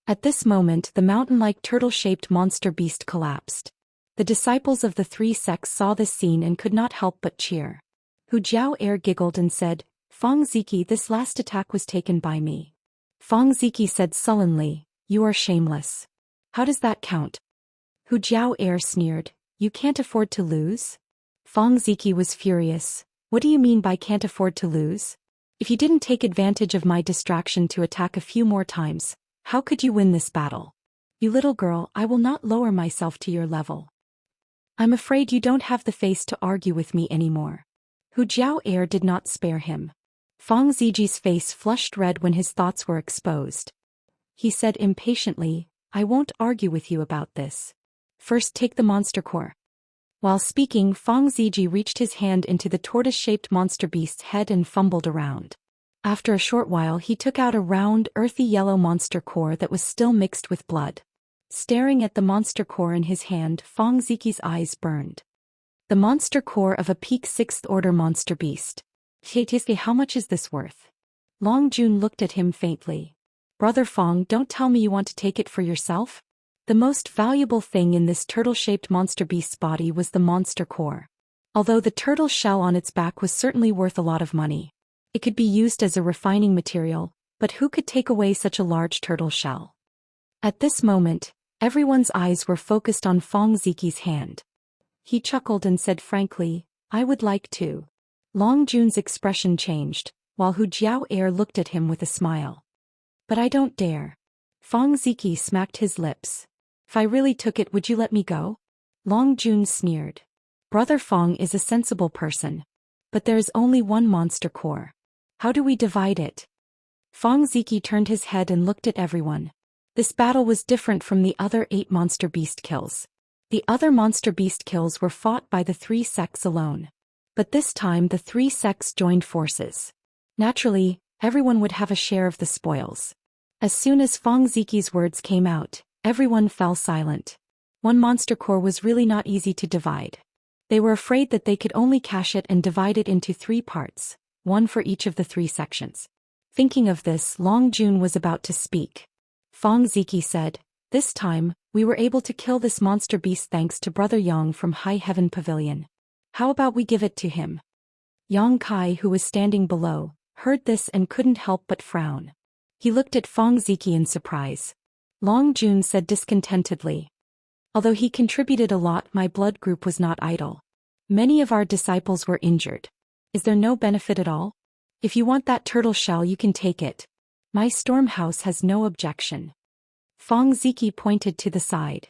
At this moment the mountain-like turtle-shaped monster beast collapsed. The disciples of the three sects saw this scene and could not help but cheer. Hu Jiao giggled and said, "Feng Ziki, this last attack was taken by me." Feng Ziki said sullenly, "You are shameless. How does that count?" Hu Jiao sneered, "You can't afford to lose?" Feng Ziki was furious. "What do you mean by can't afford to lose? If you didn't take advantage of my distraction to attack a few more times, how could you win this battle? You little girl, I will not lower myself to your level. I'm afraid you don't have the face to argue with me anymore." Hu Jiao did not spare him. Feng Ziji's face flushed red when his thoughts were exposed. He said impatiently, "I won't argue with you about this. First take the monster core." While speaking, Feng Ziji reached his hand into the tortoise-shaped monster beast's head and fumbled around. After a short while he took out a round, earthy yellow monster core that was still mixed with blood. Staring at the monster core in his hand, Feng Ziki's eyes burned. The monster core of a peak 6th order monster beast. How much is this worth? Long Jun looked at him faintly. "Brother Feng, don't tell me you want to take it for yourself?" The most valuable thing in this turtle-shaped monster beast's body was the monster core. Although the turtle shell on its back was certainly worth a lot of money. It could be used as a refining material, but who could take away such a large turtle shell? At this moment, everyone's eyes were focused on Feng Ziki's hand. He chuckled and said frankly, "I would like to." Long Jun's expression changed, while Hu Jiao looked at him with a smile. "But I don't dare." Feng Ziki smacked his lips. "If I really took it, would you let me go?" Long Jun sneered. "Brother Feng is a sensible person. But there is only one monster core. How do we divide it?" Feng Ziki turned his head and looked at everyone. This battle was different from the other 8 monster beast kills. The other monster beast kills were fought by the 3 sects alone. But this time the 3 sects joined forces. Naturally, everyone would have a share of the spoils. As soon as Feng Ziki's words came out, everyone fell silent. One monster core was really not easy to divide. They were afraid that they could only cache it and divide it into 3 parts, one for each of the 3 sections. Thinking of this, Long Jun was about to speak. Feng Ziki said, "This time, we were able to kill this monster beast thanks to Brother Yang from High Heaven Pavilion. How about we give it to him?" Yang Kai, who was standing below, heard this and couldn't help but frown. He looked at Feng Ziki in surprise. Long Jun said discontentedly, "Although he contributed a lot, my blood group was not idle. Many of our disciples were injured. Is there no benefit at all? If you want that turtle shell, you can take it. My storm house has no objection." Feng Ziki pointed to the side.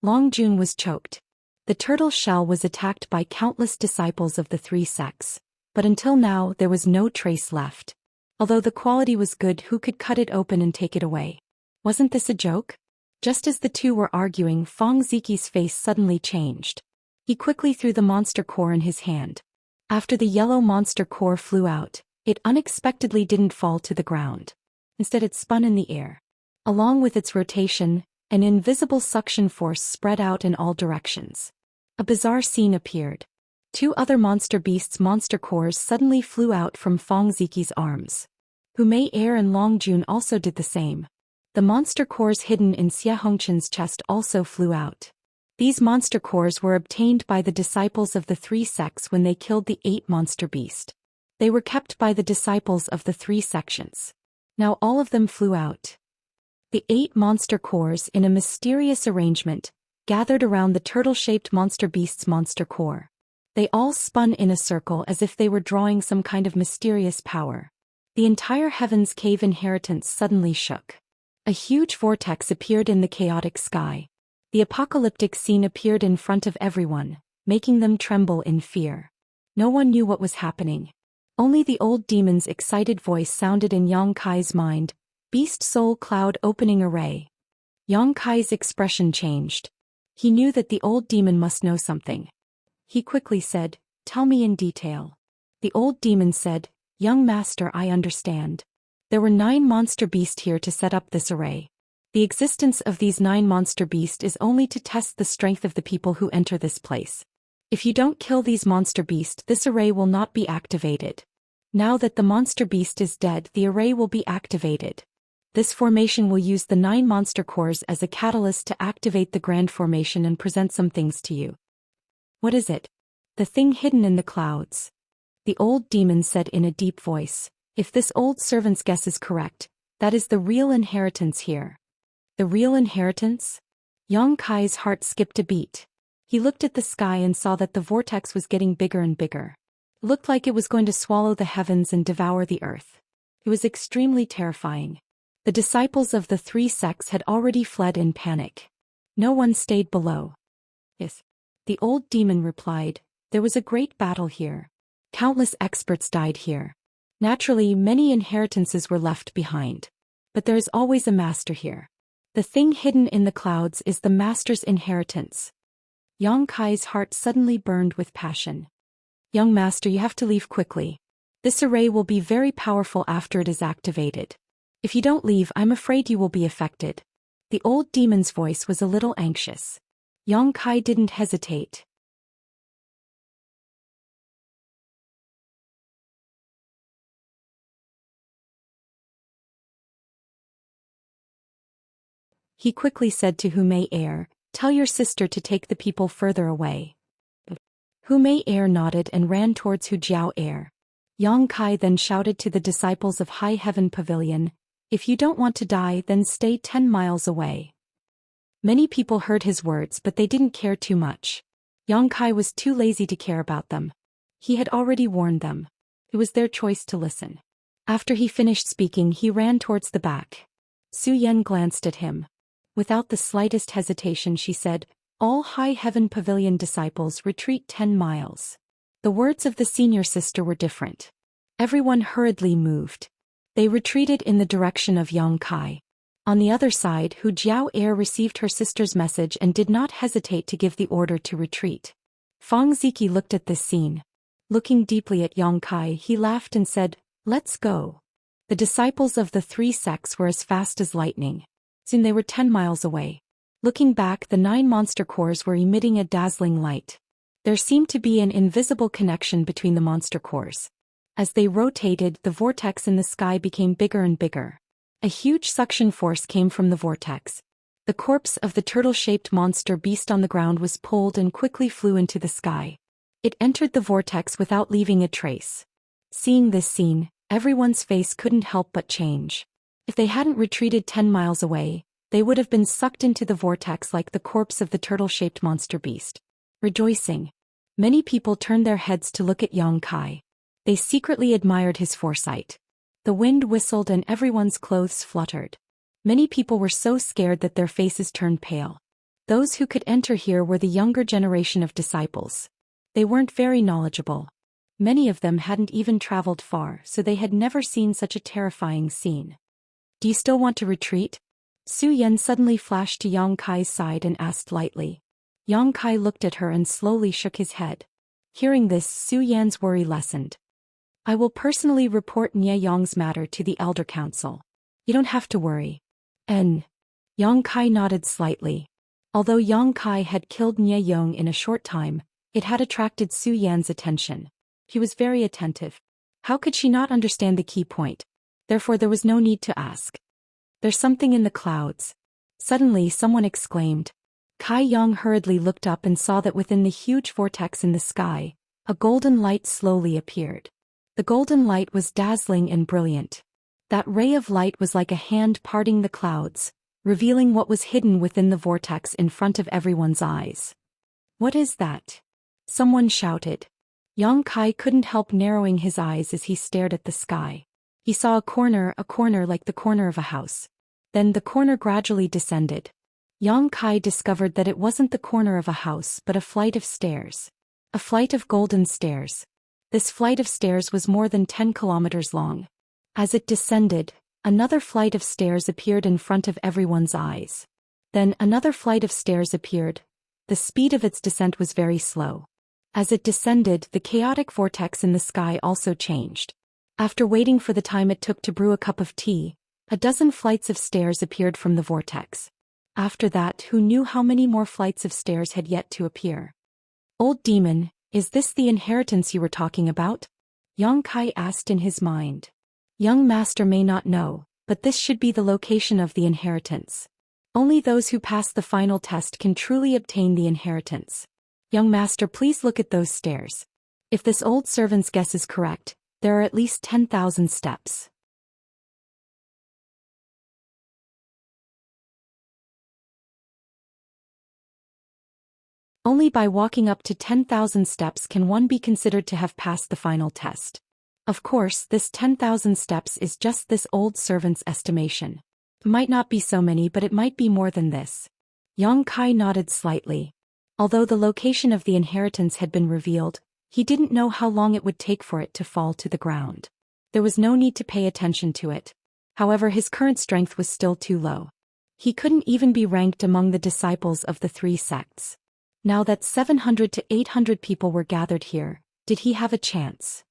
Long Jun was choked. The turtle shell was attacked by countless disciples of the 3 sects, but until now there was no trace left. Although the quality was good, who could cut it open and take it away? Wasn't this a joke? Just as the two were arguing, Feng Ziki's face suddenly changed. He quickly threw the monster core in his hand. After the yellow monster core flew out, it unexpectedly didn't fall to the ground. Instead it spun in the air. Along with its rotation, an invisible suction force spread out in all directions. A bizarre scene appeared. 2 other monster beasts' monster cores suddenly flew out from Feng Ziki's arms. Hu Mei and Long Jun also did the same. The monster cores hidden in Xie Hongchen's chest also flew out. These monster cores were obtained by the disciples of the 3 sects when they killed the 8 monster beast. They were kept by the disciples of the 3 sections. Now all of them flew out. The 8 monster cores, in a mysterious arrangement, gathered around the turtle-shaped monster beast's monster core. They all spun in a circle as if they were drawing some kind of mysterious power. The entire Heaven's Cave inheritance suddenly shook. A huge vortex appeared in the chaotic sky. The apocalyptic scene appeared in front of everyone, making them tremble in fear. No one knew what was happening. Only the old demon's excited voice sounded in Yang Kai's mind, "Beast Soul Cloud Opening Array." Yang Kai's expression changed. He knew that the old demon must know something. He quickly said, "Tell me in detail." The old demon said, "Young master, I understand. There were 9 monster beasts here to set up this array. The existence of these 9 monster beasts is only to test the strength of the people who enter this place. If you don't kill these monster beasts, this array will not be activated. Now that the monster beast is dead, the array will be activated. This formation will use the 9 monster cores as a catalyst to activate the grand formation and present some things to you. What is it? The thing hidden in the clouds. The old demon said in a deep voice. If this old servant's guess is correct, that is the real inheritance here. The real inheritance? Yang Kai's heart skipped a beat. He looked at the sky and saw that the vortex was getting bigger and bigger. It looked like it was going to swallow the heavens and devour the earth. It was extremely terrifying. The disciples of the 3 sects had already fled in panic. No one stayed below. Yes. The old demon replied, there was a great battle here. Countless experts died here. Naturally, many inheritances were left behind. But there is always a master here. The thing hidden in the clouds is the master's inheritance. Yang Kai's heart suddenly burned with passion. Young master, you have to leave quickly. This array will be very powerful after it is activated. If you don't leave, I'm afraid you will be affected. The old demon's voice was a little anxious. Yang Kai didn't hesitate. He quickly said to Hu Mei Er, tell your sister to take the people further away. Hu Mei Er nodded and ran towards Hu Jiao Er. Yang Kai then shouted to the disciples of High Heaven Pavilion, if you don't want to die, then stay 10 miles away. Many people heard his words, but they didn't care too much. Yang Kai was too lazy to care about them. He had already warned them. It was their choice to listen. After he finished speaking, he ran towards the back. Su Yan glanced at him. Without the slightest hesitation, she said, all High Heaven Pavilion disciples retreat 10 miles. The words of the senior sister were different. Everyone hurriedly moved. They retreated in the direction of Yang Kai. On the other side, Hu Jiao Er received her sister's message and did not hesitate to give the order to retreat. Fang Ziki looked at this scene. Looking deeply at Yang Kai, he laughed and said, let's go. The disciples of the 3 sects were as fast as lightning. Soon they were 10 miles away. Looking back, the 9 monster cores were emitting a dazzling light. There seemed to be an invisible connection between the monster cores. As they rotated, the vortex in the sky became bigger and bigger. A huge suction force came from the vortex. The corpse of the turtle-shaped monster beast on the ground was pulled and quickly flew into the sky. It entered the vortex without leaving a trace. Seeing this scene, everyone's face couldn't help but change. If they hadn't retreated 10 miles away, they would have been sucked into the vortex like the corpse of the turtle-shaped monster beast. Rejoicing, many people turned their heads to look at Yang Kai. They secretly admired his foresight. The wind whistled and everyone's clothes fluttered. Many people were so scared that their faces turned pale. Those who could enter here were the younger generation of disciples. They weren't very knowledgeable. Many of them hadn't even traveled far, so they had never seen such a terrifying scene. Do you still want to retreat? Su Yan suddenly flashed to Yang Kai's side and asked lightly. Yang Kai looked at her and slowly shook his head. Hearing this, Su Yan's worry lessened. I will personally report Nie Yong's matter to the Elder Council. You don't have to worry. Yang Kai nodded slightly. Although Yang Kai had killed Nie Yong in a short time, it had attracted Su Yan's attention. He was very attentive. How could she not understand the key point? Therefore there was no need to ask. There's something in the clouds. Suddenly someone exclaimed. Kai Yang hurriedly looked up and saw that within the huge vortex in the sky, a golden light slowly appeared. The golden light was dazzling and brilliant. That ray of light was like a hand parting the clouds, revealing what was hidden within the vortex in front of everyone's eyes. What is that? Someone shouted. Yang Kai couldn't help narrowing his eyes as he stared at the sky. He saw a corner like the corner of a house. Then the corner gradually descended. Yang Kai discovered that it wasn't the corner of a house but a flight of stairs. A flight of golden stairs. This flight of stairs was more than 10 kilometers long. As it descended, another flight of stairs appeared in front of everyone's eyes. Then another flight of stairs appeared. The speed of its descent was very slow. As it descended, the chaotic vortex in the sky also changed. After waiting for the time it took to brew a cup of tea, a dozen flights of stairs appeared from the vortex. After that, who knew how many more flights of stairs had yet to appear? Old demon, is this the inheritance you were talking about? Yang Kai asked in his mind. Young master may not know, but this should be the location of the inheritance. Only those who pass the final test can truly obtain the inheritance. Young master, please look at those stairs. If this old servant's guess is correct, there are at least 10,000 steps. Only by walking up to 10,000 steps can one be considered to have passed the final test. Of course, this 10,000 steps is just this old servant's estimation. It might not be so many, but it might be more than this. Yang Kai nodded slightly. Although the location of the inheritance had been revealed, he didn't know how long it would take for it to fall to the ground. There was no need to pay attention to it. However, his current strength was still too low. He couldn't even be ranked among the disciples of the 3 sects. Now that 700 to 800 people were gathered here, did he have a chance?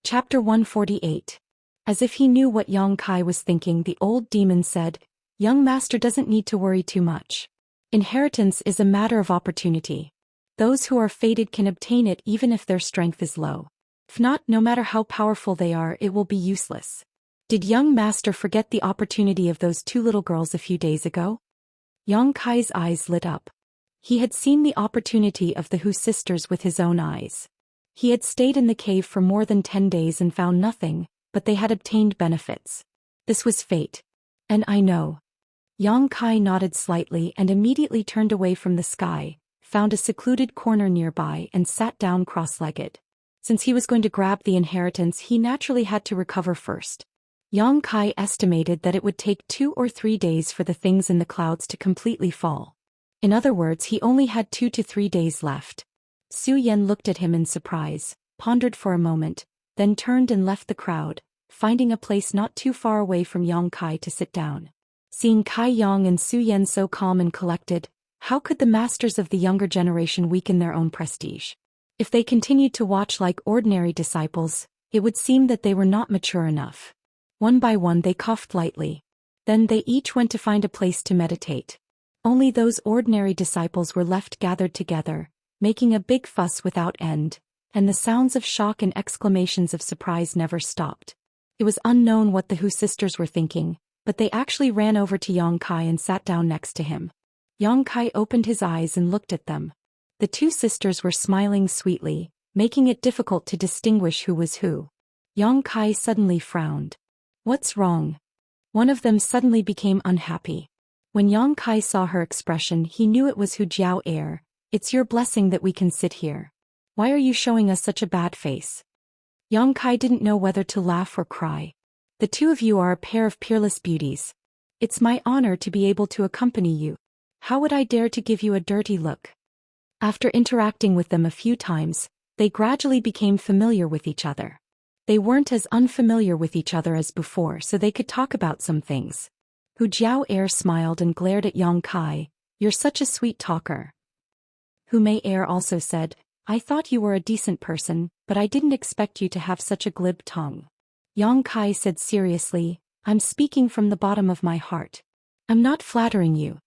Chapter 148. As if he knew what Yang Kai was thinking, the old demon said, Young master doesn't need to worry too much. Inheritance is a matter of opportunity. Those who are fated can obtain it even if their strength is low. If not, no matter how powerful they are, it will be useless. Did young master forget the opportunity of those 2 little girls a few days ago? Yang Kai's eyes lit up. He had seen the opportunity of the Hu sisters with his own eyes. He had stayed in the cave for more than 10 days and found nothing, but they had obtained benefits. This was fate. And I know. Yang Kai nodded slightly and immediately turned away from the sky, found a secluded corner nearby and sat down cross-legged. Since he was going to grab the inheritance, he naturally had to recover first. Yang Kai estimated that it would take 2 or 3 days for the things in the clouds to completely fall. In other words, he only had 2 to 3 days left. Zhou Xian looked at him in surprise, pondered for a moment, then turned and left the crowd, finding a place not too far away from Yang Kai to sit down. Seeing Kai Yang and Zhou Xian so calm and collected, how could the masters of the younger generation weaken their own prestige? If they continued to watch like ordinary disciples, it would seem that they were not mature enough. One by one they coughed lightly. Then they each went to find a place to meditate. Only those ordinary disciples were left gathered together, making a big fuss without end, and the sounds of shock and exclamations of surprise never stopped. It was unknown what the Hu sisters were thinking, but they actually ran over to Yang Kai and sat down next to him. Yang Kai opened his eyes and looked at them. The 2 sisters were smiling sweetly, making it difficult to distinguish who was who. Yang Kai suddenly frowned. What's wrong? One of them suddenly became unhappy. When Yang Kai saw her expression, he knew it was Hu Jiao Air. It's your blessing that we can sit here. Why are you showing us such a bad face? Yang Kai didn't know whether to laugh or cry. The 2 of you are a pair of peerless beauties. It's my honor to be able to accompany you. How would I dare to give you a dirty look? After interacting with them a few times, they gradually became familiar with each other. They weren't as unfamiliar with each other as before, so they could talk about some things. Hu Jiao Air smiled and glared at Yang Kai. You're such a sweet talker. Hu Mei Air also said, I thought you were a decent person, but I didn't expect you to have such a glib tongue. Yang Kai said seriously, I'm speaking from the bottom of my heart. I'm not flattering you.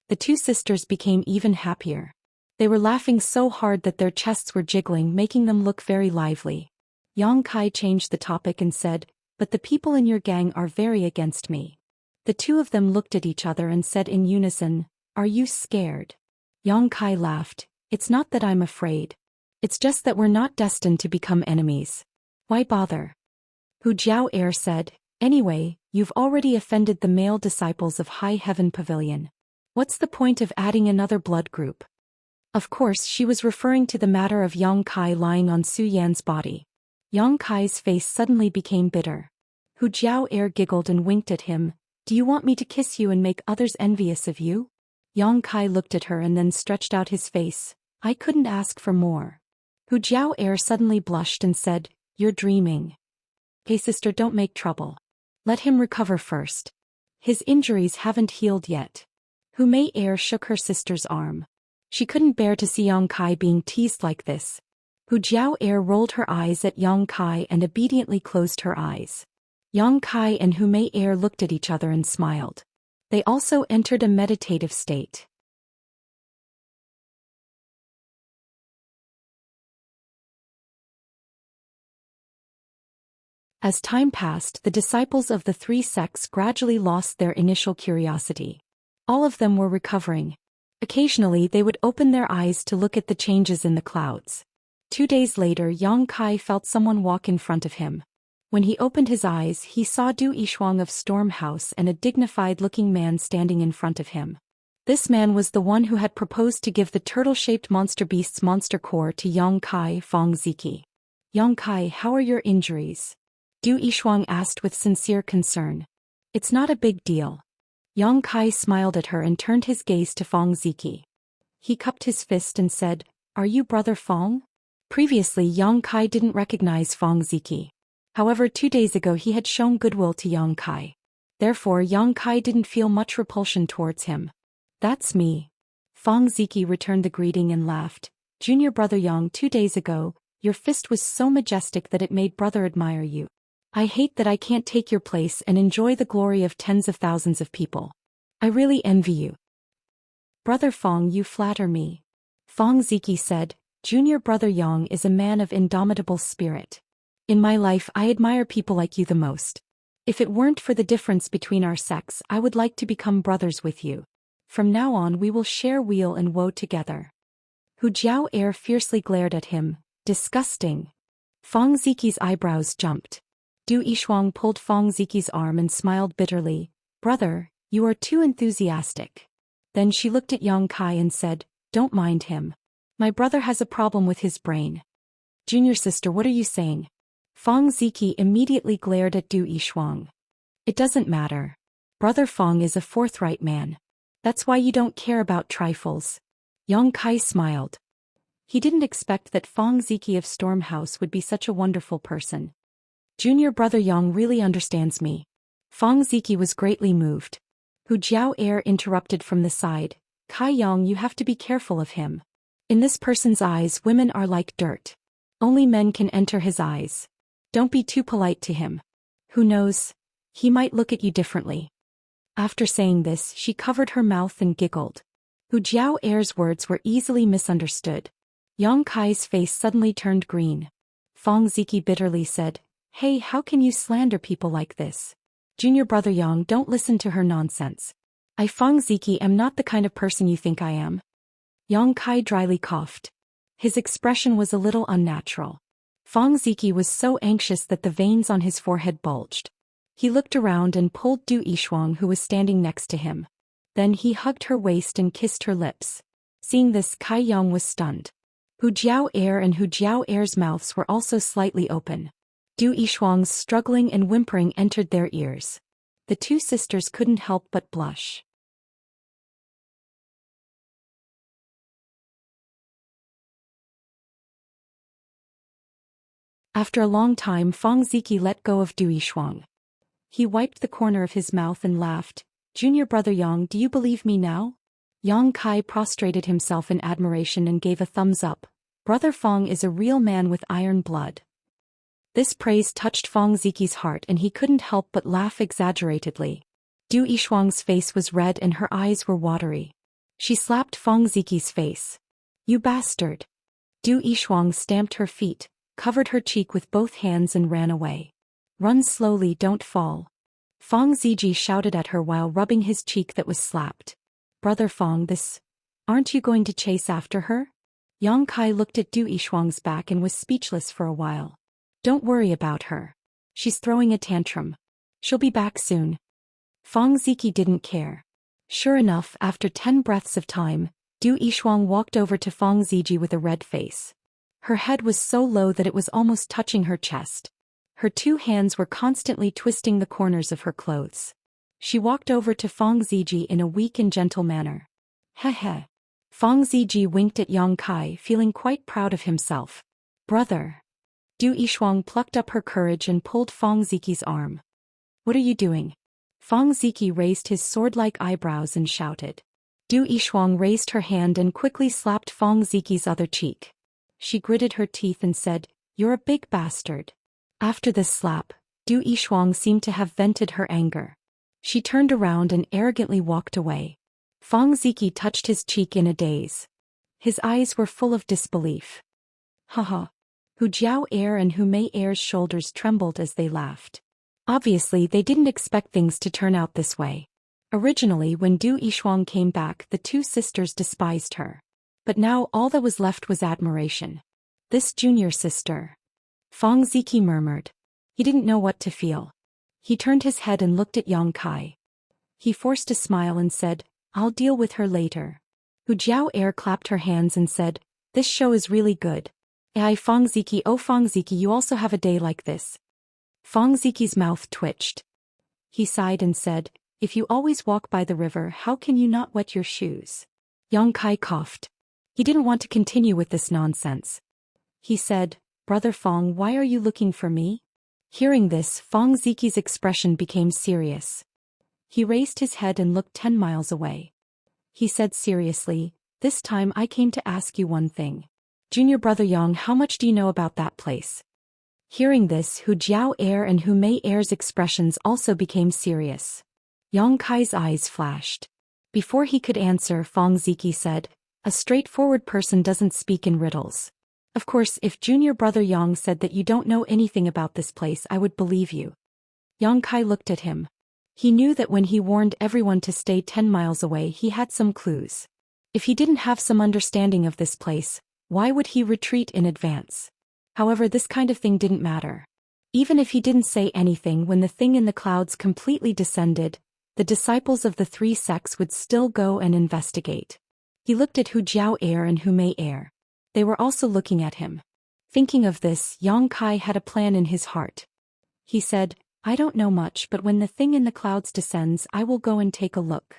The 2 sisters became even happier. They were laughing so hard that their chests were jiggling, making them look very lively. Yang Kai changed the topic and said, but the people in your gang are very against me. The 2 of them looked at each other and said in unison, Are you scared? Yang Kai laughed, It's not that I'm afraid. It's just that we're not destined to become enemies. Why bother? Hu Jiao Air said, Anyway, you've already offended the male disciples of High Heaven Pavilion. What's the point of adding another blood group? Of course, she was referring to the matter of Yang Kai lying on Zhou Yan's body. Yang Kai's face suddenly became bitter. Hu Jiao Air giggled and winked at him. Do you want me to kiss you and make others envious of you? Yang Kai looked at her and then stretched out his face. I couldn't ask for more. Hu Jiao Air suddenly blushed and said, You're dreaming. Hey sister, don't make trouble. Let him recover first. His injuries haven't healed yet. Hu Mei Air shook her sister's arm. She couldn't bear to see Yang Kai being teased like this. Hu Jiao Er rolled her eyes at Yang Kai and obediently closed her eyes. Yang Kai and Hu Mei Er looked at each other and smiled. They also entered a meditative state. As time passed, the disciples of the three sects gradually lost their initial curiosity. All of them were recovering. Occasionally they would open their eyes to look at the changes in the clouds. 2 days later, Yang Kai felt someone walk in front of him. When he opened his eyes, he saw Du Yishuang of Storm House and a dignified-looking man standing in front of him. This man was the one who had proposed to give the turtle-shaped monster beast's monster core to Yang Kai Fong Ziki. Yang Kai, how are your injuries? Du Yishuang asked with sincere concern. It's not a big deal. Yang Kai smiled at her and turned his gaze to Fong Ziki. He cupped his fist and said, Are you Brother Fong? Previously, Yang Kai didn't recognize Fong Ziki. However, 2 days ago he had shown goodwill to Yang Kai. Therefore, Yang Kai didn't feel much repulsion towards him. That's me. Fong Ziki returned the greeting and laughed. Junior Brother Yang, 2 days ago, your fist was so majestic that it made Brother admire you. I hate that I can't take your place and enjoy the glory of tens of thousands of people. I really envy you. Brother Fong, you flatter me. Fong Ziki said, Junior Brother Yang is a man of indomitable spirit. In my life I admire people like you the most. If it weren't for the difference between our sects, I would like to become brothers with you. From now on we will share weal and woe together. Hu Jiao Er fiercely glared at him. Disgusting. Fong Ziki's eyebrows jumped. Du Yishuang pulled Fong Ziki's arm and smiled bitterly. Brother, you are too enthusiastic. Then she looked at Yang Kai and said, Don't mind him. My brother has a problem with his brain. Junior sister, what are you saying? Fong Ziki immediately glared at Du Yishuang. It doesn't matter. Brother Fong is a forthright man. That's why you don't care about trifles. Yang Kai smiled. He didn't expect that Fong Ziki of Storm House would be such a wonderful person. Junior Brother Yang really understands me. Fong Ziki was greatly moved. Hu Jiao Er interrupted from the side. Kai Yang, you have to be careful of him. In this person's eyes, women are like dirt. Only men can enter his eyes. Don't be too polite to him. Who knows? He might look at you differently. After saying this, she covered her mouth and giggled. Hu Jiao Er's words were easily misunderstood. Yang Kai's face suddenly turned green. Fong Ziki bitterly said, Hey, how can you slander people like this? Junior Brother Yang, don't listen to her nonsense. I Fong Ziki am not the kind of person you think I am. Yang Kai dryly coughed. His expression was a little unnatural. Fong Ziki was so anxious that the veins on his forehead bulged. He looked around and pulled Du Yishuang, who was standing next to him. Then he hugged her waist and kissed her lips. Seeing this, Kai Yang was stunned. Hu Jiao Er and Hu Jiao Er's mouths were also slightly open. Du Yishuang's struggling and whimpering entered their ears. The two sisters couldn't help but blush. After a long time, Fong Ziki let go of Du Yishuang. He wiped the corner of his mouth and laughed. Junior Brother Yang, do you believe me now? Yang Kai prostrated himself in admiration and gave a thumbs up. Brother Fong is a real man with iron blood. This praise touched Fong Ziki's heart and he couldn't help but laugh exaggeratedly. Du Yishuang's face was red and her eyes were watery. She slapped Fong Ziki's face. You bastard. Du Yishuang stamped her feet, covered her cheek with both hands and ran away. Run slowly, don't fall. Fong Ziji shouted at her while rubbing his cheek that was slapped. Brother Fong, aren't you going to chase after her? Yang Kai looked at Du Yishuang's back and was speechless for a while. Don't worry about her. She's throwing a tantrum. She'll be back soon. Fong Ziki didn't care. Sure enough, after 10 breaths of time, Du Yishuang walked over to Fong Ziji with a red face. Her head was so low that it was almost touching her chest. Her 2 hands were constantly twisting the corners of her clothes. She walked over to Fong Ziji in a weak and gentle manner. Heh. Fong Ziji winked at Yang Kai, feeling quite proud of himself. Brother. Du Yishuang plucked up her courage and pulled Fong Ziki's arm. What are you doing? Fong Ziki raised his sword-like eyebrows and shouted. Du Yishuang raised her hand and quickly slapped Fong Ziqi's other cheek. She gritted her teeth and said, "You're a big bastard." After this slap, Du Yishuang seemed to have vented her anger. She turned around and arrogantly walked away. Fong Ziqi touched his cheek in a daze. His eyes were full of disbelief. Haha. Hu Jiao Air and Hu Mei Air's shoulders trembled as they laughed. Obviously they didn't expect things to turn out this way. Originally when Du Yishuang came back the two sisters despised her. But now all that was left was admiration. This junior sister. Fong Ziqi murmured. He didn't know what to feel. He turned his head and looked at Yang Kai. He forced a smile and said, "I'll deal with her later." Hu Jiao Air clapped her hands and said, "This show is really good. Fong Ziqi, oh Fong Ziqi, you also have a day like this." Fong Ziqi's mouth twitched. He sighed and said, "If you always walk by the river, how can you not wet your shoes?" Yang Kai coughed. He didn't want to continue with this nonsense. He said, "Brother Fong, why are you looking for me?" Hearing this, Fong Ziqi's expression became serious. He raised his head and looked 10 miles away. He said seriously, "This time I came to ask you one thing. Junior brother Yang, how much do you know about that place?" Hearing this, Hu Jiao Air and Hu Mei Air's expressions also became serious. Yang Kai's eyes flashed. Before he could answer, Fong Ziqi said, "A straightforward person doesn't speak in riddles. Of course, if junior brother Yang said that you don't know anything about this place, I would believe you." Yang Kai looked at him. He knew that when he warned everyone to stay 10 miles away he had some clues. If he didn't have some understanding of this place, why would he retreat in advance? However, this kind of thing didn't matter. Even if he didn't say anything when the thing in the clouds completely descended, the disciples of the three sects would still go and investigate. He looked at Hu Jiao Air and Hu Mei Air. They were also looking at him. Thinking of this, Yang Kai had a plan in his heart. He said, "I don't know much, but when the thing in the clouds descends I will go and take a look."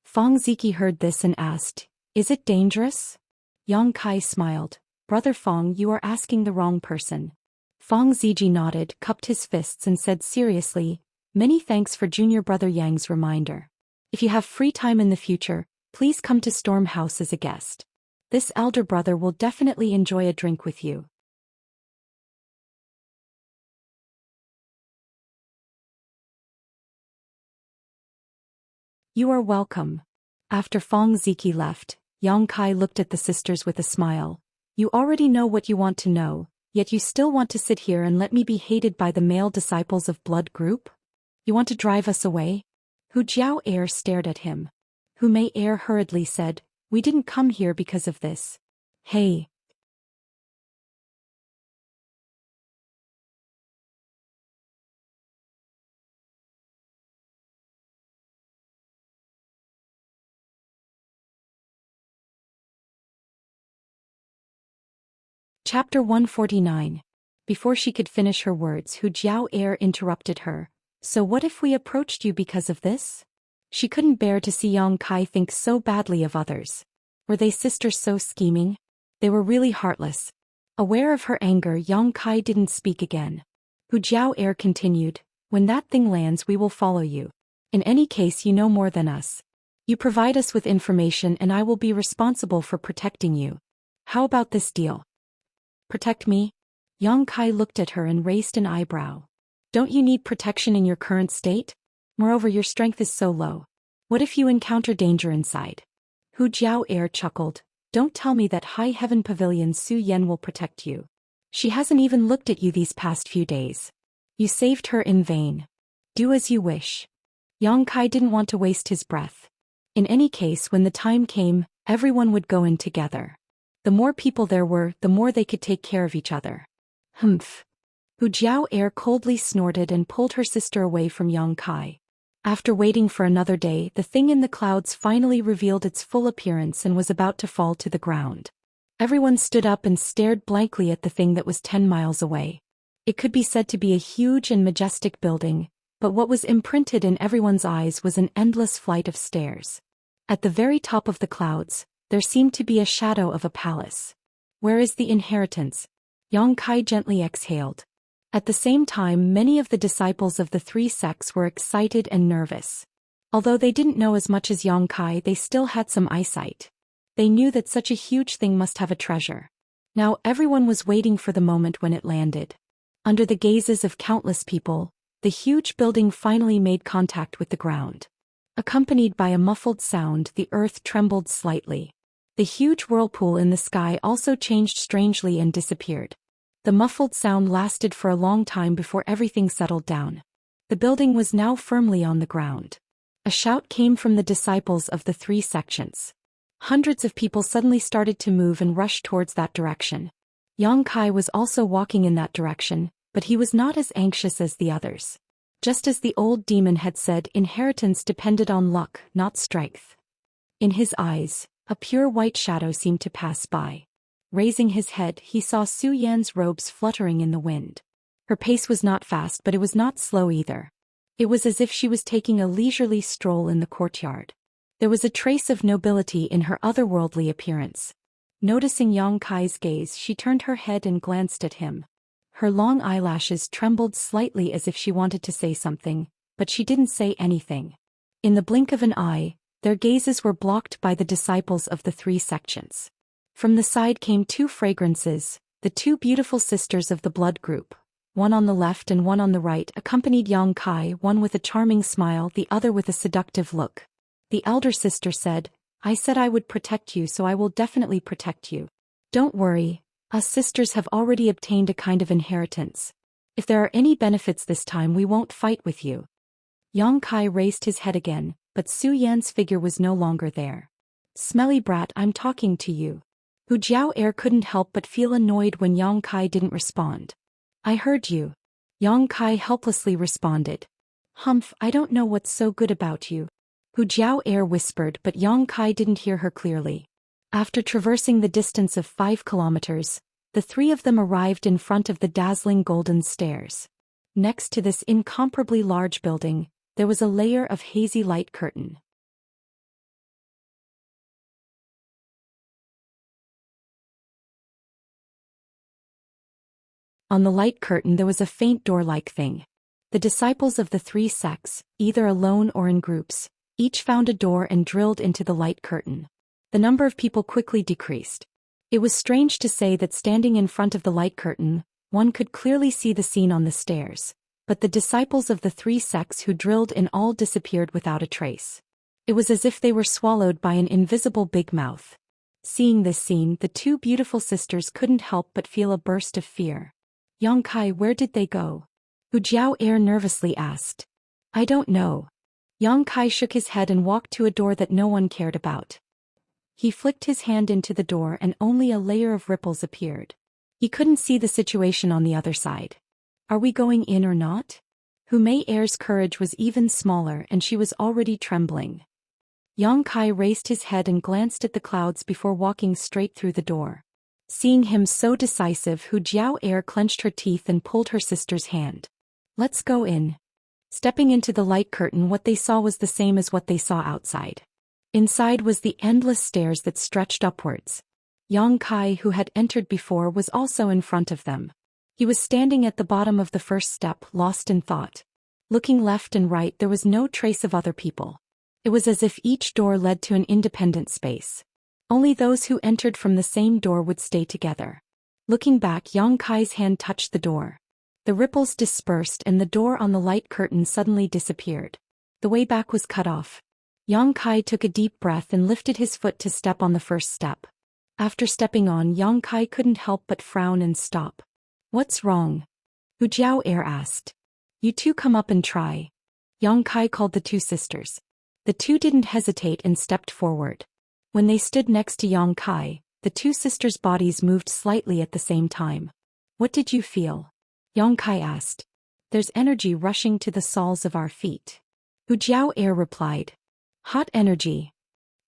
Fong Ziqi heard this and asked, "Is it dangerous?" Yang Kai smiled. "Brother Fong, you are asking the wrong person." Fong Ziqi nodded, cupped his fists and said seriously, "Many thanks for junior brother Yang's reminder. If you have free time in the future, please come to Storm House as a guest. This elder brother will definitely enjoy a drink with you." "You are welcome." After Fong Ziqi left, Yang Kai looked at the sisters with a smile. "You already know what you want to know, yet you still want to sit here and let me be hated by the male disciples of Blood Group? You want to drive us away?" Hu Jiao Air stared at him. Hu Mei Air hurriedly said, "We didn't come here because of this. Hey." Chapter 149. Before she could finish her words, Hu Jiao Air interrupted her. "So what if we approached you because of this?" She couldn't bear to see Yang Kai think so badly of others. Were they sisters so scheming? They were really heartless. Aware of her anger, Yang Kai didn't speak again. Hu Jiao Air continued, "When that thing lands we will follow you. In any case you know more than us. You provide us with information and I will be responsible for protecting you. How about this deal?" "Protect me?" Yang Kai looked at her and raised an eyebrow. "Don't you need protection in your current state? Moreover, your strength is so low. What if you encounter danger inside?" Hu Jiao Air chuckled. "Don't tell me that High Heaven Pavilion Su Yen will protect you. She hasn't even looked at you these past few days. You saved her in vain. Do as you wish." Yang Kai didn't want to waste his breath. In any case, when the time came, everyone would go in together. The more people there were, the more they could take care of each other. Humph. Hu Jiao Air coldly snorted and pulled her sister away from Yang Kai. After waiting for another day, the thing in the clouds finally revealed its full appearance and was about to fall to the ground. Everyone stood up and stared blankly at the thing that was 10 miles away. It could be said to be a huge and majestic building, but what was imprinted in everyone's eyes was an endless flight of stairs. At the very top of the clouds, there seemed to be a shadow of a palace. "Where is the inheritance?" Yang Kai gently exhaled. At the same time, many of the disciples of the three sects were excited and nervous. Although they didn't know as much as Yang Kai, they still had some eyesight. They knew that such a huge thing must have a treasure. Now everyone was waiting for the moment when it landed. Under the gazes of countless people, the huge building finally made contact with the ground. Accompanied by a muffled sound, the earth trembled slightly. The huge whirlpool in the sky also changed strangely and disappeared. The muffled sound lasted for a long time before everything settled down. The building was now firmly on the ground. A shout came from the disciples of the three sections. Hundreds of people suddenly started to move and rush towards that direction. Yang Kai was also walking in that direction, but he was not as anxious as the others. Just as the old demon had said, inheritance depended on luck, not strength. In his eyes, a pure white shadow seemed to pass by. Raising his head, he saw Su Yan's robes fluttering in the wind. Her pace was not fast, but it was not slow either. It was as if she was taking a leisurely stroll in the courtyard. There was a trace of nobility in her otherworldly appearance. Noticing Yang Kai's gaze, she turned her head and glanced at him. Her long eyelashes trembled slightly as if she wanted to say something, but she didn't say anything. In the blink of an eye, their gazes were blocked by the disciples of the three sections. From the side came two fragrances, the two beautiful sisters of the blood group. One on the left and one on the right accompanied Yang Kai, one with a charming smile, the other with a seductive look. The elder sister said, "I said I would protect you, so I will definitely protect you. Don't worry, us sisters have already obtained a kind of inheritance. If there are any benefits this time, we won't fight with you." Yang Kai raised his head again, but Su Yan's figure was no longer there. "Smelly brat, I'm talking to you." Hu Jiao couldn't help but feel annoyed when Yang Kai didn't respond. "I heard you." Yang Kai helplessly responded. "Humph, I don't know what's so good about you." Hu Jiao whispered, but Yang Kai didn't hear her clearly. After traversing the distance of 5 kilometers, the three of them arrived in front of the dazzling golden stairs. Next to this incomparably large building, there was a layer of hazy light curtain. On the light curtain there was a faint door-like thing. The disciples of the three sects, either alone or in groups, each found a door and drilled into the light curtain. The number of people quickly decreased. It was strange to say that standing in front of the light curtain, one could clearly see the scene on the stairs, but the disciples of the three sects who drilled in all disappeared without a trace. It was as if they were swallowed by an invisible big mouth. Seeing this scene, the two beautiful sisters couldn't help but feel a burst of fear. "Yang Kai, where did they go?" Hu Jiao nervously asked. "I don't know." Yang Kai shook his head and walked to a door that no one cared about. He flicked his hand into the door and only a layer of ripples appeared. He couldn't see the situation on the other side. "Are we going in or not?" Hu Mei's courage was even smaller and she was already trembling. Yang Kai raised his head and glanced at the clouds before walking straight through the door. Seeing him so decisive, Hu Jiao clenched her teeth and pulled her sister's hand. "Let's go in." Stepping into the light curtain, what they saw was the same as what they saw outside. Inside was the endless stairs that stretched upwards. Yang Kai, who had entered before, was also in front of them. He was standing at the bottom of the first step, lost in thought. Looking left and right, there was no trace of other people. It was as if each door led to an independent space. Only those who entered from the same door would stay together. Looking back, Yang Kai's hand touched the door. The ripples dispersed and the door on the light curtain suddenly disappeared. The way back was cut off. Yang Kai took a deep breath and lifted his foot to step on the first step. After stepping on, Yang Kai couldn't help but frown and stop. "What's wrong?" Hu Jiao asked. "You two come up and try." Yang Kai called the two sisters. The two didn't hesitate and stepped forward. When they stood next to Yang Kai, the two sisters' bodies moved slightly at the same time. "What did you feel?" Yang Kai asked. "There's energy rushing to the soles of our feet." Hu Jiao replied. "Hot energy."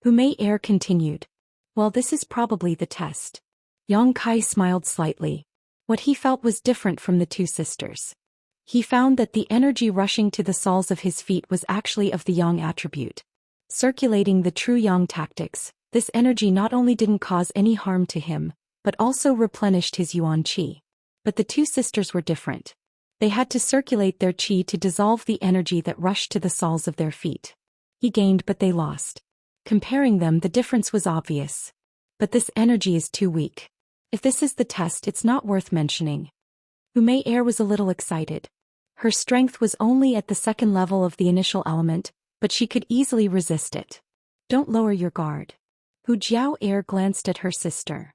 Hu Mei continued. "Well, this is probably the test." Yang Kai smiled slightly. What he felt was different from the two sisters. He found that the energy rushing to the soles of his feet was actually of the yang attribute. Circulating the true yang tactics, this energy not only didn't cause any harm to him, but also replenished his yuan qi. But the two sisters were different. They had to circulate their qi to dissolve the energy that rushed to the soles of their feet. He gained but they lost. Comparing them, the difference was obvious. But this energy is too weak. If this is the test, it's not worth mentioning. Unyielding was a little excited. Her strength was only at the second level of the initial element, but she could easily resist it. Don't lower your guard. Unyielding glanced at her sister.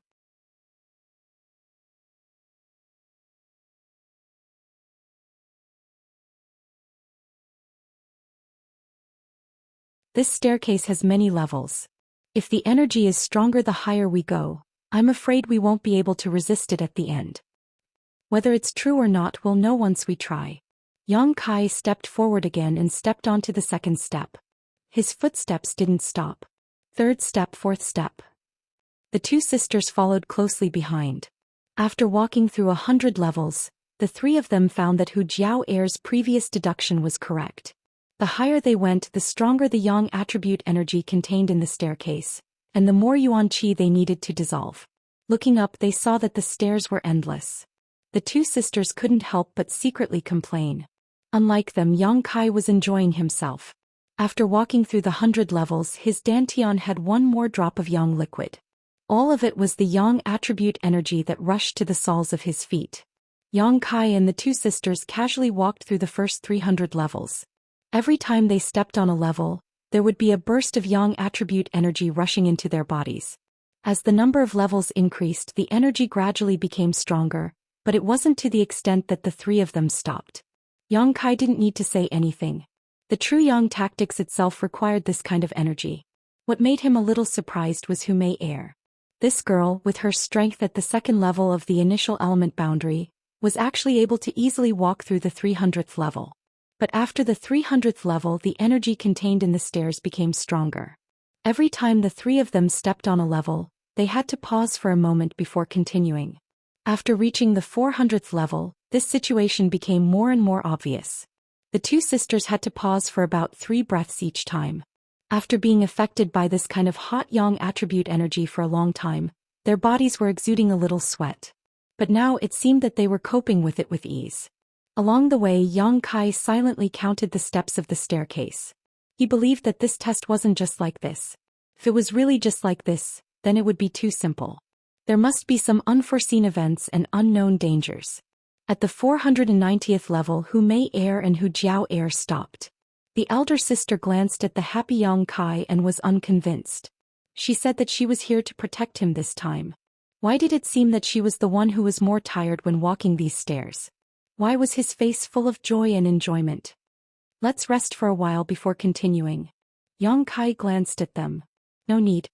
This staircase has many levels. If the energy is stronger the higher we go, I'm afraid we won't be able to resist it at the end. Whether it's true or not we'll know once we try. Xianxia stepped forward again and stepped onto the second step. His footsteps didn't stop. Third step, fourth step. The two sisters followed closely behind. After walking through 100 levels, the three of them found that Unyielding's previous deduction was correct. The higher they went, the stronger the yang attribute energy contained in the staircase, and the more yuan qi they needed to dissolve. Looking up, they saw that the stairs were endless. The two sisters couldn't help but secretly complain. Unlike them, Xianxia was enjoying himself. After walking through the 100 levels, his dantian had one more drop of yang liquid. All of it was the yang attribute energy that rushed to the soles of his feet. Xianxia and the two sisters casually walked through the first 300 levels. Every time they stepped on a level, there would be a burst of yang attribute energy rushing into their bodies. As the number of levels increased, the energy gradually became stronger, but it wasn't to the extent that the three of them stopped. Xianxia didn't need to say anything. The true yang tactics itself required this kind of energy. What made him a little surprised was Unyielding. This girl, with her strength at the second level of the initial element boundary, was actually able to easily walk through the 300th level. But after the 300th level, the energy contained in the stairs became stronger. Every time the three of them stepped on a level, they had to pause for a moment before continuing. After reaching the 400th level, this situation became more and more obvious. The two sisters had to pause for about 3 breaths each time. After being affected by this kind of hot yang attribute energy for a long time, their bodies were exuding a little sweat. But now it seemed that they were coping with it with ease. Along the way, Xianxia silently counted the steps of the staircase. He believed that this test wasn't just like this. If it was really just like this, then it would be too simple. There must be some unforeseen events and unknown dangers. At the 490th level, Unyielding and Unyielding stopped. The elder sister glanced at the happy Xianxia and was unconvinced. She said that she was here to protect him this time. Why did it seem that she was the one who was more tired when walking these stairs? Why was his face full of joy and enjoyment? Let's rest for a while before continuing. Xianxia glanced at them. No need.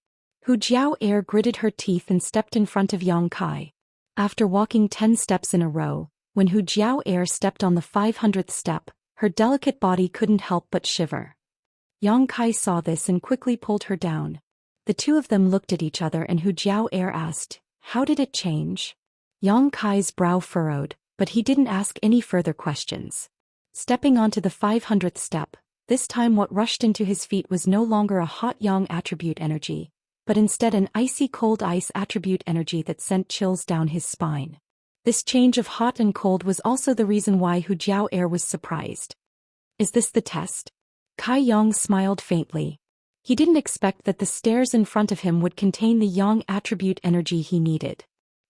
Unyielding gritted her teeth and stepped in front of Xianxia. After walking 10 steps in a row, when Unyielding stepped on the 500th step, her delicate body couldn't help but shiver. Xianxia saw this and quickly pulled her down. The two of them looked at each other and Unyielding asked, "How did it change?" Xianxia's brow furrowed, but he didn't ask any further questions. Stepping onto the 500th step, this time what rushed into his feet was no longer a hot yang attribute energy, but instead an icy cold ice attribute energy that sent chills down his spine. This change of hot and cold was also the reason why Unyielding was surprised. Is this the test? Kai Yang smiled faintly. He didn't expect that the stairs in front of him would contain the yang attribute energy he needed.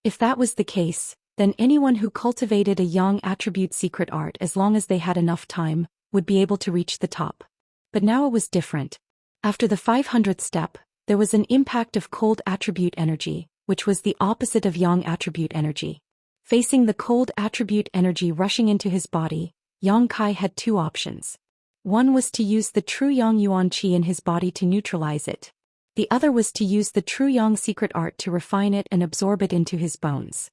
If that was the case, then anyone who cultivated a yang attribute secret art, as long as they had enough time, would be able to reach the top. But now it was different. After the 500th step, there was an impact of cold attribute energy, which was the opposite of yang attribute energy. Facing the cold attribute energy rushing into his body, Xianxia had two options. One was to use the true yang yuan qi in his body to neutralize it. The other was to use the true yang secret art to refine it and absorb it into his bones.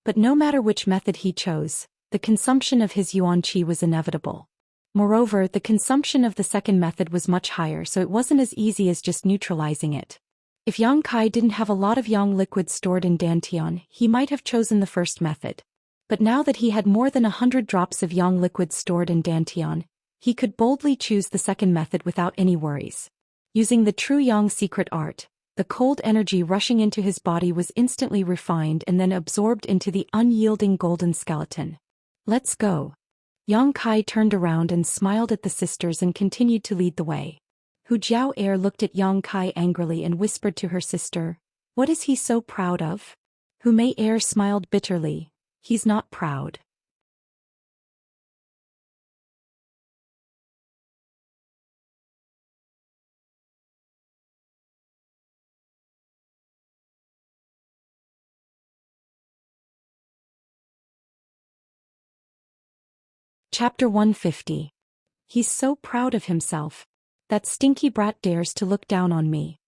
But no matter which method he chose, the consumption of his yuan qi was inevitable. Moreover, the consumption of the second method was much higher, so it wasn't as easy as just neutralizing it. If Xianxia didn't have a lot of yang liquid stored in dantian, he might have chosen the first method. But now that he had more than 100 drops of yang liquid stored in dantian, he could boldly choose the second method without any worries. Using the true yang secret art, The cold energy rushing into his body was instantly refined and then absorbed into the unyielding golden skeleton. Let's go. Yang Kai turned around and smiled at the sisters and continued to lead the way. Hu Jiao looked at Yang Kai angrily and whispered to her sister, "What is he so proud of?" Hu Mei smiled bitterly. "He's not proud." Chapter 150. He's so proud of himself. That stinky brat dares to look down on me.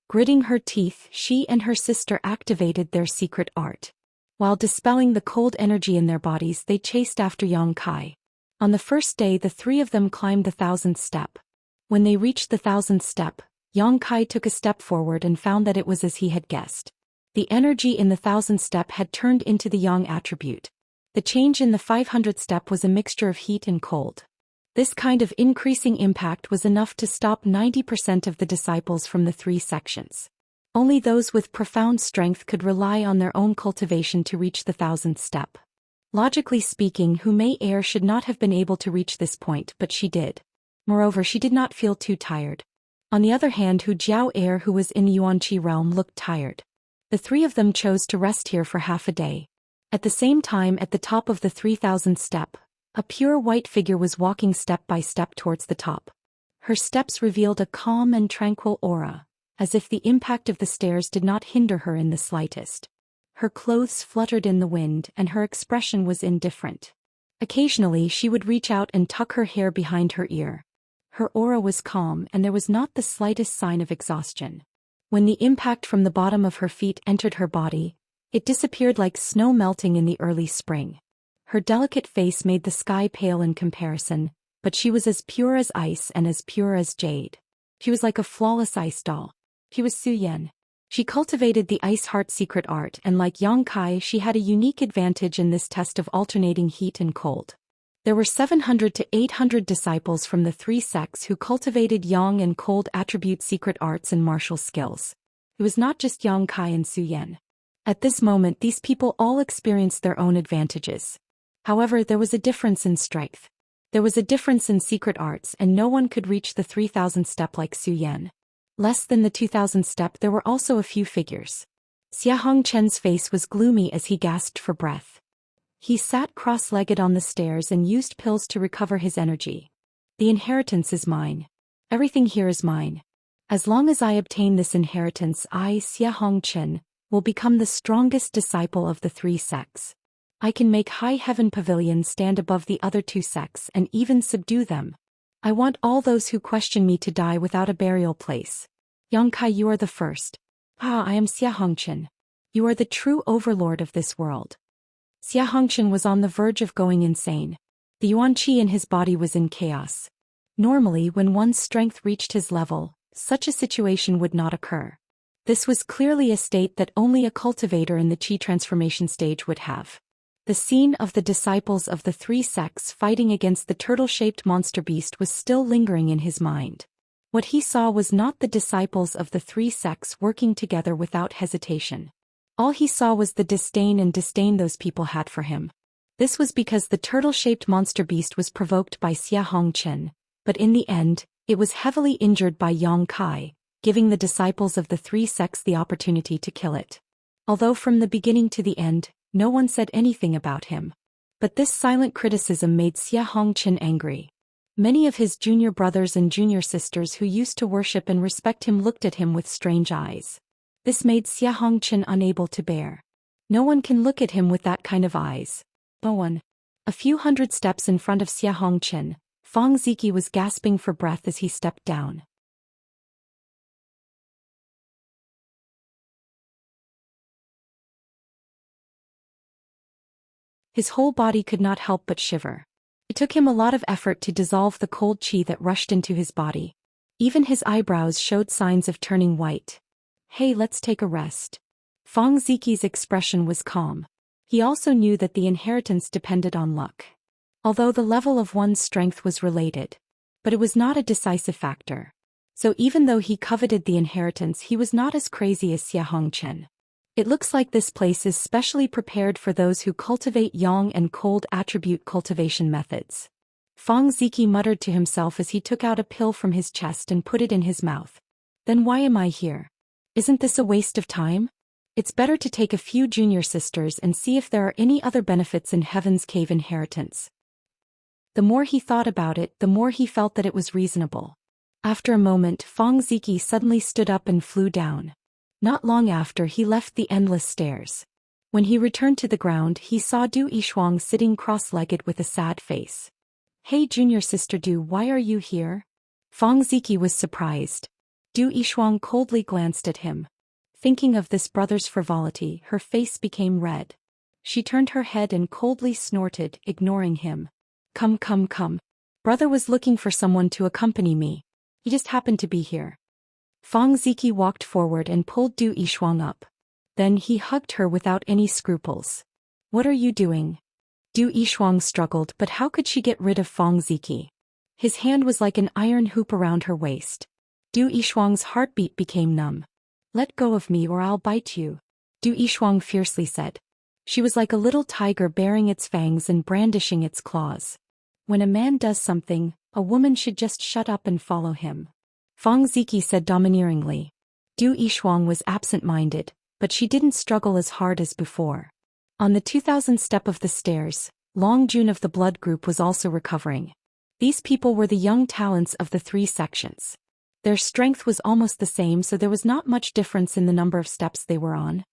Gritting her teeth, she and her sister activated their secret art. While dispelling the cold energy in their bodies, they chased after Yang Kai. On the first day, the three of them climbed the 1000th step. When they reached the 1000th step, Yang Kai took a step forward and found that it was as he had guessed. The energy in the 1000th step had turned into the Yang attribute. The change in the 500th step was a mixture of heat and cold. This kind of increasing impact was enough to stop 90% of the disciples from the three sections. Only those with profound strength could rely on their own cultivation to reach the 1000th step. Logically speaking, Hu Mei should not have been able to reach this point, but she did. Moreover, she did not feel too tired. On the other hand, Hu Jiao, who was in the Yuanqi realm, looked tired. The three of them chose to rest here for half a day. At the same time, at the top of the 3000th step, a pure white figure was walking step by step towards the top. Her steps revealed a calm and tranquil aura, as if the impact of the stairs did not hinder her in the slightest. Her clothes fluttered in the wind and her expression was indifferent. Occasionally she would reach out and tuck her hair behind her ear. Her aura was calm and there was not the slightest sign of exhaustion. When the impact from the bottom of her feet entered her body, it disappeared like snow melting in the early spring. Her delicate face made the sky pale in comparison, but she was as pure as ice and as pure as jade. She was like a flawless ice doll. She was Zhou Xian. She cultivated the ice heart secret art and like Yang Kai she had a unique advantage in this test of alternating heat and cold. There were 700 to 800 disciples from the three sects who cultivated yang and cold attribute secret arts and martial skills. It was not just Yang Kai and Zhou Xian. At this moment these people all experienced their own advantages. However, there was a difference in strength. There was a difference in secret arts and no one could reach the 3000th step like Zhou Xian. Less than the 2000th step there were also a few figures. Xianxia's face was gloomy as he gasped for breath. He sat cross-legged on the stairs and used pills to recover his energy. The inheritance is mine. Everything here is mine. As long as I obtain this inheritance, I, Xianxia, will become the strongest disciple of the three sects. I can make high heaven pavilions stand above the other two sects and even subdue them. I want all those who question me to die without a burial place. Yang Kai, you are the first. I am Xianxia. You are the true overlord of this world. Xianxia was on the verge of going insane. The yuanqi in his body was in chaos. Normally, when one's strength reached his level, such a situation would not occur. This was clearly a state that only a cultivator in the Qi transformation stage would have. The scene of the disciples of the three sects fighting against the turtle-shaped monster beast was still lingering in his mind. What he saw was not the disciples of the three sects working together without hesitation. All he saw was the disdain those people had for him. This was because the turtle-shaped monster beast was provoked by Xianxia, but in the end, it was heavily injured by Yang Kai, giving the disciples of the three sects the opportunity to kill it. Although from the beginning to the end, no one said anything about him. But this silent criticism made Xianxia angry. Many of his junior brothers and junior sisters who used to worship and respect him looked at him with strange eyes. This made Xianxia unable to bear. No one can look at him with that kind of eyes. No one. A few hundred steps in front of Xianxia, Fang Ziki was gasping for breath as he stepped down. His whole body could not help but shiver. It took him a lot of effort to dissolve the cold qi that rushed into his body. Even his eyebrows showed signs of turning white. Hey, let's take a rest. Fang Ziki's expression was calm. He also knew that the inheritance depended on luck. Although the level of one's strength was related. But it was not a decisive factor. So even though he coveted the inheritance, he was not as crazy as Xianxia. It looks like this place is specially prepared for those who cultivate yang and cold attribute cultivation methods. Feng Ziki muttered to himself as he took out a pill from his chest and put it in his mouth. Then why am I here? Isn't this a waste of time? It's better to take a few junior sisters and see if there are any other benefits in Heaven's Cave inheritance. The more he thought about it, the more he felt that it was reasonable. After a moment, Feng Ziki suddenly stood up and flew down. Not long after, he left the endless stairs. When he returned to the ground, he saw Du Yishuang sitting cross-legged with a sad face. Hey junior sister Du, why are you here? Feng Ziki was surprised. Du Yishuang coldly glanced at him. Thinking of this brother's frivolity, her face became red. She turned her head and coldly snorted, ignoring him. Come. Brother was looking for someone to accompany me. He just happened to be here. Feng Ziki walked forward and pulled Du Yishuang up. Then he hugged her without any scruples. What are you doing? Du Yishuang struggled, but how could she get rid of Feng Ziki? His hand was like an iron hoop around her waist. Du Yishuang's heartbeat became numb. Let go of me or I'll bite you, Du Yishuang fiercely said. She was like a little tiger baring its fangs and brandishing its claws. When a man does something, a woman should just shut up and follow him. Feng Ziki said domineeringly. Du Yishuang was absent-minded, but she didn't struggle as hard as before. On the 2000th step of the stairs, Long Jun of the blood group was also recovering. These people were the young talents of the 3 sections. Their strength was almost the same, so there was not much difference in the number of steps they were on.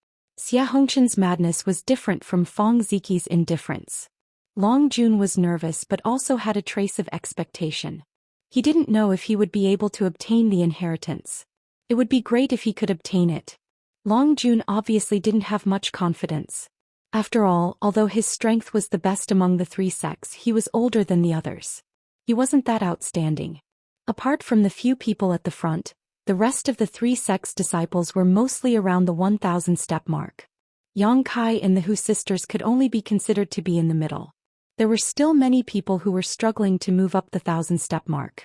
Xianxia's madness was different from Feng Ziki's indifference. Long Jun was nervous but also had a trace of expectation. He didn't know if he would be able to obtain the inheritance. It would be great if he could obtain it. Long Jun obviously didn't have much confidence. After all, although his strength was the best among the 3 sects, he was older than the others. He wasn't that outstanding. Apart from the few people at the front, the rest of the 3 sects' disciples were mostly around the 1000-step mark. Yang Kai and the Hu sisters could only be considered to be in the middle. There were still many people who were struggling to move up the 1000-step mark.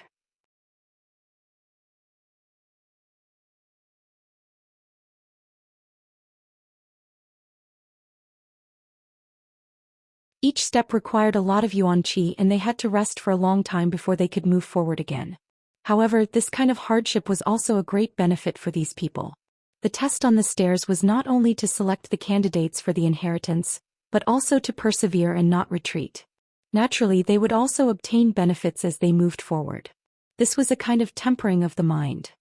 Each step required a lot of yuan qi and they had to rest for a long time before they could move forward again. However, this kind of hardship was also a great benefit for these people. The test on the stairs was not only to select the candidates for the inheritance, but also to persevere and not retreat. Naturally, they would also obtain benefits as they moved forward. This was a kind of tempering of the mind.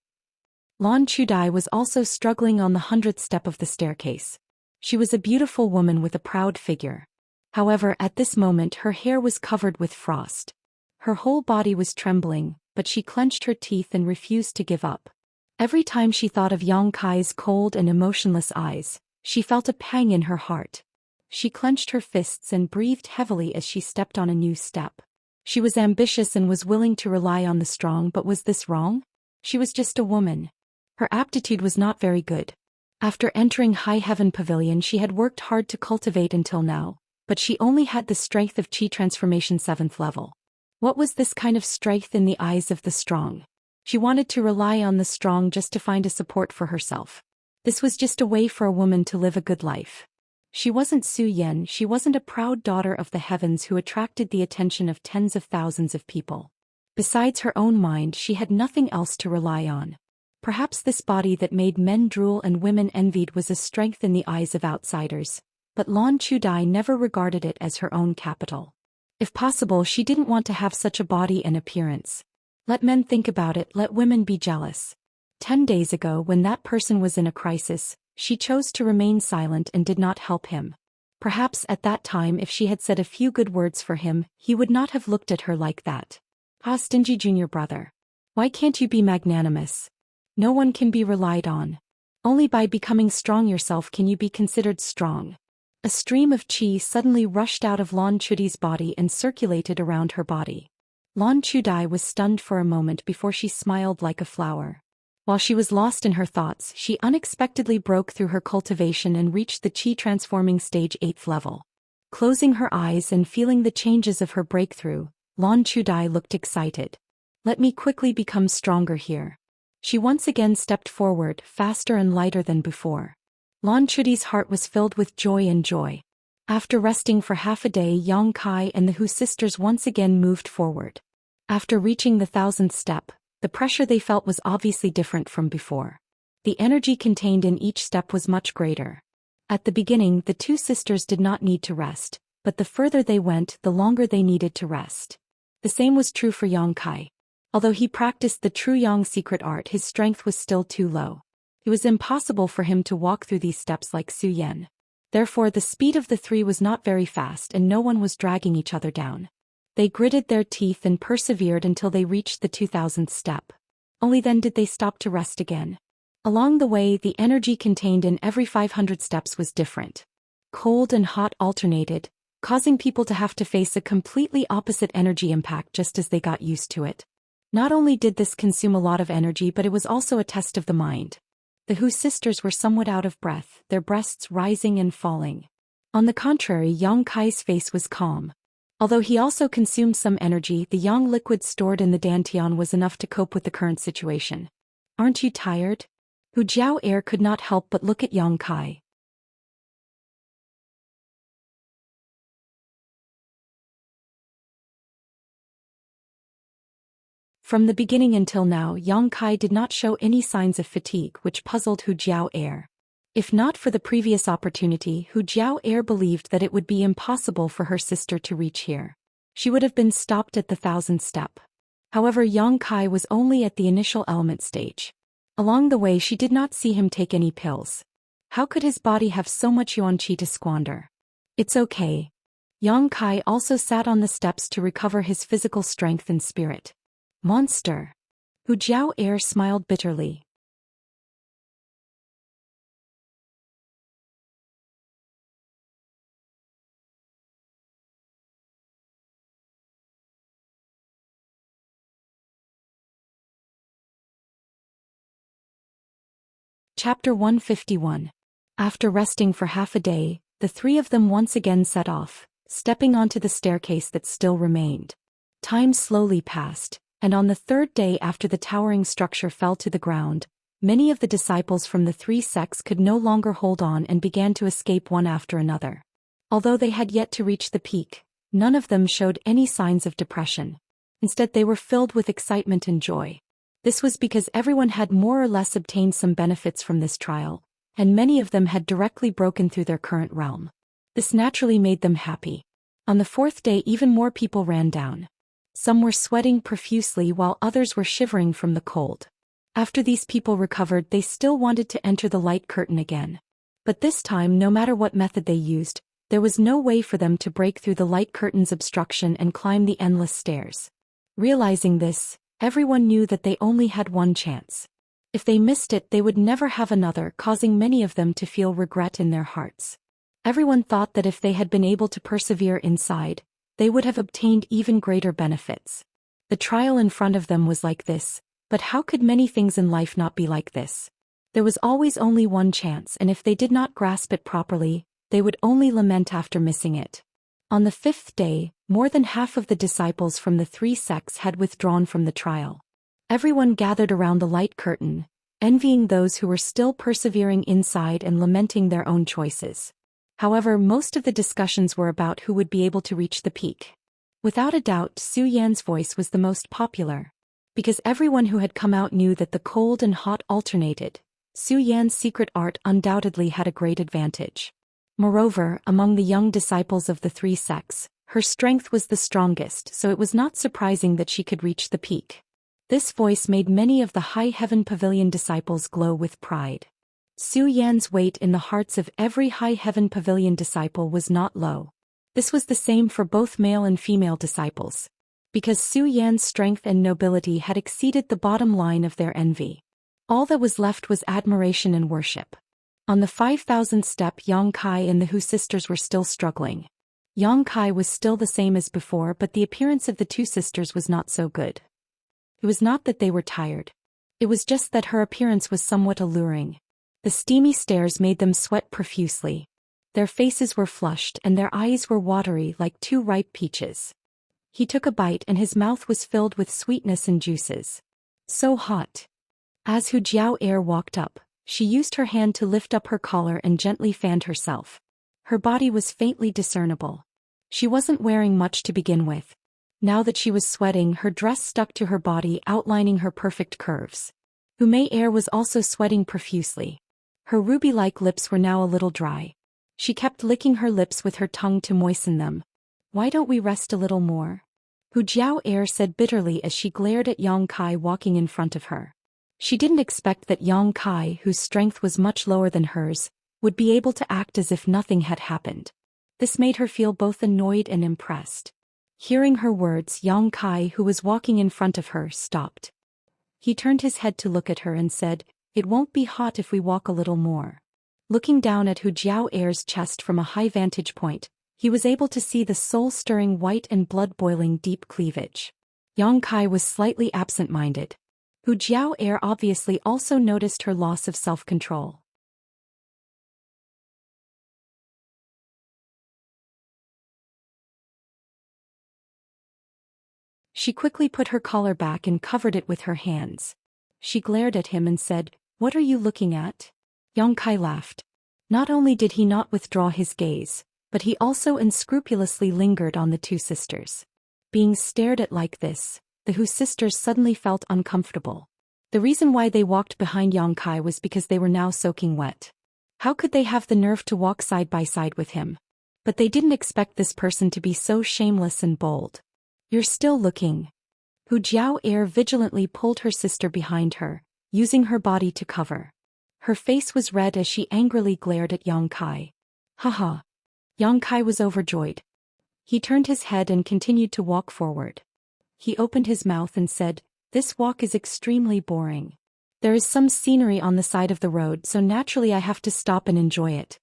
Lan Chudai was also struggling on the 100th step of the staircase. She was a beautiful woman with a proud figure. However, at this moment her hair was covered with frost. Her whole body was trembling, but she clenched her teeth and refused to give up. Every time she thought of Yang Kai's cold and emotionless eyes, she felt a pang in her heart. She clenched her fists and breathed heavily as she stepped on a new step. She was ambitious and was willing to rely on the strong, but was this wrong? She was just a woman. Her aptitude was not very good. After entering High Heaven Pavilion, she had worked hard to cultivate until now, but she only had the strength of Qi Transformation 7th level. What was this kind of strength in the eyes of the strong? She wanted to rely on the strong just to find a support for herself. This was just a way for a woman to live a good life. She wasn't Su Yen, she wasn't a proud daughter of the heavens who attracted the attention of tens of thousands of people. Besides her own mind, she had nothing else to rely on. Perhaps this body that made men drool and women envied was a strength in the eyes of outsiders, but Lan Chudai never regarded it as her own capital. If possible, she didn't want to have such a body and appearance. Let men think about it, let women be jealous. 10 days ago, when that person was in a crisis, she chose to remain silent and did not help him. Perhaps at that time, if she had said a few good words for him, he would not have looked at her like that. Ah, stingy junior brother. Why can't you be magnanimous? No one can be relied on. Only by becoming strong yourself can you be considered strong. A stream of qi suddenly rushed out of Lan Chudi's body and circulated around her body. Lan Chudai was stunned for a moment before she smiled like a flower. While she was lost in her thoughts, she unexpectedly broke through her cultivation and reached the qi transforming stage 8th level. Closing her eyes and feeling the changes of her breakthrough, Lan Chudai looked excited. Let me quickly become stronger here. She once again stepped forward, faster and lighter than before. Lan Chudi's heart was filled with joy and joy. After resting for half a day, Yang Kai and the Hu sisters once again moved forward. After reaching the 1000th step, the pressure they felt was obviously different from before. The energy contained in each step was much greater. At the beginning, the two sisters did not need to rest, but the further they went, the longer they needed to rest. The same was true for Yang Kai. Although he practiced the true Yang secret art, his strength was still too low. It was impossible for him to walk through these steps like Zhou Xian. Therefore, the speed of the three was not very fast and no one was dragging each other down. They gritted their teeth and persevered until they reached the 2000th step. Only then did they stop to rest again. Along the way, the energy contained in every 500 steps was different. Cold and hot alternated, causing people to have to face a completely opposite energy impact just as they got used to it. Not only did this consume a lot of energy, but it was also a test of the mind. The Hu sisters were somewhat out of breath, their breasts rising and falling. On the contrary, Yang Kai's face was calm. Although he also consumed some energy, the yang liquid stored in the dantian was enough to cope with the current situation. "Aren't you tired?" Hu Jiao could not help but look at Yang Kai. From the beginning until now, Yang Kai did not show any signs of fatigue, which puzzled Hu Jiao. If not for the previous opportunity, Hu Jiao believed that it would be impossible for her sister to reach here. She would have been stopped at the 1000th step. However, Yang Kai was only at the initial element stage. Along the way, she did not see him take any pills. How could his body have so much yuan qi to squander? It's okay. Yang Kai also sat on the steps to recover his physical strength and spirit. Monster. Hu Jiao smiled bitterly. Chapter 151. After resting for half a day, the three of them once again set off, stepping onto the staircase that still remained. Time slowly passed, and on the third day after the towering structure fell to the ground, many of the disciples from the three sects could no longer hold on and began to escape one after another. Although they had yet to reach the peak, none of them showed any signs of depression. Instead, they were filled with excitement and joy. This was because everyone had more or less obtained some benefits from this trial, and many of them had directly broken through their current realm. This naturally made them happy. On the fourth day, even more people ran down. Some were sweating profusely while others were shivering from the cold. After these people recovered, they still wanted to enter the light curtain again. But this time, no matter what method they used, there was no way for them to break through the light curtain's obstruction and climb the endless stairs. Realizing this, everyone knew that they only had one chance. If they missed it, they would never have another, causing many of them to feel regret in their hearts. Everyone thought that if they had been able to persevere inside, they would have obtained even greater benefits. The trial in front of them was like this, but how could many things in life not be like this? There was always only one chance, and if they did not grasp it properly, they would only lament after missing it. On the fifth day, more than half of the disciples from the three sects had withdrawn from the trial. Everyone gathered around the light curtain, envying those who were still persevering inside and lamenting their own choices. However, most of the discussions were about who would be able to reach the peak. Without a doubt, Zhou Xian's voice was the most popular. Because everyone who had come out knew that the cold and hot alternated, Zhou Xian's secret art undoubtedly had a great advantage. Moreover, among the young disciples of the three sects, her strength was the strongest, so it was not surprising that she could reach the peak. This voice made many of the High Heaven Pavilion disciples glow with pride. Zhou Xian's weight in the hearts of every High Heaven Pavilion disciple was not low. This was the same for both male and female disciples. Because Zhou Xian's strength and nobility had exceeded the bottom line of their envy. All that was left was admiration and worship. On the 5000th step, Yang Kai and the Hu sisters were still struggling. Yang Kai was still the same as before, but the appearance of the two sisters was not so good. It was not that they were tired. It was just that her appearance was somewhat alluring. The steamy stairs made them sweat profusely. Their faces were flushed and their eyes were watery like two ripe peaches. He took a bite and his mouth was filled with sweetness and juices. So hot. As Hu Jiao Air walked up, she used her hand to lift up her collar and gently fanned herself. Her body was faintly discernible. She wasn't wearing much to begin with. Now that she was sweating, her dress stuck to her body, outlining her perfect curves. Hu Mei Air was also sweating profusely. Her ruby-like lips were now a little dry. She kept licking her lips with her tongue to moisten them. "Why don't we rest a little more?" Hu Jiao Air said bitterly as she glared at Yang Kai walking in front of her. She didn't expect that Yang Kai, whose strength was much lower than hers, would be able to act as if nothing had happened. This made her feel both annoyed and impressed. Hearing her words, Yang Kai, who was walking in front of her, stopped. He turned his head to look at her and said, "It won't be hot if we walk a little more." Looking down at Hu Jiao Air's chest from a high vantage point, he was able to see the soul-stirring white and blood-boiling deep cleavage. Yang Kai was slightly absent-minded. Hu Jiao Air obviously also noticed her loss of self-control. She quickly put her collar back and covered it with her hands. She glared at him and said, "What are you looking at?" Yang Kai laughed. Not only did he not withdraw his gaze, but he also unscrupulously lingered on the two sisters. Being stared at like this, the Hu sisters suddenly felt uncomfortable. The reason why they walked behind Yang Kai was because they were now soaking wet. How could they have the nerve to walk side by side with him? But they didn't expect this person to be so shameless and bold. "You're still looking." Hu Jiao Air vigilantly pulled her sister behind her, using her body to cover. Her face was red as she angrily glared at Yang Kai. "Haha." Yang Kai was overjoyed. He turned his head and continued to walk forward. He opened his mouth and said, "This walk is extremely boring. There is some scenery on the side of the road, so naturally I have to stop and enjoy it."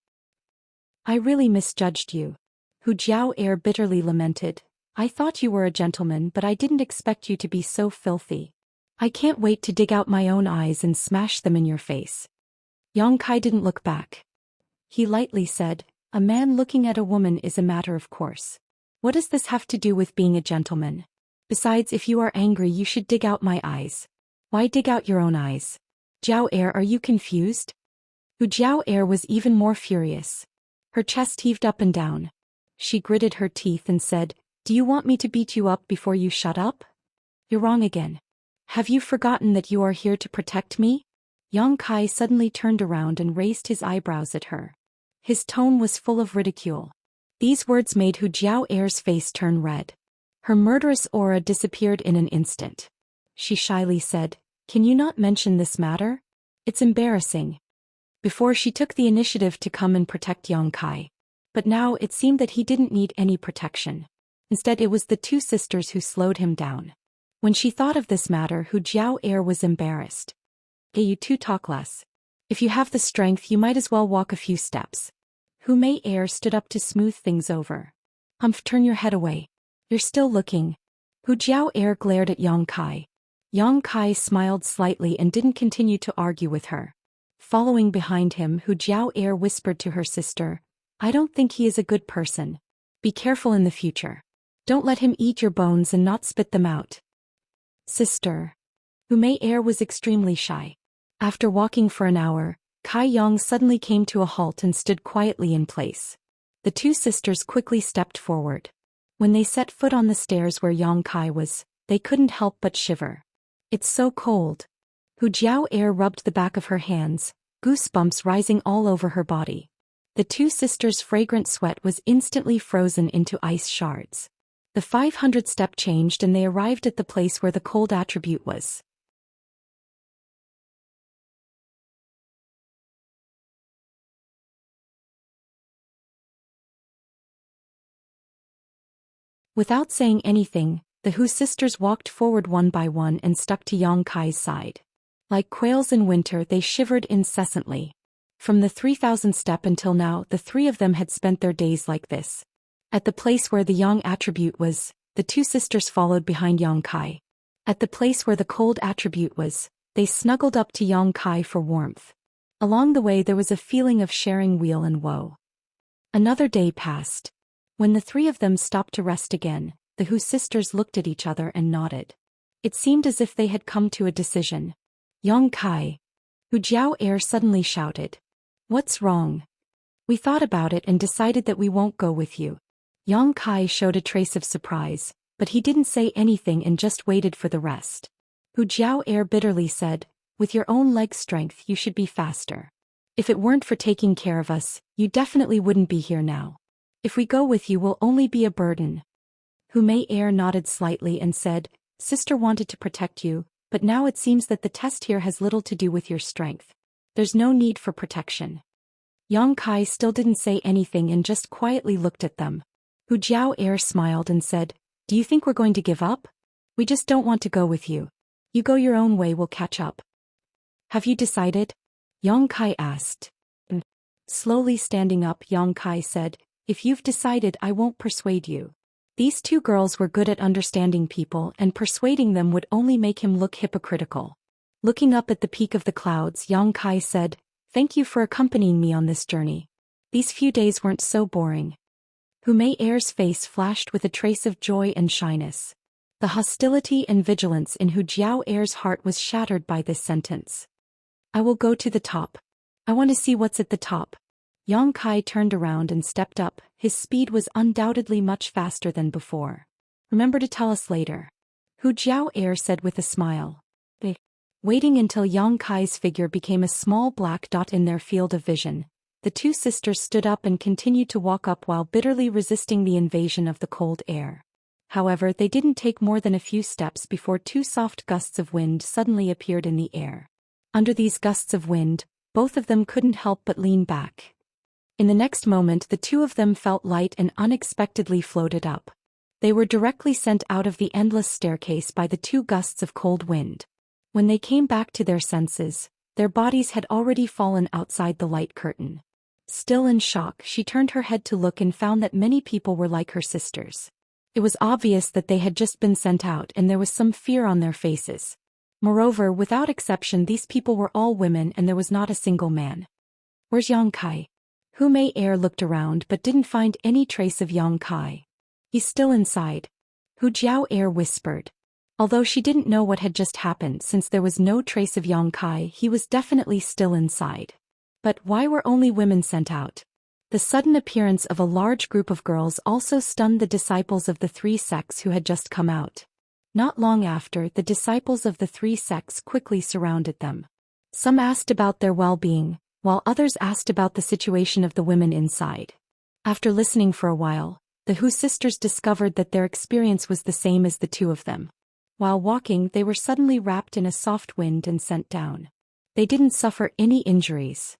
"I really misjudged you." Hu Jiao Air bitterly lamented. "I thought you were a gentleman, but I didn't expect you to be so filthy. I can't wait to dig out my own eyes and smash them in your face." Yang Kai didn't look back. He lightly said, "A man looking at a woman is a matter of course. What does this have to do with being a gentleman? Besides, if you are angry, you should dig out my eyes. Why dig out your own eyes? Jiao Air, are you confused?" Hu Jiao Air was even more furious. Her chest heaved up and down. She gritted her teeth and said, "Do you want me to beat you up before you shut up? You're wrong again. Have you forgotten that you are here to protect me?" Yang Kai suddenly turned around and raised his eyebrows at her. His tone was full of ridicule. These words made Hu Jiao Air's face turn red. Her murderous aura disappeared in an instant. She shyly said, "Can you not mention this matter? It's embarrassing." Before, she took the initiative to come and protect Yang Kai. But now it seemed that he didn't need any protection. Instead, it was the two sisters who slowed him down. When she thought of this matter, Hu Jiao Air was embarrassed. "Hey, you two, talk less. If you have the strength, you might as well walk a few steps." Hu Mei Air stood up to smooth things over. Turn your head away. You're still looking." Hu Jiao Air glared at Yang Kai. Yang Kai smiled slightly and didn't continue to argue with her. Following behind him, Hu Jiao Air whispered to her sister, "I don't think he is a good person. Be careful in the future. Don't let him eat your bones and not spit them out." "Sister." Hu Mei Air was extremely shy. After walking for an hour, Kai Yang suddenly came to a halt and stood quietly in place. The two sisters quickly stepped forward. When they set foot on the stairs where Yang Kai was, they couldn't help but shiver. "It's so cold." Hu Jiao Air rubbed the back of her hands, goosebumps rising all over her body. The two sisters' fragrant sweat was instantly frozen into ice shards. The 500 step changed and they arrived at the place where the cold attribute was. Without saying anything, the Hu sisters walked forward one by one and stuck to Yang Kai's side. Like quails in winter, they shivered incessantly. From the 3,000 step until now, the three of them had spent their days like this. At the place where the yang attribute was, the two sisters followed behind Yang Kai. At the place where the cold attribute was, they snuggled up to Yang Kai for warmth. Along the way, there was a feeling of sharing weal and woe. Another day passed. When the three of them stopped to rest again, the Hu sisters looked at each other and nodded. It seemed as if they had come to a decision. Yang Kai. Hu Jiao Air suddenly shouted. What's wrong? We thought about it and decided that we won't go with you. Yang Kai showed a trace of surprise, but he didn't say anything and just waited for the rest. Hu Jiao Air bitterly said, with your own leg strength you should be faster. If it weren't for taking care of us, you definitely wouldn't be here now. If we go with you we'll only be a burden. Hu Mei Air nodded slightly and said, Sister wanted to protect you, but now it seems that the test here has little to do with your strength. There's no need for protection. Yang Kai still didn't say anything and just quietly looked at them. Hu Jiao Air smiled and said, do you think we're going to give up? We just don't want to go with you. You go your own way, we'll catch up. Have you decided? Yang Kai asked. Slowly standing up, Yang Kai said, if you've decided, I won't persuade you. These two girls were good at understanding people, and persuading them would only make him look hypocritical. Looking up at the peak of the clouds, Yang Kai said, thank you for accompanying me on this journey. These few days weren't so boring. Hu Mei Air's face flashed with a trace of joy and shyness. The hostility and vigilance in Hu Jiao Air's heart was shattered by this sentence. I will go to the top. I want to see what's at the top. Yang Kai turned around and stepped up. His speed was undoubtedly much faster than before. Remember to tell us later. Hu Jiao Air said with a smile. Waiting until Yang Kai's figure became a small black dot in their field of vision, the two sisters stood up and continued to walk up while bitterly resisting the invasion of the cold air. However, they didn't take more than a few steps before two soft gusts of wind suddenly appeared in the air. Under these gusts of wind, both of them couldn't help but lean back. In the next moment, the two of them felt light and unexpectedly floated up. They were directly sent out of the endless staircase by the two gusts of cold wind. When they came back to their senses, their bodies had already fallen outside the light curtain. Still in shock, she turned her head to look and found that many people were like her sisters. It was obvious that they had just been sent out, and there was some fear on their faces. Moreover, without exception, these people were all women and there was not a single man. Where's Yang Kai? Hu Mei Air looked around but didn't find any trace of Yang Kai. He's still inside. Hu Jiao Air whispered. Although she didn't know what had just happened, since there was no trace of Yang Kai, he was definitely still inside. But why were only women sent out? The sudden appearance of a large group of girls also stunned the disciples of the three sects who had just come out. Not long after, the disciples of the three sects quickly surrounded them. Some asked about their well-being, while others asked about the situation of the women inside. After listening for a while, the Hu sisters discovered that their experience was the same as the two of them. While walking, they were suddenly wrapped in a soft wind and sent down. They didn't suffer any injuries.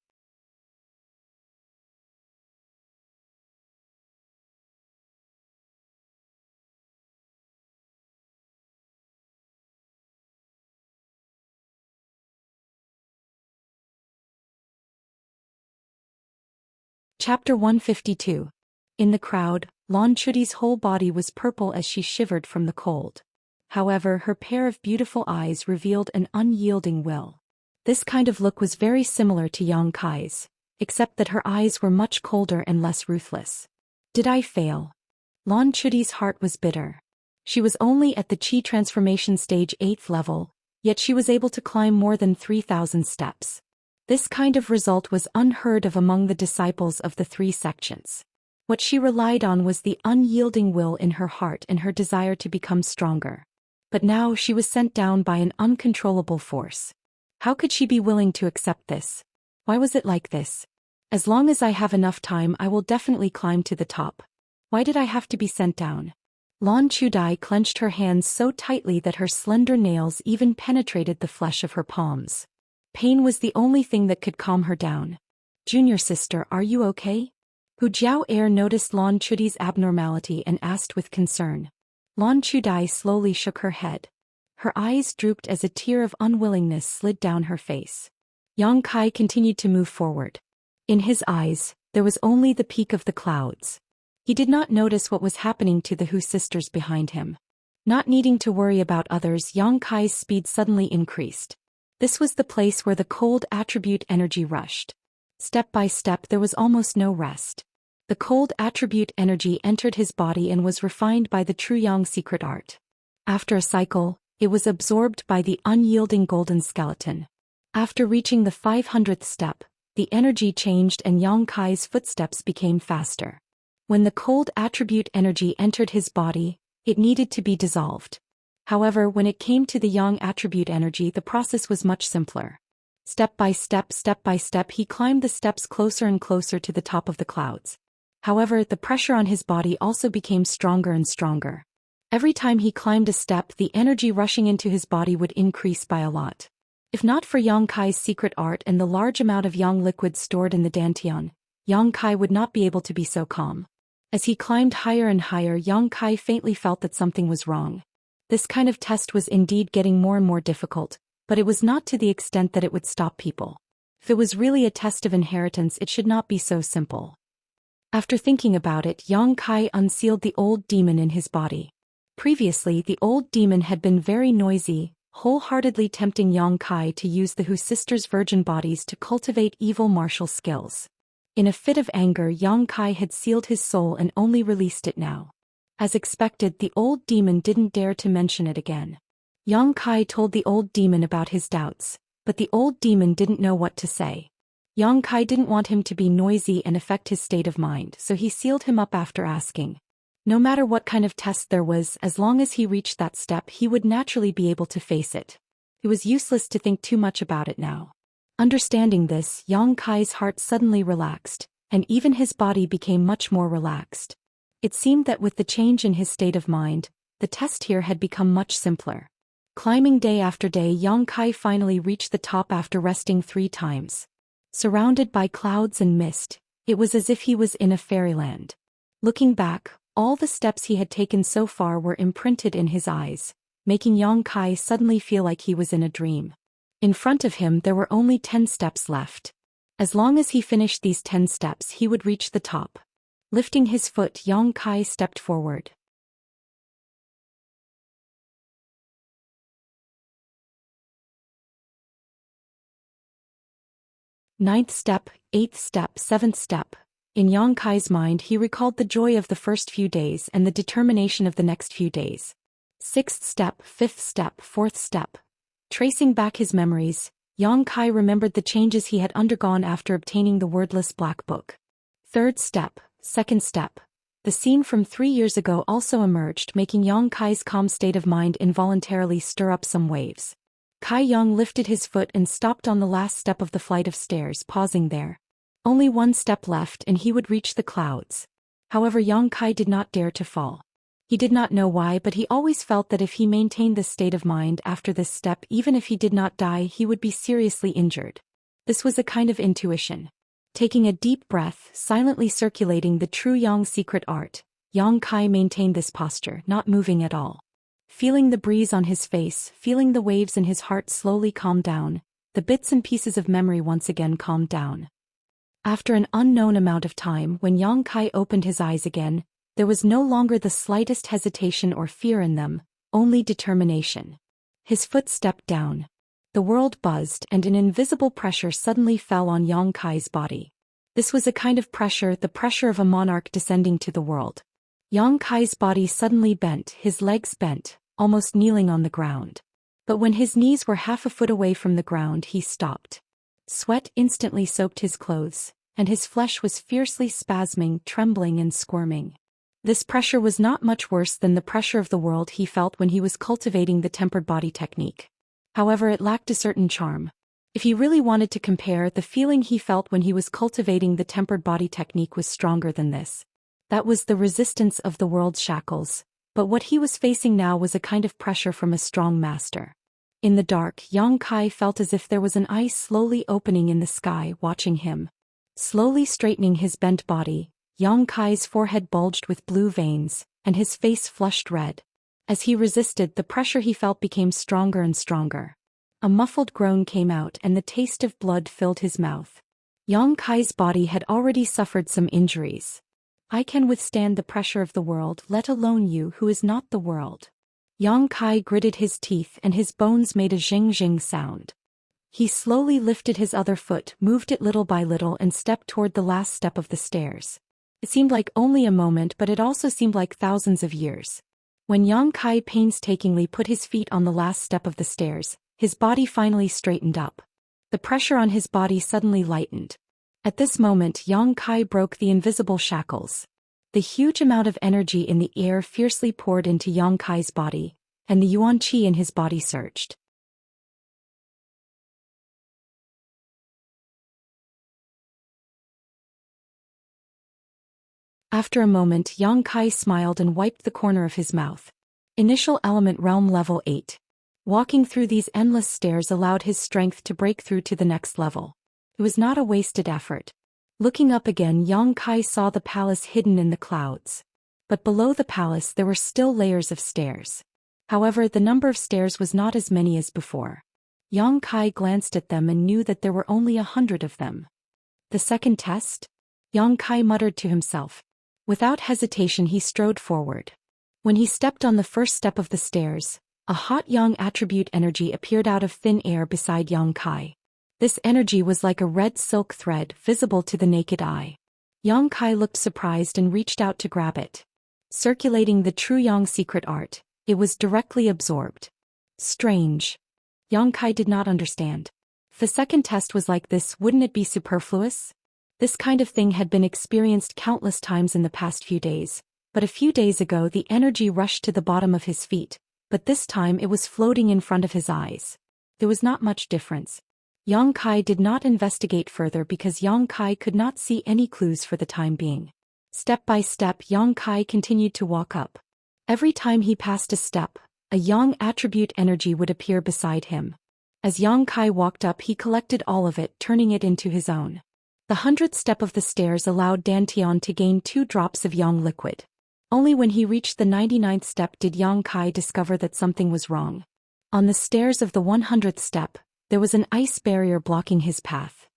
Chapter 152. In the crowd, Lan Chudi's whole body was purple as she shivered from the cold. However, her pair of beautiful eyes revealed an unyielding will. This kind of look was very similar to Yang Kai's, except that her eyes were much colder and less ruthless. Did I fail? Lan Chudi's heart was bitter. She was only at the Qi transformation stage 8th level, yet she was able to climb more than 3,000 steps. This kind of result was unheard of among the disciples of the three sections. What she relied on was the unyielding will in her heart and her desire to become stronger. But now she was sent down by an uncontrollable force. How could she be willing to accept this? Why was it like this? As long as I have enough time, I will definitely climb to the top. Why did I have to be sent down? Lan Chudai clenched her hands so tightly that her slender nails even penetrated the flesh of her palms. Pain was the only thing that could calm her down. Junior sister, are you okay? Hu Jiao Air noticed Lan Chudi's abnormality and asked with concern. Lan Chudai slowly shook her head. Her eyes drooped as a tear of unwillingness slid down her face. Yang Kai continued to move forward. In his eyes, there was only the peak of the clouds. He did not notice what was happening to the Hu sisters behind him. Not needing to worry about others, Yang Kai's speed suddenly increased. This was the place where the cold attribute energy rushed. Step by step, there was almost no rest. The cold attribute energy entered his body and was refined by the true Yang secret art. After a cycle, it was absorbed by the unyielding golden skeleton. After reaching the 500th step, the energy changed and Yang Kai's footsteps became faster. When the cold attribute energy entered his body, it needed to be dissolved. However, when it came to the yang attribute energy, the process was much simpler. Step by step, he climbed the steps closer and closer to the top of the clouds. However, the pressure on his body also became stronger and stronger. Every time he climbed a step, the energy rushing into his body would increase by a lot. If not for Yang Kai's secret art and the large amount of yang liquid stored in the dantian, Yang Kai would not be able to be so calm. As he climbed higher and higher, Yang Kai faintly felt that something was wrong. This kind of test was indeed getting more and more difficult, but it was not to the extent that it would stop people. If it was really a test of inheritance, it should not be so simple. After thinking about it, Yang Kai unsealed the old demon in his body. Previously, the old demon had been very noisy, wholeheartedly tempting Yang Kai to use the Hu sisters' virgin bodies to cultivate evil martial skills. In a fit of anger, Yang Kai had sealed his soul and only released it now. As expected, the old demon didn't dare to mention it again. Yang Kai told the old demon about his doubts, but the old demon didn't know what to say. Yang Kai didn't want him to be noisy and affect his state of mind, so he sealed him up after asking. No matter what kind of test there was, as long as he reached that step, he would naturally be able to face it. It was useless to think too much about it now. Understanding this, Yang Kai's heart suddenly relaxed, and even his body became much more relaxed. It seemed that with the change in his state of mind, the test here had become much simpler. Climbing day after day, Yang Kai finally reached the top after resting 3 times. Surrounded by clouds and mist, it was as if he was in a fairyland. Looking back, all the steps he had taken so far were imprinted in his eyes, making Yang Kai suddenly feel like he was in a dream. In front of him there were only 10 steps left. As long as he finished these 10 steps, he would reach the top. Lifting his foot, Yang Kai stepped forward. Ninth step, 8th step, 7th step. In Yang Kai's mind, he recalled the joy of the first few days and the determination of the next few days. 6th step, 5th step, 4th step. Tracing back his memories, Yang Kai remembered the changes he had undergone after obtaining the wordless black book. 3rd step, 2nd step. The scene from 3 years ago also emerged, making Yang Kai's calm state of mind involuntarily stir up some waves. Kai Yang lifted his foot and stopped on the last step of the flight of stairs, pausing there. Only 1 step left and he would reach the clouds. However, Yang Kai did not dare to fall. He did not know why, but he always felt that if he maintained this state of mind after this step, even if he did not die, he would be seriously injured. This was a kind of intuition. Taking a deep breath, silently circulating the true Yang secret art, Yang Kai maintained this posture, not moving at all. Feeling the breeze on his face, feeling the waves in his heart slowly calm down, the bits and pieces of memory once again calmed down. After an unknown amount of time, when Yang Kai opened his eyes again, there was no longer the slightest hesitation or fear in them, only determination. His foot stepped down. The world buzzed and an invisible pressure suddenly fell on Yang Kai's body. This was a kind of pressure, the pressure of a monarch descending to the world. Yang Kai's body suddenly bent, his legs bent, almost kneeling on the ground. But when his knees were half a foot away from the ground, he stopped. Sweat instantly soaked his clothes, and his flesh was fiercely spasming, trembling and squirming. This pressure was not much worse than the pressure of the world he felt when he was cultivating the tempered body technique. However, it lacked a certain charm. If he really wanted to compare, the feeling he felt when he was cultivating the tempered body technique was stronger than this. That was the resistance of the world's shackles, but what he was facing now was a kind of pressure from a strong master. In the dark, Yang Kai felt as if there was an eye slowly opening in the sky, watching him. Slowly straightening his bent body, Yang Kai's forehead bulged with blue veins, and his face flushed red. As he resisted, the pressure he felt became stronger and stronger. A muffled groan came out and the taste of blood filled his mouth. Yang Kai's body had already suffered some injuries. I can withstand the pressure of the world, let alone you who is not the world. Yang Kai gritted his teeth and his bones made a zhing-zhing sound. He slowly lifted his other foot, moved it little by little and stepped toward the last step of the stairs. It seemed like only a moment, but it also seemed like thousands of years. When Yang Kai painstakingly put his feet on the last step of the stairs, his body finally straightened up. The pressure on his body suddenly lightened. At this moment Yang Kai broke the invisible shackles. The huge amount of energy in the air fiercely poured into Yang Kai's body, and the yuan qi in his body surged. After a moment Yang Kai smiled and wiped the corner of his mouth. Initial element realm level 8. Walking through these endless stairs allowed his strength to break through to the next level. It was not a wasted effort. Looking up again Yang Kai saw the palace hidden in the clouds. But below the palace there were still layers of stairs. However, the number of stairs was not as many as before. Yang Kai glanced at them and knew that there were only 100 of them. The second test? Yang Kai muttered to himself. Without hesitation he strode forward. When he stepped on the first step of the stairs, a hot yang attribute energy appeared out of thin air beside Yang Kai. This energy was like a red silk thread visible to the naked eye. Yang Kai looked surprised and reached out to grab it. Circulating the true yang secret art, it was directly absorbed. Strange. Yang Kai did not understand. If the second test was like this, wouldn't it be superfluous? This kind of thing had been experienced countless times in the past few days, but a few days ago the energy rushed to the bottom of his feet, but this time it was floating in front of his eyes. There was not much difference. Yang Kai did not investigate further because Yang Kai could not see any clues for the time being. Step by step Yang Kai continued to walk up. Every time he passed a step, a yang attribute energy would appear beside him. As Yang Kai walked up he collected all of it, turning it into his own. The 100th step of the stairs allowed Dantian to gain 2 drops of yang liquid. Only when he reached the 99th step did Yang Kai discover that something was wrong. On the stairs of the 100th step, there was an ice barrier blocking his path.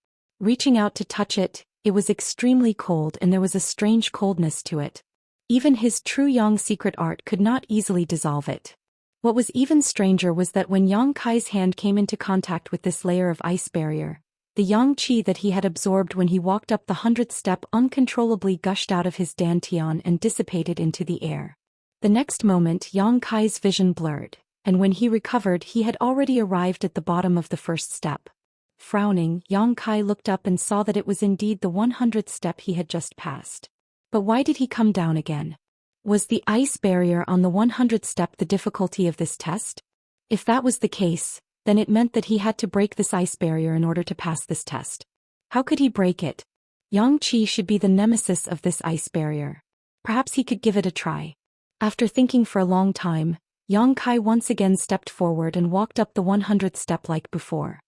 Reaching out to touch it, it was extremely cold and there was a strange coldness to it. Even his true yang secret art could not easily dissolve it. What was even stranger was that when Yang Kai's hand came into contact with this layer of ice barrier, the yang qi that he had absorbed when he walked up the 100th step uncontrollably gushed out of his dantian and dissipated into the air. The next moment Yang Kai's vision blurred, and when he recovered he had already arrived at the bottom of the first step. Frowning, Yang Kai looked up and saw that it was indeed the 100th step he had just passed. But why did he come down again? Was the ice barrier on the 100th step the difficulty of this test? If that was the case, then it meant that he had to break this ice barrier in order to pass this test. How could he break it? Yang Qi should be the nemesis of this ice barrier. Perhaps he could give it a try. After thinking for a long time, Yang Kai once again stepped forward and walked up the 100th step like before.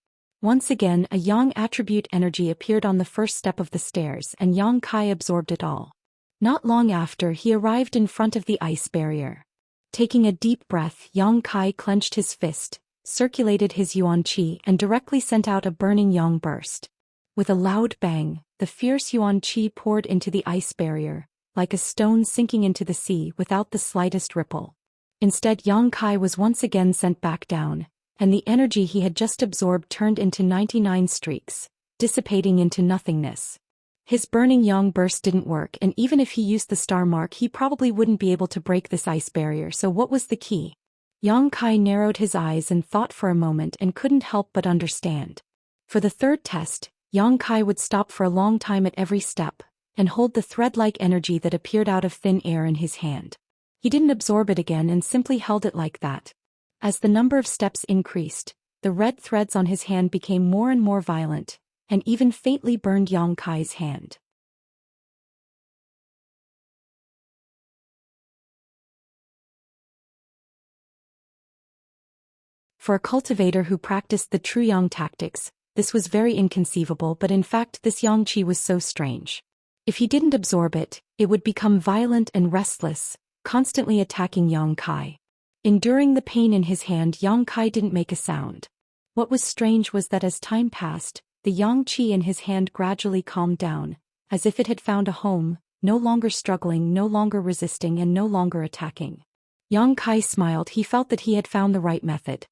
Once again a yang attribute energy appeared on the first step of the stairs and Yang Kai absorbed it all. Not long after he arrived in front of the ice barrier. Taking a deep breath, Yang Kai clenched his fist, circulated his yuan qi and directly sent out a burning yang burst. With a loud bang, the fierce yuan qi poured into the ice barrier, like a stone sinking into the sea without the slightest ripple. Instead Yang Kai was once again sent back down, and the energy he had just absorbed turned into 99 streaks, dissipating into nothingness. His burning yang burst didn't work, and even if he used the star mark he probably wouldn't be able to break this ice barrier, so what was the key? Yang Kai narrowed his eyes and thought for a moment and couldn't help but understand. For the third test, Yang Kai would stop for a long time at every step, and hold the thread-like energy that appeared out of thin air in his hand. He didn't absorb it again and simply held it like that. As the number of steps increased, the red threads on his hand became more and more violent, and even faintly burned Yang Kai's hand. For a cultivator who practiced the true yang tactics, this was very inconceivable, but in fact this yang qi was so strange. If he didn't absorb it, it would become violent and restless, constantly attacking Yang Kai. Enduring the pain in his hand, Yang Kai didn't make a sound. What was strange was that as time passed, the yang qi in his hand gradually calmed down, as if it had found a home, no longer struggling, no longer resisting and no longer attacking. Yang Kai smiled, he felt that he had found the right method.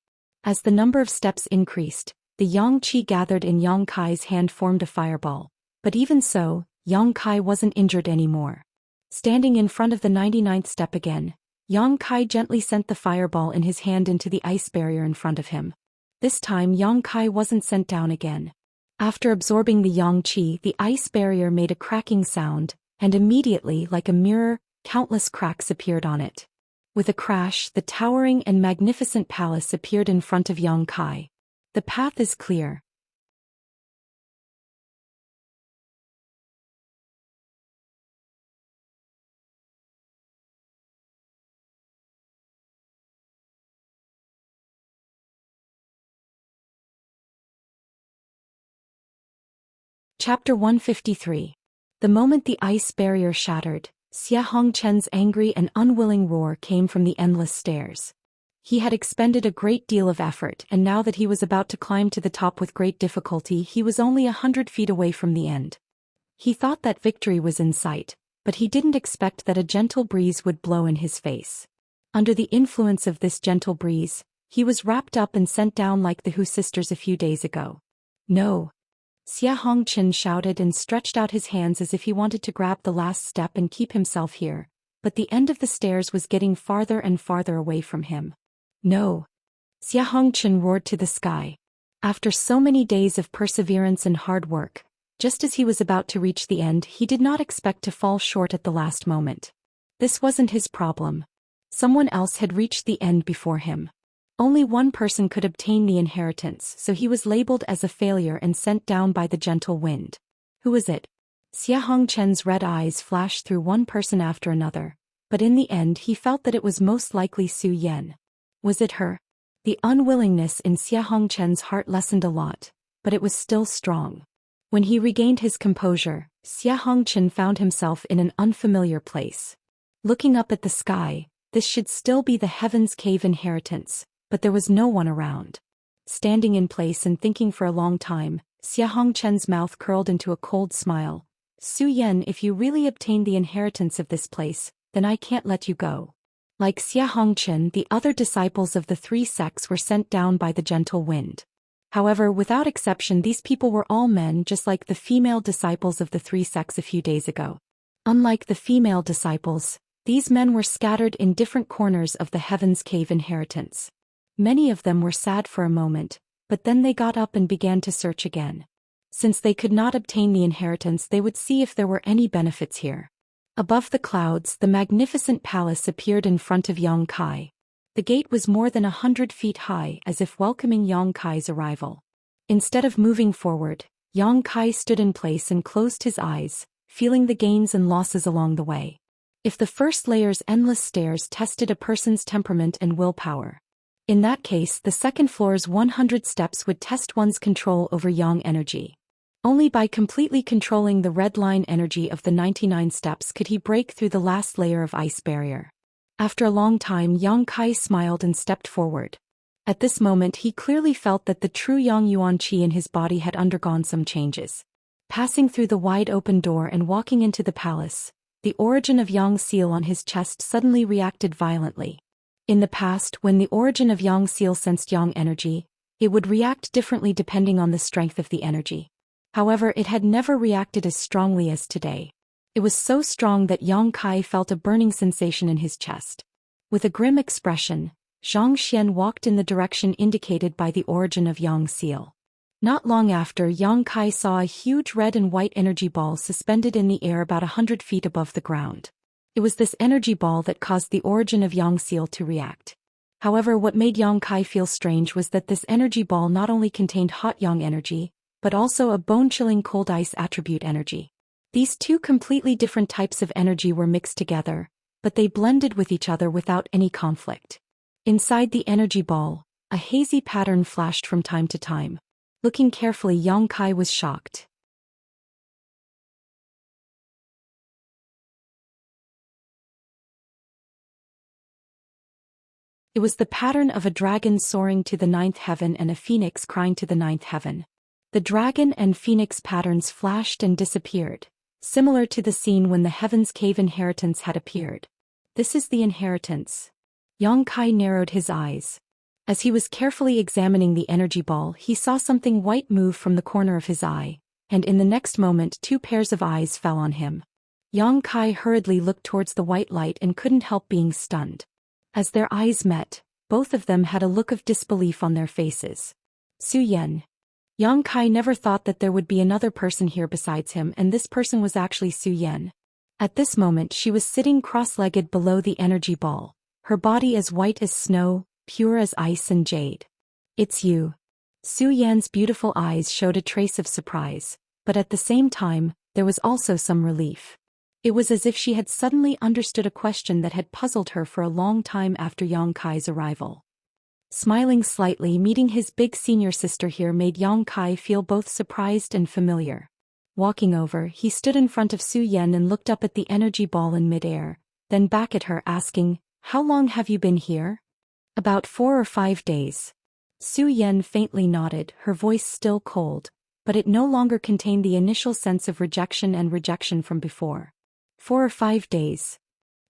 As the number of steps increased, the yang qi gathered in Yang Kai's hand formed a fireball, but even so, Yang Kai wasn't injured anymore. Standing in front of the 99th step again, Yang Kai gently sent the fireball in his hand into the ice barrier in front of him. This time Yang Kai wasn't sent down again. After absorbing the Yang Qi, the ice barrier made a cracking sound, and immediately, like a mirror, countless cracks appeared on it. With a crash, the towering and magnificent palace appeared in front of Yang Kai. The path is clear. Chapter 153. The moment the ice barrier shattered, Xianxia's angry and unwilling roar came from the endless stairs. He had expended a great deal of effort, and now that he was about to climb to the top with great difficulty, he was only 100 feet away from the end. He thought that victory was in sight, but he didn't expect that a gentle breeze would blow in his face. Under the influence of this gentle breeze, he was wrapped up and sent down like the Hu sisters a few days ago. No! Xianxia shouted and stretched out his hands as if he wanted to grab the last step and keep himself here, but the end of the stairs was getting farther and farther away from him. No! Xianxia roared to the sky. After so many days of perseverance and hard work, just as he was about to reach the end, he did not expect to fall short at the last moment. This wasn't his problem. Someone else had reached the end before him. Only one person could obtain the inheritance, so he was labeled as a failure and sent down by the gentle wind. Who was it? Xianxia's red eyes flashed through one person after another, but in the end he felt that it was most likely Zhou Xian. Was it her? The unwillingness in Xianxia's heart lessened a lot, but it was still strong. When he regained his composure, Xianxia found himself in an unfamiliar place. Looking up at the sky, this should still be the Heaven's Cave inheritance, but there was no one around. Standing in place and thinking for a long time, Xianxia's mouth curled into a cold smile. Zhou Xian, if you really obtain the inheritance of this place, then I can't let you go. Like Xianxia, the other disciples of the three sects were sent down by the gentle wind. However, without exception, these people were all men, just like the female disciples of the three sects a few days ago. Unlike the female disciples, these men were scattered in different corners of the Heaven's Cave inheritance. Many of them were sad for a moment, but then they got up and began to search again. Since they could not obtain the inheritance, they would see if there were any benefits here. Above the clouds, the magnificent palace appeared in front of Yang Kai. The gate was more than 100 feet high, as if welcoming Yang Kai's arrival. Instead of moving forward, Yang Kai stood in place and closed his eyes, feeling the gains and losses along the way. If the first layer's endless stairs tested a person's temperament and willpower, in that case the second floor's 100 steps would test one's control over yang energy. Only by completely controlling the red line energy of the 99 steps could he break through the last layer of ice barrier. After a long time, Yang Kai smiled and stepped forward. At this moment he clearly felt that the true Yang Yuan Qi in his body had undergone some changes. Passing through the wide open door and walking into the palace, the origin of Yang seal on his chest suddenly reacted violently. In the past, when the origin of Yang seal sensed Yang energy, it would react differently depending on the strength of the energy. However, it had never reacted as strongly as today. It was so strong that Yang Kai felt a burning sensation in his chest. With a grim expression, Zhou Xian walked in the direction indicated by the origin of Yang seal. Not long after, Yang Kai saw a huge red and white energy ball suspended in the air about 100 feet above the ground. It was this energy ball that caused the origin of Yang seal to react. However, what made Yang Kai feel strange was that this energy ball not only contained hot Yang energy, but also a bone-chilling cold ice attribute energy. These two completely different types of energy were mixed together, but they blended with each other without any conflict. Inside the energy ball, a hazy pattern flashed from time to time. Looking carefully, Yang Kai was shocked. It was the pattern of a dragon soaring to the ninth heaven and a phoenix crying to the ninth heaven. The dragon and phoenix patterns flashed and disappeared, similar to the scene when the Heaven's Cave inheritance had appeared. This is the inheritance. Yang Kai narrowed his eyes. As he was carefully examining the energy ball, he saw something white move from the corner of his eye, and in the next moment 2 pairs of eyes fell on him. Yang Kai hurriedly looked towards the white light and couldn't help being stunned. As their eyes met, both of them had a look of disbelief on their faces. Su Yan. Yang Kai never thought that there would be another person here besides him, and this person was actually Su Yan. At this moment she was sitting cross-legged below the energy ball, her body as white as snow, pure as ice and jade. It's you. Su Yan's beautiful eyes showed a trace of surprise, but at the same time, there was also some relief. It was as if she had suddenly understood a question that had puzzled her for a long time after Yang Kai's arrival. Smiling slightly, meeting his big senior sister here made Yang Kai feel both surprised and familiar. Walking over, he stood in front of Su Yan and looked up at the energy ball in midair, then back at her asking, "How long have you been here?" "About 4 or 5 days. Su Yan faintly nodded, her voice still cold, but it no longer contained the initial sense of rejection from before. 4 or 5 days.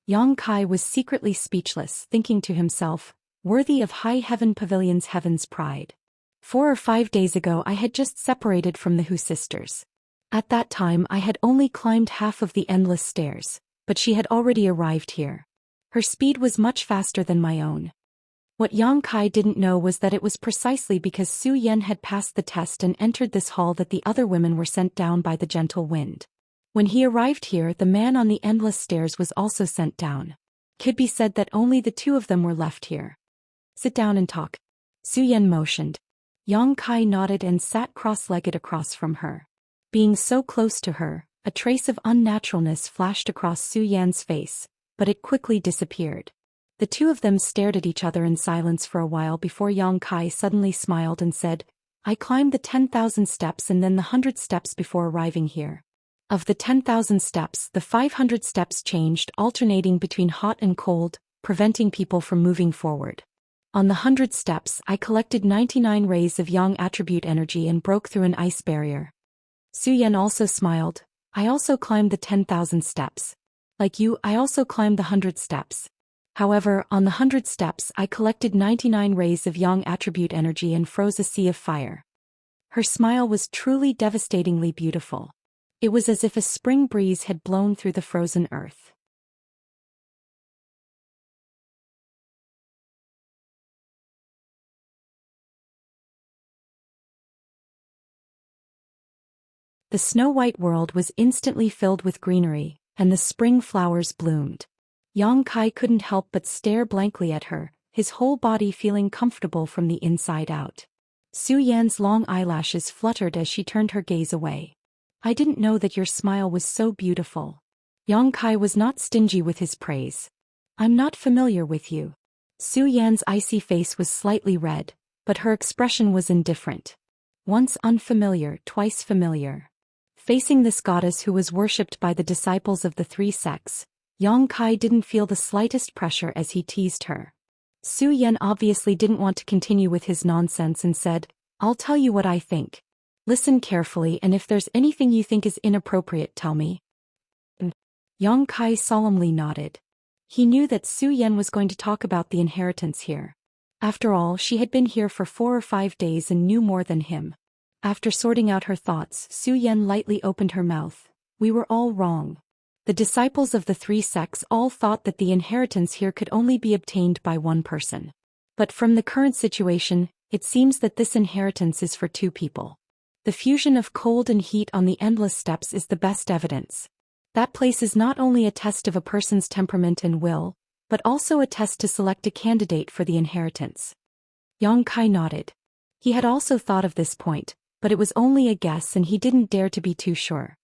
Yang Kai was secretly speechless, thinking to himself, worthy of High Heaven Pavilion's heaven's pride. 4 or 5 days ago I had just separated from the Hu sisters. At that time I had only climbed half of the endless stairs, but she had already arrived here. Her speed was much faster than my own. What Yang Kai didn't know was that it was precisely because Su Yan had passed the test and entered this hall that the other women were sent down by the gentle wind. When he arrived here, the man on the endless stairs was also sent down. Could be said that only the 2 of them were left here. "Sit down and talk." Su Yan motioned. Yang Kai nodded and sat cross-legged across from her. Being so close to her, a trace of unnaturalness flashed across Su Yan's face, but it quickly disappeared. The 2 of them stared at each other in silence for a while before Yang Kai suddenly smiled and said, "I climbed the 10,000 steps and then the 100 steps before arriving here. Of the 10,000 steps, the 500 steps changed, alternating between hot and cold, preventing people from moving forward. On the 100 steps, I collected 99 rays of Yang attribute energy and broke through an ice barrier." Su Yan also smiled. "I also climbed the 10,000 steps. Like you, I also climbed the 100 steps. However, on the 100 steps I collected 99 rays of Yang attribute energy and froze a sea of fire." Her smile was truly devastatingly beautiful. It was as if a spring breeze had blown through the frozen earth. The snow-white world was instantly filled with greenery, and the spring flowers bloomed. Yang Kai couldn't help but stare blankly at her, his whole body feeling comfortable from the inside out. Su Yan's long eyelashes fluttered as she turned her gaze away. "I didn't know that your smile was so beautiful." Yang Kai was not stingy with his praise. "I'm not familiar with you." Su Yan's icy face was slightly red, but her expression was indifferent. Once unfamiliar, twice familiar. Facing this goddess who was worshipped by the disciples of the 3 sects, Yang Kai didn't feel the slightest pressure as he teased her. Su Yan obviously didn't want to continue with his nonsense and said, "I'll tell you what I think. Listen carefully, and if there's anything you think is inappropriate, tell me." Yang Kai solemnly nodded. He knew that Su Yan was going to talk about the inheritance here. After all, she had been here for 4 or 5 days and knew more than him. After sorting out her thoughts, Su Yan lightly opened her mouth. "We were all wrong. The disciples of the 3 sects all thought that the inheritance here could only be obtained by one person. But from the current situation, it seems that this inheritance is for 2 people. The fusion of cold and heat on the endless steps is the best evidence. That place is not only a test of a person's temperament and will, but also a test to select a candidate for the inheritance." Yang Kai nodded. He had also thought of this point, but it was only a guess and he didn't dare to be too sure.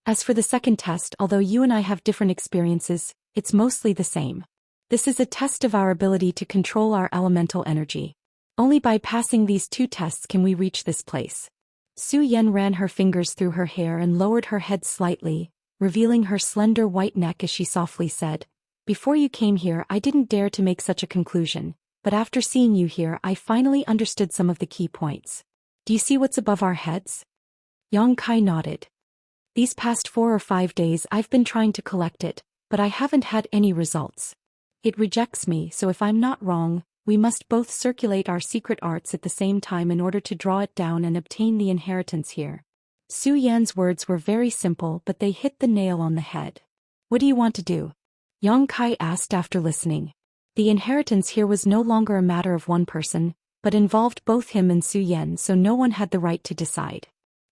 "As for the second test, although you and I have different experiences, it's mostly the same. This is a test of our ability to control our elemental energy. Only by passing these 2 tests can we reach this place." Su Yan ran her fingers through her hair and lowered her head slightly, revealing her slender white neck as she softly said, "Before you came here I didn't dare to make such a conclusion, but after seeing you here I finally understood some of the key points. Do you see what's above our heads?" Yang Kai nodded. "These past 4 or 5 days I've been trying to collect it, but I haven't had any results. It rejects me, so if I'm not wrong, we must both circulate our secret arts at the same time in order to draw it down and obtain the inheritance here." Su Yan's words were very simple, but they hit the nail on the head. "What do you want to do?" Yang Kai asked after listening. The inheritance here was no longer a matter of one person, but involved both him and Su Yan, so no one had the right to decide.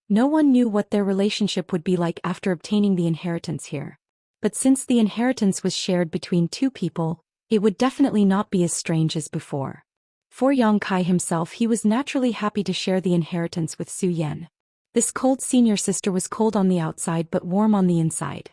No one knew what their relationship would be like after obtaining the inheritance here. But since the inheritance was shared between two people, it would definitely not be as strange as before. For Yang Kai himself, he was naturally happy to share the inheritance with Su Yan. This cold senior sister was cold on the outside but warm on the inside.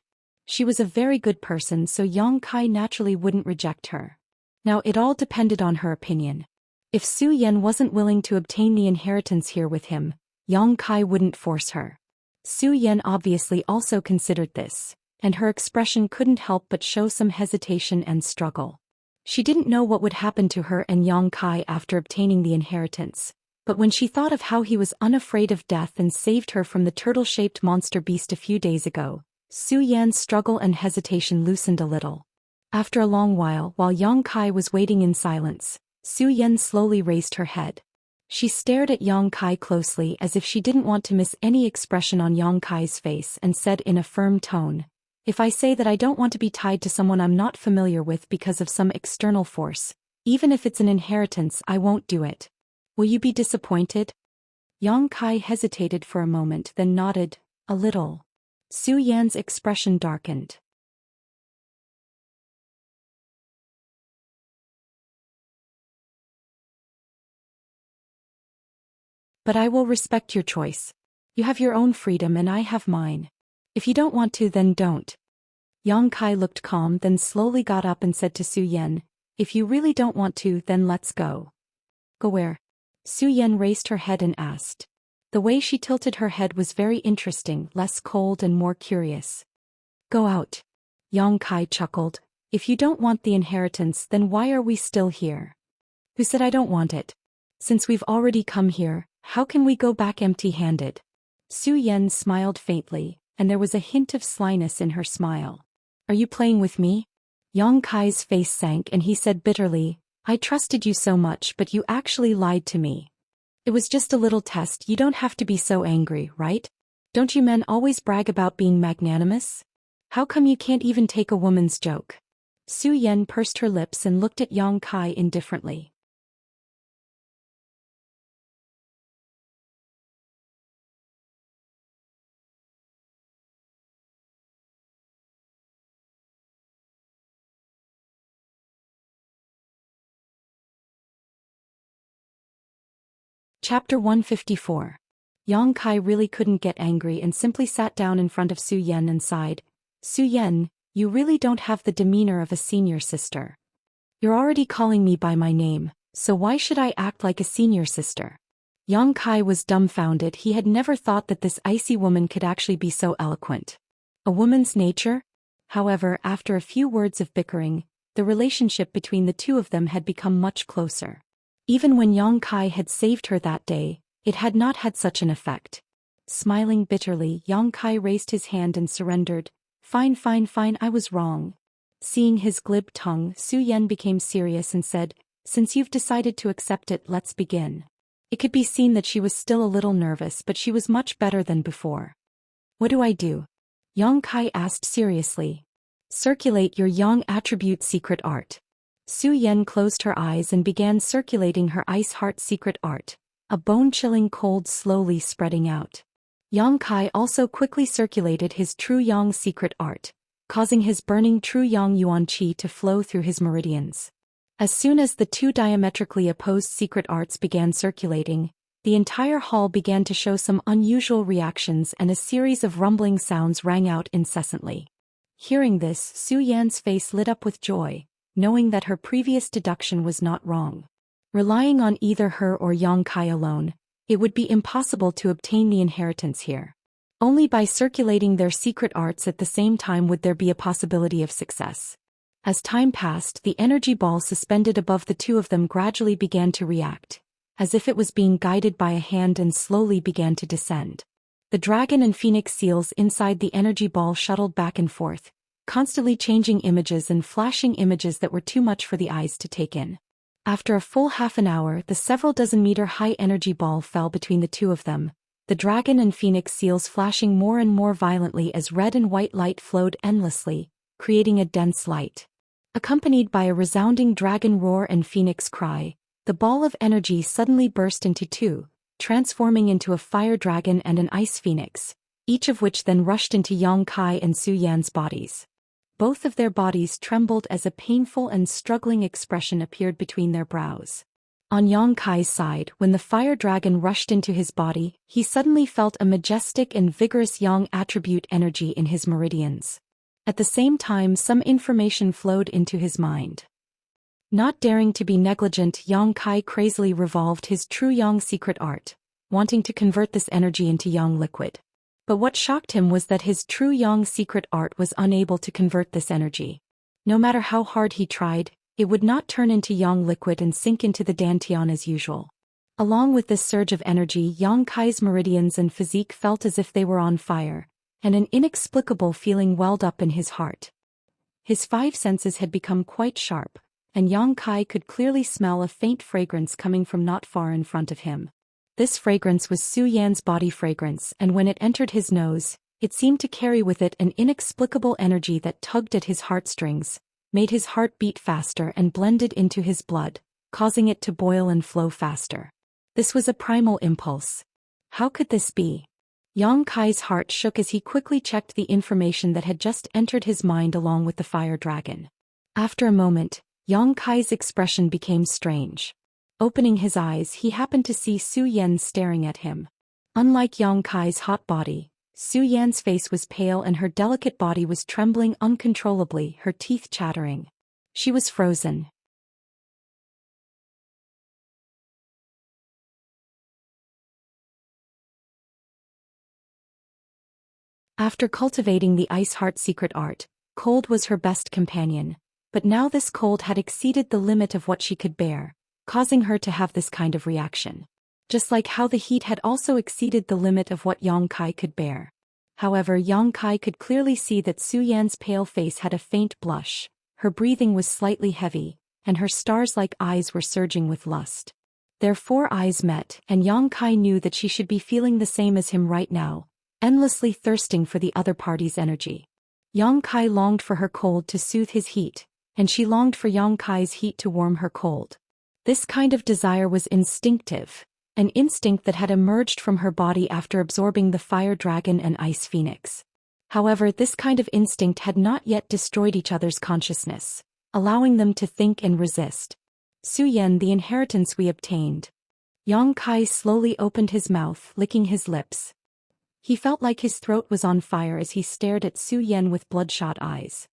She was a very good person, so Yang Kai naturally wouldn't reject her. Now it all depended on her opinion. If Su Yan wasn't willing to obtain the inheritance here with him, Yang Kai wouldn't force her. Su Yan obviously also considered this, and her expression couldn't help but show some hesitation and struggle. She didn't know what would happen to her and Yang Kai after obtaining the inheritance, but when she thought of how he was unafraid of death and saved her from the turtle-shaped monster beast a few days ago, Su Yan's struggle and hesitation loosened a little. After a long while Yang Kai was waiting in silence, Su Yan slowly raised her head. She stared at Yang Kai closely as if she didn't want to miss any expression on Yang Kai's face and said in a firm tone, "If I say that I don't want to be tied to someone I'm not familiar with because of some external force, even if it's an inheritance, I won't do it. Will you be disappointed?" Yang Kai hesitated for a moment, then nodded, a little. Su Yan's expression darkened. "But I will respect your choice. You have your own freedom and I have mine. If you don't want to, then don't." Yang Kai looked calm, then slowly got up and said to Su Yan, "If you really don't want to, then let's go." "Go where?" Su Yan raised her head and asked. The way she tilted her head was very interesting, less cold and more curious. "Go out." Yang Kai chuckled. "If you don't want the inheritance, then why are we still here?" "Who said I don't want it? Since we've already come here, how can we go back empty-handed?" Su Yan smiled faintly, and there was a hint of slyness in her smile. "Are you playing with me?" Yang Kai's face sank and he said bitterly, "I trusted you so much, but you actually lied to me. It was just a little test, you don't have to be so angry, right? Don't you men always brag about being magnanimous? How come you can't even take a woman's joke?" Su Yan pursed her lips and looked at Yang Kai indifferently. Chapter 154. Yang Kai really couldn't get angry and simply sat down in front of Su Yan and sighed. "Su Yan, you really don't have the demeanor of a senior sister. You're already calling me by my name, so why should I act like a senior sister?" Yang Kai was dumbfounded. He had never thought that this icy woman could actually be so eloquent. A woman's nature? However, after a few words of bickering, the relationship between the two of them had become much closer. Even when Yang Kai had saved her that day, it had not had such an effect. Smiling bitterly, Yang Kai raised his hand and surrendered. Fine, I was wrong." Seeing his glib tongue, Su Yan became serious and said, "Since you've decided to accept it, let's begin." It could be seen that she was still a little nervous, but she was much better than before. "What do I do?" Yang Kai asked seriously. "Circulate your Yang attribute secret art." Su Yan closed her eyes and began circulating her ice heart secret art, a bone-chilling cold slowly spreading out. Yang Kai also quickly circulated his true Yang secret art, causing his burning true Yang Yuan Qi to flow through his meridians. As soon as the two diametrically opposed secret arts began circulating, the entire hall began to show some unusual reactions and a series of rumbling sounds rang out incessantly. Hearing this, Su Yan's face lit up with joy, knowing that her previous deduction was not wrong. Relying on either her or Yang Kai alone, it would be impossible to obtain the inheritance here. Only by circulating their secret arts at the same time would there be a possibility of success. As time passed, the energy ball suspended above the two of them gradually began to react, as if it was being guided by a hand, and slowly began to descend. The dragon and phoenix seals inside the energy ball shuttled back and forth, constantly changing images and flashing images that were too much for the eyes to take in. After a full half an hour, the several dozen meter high energy ball fell between the two of them, the dragon and phoenix seals flashing more and more violently as red and white light flowed endlessly, creating a dense light. Accompanied by a resounding dragon roar and phoenix cry, The ball of energy suddenly burst into two, transforming into a fire dragon and an ice phoenix, each of which then rushed into Yang Kai and Su Yan's bodies. Both of their bodies trembled as a painful and struggling expression appeared between their brows. On Yang Kai's side, when the fire dragon rushed into his body, he suddenly felt a majestic and vigorous yang attribute energy in his meridians. At the same time, some information flowed into his mind. Not daring to be negligent, Yang Kai crazily revolved his true yang secret art, wanting to convert this energy into yang liquid. But what shocked him was that his true yang secret art was unable to convert this energy. No matter how hard he tried, it would not turn into yang liquid and sink into the dantian as usual. Along with this surge of energy, Yang Kai's meridians and physique felt as if they were on fire, and an inexplicable feeling welled up in his heart. His five senses had become quite sharp, and Yang Kai could clearly smell a faint fragrance coming from not far in front of him. This fragrance was Su Yan's body fragrance, and when it entered his nose, it seemed to carry with it an inexplicable energy that tugged at his heartstrings, made his heart beat faster and blended into his blood, causing it to boil and flow faster. This was a primal impulse. How could this be? Yang Kai's heart shook as he quickly checked the information that had just entered his mind along with the fire dragon. After a moment, Yang Kai's expression became strange. Opening his eyes, he happened to see Su Yan staring at him. Unlike Yang Kai's hot body, Su Yan's face was pale and her delicate body was trembling uncontrollably, her teeth chattering. She was frozen. After cultivating the ice heart secret art, cold was her best companion, but now this cold had exceeded the limit of what she could bear, causing her to have this kind of reaction. Just like how the heat had also exceeded the limit of what Yang Kai could bear. However, Yang Kai could clearly see that Su Yan's pale face had a faint blush, her breathing was slightly heavy, and her stars-like eyes were surging with lust. Their four eyes met, and Yang Kai knew that she should be feeling the same as him right now, endlessly thirsting for the other party's energy. Yang Kai longed for her cold to soothe his heat, and she longed for Yang Kai's heat to warm her cold. This kind of desire was instinctive, an instinct that had emerged from her body after absorbing the fire dragon and ice phoenix. However, this kind of instinct had not yet destroyed each other's consciousness, allowing them to think and resist. Su Yan, the inheritance we obtained. Yang Kai slowly opened his mouth, licking his lips. He felt like his throat was on fire as he stared at Su Yan with bloodshot eyes.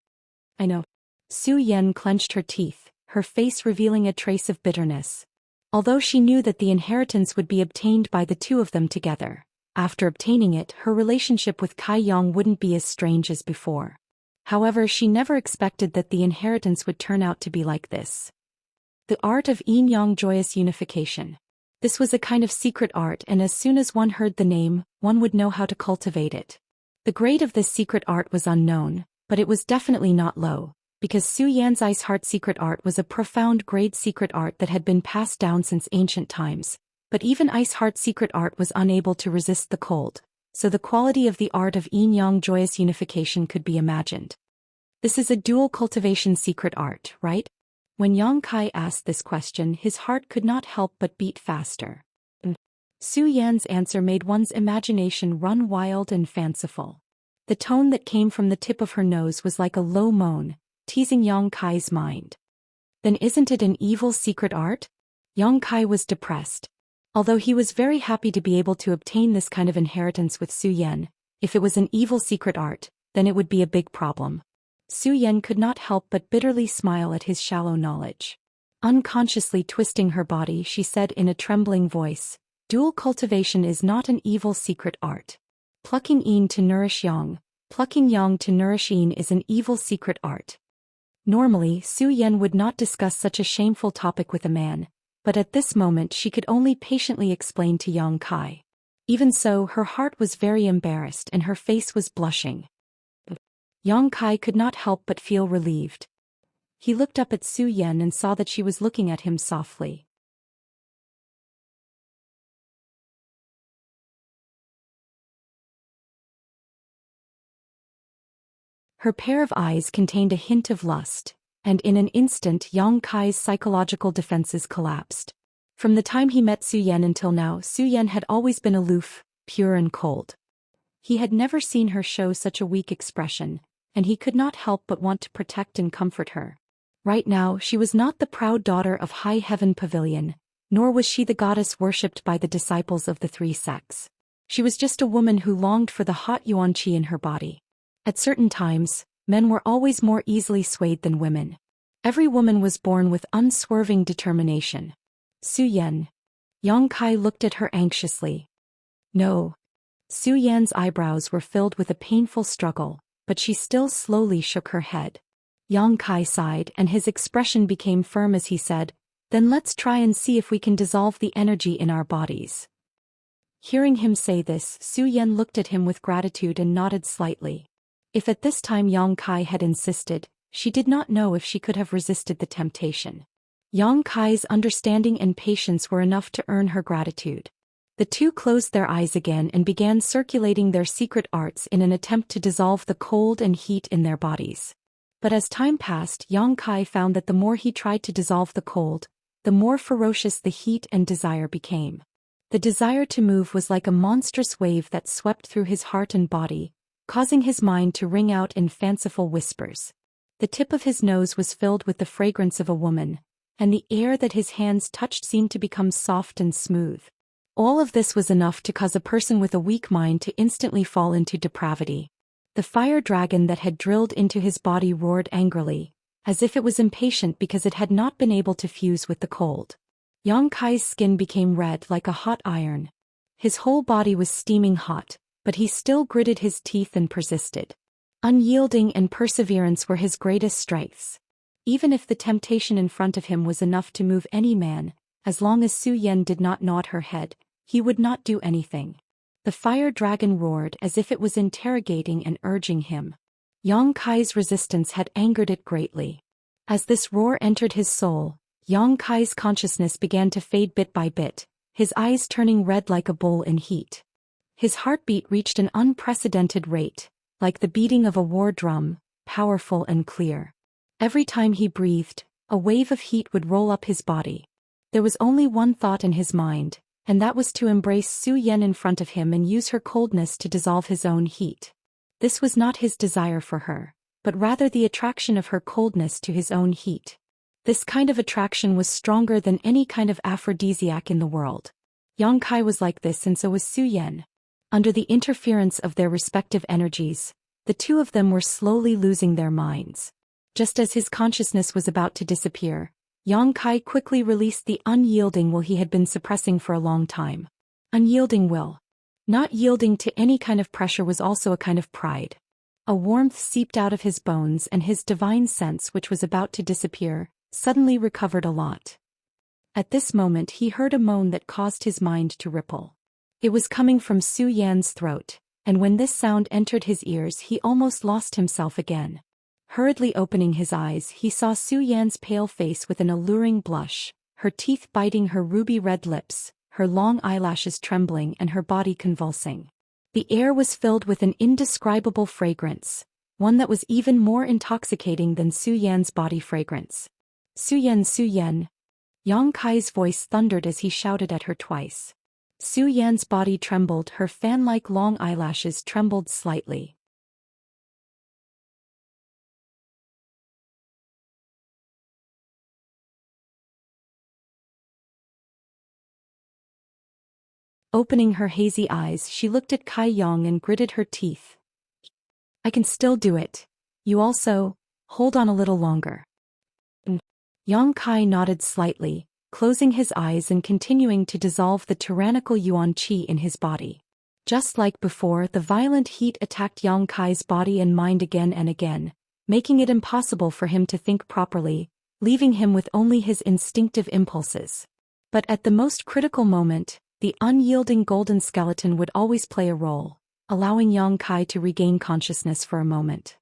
I know. Su Yan clenched her teeth, her face revealing a trace of bitterness. Although she knew that the inheritance would be obtained by the two of them together, after obtaining it, her relationship with Kai Yang wouldn't be as strange as before. However, she never expected that the inheritance would turn out to be like this. The art of yin-yang joyous unification. This was a kind of secret art, and as soon as one heard the name, one would know how to cultivate it. The grade of this secret art was unknown, but it was definitely not low, because Su Yan's Ice Heart secret art was a profound grade secret art that had been passed down since ancient times, but even Ice Heart secret art was unable to resist the cold, so the quality of the art of yin-yang joyous unification could be imagined. This is a dual cultivation secret art, right? When Yang Kai asked this question, his heart could not help but beat faster. Su Yan's answer made one's imagination run wild and fanciful. The tone that came from the tip of her nose was like a low moan, teasing Yang Kai's mind. Then isn't it an evil secret art? Yang Kai was depressed. Although he was very happy to be able to obtain this kind of inheritance with Su Yan, if it was an evil secret art, then it would be a big problem. Su Yan could not help but bitterly smile at his shallow knowledge. Unconsciously twisting her body, she said in a trembling voice, "Dual cultivation is not an evil secret art. Plucking yin to nourish yang, plucking yang to nourish yin is an evil secret art." Normally, Su Yan would not discuss such a shameful topic with a man, but at this moment she could only patiently explain to Yang Kai. Even so, her heart was very embarrassed and her face was blushing. Yang Kai could not help but feel relieved. He looked up at Su Yan and saw that she was looking at him softly. Her pair of eyes contained a hint of lust, and in an instant Yang Kai's psychological defenses collapsed. From the time he met Zhou Xian until now, Zhou Xian had always been aloof, pure and cold. He had never seen her show such a weak expression, and he could not help but want to protect and comfort her. Right now, she was not the proud daughter of High Heaven Pavilion, nor was she the goddess worshipped by the disciples of the three sects. She was just a woman who longed for the hot yuan qi in her body. At certain times, men were always more easily swayed than women. Every woman was born with unswerving determination. Zhou Xian. Yang Kai looked at her anxiously. No. Zhou Yan's eyebrows were filled with a painful struggle, but she still slowly shook her head. Yang Kai sighed and his expression became firm as he said, "Then let's try and see if we can dissolve the energy in our bodies." Hearing him say this, Zhou Xian looked at him with gratitude and nodded slightly. If at this time Yang Kai had insisted, she did not know if she could have resisted the temptation. Yang Kai's understanding and patience were enough to earn her gratitude. The two closed their eyes again and began circulating their secret arts in an attempt to dissolve the cold and heat in their bodies. But as time passed, Yang Kai found that the more he tried to dissolve the cold, the more ferocious the heat and desire became. The desire to move was like a monstrous wave that swept through his heart and body, causing his mind to ring out in fanciful whispers. The tip of his nose was filled with the fragrance of a woman, and the air that his hands touched seemed to become soft and smooth. All of this was enough to cause a person with a weak mind to instantly fall into depravity. The fire dragon that had drilled into his body roared angrily, as if it was impatient because it had not been able to fuse with the cold. Yang Kai's skin became red like a hot iron. His whole body was steaming hot, but he still gritted his teeth and persisted. Unyielding and perseverance were his greatest strengths. Even if the temptation in front of him was enough to move any man, as long as Zhou Xian did not nod her head, he would not do anything. The fire dragon roared as if it was interrogating and urging him. Yang Kai's resistance had angered it greatly. As this roar entered his soul, Yang Kai's consciousness began to fade bit by bit, his eyes turning red like a bull in heat. His heartbeat reached an unprecedented rate, like the beating of a war drum, powerful and clear. Every time he breathed, a wave of heat would roll up his body. There was only one thought in his mind, and that was to embrace Zhou Xian in front of him and use her coldness to dissolve his own heat. This was not his desire for her, but rather the attraction of her coldness to his own heat. This kind of attraction was stronger than any kind of aphrodisiac in the world. Yang Kai was like this and so was Zhou Xian. Under the interference of their respective energies, the two of them were slowly losing their minds. Just as his consciousness was about to disappear, Yang Kai quickly released the unyielding will he had been suppressing for a long time. Unyielding will. Not yielding to any kind of pressure was also a kind of pride. A warmth seeped out of his bones and his divine sense, which was about to disappear, suddenly recovered a lot. At this moment he heard a moan that caused his mind to ripple. It was coming from Zhou Yan's throat, and when this sound entered his ears he almost lost himself again. Hurriedly opening his eyes, he saw Zhou Yan's pale face with an alluring blush, her teeth biting her ruby-red lips, her long eyelashes trembling and her body convulsing. The air was filled with an indescribable fragrance, one that was even more intoxicating than Zhou Yan's body fragrance. Zhou Yan, Zhou Yan. Yang Kai's voice thundered as he shouted at her twice. Zhou Yan's body trembled, her fan-like long eyelashes trembled slightly. Opening her hazy eyes, she looked at Kai Yang and gritted her teeth. "I can still do it. You also, hold on a little longer." Yang Kai nodded slightly, closing his eyes and continuing to dissolve the tyrannical yuan qi in his body. Just like before, the violent heat attacked Yang Kai's body and mind again and again, making it impossible for him to think properly, leaving him with only his instinctive impulses. But at the most critical moment, the unyielding golden skeleton would always play a role, allowing Yang Kai to regain consciousness for a moment.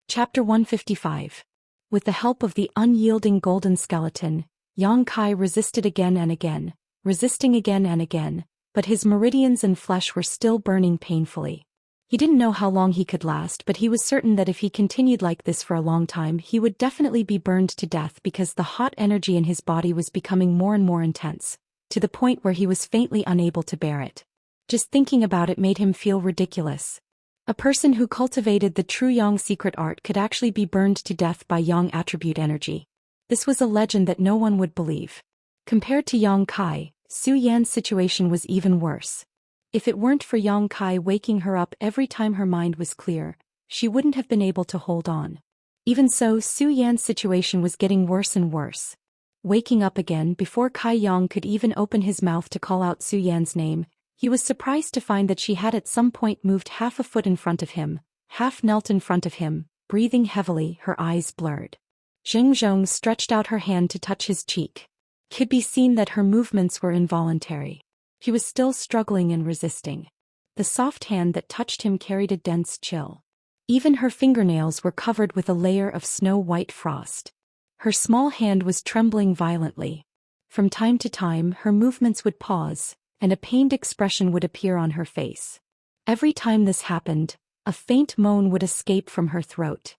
Chapter 155. With the help of the unyielding golden skeleton, Yang Kai resisted again and again, resisting again and again, but his meridians and flesh were still burning painfully. He didn't know how long he could last, but he was certain that if he continued like this for a long time, he would definitely be burned to death because the hot energy in his body was becoming more and more intense, to the point where he was faintly unable to bear it. Just thinking about it made him feel ridiculous. A person who cultivated the true Yang secret art could actually be burned to death by Yang attribute energy. This was a legend that no one would believe. Compared to Yang Kai, Zhou Xian's situation was even worse. If it weren't for Yang Kai waking her up every time her mind was clear, she wouldn't have been able to hold on. Even so, Zhou Xian's situation was getting worse and worse. Waking up again before Kai Yang could even open his mouth to call out Zhou Xian's name, he was surprised to find that she had at some point moved half a foot in front of him, half knelt in front of him, breathing heavily, her eyes blurred. Zheng stretched out her hand to touch his cheek. It could be seen that her movements were involuntary. He was still struggling and resisting. The soft hand that touched him carried a dense chill. Even her fingernails were covered with a layer of snow-white frost. Her small hand was trembling violently. From time to time, her movements would pause, and a pained expression would appear on her face. Every time this happened, a faint moan would escape from her throat.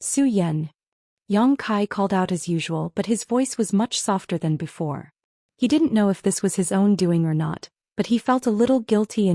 Zhou Xian. Yang Kai called out as usual, but his voice was much softer than before. He didn't know if this was his own doing or not, but he felt a little guilty.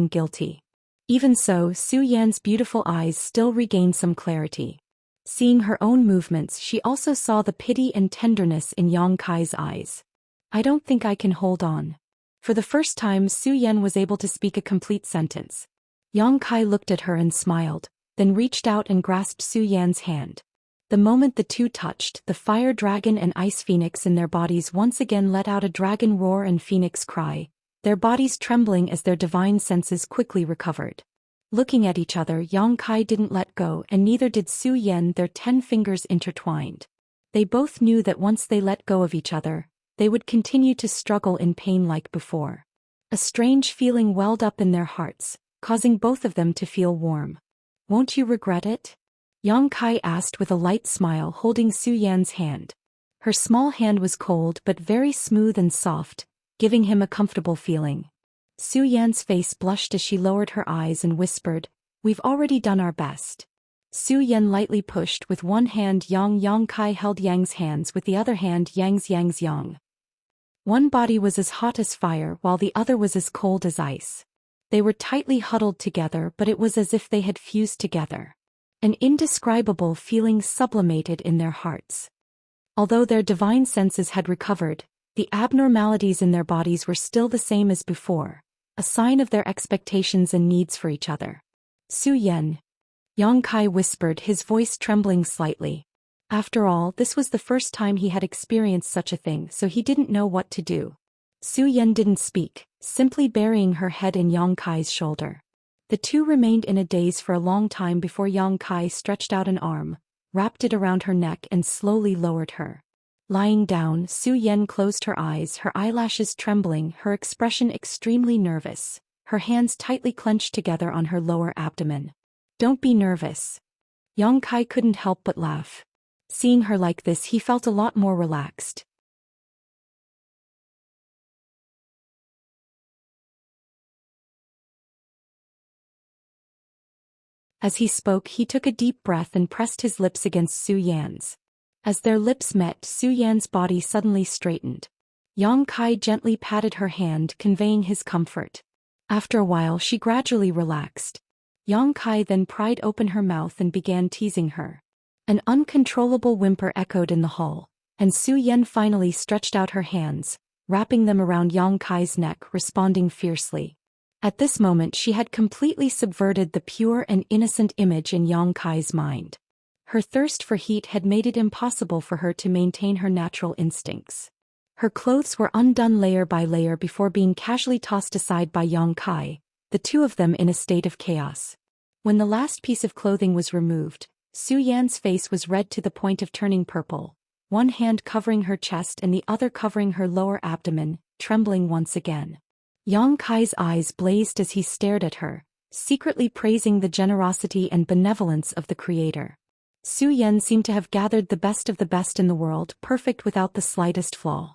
Even so, Zhou Xian's beautiful eyes still regained some clarity. Seeing her own movements, she also saw the pity and tenderness in Yang Kai's eyes. I don't think I can hold on. For the first time, Zhou Xian was able to speak a complete sentence. Yang Kai looked at her and smiled, then reached out and grasped Zhou Xian's hand. The moment the two touched, the fire dragon and ice phoenix in their bodies once again let out a dragon roar and phoenix cry, their bodies trembling as their divine senses quickly recovered. Looking at each other, Yang Kai didn't let go, and neither did Zhou Xian, their 10 fingers intertwined. They both knew that once they let go of each other, they would continue to struggle in pain like before. A strange feeling welled up in their hearts, causing both of them to feel warm. Won't you regret it? Yang Kai asked with a light smile, holding Zhou Xian's hand. Her small hand was cold but very smooth and soft, giving him a comfortable feeling. Zhou Xian's face blushed as she lowered her eyes and whispered, "We've already done our best." Zhou Xian lightly pushed with one hand Yang Kai held Yang's hands with the other hand Yang's Yang. One body was as hot as fire while the other was as cold as ice. They were tightly huddled together, but it was as if they had fused together. An indescribable feeling sublimated in their hearts. Although their divine senses had recovered, the abnormalities in their bodies were still the same as before, a sign of their expectations and needs for each other. Zhou Xian. Yang Kai whispered, his voice trembling slightly. After all, this was the first time he had experienced such a thing, so he didn't know what to do. Zhou Xian didn't speak, simply burying her head in Yang Kai's shoulder. The two remained in a daze for a long time before Yang Kai stretched out an arm, wrapped it around her neck and slowly lowered her. Lying down, Zhou Xian closed her eyes, her eyelashes trembling, her expression extremely nervous, her hands tightly clenched together on her lower abdomen. "Don't be nervous." Yang Kai couldn't help but laugh. Seeing her like this, he felt a lot more relaxed. As he spoke, he took a deep breath and pressed his lips against Zhou Xian's. As their lips met, Zhou Xian's body suddenly straightened. Yang Kai gently patted her hand, conveying his comfort. After a while, she gradually relaxed. Yang Kai then pried open her mouth and began teasing her. An uncontrollable whimper echoed in the hall, and Zhou Xian finally stretched out her hands, wrapping them around Yang Kai's neck, responding fiercely. At this moment, she had completely subverted the pure and innocent image in Yang Kai's mind. Her thirst for heat had made it impossible for her to maintain her natural instincts. Her clothes were undone layer by layer before being casually tossed aside by Yang Kai, the two of them in a state of chaos. When the last piece of clothing was removed, Zhou Xian's face was red to the point of turning purple, one hand covering her chest and the other covering her lower abdomen, trembling once again. Yang Kai's eyes blazed as he stared at her, secretly praising the generosity and benevolence of the Creator. Zhou Xian seemed to have gathered the best of the best in the world, perfect without the slightest flaw.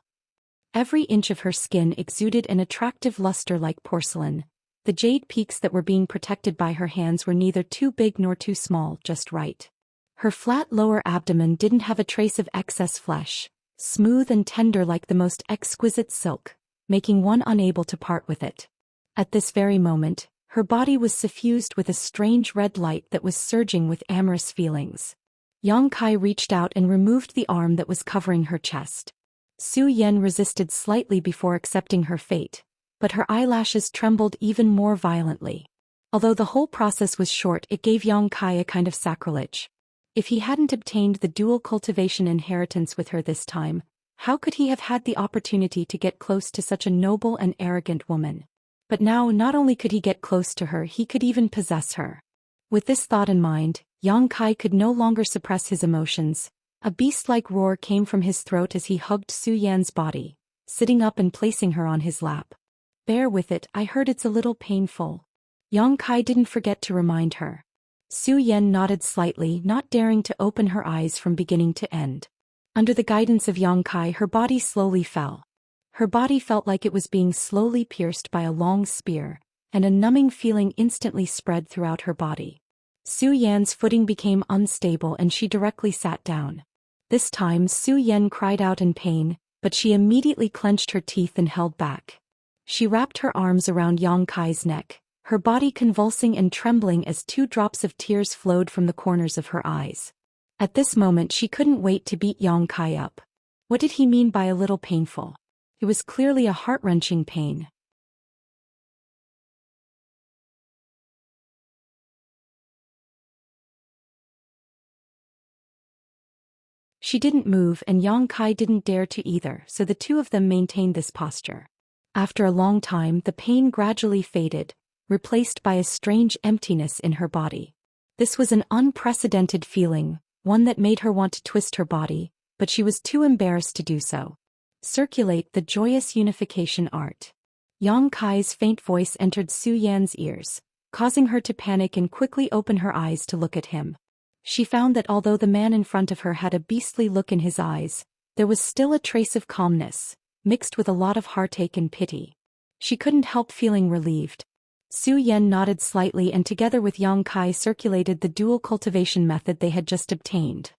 Every inch of her skin exuded an attractive luster like porcelain. The jade peaks that were being protected by her hands were neither too big nor too small, just right. Her flat lower abdomen didn't have a trace of excess flesh, smooth and tender like the most exquisite silk, making one unable to part with it. At this very moment, her body was suffused with a strange red light that was surging with amorous feelings. Yang Kai reached out and removed the arm that was covering her chest. Zhou Xian resisted slightly before accepting her fate, but her eyelashes trembled even more violently. Although the whole process was short, it gave Yang Kai a kind of sacrilege. If he hadn't obtained the dual cultivation inheritance with her this time, how could he have had the opportunity to get close to such a noble and arrogant woman? But now not only could he get close to her, he could even possess her. With this thought in mind, Yang Kai could no longer suppress his emotions. A beast-like roar came from his throat as he hugged Zhou Xian's body, sitting up and placing her on his lap. "Bear with it, I heard it's a little painful." Yang Kai didn't forget to remind her. Zhou Xian nodded slightly, not daring to open her eyes from beginning to end. Under the guidance of Yang Kai, her body slowly fell. Her body felt like it was being slowly pierced by a long spear, and a numbing feeling instantly spread throughout her body. Zhou Yan's footing became unstable and she directly sat down. This time Zhou Xian cried out in pain, but she immediately clenched her teeth and held back. She wrapped her arms around Yang Kai's neck, her body convulsing and trembling as 2 drops of tears flowed from the corners of her eyes. At this moment she couldn't wait to beat Yang Kai up. What did he mean by a little painful? It was clearly a heart-wrenching pain. She didn't move and Yang Kai didn't dare to either, so the two of them maintained this posture. After a long time the pain gradually faded, replaced by a strange emptiness in her body. This was an unprecedented feeling, one that made her want to twist her body, but she was too embarrassed to do so. Circulate the joyous unification art. Yang Kai's faint voice entered Zhou Yan's ears, causing her to panic and quickly open her eyes to look at him. She found that although the man in front of her had a beastly look in his eyes, there was still a trace of calmness, mixed with a lot of heartache and pity. She couldn't help feeling relieved. Zhou Xian nodded slightly and together with Yang Kai circulated the dual cultivation method they had just obtained.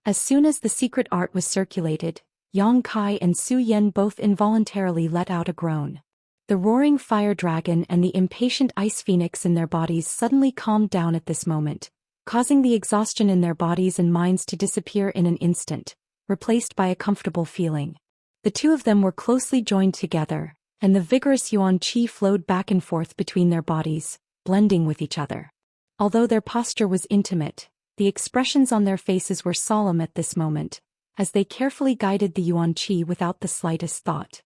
As soon as the secret art was circulated, Yang Kai and Zhou Xian both involuntarily let out a groan. The roaring fire dragon and the impatient ice phoenix in their bodies suddenly calmed down at this moment, causing the exhaustion in their bodies and minds to disappear in an instant, replaced by a comfortable feeling. The two of them were closely joined together, and the vigorous yuan qi flowed back and forth between their bodies, blending with each other. Although their posture was intimate, the expressions on their faces were solemn at this moment, as they carefully guided the yuan qi without the slightest thought.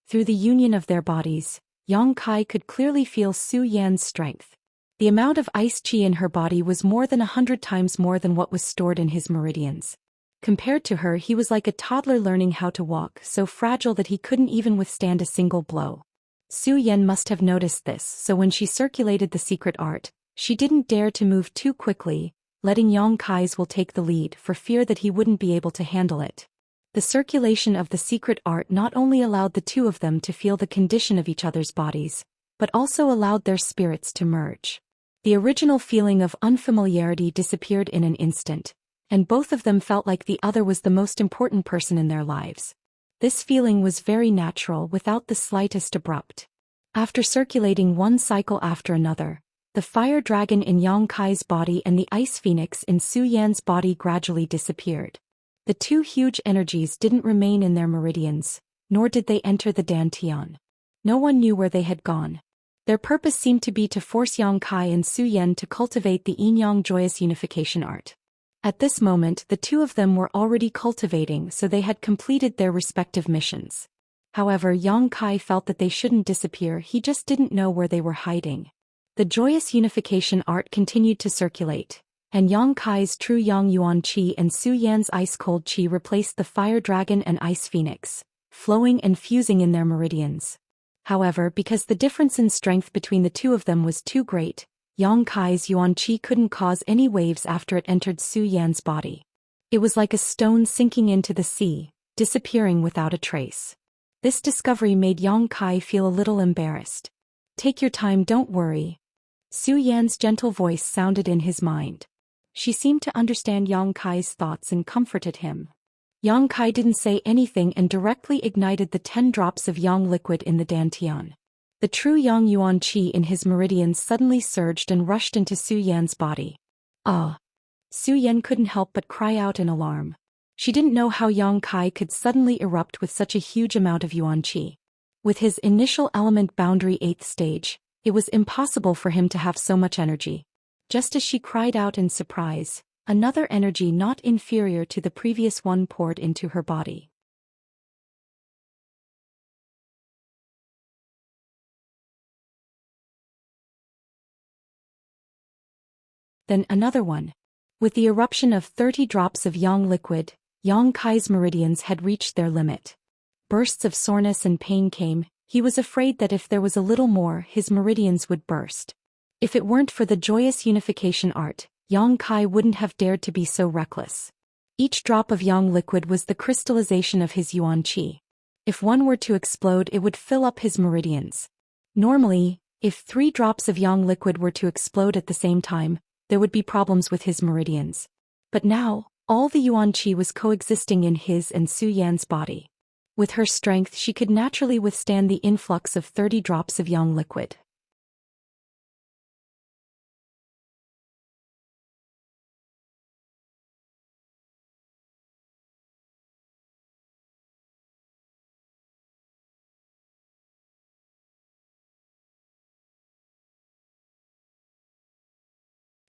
Through the union of their bodies, Yang Kai could clearly feel Zhou Yan's strength. The amount of ice qi in her body was more than 100 times more than what was stored in his meridians. Compared to her, he was like a toddler learning how to walk, so fragile that he couldn't even withstand a single blow. Zhou Yan must have noticed this, so when she circulated the secret art, she didn't dare to move too quickly, letting Yang Kai's will take the lead for fear that he wouldn't be able to handle it. The circulation of the secret art not only allowed the two of them to feel the condition of each other's bodies, but also allowed their spirits to merge. The original feeling of unfamiliarity disappeared in an instant, and both of them felt like the other was the most important person in their lives. This feeling was very natural without the slightest abrupt. After circulating one cycle after another, the fire dragon in Yang Kai's body and the ice phoenix in Zhou Yan's body gradually disappeared. The two huge energies didn't remain in their meridians, nor did they enter the dantian. No one knew where they had gone. Their purpose seemed to be to force Yang Kai and Zhou Yan to cultivate the yin-yang joyous unification art. At this moment the two of them were already cultivating, so they had completed their respective missions. However, Yang Kai felt that they shouldn't disappear, he just didn't know where they were hiding. The joyous unification art continued to circulate, and Yang Kai's true yang yuan qi and Zhou Yan's ice-cold qi replaced the fire dragon and ice phoenix, flowing and fusing in their meridians. However, because the difference in strength between the two of them was too great, Yang Kai's yuan qi couldn't cause any waves after it entered Zhou Xian's body. It was like a stone sinking into the sea, disappearing without a trace. This discovery made Yang Kai feel a little embarrassed. Take your time, don't worry. Zhou Yan's gentle voice sounded in his mind. She seemed to understand Yang Kai's thoughts and comforted him. Yang Kai didn't say anything and directly ignited the 10 drops of yang liquid in the dantian. The true yang yuan qi in his meridians suddenly surged and rushed into Zhou Yan's body. Ah! Zhou Yan couldn't help but cry out in alarm. She didn't know how Yang Kai could suddenly erupt with such a huge amount of yuan qi. With his initial element boundary 8th stage, it was impossible for him to have so much energy. Just as she cried out in surprise, another energy not inferior to the previous one poured into her body. Then another one. With the eruption of 30 drops of yang liquid, Yang Kai's meridians had reached their limit. Bursts of soreness and pain came. He was afraid that if there was a little more, his meridians would burst. If it weren't for the joyous unification art, Yang Kai wouldn't have dared to be so reckless. Each drop of yang liquid was the crystallization of his yuan qi. If one were to explode, it would fill up his meridians. Normally, if 3 drops of yang liquid were to explode at the same time, there would be problems with his meridians. But now, all the yuan qi was coexisting in his and Zhou Yan's body. With her strength, she could naturally withstand the influx of 30 drops of yang liquid.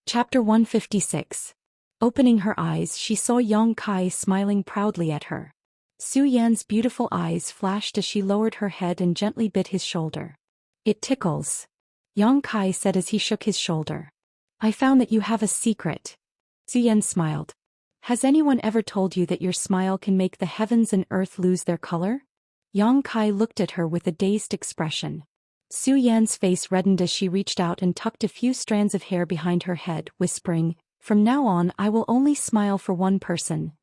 Chapter 156. Opening her eyes, she saw Yang Kai smiling proudly at her. Zhou Yan's beautiful eyes flashed as she lowered her head and gently bit his shoulder. It tickles, Yang Kai said as he shook his shoulder. I found that you have a secret. Zhou Yan smiled. Has anyone ever told you that your smile can make the heavens and earth lose their color? Yang Kai looked at her with a dazed expression. Zhou Yan's face reddened as she reached out and tucked a few strands of hair behind her head, whispering, From now on I will only smile for one person.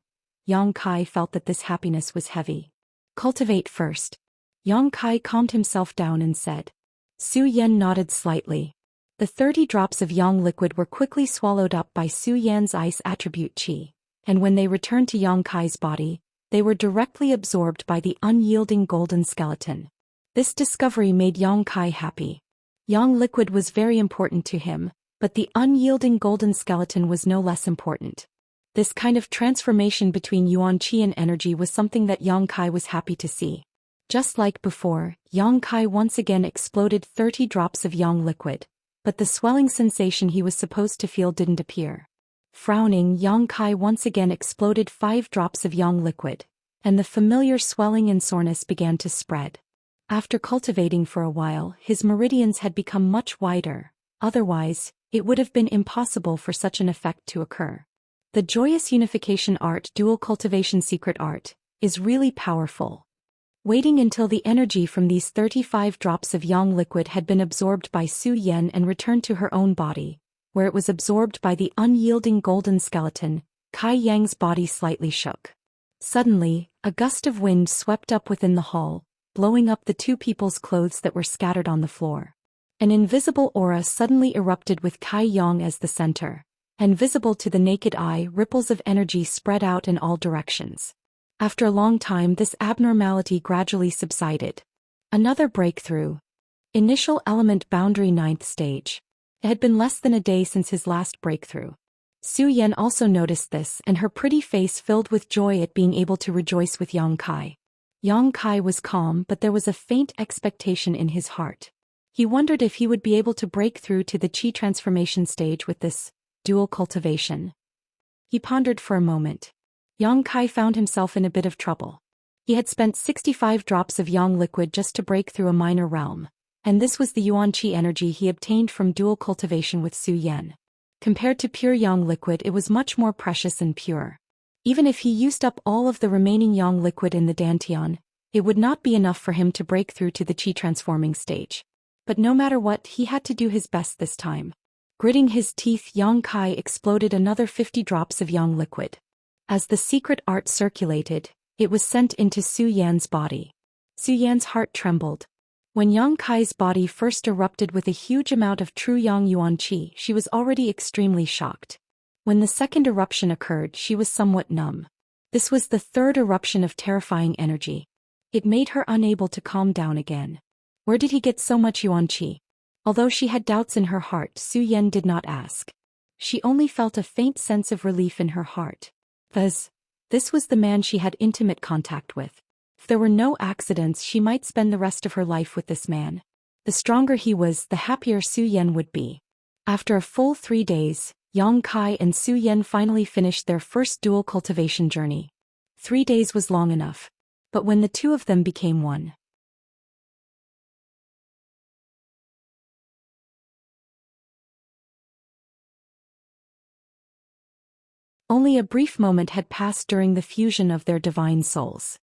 Yang Kai felt that this happiness was heavy. Cultivate first. Yang Kai calmed himself down and said. Zhou Yan nodded slightly. The 30 drops of yang liquid were quickly swallowed up by Zhou Yan's ice attribute qi, and when they returned to Yang Kai's body, they were directly absorbed by the unyielding golden skeleton. This discovery made Yang Kai happy. Yang liquid was very important to him, but the unyielding golden skeleton was no less important. This kind of transformation between yuan qi and energy was something that Yang Kai was happy to see. Just like before, Yang Kai once again exploded 30 drops of yang liquid, but the swelling sensation he was supposed to feel didn't appear. Frowning, Yang Kai once again exploded 5 drops of yang liquid, and the familiar swelling and soreness began to spread. After cultivating for a while, his meridians had become much wider, otherwise, it would have been impossible for such an effect to occur. The joyous unification art, dual cultivation secret art, is really powerful. Waiting until the energy from these 35 drops of yang liquid had been absorbed by Zhou Yan and returned to her own body, where it was absorbed by the unyielding golden skeleton, Kai Yang's body slightly shook. Suddenly, a gust of wind swept up within the hall, blowing up the 2 people's clothes that were scattered on the floor. An invisible aura suddenly erupted with Kai Yang as the center, and visible to the naked eye, ripples of energy spread out in all directions. After a long time, this abnormality gradually subsided. Another breakthrough. Initial element boundary 9th stage. It had been less than a day since his last breakthrough. Zhou Yan also noticed this, and her pretty face filled with joy at being able to rejoice with Yang Kai. Yang Kai was calm, but there was a faint expectation in his heart. He wondered if he would be able to break through to the qi transformation stage with this dual cultivation. He pondered for a moment. Yang Kai found himself in a bit of trouble. He had spent 65 drops of yang liquid just to break through a minor realm, and this was the yuan qi energy he obtained from dual cultivation with Zhou Yan. Compared to pure yang liquid, it was much more precious and pure. Even if he used up all of the remaining yang liquid in the dantian, it would not be enough for him to break through to the qi transforming stage. But no matter what, he had to do his best this time. Gritting his teeth, Yang Kai exploded another 50 drops of yang liquid. As the secret art circulated, it was sent into Su Yan's body. Su Yan's heart trembled. When Yang Kai's body first erupted with a huge amount of true yang yuan qi, she was already extremely shocked. When the second eruption occurred, she was somewhat numb. This was the third eruption of terrifying energy. It made her unable to calm down again. Where did he get so much yuan qi? Although she had doubts in her heart, Su Yan did not ask. She only felt a faint sense of relief in her heart. Thus, this was the man she had intimate contact with. If there were no accidents, she might spend the rest of her life with this man. The stronger he was, the happier Su Yan would be. After a full 3 days, Yang Kai and Su Yan finally finished their first dual cultivation journey. 3 days was long enough. But when the two of them became one, only a brief moment had passed during the fusion of their divine souls.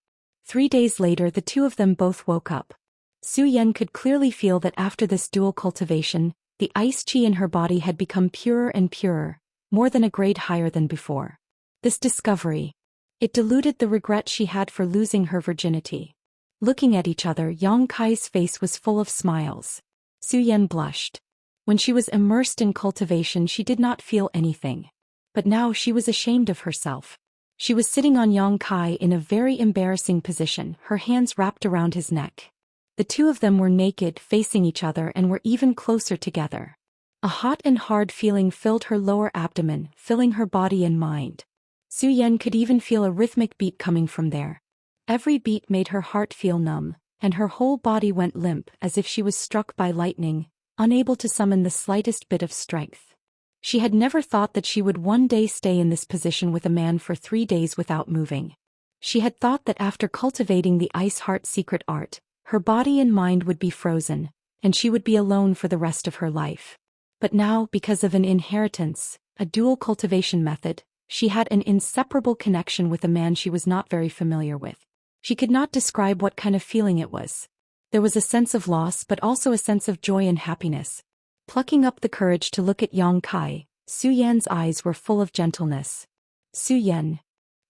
3 days later, the two of them both woke up. Su Yan could clearly feel that after this dual cultivation, the ice chi in her body had become purer and purer, more than a grade higher than before. This discovery, it diluted the regret she had for losing her virginity. Looking at each other, Yang Kai's face was full of smiles. Su Yan blushed. When she was immersed in cultivation, she did not feel anything. But now she was ashamed of herself. She was sitting on Yang Kai in a very embarrassing position, her hands wrapped around his neck. The two of them were naked, facing each other, and were even closer together. A hot and hard feeling filled her lower abdomen, filling her body and mind. Su Yan could even feel a rhythmic beat coming from there. Every beat made her heart feel numb, and her whole body went limp as if she was struck by lightning, unable to summon the slightest bit of strength. She had never thought that she would one day stay in this position with a man for 3 days without moving. She had thought that after cultivating the ice heart secret art, her body and mind would be frozen, and she would be alone for the rest of her life. But now, because of an inheritance, a dual cultivation method, she had an inseparable connection with a man she was not very familiar with. She could not describe what kind of feeling it was. There was a sense of loss, but also a sense of joy and happiness. Plucking up the courage to look at Yang Kai, Su Yan's eyes were full of gentleness. Su Yan.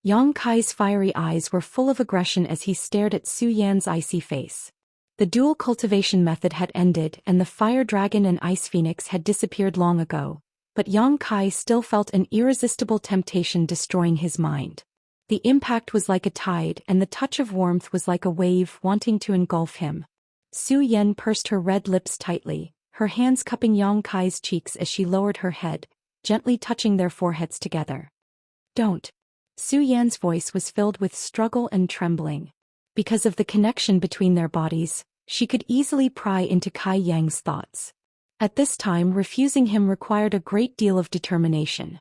Yang Kai's fiery eyes were full of aggression as he stared at Su Yan's icy face. The dual cultivation method had ended and the fire dragon and ice phoenix had disappeared long ago, but Yang Kai still felt an irresistible temptation destroying his mind. The impact was like a tide and the touch of warmth was like a wave wanting to engulf him. Su Yan pursed her red lips tightly, her hands cupping Yang Kai's cheeks as she lowered her head, gently touching their foreheads together. Don't. Su Yan's voice was filled with struggle and trembling. Because of the connection between their bodies, she could easily pry into Kai Yang's thoughts. At this time, refusing him required a great deal of determination.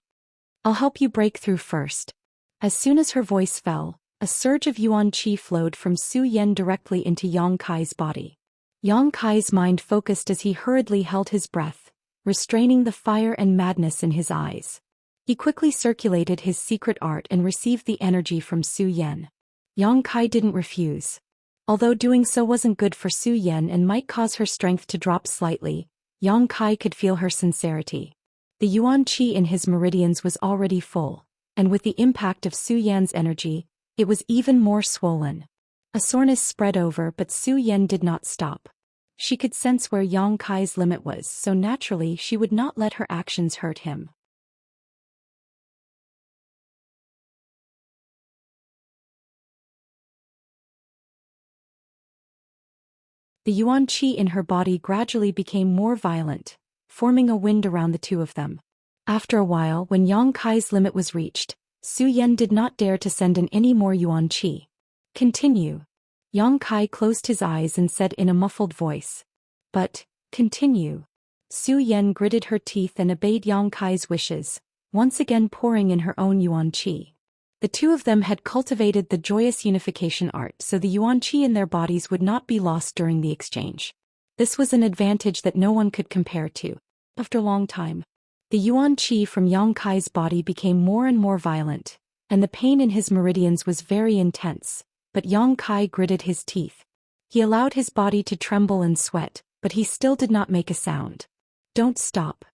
I'll help you break through first. As soon as her voice fell, a surge of yuan qi flowed from Su Yan directly into Yang Kai's body. Yang Kai's mind focused as he hurriedly held his breath, restraining the fire and madness in his eyes. He quickly circulated his secret art and received the energy from Su Yan. Yang Kai didn't refuse. Although doing so wasn't good for Su Yan and might cause her strength to drop slightly, Yang Kai could feel her sincerity. The yuan qi in his meridians was already full, and with the impact of Su Yan's energy, it was even more swollen. A soreness spread over, but Su Yan did not stop. She could sense where Yang Kai's limit was, so naturally she would not let her actions hurt him. The yuan qi in her body gradually became more violent, forming a wind around the two of them. After a while, when Yang Kai's limit was reached, Su Yan did not dare to send in any more yuan qi. Continue. Yang Kai closed his eyes and said in a muffled voice. But, continue. Su Yan gritted her teeth and obeyed Yang Kai's wishes, once again pouring in her own yuan qi. The two of them had cultivated the joyous unification art, so the yuan qi in their bodies would not be lost during the exchange. This was an advantage that no one could compare to. After a long time, the yuan qi from Yang Kai's body became more and more violent, and the pain in his meridians was very intense, but Yang Kai gritted his teeth. He allowed his body to tremble and sweat, but he still did not make a sound. Don't stop.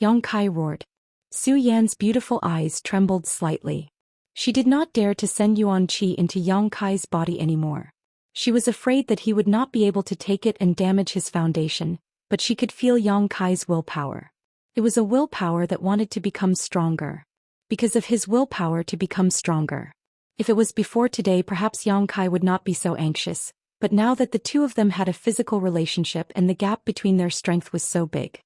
Yang Kai roared. Su Yan's beautiful eyes trembled slightly. She did not dare to send Yuan Qi into Yang Kai's body anymore. She was afraid that he would not be able to take it and damage his foundation, but she could feel Yang Kai's willpower. It was a willpower that wanted to become stronger. Because of his willpower to become stronger. If it was before today, perhaps Yang Kai would not be so anxious, but now that the two of them had a physical relationship and the gap between their strength was so big.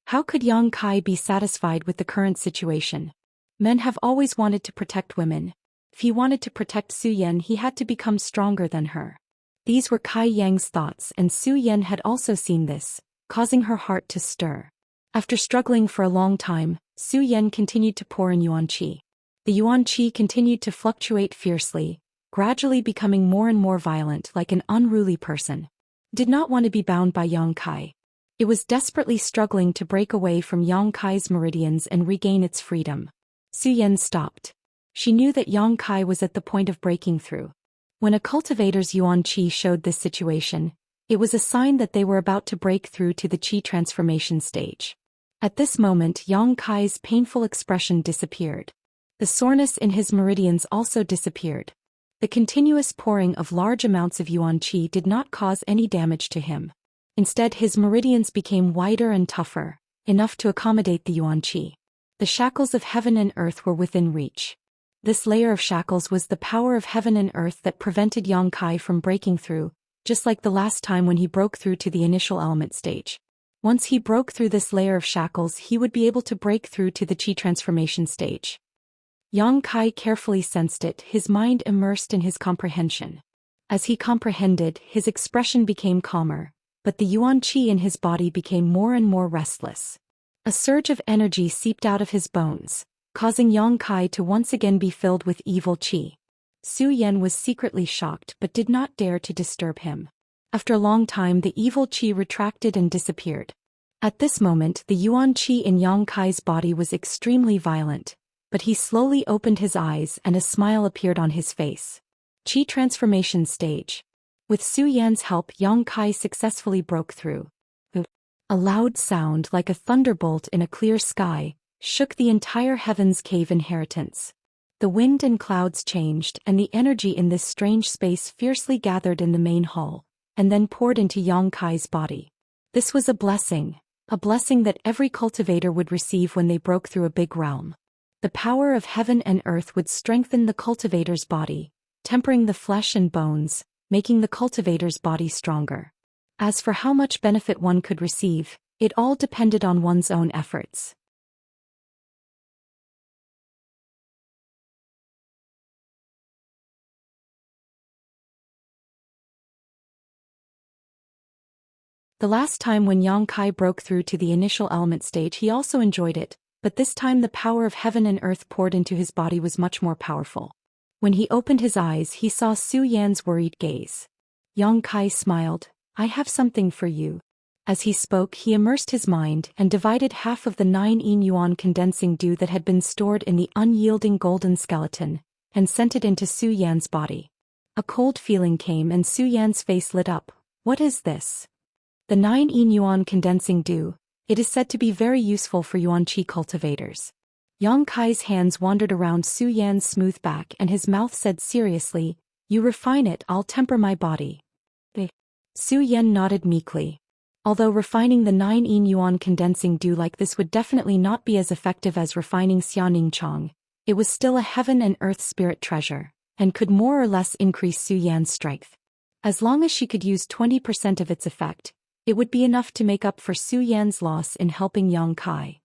How could Yang Kai be satisfied with the current situation? Men have always wanted to protect women. If he wanted to protect Su Yan, he had to become stronger than her. These were Kai Yang's thoughts, and Su Yan had also seen this, causing her heart to stir. After struggling for a long time, Su Yan continued to pour in Yuan Qi. The Yuan Qi continued to fluctuate fiercely, gradually becoming more and more violent like an unruly person. Did not want to be bound by Yang Kai. It was desperately struggling to break away from Yang Kai's meridians and regain its freedom. Su Yan stopped. She knew that Yang Kai was at the point of breaking through. When a cultivator's Yuan Qi showed this situation, it was a sign that they were about to break through to the Qi transformation stage. At this moment, Yang Kai's painful expression disappeared. The soreness in his meridians also disappeared. The continuous pouring of large amounts of Yuan Qi did not cause any damage to him. Instead, his meridians became wider and tougher, enough to accommodate the Yuan Qi. The shackles of heaven and earth were within reach. This layer of shackles was the power of heaven and earth that prevented Yang Kai from breaking through, just like the last time when he broke through to the initial element stage. Once he broke through this layer of shackles, he would be able to break through to the Qi transformation stage. Yang Kai carefully sensed it, his mind immersed in his comprehension. As he comprehended, his expression became calmer, but the Yuan Qi in his body became more and more restless. A surge of energy seeped out of his bones, causing Yang Kai to once again be filled with evil Qi. Su Yan was secretly shocked but did not dare to disturb him. After a long time, the evil Qi retracted and disappeared. At this moment, the Yuan Qi in Yang Kai's body was extremely violent, but he slowly opened his eyes and a smile appeared on his face. Qi transformation stage. With Su Yan's help, Yang Kai successfully broke through. A loud sound like a thunderbolt in a clear sky shook the entire heaven's cave inheritance. The wind and clouds changed, and the energy in this strange space fiercely gathered in the main hall, and then poured into Yang Kai's body. This was a blessing that every cultivator would receive when they broke through a big realm. The power of heaven and earth would strengthen the cultivator's body, tempering the flesh and bones, making the cultivator's body stronger. As for how much benefit one could receive, it all depended on one's own efforts. The last time when Yang Kai broke through to the initial element stage, he also enjoyed it, but this time the power of heaven and earth poured into his body was much more powerful. When he opened his eyes, he saw Su Yan's worried gaze. Yang Kai smiled. I have something for you. As he spoke, he immersed his mind and divided half of the 9 yin yuan condensing dew that had been stored in the unyielding golden skeleton, and sent it into Su Yan's body. A cold feeling came and Su Yan's face lit up. What is this? The 9 yin yuan condensing dew. It is said to be very useful for Yuan Qi cultivators. Yang Kai's hands wandered around Su Yan's smooth back and his mouth said seriously, You refine it, I'll temper my body. Su Yan nodded meekly. Although refining the 9 yin yuan condensing dew like this would definitely not be as effective as refining Xianing Chang, it was still a heaven and earth spirit treasure, and could more or less increase Su Yan's strength. As long as she could use 20% of its effect, it would be enough to make up for Su Yan's loss in helping Yang Kai.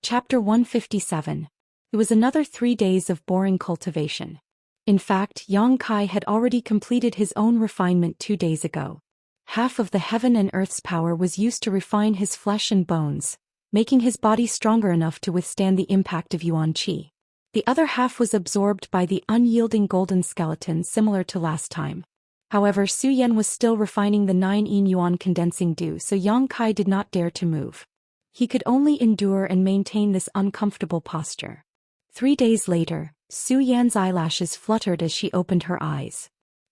Chapter 157. It was another 3 days of boring cultivation. In fact, Yang Kai had already completed his own refinement 2 days ago. Half of the heaven and earth's power was used to refine his flesh and bones, making his body stronger enough to withstand the impact of Yuan Qi. The other half was absorbed by the unyielding golden skeleton similar to last time. However, Su Yan was still refining the 9 yuan condensing dew, so Yang Kai did not dare to move. He could only endure and maintain this uncomfortable posture. 3 days later, Su Yan's eyelashes fluttered as she opened her eyes.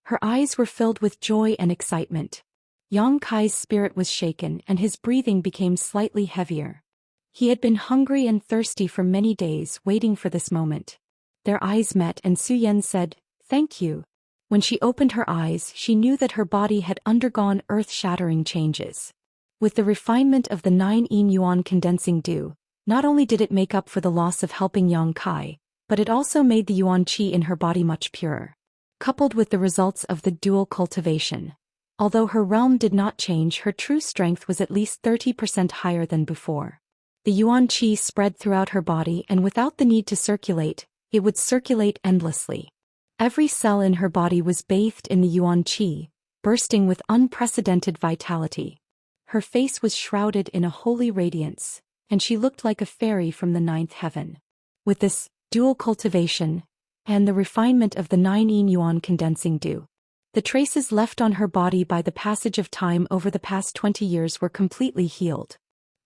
Her eyes were filled with joy and excitement. Yang Kai's spirit was shaken and his breathing became slightly heavier. He had been hungry and thirsty for many days, waiting for this moment. Their eyes met and Su Yan said, "Thank you." When she opened her eyes, she knew that her body had undergone earth-shattering changes. With the refinement of the 9 yuan condensing dew, not only did it make up for the loss of helping Yang Kai, but it also made the yuan qi in her body much purer. Coupled with the results of the dual cultivation, although her realm did not change, her true strength was at least 30% higher than before. The yuan qi spread throughout her body, and without the need to circulate, it would circulate endlessly. Every cell in her body was bathed in the yuan qi, bursting with unprecedented vitality. Her face was shrouded in a holy radiance, and she looked like a fairy from the 9th heaven. With this dual cultivation, and the refinement of the 9 yuan condensing dew, the traces left on her body by the passage of time over the past 20 years were completely healed.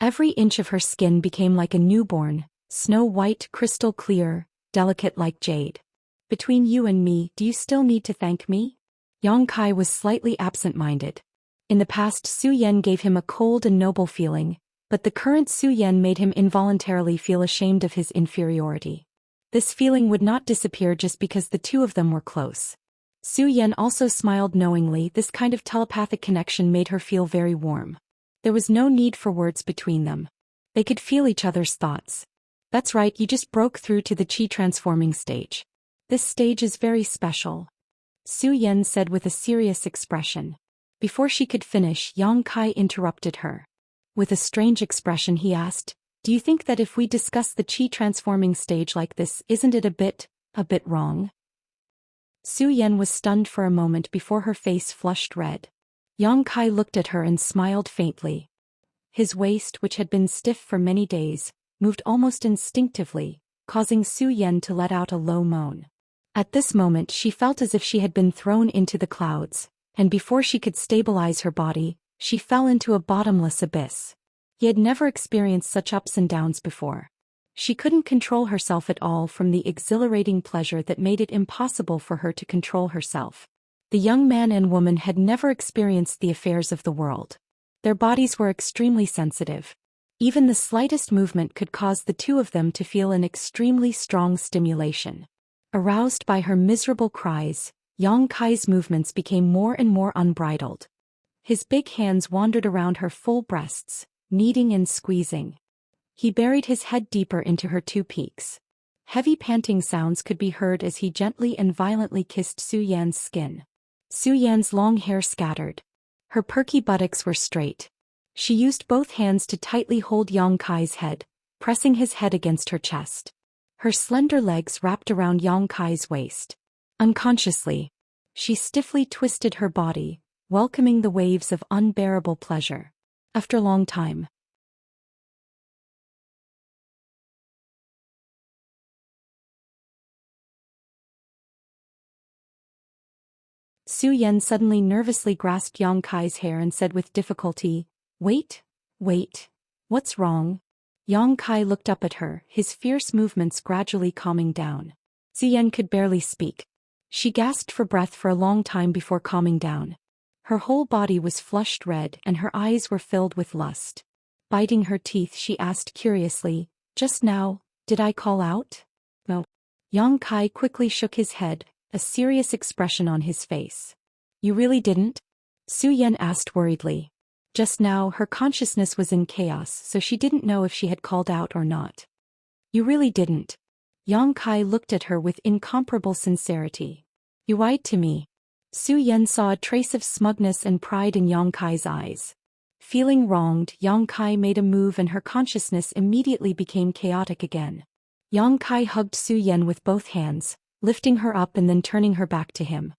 Every inch of her skin became like a newborn, snow-white, crystal clear, delicate like jade. "Between you and me, do you still need to thank me?" Yang Kai was slightly absent-minded. In the past, Su Yan gave him a cold and noble feeling, but the current Su Yan made him involuntarily feel ashamed of his inferiority. This feeling would not disappear just because the two of them were close. Su Yan also smiled knowingly. This kind of telepathic connection made her feel very warm. There was no need for words between them. They could feel each other's thoughts. "That's right, you just broke through to the qi transforming stage. This stage is very special," Su Yan said with a serious expression. Before she could finish, Yang Kai interrupted her. With a strange expression he asked, "Do you think that if we discuss the qi transforming stage like this, isn't it a bit wrong?" Su Yan was stunned for a moment before her face flushed red. Yang Kai looked at her and smiled faintly. His waist, which had been stiff for many days, moved almost instinctively, causing Su Yan to let out a low moan. At this moment she felt as if she had been thrown into the clouds, and before she could stabilize her body, she fell into a bottomless abyss. He had never experienced such ups and downs before. She couldn't control herself at all from the exhilarating pleasure that made it impossible for her to control herself. The young man and woman had never experienced the affairs of the world. Their bodies were extremely sensitive. Even the slightest movement could cause the two of them to feel an extremely strong stimulation. Aroused by her miserable cries, Yang Kai's movements became more and more unbridled. His big hands wandered around her full breasts, kneading and squeezing. He buried his head deeper into her two peaks. Heavy panting sounds could be heard as he gently and violently kissed Su Yan's skin. Su Yan's long hair scattered. Her perky buttocks were straight. She used both hands to tightly hold Yang Kai's head, pressing his head against her chest. Her slender legs wrapped around Yang Kai's waist. Unconsciously, she stiffly twisted her body, welcoming the waves of unbearable pleasure. After a long time, Su Yan suddenly nervously grasped Yang Kai's hair and said with difficulty, wait, what's wrong?" Yang Kai looked up at her, his fierce movements gradually calming down. Su Yan could barely speak. She gasped for breath for a long time before calming down. Her whole body was flushed red and her eyes were filled with lust. Biting her teeth, she asked curiously, "Just now, did I call out?" "No." Yang Kai quickly shook his head, a serious expression on his face. "You really didn't?" Su Yan asked worriedly. Just now her consciousness was in chaos, so she didn't know if she had called out or not. "You really didn't." Yang Kai looked at her with incomparable sincerity. "You lied to me." Su Yan saw a trace of smugness and pride in Yang Kai's eyes. Feeling wronged, Yang Kai made a move and her consciousness immediately became chaotic again. Yang Kai hugged Su Yan with both hands, lifting her up and then turning her back to him.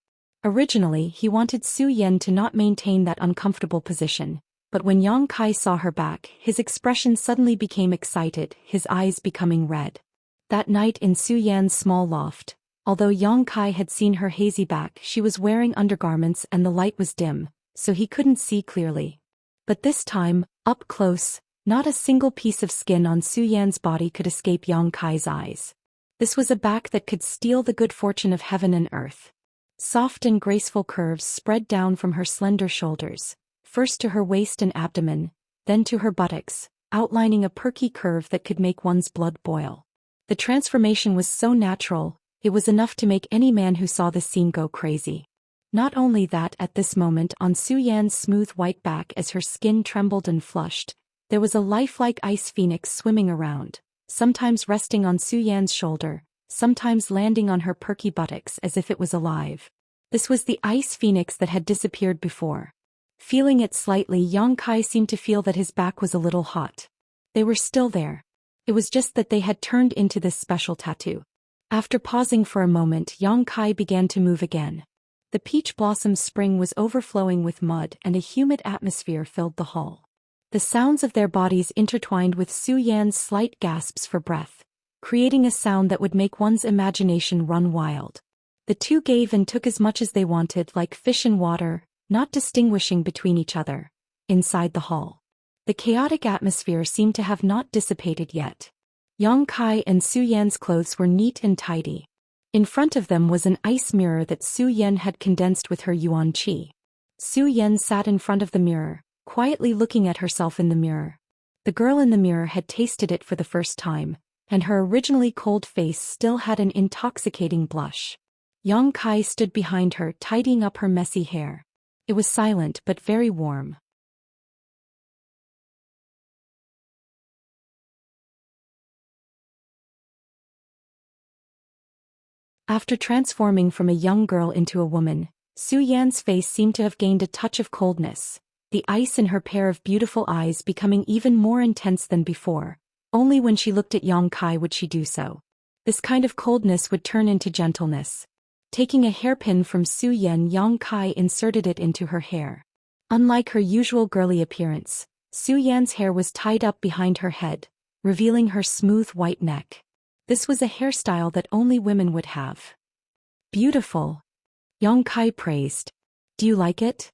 Originally, he wanted Su Yan to not maintain that uncomfortable position, but when Yang Kai saw her back, his expression suddenly became excited, his eyes becoming red. That night in Su Yan's small loft, Although Yang Kai had seen her hazy back, she was wearing undergarments and the light was dim, so he couldn't see clearly. But this time, up close, not a single piece of skin on Zhou Xian's body could escape Yang Kai's eyes. This was a back that could steal the good fortune of heaven and earth. Soft and graceful curves spread down from her slender shoulders, first to her waist and abdomen, then to her buttocks, outlining a perky curve that could make one's blood boil. The transformation was so natural, it was enough to make any man who saw the scene go crazy. Not only that, at this moment on Zhou Xian's smooth white back, as her skin trembled and flushed, there was a lifelike ice phoenix swimming around, sometimes resting on Zhou Xian's shoulder, sometimes landing on her perky buttocks as if it was alive. This was the ice phoenix that had disappeared before. Feeling it slightly, Yang Kai seemed to feel that his back was a little hot. They were still there. It was just that they had turned into this special tattoo. After pausing for a moment, Yang Kai began to move again. The peach blossom spring was overflowing with mud and a humid atmosphere filled the hall. The sounds of their bodies intertwined with Zhou Xian's slight gasps for breath, creating a sound that would make one's imagination run wild. The two gave and took as much as they wanted, like fish in water, not distinguishing between each other. Inside the hall, the chaotic atmosphere seemed to have not dissipated yet. Yang Kai and Zhou Xian's clothes were neat and tidy. In front of them was an ice mirror that Zhou Xian had condensed with her yuan qi. Zhou Xian sat in front of the mirror, quietly looking at herself in the mirror. The girl in the mirror had tasted it for the first time, and her originally cold face still had an intoxicating blush. Yang Kai stood behind her, tidying up her messy hair. It was silent but very warm. After transforming from a young girl into a woman, Zhou Yan's face seemed to have gained a touch of coldness, the ice in her pair of beautiful eyes becoming even more intense than before. Only when she looked at Yang Kai would she do so. This kind of coldness would turn into gentleness. Taking a hairpin from Zhou Xian, Yang Kai inserted it into her hair. Unlike her usual girly appearance, Zhou Yan's hair was tied up behind her head, revealing her smooth white neck. This was a hairstyle that only women would have. Beautiful. Yang Kai praised. Do you like it?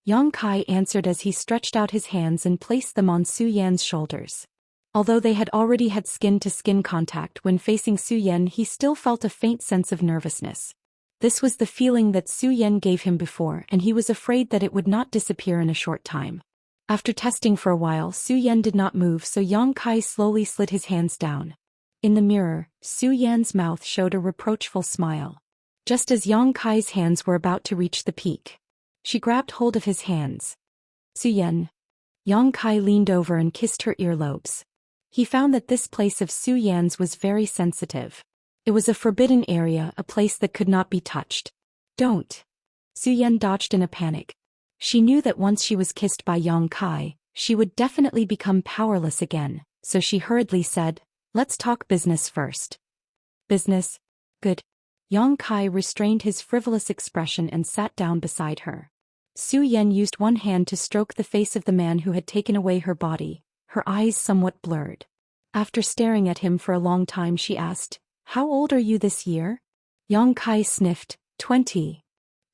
Yang Kai answered as he stretched out his hands and placed them on Zhou Yan's shoulders. Although they had already had skin-to-skin contact when facing Zhou Yan, he still felt a faint sense of nervousness. This was the feeling that Zhou Yan gave him before, and he was afraid that it would not disappear in a short time. After testing for a while, Zhou Yan did not move, so Yang Kai slowly slid his hands down. In the mirror, Zhou Yan's mouth showed a reproachful smile. Just as Yang Kai's hands were about to reach the peak, she grabbed hold of his hands. Zhou Yan. Yang Kai leaned over and kissed her earlobes. He found that this place of Zhou Yan's was very sensitive. It was a forbidden area, a place that could not be touched. Don't. Zhou Yan dodged in a panic. She knew that once she was kissed by Yang Kai, she would definitely become powerless again, so she hurriedly said, "Let's talk business first." Business? Good. Yang Kai restrained his frivolous expression and sat down beside her. Zhou Yan used one hand to stroke the face of the man who had taken away her body, her eyes somewhat blurred. After staring at him for a long time, she asked, "How old are you this year?" Yang Kai sniffed, 20.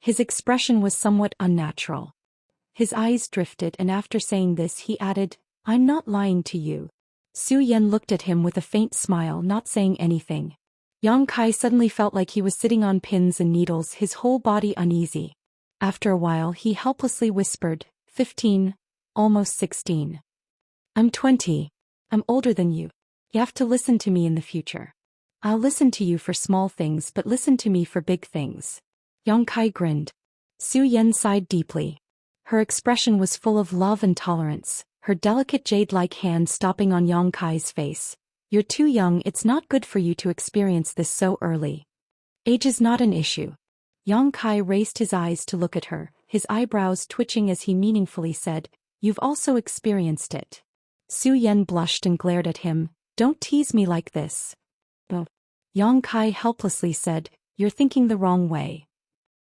His expression was somewhat unnatural. His eyes drifted, and after saying this he added, "I'm not lying to you." Zhou Yan looked at him with a faint smile, not saying anything. Yang Kai suddenly felt like he was sitting on pins and needles, his whole body uneasy. After a while he helplessly whispered, 15, almost 16. "I'm 20. I'm older than you. You have to listen to me in the future. I'll listen to you for small things, but listen to me for big things." Yang Kai grinned. Zhou Yan sighed deeply. Her expression was full of love and tolerance, her delicate jade-like hand stopping on Yang Kai's face. "You're too young, it's not good for you to experience this so early. Age is not an issue." Yang Kai raised his eyes to look at her, his eyebrows twitching as he meaningfully said, "You've also experienced it." Zhou Yan blushed and glared at him. "Don't tease me like this." "Oh." Yang Kai helplessly said, "You're thinking the wrong way.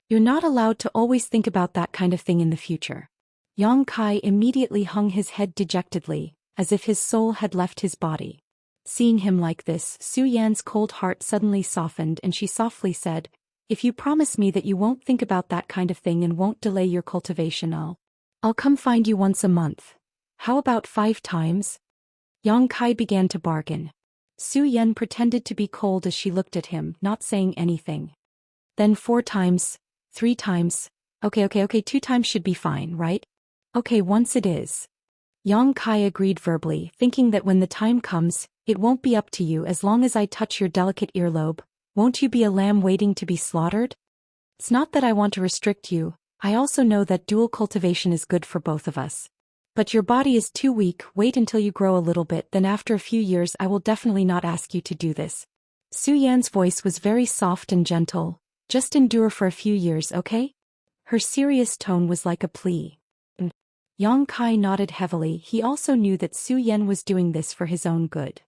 You're not allowed to always think about that kind of thing in the future." Yang Kai immediately hung his head dejectedly, as if his soul had left his body. Seeing him like this, Su Yan's cold heart suddenly softened and she softly said, "If you promise me that you won't think about that kind of thing and won't delay your cultivation, I'll come find you once a month. How about 5 times? Yang Kai began to bargain. Su Yan pretended to be cold as she looked at him, not saying anything. Then 4 times, 3 times. Okay, 2 times should be fine, right? Okay, once it is. Yang Kai agreed verbally, thinking that when the time comes, it won't be up to you as long as I touch your delicate earlobe. Won't you be a lamb waiting to be slaughtered? It's not that I want to restrict you, I also know that dual cultivation is good for both of us. But your body is too weak, wait until you grow a little bit, then after a few years I will definitely not ask you to do this. Su Yan's voice was very soft and gentle. Just endure for a few years, okay? Her serious tone was like a plea. Yang Kai nodded heavily. He also knew that Su Yan was doing this for his own good.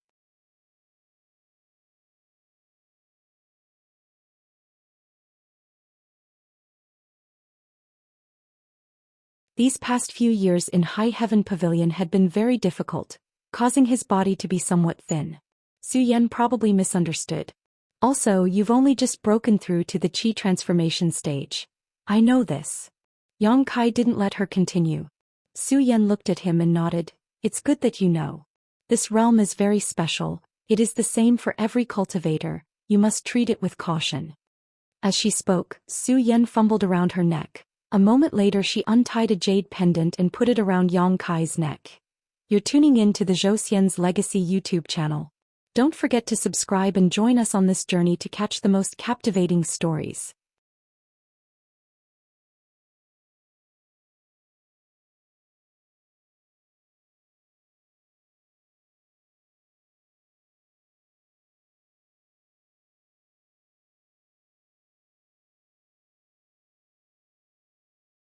These past few years in High Heaven Pavilion had been very difficult, causing his body to be somewhat thin. Su Yan probably misunderstood. Also, you've only just broken through to the Qi transformation stage. I know this. Yang Kai didn't let her continue. Su Yan looked at him and nodded. It's good that you know. This realm is very special. It is the same for every cultivator. You must treat it with caution. As she spoke, Su Yan fumbled around her neck. A moment later she untied a jade pendant and put it around Yang Kai's neck. You're tuning in to the Zhou Xian's Legacy YouTube channel. Don't forget to subscribe and join us on this journey to catch the most captivating stories.